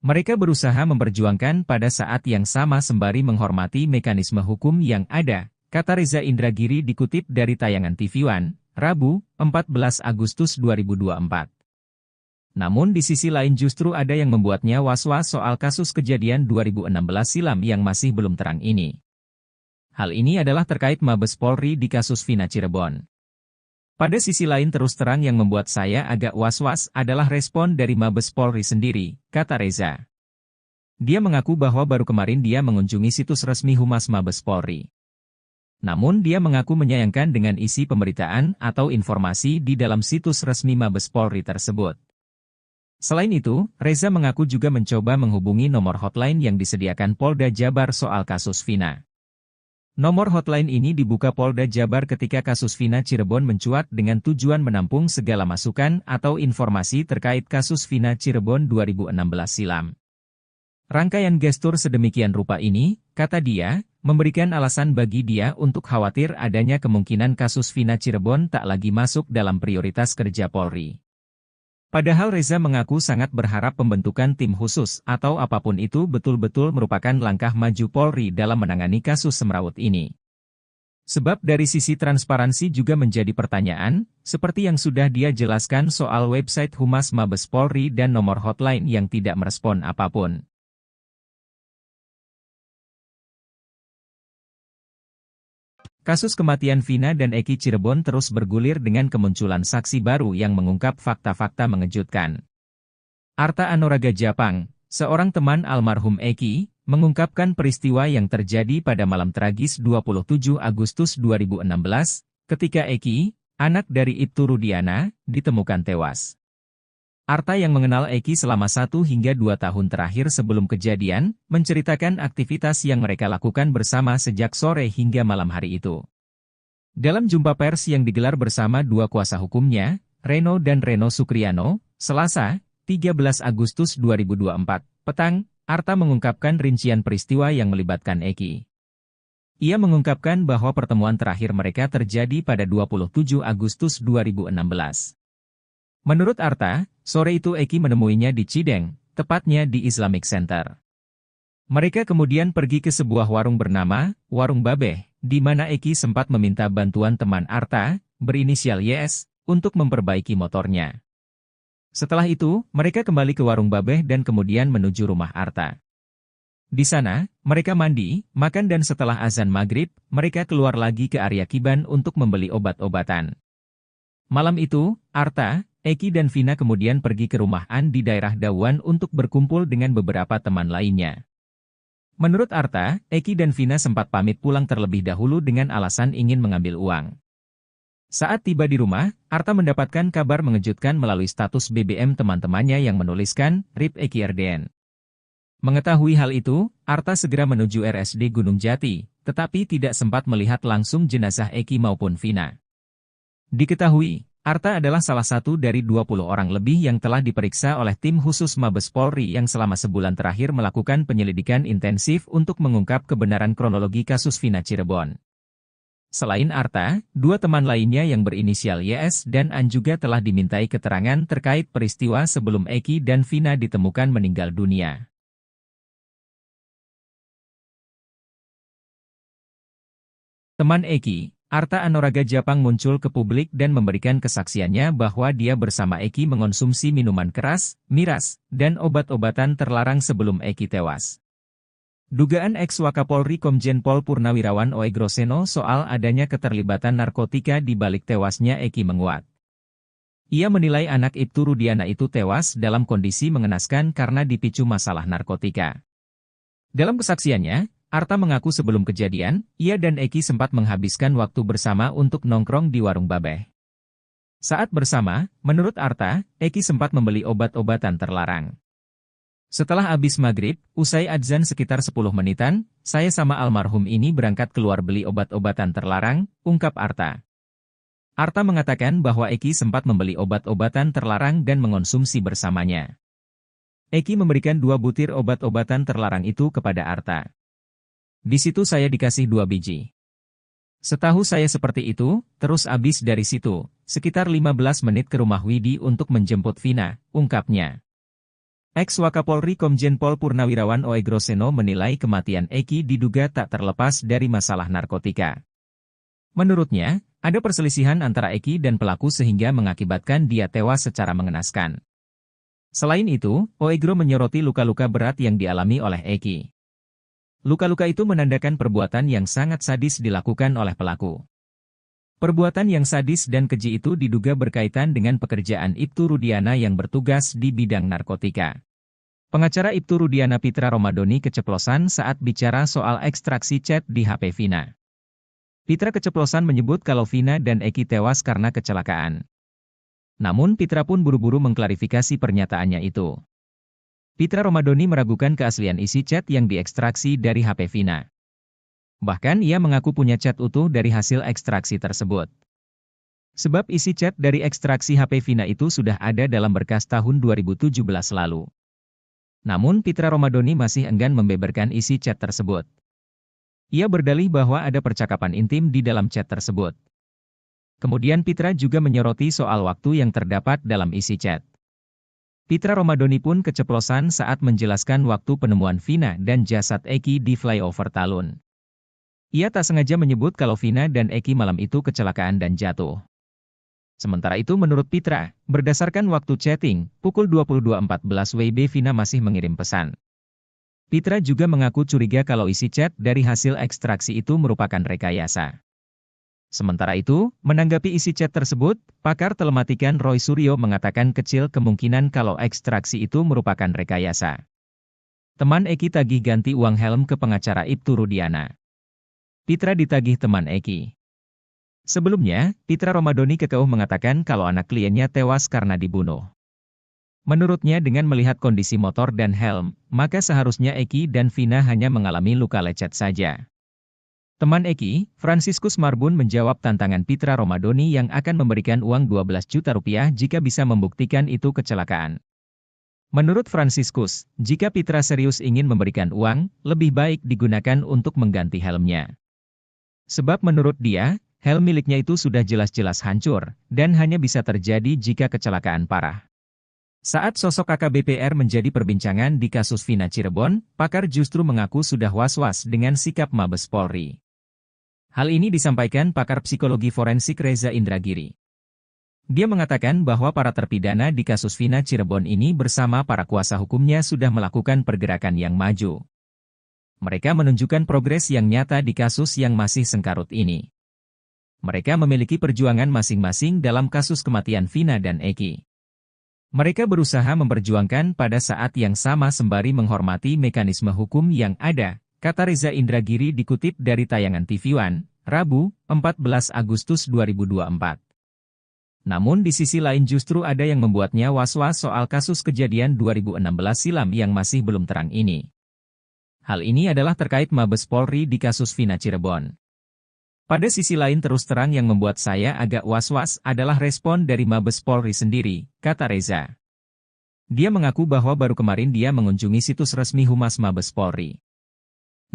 Mereka berusaha memperjuangkan pada saat yang sama sembari menghormati mekanisme hukum yang ada, kata Reza Indragiri dikutip dari tayangan TV One, Rabu, 14 Agustus 2024. Namun di sisi lain justru ada yang membuatnya was-was soal kasus kejadian 2016 silam yang masih belum terang ini. Hal ini adalah terkait Mabes Polri di kasus Vina Cirebon. Pada sisi lain terus terang yang membuat saya agak was-was adalah respon dari Mabes Polri sendiri, kata Reza. Dia mengaku bahwa baru kemarin dia mengunjungi situs resmi Humas Mabes Polri. Namun dia mengaku menyayangkan dengan isi pemberitaan atau informasi di dalam situs resmi Mabes Polri tersebut. Selain itu, Reza mengaku juga mencoba menghubungi nomor hotline yang disediakan Polda Jabar soal kasus Vina. Nomor hotline ini dibuka Polda Jabar ketika kasus Vina Cirebon mencuat dengan tujuan menampung segala masukan atau informasi terkait kasus Vina Cirebon 2016 silam. Rangkaian gestur sedemikian rupa ini, kata dia, memberikan alasan bagi dia untuk khawatir adanya kemungkinan kasus Vina Cirebon tak lagi masuk dalam prioritas kerja Polri. Padahal Reza mengaku sangat berharap pembentukan tim khusus atau apapun itu betul-betul merupakan langkah maju Polri dalam menangani kasus semrawut ini. Sebab dari sisi transparansi juga menjadi pertanyaan, seperti yang sudah dia jelaskan soal website Humas Mabes Polri dan nomor hotline yang tidak merespon apapun. Kasus kematian Vina dan Eki Cirebon terus bergulir dengan kemunculan saksi baru yang mengungkap fakta-fakta mengejutkan. Arta Anoraga Japang, seorang teman almarhum Eki, mengungkapkan peristiwa yang terjadi pada malam tragis 27 Agustus 2016, ketika Eki, anak dari Ibtu Rudiana, ditemukan tewas. Arta yang mengenal Eki selama 1 hingga 2 tahun terakhir sebelum kejadian, menceritakan aktivitas yang mereka lakukan bersama sejak sore hingga malam hari itu. Dalam jumpa pers yang digelar bersama dua kuasa hukumnya, Reno dan Reno Sukriano, Selasa, 13 Agustus 2024, petang, Arta mengungkapkan rincian peristiwa yang melibatkan Eki. Ia mengungkapkan bahwa pertemuan terakhir mereka terjadi pada 27 Agustus 2016. Menurut Arta, sore itu Eki menemuinya di Cideng, tepatnya di Islamic Center. Mereka kemudian pergi ke sebuah warung bernama Warung Babeh, di mana Eki sempat meminta bantuan teman Arta, berinisial YS, untuk memperbaiki motornya. Setelah itu, mereka kembali ke Warung Babeh dan kemudian menuju rumah Arta. Di sana, mereka mandi, makan dan setelah azan maghrib, mereka keluar lagi ke area Kiban untuk membeli obat-obatan. Malam itu, Arta, Eki dan Vina kemudian pergi ke rumah An di daerah Dawan untuk berkumpul dengan beberapa teman lainnya. Menurut Arta, Eki dan Vina sempat pamit pulang terlebih dahulu dengan alasan ingin mengambil uang. Saat tiba di rumah, Arta mendapatkan kabar mengejutkan melalui status BBM teman-temannya yang menuliskan, RIP Eki RDN. Mengetahui hal itu, Arta segera menuju RSD Gunung Jati, tetapi tidak sempat melihat langsung jenazah Eki maupun Vina. Diketahui, Arta adalah salah satu dari 20 orang lebih yang telah diperiksa oleh tim khusus Mabes Polri yang selama sebulan terakhir melakukan penyelidikan intensif untuk mengungkap kebenaran kronologi kasus Vina Cirebon. Selain Arta, 2 teman lainnya yang berinisial YS dan An juga telah dimintai keterangan terkait peristiwa sebelum Eki dan Vina ditemukan meninggal dunia. Teman Eki, Arta Anoraga Japang muncul ke publik dan memberikan kesaksiannya bahwa dia bersama Eki mengonsumsi minuman keras, miras, dan obat-obatan terlarang sebelum Eki tewas. Dugaan ex-Wakapolri Komjen Pol Purnawirawan Oegroseno soal adanya keterlibatan narkotika di balik tewasnya Eki menguat. Ia menilai anak Ibtu Rudiana itu tewas dalam kondisi mengenaskan karena dipicu masalah narkotika. Dalam kesaksiannya, Arta mengaku sebelum kejadian, ia dan Eki sempat menghabiskan waktu bersama untuk nongkrong di Warung Babeh. Saat bersama, menurut Arta, Eki sempat membeli obat-obatan terlarang. Setelah habis maghrib, usai adzan sekitar 10 menitan, saya sama almarhum ini berangkat keluar beli obat-obatan terlarang, ungkap Arta. Arta mengatakan bahwa Eki sempat membeli obat-obatan terlarang dan mengonsumsi bersamanya. Eki memberikan 2 butir obat-obatan terlarang itu kepada Arta. Di situ saya dikasih 2 biji. Setahu saya seperti itu, terus habis dari situ, sekitar 15 menit ke rumah Widi untuk menjemput Vina, ungkapnya. Ex-Wakapolri Komjen Pol Purnawirawan Oegroseno menilai kematian Eki diduga tak terlepas dari masalah narkotika. Menurutnya, ada perselisihan antara Eki dan pelaku sehingga mengakibatkan dia tewas secara mengenaskan. Selain itu, Oegro menyoroti luka-luka berat yang dialami oleh Eki. Luka-luka itu menandakan perbuatan yang sangat sadis dilakukan oleh pelaku. Perbuatan yang sadis dan keji itu diduga berkaitan dengan pekerjaan Ibtu Rudiana yang bertugas di bidang narkotika. Pengacara Ibtu Rudiana Pitra Romadoni keceplosan saat bicara soal ekstraksi chat di HP Vina. Pitra keceplosan menyebut kalau Vina dan Eki tewas karena kecelakaan. Namun Pitra pun buru-buru mengklarifikasi pernyataannya itu. Pitra Romadoni meragukan keaslian isi chat yang diekstraksi dari HP Vina. Bahkan ia mengaku punya chat utuh dari hasil ekstraksi tersebut. Sebab isi chat dari ekstraksi HP Vina itu sudah ada dalam berkas tahun 2017 lalu. Namun Pitra Romadoni masih enggan membeberkan isi chat tersebut. Ia berdalih bahwa ada percakapan intim di dalam chat tersebut. Kemudian Pitra juga menyoroti soal waktu yang terdapat dalam isi chat. Pitra Romadoni pun keceplosan saat menjelaskan waktu penemuan Vina dan jasad Eki di flyover Talun. Ia tak sengaja menyebut kalau Vina dan Eki malam itu kecelakaan dan jatuh. Sementara itu menurut Pitra, berdasarkan waktu chatting, pukul 22.14 WIB Vina masih mengirim pesan. Pitra juga mengaku curiga kalau isi chat dari hasil ekstraksi itu merupakan rekayasa. Sementara itu, menanggapi isi chat tersebut, pakar telematikan Roy Suryo mengatakan kecil kemungkinan kalau ekstraksi itu merupakan rekayasa. Teman Eki tagih ganti uang helm ke pengacara Ibtu Rudiana. Pitra ditagih teman Eki. Sebelumnya, Pitra Romadoni kekeuh mengatakan kalau anak kliennya tewas karena dibunuh. Menurutnya dengan melihat kondisi motor dan helm, maka seharusnya Eki dan Vina hanya mengalami luka lecet saja. Teman Eki, Franciscus Marbun menjawab tantangan Pitra Romadoni yang akan memberikan uang 12 juta rupiah jika bisa membuktikan itu kecelakaan. Menurut Franciscus, jika Pitra serius ingin memberikan uang, lebih baik digunakan untuk mengganti helmnya. Sebab menurut dia, helm miliknya itu sudah jelas-jelas hancur, dan hanya bisa terjadi jika kecelakaan parah. Saat sosok AKBP-R menjadi perbincangan di kasus Vina Cirebon, pakar justru mengaku sudah was-was dengan sikap Mabes Polri. Hal ini disampaikan pakar psikologi forensik Reza Indragiri. Dia mengatakan bahwa para terpidana di kasus Vina Cirebon ini bersama para kuasa hukumnya sudah melakukan pergerakan yang maju. Mereka menunjukkan progres yang nyata di kasus yang masih sengkarut ini. Mereka memiliki perjuangan masing-masing dalam kasus kematian Vina dan Eki. Mereka berusaha memperjuangkan pada saat yang sama sembari menghormati mekanisme hukum yang ada, kata Reza Indragiri dikutip dari tayangan TV One, Rabu, 14 Agustus 2024. Namun di sisi lain justru ada yang membuatnya was-was soal kasus kejadian 2016 silam yang masih belum terang ini. Hal ini adalah terkait Mabes Polri di kasus Vina Cirebon. Pada sisi lain terus terang yang membuat saya agak was-was adalah respon dari Mabes Polri sendiri, kata Reza. Dia mengaku bahwa baru kemarin dia mengunjungi situs resmi Humas Mabes Polri.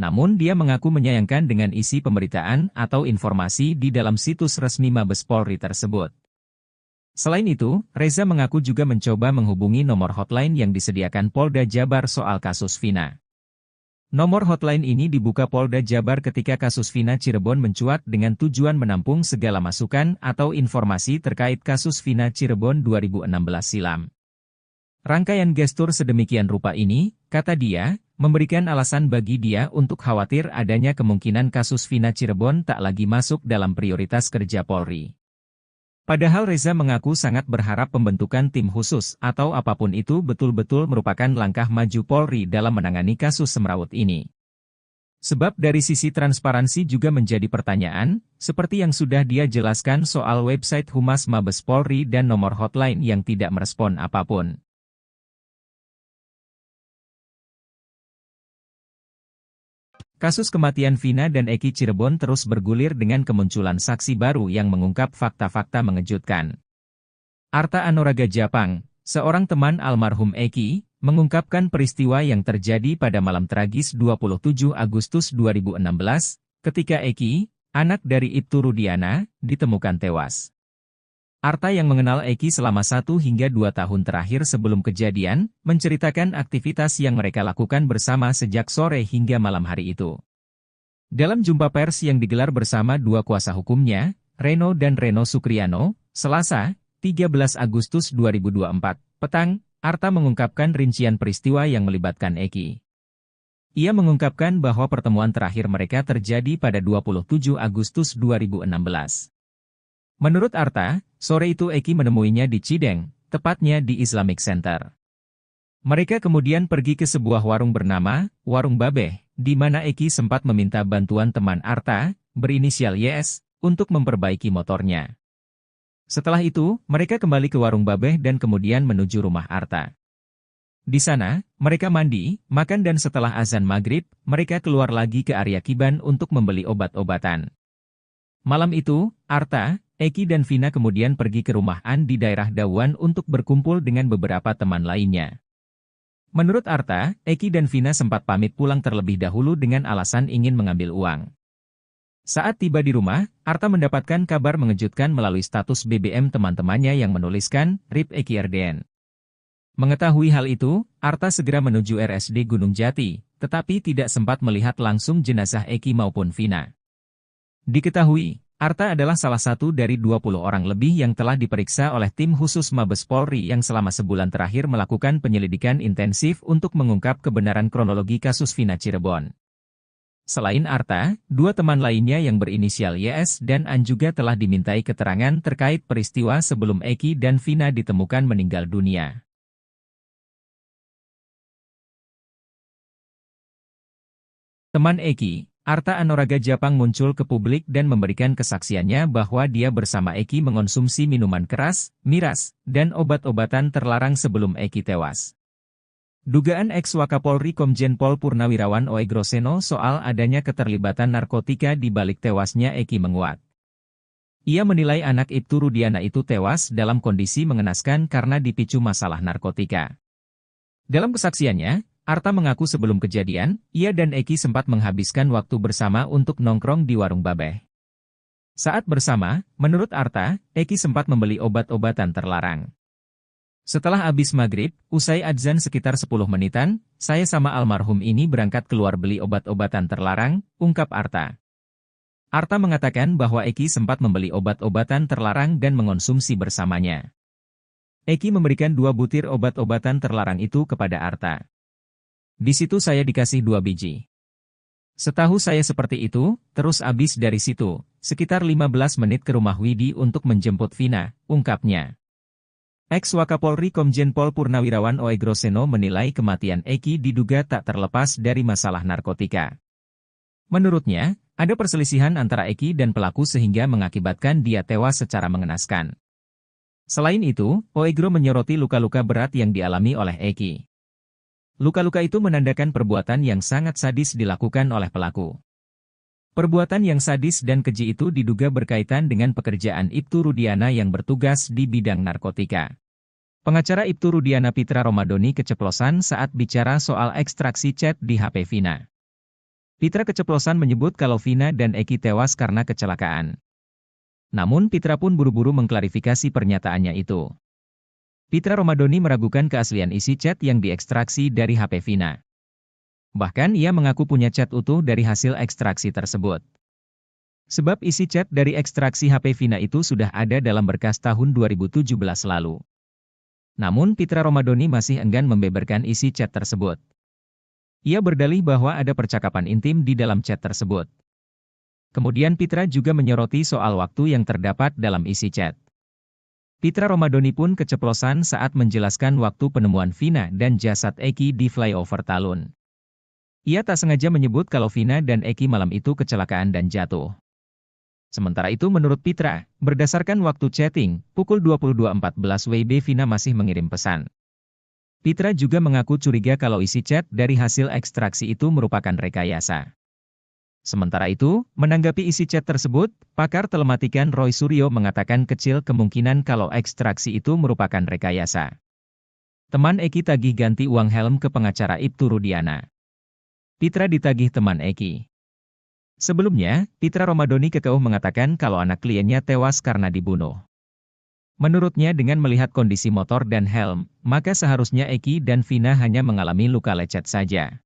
Namun dia mengaku menyayangkan dengan isi pemberitaan atau informasi di dalam situs resmi Mabes Polri tersebut. Selain itu, Reza mengaku juga mencoba menghubungi nomor hotline yang disediakan Polda Jabar soal kasus Vina. Nomor hotline ini dibuka Polda Jabar ketika kasus Vina Cirebon mencuat dengan tujuan menampung segala masukan atau informasi terkait kasus Vina Cirebon 2016 silam. Rangkaian gestur sedemikian rupa ini, kata dia, memberikan alasan bagi dia untuk khawatir adanya kemungkinan kasus Vina Cirebon tak lagi masuk dalam prioritas kerja Polri. Padahal Reza mengaku sangat berharap pembentukan tim khusus atau apapun itu betul-betul merupakan langkah maju Polri dalam menangani kasus semrawut ini. Sebab dari sisi transparansi juga menjadi pertanyaan, seperti yang sudah dia jelaskan soal website Humas Mabes Polri dan nomor hotline yang tidak merespon apapun. Kasus kematian Vina dan Eki Cirebon terus bergulir dengan kemunculan saksi baru yang mengungkap fakta-fakta mengejutkan. Arta Anoraga Japang, seorang teman almarhum Eki, mengungkapkan peristiwa yang terjadi pada malam tragis 27 Agustus 2016, ketika Eki, anak dari Ibtu Rudiana, ditemukan tewas. Arta yang mengenal Eki selama 1 hingga 2 tahun terakhir sebelum kejadian, menceritakan aktivitas yang mereka lakukan bersama sejak sore hingga malam hari itu. Dalam jumpa pers yang digelar bersama dua kuasa hukumnya, Reno dan Reno Sukriano, Selasa, 13 Agustus 2024, petang, Arta mengungkapkan rincian peristiwa yang melibatkan Eki. Ia mengungkapkan bahwa pertemuan terakhir mereka terjadi pada 27 Agustus 2016. Menurut Arta, sore itu Eki menemuinya di Cideng, tepatnya di Islamic Center. Mereka kemudian pergi ke sebuah warung bernama Warung Babeh, di mana Eki sempat meminta bantuan teman Arta, berinisial YS, untuk memperbaiki motornya. Setelah itu, mereka kembali ke Warung Babeh dan kemudian menuju rumah Arta. Di sana, mereka mandi, makan dan setelah azan maghrib, mereka keluar lagi ke area Kiban untuk membeli obat-obatan. Malam itu, Arta, Eki dan Vina kemudian pergi ke rumah An di daerah Dawan untuk berkumpul dengan beberapa teman lainnya. Menurut Arta, Eki dan Vina sempat pamit pulang terlebih dahulu dengan alasan ingin mengambil uang. Saat tiba di rumah, Arta mendapatkan kabar mengejutkan melalui status BBM teman-temannya yang menuliskan, RIP Eki RDN. Mengetahui hal itu, Arta segera menuju RSD Gunung Jati, tetapi tidak sempat melihat langsung jenazah Eki maupun Vina. Diketahui, Arta adalah salah satu dari 20 orang lebih yang telah diperiksa oleh tim khusus Mabes Polri yang selama sebulan terakhir melakukan penyelidikan intensif untuk mengungkap kebenaran kronologi kasus Vina Cirebon. Selain Arta, 2 teman lainnya yang berinisial YS dan An juga telah dimintai keterangan terkait peristiwa sebelum Eki dan Vina ditemukan meninggal dunia. Teman Eki, Arta Anoraga Japang muncul ke publik dan memberikan kesaksiannya bahwa dia bersama Eki mengonsumsi minuman keras, miras, dan obat-obatan terlarang sebelum Eki tewas. Dugaan ex-Wakapolri Komjen Pol Purnawirawan Oegroseno soal adanya keterlibatan narkotika di balik tewasnya Eki menguat. Ia menilai anak Ibtu Rudiana itu tewas dalam kondisi mengenaskan karena dipicu masalah narkotika. Dalam kesaksiannya, Arta mengaku sebelum kejadian, ia dan Eki sempat menghabiskan waktu bersama untuk nongkrong di Warung Babeh. Saat bersama, menurut Arta, Eki sempat membeli obat-obatan terlarang. Setelah habis maghrib, usai adzan sekitar 10 menitan, saya sama almarhum ini berangkat keluar beli obat-obatan terlarang, ungkap Arta. Arta mengatakan bahwa Eki sempat membeli obat-obatan terlarang dan mengonsumsi bersamanya. Eki memberikan 2 butir obat-obatan terlarang itu kepada Arta. Di situ saya dikasih 2 biji. Setahu saya seperti itu, terus abis dari situ, sekitar 15 menit ke rumah Widi untuk menjemput Vina, ungkapnya. Ex-Wakapolri Komjen Pol Purnawirawan Oegroseno menilai kematian Eki diduga tak terlepas dari masalah narkotika. Menurutnya, ada perselisihan antara Eki dan pelaku sehingga mengakibatkan dia tewas secara mengenaskan. Selain itu, Oegro menyoroti luka-luka berat yang dialami oleh Eki. Luka-luka itu menandakan perbuatan yang sangat sadis dilakukan oleh pelaku. Perbuatan yang sadis dan keji itu diduga berkaitan dengan pekerjaan Ibtu Rudiana yang bertugas di bidang narkotika. Pengacara Ibtu Rudiana Pitra Romadoni keceplosan saat bicara soal ekstraksi chat di HP Vina. Pitra keceplosan menyebut kalau Vina dan Eki tewas karena kecelakaan. Namun Pitra pun buru-buru mengklarifikasi pernyataannya itu. Pitra Romadoni meragukan keaslian isi chat yang diekstraksi dari HP Vina. Bahkan ia mengaku punya chat utuh dari hasil ekstraksi tersebut. Sebab isi chat dari ekstraksi HP Vina itu sudah ada dalam berkas tahun 2017 lalu. Namun Pitra Romadoni masih enggan membeberkan isi chat tersebut. Ia berdalih bahwa ada percakapan intim di dalam chat tersebut. Kemudian Pitra juga menyoroti soal waktu yang terdapat dalam isi chat. Pitra Romadoni pun keceplosan saat menjelaskan waktu penemuan Vina dan jasad Eki di flyover Talun. Ia tak sengaja menyebut kalau Vina dan Eki malam itu kecelakaan dan jatuh. Sementara itu menurut Pitra, berdasarkan waktu chatting, pukul 22.14 WIB Vina masih mengirim pesan. Pitra juga mengaku curiga kalau isi chat dari hasil ekstraksi itu merupakan rekayasa. Sementara itu, menanggapi isi chat tersebut, pakar telematikan Roy Suryo mengatakan kecil kemungkinan kalau ekstraksi itu merupakan rekayasa. Teman Eki tagih ganti uang helm ke pengacara Ibtu Rudiana. Pitra ditagih teman Eki. Sebelumnya, Pitra Romadoni kekeuh mengatakan kalau anak kliennya tewas karena dibunuh. Menurutnya dengan melihat kondisi motor dan helm, maka seharusnya Eki dan Vina hanya mengalami luka lecet saja.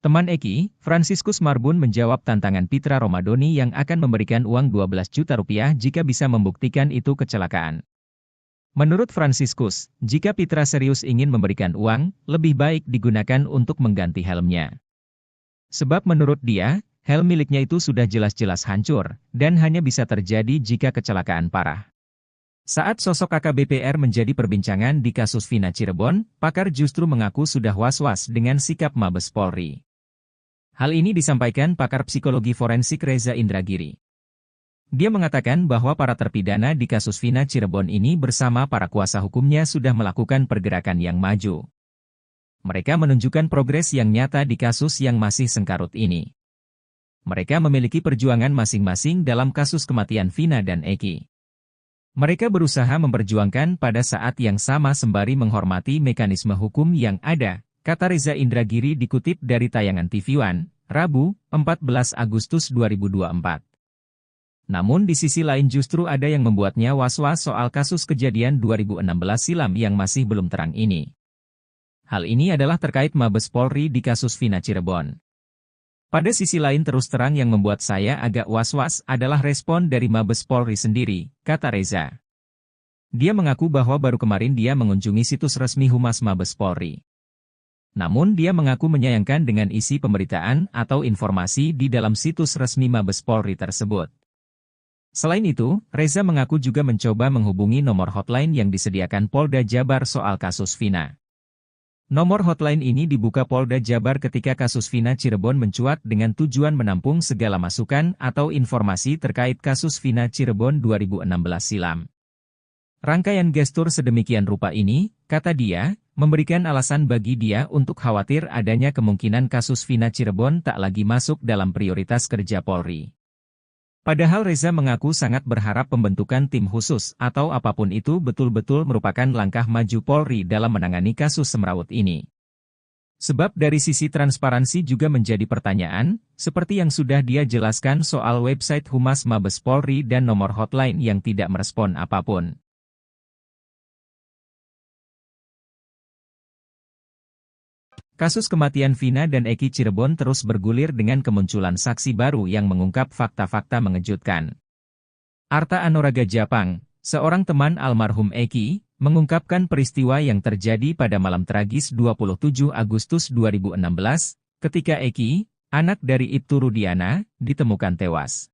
Teman Eki, Franciscus Marbun menjawab tantangan Pitra Romadoni yang akan memberikan uang 12 juta rupiah jika bisa membuktikan itu kecelakaan. Menurut Franciscus, jika Pitra serius ingin memberikan uang, lebih baik digunakan untuk mengganti helmnya. Sebab menurut dia, helm miliknya itu sudah jelas-jelas hancur, dan hanya bisa terjadi jika kecelakaan parah. Saat sosok AKBP R menjadi perbincangan di kasus Vina Cirebon, pakar justru mengaku sudah was-was dengan sikap Mabes Polri. Hal ini disampaikan pakar psikologi forensik Reza Indragiri. Dia mengatakan bahwa para terpidana di kasus Vina Cirebon ini bersama para kuasa hukumnya sudah melakukan pergerakan yang maju. Mereka menunjukkan progres yang nyata di kasus yang masih sengkarut ini. Mereka memiliki perjuangan masing-masing dalam kasus kematian Vina dan Eki. Mereka berusaha memperjuangkan pada saat yang sama sembari menghormati mekanisme hukum yang ada, kata Reza Indragiri dikutip dari tayangan TV One, Rabu, 14 Agustus 2024. Namun di sisi lain justru ada yang membuatnya was-was soal kasus kejadian 2016 silam yang masih belum terang ini. Hal ini adalah terkait Mabes Polri di kasus Vina Cirebon. Pada sisi lain terus terang yang membuat saya agak was-was adalah respon dari Mabes Polri sendiri, kata Reza. Dia mengaku bahwa baru kemarin dia mengunjungi situs resmi Humas Mabes Polri. Namun dia mengaku menyayangkan dengan isi pemberitaan atau informasi di dalam situs resmi Mabes Polri tersebut. Selain itu, Reza mengaku juga mencoba menghubungi nomor hotline yang disediakan Polda Jabar soal kasus Vina. Nomor hotline ini dibuka Polda Jabar ketika kasus Vina Cirebon mencuat dengan tujuan menampung segala masukan atau informasi terkait kasus Vina Cirebon 2016 silam. Rangkaian gestur sedemikian rupa ini, kata dia, memberikan alasan bagi dia untuk khawatir adanya kemungkinan kasus Vina Cirebon tak lagi masuk dalam prioritas kerja Polri. Padahal Reza mengaku sangat berharap pembentukan tim khusus atau apapun itu betul-betul merupakan langkah maju Polri dalam menangani kasus semrawut ini. Sebab dari sisi transparansi juga menjadi pertanyaan, seperti yang sudah dia jelaskan soal website Humas Mabes Polri dan nomor hotline yang tidak merespon apapun. Kasus kematian Vina dan Eki Cirebon terus bergulir dengan kemunculan saksi baru yang mengungkap fakta-fakta mengejutkan. Arta Anoraga Japang, seorang teman almarhum Eki, mengungkapkan peristiwa yang terjadi pada malam tragis 27 Agustus 2016, ketika Eki, anak dari Ibtu Rudiana, ditemukan tewas.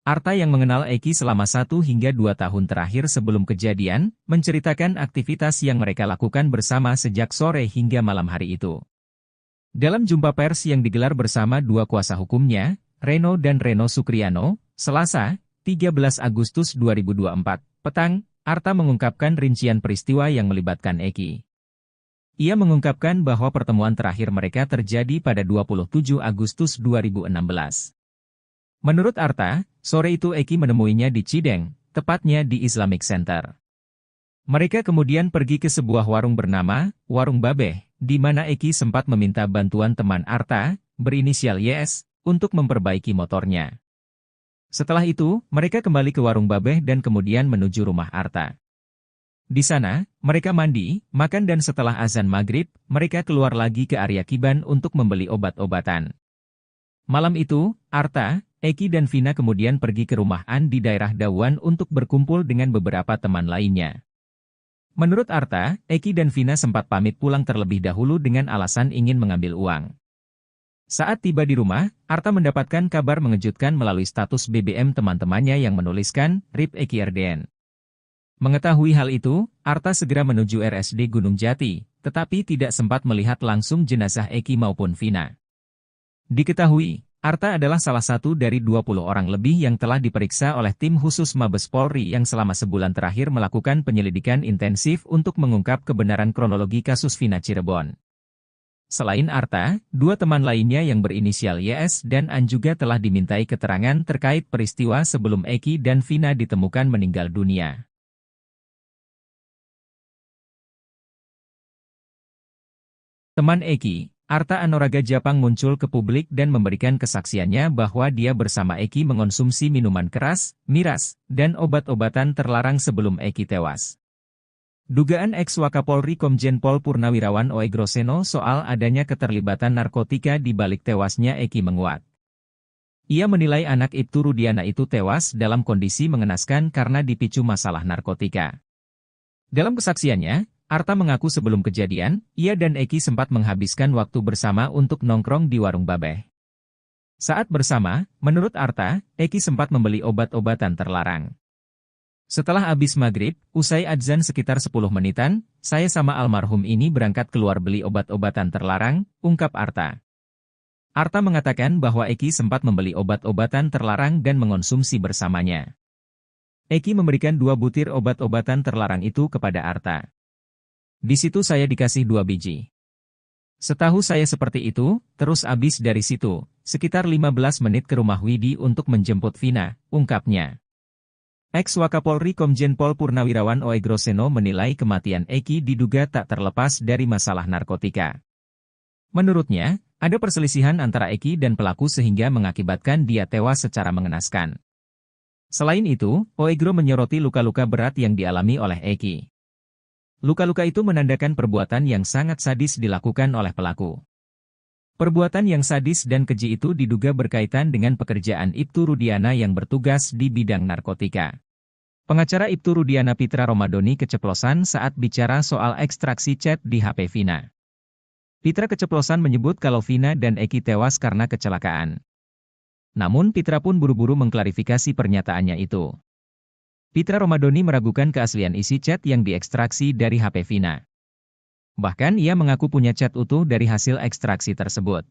Arta yang mengenal Eki selama 1 hingga 2 tahun terakhir sebelum kejadian, menceritakan aktivitas yang mereka lakukan bersama sejak sore hingga malam hari itu. Dalam jumpa pers yang digelar bersama dua kuasa hukumnya, Reno dan Reno Sukriano, Selasa, 13 Agustus 2024, petang, Arta mengungkapkan rincian peristiwa yang melibatkan Eki. Ia mengungkapkan bahwa pertemuan terakhir mereka terjadi pada 27 Agustus 2016. Menurut Arta, sore itu Eki menemuinya di Cideng, tepatnya di Islamic Center. Mereka kemudian pergi ke sebuah warung bernama Warung Babeh, di mana Eki sempat meminta bantuan teman Arta, berinisial YS, untuk memperbaiki motornya. Setelah itu, mereka kembali ke Warung Babeh dan kemudian menuju rumah Arta. Di sana, mereka mandi, makan dan setelah azan maghrib, mereka keluar lagi ke area Kiban untuk membeli obat-obatan. Malam itu, Arta, Eki dan Vina kemudian pergi ke rumah An di daerah Dawan untuk berkumpul dengan beberapa teman lainnya. Menurut Arta, Eki dan Vina sempat pamit pulang terlebih dahulu dengan alasan ingin mengambil uang. Saat tiba di rumah, Arta mendapatkan kabar mengejutkan melalui status BBM teman-temannya yang menuliskan, RIP Eki RDN. Mengetahui hal itu, Arta segera menuju RSD Gunung Jati, tetapi tidak sempat melihat langsung jenazah Eki maupun Vina. Diketahui, Arta adalah salah satu dari 20 orang lebih yang telah diperiksa oleh tim khusus Mabes Polri yang selama sebulan terakhir melakukan penyelidikan intensif untuk mengungkap kebenaran kronologi kasus Vina Cirebon. Selain Arta, dua teman lainnya yang berinisial YS dan An juga telah dimintai keterangan terkait peristiwa sebelum Eki dan Vina ditemukan meninggal dunia. Teman Eki, Arta Anoraga Japang muncul ke publik dan memberikan kesaksiannya bahwa dia bersama Eki mengonsumsi minuman keras, miras, dan obat-obatan terlarang sebelum Eki tewas. Dugaan ex-Wakapolri Komjen Pol Purnawirawan Oegroseno soal adanya keterlibatan narkotika di balik tewasnya Eki menguat. Ia menilai anak Ibtu Rudiana itu tewas dalam kondisi mengenaskan karena dipicu masalah narkotika. Dalam kesaksiannya, Arta mengaku sebelum kejadian, ia dan Eki sempat menghabiskan waktu bersama untuk nongkrong di warung babeh. Saat bersama, menurut Arta, Eki sempat membeli obat-obatan terlarang. Setelah habis maghrib, usai adzan sekitar 10 menitan, saya sama almarhum ini berangkat keluar beli obat-obatan terlarang, ungkap Arta. Arta mengatakan bahwa Eki sempat membeli obat-obatan terlarang dan mengonsumsi bersamanya. Eki memberikan 2 butir obat-obatan terlarang itu kepada Arta. Di situ saya dikasih 2 biji. Setahu saya seperti itu, terus abis dari situ, sekitar 15 menit ke rumah Widi untuk menjemput Vina, ungkapnya. Ex-Wakapolri Komjen Pol Purnawirawan Oegroseno menilai kematian Eki diduga tak terlepas dari masalah narkotika. Menurutnya, ada perselisihan antara Eki dan pelaku sehingga mengakibatkan dia tewas secara mengenaskan. Selain itu, Oegro menyoroti luka-luka berat yang dialami oleh Eki. Luka-luka itu menandakan perbuatan yang sangat sadis dilakukan oleh pelaku. Perbuatan yang sadis dan keji itu diduga berkaitan dengan pekerjaan Ibtu Rudiana yang bertugas di bidang narkotika. Pengacara Ibtu Rudiana Pitra Romadoni keceplosan saat bicara soal ekstraksi chat di HP Vina. Pitra keceplosan menyebut kalau Vina dan Eki tewas karena kecelakaan. Namun Pitra pun buru-buru mengklarifikasi pernyataannya itu. Pitra Romadoni meragukan keaslian isi chat yang diekstraksi dari HP Vina. Bahkan ia mengaku punya chat utuh dari hasil ekstraksi tersebut.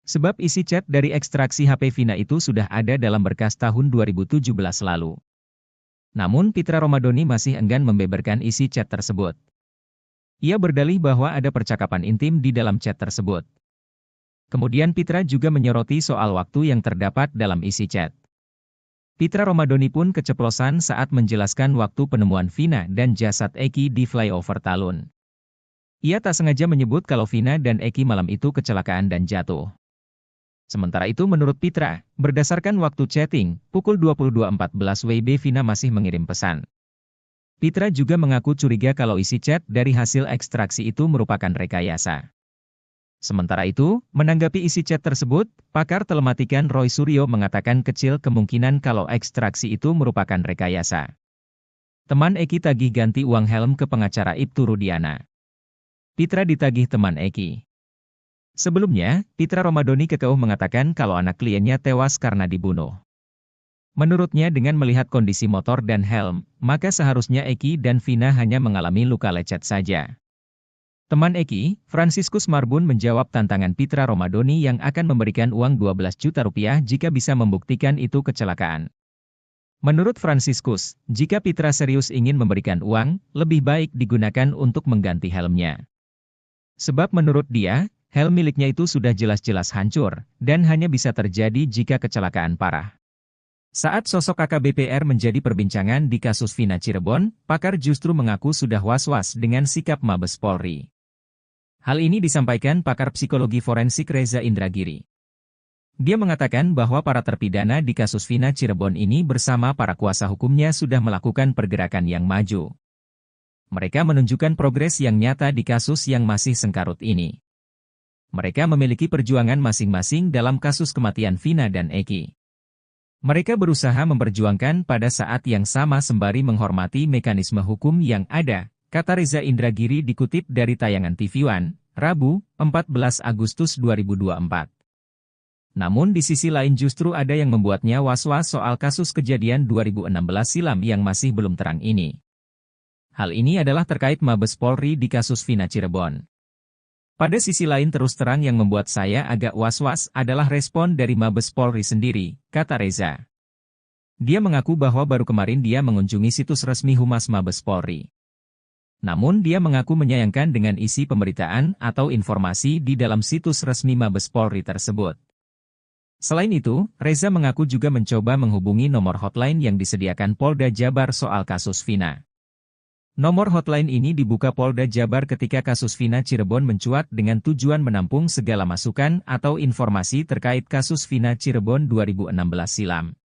Sebab isi chat dari ekstraksi HP Vina itu sudah ada dalam berkas tahun 2017 lalu. Namun Pitra Romadoni masih enggan membeberkan isi chat tersebut. Ia berdalih bahwa ada percakapan intim di dalam chat tersebut. Kemudian Pitra juga menyoroti soal waktu yang terdapat dalam isi chat. Pitra Romadoni pun keceplosan saat menjelaskan waktu penemuan Vina dan jasad Eki di flyover Talun. Ia tak sengaja menyebut kalau Vina dan Eki malam itu kecelakaan dan jatuh. Sementara itu menurut Pitra, berdasarkan waktu chatting, pukul 22.14 WIB Vina masih mengirim pesan. Pitra juga mengaku curiga kalau isi chat dari hasil ekstraksi itu merupakan rekayasa. Sementara itu, menanggapi isi chat tersebut, pakar telematikan Roy Suryo mengatakan kecil kemungkinan kalau ekstraksi itu merupakan rekayasa. Teman Eki tagih ganti uang helm ke pengacara Ibtu Rudiana. Pitra ditagih teman Eki. Sebelumnya, Pitra Romadoni kekeuh mengatakan kalau anak kliennya tewas karena dibunuh. Menurutnya dengan melihat kondisi motor dan helm, maka seharusnya Eki dan Vina hanya mengalami luka lecet saja. Teman Eki, Franciscus Marbun menjawab tantangan Pitra Romadoni yang akan memberikan uang 12 juta rupiah jika bisa membuktikan itu kecelakaan. Menurut Franciscus, jika Pitra serius ingin memberikan uang, lebih baik digunakan untuk mengganti helmnya. Sebab menurut dia, helm miliknya itu sudah jelas-jelas hancur, dan hanya bisa terjadi jika kecelakaan parah. Saat sosok AKBP-R menjadi perbincangan di kasus Vina Cirebon, pakar justru mengaku sudah was-was dengan sikap Mabes Polri. Hal ini disampaikan pakar psikologi forensik Reza Indragiri. Dia mengatakan bahwa para terpidana di kasus Vina Cirebon ini bersama para kuasa hukumnya sudah melakukan pergerakan yang maju. Mereka menunjukkan progres yang nyata di kasus yang masih sengkarut ini. Mereka memiliki perjuangan masing-masing dalam kasus kematian Vina dan Eki. Mereka berusaha memperjuangkan pada saat yang sama sembari menghormati mekanisme hukum yang ada, kata Reza Indragiri dikutip dari tayangan TV One, Rabu, 14 Agustus 2024. Namun di sisi lain justru ada yang membuatnya was-was soal kasus kejadian 2016 silam yang masih belum terang ini. Hal ini adalah terkait Mabes Polri di kasus Vina Cirebon. Pada sisi lain terus terang yang membuat saya agak was-was adalah respon dari Mabes Polri sendiri, kata Reza. Dia mengaku bahwa baru kemarin dia mengunjungi situs resmi Humas Mabes Polri. Namun dia mengaku menyayangkan dengan isi pemberitaan atau informasi di dalam situs resmi Mabes Polri tersebut. Selain itu, Reza mengaku juga mencoba menghubungi nomor hotline yang disediakan Polda Jabar soal kasus Vina. Nomor hotline ini dibuka Polda Jabar ketika kasus Vina Cirebon mencuat dengan tujuan menampung segala masukan atau informasi terkait kasus Vina Cirebon 2016 silam.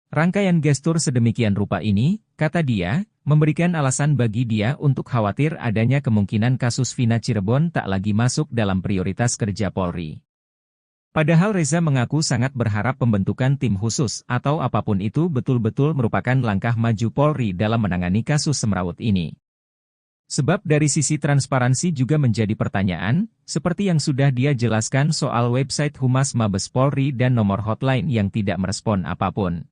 Rangkaian gestur sedemikian rupa ini, kata dia, memberikan alasan bagi dia untuk khawatir adanya kemungkinan kasus Vina Cirebon tak lagi masuk dalam prioritas kerja Polri. Padahal Reza mengaku sangat berharap pembentukan tim khusus atau apapun itu betul-betul merupakan langkah maju Polri dalam menangani kasus semrawut ini. Sebab dari sisi transparansi juga menjadi pertanyaan, seperti yang sudah dia jelaskan soal website Humas Mabes Polri dan nomor hotline yang tidak merespon apapun.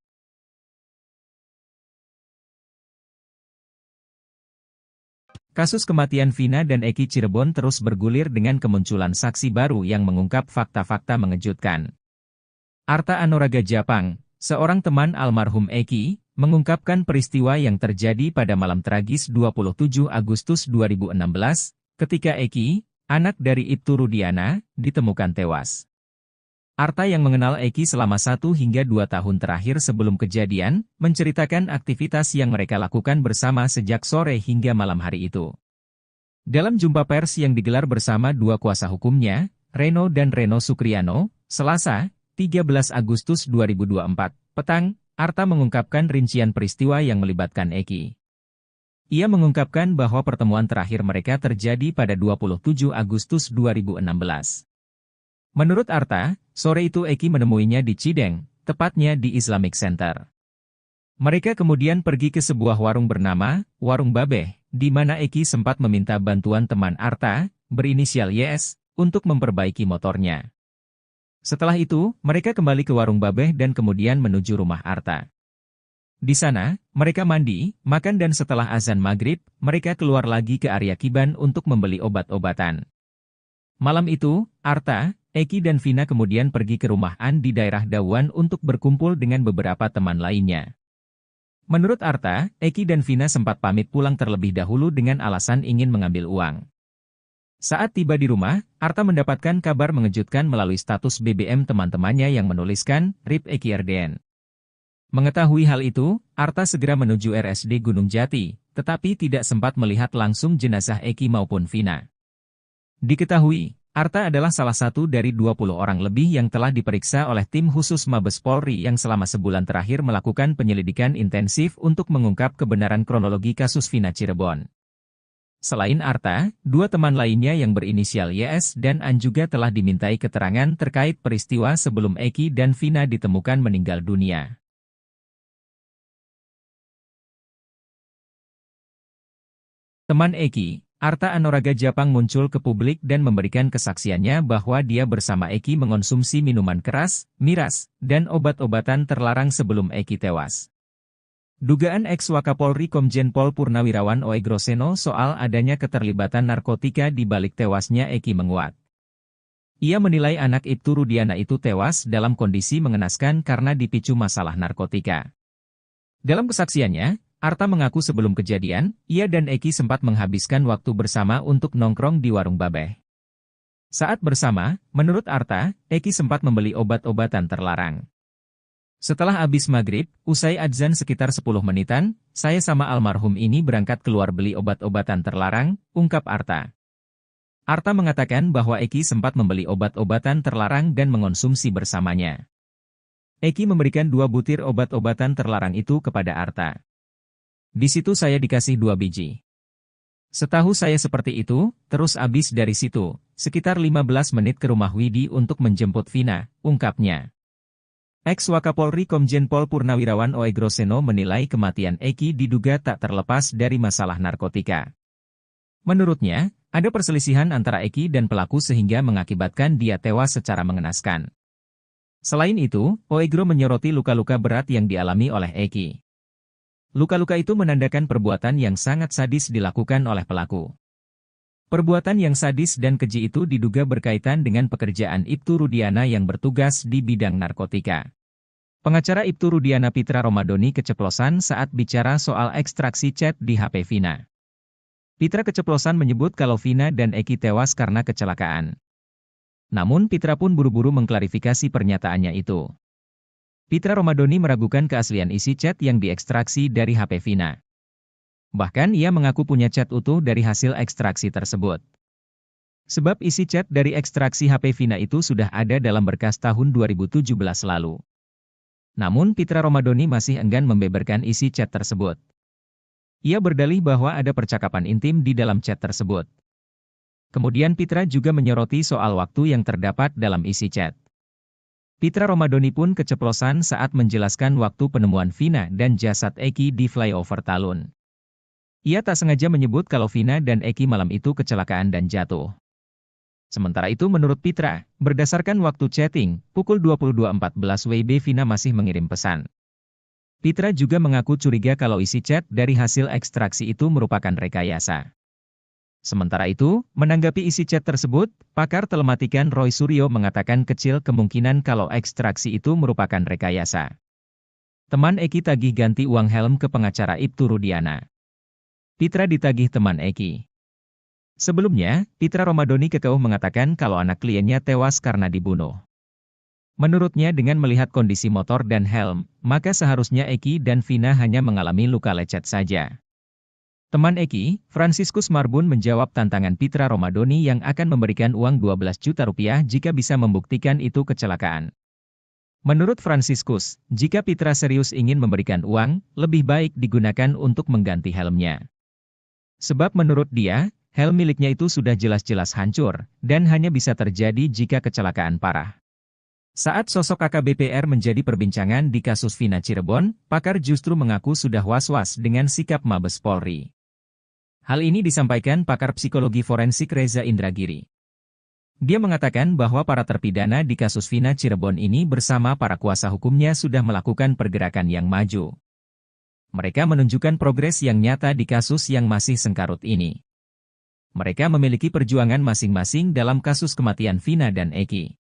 Kasus kematian Vina dan Eki Cirebon terus bergulir dengan kemunculan saksi baru yang mengungkap fakta-fakta mengejutkan. Arta Anoraga Japang, seorang teman almarhum Eki, mengungkapkan peristiwa yang terjadi pada malam tragis 27 Agustus 2016, ketika Eki, anak dari Ibtu Rudiana, ditemukan tewas. Arta yang mengenal Eki selama 1 hingga 2 tahun terakhir sebelum kejadian, menceritakan aktivitas yang mereka lakukan bersama sejak sore hingga malam hari itu. Dalam jumpa pers yang digelar bersama 2 kuasa hukumnya, Reno dan Reno Sukriano, Selasa, 13 Agustus 2024, petang, Arta mengungkapkan rincian peristiwa yang melibatkan Eki. Ia mengungkapkan bahwa pertemuan terakhir mereka terjadi pada 27 Agustus 2016. Menurut Arta, sore itu Eki menemuinya di Cideng, tepatnya di Islamic Center. Mereka kemudian pergi ke sebuah warung bernama Warung Babeh, di mana Eki sempat meminta bantuan teman Arta, berinisial YS, untuk memperbaiki motornya. Setelah itu, mereka kembali ke Warung Babeh dan kemudian menuju rumah Arta. Di sana, mereka mandi, makan dan setelah azan maghrib, mereka keluar lagi ke area Kiban untuk membeli obat-obatan. Malam itu, Arta, Eki dan Vina kemudian pergi ke rumah An di daerah Dawan untuk berkumpul dengan beberapa teman lainnya. Menurut Arta, Eki dan Vina sempat pamit pulang terlebih dahulu dengan alasan ingin mengambil uang. Saat tiba di rumah, Arta mendapatkan kabar mengejutkan melalui status BBM teman-temannya yang menuliskan, RIP Eki RDN. Mengetahui hal itu, Arta segera menuju RSD Gunung Jati, tetapi tidak sempat melihat langsung jenazah Eki maupun Vina. Diketahui, Arta adalah salah satu dari 20 orang lebih yang telah diperiksa oleh tim khusus Mabes Polri yang selama sebulan terakhir melakukan penyelidikan intensif untuk mengungkap kebenaran kronologi kasus Vina Cirebon. Selain Arta, 2 teman lainnya yang berinisial YS dan An juga telah dimintai keterangan terkait peristiwa sebelum Eki dan Vina ditemukan meninggal dunia. Teman Eki, Arta Anoraga Japang muncul ke publik dan memberikan kesaksiannya bahwa dia bersama Eki mengonsumsi minuman keras, miras, dan obat-obatan terlarang sebelum Eki tewas. Dugaan ex-Wakapolri Komjen Pol Purnawirawan Oegroseno soal adanya keterlibatan narkotika di balik tewasnya Eki menguat. Ia menilai anak Ibtu Rudiana itu tewas dalam kondisi mengenaskan karena dipicu masalah narkotika. Dalam kesaksiannya, Arta mengaku sebelum kejadian, ia dan Eki sempat menghabiskan waktu bersama untuk nongkrong di Warung Babeh. Saat bersama, menurut Arta, Eki sempat membeli obat-obatan terlarang. Setelah habis maghrib, usai adzan sekitar 10 menitan, saya sama almarhum ini berangkat keluar beli obat-obatan terlarang, ungkap Arta. Arta mengatakan bahwa Eki sempat membeli obat-obatan terlarang dan mengonsumsi bersamanya. Eki memberikan 2 butir obat-obatan terlarang itu kepada Arta. Di situ saya dikasih 2 biji. Setahu saya seperti itu, terus abis dari situ, sekitar 15 menit ke rumah Widi untuk menjemput Vina, ungkapnya. Ex-Wakapolri Komjen Pol Purnawirawan Oegroseno menilai kematian Eki diduga tak terlepas dari masalah narkotika. Menurutnya, ada perselisihan antara Eki dan pelaku sehingga mengakibatkan dia tewas secara mengenaskan. Selain itu, Oegro menyoroti luka-luka berat yang dialami oleh Eki. Luka-luka itu menandakan perbuatan yang sangat sadis dilakukan oleh pelaku. Perbuatan yang sadis dan keji itu diduga berkaitan dengan pekerjaan Ibtu Rudiana yang bertugas di bidang narkotika. Pengacara Ibtu Rudiana Pitra Romadoni keceplosan saat bicara soal ekstraksi chat di HP Vina. Pitra keceplosan menyebut kalau Vina dan Eki tewas karena kecelakaan. Namun Pitra pun buru-buru mengklarifikasi pernyataannya itu. Pitra Romadoni meragukan keaslian isi chat yang diekstraksi dari HP Vina. Bahkan ia mengaku punya chat utuh dari hasil ekstraksi tersebut. Sebab isi chat dari ekstraksi HP Vina itu sudah ada dalam berkas tahun 2017 lalu. Namun Pitra Romadoni masih enggan membeberkan isi chat tersebut. Ia berdalih bahwa ada percakapan intim di dalam chat tersebut. Kemudian Pitra juga menyoroti soal waktu yang terdapat dalam isi chat. Pitra Romadoni pun keceplosan saat menjelaskan waktu penemuan Vina dan jasad Eki di flyover Talun. Ia tak sengaja menyebut kalau Vina dan Eki malam itu kecelakaan dan jatuh. Sementara itu menurut Pitra, berdasarkan waktu chatting, pukul 22.14 WIB Vina masih mengirim pesan. Pitra juga mengaku curiga kalau isi chat dari hasil ekstraksi itu merupakan rekayasa. Sementara itu, menanggapi isi chat tersebut, pakar telematikan Roy Suryo mengatakan kecil kemungkinan kalau ekstraksi itu merupakan rekayasa. Teman Eki tagih ganti uang helm ke pengacara Ibtu Rudiana. Pitra ditagih teman Eki. Sebelumnya, Pitra Romadoni kekeuh mengatakan kalau anak kliennya tewas karena dibunuh. Menurutnya dengan melihat kondisi motor dan helm, maka seharusnya Eki dan Vina hanya mengalami luka lecet saja. Teman Eki, Franciscus Marbun menjawab tantangan Pitra Romadoni yang akan memberikan uang 12 juta rupiah jika bisa membuktikan itu kecelakaan. Menurut Franciscus, jika Pitra serius ingin memberikan uang, lebih baik digunakan untuk mengganti helmnya. Sebab menurut dia, helm miliknya itu sudah jelas-jelas hancur, dan hanya bisa terjadi jika kecelakaan parah. Saat sosok AKBP-R menjadi perbincangan di kasus Vina Cirebon, pakar justru mengaku sudah was-was dengan sikap Mabes Polri. Hal ini disampaikan pakar psikologi forensik Reza Indragiri. Dia mengatakan bahwa para terpidana di kasus Vina Cirebon ini bersama para kuasa hukumnya sudah melakukan pergerakan yang maju. Mereka menunjukkan progres yang nyata di kasus yang masih sengkarut ini. Mereka memiliki perjuangan masing-masing dalam kasus kematian Vina dan Eki.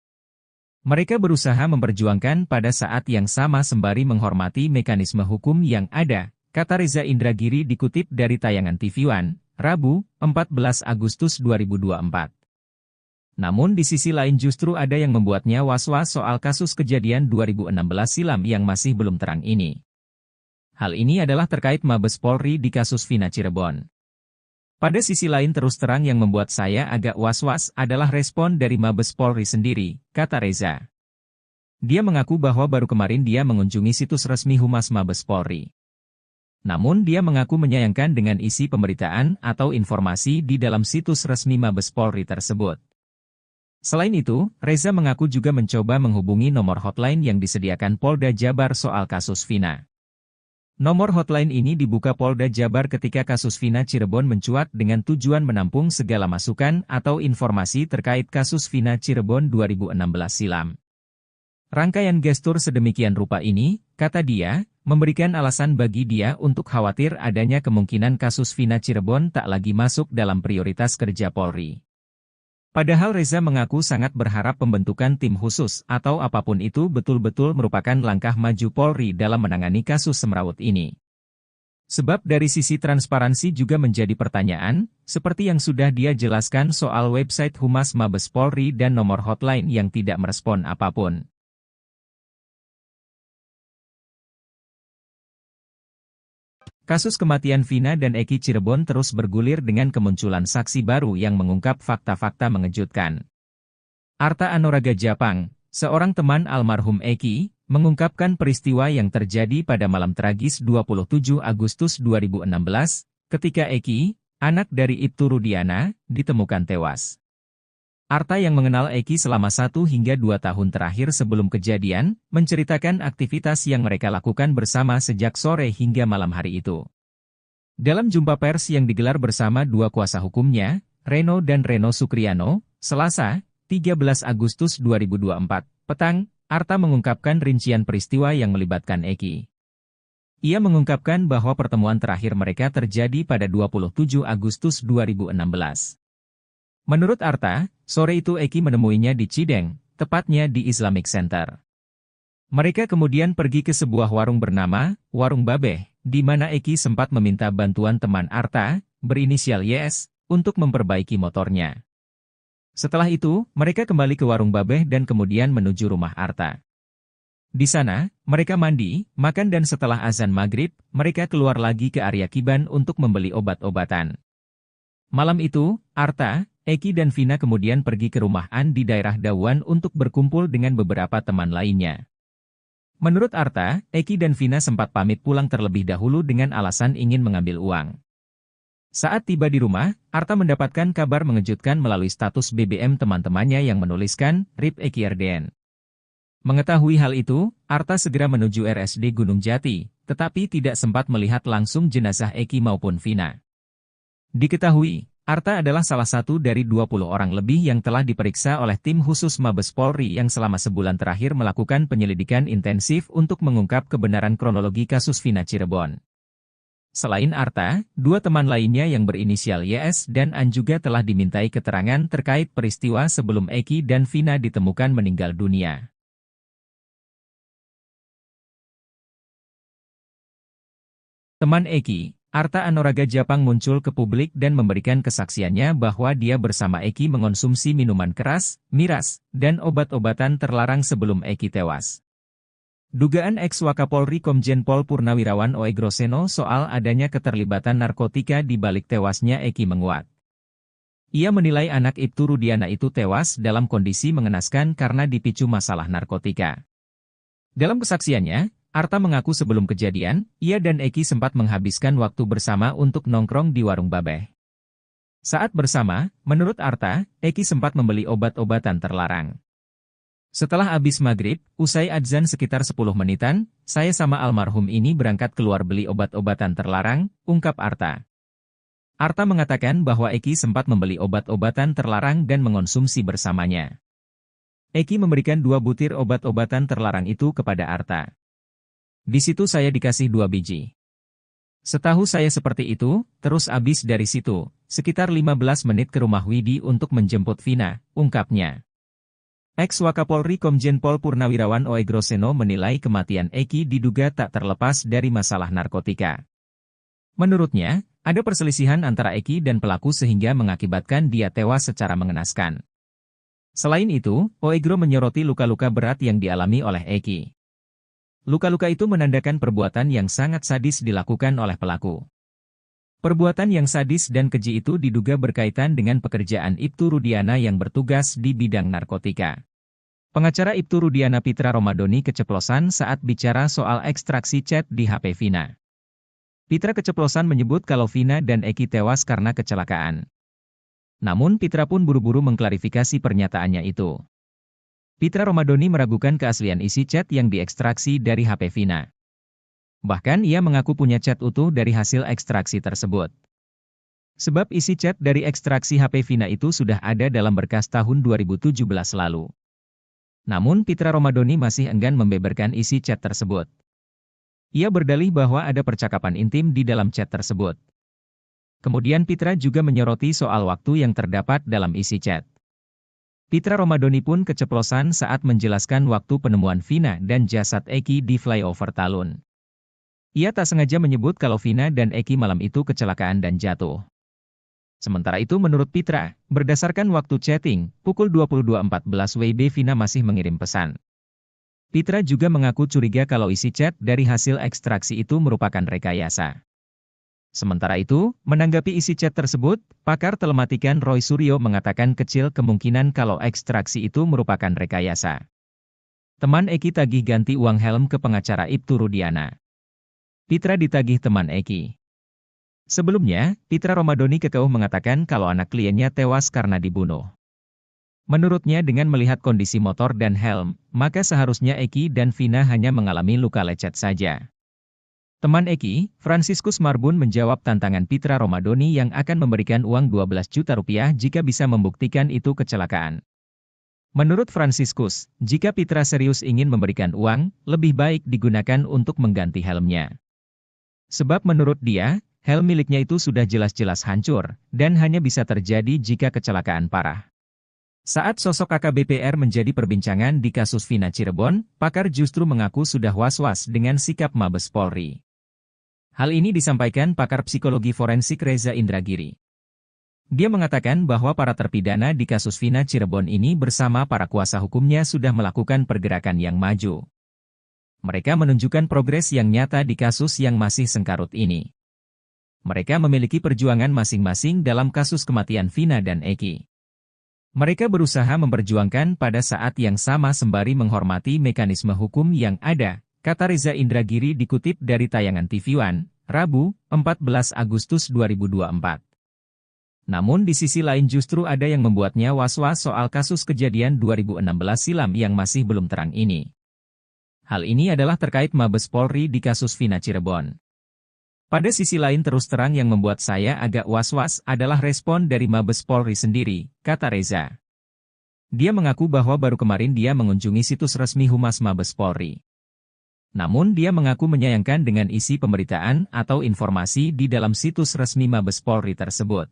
Mereka berusaha memperjuangkan pada saat yang sama sembari menghormati mekanisme hukum yang ada, kata Reza Indragiri dikutip dari tayangan TV One, Rabu, 14 Agustus 2024. Namun di sisi lain justru ada yang membuatnya was-was soal kasus kejadian 2016 silam yang masih belum terang ini. Hal ini adalah terkait Mabes Polri di kasus Vina Cirebon. Pada sisi lain terus terang yang membuat saya agak was-was adalah respon dari Mabes Polri sendiri, kata Reza. Dia mengaku bahwa baru kemarin dia mengunjungi situs resmi Humas Mabes Polri. Namun dia mengaku menyayangkan dengan isi pemberitaan atau informasi di dalam situs resmi Mabes Polri tersebut. Selain itu, Reza mengaku juga mencoba menghubungi nomor hotline yang disediakan Polda Jabar soal kasus Vina. Nomor hotline ini dibuka Polda Jabar ketika kasus Vina Cirebon mencuat dengan tujuan menampung segala masukan atau informasi terkait kasus Vina Cirebon 2016 silam. Rangkaian gestur sedemikian rupa ini, kata dia, memberikan alasan bagi dia untuk khawatir adanya kemungkinan kasus Vina Cirebon tak lagi masuk dalam prioritas kerja Polri. Padahal Reza mengaku sangat berharap pembentukan tim khusus atau apapun itu betul-betul merupakan langkah maju Polri dalam menangani kasus semrawut ini. Sebab dari sisi transparansi juga menjadi pertanyaan, seperti yang sudah dia jelaskan soal website Humas Mabes Polri dan nomor hotline yang tidak merespon apapun. Kasus kematian Vina dan Eki Cirebon terus bergulir dengan kemunculan saksi baru yang mengungkap fakta-fakta mengejutkan. Arta Anoraga Japang, seorang teman almarhum Eki, mengungkapkan peristiwa yang terjadi pada malam tragis 27 Agustus 2016, ketika Eki, anak dari Ibtu Rudiana, ditemukan tewas. Arta yang mengenal Eki selama 1 hingga 2 tahun terakhir sebelum kejadian, menceritakan aktivitas yang mereka lakukan bersama sejak sore hingga malam hari itu. Dalam jumpa pers yang digelar bersama 2 kuasa hukumnya, Reno dan Reno Sukriano, Selasa, 13 Agustus 2024, petang, Arta mengungkapkan rincian peristiwa yang melibatkan Eki. Ia mengungkapkan bahwa pertemuan terakhir mereka terjadi pada 27 Agustus 2016. Menurut Arta, sore itu Eki menemuinya di Cideng, tepatnya di Islamic Center. Mereka kemudian pergi ke sebuah warung bernama Warung Babeh, di mana Eki sempat meminta bantuan teman Arta, berinisial YS, untuk memperbaiki motornya. Setelah itu, mereka kembali ke Warung Babeh dan kemudian menuju rumah Arta. Di sana, mereka mandi, makan dan setelah azan maghrib, mereka keluar lagi ke area Kiban untuk membeli obat-obatan. Malam itu, Arta, Eki dan Vina kemudian pergi ke rumah An di daerah Dawan untuk berkumpul dengan beberapa teman lainnya. Menurut Arta, Eki dan Vina sempat pamit pulang terlebih dahulu dengan alasan ingin mengambil uang. Saat tiba di rumah, Arta mendapatkan kabar mengejutkan melalui status BBM teman-temannya yang menuliskan, RIP Eki RDN. Mengetahui hal itu, Arta segera menuju RSD Gunung Jati, tetapi tidak sempat melihat langsung jenazah Eki maupun Vina. Diketahui, Arta adalah salah satu dari 20 orang lebih yang telah diperiksa oleh tim khusus Mabes Polri yang selama sebulan terakhir melakukan penyelidikan intensif untuk mengungkap kebenaran kronologi kasus Vina Cirebon. Selain Arta, dua teman lainnya yang berinisial YS dan An juga telah dimintai keterangan terkait peristiwa sebelum Eki dan Vina ditemukan meninggal dunia. Teman Eki, Arta Anoraga Japang muncul ke publik dan memberikan kesaksiannya bahwa dia bersama Eki mengonsumsi minuman keras, miras, dan obat-obatan terlarang sebelum Eki tewas. Dugaan ex-Wakapolri Komjen Pol Purnawirawan Oegroseno soal adanya keterlibatan narkotika di balik tewasnya Eki menguat. Ia menilai anak Ibtu Rudiana itu tewas dalam kondisi mengenaskan karena dipicu masalah narkotika. Dalam kesaksiannya, Arta mengaku sebelum kejadian, ia dan Eki sempat menghabiskan waktu bersama untuk nongkrong di warung Babeh. Saat bersama, menurut Arta, Eki sempat membeli obat-obatan terlarang. Setelah habis maghrib, usai adzan sekitar 10 menitan, saya sama almarhum ini berangkat keluar beli obat-obatan terlarang, ungkap Arta. Arta mengatakan bahwa Eki sempat membeli obat-obatan terlarang dan mengonsumsi bersamanya. Eki memberikan 2 butir obat-obatan terlarang itu kepada Arta. Di situ saya dikasih 2 biji. Setahu saya seperti itu, terus abis dari situ, sekitar 15 menit ke rumah Widi untuk menjemput Vina, ungkapnya. Ex-Wakapolri Komjen Pol Purnawirawan Oegroseno menilai kematian Eki diduga tak terlepas dari masalah narkotika. Menurutnya, ada perselisihan antara Eki dan pelaku sehingga mengakibatkan dia tewas secara mengenaskan. Selain itu, Oegro menyoroti luka-luka berat yang dialami oleh Eki. Luka-luka itu menandakan perbuatan yang sangat sadis dilakukan oleh pelaku. Perbuatan yang sadis dan keji itu diduga berkaitan dengan pekerjaan Ibtu Rudiana yang bertugas di bidang narkotika. Pengacara Ibtu Rudiana Pitra Romadoni keceplosan saat bicara soal ekstraksi chat di HP Vina. Pitra keceplosan menyebut kalau Vina dan Eki tewas karena kecelakaan. Namun Pitra pun buru-buru mengklarifikasi pernyataannya itu. Pitra Romadoni meragukan keaslian isi chat yang diekstraksi dari HP Vina. Bahkan ia mengaku punya chat utuh dari hasil ekstraksi tersebut. Sebab isi chat dari ekstraksi HP Vina itu sudah ada dalam berkas tahun 2017 lalu. Namun Pitra Romadoni masih enggan membeberkan isi chat tersebut. Ia berdalih bahwa ada percakapan intim di dalam chat tersebut. Kemudian Pitra juga menyoroti soal waktu yang terdapat dalam isi chat. Pitra Romadoni pun keceplosan saat menjelaskan waktu penemuan Vina dan jasad Eki di flyover Talun. Ia tak sengaja menyebut kalau Vina dan Eki malam itu kecelakaan dan jatuh. Sementara itu menurut Pitra, berdasarkan waktu chatting, pukul 22.14 WIB Vina masih mengirim pesan. Pitra juga mengaku curiga kalau isi chat dari hasil ekstraksi itu merupakan rekayasa. Sementara itu, menanggapi isi chat tersebut, pakar telematikan Roy Suryo mengatakan kecil kemungkinan kalau ekstraksi itu merupakan rekayasa. Teman Eki tagih ganti uang helm ke pengacara Ibtu Rudiana. Pitra ditagih teman Eki. Sebelumnya, Pitra Romadoni kekeuh mengatakan kalau anak kliennya tewas karena dibunuh. Menurutnya dengan melihat kondisi motor dan helm, maka seharusnya Eki dan Vina hanya mengalami luka lecet saja. Teman Eki, Franciscus Marbun menjawab tantangan Pitra Romadoni yang akan memberikan uang 12 juta rupiah jika bisa membuktikan itu kecelakaan. Menurut Franciscus, jika Pitra serius ingin memberikan uang, lebih baik digunakan untuk mengganti helmnya. Sebab menurut dia, Helm miliknya itu sudah jelas-jelas hancur, dan hanya bisa terjadi jika kecelakaan parah. Saat sosok AKBP R menjadi perbincangan di kasus Vina Cirebon, pakar justru mengaku sudah was-was dengan sikap Mabes Polri. Hal ini disampaikan pakar psikologi forensik Reza Indragiri. Dia mengatakan bahwa para terpidana di kasus Vina Cirebon ini bersama para kuasa hukumnya sudah melakukan pergerakan yang maju. Mereka menunjukkan progres yang nyata di kasus yang masih sengkarut ini. Mereka memiliki perjuangan masing-masing dalam kasus kematian Vina dan Eki. Mereka berusaha memperjuangkan pada saat yang sama sembari menghormati mekanisme hukum yang ada, kata Reza Indragiri dikutip dari tayangan TV One, Rabu, 14 Agustus 2024. Namun di sisi lain justru ada yang membuatnya was-was soal kasus kejadian 2016 silam yang masih belum terang ini. Hal ini adalah terkait Mabes Polri di kasus Vina Cirebon. Pada sisi lain terus terang yang membuat saya agak was-was adalah respon dari Mabes Polri sendiri, kata Reza. Dia mengaku bahwa baru kemarin dia mengunjungi situs resmi Humas Mabes Polri. Namun dia mengaku menyayangkan dengan isi pemberitaan atau informasi di dalam situs resmi Mabes Polri tersebut.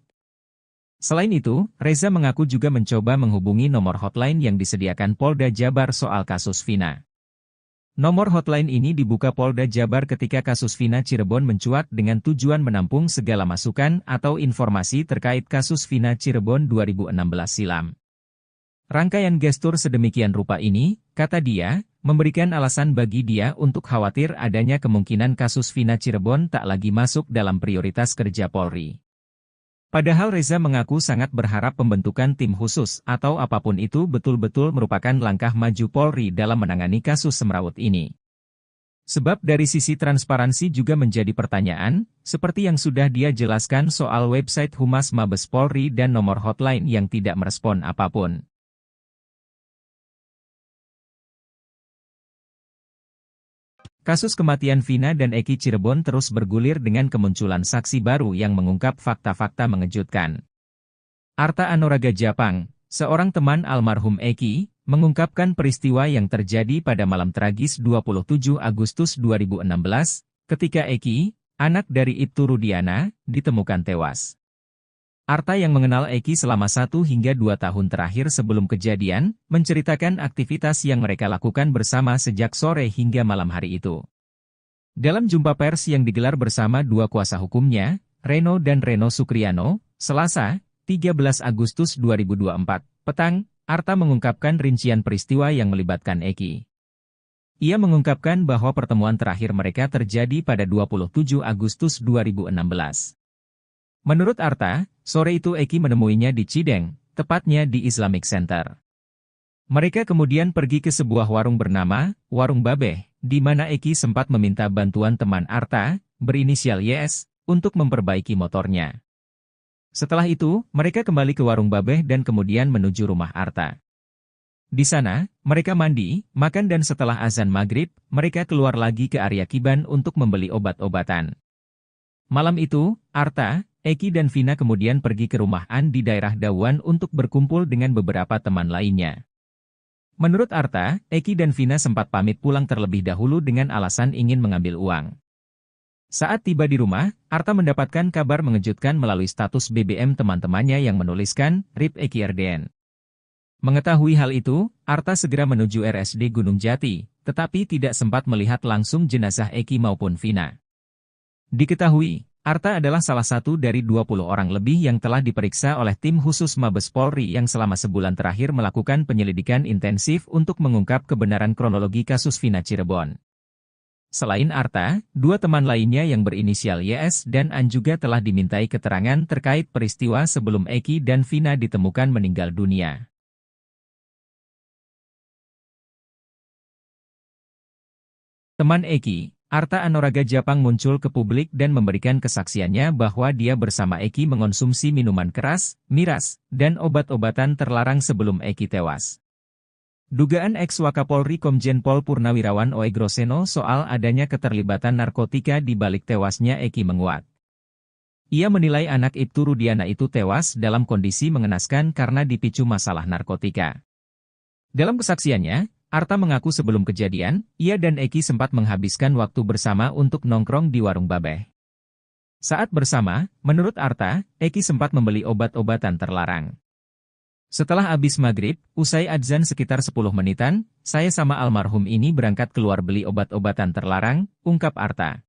Selain itu, Reza mengaku juga mencoba menghubungi nomor hotline yang disediakan Polda Jabar soal kasus Vina. Nomor hotline ini dibuka Polda Jabar ketika kasus Vina Cirebon mencuat dengan tujuan menampung segala masukan atau informasi terkait kasus Vina Cirebon 2016 silam. Rangkaian gestur sedemikian rupa ini, kata dia, memberikan alasan bagi dia untuk khawatir adanya kemungkinan kasus Vina Cirebon tak lagi masuk dalam prioritas kerja Polri. Padahal Reza mengaku sangat berharap pembentukan tim khusus atau apapun itu betul-betul merupakan langkah maju Polri dalam menangani kasus semrawut ini. Sebab dari sisi transparansi juga menjadi pertanyaan, seperti yang sudah dia jelaskan soal website Humas Mabes Polri dan nomor hotline yang tidak merespon apapun. Kasus kematian Vina dan Eki Cirebon terus bergulir dengan kemunculan saksi baru yang mengungkap fakta-fakta mengejutkan. Arta Anoraga Japang, seorang teman almarhum Eki, mengungkapkan peristiwa yang terjadi pada malam tragis 27 Agustus 2016, ketika Eki, anak dari Ibtu Rudiana, ditemukan tewas. Arta yang mengenal Eki selama 1 hingga 2 tahun terakhir sebelum kejadian, menceritakan aktivitas yang mereka lakukan bersama sejak sore hingga malam hari itu. Dalam jumpa pers yang digelar bersama dua kuasa hukumnya, Reno dan Reno Sukriano, Selasa, 13 Agustus 2024, petang, Arta mengungkapkan rincian peristiwa yang melibatkan Eki. Ia mengungkapkan bahwa pertemuan terakhir mereka terjadi pada 27 Agustus 2016. Menurut Arta, sore itu Eki menemuinya di Cideng, tepatnya di Islamic Center. Mereka kemudian pergi ke sebuah warung bernama Warung Babeh, di mana Eki sempat meminta bantuan teman Arta, berinisial YS, untuk memperbaiki motornya. Setelah itu, mereka kembali ke Warung Babeh dan kemudian menuju rumah Arta. Di sana, mereka mandi, makan dan setelah azan maghrib, mereka keluar lagi ke area Kiban untuk membeli obat-obatan. Malam itu, Arta, Eki dan Vina kemudian pergi ke rumah An di daerah Dawan untuk berkumpul dengan beberapa teman lainnya. Menurut Arta, Eki dan Vina sempat pamit pulang terlebih dahulu dengan alasan ingin mengambil uang. Saat tiba di rumah, Arta mendapatkan kabar mengejutkan melalui status BBM teman-temannya yang menuliskan, RIP Eki RDN. Mengetahui hal itu, Arta segera menuju RSD Gunung Jati, tetapi tidak sempat melihat langsung jenazah Eki maupun Vina. Diketahui, Arta adalah salah satu dari 20 orang lebih yang telah diperiksa oleh tim khusus Mabes Polri yang selama sebulan terakhir melakukan penyelidikan intensif untuk mengungkap kebenaran kronologi kasus Vina Cirebon. Selain Arta, 2 teman lainnya yang berinisial YS dan An juga telah dimintai keterangan terkait peristiwa sebelum Eki dan Vina ditemukan meninggal dunia. Teman Eki, Arta Anoraga Japang muncul ke publik dan memberikan kesaksiannya bahwa dia bersama Eki mengonsumsi minuman keras, miras, dan obat-obatan terlarang sebelum Eki tewas. Dugaan ex-Wakapolri Komjen Pol Purnawirawan Oe Groseno soal adanya keterlibatan narkotika di balik tewasnya Eki menguat. Ia menilai anak Ibtu Rudiana itu tewas dalam kondisi mengenaskan karena dipicu masalah narkotika. Dalam kesaksiannya, Arta mengaku sebelum kejadian, ia dan Eki sempat menghabiskan waktu bersama untuk nongkrong di Warung Babeh. Saat bersama, menurut Arta, Eki sempat membeli obat-obatan terlarang. Setelah habis maghrib, usai adzan sekitar 10 menitan, saya sama almarhum ini berangkat keluar beli obat-obatan terlarang, ungkap Arta.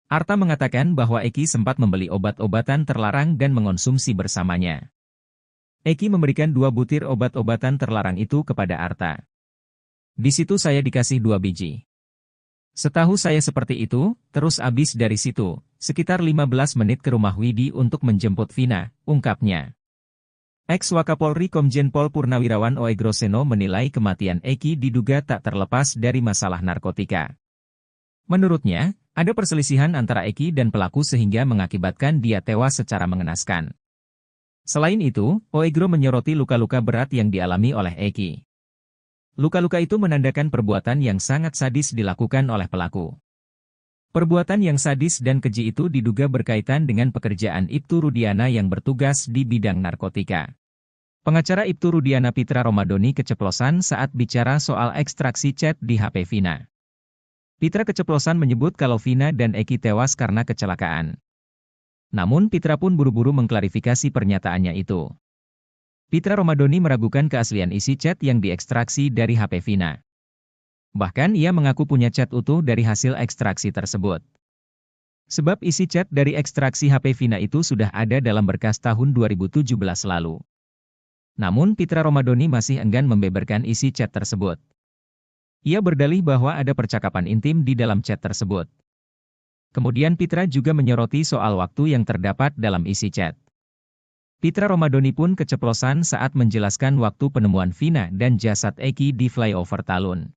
Arta mengatakan bahwa Eki sempat membeli obat-obatan terlarang dan mengonsumsi bersamanya. Eki memberikan 2 butir obat-obatan terlarang itu kepada Arta. Di situ saya dikasih 2 biji. Setahu saya seperti itu, terus habis dari situ, sekitar 15 menit ke rumah Widi untuk menjemput Vina, ungkapnya. Ex-Wakapolri Komjen Pol Purnawirawan Oegroseno menilai kematian Eki diduga tak terlepas dari masalah narkotika. Menurutnya, ada perselisihan antara Eki dan pelaku sehingga mengakibatkan dia tewas secara mengenaskan. Selain itu, Oegro menyoroti luka-luka berat yang dialami oleh Eki. Luka-luka itu menandakan perbuatan yang sangat sadis dilakukan oleh pelaku. Perbuatan yang sadis dan keji itu diduga berkaitan dengan pekerjaan Ibtu Rudiana yang bertugas di bidang narkotika. Pengacara Ibtu Rudiana Pitra Romadoni keceplosan saat bicara soal ekstraksi chat di HP Vina. Pitra keceplosan menyebut kalau Vina dan Eki tewas karena kecelakaan. Namun Pitra pun buru-buru mengklarifikasi pernyataannya itu. Pitra Romadoni meragukan keaslian isi chat yang diekstraksi dari HP Vina. Bahkan ia mengaku punya chat utuh dari hasil ekstraksi tersebut. Sebab isi chat dari ekstraksi HP Vina itu sudah ada dalam berkas tahun 2017 lalu. Namun Pitra Romadoni masih enggan membeberkan isi chat tersebut. Ia berdalih bahwa ada percakapan intim di dalam chat tersebut. Kemudian Pitra juga menyoroti soal waktu yang terdapat dalam isi chat. Pitra Romadoni pun keceplosan saat menjelaskan waktu penemuan Vina dan jasad Eki di flyover Talun.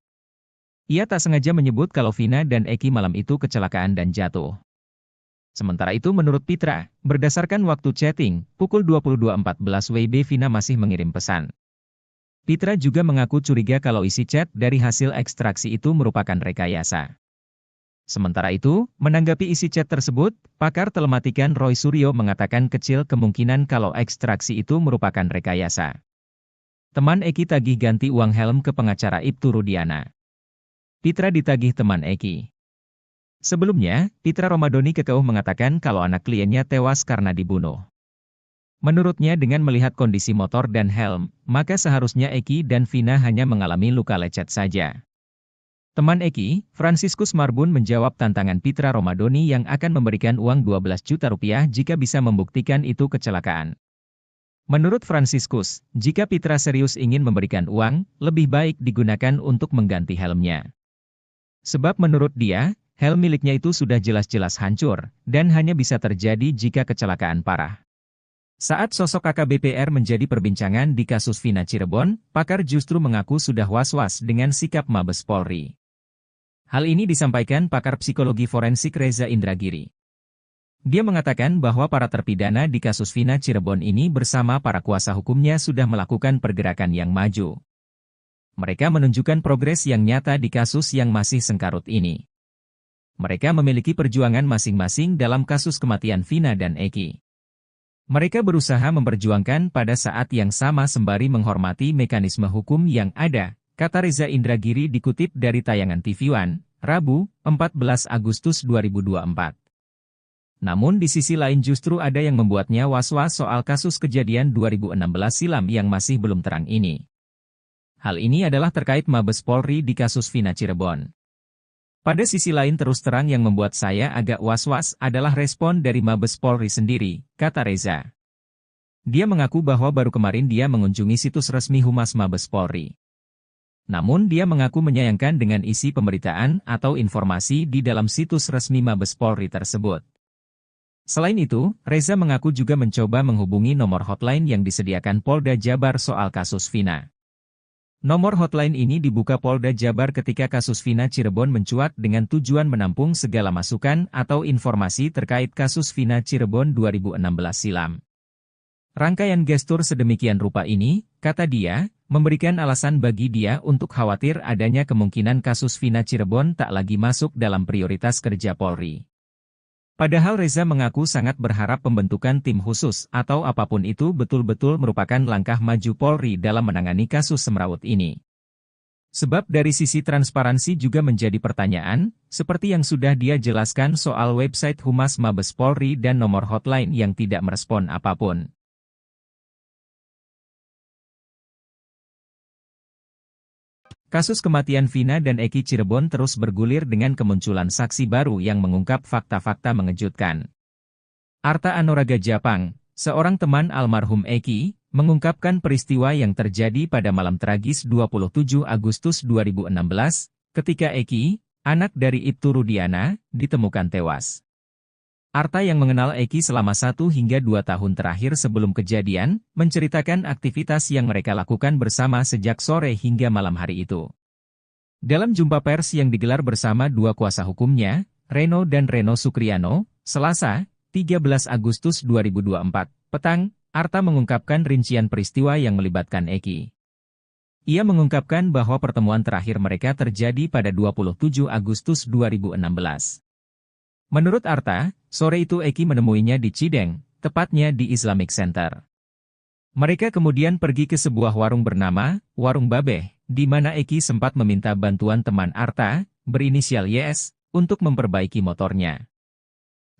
Ia tak sengaja menyebut kalau Vina dan Eki malam itu kecelakaan dan jatuh. Sementara itu menurut Pitra, berdasarkan waktu chatting, pukul 22.14 WIB Vina masih mengirim pesan. Pitra juga mengaku curiga kalau isi chat dari hasil ekstraksi itu merupakan rekayasa. Sementara itu, menanggapi isi chat tersebut, pakar telematikan Roy Suryo mengatakan kecil kemungkinan kalau ekstraksi itu merupakan rekayasa. Teman Eki tagih ganti uang helm ke pengacara Ibtu Rudiana. Pitra ditagih teman Eki. Sebelumnya, Pitra Romadoni kekeuh mengatakan kalau anak kliennya tewas karena dibunuh. Menurutnya dengan melihat kondisi motor dan helm, maka seharusnya Eki dan Vina hanya mengalami luka lecet saja. Teman Eki, Franciscus Marbun menjawab tantangan Pitra Romadoni yang akan memberikan uang 12 juta rupiah jika bisa membuktikan itu kecelakaan. Menurut Franciscus, jika Pitra serius ingin memberikan uang, lebih baik digunakan untuk mengganti helmnya. Sebab menurut dia, helm miliknya itu sudah jelas-jelas hancur, dan hanya bisa terjadi jika kecelakaan parah. Saat sosok AKBP R menjadi perbincangan di kasus Vina Cirebon, pakar justru mengaku sudah was-was dengan sikap Mabes Polri. Hal ini disampaikan pakar psikologi forensik Reza Indragiri. Dia mengatakan bahwa para terpidana di kasus Vina Cirebon ini bersama para kuasa hukumnya sudah melakukan pergerakan yang maju. Mereka menunjukkan progres yang nyata di kasus yang masih sengkarut ini. Mereka memiliki perjuangan masing-masing dalam kasus kematian Vina dan Eki. Mereka berusaha memperjuangkan pada saat yang sama sembari menghormati mekanisme hukum yang ada, kata Reza Indragiri dikutip dari tayangan TV One, Rabu, 14 Agustus 2024. Namun di sisi lain justru ada yang membuatnya was-was soal kasus kejadian 2016 silam yang masih belum terang ini. Hal ini adalah terkait Mabes Polri di kasus Vina Cirebon. Pada sisi lain terus terang yang membuat saya agak was-was adalah respon dari Mabes Polri sendiri, kata Reza. Dia mengaku bahwa baru kemarin dia mengunjungi situs resmi Humas Mabes Polri. Namun dia mengaku menyayangkan dengan isi pemberitaan atau informasi di dalam situs resmi Mabes Polri tersebut. Selain itu, Reza mengaku juga mencoba menghubungi nomor hotline yang disediakan Polda Jabar soal kasus Vina. Nomor hotline ini dibuka Polda Jabar ketika kasus Vina Cirebon mencuat dengan tujuan menampung segala masukan atau informasi terkait kasus Vina Cirebon 2016 silam. Rangkaian gestur sedemikian rupa ini, kata dia, memberikan alasan bagi dia untuk khawatir adanya kemungkinan kasus Vina Cirebon tak lagi masuk dalam prioritas kerja Polri. Padahal Reza mengaku sangat berharap pembentukan tim khusus atau apapun itu betul-betul merupakan langkah maju Polri dalam menangani kasus semrawut ini. Sebab dari sisi transparansi juga menjadi pertanyaan, seperti yang sudah dia jelaskan soal website Humas Mabes Polri dan nomor hotline yang tidak merespon apapun. Kasus kematian Vina dan Eki Cirebon terus bergulir dengan kemunculan saksi baru yang mengungkap fakta-fakta mengejutkan. Arta Anoraga Japang, seorang teman almarhum Eki, mengungkapkan peristiwa yang terjadi pada malam tragis 27 Agustus 2016, ketika Eki, anak dari Ibtu Rudiana, ditemukan tewas. Arta yang mengenal Eki selama 1 hingga 2 tahun terakhir sebelum kejadian, menceritakan aktivitas yang mereka lakukan bersama sejak sore hingga malam hari itu. Dalam jumpa pers yang digelar bersama dua kuasa hukumnya, Reno dan Reno Sukriano, Selasa, 13 Agustus 2024, petang, Arta mengungkapkan rincian peristiwa yang melibatkan Eki. Ia mengungkapkan bahwa pertemuan terakhir mereka terjadi pada 27 Agustus 2016. Menurut Arta, sore itu Eki menemuinya di Cideng, tepatnya di Islamic Center. Mereka kemudian pergi ke sebuah warung bernama Warung Babeh, di mana Eki sempat meminta bantuan teman Arta, berinisial YS, untuk memperbaiki motornya.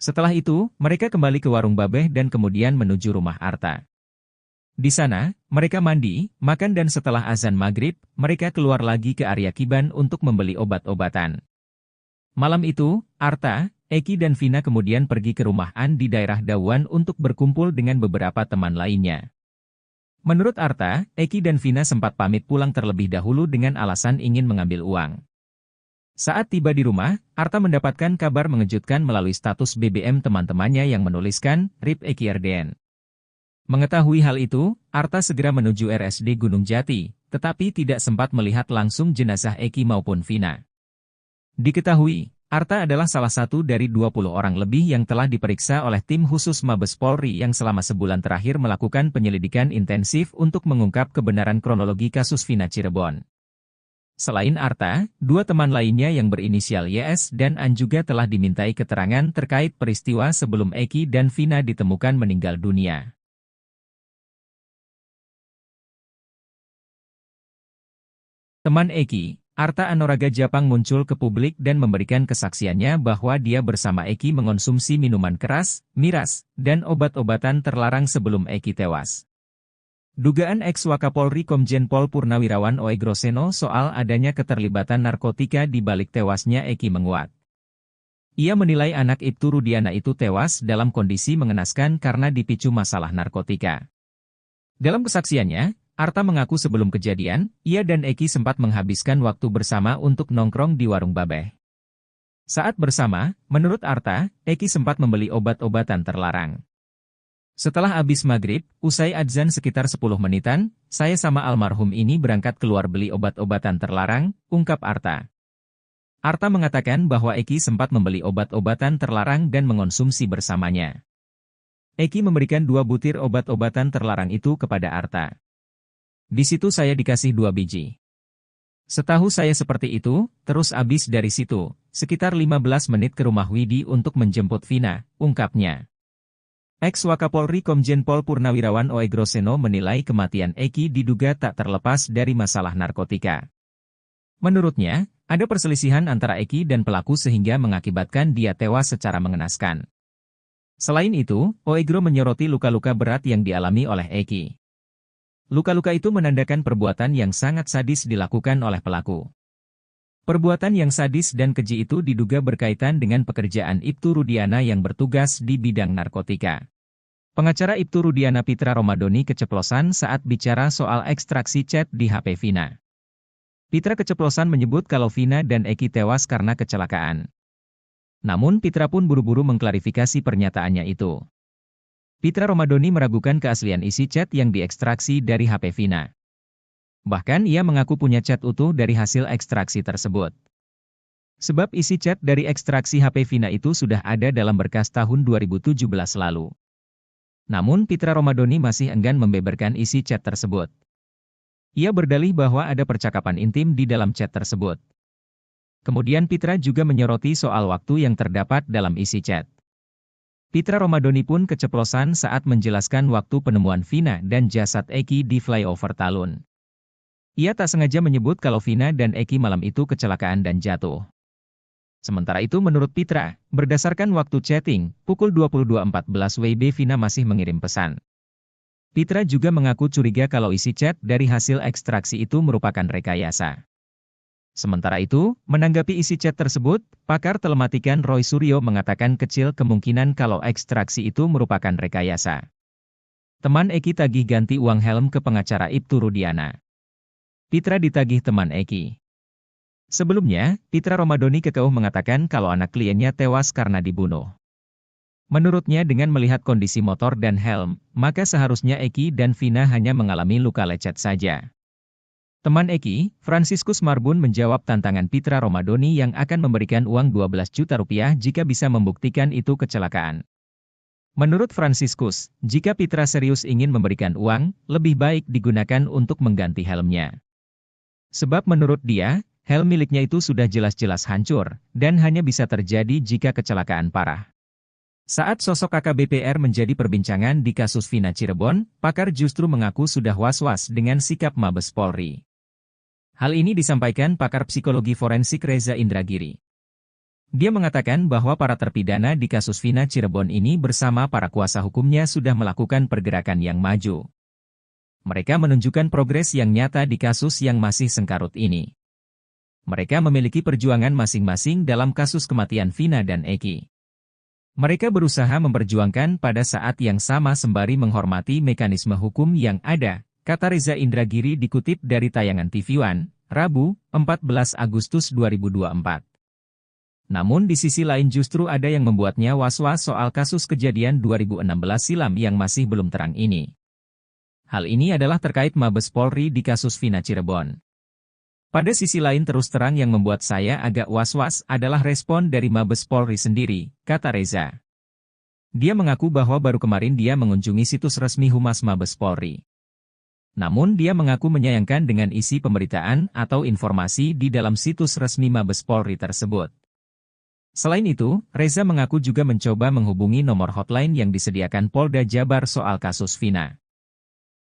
Setelah itu, mereka kembali ke Warung Babeh dan kemudian menuju rumah Arta. Di sana, mereka mandi, makan dan setelah azan maghrib, mereka keluar lagi ke area Kiban untuk membeli obat-obatan. Malam itu, Arta, Eki dan Vina kemudian pergi ke rumah An di daerah Dawan untuk berkumpul dengan beberapa teman lainnya. Menurut Arta, Eki dan Vina sempat pamit pulang terlebih dahulu dengan alasan ingin mengambil uang. Saat tiba di rumah, Arta mendapatkan kabar mengejutkan melalui status BBM teman-temannya yang menuliskan, RIP Eki RDN. Mengetahui hal itu, Arta segera menuju RSD Gunung Jati, tetapi tidak sempat melihat langsung jenazah Eki maupun Vina. Diketahui, Arta adalah salah satu dari 20 orang lebih yang telah diperiksa oleh tim khusus Mabes Polri yang selama sebulan terakhir melakukan penyelidikan intensif untuk mengungkap kebenaran kronologi kasus Vina Cirebon. Selain Arta, dua teman lainnya yang berinisial YS dan An juga telah dimintai keterangan terkait peristiwa sebelum Eki dan Vina ditemukan meninggal dunia. Teman Eki, Arta Anoraga Japang muncul ke publik dan memberikan kesaksiannya bahwa dia bersama Eki mengonsumsi minuman keras, miras, dan obat-obatan terlarang sebelum Eki tewas. Dugaan ex-Wakapolri Komjen Pol Purnawirawan Oegroseno soal adanya keterlibatan narkotika di balik tewasnya Eki menguat. Ia menilai anak Ibtu Rudiana itu tewas dalam kondisi mengenaskan karena dipicu masalah narkotika. Dalam kesaksiannya, Arta mengaku sebelum kejadian, ia dan Eki sempat menghabiskan waktu bersama untuk nongkrong di Warung Babeh. Saat bersama, menurut Arta, Eki sempat membeli obat-obatan terlarang. Setelah habis maghrib, usai adzan sekitar 10 menitan, saya sama almarhum ini berangkat keluar beli obat-obatan terlarang, ungkap Arta. Arta mengatakan bahwa Eki sempat membeli obat-obatan terlarang dan mengonsumsi bersamanya. Eki memberikan 2 butir obat-obatan terlarang itu kepada Arta. Di situ saya dikasih 2 biji. Setahu saya seperti itu, terus habis dari situ, sekitar 15 menit ke rumah Widi untuk menjemput Vina, ungkapnya. Ex-Wakapolri Komjen Pol Purnawirawan Oegroseno menilai kematian Eki diduga tak terlepas dari masalah narkotika. Menurutnya, ada perselisihan antara Eki dan pelaku sehingga mengakibatkan dia tewas secara mengenaskan. Selain itu, Oegro menyoroti luka-luka berat yang dialami oleh Eki. Luka-luka itu menandakan perbuatan yang sangat sadis dilakukan oleh pelaku. Perbuatan yang sadis dan keji itu diduga berkaitan dengan pekerjaan Ibtu Rudiana yang bertugas di bidang narkotika. Pengacara Ibtu Rudiana Pitra Romadoni keceplosan saat bicara soal ekstraksi chat di HP Vina. Pitra keceplosan menyebut kalau Vina dan Eki tewas karena kecelakaan. Namun Pitra pun buru-buru mengklarifikasi pernyataannya itu. Pitra Romadoni meragukan keaslian isi chat yang diekstraksi dari HP Vina. Bahkan ia mengaku punya chat utuh dari hasil ekstraksi tersebut. Sebab isi chat dari ekstraksi HP Vina itu sudah ada dalam berkas tahun 2017 lalu. Namun Pitra Romadoni masih enggan membeberkan isi chat tersebut. Ia berdalih bahwa ada percakapan intim di dalam chat tersebut. Kemudian Pitra juga menyoroti soal waktu yang terdapat dalam isi chat. Pitra Romadoni pun keceplosan saat menjelaskan waktu penemuan Vina dan jasad Eki di flyover Talun. Ia tak sengaja menyebut kalau Vina dan Eki malam itu kecelakaan dan jatuh. Sementara itu menurut Pitra, berdasarkan waktu chatting, pukul 22.14 WIB Vina masih mengirim pesan. Pitra juga mengaku curiga kalau isi chat dari hasil ekstraksi itu merupakan rekayasa. Sementara itu, menanggapi isi chat tersebut, pakar telematikan Roy Suryo mengatakan kecil kemungkinan kalau ekstraksi itu merupakan rekayasa. Teman Eki tagih ganti uang helm ke pengacara Ibtu Rudiana. Pitra ditagih teman Eki. Sebelumnya, Pitra Romadoni kekeuh mengatakan kalau anak kliennya tewas karena dibunuh. Menurutnya dengan melihat kondisi motor dan helm, maka seharusnya Eki dan Vina hanya mengalami luka lecet saja. Teman Eki, Franciscus Marbun menjawab tantangan Pitra Romadoni yang akan memberikan uang 12 juta rupiah jika bisa membuktikan itu kecelakaan. Menurut Franciscus, jika Pitra serius ingin memberikan uang, lebih baik digunakan untuk mengganti helmnya. Sebab menurut dia, helm miliknya itu sudah jelas-jelas hancur, dan hanya bisa terjadi jika kecelakaan parah. Saat sosok AKBP-R menjadi perbincangan di kasus Vina Cirebon, pakar justru mengaku sudah was-was dengan sikap Mabes Polri. Hal ini disampaikan pakar psikologi forensik Reza Indragiri. Dia mengatakan bahwa para terpidana di kasus Vina Cirebon ini bersama para kuasa hukumnya sudah melakukan pergerakan yang maju. Mereka menunjukkan progres yang nyata di kasus yang masih sengkarut ini. Mereka memiliki perjuangan masing-masing dalam kasus kematian Vina dan Eki. Mereka berusaha memperjuangkan pada saat yang sama sembari menghormati mekanisme hukum yang ada, kata Reza Indragiri dikutip dari tayangan TV One, Rabu, 14 Agustus 2024. Namun di sisi lain justru ada yang membuatnya was-was soal kasus kejadian 2016 silam yang masih belum terang ini. Hal ini adalah terkait Mabes Polri di kasus Vina Cirebon. Pada sisi lain terus terang yang membuat saya agak was-was adalah respon dari Mabes Polri sendiri, kata Reza. Dia mengaku bahwa baru kemarin dia mengunjungi situs resmi Humas Mabes Polri. Namun dia mengaku menyayangkan dengan isi pemberitaan atau informasi di dalam situs resmi Mabes Polri tersebut. Selain itu, Reza mengaku juga mencoba menghubungi nomor hotline yang disediakan Polda Jabar soal kasus Vina.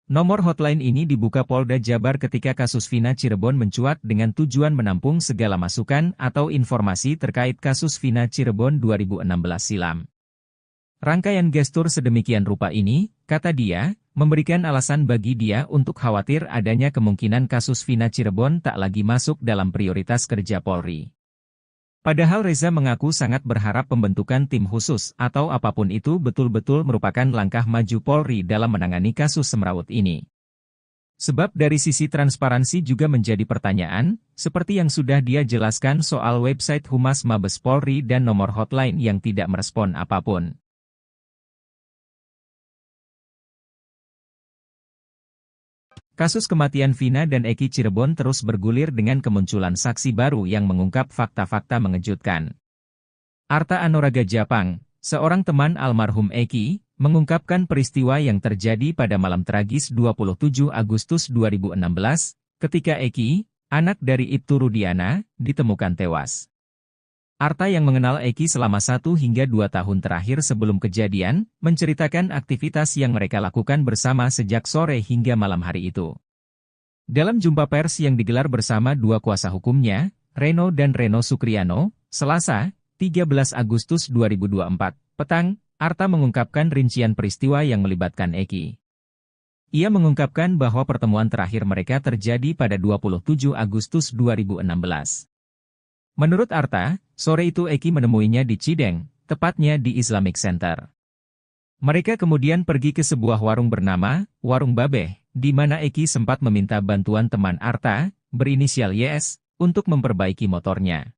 Nomor hotline ini dibuka Polda Jabar ketika kasus Vina Cirebon mencuat dengan tujuan menampung segala masukan atau informasi terkait kasus Vina Cirebon 2016 silam. Rangkaian gestur sedemikian rupa ini, kata dia, memberikan alasan bagi dia untuk khawatir adanya kemungkinan kasus Vina Cirebon tak lagi masuk dalam prioritas kerja Polri. Padahal Reza mengaku sangat berharap pembentukan tim khusus atau apapun itu betul-betul merupakan langkah maju Polri dalam menangani kasus semrawut ini. Sebab dari sisi transparansi juga menjadi pertanyaan, seperti yang sudah dia jelaskan soal website Humas Mabes Polri dan nomor hotline yang tidak merespon apapun. Kasus kematian Vina dan Eki Cirebon terus bergulir dengan kemunculan saksi baru yang mengungkap fakta-fakta mengejutkan. Arta Anoraga Japang, seorang teman almarhum Eki, mengungkapkan peristiwa yang terjadi pada malam tragis 27 Agustus 2016, ketika Eki, anak dari Ibtu Rudiana, ditemukan tewas. Arta yang mengenal Eki selama 1 hingga 2 tahun terakhir sebelum kejadian, menceritakan aktivitas yang mereka lakukan bersama sejak sore hingga malam hari itu. Dalam jumpa pers yang digelar bersama 2 kuasa hukumnya, Reno dan Reno Sukriano, Selasa, 13 Agustus 2024, petang, Arta mengungkapkan rincian peristiwa yang melibatkan Eki. Ia mengungkapkan bahwa pertemuan terakhir mereka terjadi pada 27 Agustus 2016. Menurut Arta, sore itu Eki menemuinya di Cideng, tepatnya di Islamic Center. Mereka kemudian pergi ke sebuah warung bernama Warung Babeh, di mana Eki sempat meminta bantuan teman Arta, berinisial YS, untuk memperbaiki motornya.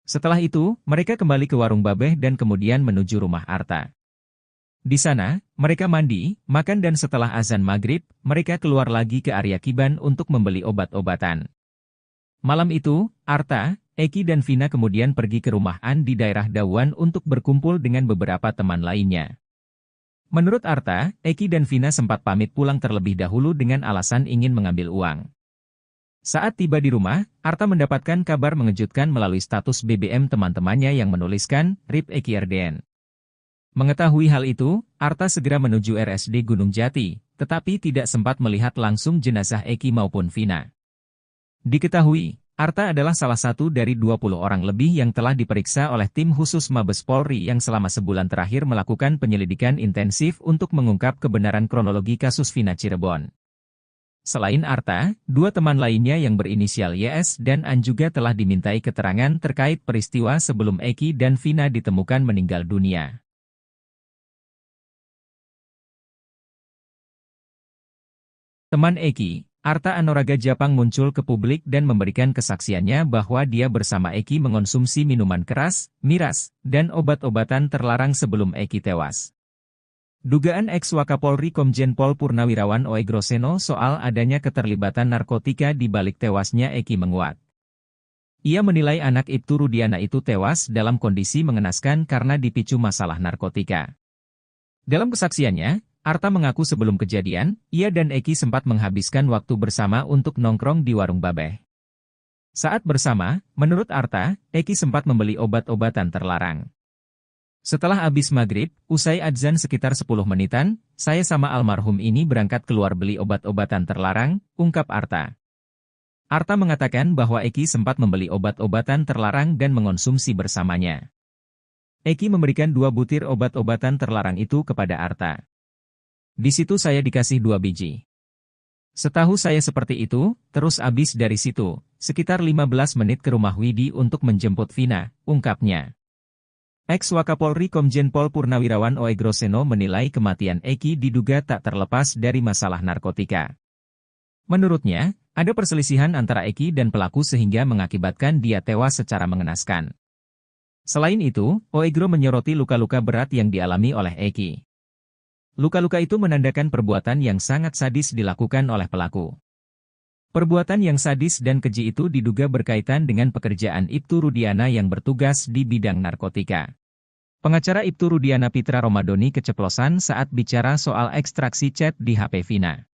Setelah itu, mereka kembali ke Warung Babeh dan kemudian menuju rumah Arta. Di sana, mereka mandi, makan dan setelah azan maghrib, mereka keluar lagi ke area Kiban untuk membeli obat-obatan. Malam itu, Arta, Eki dan Vina kemudian pergi ke rumah An di daerah Dawan untuk berkumpul dengan beberapa teman lainnya. Menurut Arta, Eki dan Vina sempat pamit pulang terlebih dahulu dengan alasan ingin mengambil uang. Saat tiba di rumah, Arta mendapatkan kabar mengejutkan melalui status BBM teman-temannya yang menuliskan, RIP Eki RDN. Mengetahui hal itu, Arta segera menuju RSD Gunung Jati, tetapi tidak sempat melihat langsung jenazah Eki maupun Vina. Diketahui, Arta adalah salah satu dari 20 orang lebih yang telah diperiksa oleh tim khusus Mabes Polri yang selama sebulan terakhir melakukan penyelidikan intensif untuk mengungkap kebenaran kronologi kasus Vina Cirebon. Selain Arta, dua teman lainnya yang berinisial YS dan An juga telah dimintai keterangan terkait peristiwa sebelum Eki dan Vina ditemukan meninggal dunia. Teman Eki, Arta Anoraga Japang muncul ke publik dan memberikan kesaksiannya bahwa dia bersama Eki mengonsumsi minuman keras, miras, dan obat-obatan terlarang sebelum Eki tewas. Dugaan ex-Wakapolri Komjen Pol Purnawirawan Oegroseno soal adanya keterlibatan narkotika di balik tewasnya Eki menguat. Ia menilai anak Ibtu Rudiana itu tewas dalam kondisi mengenaskan karena dipicu masalah narkotika. Dalam kesaksiannya, Arta mengaku sebelum kejadian, ia dan Eki sempat menghabiskan waktu bersama untuk nongkrong di warung Babeh. Saat bersama, menurut Arta, Eki sempat membeli obat-obatan terlarang. Setelah habis maghrib, usai adzan sekitar 10 menitan, saya sama almarhum ini berangkat keluar beli obat-obatan terlarang, ungkap Arta. Arta mengatakan bahwa Eki sempat membeli obat-obatan terlarang dan mengonsumsi bersamanya. Eki memberikan 2 butir obat-obatan terlarang itu kepada Arta. Di situ saya dikasih 2 biji. Setahu saya seperti itu, terus habis dari situ, sekitar 15 menit ke rumah Widi untuk menjemput Vina, ungkapnya. Ex-Wakapolri Komjen Pol Purnawirawan Oegroseno menilai kematian Eki diduga tak terlepas dari masalah narkotika. Menurutnya, ada perselisihan antara Eki dan pelaku sehingga mengakibatkan dia tewas secara mengenaskan. Selain itu, Oegro menyoroti luka-luka berat yang dialami oleh Eki. Luka-luka itu menandakan perbuatan yang sangat sadis dilakukan oleh pelaku. Perbuatan yang sadis dan keji itu diduga berkaitan dengan pekerjaan Ibtu Rudiana yang bertugas di bidang narkotika. Pengacara Ibtu Rudiana Pitra Romadoni keceplosan saat bicara soal ekstraksi chat di HP Vina.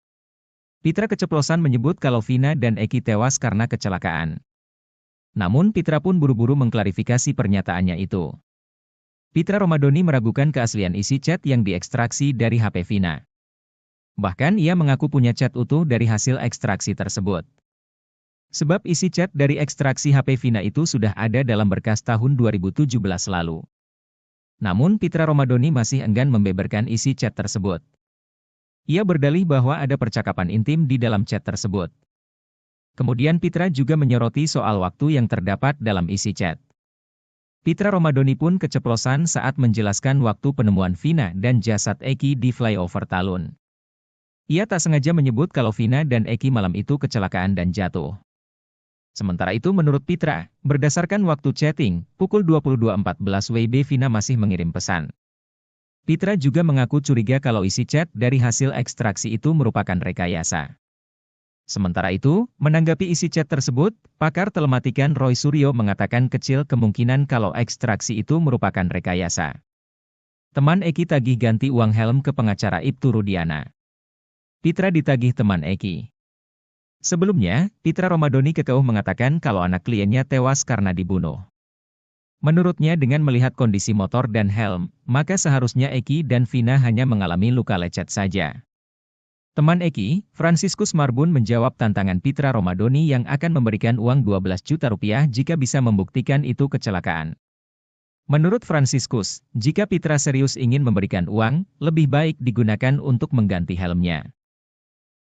Pitra keceplosan menyebut kalau Vina dan Eki tewas karena kecelakaan. Namun Pitra pun buru-buru mengklarifikasi pernyataannya itu. Pitra Romadoni meragukan keaslian isi chat yang diekstraksi dari HP Vina. Bahkan ia mengaku punya chat utuh dari hasil ekstraksi tersebut. Sebab isi chat dari ekstraksi HP Vina itu sudah ada dalam berkas tahun 2017 lalu. Namun Pitra Romadoni masih enggan membeberkan isi chat tersebut. Ia berdalih bahwa ada percakapan intim di dalam chat tersebut. Kemudian Pitra juga menyoroti soal waktu yang terdapat dalam isi chat. Pitra Romadoni pun keceplosan saat menjelaskan waktu penemuan Vina dan jasad Eki di flyover Talun. Ia tak sengaja menyebut kalau Vina dan Eki malam itu kecelakaan dan jatuh. Sementara itu menurut Pitra, berdasarkan waktu chatting, pukul 22.14 WIB Vina masih mengirim pesan. Pitra juga mengaku curiga kalau isi chat dari hasil ekstraksi itu merupakan rekayasa. Sementara itu, menanggapi isi chat tersebut, pakar telematikan Roy Suryo mengatakan kecil kemungkinan kalau ekstraksi itu merupakan rekayasa. Teman Eki tagih ganti uang helm ke pengacara Ibtu Rudiana. Pitra ditagih teman Eki. Sebelumnya, Pitra Romadoni kekeuh mengatakan kalau anak kliennya tewas karena dibunuh. Menurutnya dengan melihat kondisi motor dan helm, maka seharusnya Eki dan Vina hanya mengalami luka lecet saja. Teman Eki, Franciscus Marbun menjawab tantangan Pitra Romadoni yang akan memberikan uang 12 juta rupiah jika bisa membuktikan itu kecelakaan. Menurut Franciscus, jika Pitra serius ingin memberikan uang, lebih baik digunakan untuk mengganti helmnya.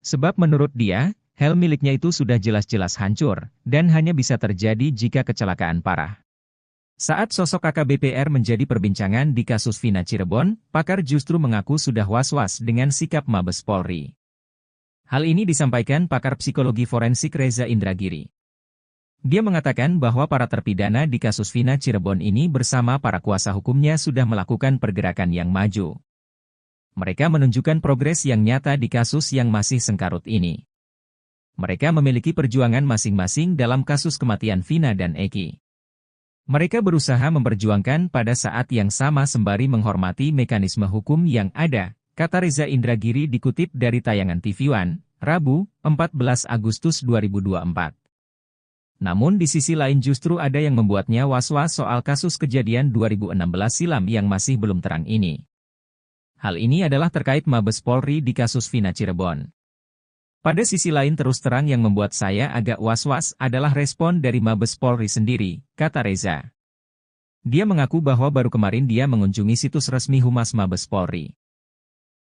Sebab menurut dia, helm miliknya itu sudah jelas-jelas hancur, dan hanya bisa terjadi jika kecelakaan parah. Saat sosok AKBP-R menjadi perbincangan di kasus Vina Cirebon, pakar justru mengaku sudah was-was dengan sikap Mabes Polri. Hal ini disampaikan pakar psikologi forensik Reza Indragiri. Dia mengatakan bahwa para terpidana di kasus Vina Cirebon ini bersama para kuasa hukumnya sudah melakukan pergerakan yang maju. Mereka menunjukkan progres yang nyata di kasus yang masih sengkarut ini. Mereka memiliki perjuangan masing-masing dalam kasus kematian Vina dan Eki. Mereka berusaha memperjuangkan pada saat yang sama sembari menghormati mekanisme hukum yang ada, kata Reza Indragiri dikutip dari tayangan TV One, Rabu, 14 Agustus 2024. Namun di sisi lain justru ada yang membuatnya was-was soal kasus kejadian 2016 silam yang masih belum terang ini. Hal ini adalah terkait Mabes Polri di kasus Vina Cirebon. Pada sisi lain terus terang yang membuat saya agak was-was adalah respon dari Mabes Polri sendiri, kata Reza. Dia mengaku bahwa baru kemarin dia mengunjungi situs resmi Humas Mabes Polri.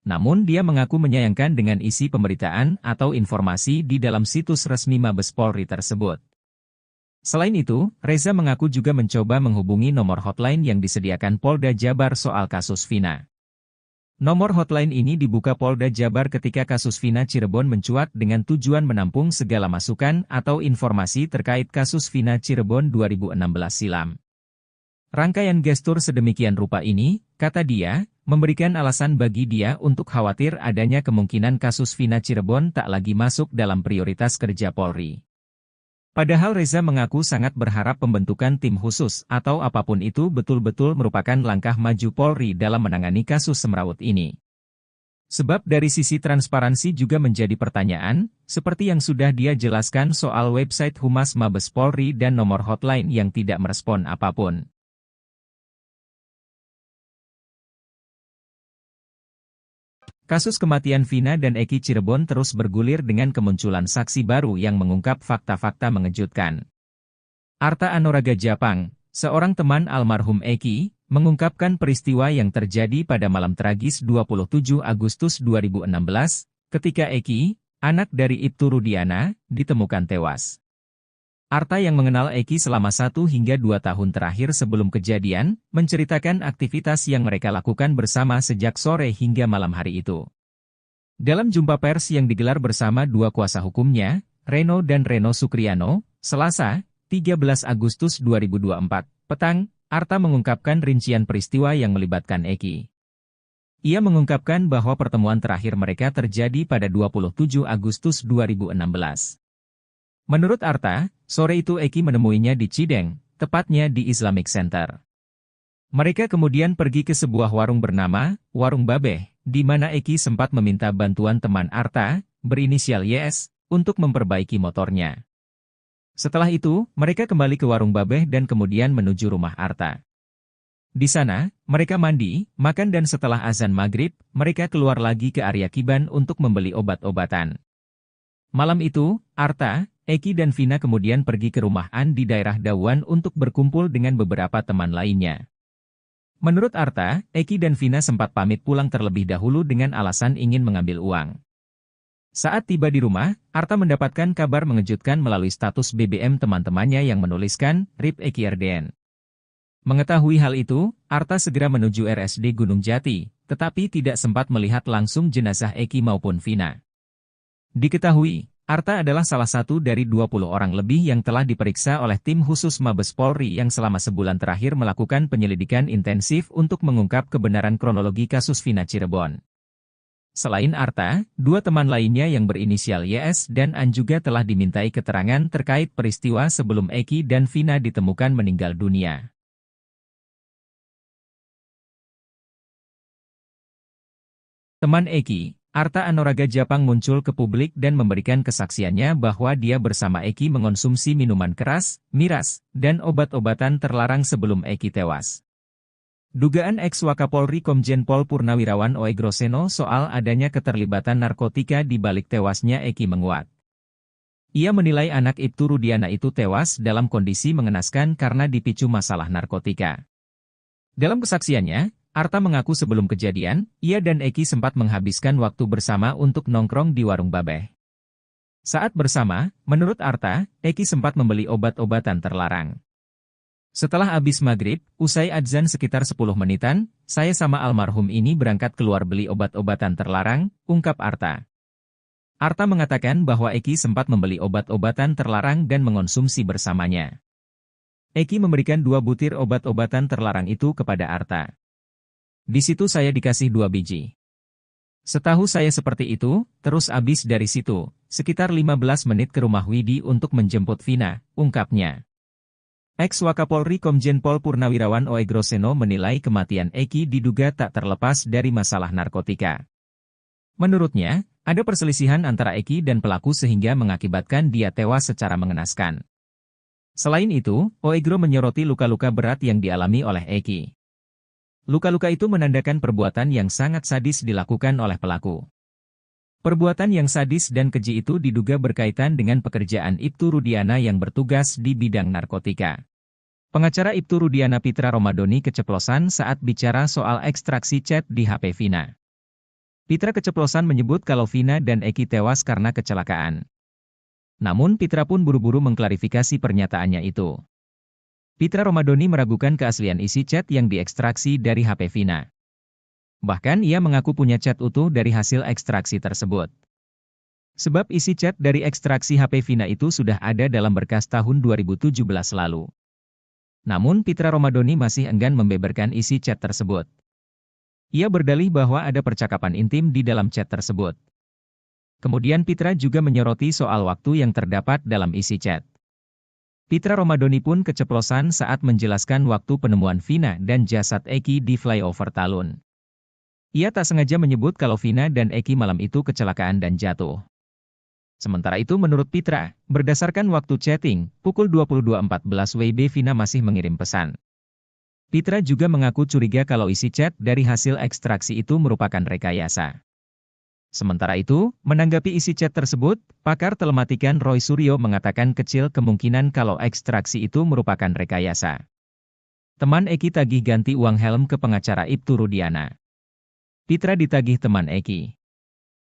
Namun dia mengaku menyayangkan dengan isi pemberitaan atau informasi di dalam situs resmi Mabes Polri tersebut. Selain itu, Reza mengaku juga mencoba menghubungi nomor hotline yang disediakan Polda Jabar soal kasus Vina. Nomor hotline ini dibuka Polda Jabar ketika kasus Vina Cirebon mencuat dengan tujuan menampung segala masukan atau informasi terkait kasus Vina Cirebon 2016 silam. Rangkaian gestur sedemikian rupa ini, kata dia, memberikan alasan bagi dia untuk khawatir adanya kemungkinan kasus Vina Cirebon tak lagi masuk dalam prioritas kerja Polri. Padahal Reza mengaku sangat berharap pembentukan tim khusus atau apapun itu betul-betul merupakan langkah maju Polri dalam menangani kasus semrawut ini. Sebab dari sisi transparansi juga menjadi pertanyaan, seperti yang sudah dia jelaskan soal website Humas Mabes Polri dan nomor hotline yang tidak merespon apapun. Kasus kematian Vina dan Eki Cirebon terus bergulir dengan kemunculan saksi baru yang mengungkap fakta-fakta mengejutkan. Arta Anoraga Japang, seorang teman almarhum Eki, mengungkapkan peristiwa yang terjadi pada malam tragis 27 Agustus 2016, ketika Eki, anak dari Ibtu Rudiana, ditemukan tewas. Arta yang mengenal Eki selama 1 hingga 2 tahun terakhir sebelum kejadian, menceritakan aktivitas yang mereka lakukan bersama sejak sore hingga malam hari itu. Dalam jumpa pers yang digelar bersama 2 kuasa hukumnya, Reno dan Reno Sukriano, Selasa, 13 Agustus 2024, petang, Arta mengungkapkan rincian peristiwa yang melibatkan Eki. Ia mengungkapkan bahwa pertemuan terakhir mereka terjadi pada 27 Agustus 2016. Menurut Arta, sore itu Eki menemuinya di Cideng, tepatnya di Islamic Center. Mereka kemudian pergi ke sebuah warung bernama Warung Babeh, di mana Eki sempat meminta bantuan teman Arta, berinisial YS, untuk memperbaiki motornya. Setelah itu, mereka kembali ke Warung Babeh dan kemudian menuju rumah Arta. Di sana, mereka mandi, makan dan setelah azan maghrib, mereka keluar lagi ke area Kiban untuk membeli obat-obatan. Malam itu, Arta, Eki dan Vina kemudian pergi ke rumah An di daerah Dawan untuk berkumpul dengan beberapa teman lainnya. Menurut Arta, Eki dan Vina sempat pamit pulang terlebih dahulu dengan alasan ingin mengambil uang. Saat tiba di rumah, Arta mendapatkan kabar mengejutkan melalui status BBM teman-temannya yang menuliskan, RIP Eki RDN. Mengetahui hal itu, Arta segera menuju RSD Gunung Jati, tetapi tidak sempat melihat langsung jenazah Eki maupun Vina. Diketahui, Arta adalah salah satu dari 20 orang lebih yang telah diperiksa oleh tim khusus Mabes Polri yang selama sebulan terakhir melakukan penyelidikan intensif untuk mengungkap kebenaran kronologi kasus Vina Cirebon. Selain Arta, 2 teman lainnya yang berinisial YS dan An juga telah dimintai keterangan terkait peristiwa sebelum Eki dan Vina ditemukan meninggal dunia. Teman Eki, Arta Anoraga Japang muncul ke publik dan memberikan kesaksiannya bahwa dia bersama Eki mengonsumsi minuman keras, miras, dan obat-obatan terlarang sebelum Eki tewas. Dugaan ex-Wakapolri Komjen Pol Purnawirawan Oegroseno soal adanya keterlibatan narkotika di balik tewasnya Eki menguat. Ia menilai anak Ibtu Rudiana itu tewas dalam kondisi mengenaskan karena dipicu masalah narkotika. Dalam kesaksiannya, Arta mengaku sebelum kejadian, ia dan Eki sempat menghabiskan waktu bersama untuk nongkrong di Warung Babeh. Saat bersama, menurut Arta, Eki sempat membeli obat-obatan terlarang. Setelah habis maghrib, usai adzan sekitar 10 menitan, saya sama almarhum ini berangkat keluar beli obat-obatan terlarang, ungkap Arta. Arta mengatakan bahwa Eki sempat membeli obat-obatan terlarang dan mengonsumsi bersamanya. Eki memberikan 2 butir obat-obatan terlarang itu kepada Arta. Di situ saya dikasih 2 biji. Setahu saya seperti itu, terus abis dari situ, sekitar 15 menit ke rumah Widi untuk menjemput Vina, ungkapnya. Ex-Wakapolri Komjen Pol Purnawirawan Oegroseno menilai kematian Eki diduga tak terlepas dari masalah narkotika. Menurutnya, ada perselisihan antara Eki dan pelaku sehingga mengakibatkan dia tewas secara mengenaskan. Selain itu, Oegro menyoroti luka-luka berat yang dialami oleh Eki. Luka-luka itu menandakan perbuatan yang sangat sadis dilakukan oleh pelaku. Perbuatan yang sadis dan keji itu diduga berkaitan dengan pekerjaan Ibtu Rudiana yang bertugas di bidang narkotika. Pengacara Ibtu Rudiana Pitra Romadoni keceplosan saat bicara soal ekstraksi chat di HP Vina. Pitra keceplosan menyebut kalau Vina dan Eki tewas karena kecelakaan. Namun Pitra pun buru-buru mengklarifikasi pernyataannya itu. Pitra Romadoni meragukan keaslian isi chat yang diekstraksi dari HP Vina. Bahkan ia mengaku punya chat utuh dari hasil ekstraksi tersebut. Sebab isi chat dari ekstraksi HP Vina itu sudah ada dalam berkas tahun 2017 lalu. Namun Pitra Romadoni masih enggan membeberkan isi chat tersebut. Ia berdalih bahwa ada percakapan intim di dalam chat tersebut. Kemudian Pitra juga menyoroti soal waktu yang terdapat dalam isi chat. Pitra Romadoni pun keceplosan saat menjelaskan waktu penemuan Vina dan jasad Eki di flyover Talun. Ia tak sengaja menyebut kalau Vina dan Eki malam itu kecelakaan dan jatuh. Sementara itu menurut Pitra, berdasarkan waktu chatting, pukul 22.14 WIB Vina masih mengirim pesan. Pitra juga mengaku curiga kalau isi chat dari hasil ekstraksi itu merupakan rekayasa. Sementara itu, menanggapi isi chat tersebut, pakar telematikan Roy Suryo mengatakan kecil kemungkinan kalau ekstraksi itu merupakan rekayasa. Teman Eki tagih ganti uang helm ke pengacara Ibtu Rudiana. Pitra ditagih teman Eki.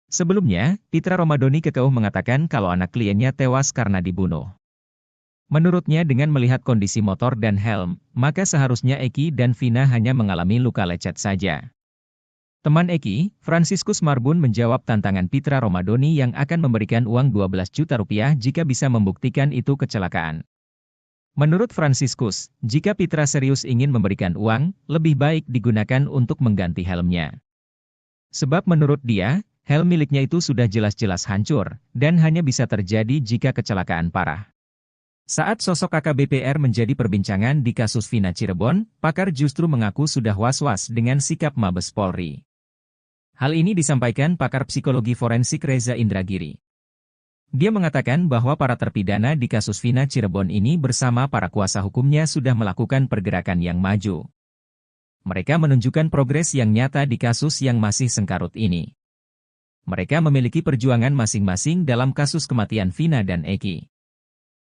Sebelumnya, Pitra Romadoni kekeuh mengatakan kalau anak kliennya tewas karena dibunuh. Menurutnya dengan melihat kondisi motor dan helm, maka seharusnya Eki dan Vina hanya mengalami luka lecet saja. Teman Eki, Franciscus Marbun menjawab tantangan Pitra Romadoni yang akan memberikan uang 12 juta rupiah jika bisa membuktikan itu kecelakaan. Menurut Franciscus, jika Pitra serius ingin memberikan uang, lebih baik digunakan untuk mengganti helmnya. Sebab menurut dia, helm miliknya itu sudah jelas-jelas hancur, dan hanya bisa terjadi jika kecelakaan parah. Saat sosok AKBP-R menjadi perbincangan di kasus Vina Cirebon, pakar justru mengaku sudah was-was dengan sikap Mabes Polri. Hal ini disampaikan pakar psikologi forensik Reza Indragiri. Dia mengatakan bahwa para terpidana di kasus Vina Cirebon ini bersama para kuasa hukumnya sudah melakukan pergerakan yang maju. Mereka menunjukkan progres yang nyata di kasus yang masih sengkarut ini. Mereka memiliki perjuangan masing-masing dalam kasus kematian Vina dan Eki.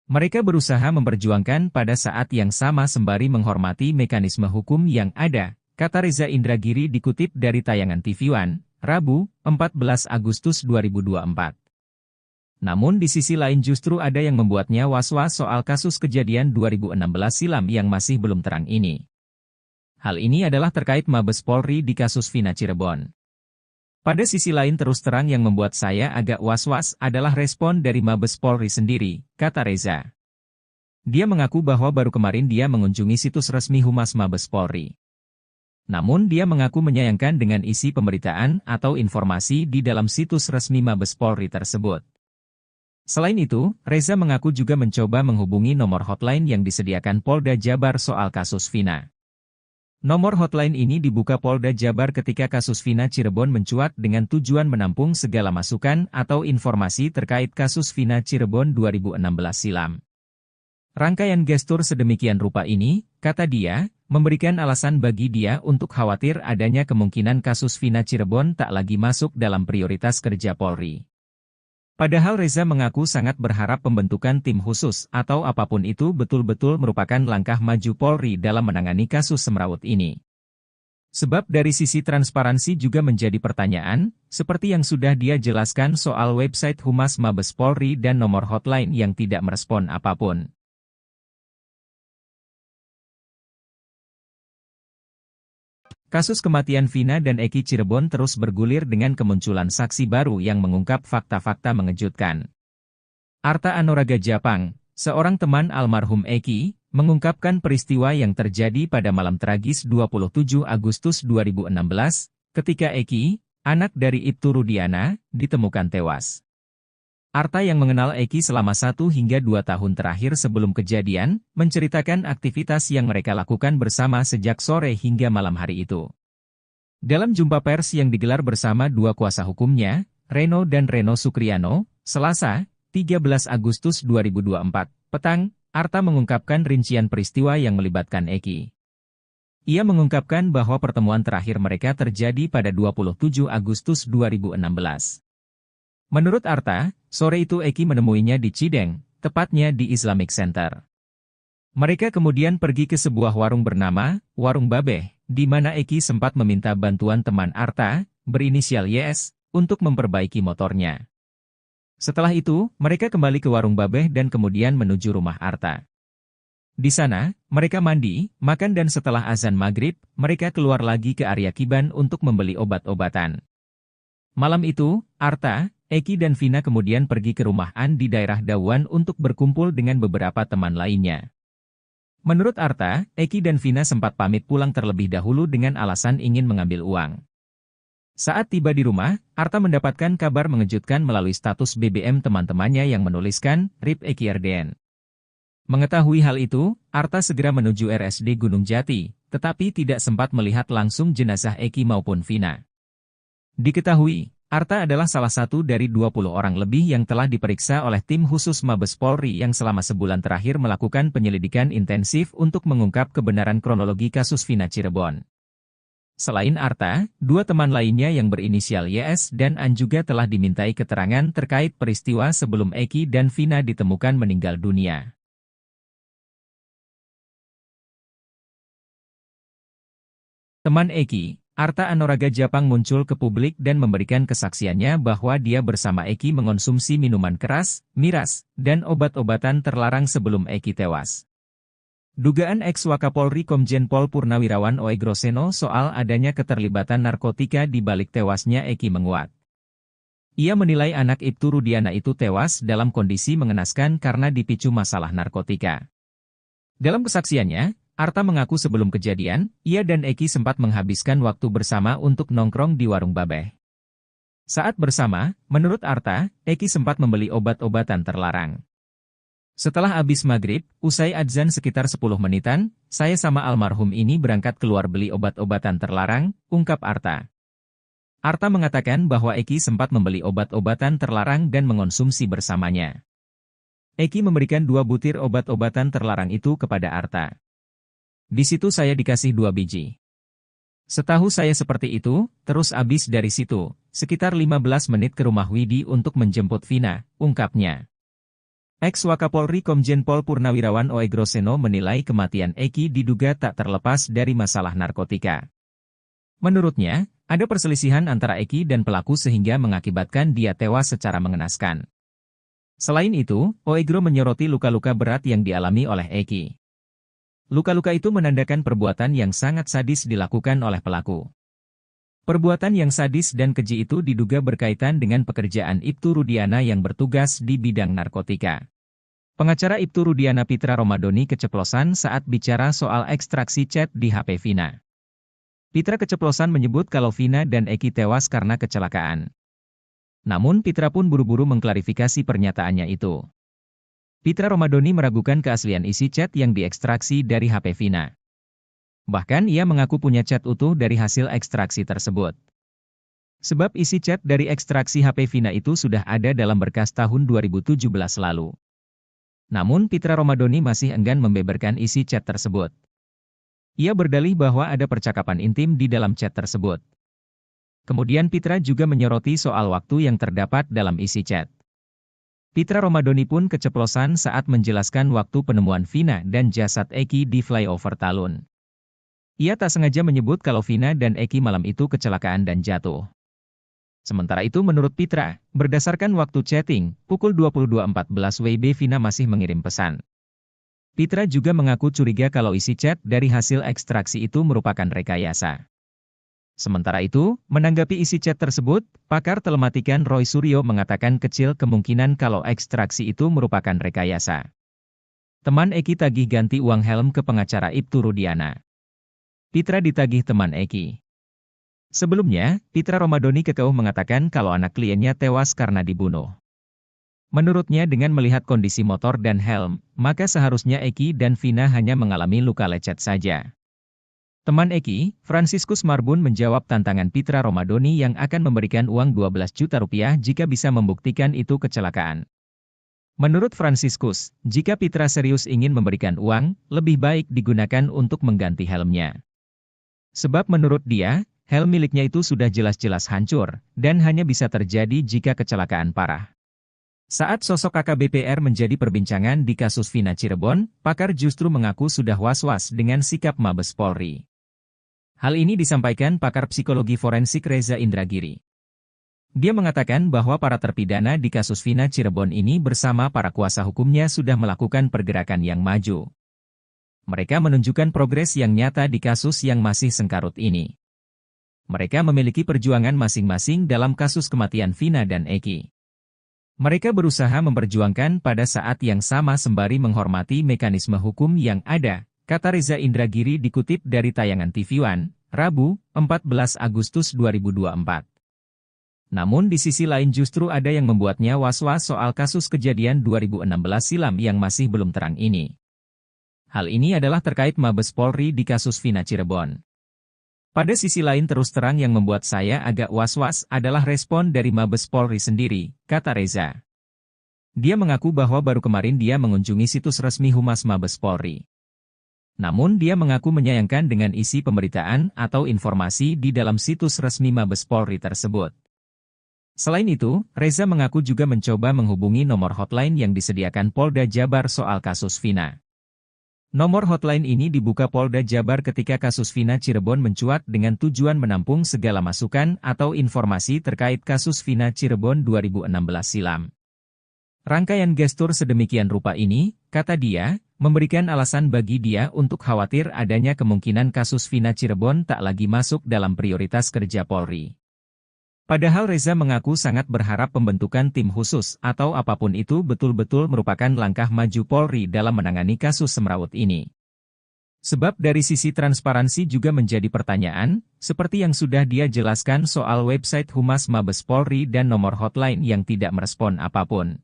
Mereka berusaha memperjuangkan pada saat yang sama sembari menghormati mekanisme hukum yang ada, kata Reza Indragiri dikutip dari tayangan TV One, Rabu, 14 Agustus 2024. Namun di sisi lain justru ada yang membuatnya was-was soal kasus kejadian 2016 silam yang masih belum terang ini. Hal ini adalah terkait Mabes Polri di kasus Vina Cirebon. Pada sisi lain terus terang yang membuat saya agak was-was adalah respon dari Mabes Polri sendiri, kata Reza. Dia mengaku bahwa baru kemarin dia mengunjungi situs resmi Humas Mabes Polri. Namun dia mengaku menyayangkan dengan isi pemberitaan atau informasi di dalam situs resmi Mabes Polri tersebut. Selain itu, Reza mengaku juga mencoba menghubungi nomor hotline yang disediakan Polda Jabar soal kasus Vina. Nomor hotline ini dibuka Polda Jabar ketika kasus Vina Cirebon mencuat dengan tujuan menampung segala masukan atau informasi terkait kasus Vina Cirebon 2016 silam. Rangkaian gestur sedemikian rupa ini, kata dia, memberikan alasan bagi dia untuk khawatir adanya kemungkinan kasus Vina Cirebon tak lagi masuk dalam prioritas kerja Polri. Padahal Reza mengaku sangat berharap pembentukan tim khusus atau apapun itu betul-betul merupakan langkah maju Polri dalam menangani kasus semrawut ini. Sebab dari sisi transparansi juga menjadi pertanyaan, seperti yang sudah dia jelaskan soal website Humas Mabes Polri dan nomor hotline yang tidak merespon apapun. Kasus kematian Vina dan Eki Cirebon terus bergulir dengan kemunculan saksi baru yang mengungkap fakta-fakta mengejutkan. Arta Anoraga Japang, seorang teman almarhum Eki, mengungkapkan peristiwa yang terjadi pada malam tragis 27 Agustus 2016, ketika Eki, anak dari Ibtu Rudiana, ditemukan tewas. Arta yang mengenal Eki selama 1 hingga 2 tahun terakhir sebelum kejadian, menceritakan aktivitas yang mereka lakukan bersama sejak sore hingga malam hari itu. Dalam jumpa pers yang digelar bersama 2 kuasa hukumnya, Reno dan Reno Sukriano, Selasa, 13 Agustus 2024, petang, Arta mengungkapkan rincian peristiwa yang melibatkan Eki. Ia mengungkapkan bahwa pertemuan terakhir mereka terjadi pada 27 Agustus 2016. Menurut Arta, sore itu Eki menemuinya di Cideng, tepatnya di Islamic Center. Mereka kemudian pergi ke sebuah warung bernama Warung Babeh, di mana Eki sempat meminta bantuan teman Arta, berinisial YS, untuk memperbaiki motornya. Setelah itu, mereka kembali ke Warung Babeh dan kemudian menuju rumah Arta. Di sana, mereka mandi, makan dan setelah azan maghrib, mereka keluar lagi ke area Kiban untuk membeli obat-obatan. Malam itu, Arta, Eki dan Vina kemudian pergi ke rumah An di daerah Dawan untuk berkumpul dengan beberapa teman lainnya. Menurut Arta, Eki dan Vina sempat pamit pulang terlebih dahulu dengan alasan ingin mengambil uang. Saat tiba di rumah, Arta mendapatkan kabar mengejutkan melalui status BBM teman-temannya yang menuliskan, RIP Eki RDN. Mengetahui hal itu, Arta segera menuju RSD Gunung Jati, tetapi tidak sempat melihat langsung jenazah Eki maupun Vina. Diketahui, Arta adalah salah satu dari 20 orang lebih yang telah diperiksa oleh tim khusus Mabes Polri yang selama sebulan terakhir melakukan penyelidikan intensif untuk mengungkap kebenaran kronologi kasus Vina Cirebon. Selain Arta, dua teman lainnya yang berinisial YS dan An juga telah dimintai keterangan terkait peristiwa sebelum Eki dan Vina ditemukan meninggal dunia. Teman Eki, Arta Anoraga Japang muncul ke publik dan memberikan kesaksiannya bahwa dia bersama Eki mengonsumsi minuman keras, miras, dan obat-obatan terlarang sebelum Eki tewas. Dugaan ex-Wakapolri Komjen Pol Purnawirawan Oegroseno soal adanya keterlibatan narkotika di balik tewasnya Eki menguat. Ia menilai anak Ibtu Rudiana itu tewas dalam kondisi mengenaskan karena dipicu masalah narkotika. Dalam kesaksiannya, Arta mengaku sebelum kejadian, ia dan Eki sempat menghabiskan waktu bersama untuk nongkrong di Warung Babeh. Saat bersama, menurut Arta, Eki sempat membeli obat-obatan terlarang. Setelah habis maghrib, usai adzan sekitar 10 menitan, saya sama almarhum ini berangkat keluar beli obat-obatan terlarang, ungkap Arta. Arta mengatakan bahwa Eki sempat membeli obat-obatan terlarang dan mengonsumsi bersamanya. Eki memberikan 2 butir obat-obatan terlarang itu kepada Arta. Di situ saya dikasih 2 biji. Setahu saya seperti itu, terus abis dari situ, sekitar 15 menit ke rumah Widi untuk menjemput Vina, ungkapnya. Ex-Wakapolri Komjen Pol Purnawirawan Oegroseno menilai kematian Eki diduga tak terlepas dari masalah narkotika. Menurutnya, ada perselisihan antara Eki dan pelaku sehingga mengakibatkan dia tewas secara mengenaskan. Selain itu, Oegro menyoroti luka-luka berat yang dialami oleh Eki. Luka-luka itu menandakan perbuatan yang sangat sadis dilakukan oleh pelaku. Perbuatan yang sadis dan keji itu diduga berkaitan dengan pekerjaan Ibtu Rudiana yang bertugas di bidang narkotika. Pengacara Ibtu Rudiana Pitra Romadoni keceplosan saat bicara soal ekstraksi chat di HP Vina. Pitra keceplosan menyebut kalau Vina dan Eki tewas karena kecelakaan. Namun Pitra pun buru-buru mengklarifikasi pernyataannya itu. Pitra Romadoni meragukan keaslian isi chat yang diekstraksi dari HP Vina. Bahkan ia mengaku punya chat utuh dari hasil ekstraksi tersebut. Sebab isi chat dari ekstraksi HP Vina itu sudah ada dalam berkas tahun 2017 lalu. Namun Pitra Romadoni masih enggan membeberkan isi chat tersebut. Ia berdalih bahwa ada percakapan intim di dalam chat tersebut. Kemudian Pitra juga menyoroti soal waktu yang terdapat dalam isi chat. Pitra Romadoni pun keceplosan saat menjelaskan waktu penemuan Vina dan jasad Eki di flyover Talun. Ia tak sengaja menyebut kalau Vina dan Eki malam itu kecelakaan dan jatuh. Sementara itu menurut Pitra, berdasarkan waktu chatting, pukul 22.14 WIB Vina masih mengirim pesan. Pitra juga mengaku curiga kalau isi chat dari hasil ekstraksi itu merupakan rekayasa. Sementara itu, menanggapi isi chat tersebut, pakar telematikan Roy Suryo mengatakan kecil kemungkinan kalau ekstraksi itu merupakan rekayasa. Teman Eki tagih ganti uang helm ke pengacara Ibtu Rudiana. Pitra ditagih teman Eki. Sebelumnya, Pitra Romadoni kekeuh mengatakan kalau anak kliennya tewas karena dibunuh. Menurutnya dengan melihat kondisi motor dan helm, maka seharusnya Eki dan Vina hanya mengalami luka lecet saja. Teman Eki, Franciscus Marbun menjawab tantangan Pitra Romadoni yang akan memberikan uang 12 juta rupiah jika bisa membuktikan itu kecelakaan. Menurut Franciscus, jika Pitra serius ingin memberikan uang, lebih baik digunakan untuk mengganti helmnya. Sebab menurut dia, Helm miliknya itu sudah jelas-jelas hancur, dan hanya bisa terjadi jika kecelakaan parah. Saat sosok AKBP-R menjadi perbincangan di kasus Vina Cirebon, pakar justru mengaku sudah was-was dengan sikap Mabes Polri. Hal ini disampaikan pakar psikologi forensik Reza Indragiri. Dia mengatakan bahwa para terpidana di kasus Vina Cirebon ini bersama para kuasa hukumnya sudah melakukan pergerakan yang maju. Mereka menunjukkan progres yang nyata di kasus yang masih sengkarut ini. Mereka memiliki perjuangan masing-masing dalam kasus kematian Vina dan Eki. Mereka berusaha memperjuangkan pada saat yang sama sembari menghormati mekanisme hukum yang ada, kata Reza Indragiri dikutip dari tayangan TV One, Rabu, 14 Agustus 2024. Namun di sisi lain justru ada yang membuatnya was-was soal kasus kejadian 2016 silam yang masih belum terang ini. Hal ini adalah terkait Mabes Polri di kasus Vina Cirebon. Pada sisi lain terus terang yang membuat saya agak was-was adalah respon dari Mabes Polri sendiri, kata Reza. Dia mengaku bahwa baru kemarin dia mengunjungi situs resmi Humas Mabes Polri. Namun dia mengaku menyayangkan dengan isi pemberitaan atau informasi di dalam situs resmi Mabes Polri tersebut. Selain itu, Reza mengaku juga mencoba menghubungi nomor hotline yang disediakan Polda Jabar soal kasus Vina. Nomor hotline ini dibuka Polda Jabar ketika kasus Vina Cirebon mencuat dengan tujuan menampung segala masukan atau informasi terkait kasus Vina Cirebon 2016 silam. Rangkaian gestur sedemikian rupa ini, kata dia, memberikan alasan bagi dia untuk khawatir adanya kemungkinan kasus Vina Cirebon tak lagi masuk dalam prioritas kerja Polri. Padahal Reza mengaku sangat berharap pembentukan tim khusus atau apapun itu betul-betul merupakan langkah maju Polri dalam menangani kasus semrawut ini. Sebab dari sisi transparansi juga menjadi pertanyaan, seperti yang sudah dia jelaskan soal website Humas Mabes Polri dan nomor hotline yang tidak merespon apapun.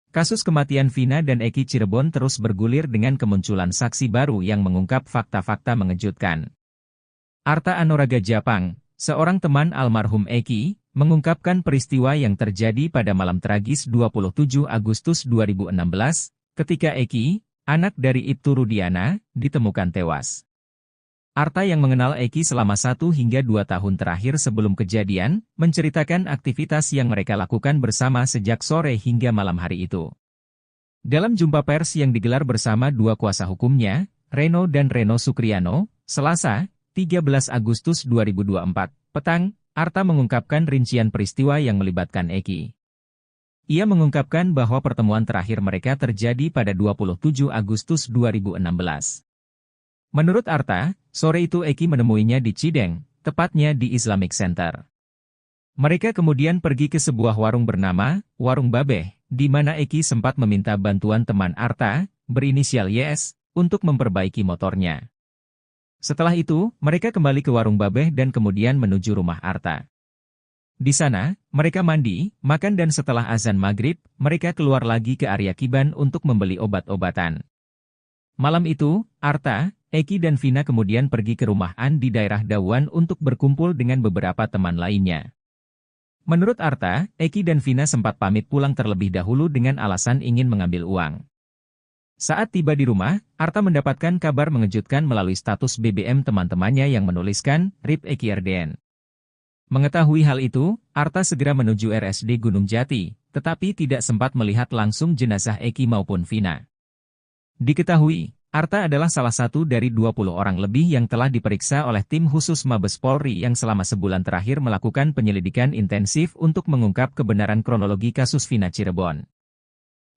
Kasus kematian Vina dan Eki Cirebon terus bergulir dengan kemunculan saksi baru yang mengungkap fakta-fakta mengejutkan. Arta Anoraga Japang, seorang teman almarhum Eki, mengungkapkan peristiwa yang terjadi pada malam tragis 27 Agustus 2016, ketika Eki, anak dari Ibtu Rudiana, ditemukan tewas. Arta yang mengenal Eki selama 1 hingga 2 tahun terakhir sebelum kejadian, menceritakan aktivitas yang mereka lakukan bersama sejak sore hingga malam hari itu. Dalam jumpa pers yang digelar bersama 2 kuasa hukumnya, Reno dan Reno Sukriano, Selasa, 13 Agustus 2024, petang, Arta mengungkapkan rincian peristiwa yang melibatkan Eki. Ia mengungkapkan bahwa pertemuan terakhir mereka terjadi pada 27 Agustus 2016. Menurut Arta, sore itu Eki menemuinya di Cideng, tepatnya di Islamic Center. Mereka kemudian pergi ke sebuah warung bernama Warung Babeh, di mana Eki sempat meminta bantuan teman Arta, berinisial YS, untuk memperbaiki motornya. Setelah itu, mereka kembali ke Warung Babeh dan kemudian menuju rumah Arta. Di sana, mereka mandi, makan dan setelah azan maghrib, mereka keluar lagi ke area Kiban untuk membeli obat-obatan. Malam itu, Arta, Eki dan Vina kemudian pergi ke rumah An di daerah Dawan untuk berkumpul dengan beberapa teman lainnya. Menurut Arta, Eki dan Vina sempat pamit pulang terlebih dahulu dengan alasan ingin mengambil uang. Saat tiba di rumah, Arta mendapatkan kabar mengejutkan melalui status BBM teman-temannya yang menuliskan, RIP Eki RDN. Mengetahui hal itu, Arta segera menuju RSD Gunung Jati, tetapi tidak sempat melihat langsung jenazah Eki maupun Vina. Diketahui, Arta adalah salah satu dari 20 orang lebih yang telah diperiksa oleh tim khusus Mabes Polri yang selama sebulan terakhir melakukan penyelidikan intensif untuk mengungkap kebenaran kronologi kasus Vina Cirebon.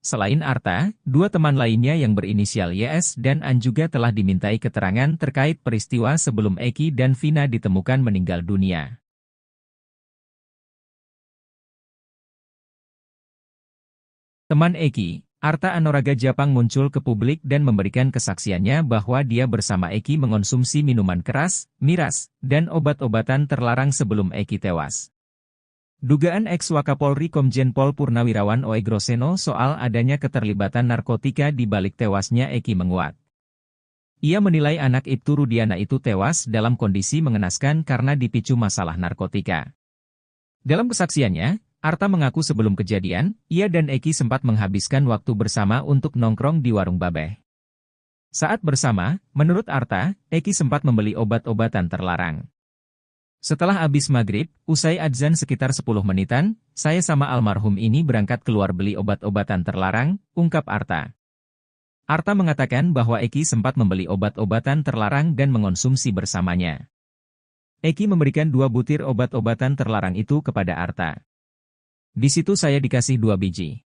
Selain Arta, 2 teman lainnya yang berinisial YS dan An juga telah dimintai keterangan terkait peristiwa sebelum Eki dan Vina ditemukan meninggal dunia. Teman Eki, Arta Anoraga Japang muncul ke publik dan memberikan kesaksiannya bahwa dia bersama Eki mengonsumsi minuman keras, miras, dan obat-obatan terlarang sebelum Eki tewas. Dugaan ex-Wakapolri Komjen Pol Purnawirawan Oegroseno soal adanya keterlibatan narkotika di balik tewasnya Eki menguat. Ia menilai anak Ibtu Rudiana itu tewas dalam kondisi mengenaskan karena dipicu masalah narkotika. Dalam kesaksiannya, Arta mengaku sebelum kejadian, ia dan Eki sempat menghabiskan waktu bersama untuk nongkrong di Warung Babeh. Saat bersama, menurut Arta, Eki sempat membeli obat-obatan terlarang. Setelah habis maghrib, usai adzan sekitar 10 menitan, saya sama almarhum ini berangkat keluar beli obat-obatan terlarang, ungkap Arta. Arta mengatakan bahwa Eki sempat membeli obat-obatan terlarang dan mengonsumsi bersamanya. Eki memberikan 2 butir obat-obatan terlarang itu kepada Arta. Di situ saya dikasih 2 biji.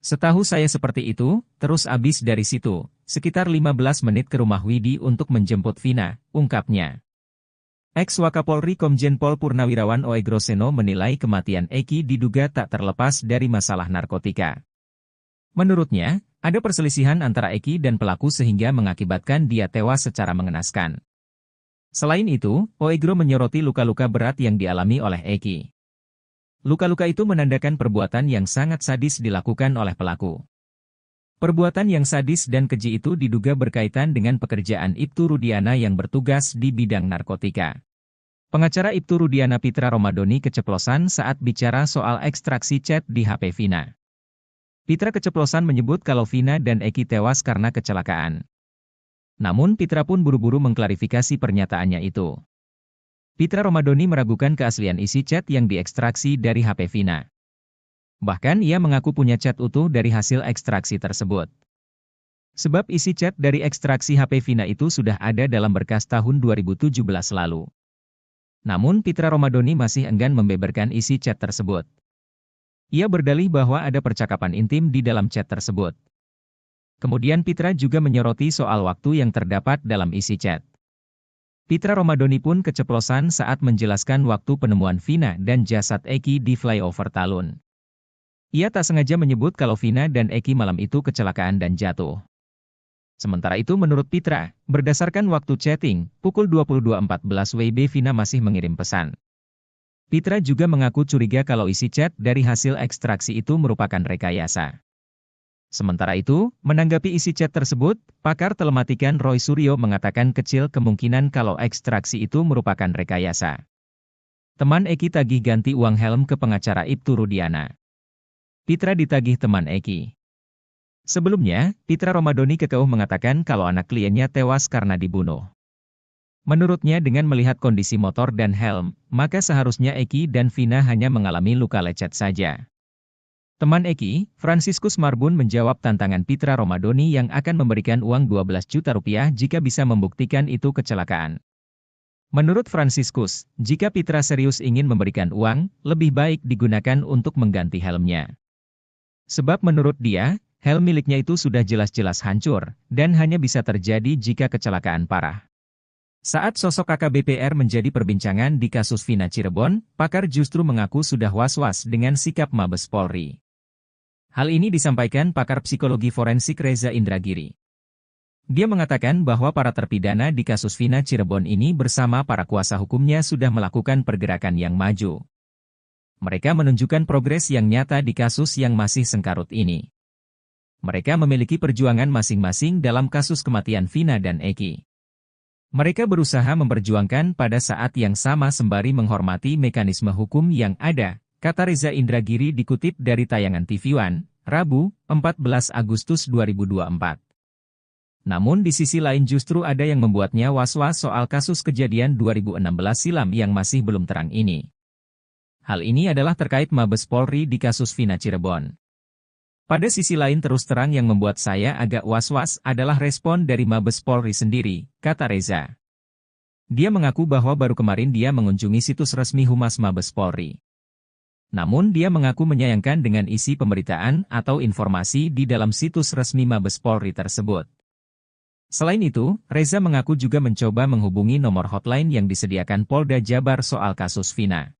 Setahu saya seperti itu, terus abis dari situ, sekitar 15 menit ke rumah Widi untuk menjemput Vina, ungkapnya. Ex-Wakapolri Komjen Pol Purnawirawan Oegroseno menilai kematian Eki diduga tak terlepas dari masalah narkotika. Menurutnya, ada perselisihan antara Eki dan pelaku sehingga mengakibatkan dia tewas secara mengenaskan. Selain itu, Oegro menyoroti luka-luka berat yang dialami oleh Eki. Luka-luka itu menandakan perbuatan yang sangat sadis dilakukan oleh pelaku. Perbuatan yang sadis dan keji itu diduga berkaitan dengan pekerjaan Ibtu Rudiana yang bertugas di bidang narkotika. Pengacara Ibtu Rudiana Pitra Romadoni keceplosan saat bicara soal ekstraksi chat di HP Vina. Pitra keceplosan menyebut kalau Vina dan Eki tewas karena kecelakaan. Namun Pitra pun buru-buru mengklarifikasi pernyataannya itu. Pitra Romadoni meragukan keaslian isi chat yang diekstraksi dari HP Vina. Bahkan ia mengaku punya chat utuh dari hasil ekstraksi tersebut. Sebab isi chat dari ekstraksi HP Vina itu sudah ada dalam berkas tahun 2017 lalu. Namun Pitra Romadoni masih enggan membeberkan isi chat tersebut. Ia berdalih bahwa ada percakapan intim di dalam chat tersebut. Kemudian Pitra juga menyoroti soal waktu yang terdapat dalam isi chat. Pitra Romadoni pun keceplosan saat menjelaskan waktu penemuan Vina dan jasad Eki di flyover Talun. Ia tak sengaja menyebut kalau Vina dan Eki malam itu kecelakaan dan jatuh. Sementara itu menurut Pitra, berdasarkan waktu chatting, pukul 22.14 WIB Vina masih mengirim pesan. Pitra juga mengaku curiga kalau isi chat dari hasil ekstraksi itu merupakan rekayasa. Sementara itu, menanggapi isi chat tersebut, pakar telematikan Roy Suryo mengatakan kecil kemungkinan kalau ekstraksi itu merupakan rekayasa. Teman Eki tagih ganti uang helm ke pengacara Ibtu Rudiana. Pitra ditagih teman Eki. Sebelumnya, Pitra Romadoni kekeuh mengatakan kalau anak kliennya tewas karena dibunuh. Menurutnya dengan melihat kondisi motor dan helm, maka seharusnya Eki dan Vina hanya mengalami luka lecet saja. Teman Eki, Franciscus Marbun menjawab tantangan Pitra Romadoni yang akan memberikan uang 12 juta rupiah jika bisa membuktikan itu kecelakaan. Menurut Franciscus, jika Pitra serius ingin memberikan uang, lebih baik digunakan untuk mengganti helmnya. Sebab menurut dia, helm miliknya itu sudah jelas-jelas hancur, dan hanya bisa terjadi jika kecelakaan parah. Saat sosok AKBP-R menjadi perbincangan di kasus Vina Cirebon, pakar justru mengaku sudah was-was dengan sikap Mabes Polri. Hal ini disampaikan pakar psikologi forensik Reza Indragiri. Dia mengatakan bahwa para terpidana di kasus Vina Cirebon ini bersama para kuasa hukumnya sudah melakukan pergerakan yang maju. Mereka menunjukkan progres yang nyata di kasus yang masih sengkarut ini. Mereka memiliki perjuangan masing-masing dalam kasus kematian Vina dan Eki. Mereka berusaha memperjuangkan pada saat yang sama sembari menghormati mekanisme hukum yang ada, kata Reza Indragiri dikutip dari tayangan TV One, Rabu, 14 Agustus 2024. Namun di sisi lain justru ada yang membuatnya was-was soal kasus kejadian 2016 silam yang masih belum terang ini. Hal ini adalah terkait Mabes Polri di kasus Vina Cirebon. Pada sisi lain terus terang yang membuat saya agak was-was adalah respon dari Mabes Polri sendiri, kata Reza. Dia mengaku bahwa baru kemarin dia mengunjungi situs resmi Humas Mabes Polri. Namun dia mengaku menyayangkan dengan isi pemberitaan atau informasi di dalam situs resmi Mabes Polri tersebut. Selain itu, Reza mengaku juga mencoba menghubungi nomor hotline yang disediakan Polda Jabar soal kasus Vina.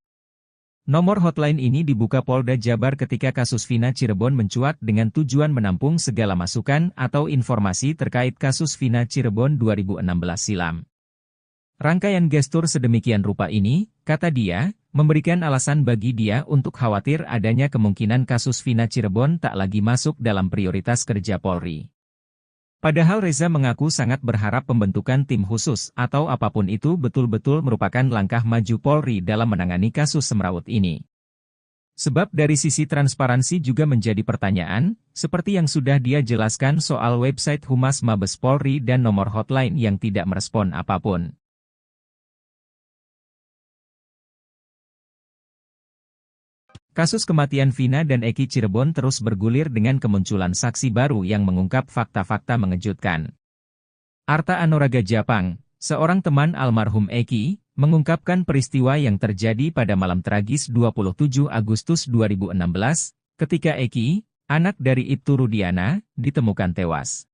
Nomor hotline ini dibuka Polda Jabar ketika kasus Vina Cirebon mencuat dengan tujuan menampung segala masukan atau informasi terkait kasus Vina Cirebon 2016 silam. Rangkaian gestur sedemikian rupa ini, kata dia, memberikan alasan bagi dia untuk khawatir adanya kemungkinan kasus Vina Cirebon tak lagi masuk dalam prioritas kerja Polri. Padahal Reza mengaku sangat berharap pembentukan tim khusus atau apapun itu betul-betul merupakan langkah maju Polri dalam menangani kasus semrawut ini. Sebab dari sisi transparansi juga menjadi pertanyaan, seperti yang sudah dia jelaskan soal website Humas Mabes Polri dan nomor hotline yang tidak merespon apapun. Kasus kematian Vina dan Eki Cirebon terus bergulir dengan kemunculan saksi baru yang mengungkap fakta-fakta mengejutkan. Arta Anoraga Japang, seorang teman almarhum Eki, mengungkapkan peristiwa yang terjadi pada malam tragis 27 Agustus 2016, ketika Eki, anak dari Ibtu Rudiana, ditemukan tewas.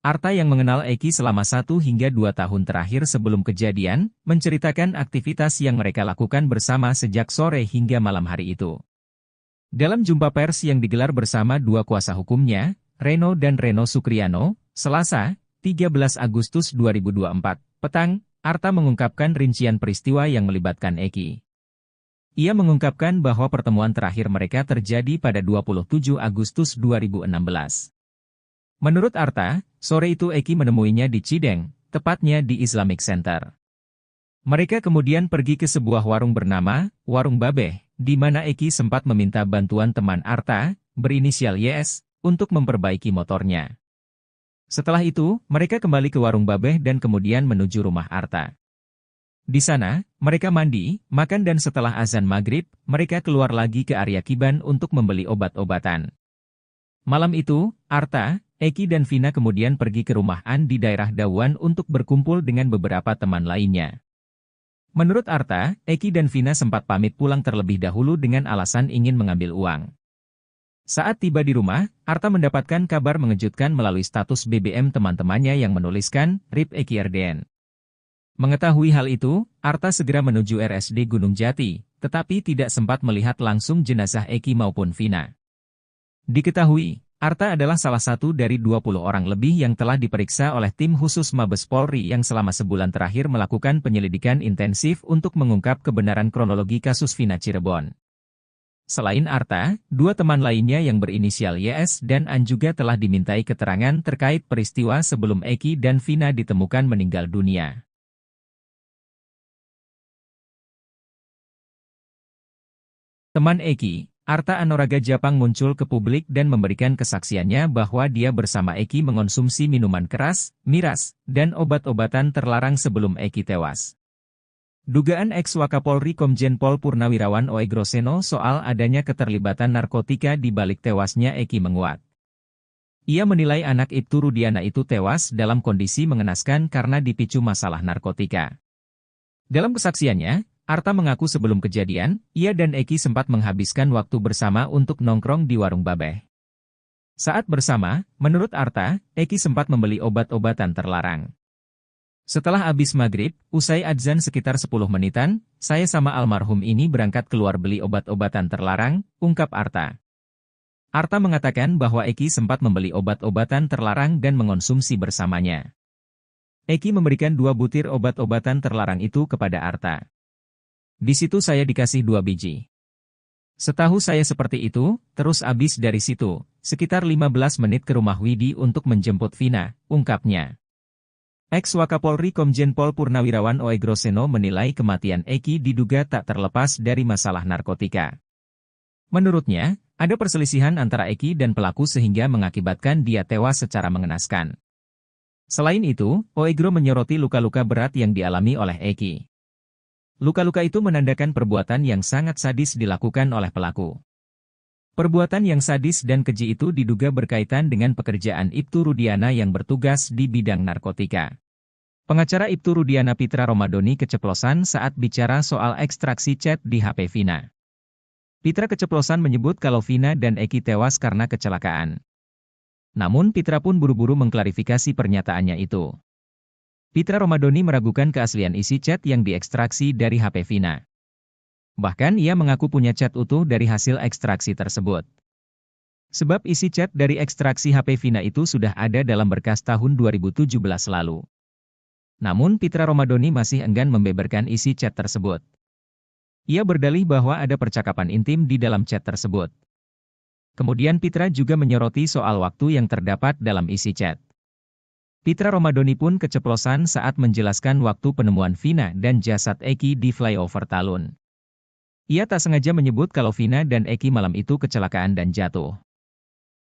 Arta yang mengenal Eki selama 1 hingga 2 tahun terakhir sebelum kejadian, menceritakan aktivitas yang mereka lakukan bersama sejak sore hingga malam hari itu. Dalam jumpa pers yang digelar bersama dua kuasa hukumnya, Reno dan Reno Sukriano, Selasa, 13 Agustus 2024, petang, Arta mengungkapkan rincian peristiwa yang melibatkan Eki. Ia mengungkapkan bahwa pertemuan terakhir mereka terjadi pada 27 Agustus 2016. Menurut Arta, sore itu Eki menemuinya di Cideng, tepatnya di Islamic Center. Mereka kemudian pergi ke sebuah warung bernama Warung Babeh, di mana Eki sempat meminta bantuan teman Arta, berinisial YS, untuk memperbaiki motornya. Setelah itu, mereka kembali ke Warung Babeh dan kemudian menuju rumah Arta. Di sana, mereka mandi, makan dan setelah azan maghrib, mereka keluar lagi ke area Kiban untuk membeli obat-obatan. Malam itu, Arta, Eki dan Vina kemudian pergi ke rumah An di daerah Dawan untuk berkumpul dengan beberapa teman lainnya. Menurut Arta, Eki dan Vina sempat pamit pulang terlebih dahulu dengan alasan ingin mengambil uang. Saat tiba di rumah, Arta mendapatkan kabar mengejutkan melalui status BBM teman-temannya yang menuliskan, RIP Eki RDN. Mengetahui hal itu, Arta segera menuju RSD Gunung Jati, tetapi tidak sempat melihat langsung jenazah Eki maupun Vina. Diketahui, Arta adalah salah satu dari 20 orang lebih yang telah diperiksa oleh tim khusus Mabes Polri yang selama sebulan terakhir melakukan penyelidikan intensif untuk mengungkap kebenaran kronologi kasus Vina Cirebon. Selain Arta, dua teman lainnya yang berinisial YS dan An juga telah dimintai keterangan terkait peristiwa sebelum Eki dan Vina ditemukan meninggal dunia. Teman Eki, Arta Anoraga Japang muncul ke publik dan memberikan kesaksiannya bahwa dia bersama Eki mengonsumsi minuman keras, miras, dan obat-obatan terlarang sebelum Eki tewas. Dugaan ex-Wakapolri Komjen Pol Purnawirawan Oegroseno soal adanya keterlibatan narkotika di balik tewasnya Eki menguat. Ia menilai anak Ibtu Rudiana itu tewas dalam kondisi mengenaskan karena dipicu masalah narkotika. Dalam kesaksiannya, Arta mengaku sebelum kejadian, ia dan Eki sempat menghabiskan waktu bersama untuk nongkrong di Warung Babeh. Saat bersama, menurut Arta, Eki sempat membeli obat-obatan terlarang. Setelah habis maghrib, usai adzan sekitar 10 menitan, saya sama almarhum ini berangkat keluar beli obat-obatan terlarang, ungkap Arta. Arta mengatakan bahwa Eki sempat membeli obat-obatan terlarang dan mengonsumsi bersamanya. Eki memberikan 2 butir obat-obatan terlarang itu kepada Arta. Di situ saya dikasih 2 biji. Setahu saya seperti itu, terus habis dari situ, sekitar 15 menit ke rumah Widi untuk menjemput Vina, ungkapnya. Ex-Wakapolri Komjen Pol Purnawirawan Oegroseno menilai kematian Eki diduga tak terlepas dari masalah narkotika. Menurutnya, ada perselisihan antara Eki dan pelaku sehingga mengakibatkan dia tewas secara mengenaskan. Selain itu, Oegro menyoroti luka-luka berat yang dialami oleh Eki. Luka-luka itu menandakan perbuatan yang sangat sadis dilakukan oleh pelaku. Perbuatan yang sadis dan keji itu diduga berkaitan dengan pekerjaan Ibtu Rudiana yang bertugas di bidang narkotika. Pengacara Ibtu Rudiana Pitra Romadoni keceplosan saat bicara soal ekstraksi chat di HP Vina. Pitra keceplosan menyebut kalau Vina dan Eki tewas karena kecelakaan. Namun Pitra pun buru-buru mengklarifikasi pernyataannya itu. Pitra Romadoni meragukan keaslian isi chat yang diekstraksi dari HP Vina. Bahkan ia mengaku punya chat utuh dari hasil ekstraksi tersebut. Sebab isi chat dari ekstraksi HP Vina itu sudah ada dalam berkas tahun 2017 lalu. Namun Pitra Romadoni masih enggan membeberkan isi chat tersebut. Ia berdalih bahwa ada percakapan intim di dalam chat tersebut. Kemudian Pitra juga menyoroti soal waktu yang terdapat dalam isi chat. Pitra Romadoni pun keceplosan saat menjelaskan waktu penemuan Vina dan jasad Eki di flyover Talun. Ia tak sengaja menyebut kalau Vina dan Eki malam itu kecelakaan dan jatuh.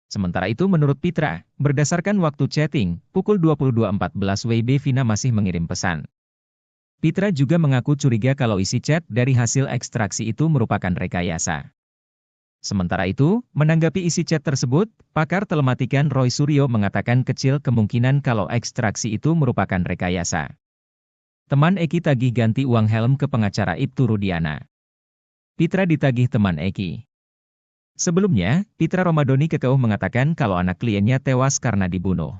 Sementara itu menurut Pitra, berdasarkan waktu chatting, pukul 22.14 WIB Vina masih mengirim pesan. Pitra juga mengaku curiga kalau isi chat dari hasil ekstraksi itu merupakan rekayasa. Sementara itu, menanggapi isi chat tersebut, pakar telematikan Roy Suryo mengatakan kecil kemungkinan kalau ekstraksi itu merupakan rekayasa. Teman Eki tagih ganti uang helm ke pengacara Ibtu Rudiana. Pitra ditagih teman Eki. Sebelumnya, Pitra Romadoni kekeuh mengatakan kalau anak kliennya tewas karena dibunuh.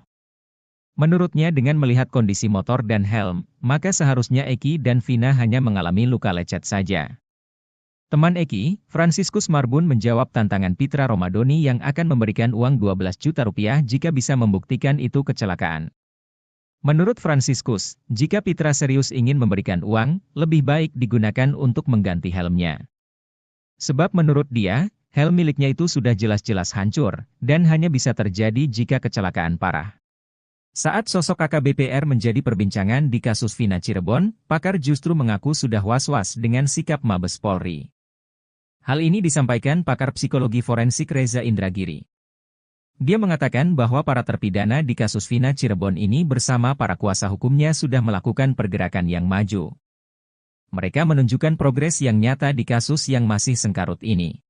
Menurutnya dengan melihat kondisi motor dan helm, maka seharusnya Eki dan Vina hanya mengalami luka lecet saja. Teman Eki, Franciscus Marbun menjawab tantangan Pitra Romadoni yang akan memberikan uang 12 juta rupiah jika bisa membuktikan itu kecelakaan. Menurut Franciscus, jika Pitra serius ingin memberikan uang, lebih baik digunakan untuk mengganti helmnya. Sebab menurut dia, helm miliknya itu sudah jelas-jelas hancur, dan hanya bisa terjadi jika kecelakaan parah. Saat sosok AKBP-R menjadi perbincangan di kasus Vina Cirebon, pakar justru mengaku sudah was-was dengan sikap Mabes Polri. Hal ini disampaikan pakar psikologi forensik Reza Indragiri. Dia mengatakan bahwa para terpidana di kasus Vina Cirebon ini bersama para kuasa hukumnya sudah melakukan pergerakan yang maju. Mereka menunjukkan progres yang nyata di kasus yang masih sengkarut ini.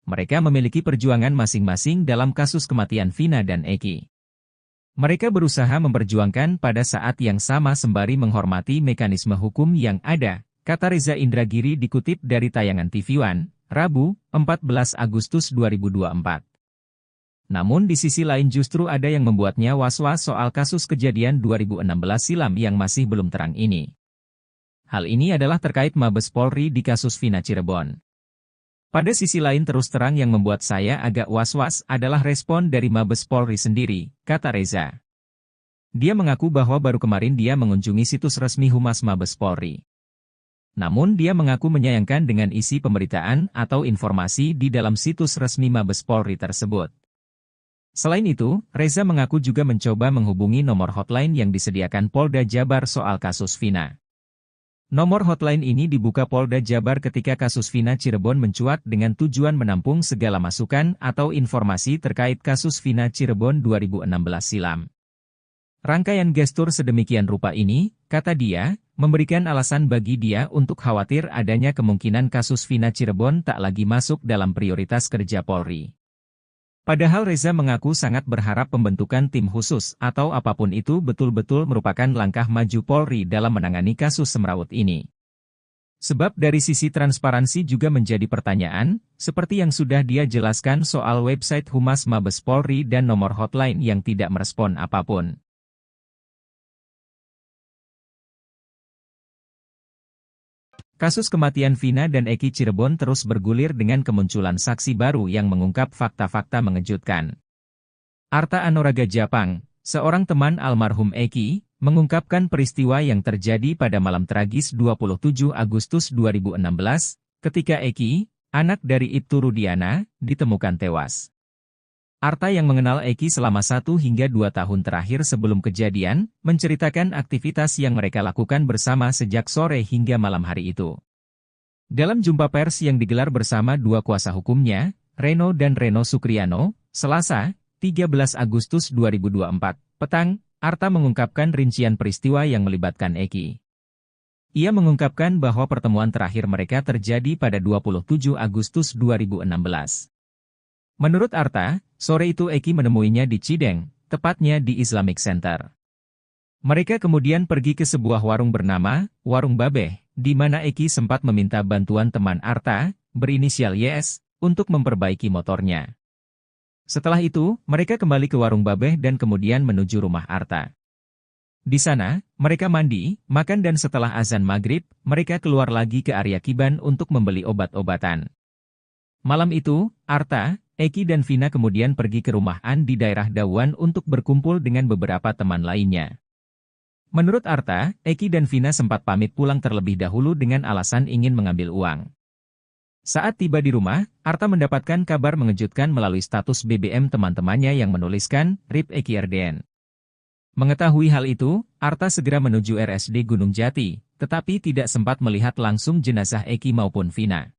Mereka memiliki perjuangan masing-masing dalam kasus kematian Vina dan Eki. Mereka berusaha memperjuangkan pada saat yang sama sembari menghormati mekanisme hukum yang ada, kata Reza Indragiri dikutip dari tayangan TV One, Rabu, 14 Agustus 2024. Namun di sisi lain justru ada yang membuatnya was-was soal kasus kejadian 2016 silam yang masih belum terang ini. Hal ini adalah terkait Mabes Polri di kasus Vina Cirebon. Pada sisi lain terus terang yang membuat saya agak was-was adalah respon dari Mabes Polri sendiri, kata Reza. Dia mengaku bahwa baru kemarin dia mengunjungi situs resmi Humas Mabes Polri. Namun dia mengaku menyayangkan dengan isi pemberitaan atau informasi di dalam situs resmi Mabes Polri tersebut. Selain itu, Reza mengaku juga mencoba menghubungi nomor hotline yang disediakan Polda Jabar soal kasus Vina. Nomor hotline ini dibuka Polda Jabar ketika kasus Vina Cirebon mencuat dengan tujuan menampung segala masukan atau informasi terkait kasus Vina Cirebon 2016 silam. Rangkaian gestur sedemikian rupa ini, kata dia, memberikan alasan bagi dia untuk khawatir adanya kemungkinan kasus Vina Cirebon tak lagi masuk dalam prioritas kerja Polri. Padahal Reza mengaku sangat berharap pembentukan tim khusus atau apapun itu betul-betul merupakan langkah maju Polri dalam menangani kasus semrawut ini. Sebab dari sisi transparansi juga menjadi pertanyaan, seperti yang sudah dia jelaskan soal website Humas Mabes Polri dan nomor hotline yang tidak merespon apapun. Kasus kematian Vina dan Eki Cirebon terus bergulir dengan kemunculan saksi baru yang mengungkap fakta-fakta mengejutkan. Arta Anoraga Japang, seorang teman almarhum Eki, mengungkapkan peristiwa yang terjadi pada malam tragis 27 Agustus 2016, ketika Eki, anak dari Ibtu Rudiana, ditemukan tewas. Arta yang mengenal Eki selama 1 hingga 2 tahun terakhir sebelum kejadian, menceritakan aktivitas yang mereka lakukan bersama sejak sore hingga malam hari itu. Dalam jumpa pers yang digelar bersama dua kuasa hukumnya, Reno dan Reno Sukriano, Selasa, 13 Agustus 2024, petang, Arta mengungkapkan rincian peristiwa yang melibatkan Eki. Ia mengungkapkan bahwa pertemuan terakhir mereka terjadi pada 27 Agustus 2016. Menurut Arta, sore itu Eki menemuinya di Cideng, tepatnya di Islamic Center. Mereka kemudian pergi ke sebuah warung bernama Warung Babeh, di mana Eki sempat meminta bantuan teman Arta, berinisial YS, untuk memperbaiki motornya. Setelah itu, mereka kembali ke Warung Babeh dan kemudian menuju rumah Arta. Di sana, mereka mandi, makan dan setelah azan maghrib, mereka keluar lagi ke area Kiban untuk membeli obat-obatan. Malam itu, Arta, Eki dan Vina kemudian pergi ke rumah An di daerah Dawan untuk berkumpul dengan beberapa teman lainnya. Menurut Arta, Eki dan Vina sempat pamit pulang terlebih dahulu dengan alasan ingin mengambil uang. Saat tiba di rumah, Arta mendapatkan kabar mengejutkan melalui status BBM teman-temannya yang menuliskan, RIP Eki RDN. Mengetahui hal itu, Arta segera menuju RSD Gunung Jati, tetapi tidak sempat melihat langsung jenazah Eki maupun Vina.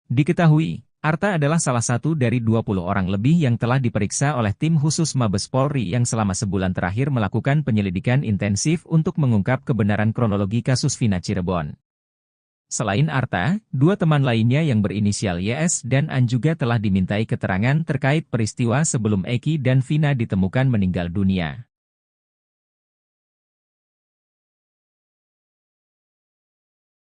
Diketahui, Arta adalah salah satu dari 20 orang lebih yang telah diperiksa oleh tim khusus Mabes Polri yang selama sebulan terakhir melakukan penyelidikan intensif untuk mengungkap kebenaran kronologi kasus Vina Cirebon. Selain Arta, dua teman lainnya yang berinisial YS dan An juga telah dimintai keterangan terkait peristiwa sebelum Eki dan Vina ditemukan meninggal dunia.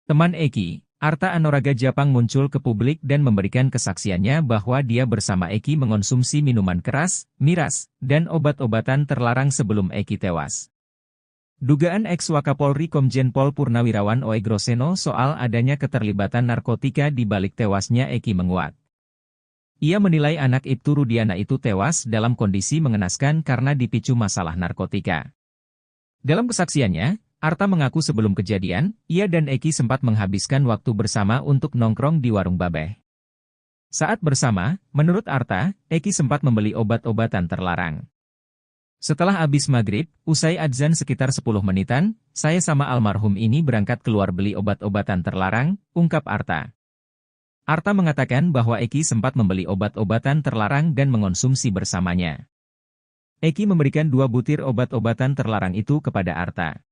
Teman Eki, Arta Anoraga Japang muncul ke publik dan memberikan kesaksiannya bahwa dia bersama Eki mengonsumsi minuman keras, miras, dan obat-obatan terlarang sebelum Eki tewas. Dugaan ex-Wakapolri Komjen Pol Purnawirawan Oegroseno soal adanya keterlibatan narkotika di balik tewasnya Eki menguat. Ia menilai anak Ibtu Rudiana itu tewas dalam kondisi mengenaskan karena dipicu masalah narkotika. Dalam kesaksiannya, Arta mengaku sebelum kejadian, ia dan Eki sempat menghabiskan waktu bersama untuk nongkrong di warung babeh. Saat bersama, menurut Arta, Eki sempat membeli obat-obatan terlarang. Setelah habis maghrib, usai adzan sekitar 10 menitan, saya sama almarhum ini berangkat keluar beli obat-obatan terlarang, ungkap Arta. Arta mengatakan bahwa Eki sempat membeli obat-obatan terlarang dan mengonsumsi bersamanya. Eki memberikan 2 butir obat-obatan terlarang itu kepada Arta.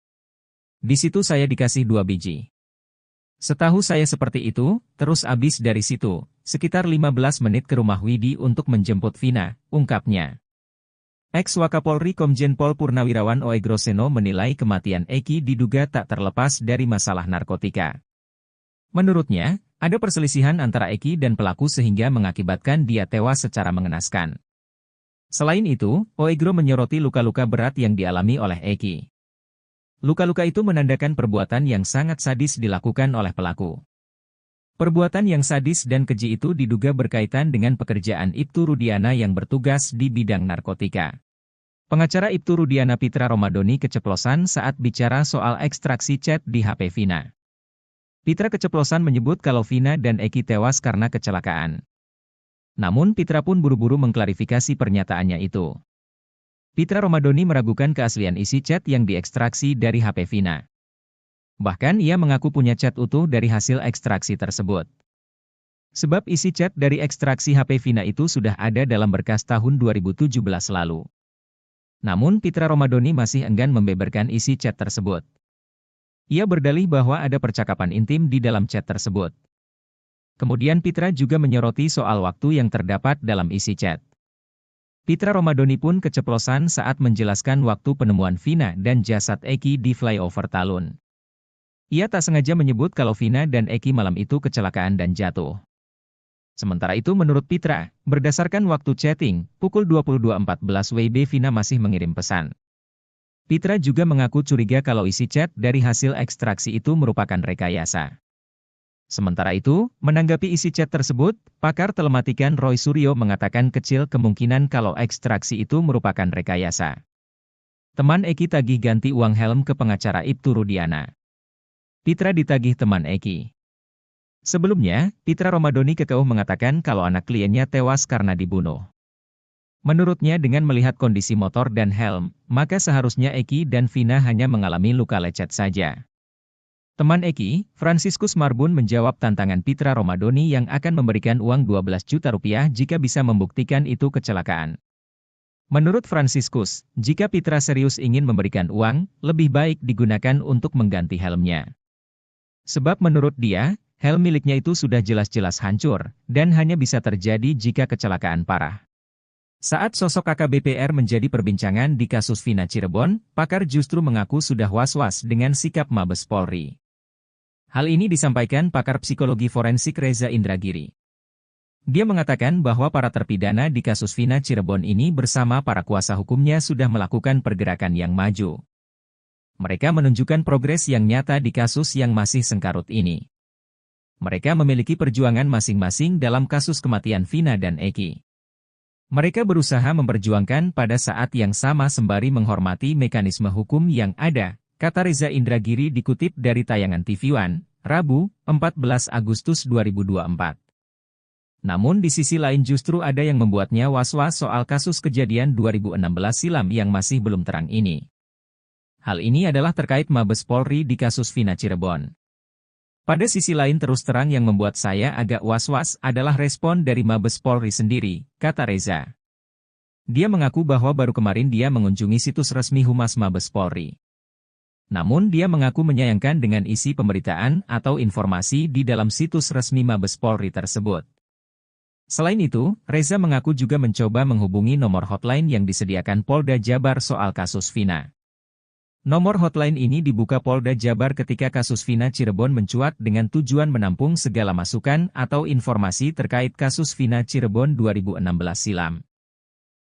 Di situ saya dikasih 2 biji. Setahu saya seperti itu, terus abis dari situ, sekitar 15 menit ke rumah Widi untuk menjemput Vina, ungkapnya. Ex-Wakapolri Komjen Pol Purnawirawan Oegroseno menilai kematian Eki diduga tak terlepas dari masalah narkotika. Menurutnya, ada perselisihan antara Eki dan pelaku sehingga mengakibatkan dia tewas secara mengenaskan. Selain itu, Oegro menyoroti luka-luka berat yang dialami oleh Eki. Luka-luka itu menandakan perbuatan yang sangat sadis dilakukan oleh pelaku. Perbuatan yang sadis dan keji itu diduga berkaitan dengan pekerjaan Ibtu Rudiana yang bertugas di bidang narkotika. Pengacara Ibtu Rudiana Pitra Romadoni keceplosan saat bicara soal ekstraksi chat di HP Vina. Pitra keceplosan menyebut kalau Vina dan Eki tewas karena kecelakaan. Namun Pitra pun buru-buru mengklarifikasi pernyataannya itu. Pitra Romadoni meragukan keaslian isi chat yang diekstraksi dari HP Vina. Bahkan ia mengaku punya chat utuh dari hasil ekstraksi tersebut. Sebab isi chat dari ekstraksi HP Vina itu sudah ada dalam berkas tahun 2017 lalu. Namun Pitra Romadoni masih enggan membeberkan isi chat tersebut. Ia berdalih bahwa ada percakapan intim di dalam chat tersebut. Kemudian Pitra juga menyoroti soal waktu yang terdapat dalam isi chat. Pitra Romadoni pun keceplosan saat menjelaskan waktu penemuan Vina dan jasad Eki di flyover Talun. Ia tak sengaja menyebut kalau Vina dan Eki malam itu kecelakaan dan jatuh. Sementara itu menurut Pitra, berdasarkan waktu chatting, pukul 22.14 WIB Vina masih mengirim pesan. Pitra juga mengaku curiga kalau isi chat dari hasil ekstraksi itu merupakan rekayasa. Sementara itu, menanggapi isi chat tersebut, pakar telematikan Roy Suryo mengatakan kecil kemungkinan kalau ekstraksi itu merupakan rekayasa. Teman Eki tagih ganti uang helm ke pengacara Ibtu Rudiana. Pitra ditagih teman Eki. Sebelumnya, Pitra Romadoni kekeuh mengatakan kalau anak kliennya tewas karena dibunuh. Menurutnya dengan melihat kondisi motor dan helm, maka seharusnya Eki dan Vina hanya mengalami luka lecet saja. Teman Eki, Franciscus Marbun menjawab tantangan Pitra Romadoni yang akan memberikan uang 12 juta rupiah jika bisa membuktikan itu kecelakaan. Menurut Franciscus, jika Pitra serius ingin memberikan uang, lebih baik digunakan untuk mengganti helmnya. Sebab menurut dia, helm miliknya itu sudah jelas-jelas hancur, dan hanya bisa terjadi jika kecelakaan parah. Saat sosok AKBP-R menjadi perbincangan di kasus Vina Cirebon, pakar justru mengaku sudah was-was dengan sikap Mabes Polri. Hal ini disampaikan pakar psikologi forensik Reza Indragiri. Dia mengatakan bahwa para terpidana di kasus Vina Cirebon ini bersama para kuasa hukumnya sudah melakukan pergerakan yang maju. Mereka menunjukkan progres yang nyata di kasus yang masih sengkarut ini. Mereka memiliki perjuangan masing-masing dalam kasus kematian Vina dan Eki. Mereka berusaha memperjuangkan pada saat yang sama sembari menghormati mekanisme hukum yang ada, kata Reza Indragiri dikutip dari tayangan TV One, Rabu, 14 Agustus 2024. Namun di sisi lain justru ada yang membuatnya was-was soal kasus kejadian 2016 silam yang masih belum terang ini. Hal ini adalah terkait Mabes Polri di kasus Vina Cirebon. Pada sisi lain terus terang yang membuat saya agak was-was adalah respon dari Mabes Polri sendiri, kata Reza. Dia mengaku bahwa baru kemarin dia mengunjungi situs resmi Humas Mabes Polri. Namun dia mengaku menyayangkan dengan isi pemberitaan atau informasi di dalam situs resmi Mabes Polri tersebut. Selain itu, Reza mengaku juga mencoba menghubungi nomor hotline yang disediakan Polda Jabar soal kasus Vina. Nomor hotline ini dibuka Polda Jabar ketika kasus Vina Cirebon mencuat dengan tujuan menampung segala masukan atau informasi terkait kasus Vina Cirebon 2016 silam.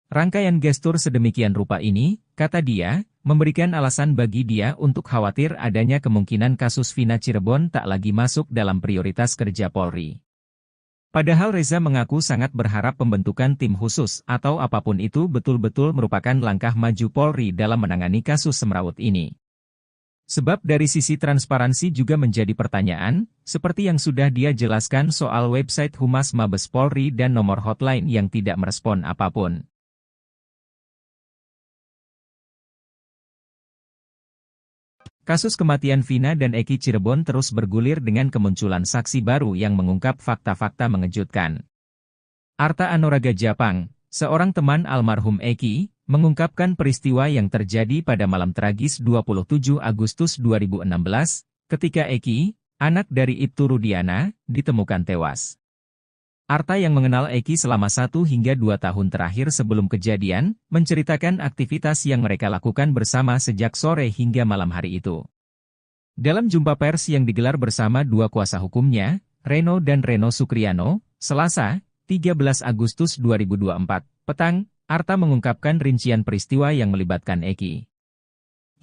Rangkaian gestur sedemikian rupa ini, kata dia, memberikan alasan bagi dia untuk khawatir adanya kemungkinan kasus Vina Cirebon tak lagi masuk dalam prioritas kerja Polri. Padahal Reza mengaku sangat berharap pembentukan tim khusus atau apapun itu betul-betul merupakan langkah maju Polri dalam menangani kasus semrawut ini. Sebab dari sisi transparansi juga menjadi pertanyaan, seperti yang sudah dia jelaskan soal website Humas Mabes Polri dan nomor hotline yang tidak merespon apapun. Kasus kematian Vina dan Eki Cirebon terus bergulir dengan kemunculan saksi baru yang mengungkap fakta-fakta mengejutkan. Arta Anoraga Japang, seorang teman almarhum Eki, mengungkapkan peristiwa yang terjadi pada malam tragis 27 Agustus 2016, ketika Eki, anak dari Ibtu Rudiana, ditemukan tewas. Arta yang mengenal Eki selama 1 hingga 2 tahun terakhir sebelum kejadian, menceritakan aktivitas yang mereka lakukan bersama sejak sore hingga malam hari itu. Dalam jumpa pers yang digelar bersama 2 kuasa hukumnya, Reno dan Reno Sukriano, Selasa, 13 Agustus 2024, petang, Arta mengungkapkan rincian peristiwa yang melibatkan Eki.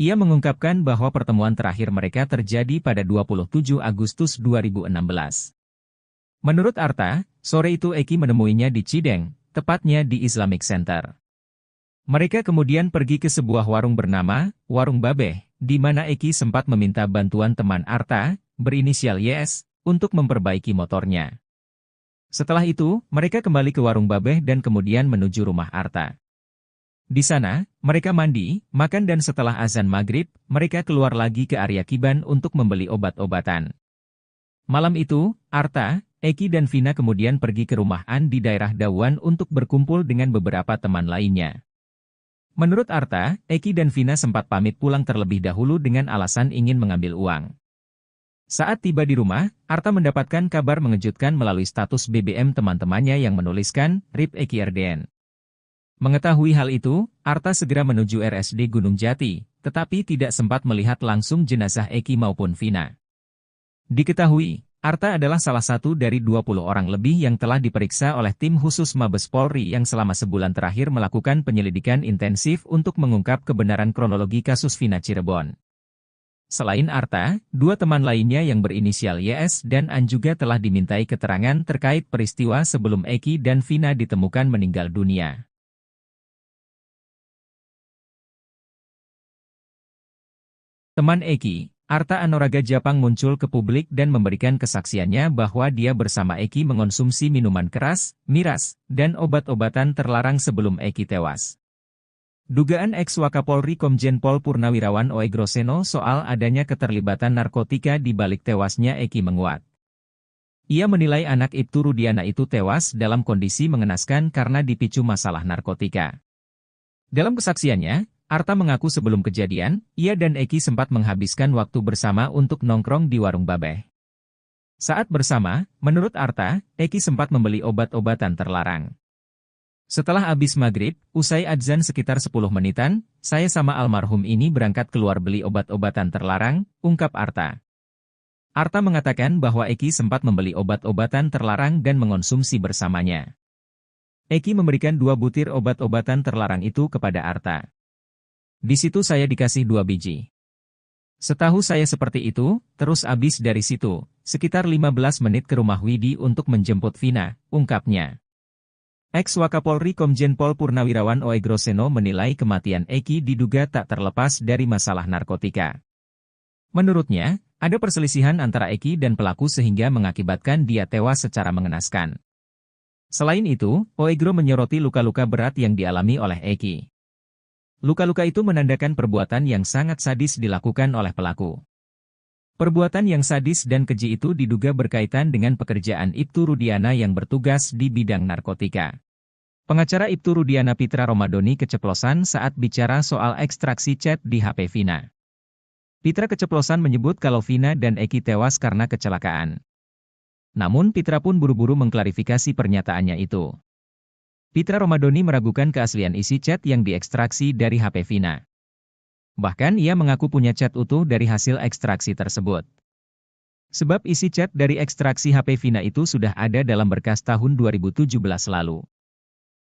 Ia mengungkapkan bahwa pertemuan terakhir mereka terjadi pada 27 Agustus 2016. Menurut Arta, sore itu Eki menemuinya di Cideng, tepatnya di Islamic Center. Mereka kemudian pergi ke sebuah warung bernama Warung Babeh, di mana Eki sempat meminta bantuan teman Arta, berinisial YS, untuk memperbaiki motornya. Setelah itu, mereka kembali ke Warung Babeh dan kemudian menuju rumah Arta. Di sana, mereka mandi, makan dan setelah azan maghrib, mereka keluar lagi ke area Kiban untuk membeli obat-obatan. Malam itu, Arta, Eki dan Vina kemudian pergi ke rumah An di daerah Dawan untuk berkumpul dengan beberapa teman lainnya. Menurut Arta, Eki dan Vina sempat pamit pulang terlebih dahulu dengan alasan ingin mengambil uang. Saat tiba di rumah, Arta mendapatkan kabar mengejutkan melalui status BBM teman-temannya yang menuliskan, RIP Eki RDN. Mengetahui hal itu, Arta segera menuju RSD Gunung Jati, tetapi tidak sempat melihat langsung jenazah Eki maupun Vina. Diketahui, Arta adalah salah satu dari 20 orang lebih yang telah diperiksa oleh tim khusus Mabes Polri yang selama sebulan terakhir melakukan penyelidikan intensif untuk mengungkap kebenaran kronologi kasus Vina Cirebon. Selain Arta, 2 teman lainnya yang berinisial YS dan An juga telah dimintai keterangan terkait peristiwa sebelum Eki dan Vina ditemukan meninggal dunia. Teman Eki, Arta Anoraga Japang muncul ke publik dan memberikan kesaksiannya bahwa dia bersama Eki mengonsumsi minuman keras, miras, dan obat-obatan terlarang sebelum Eki tewas. Dugaan ex-Wakapolri Komjen Pol Purnawirawan Oegroseno soal adanya keterlibatan narkotika di balik tewasnya Eki menguat. Ia menilai anak Ibtu Rudiana itu tewas dalam kondisi mengenaskan karena dipicu masalah narkotika. Dalam kesaksiannya, Arta mengaku sebelum kejadian, ia dan Eki sempat menghabiskan waktu bersama untuk nongkrong di Warung Babeh. Saat bersama, menurut Arta, Eki sempat membeli obat-obatan terlarang. Setelah habis maghrib, usai adzan sekitar 10 menitan, saya sama almarhum ini berangkat keluar beli obat-obatan terlarang, ungkap Arta. Arta mengatakan bahwa Eki sempat membeli obat-obatan terlarang dan mengonsumsi bersamanya. Eki memberikan 2 butir obat-obatan terlarang itu kepada Arta. Di situ saya dikasih 2 biji. Setahu saya seperti itu, terus abis dari situ, sekitar 15 menit ke rumah Widi untuk menjemput Vina, ungkapnya. Ex-Wakapolri Komjen Pol Purnawirawan Oegroseno menilai kematian Eki diduga tak terlepas dari masalah narkotika. Menurutnya, ada perselisihan antara Eki dan pelaku sehingga mengakibatkan dia tewas secara mengenaskan. Selain itu, Oegro menyoroti luka-luka berat yang dialami oleh Eki. Luka-luka itu menandakan perbuatan yang sangat sadis dilakukan oleh pelaku. Perbuatan yang sadis dan keji itu diduga berkaitan dengan pekerjaan Ibtu Rudiana yang bertugas di bidang narkotika. Pengacara Ibtu Rudiana Pitra Romadoni keceplosan saat bicara soal ekstraksi chat di HP Vina. Pitra keceplosan menyebut kalau Vina dan Eki tewas karena kecelakaan. Namun Pitra pun buru-buru mengklarifikasi pernyataannya itu. Pitra Romadoni meragukan keaslian isi chat yang diekstraksi dari HP Vina. Bahkan ia mengaku punya chat utuh dari hasil ekstraksi tersebut. Sebab isi chat dari ekstraksi HP Vina itu sudah ada dalam berkas tahun 2017 lalu.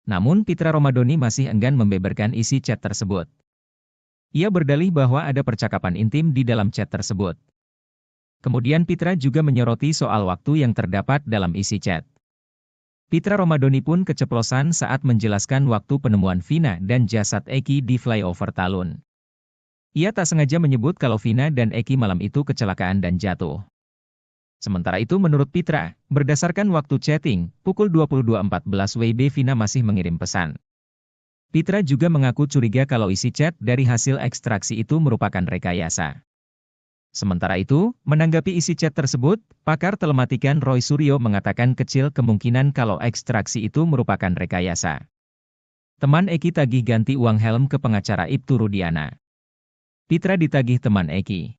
Namun Pitra Romadoni masih enggan membeberkan isi chat tersebut. Ia berdalih bahwa ada percakapan intim di dalam chat tersebut. Kemudian Pitra juga menyoroti soal waktu yang terdapat dalam isi chat. Pitra Romadoni pun keceplosan saat menjelaskan waktu penemuan Vina dan jasad Eki di flyover Talun. Ia tak sengaja menyebut kalau Vina dan Eki malam itu kecelakaan dan jatuh. Sementara itu menurut Pitra, berdasarkan waktu chatting, pukul 22.14 WIB Vina masih mengirim pesan. Pitra juga mengaku curiga kalau isi chat dari hasil ekstraksi itu merupakan rekayasa. Sementara itu, menanggapi isi chat tersebut, pakar telematikan Roy Suryo mengatakan kecil kemungkinan kalau ekstraksi itu merupakan rekayasa. Teman Eki tagih ganti uang helm ke pengacara Ibtu Rudiana. Pitra ditagih teman Eki.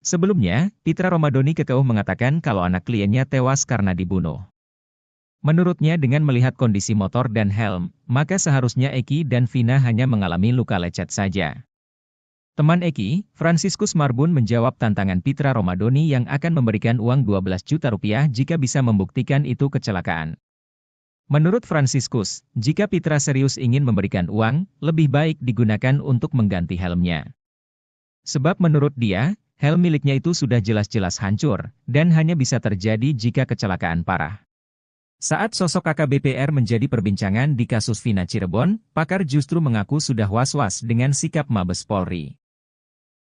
Sebelumnya, Pitra Romadoni kekeuh mengatakan kalau anak kliennya tewas karena dibunuh. Menurutnya dengan melihat kondisi motor dan helm, maka seharusnya Eki dan Vina hanya mengalami luka lecet saja. Teman Eki, Franciscus Marbun menjawab tantangan Pitra Romadoni yang akan memberikan uang 12 juta rupiah jika bisa membuktikan itu kecelakaan. Menurut Franciscus, jika Pitra serius ingin memberikan uang, lebih baik digunakan untuk mengganti helmnya. Sebab menurut dia, helm miliknya itu sudah jelas-jelas hancur, dan hanya bisa terjadi jika kecelakaan parah. Saat sosok AKBP-R menjadi perbincangan di kasus Vina Cirebon, pakar justru mengaku sudah was-was dengan sikap Mabes Polri.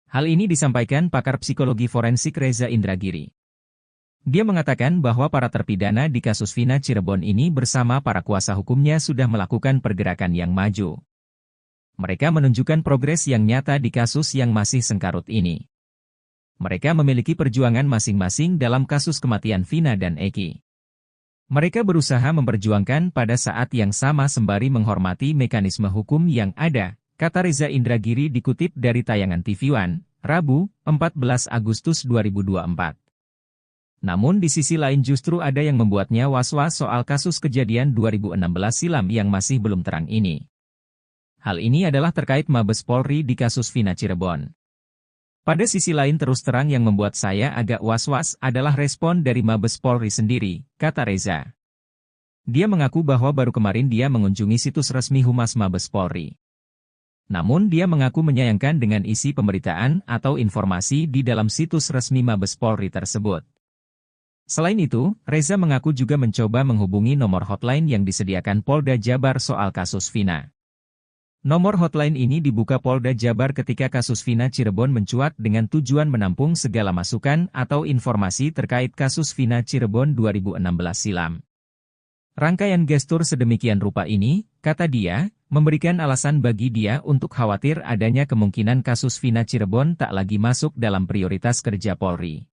Hal ini disampaikan pakar psikologi forensik Reza Indragiri. Dia mengatakan bahwa para terpidana di kasus Vina Cirebon ini bersama para kuasa hukumnya sudah melakukan pergerakan yang maju. Mereka menunjukkan progres yang nyata di kasus yang masih sengkarut ini. Mereka memiliki perjuangan masing-masing dalam kasus kematian Vina dan Eki. Mereka berusaha memperjuangkan pada saat yang sama sembari menghormati mekanisme hukum yang ada, kata Reza Indragiri dikutip dari tayangan TV One, Rabu, 14 Agustus 2024. Namun di sisi lain justru ada yang membuatnya was-was soal kasus kejadian 2016 silam yang masih belum terang ini. Hal ini adalah terkait Mabes Polri di kasus Vina Cirebon. Pada sisi lain terus terang yang membuat saya agak was-was adalah respon dari Mabes Polri sendiri, kata Reza. Dia mengaku bahwa baru kemarin dia mengunjungi situs resmi Humas Mabes Polri. Namun dia mengaku menyayangkan dengan isi pemberitaan atau informasi di dalam situs resmi Mabes Polri tersebut. Selain itu, Reza mengaku juga mencoba menghubungi nomor hotline yang disediakan Polda Jabar soal kasus Vina. Nomor hotline ini dibuka Polda Jabar ketika kasus Vina Cirebon mencuat dengan tujuan menampung segala masukan atau informasi terkait kasus Vina Cirebon 2016 silam. Rangkaian gestur sedemikian rupa ini, kata dia, memberikan alasan bagi dia untuk khawatir adanya kemungkinan kasus Vina Cirebon tak lagi masuk dalam prioritas kerja Polri.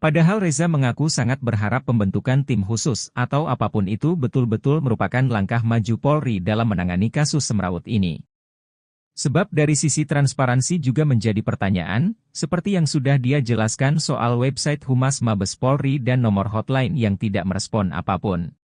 Padahal Reza mengaku sangat berharap pembentukan tim khusus atau apapun itu betul-betul merupakan langkah maju Polri dalam menangani kasus semrawut ini. Sebab dari sisi transparansi juga menjadi pertanyaan, seperti yang sudah dia jelaskan soal website Humas Mabes Polri dan nomor hotline yang tidak merespon apapun.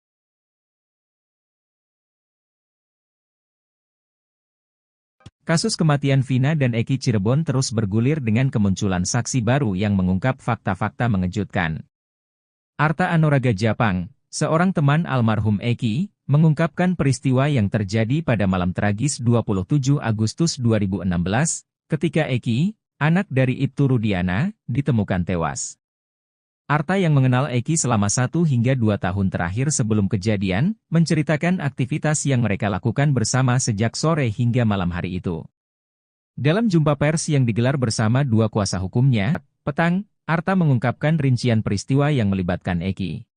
Kasus kematian Vina dan Eki Cirebon terus bergulir dengan kemunculan saksi baru yang mengungkap fakta-fakta mengejutkan. Arta Anoraga Japang, seorang teman almarhum Eki, mengungkapkan peristiwa yang terjadi pada malam tragis 27 Agustus 2016, ketika Eki, anak dari Ibtu Rudiana, ditemukan tewas. Arta yang mengenal Eki selama 1 hingga 2 tahun terakhir sebelum kejadian, menceritakan aktivitas yang mereka lakukan bersama sejak sore hingga malam hari itu. Dalam jumpa pers yang digelar bersama 2 kuasa hukumnya, petang, Arta mengungkapkan rincian peristiwa yang melibatkan Eki.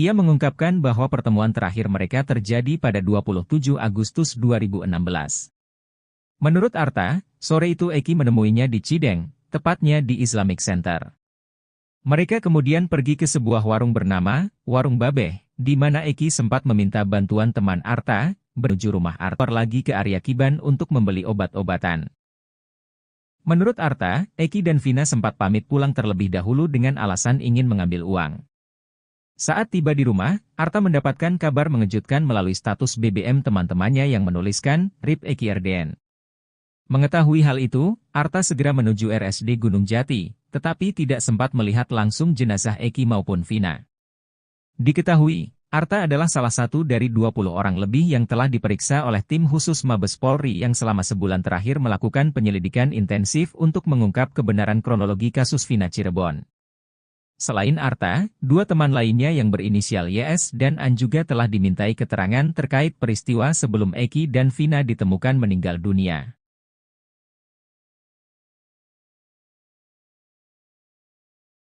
Ia mengungkapkan bahwa pertemuan terakhir mereka terjadi pada 27 Agustus 2016. Menurut Arta, sore itu Eki menemuinya di Cideng, tepatnya di Islamic Center. Mereka kemudian pergi ke sebuah warung bernama Warung Babeh, di mana Eki sempat meminta bantuan teman Arta, menuju rumah Arta lagi ke area Kiban untuk membeli obat-obatan. Menurut Arta, Eki dan Vina sempat pamit pulang terlebih dahulu dengan alasan ingin mengambil uang. Saat tiba di rumah, Arta mendapatkan kabar mengejutkan melalui status BBM teman-temannya yang menuliskan, RIP Eki RDN. Mengetahui hal itu, Arta segera menuju RSD Gunung Jati, tetapi tidak sempat melihat langsung jenazah Eki maupun Vina. Diketahui, Arta adalah salah satu dari 20 orang lebih yang telah diperiksa oleh tim khusus Mabes Polri yang selama sebulan terakhir melakukan penyelidikan intensif untuk mengungkap kebenaran kronologi kasus Vina Cirebon. Selain Arta, 2 teman lainnya yang berinisial YS dan An juga telah dimintai keterangan terkait peristiwa sebelum Eki dan Vina ditemukan meninggal dunia.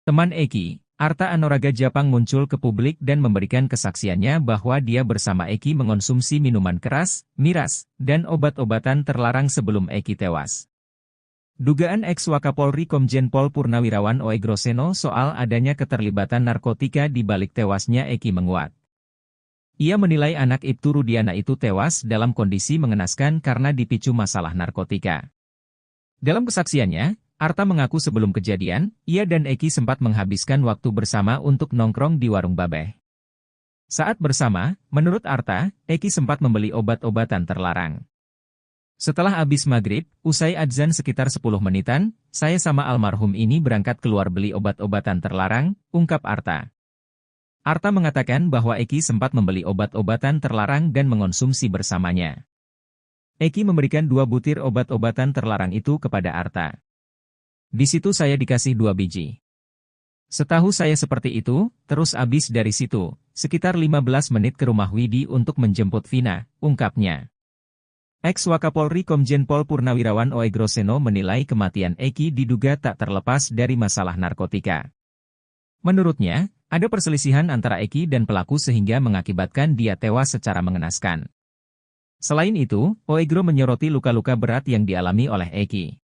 Teman Eki, Arta Anoraga Japang muncul ke publik dan memberikan kesaksiannya bahwa dia bersama Eki mengonsumsi minuman keras, miras, dan obat-obatan terlarang sebelum Eki tewas. Dugaan ex-Wakapolri Komjen Pol Purnawirawan Oegroseno soal adanya keterlibatan narkotika di balik tewasnya Eki menguat. Ia menilai anak Ibtu Rudiana itu tewas dalam kondisi mengenaskan karena dipicu masalah narkotika. Dalam kesaksiannya, Arta mengaku sebelum kejadian, ia dan Eki sempat menghabiskan waktu bersama untuk nongkrong di warung Babeh. Saat bersama, menurut Arta, Eki sempat membeli obat-obatan terlarang. Setelah habis maghrib, usai adzan sekitar 10 menitan, saya sama almarhum ini berangkat keluar beli obat-obatan terlarang, ungkap Arta. Arta mengatakan bahwa Eki sempat membeli obat-obatan terlarang dan mengonsumsi bersamanya. Eki memberikan 2 butir obat-obatan terlarang itu kepada Arta. Di situ saya dikasih 2 biji. Setahu saya seperti itu, terus abis dari situ, sekitar 15 menit ke rumah Widi untuk menjemput Vina, ungkapnya. Ex-Wakapolri Komjen Pol Purnawirawan Oegroseno menilai kematian Eki diduga tak terlepas dari masalah narkotika. Menurutnya, ada perselisihan antara Eki dan pelaku sehingga mengakibatkan dia tewas secara mengenaskan. Selain itu, Oegro menyoroti luka-luka berat yang dialami oleh Eki.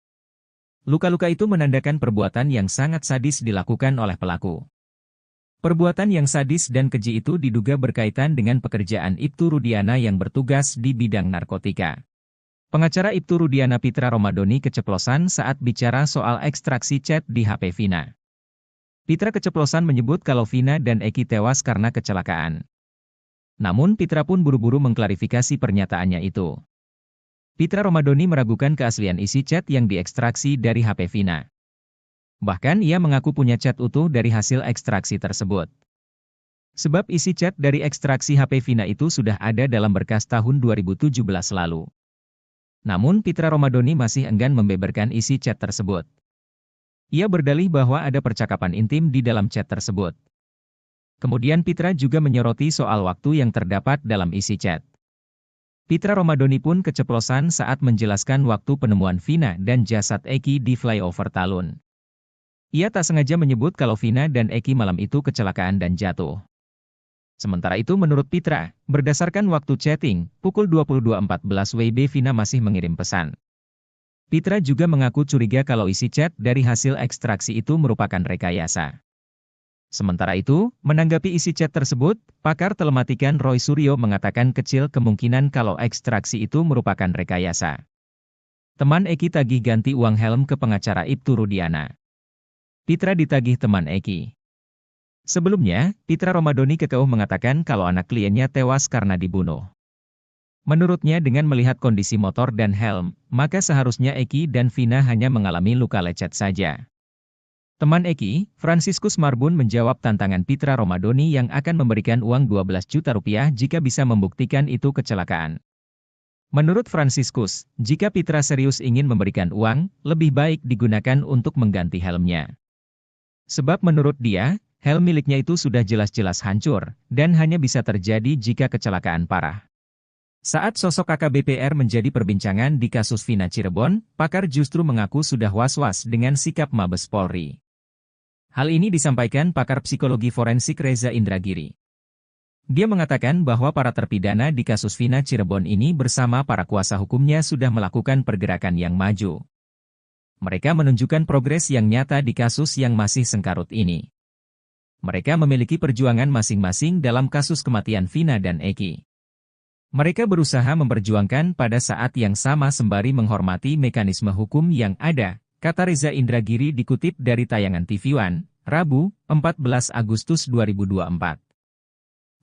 Luka-luka itu menandakan perbuatan yang sangat sadis dilakukan oleh pelaku. Perbuatan yang sadis dan keji itu diduga berkaitan dengan pekerjaan Ibtu Rudiana yang bertugas di bidang narkotika. Pengacara Ibtu Rudiana Pitra Romadoni keceplosan saat bicara soal ekstraksi chat di HP Vina. Pitra keceplosan menyebut kalau Vina dan Eki tewas karena kecelakaan. Namun Pitra pun buru-buru mengklarifikasi pernyataannya itu. Pitra Romadoni meragukan keaslian isi chat yang diekstraksi dari HP Vina. Bahkan ia mengaku punya chat utuh dari hasil ekstraksi tersebut. Sebab isi chat dari ekstraksi HP Vina itu sudah ada dalam berkas tahun 2017 lalu. Namun Pitra Romadoni masih enggan membeberkan isi chat tersebut. Ia berdalih bahwa ada percakapan intim di dalam chat tersebut. Kemudian Pitra juga menyoroti soal waktu yang terdapat dalam isi chat. Pitra Romadoni pun keceplosan saat menjelaskan waktu penemuan Vina dan jasad Eki di flyover Talun. Ia tak sengaja menyebut kalau Vina dan Eki malam itu kecelakaan dan jatuh. Sementara itu menurut Pitra, berdasarkan waktu chatting, pukul 22.14 WIB Vina masih mengirim pesan. Pitra juga mengaku curiga kalau isi chat dari hasil ekstraksi itu merupakan rekayasa. Sementara itu, menanggapi isi chat tersebut, pakar telematikan Roy Suryo mengatakan kecil kemungkinan kalau ekstraksi itu merupakan rekayasa. Teman Eki tagih ganti uang helm ke pengacara Ibtu Rudiana. Pitra ditagih teman Eki. Sebelumnya, Pitra Romadoni kekeuh mengatakan kalau anak kliennya tewas karena dibunuh. Menurutnya dengan melihat kondisi motor dan helm, maka seharusnya Eki dan Vina hanya mengalami luka lecet saja. Teman Eki, Franciscus Marbun menjawab tantangan Pitra Romadoni yang akan memberikan uang 12 juta rupiah jika bisa membuktikan itu kecelakaan. Menurut Franciscus, jika Pitra serius ingin memberikan uang, lebih baik digunakan untuk mengganti helmnya. Sebab menurut dia, helm miliknya itu sudah jelas-jelas hancur, dan hanya bisa terjadi jika kecelakaan parah. Saat sosok AKBP-R menjadi perbincangan di kasus Vina Cirebon, pakar justru mengaku sudah was-was dengan sikap Mabes Polri. Hal ini disampaikan pakar psikologi forensik Reza Indragiri. Dia mengatakan bahwa para terpidana di kasus Vina Cirebon ini bersama para kuasa hukumnya sudah melakukan pergerakan yang maju. Mereka menunjukkan progres yang nyata di kasus yang masih sengkarut ini. Mereka memiliki perjuangan masing-masing dalam kasus kematian Vina dan Eki. Mereka berusaha memperjuangkan pada saat yang sama sembari menghormati mekanisme hukum yang ada, kata Reza Indragiri dikutip dari tayangan TV One, Rabu, 14 Agustus 2024.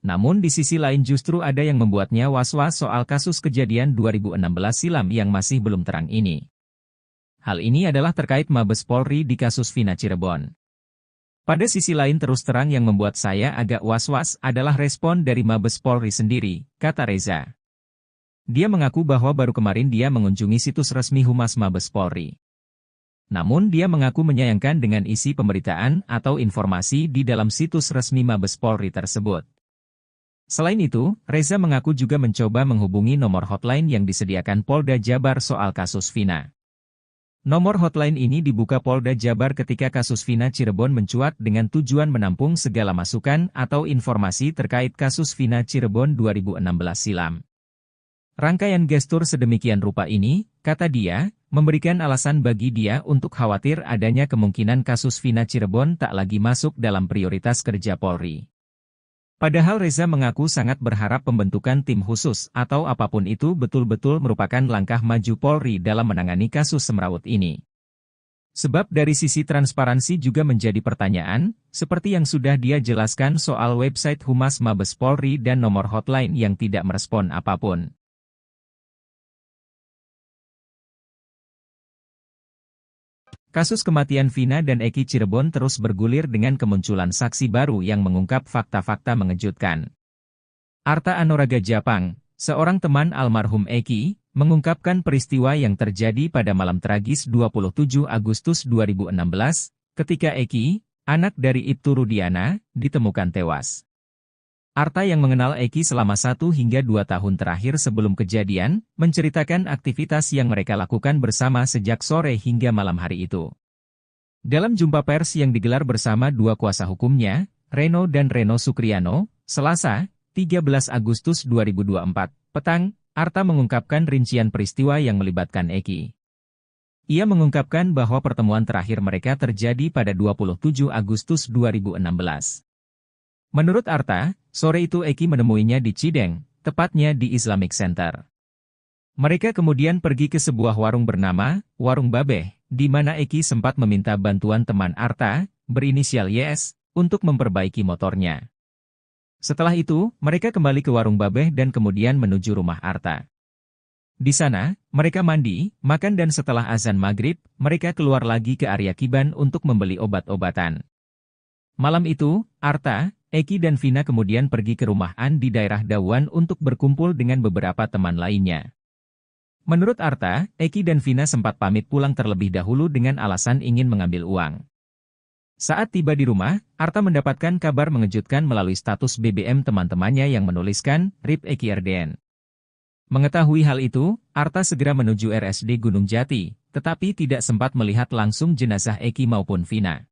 Namun di sisi lain justru ada yang membuatnya was-was soal kasus kejadian 2016 silam yang masih belum terang ini. Hal ini adalah terkait Mabes Polri di kasus Vina Cirebon. Pada sisi lain terus terang yang membuat saya agak was-was adalah respon dari Mabes Polri sendiri, kata Reza. Dia mengaku bahwa baru kemarin dia mengunjungi situs resmi Humas Mabes Polri. Namun dia mengaku menyayangkan dengan isi pemberitaan atau informasi di dalam situs resmi Mabes Polri tersebut. Selain itu, Reza mengaku juga mencoba menghubungi nomor hotline yang disediakan Polda Jabar soal kasus Vina. Nomor hotline ini dibuka Polda Jabar ketika kasus Vina Cirebon mencuat dengan tujuan menampung segala masukan atau informasi terkait kasus Vina Cirebon 2016 silam. Rangkaian gestur sedemikian rupa ini, kata dia, memberikan alasan bagi dia untuk khawatir adanya kemungkinan kasus Vina Cirebon tak lagi masuk dalam prioritas kerja Polri. Padahal Reza mengaku sangat berharap pembentukan tim khusus atau apapun itu betul-betul merupakan langkah maju Polri dalam menangani kasus semrawut ini. Sebab dari sisi transparansi juga menjadi pertanyaan, seperti yang sudah dia jelaskan soal website Humas Mabes Polri dan nomor hotline yang tidak merespon apapun. Kasus kematian Vina dan Eki Cirebon terus bergulir dengan kemunculan saksi baru yang mengungkap fakta-fakta mengejutkan. Arta Anoraga Japang, seorang teman almarhum Eki, mengungkapkan peristiwa yang terjadi pada malam tragis 27 Agustus 2016, ketika Eki, anak dari Ibtu Rudiana, ditemukan tewas. Arta yang mengenal Eki selama 1 hingga 2 tahun terakhir sebelum kejadian, menceritakan aktivitas yang mereka lakukan bersama sejak sore hingga malam hari itu. Dalam jumpa pers yang digelar bersama dua kuasa hukumnya, Reno dan Reno Sukriano, Selasa, 13 Agustus 2024, petang, Arta mengungkapkan rincian peristiwa yang melibatkan Eki. Ia mengungkapkan bahwa pertemuan terakhir mereka terjadi pada 27 Agustus 2016. Menurut Arta, sore itu Eki menemuinya di Cideng, tepatnya di Islamic Center. Mereka kemudian pergi ke sebuah warung bernama Warung Babeh, di mana Eki sempat meminta bantuan teman Arta, berinisial YS, untuk memperbaiki motornya. Setelah itu, mereka kembali ke Warung Babeh dan kemudian menuju rumah Arta. Di sana, mereka mandi, makan dan setelah azan maghrib, mereka keluar lagi ke area Kiban untuk membeli obat-obatan. Malam itu, Arta, Eki dan Vina kemudian pergi ke rumah An di daerah Dawan untuk berkumpul dengan beberapa teman lainnya. Menurut Arta, Eki dan Vina sempat pamit pulang terlebih dahulu dengan alasan ingin mengambil uang. Saat tiba di rumah, Arta mendapatkan kabar mengejutkan melalui status BBM teman-temannya yang menuliskan, RIP Eki RDN. Mengetahui hal itu, Arta segera menuju RSD Gunung Jati, tetapi tidak sempat melihat langsung jenazah Eki maupun Vina.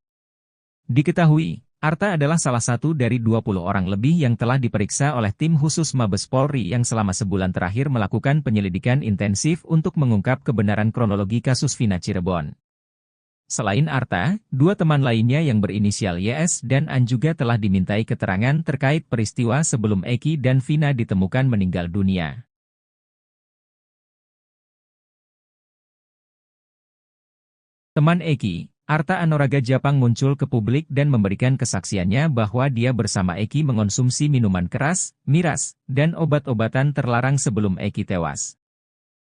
Diketahui, Arta adalah salah satu dari 20 orang lebih yang telah diperiksa oleh tim khusus Mabes Polri yang selama sebulan terakhir melakukan penyelidikan intensif untuk mengungkap kebenaran kronologi kasus Vina Cirebon. Selain Arta, 2 teman lainnya yang berinisial YS dan An juga telah dimintai keterangan terkait peristiwa sebelum Eki dan Vina ditemukan meninggal dunia. Teman Eki, Arta Anoraga Japang muncul ke publik dan memberikan kesaksiannya bahwa dia bersama Eki mengonsumsi minuman keras, miras, dan obat-obatan terlarang sebelum Eki tewas.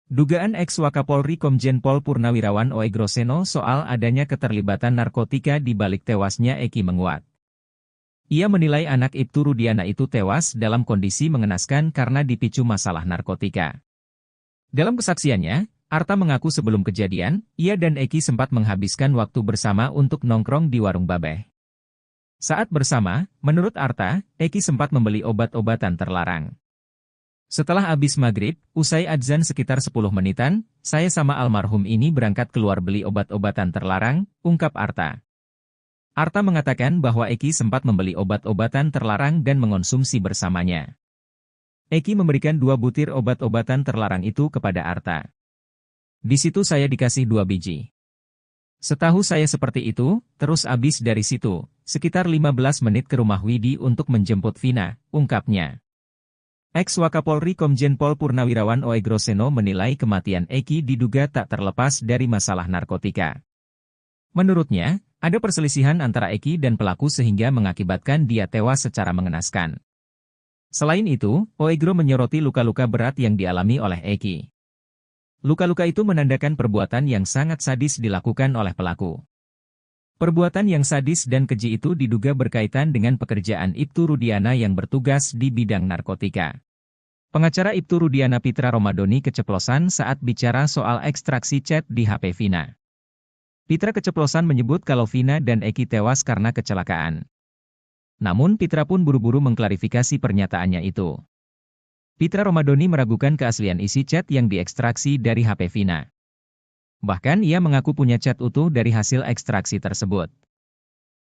Dugaan ex-Wakapolri Komjen Pol Purnawirawan Oegroseno soal adanya keterlibatan narkotika di balik tewasnya Eki menguat. Ia menilai anak Ibtu Rudiana itu tewas dalam kondisi mengenaskan karena dipicu masalah narkotika. Dalam kesaksiannya, Arta mengaku sebelum kejadian, ia dan Eki sempat menghabiskan waktu bersama untuk nongkrong di Warung Babeh. Saat bersama, menurut Arta, Eki sempat membeli obat-obatan terlarang. Setelah habis maghrib, usai adzan sekitar 10 menitan, saya sama almarhum ini berangkat keluar beli obat-obatan terlarang, ungkap Arta. Arta mengatakan bahwa Eki sempat membeli obat-obatan terlarang dan mengonsumsi bersamanya. Eki memberikan 2 butir obat-obatan terlarang itu kepada Arta. Di situ saya dikasih 2 biji. Setahu saya seperti itu, terus abis dari situ, sekitar 15 menit ke rumah Widi untuk menjemput Vina, ungkapnya. Ex-Wakapolri Komjen Pol Purnawirawan Oegroseno menilai kematian Eki diduga tak terlepas dari masalah narkotika. Menurutnya, ada perselisihan antara Eki dan pelaku sehingga mengakibatkan dia tewas secara mengenaskan. Selain itu, Oegro menyoroti luka-luka berat yang dialami oleh Eki. Luka-luka itu menandakan perbuatan yang sangat sadis dilakukan oleh pelaku. Perbuatan yang sadis dan keji itu diduga berkaitan dengan pekerjaan Ibtu Rudiana yang bertugas di bidang narkotika. Pengacara Ibtu Rudiana Pitra Romadoni keceplosan saat bicara soal ekstraksi chat di HP Vina. Pitra keceplosan menyebut kalau Vina dan Eki tewas karena kecelakaan. Namun Pitra pun buru-buru mengklarifikasi pernyataannya itu. Pitra Romadoni meragukan keaslian isi chat yang diekstraksi dari HP Vina. Bahkan ia mengaku punya chat utuh dari hasil ekstraksi tersebut.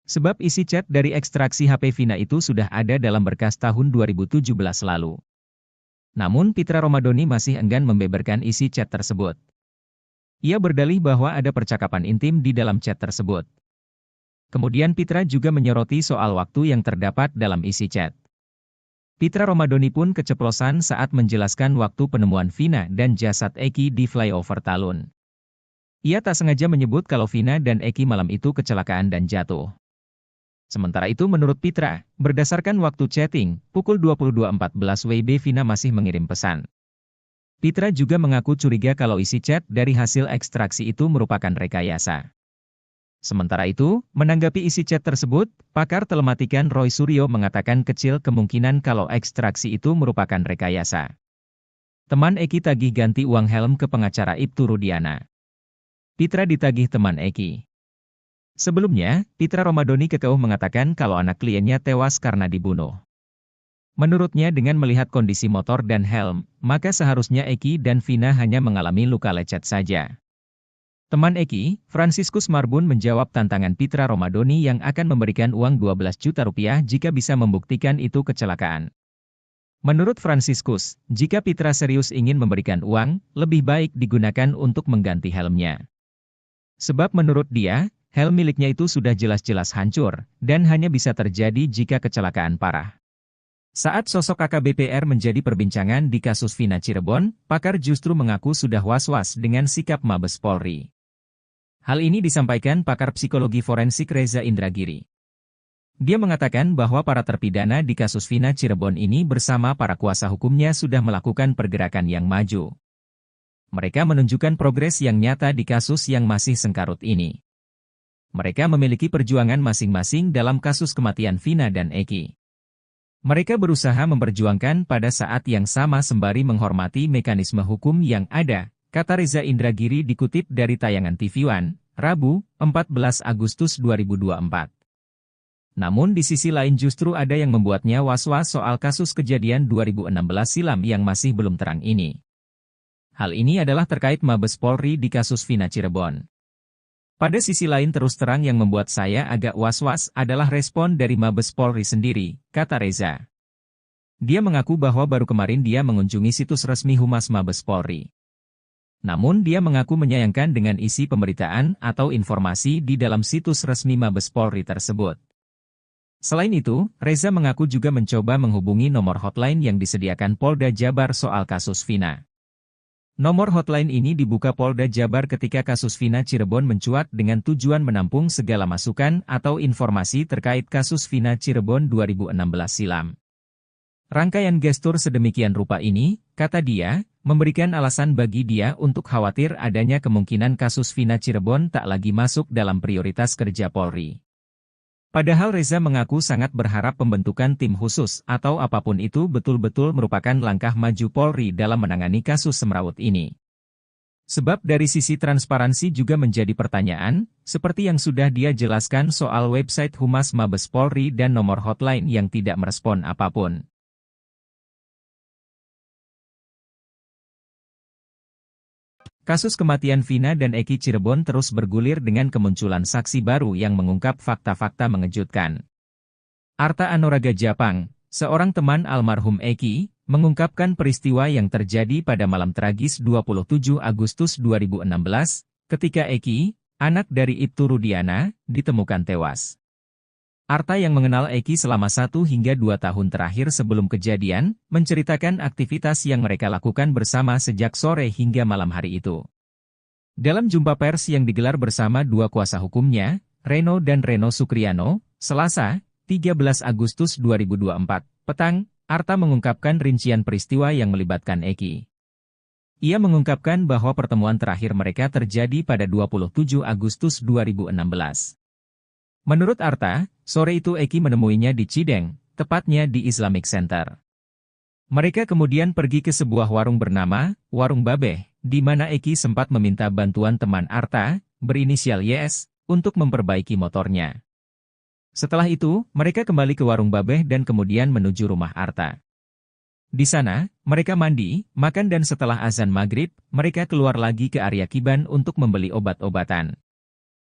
Sebab isi chat dari ekstraksi HP Vina itu sudah ada dalam berkas tahun 2017 lalu. Namun Pitra Romadoni masih enggan membeberkan isi chat tersebut. Ia berdalih bahwa ada percakapan intim di dalam chat tersebut. Kemudian Pitra juga menyoroti soal waktu yang terdapat dalam isi chat. Pitra Romadoni pun keceplosan saat menjelaskan waktu penemuan Vina dan jasad Eki di flyover Talun. Ia tak sengaja menyebut kalau Vina dan Eki malam itu kecelakaan dan jatuh. Sementara itu menurut Pitra, berdasarkan waktu chatting, pukul 22.14 WIB Vina masih mengirim pesan. Pitra juga mengaku curiga kalau isi chat dari hasil ekstraksi itu merupakan rekayasa. Sementara itu, menanggapi isi chat tersebut, pakar telematikan Roy Suryo mengatakan kecil kemungkinan kalau ekstraksi itu merupakan rekayasa. Teman Eki tagih ganti uang helm ke pengacara Ibtu Rudiana. Pitra ditagih teman Eki. Sebelumnya, Pitra Romadoni kekeuh mengatakan kalau anak kliennya tewas karena dibunuh. Menurutnya dengan melihat kondisi motor dan helm, maka seharusnya Eki dan Vina hanya mengalami luka lecet saja. Teman Eki, Franciscus Marbun menjawab tantangan Pitra Romadoni yang akan memberikan uang 12 juta rupiah jika bisa membuktikan itu kecelakaan. Menurut Franciscus, jika Pitra serius ingin memberikan uang, lebih baik digunakan untuk mengganti helmnya. Sebab menurut dia, helm miliknya itu sudah jelas-jelas hancur, dan hanya bisa terjadi jika kecelakaan parah. Saat sosok AKBP-R menjadi perbincangan di kasus Vina Cirebon, pakar justru mengaku sudah was-was dengan sikap Mabes Polri. Hal ini disampaikan pakar psikologi forensik Reza Indragiri. Dia mengatakan bahwa para terpidana di kasus Vina Cirebon ini bersama para kuasa hukumnya sudah melakukan pergerakan yang maju. Mereka menunjukkan progres yang nyata di kasus yang masih sengkarut ini. Mereka memiliki perjuangan masing-masing dalam kasus kematian Vina dan Eki. Mereka berusaha memperjuangkan pada saat yang sama sembari menghormati mekanisme hukum yang ada, kata Reza Indragiri dikutip dari tayangan TV One, Rabu, 14 Agustus 2024. Namun di sisi lain justru ada yang membuatnya was-was soal kasus kejadian 2016 silam yang masih belum terang ini. Hal ini adalah terkait Mabes Polri di kasus Vina Cirebon. Pada sisi lain terus terang yang membuat saya agak was-was adalah respon dari Mabes Polri sendiri, kata Reza. Dia mengaku bahwa baru kemarin dia mengunjungi situs resmi Humas Mabes Polri. Namun dia mengaku menyayangkan dengan isi pemberitaan atau informasi di dalam situs resmi Mabes Polri tersebut. Selain itu, Reza mengaku juga mencoba menghubungi nomor hotline yang disediakan Polda Jabar soal kasus Vina. Nomor hotline ini dibuka Polda Jabar ketika kasus Vina Cirebon mencuat dengan tujuan menampung segala masukan atau informasi terkait kasus Vina Cirebon 2016 silam. Rangkaian gestur sedemikian rupa ini, kata dia, memberikan alasan bagi dia untuk khawatir adanya kemungkinan kasus Vina Cirebon tak lagi masuk dalam prioritas kerja Polri. Padahal Reza mengaku sangat berharap pembentukan tim khusus atau apapun itu betul-betul merupakan langkah maju Polri dalam menangani kasus semrawut ini. Sebab dari sisi transparansi juga menjadi pertanyaan, seperti yang sudah dia jelaskan soal website Humas Mabes Polri dan nomor hotline yang tidak merespon apapun. Kasus kematian Vina dan Eki Cirebon terus bergulir dengan kemunculan saksi baru yang mengungkap fakta-fakta mengejutkan. Arta Anoraga Japang, seorang teman almarhum Eki, mengungkapkan peristiwa yang terjadi pada malam tragis 27 Agustus 2016, ketika Eki, anak dari Ibtu Rudiana, ditemukan tewas. Arta yang mengenal Eki selama 1 hingga 2 tahun terakhir sebelum kejadian, menceritakan aktivitas yang mereka lakukan bersama sejak sore hingga malam hari itu. Dalam jumpa pers yang digelar bersama dua kuasa hukumnya, Reno dan Reno Sukriano, Selasa, 13 Agustus 2024, petang, Arta mengungkapkan rincian peristiwa yang melibatkan Eki. Ia mengungkapkan bahwa pertemuan terakhir mereka terjadi pada 27 Agustus 2016. Menurut Arta, sore itu Eki menemuinya di Cideng, tepatnya di Islamic Center. Mereka kemudian pergi ke sebuah warung bernama Warung Babeh, di mana Eki sempat meminta bantuan teman Arta, berinisial YS, untuk memperbaiki motornya. Setelah itu, mereka kembali ke Warung Babeh dan kemudian menuju rumah Arta. Di sana, mereka mandi, makan dan setelah azan maghrib, mereka keluar lagi ke area Kiban untuk membeli obat-obatan.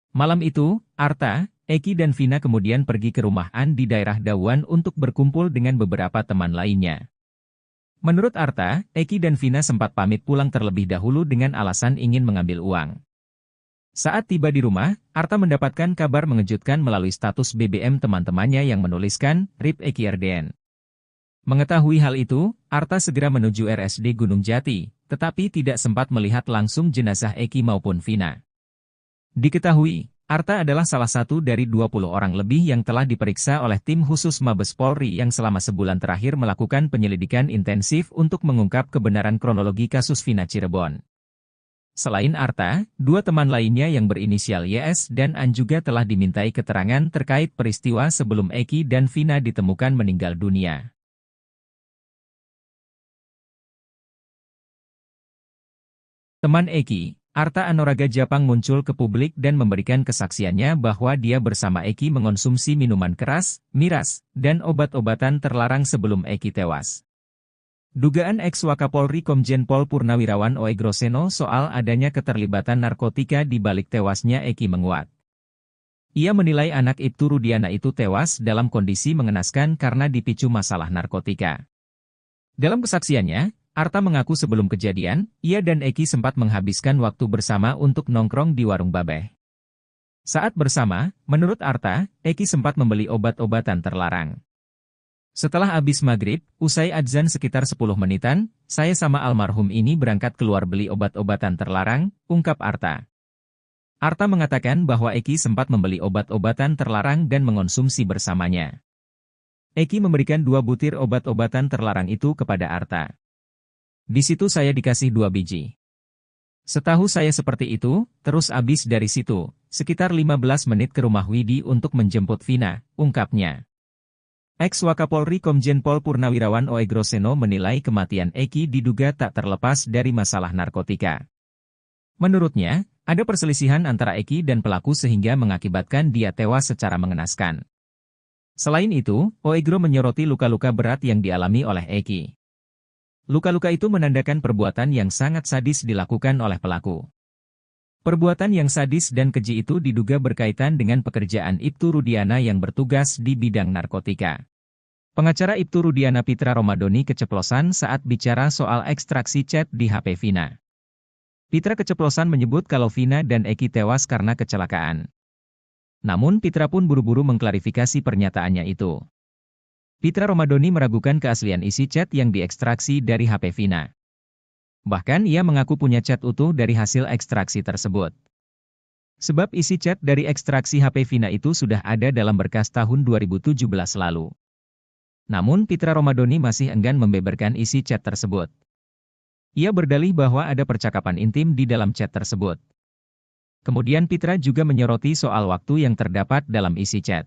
Malam itu, Arta, Eki dan Vina kemudian pergi ke rumah An di daerah Dawan untuk berkumpul dengan beberapa teman lainnya. Menurut Arta, Eki dan Vina sempat pamit pulang terlebih dahulu dengan alasan ingin mengambil uang. Saat tiba di rumah, Arta mendapatkan kabar mengejutkan melalui status BBM teman-temannya yang menuliskan, RIP Eki RDN. Mengetahui hal itu, Arta segera menuju RSD Gunung Jati, tetapi tidak sempat melihat langsung jenazah Eki maupun Vina. Diketahui, Arta adalah salah satu dari 20 orang lebih yang telah diperiksa oleh tim khusus Mabes Polri yang selama sebulan terakhir melakukan penyelidikan intensif untuk mengungkap kebenaran kronologi kasus Vina Cirebon. Selain Arta, 2 teman lainnya yang berinisial YS dan An juga telah dimintai keterangan terkait peristiwa sebelum Eki dan Vina ditemukan meninggal dunia. Teman Eki, Arta Anoraga Japang muncul ke publik dan memberikan kesaksiannya bahwa dia bersama Eki mengonsumsi minuman keras, miras, dan obat-obatan terlarang sebelum Eki tewas. Dugaan ex-Wakapolri Komjen Pol Purnawirawan Oegroseno soal adanya keterlibatan narkotika di balik tewasnya Eki menguat. Ia menilai anak Ibtu Rudiana itu tewas dalam kondisi mengenaskan karena dipicu masalah narkotika. Dalam kesaksiannya, Arta mengaku sebelum kejadian, ia dan Eki sempat menghabiskan waktu bersama untuk nongkrong di Warung Babeh. Saat bersama, menurut Arta, Eki sempat membeli obat-obatan terlarang. Setelah habis maghrib, usai adzan sekitar 10 menitan, saya sama almarhum ini berangkat keluar beli obat-obatan terlarang, ungkap Arta. Arta mengatakan bahwa Eki sempat membeli obat-obatan terlarang dan mengonsumsi bersamanya. Eki memberikan 2 butir obat-obatan terlarang itu kepada Arta. Di situ saya dikasih 2 biji. Setahu saya seperti itu, terus abis dari situ, sekitar 15 menit ke rumah Widi untuk menjemput Vina, ungkapnya. Ex-Wakapolri Komjen Pol Purnawirawan Oegroseno menilai kematian Eki diduga tak terlepas dari masalah narkotika. Menurutnya, ada perselisihan antara Eki dan pelaku sehingga mengakibatkan dia tewas secara mengenaskan. Selain itu, Oegro menyoroti luka-luka berat yang dialami oleh Eki. Luka-luka itu menandakan perbuatan yang sangat sadis dilakukan oleh pelaku. Perbuatan yang sadis dan keji itu diduga berkaitan dengan pekerjaan Ibtu Rudiana yang bertugas di bidang narkotika. Pengacara Ibtu Rudiana Pitra Romadoni keceplosan saat bicara soal ekstraksi chat di HP Vina. Pitra keceplosan menyebut kalau Vina dan Eki tewas karena kecelakaan. Namun Pitra pun buru-buru mengklarifikasi pernyataannya itu. Pitra Romadoni meragukan keaslian isi chat yang diekstraksi dari HP Vina. Bahkan ia mengaku punya chat utuh dari hasil ekstraksi tersebut. Sebab isi chat dari ekstraksi HP Vina itu sudah ada dalam berkas tahun 2017 lalu. Namun Pitra Romadoni masih enggan membeberkan isi chat tersebut. Ia berdalih bahwa ada percakapan intim di dalam chat tersebut. Kemudian Pitra juga menyoroti soal waktu yang terdapat dalam isi chat.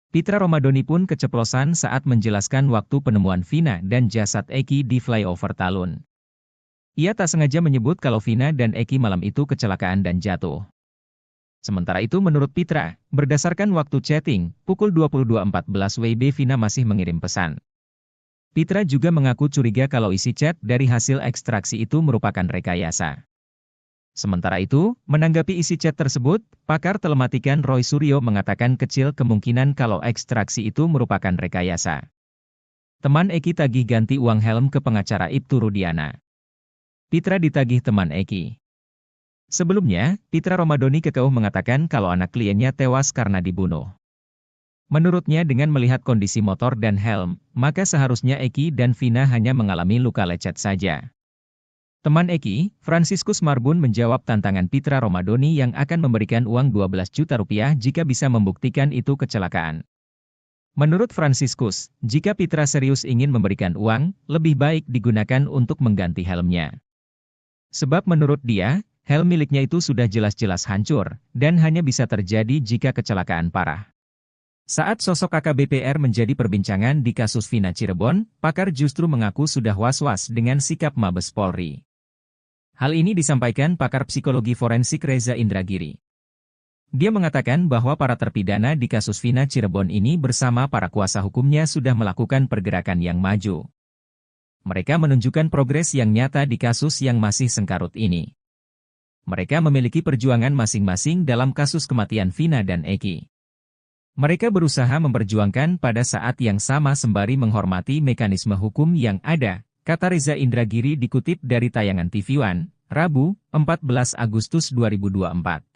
Pitra Romadoni pun keceplosan saat menjelaskan waktu penemuan Vina dan jasad Eki di flyover Talun. Ia tak sengaja menyebut kalau Vina dan Eki malam itu kecelakaan dan jatuh. Sementara itu menurut Pitra, berdasarkan waktu chatting, pukul 22.14 WIB Vina masih mengirim pesan. Pitra juga mengaku curiga kalau isi chat dari hasil ekstraksi itu merupakan rekayasa. Sementara itu, menanggapi isi chat tersebut, pakar telematikan Roy Suryo mengatakan kecil kemungkinan kalau ekstraksi itu merupakan rekayasa. Teman Eki tagih ganti uang helm ke pengacara Ibtu Rudiana. Pitra ditagih teman Eki. Sebelumnya, Pitra Romadhoni kekeh mengatakan kalau anak kliennya tewas karena dibunuh. Menurutnya dengan melihat kondisi motor dan helm, maka seharusnya Eki dan Vina hanya mengalami luka lecet saja. Teman Eki, Franciscus Marbun menjawab tantangan Pitra Romadhoni yang akan memberikan uang 12 juta rupiah jika bisa membuktikan itu kecelakaan. Menurut Franciscus, jika Pitra serius ingin memberikan uang, lebih baik digunakan untuk mengganti helmnya. Sebab menurut dia, helm miliknya itu sudah jelas-jelas hancur, dan hanya bisa terjadi jika kecelakaan parah. Saat sosok AKBP menjadi perbincangan di kasus Vina Cirebon, pakar justru mengaku sudah was-was dengan sikap Mabes Polri. Hal ini disampaikan pakar psikologi forensik Reza Indragiri. Dia mengatakan bahwa para terpidana di kasus Vina Cirebon ini bersama para kuasa hukumnya sudah melakukan pergerakan yang maju. Mereka menunjukkan progres yang nyata di kasus yang masih sengkarut ini. Mereka memiliki perjuangan masing-masing dalam kasus kematian Vina dan Eki. Mereka berusaha memperjuangkan pada saat yang sama sembari menghormati mekanisme hukum yang ada, kata Reza Indragiri dikutip dari tayangan TV One, Rabu, 14 Agustus 2024.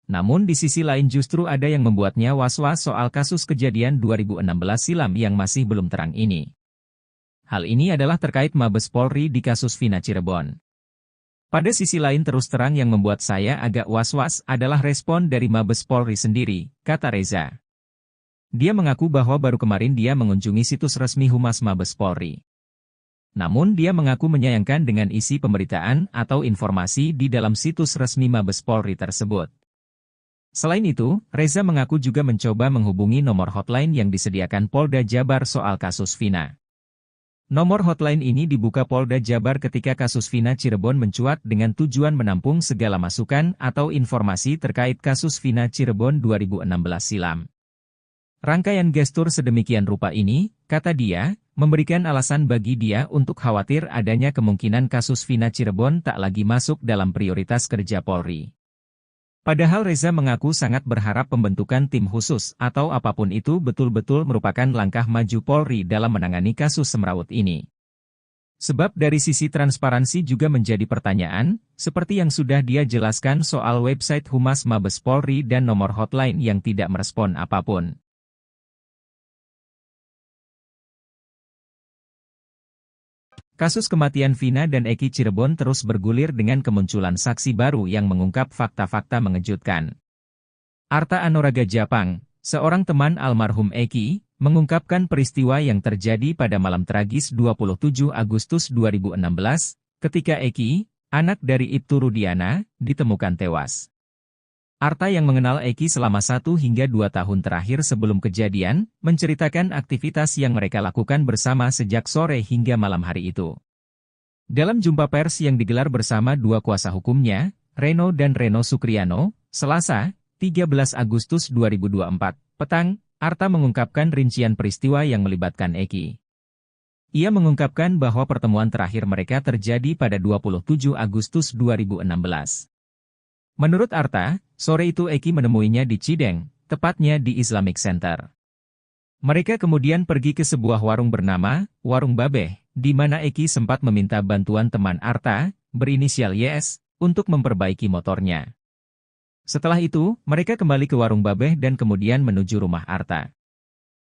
Namun di sisi lain justru ada yang membuatnya was-was soal kasus kejadian 2016 silam yang masih belum terang ini. Hal ini adalah terkait Mabes Polri di kasus Vina Cirebon. Pada sisi lain terus terang yang membuat saya agak was-was adalah respon dari Mabes Polri sendiri, kata Reza. Dia mengaku bahwa baru kemarin dia mengunjungi situs resmi Humas Mabes Polri. Namun dia mengaku menyayangkan dengan isi pemberitaan atau informasi di dalam situs resmi Mabes Polri tersebut. Selain itu, Reza mengaku juga mencoba menghubungi nomor hotline yang disediakan Polda Jabar soal kasus Vina. Nomor hotline ini dibuka Polda Jabar ketika kasus Vina Cirebon mencuat dengan tujuan menampung segala masukan atau informasi terkait kasus Vina Cirebon 2016 silam. Rangkaian gestur sedemikian rupa ini, kata dia, memberikan alasan bagi dia untuk khawatir adanya kemungkinan kasus Vina Cirebon tak lagi masuk dalam prioritas kerja Polri. Padahal Reza mengaku sangat berharap pembentukan tim khusus atau apapun itu betul-betul merupakan langkah maju Polri dalam menangani kasus semrawut ini. Sebab dari sisi transparansi juga menjadi pertanyaan, seperti yang sudah dia jelaskan soal website Humas Mabes Polri dan nomor hotline yang tidak merespon apapun. Kasus kematian Vina dan Eki Cirebon terus bergulir dengan kemunculan saksi baru yang mengungkap fakta-fakta mengejutkan. Arta Anoraga Japang, seorang teman almarhum Eki, mengungkapkan peristiwa yang terjadi pada malam tragis 27 Agustus 2016, ketika Eki, anak dari Ibtu Rudiana, ditemukan tewas. Arta yang mengenal Eki selama 1 hingga 2 tahun terakhir sebelum kejadian, menceritakan aktivitas yang mereka lakukan bersama sejak sore hingga malam hari itu. Dalam jumpa pers yang digelar bersama dua kuasa hukumnya, Reno dan Reno Sukriano, Selasa, 13 Agustus 2024, petang, Arta mengungkapkan rincian peristiwa yang melibatkan Eki. Ia mengungkapkan bahwa pertemuan terakhir mereka terjadi pada 27 Agustus 2016. Menurut Arta, sore itu Eki menemuinya di Cideng, tepatnya di Islamic Center. Mereka kemudian pergi ke sebuah warung bernama Warung Babeh, di mana Eki sempat meminta bantuan teman Arta, berinisial YS, untuk memperbaiki motornya. Setelah itu, mereka kembali ke Warung Babeh dan kemudian menuju rumah Arta.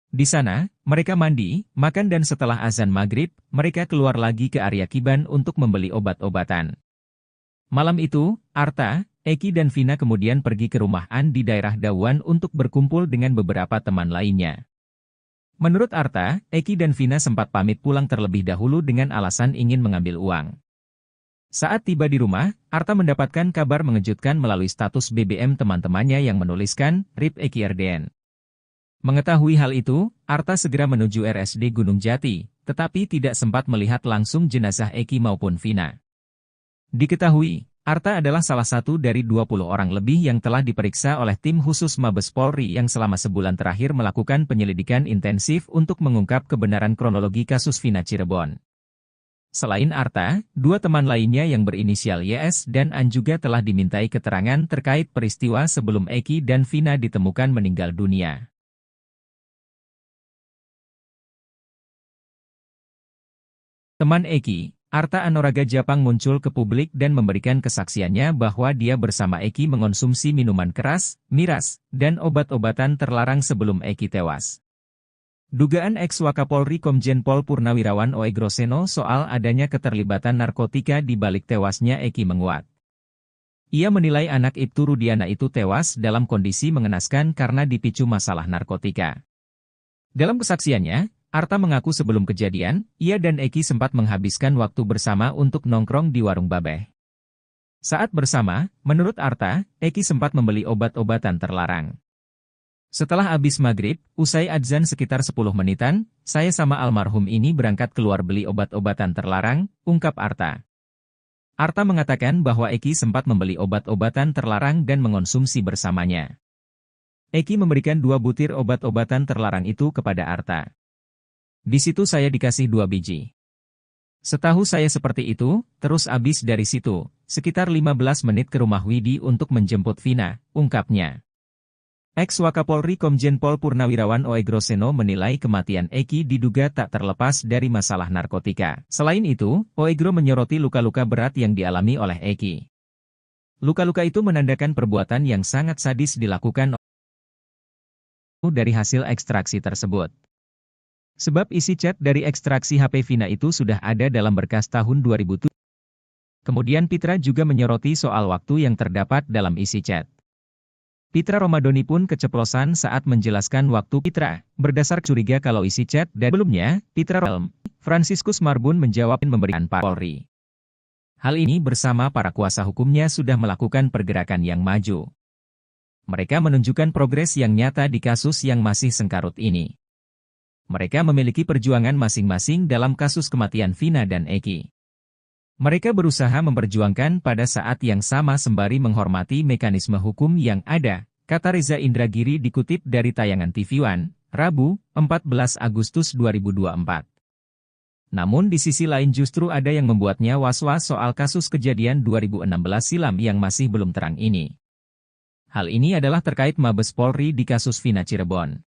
Di sana, mereka mandi, makan dan setelah azan maghrib, mereka keluar lagi ke area Kiban untuk membeli obat-obatan. Malam itu, Arta, Eki dan Vina kemudian pergi ke rumah An di daerah Dawan untuk berkumpul dengan beberapa teman lainnya. Menurut Arta, Eki dan Vina sempat pamit pulang terlebih dahulu dengan alasan ingin mengambil uang. Saat tiba di rumah, Arta mendapatkan kabar mengejutkan melalui status BBM teman-temannya yang menuliskan, RIP Eki RDN. Mengetahui hal itu, Arta segera menuju RSD Gunung Jati, tetapi tidak sempat melihat langsung jenazah Eki maupun Vina. Diketahui, Arta adalah salah satu dari 20 orang lebih yang telah diperiksa oleh tim khusus Mabes Polri yang selama sebulan terakhir melakukan penyelidikan intensif untuk mengungkap kebenaran kronologi kasus Vina Cirebon. Selain Arta, 2 teman lainnya yang berinisial YS dan An juga telah dimintai keterangan terkait peristiwa sebelum Eki dan Vina ditemukan meninggal dunia. Teman Eki, Arta Anoraga Japang muncul ke publik dan memberikan kesaksiannya bahwa dia bersama Eki mengonsumsi minuman keras, miras, dan obat-obatan terlarang sebelum Eki tewas. Dugaan ex-Wakapolri Komjen Pol Purnawirawan Oegroseno soal adanya keterlibatan narkotika di balik tewasnya Eki menguat. Ia menilai anak Ibtu Rudiana itu tewas dalam kondisi mengenaskan karena dipicu masalah narkotika. Dalam kesaksiannya, Arta mengaku sebelum kejadian, ia dan Eki sempat menghabiskan waktu bersama untuk nongkrong di warung babeh. Saat bersama, menurut Arta, Eki sempat membeli obat-obatan terlarang. Setelah habis maghrib, usai adzan sekitar 10 menitan, saya sama almarhum ini berangkat keluar beli obat-obatan terlarang, ungkap Arta. Arta mengatakan bahwa Eki sempat membeli obat-obatan terlarang dan mengonsumsi bersamanya. Eki memberikan 2 butir obat-obatan terlarang itu kepada Arta. Di situ saya dikasih 2 biji. Setahu saya seperti itu, terus abis dari situ, sekitar 15 menit ke rumah Widi untuk menjemput Vina, ungkapnya. Ex-Wakapolri Komjen Pol Purnawirawan Oegroseno menilai kematian Eki diduga tak terlepas dari masalah narkotika. Selain itu, Oegro menyoroti luka-luka berat yang dialami oleh Eki. Luka-luka itu menandakan perbuatan yang sangat sadis dilakukan dari hasil ekstraksi tersebut. Sebab isi chat dari ekstraksi HP Vina itu sudah ada dalam berkas tahun 2007. Kemudian Pitra juga menyoroti soal waktu yang terdapat dalam isi chat. Pitra Romadoni pun keceplosan saat menjelaskan waktu Pitra, berdasar curiga kalau isi chat dan sebelumnya, Pitra Franciscus Marbun menjawab memberikan Polri. Hal ini bersama para kuasa hukumnya sudah melakukan pergerakan yang maju. Mereka menunjukkan progres yang nyata di kasus yang masih sengkarut ini. Mereka memiliki perjuangan masing-masing dalam kasus kematian Vina dan Eki. Mereka berusaha memperjuangkan pada saat yang sama sembari menghormati mekanisme hukum yang ada, kata Reza Indragiri dikutip dari tayangan TV One, Rabu, 14 Agustus 2024. Namun di sisi lain justru ada yang membuatnya was-was soal kasus kejadian 2016 silam yang masih belum terang ini. Hal ini adalah terkait Mabes Polri di kasus Vina Cirebon.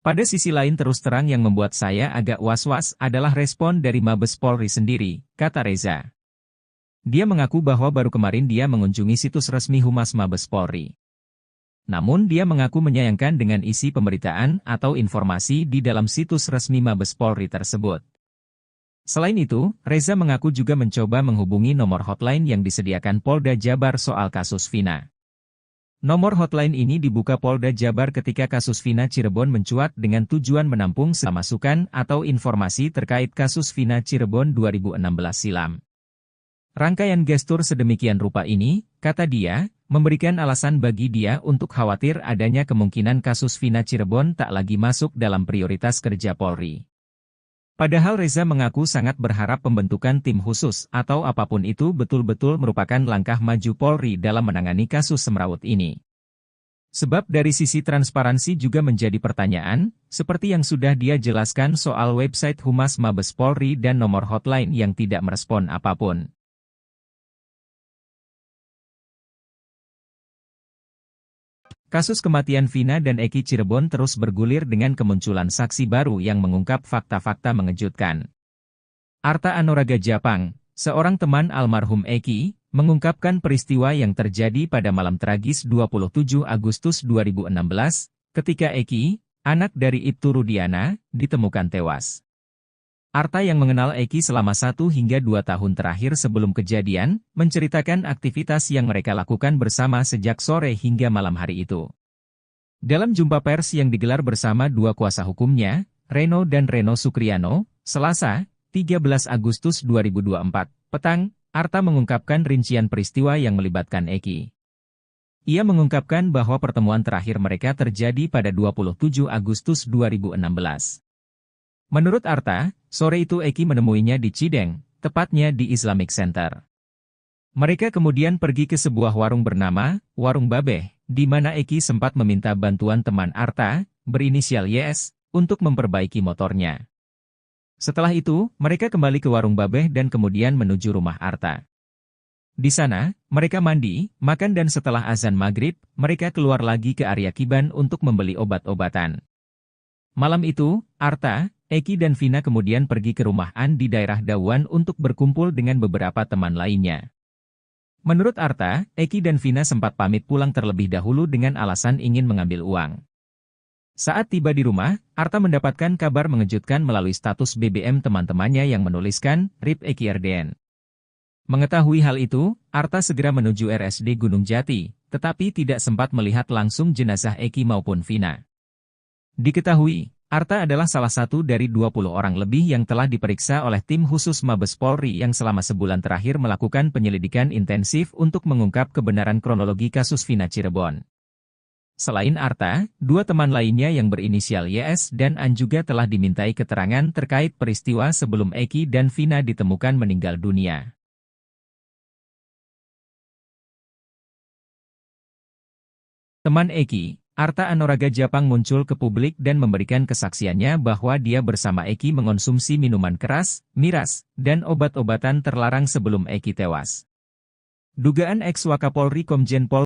Pada sisi lain terus terang yang membuat saya agak was-was adalah respon dari Mabes Polri sendiri, kata Reza. Dia mengaku bahwa baru kemarin dia mengunjungi situs resmi Humas Mabes Polri. Namun dia mengaku menyayangkan dengan isi pemberitaan atau informasi di dalam situs resmi Mabes Polri tersebut. Selain itu, Reza mengaku juga mencoba menghubungi nomor hotline yang disediakan Polda Jabar soal kasus Vina. Nomor hotline ini dibuka Polda Jabar ketika kasus Vina Cirebon mencuat dengan tujuan menampung masukan atau informasi terkait kasus Vina Cirebon 2016 silam. Rangkaian gestur sedemikian rupa ini, kata dia, memberikan alasan bagi dia untuk khawatir adanya kemungkinan kasus Vina Cirebon tak lagi masuk dalam prioritas kerja Polri. Padahal Reza mengaku sangat berharap pembentukan tim khusus atau apapun itu betul-betul merupakan langkah maju Polri dalam menangani kasus semrawut ini. Sebab dari sisi transparansi juga menjadi pertanyaan, seperti yang sudah dia jelaskan soal website Humas Mabes Polri dan nomor hotline yang tidak merespon apapun. Kasus kematian Vina dan Eki Cirebon terus bergulir dengan kemunculan saksi baru yang mengungkap fakta-fakta mengejutkan. Arta Anoraga Japang, seorang teman almarhum Eki, mengungkapkan peristiwa yang terjadi pada malam tragis 27 Agustus 2016, ketika Eki, anak dari Ibtu Rudiana, ditemukan tewas. Arta yang mengenal Eki selama 1 hingga 2 tahun terakhir sebelum kejadian, menceritakan aktivitas yang mereka lakukan bersama sejak sore hingga malam hari itu. Dalam jumpa pers yang digelar bersama 2 kuasa hukumnya, Reno dan Reno Sukriano, Selasa, 13 Agustus 2024, petang, Arta mengungkapkan rincian peristiwa yang melibatkan Eki. Ia mengungkapkan bahwa pertemuan terakhir mereka terjadi pada 27 Agustus 2016. Menurut Arta, sore itu Eki menemuinya di Cideng, tepatnya di Islamic Center. Mereka kemudian pergi ke sebuah warung bernama Warung Babeh, di mana Eki sempat meminta bantuan teman Arta, berinisial YS, untuk memperbaiki motornya. Setelah itu, mereka kembali ke Warung Babeh dan kemudian menuju rumah Arta. Di sana, mereka mandi, makan dan setelah azan maghrib, mereka keluar lagi ke area Kiban untuk membeli obat-obatan. Malam itu, Arta, Eki dan Vina kemudian pergi ke rumah An di daerah Dauan untuk berkumpul dengan beberapa teman lainnya. Menurut Arta, Eki dan Vina sempat pamit pulang terlebih dahulu dengan alasan ingin mengambil uang. Saat tiba di rumah, Arta mendapatkan kabar mengejutkan melalui status BBM teman-temannya yang menuliskan, "RIP Eki RDN". Mengetahui hal itu, Arta segera menuju RSD Gunung Jati, tetapi tidak sempat melihat langsung jenazah Eki maupun Vina. Diketahui, Arta adalah salah satu dari 20 orang lebih yang telah diperiksa oleh tim khusus Mabes Polri yang selama sebulan terakhir melakukan penyelidikan intensif untuk mengungkap kebenaran kronologi kasus Vina Cirebon. Selain Arta, dua teman lainnya yang berinisial YS dan An juga telah dimintai keterangan terkait peristiwa sebelum Eki dan Vina ditemukan meninggal dunia. Teman Eki, Arta Anoraga Japang muncul ke publik dan memberikan kesaksiannya bahwa dia bersama Eki mengonsumsi minuman keras, miras, dan obat-obatan terlarang sebelum Eki tewas. Dugaan eks-Wakapolri Komjen Pol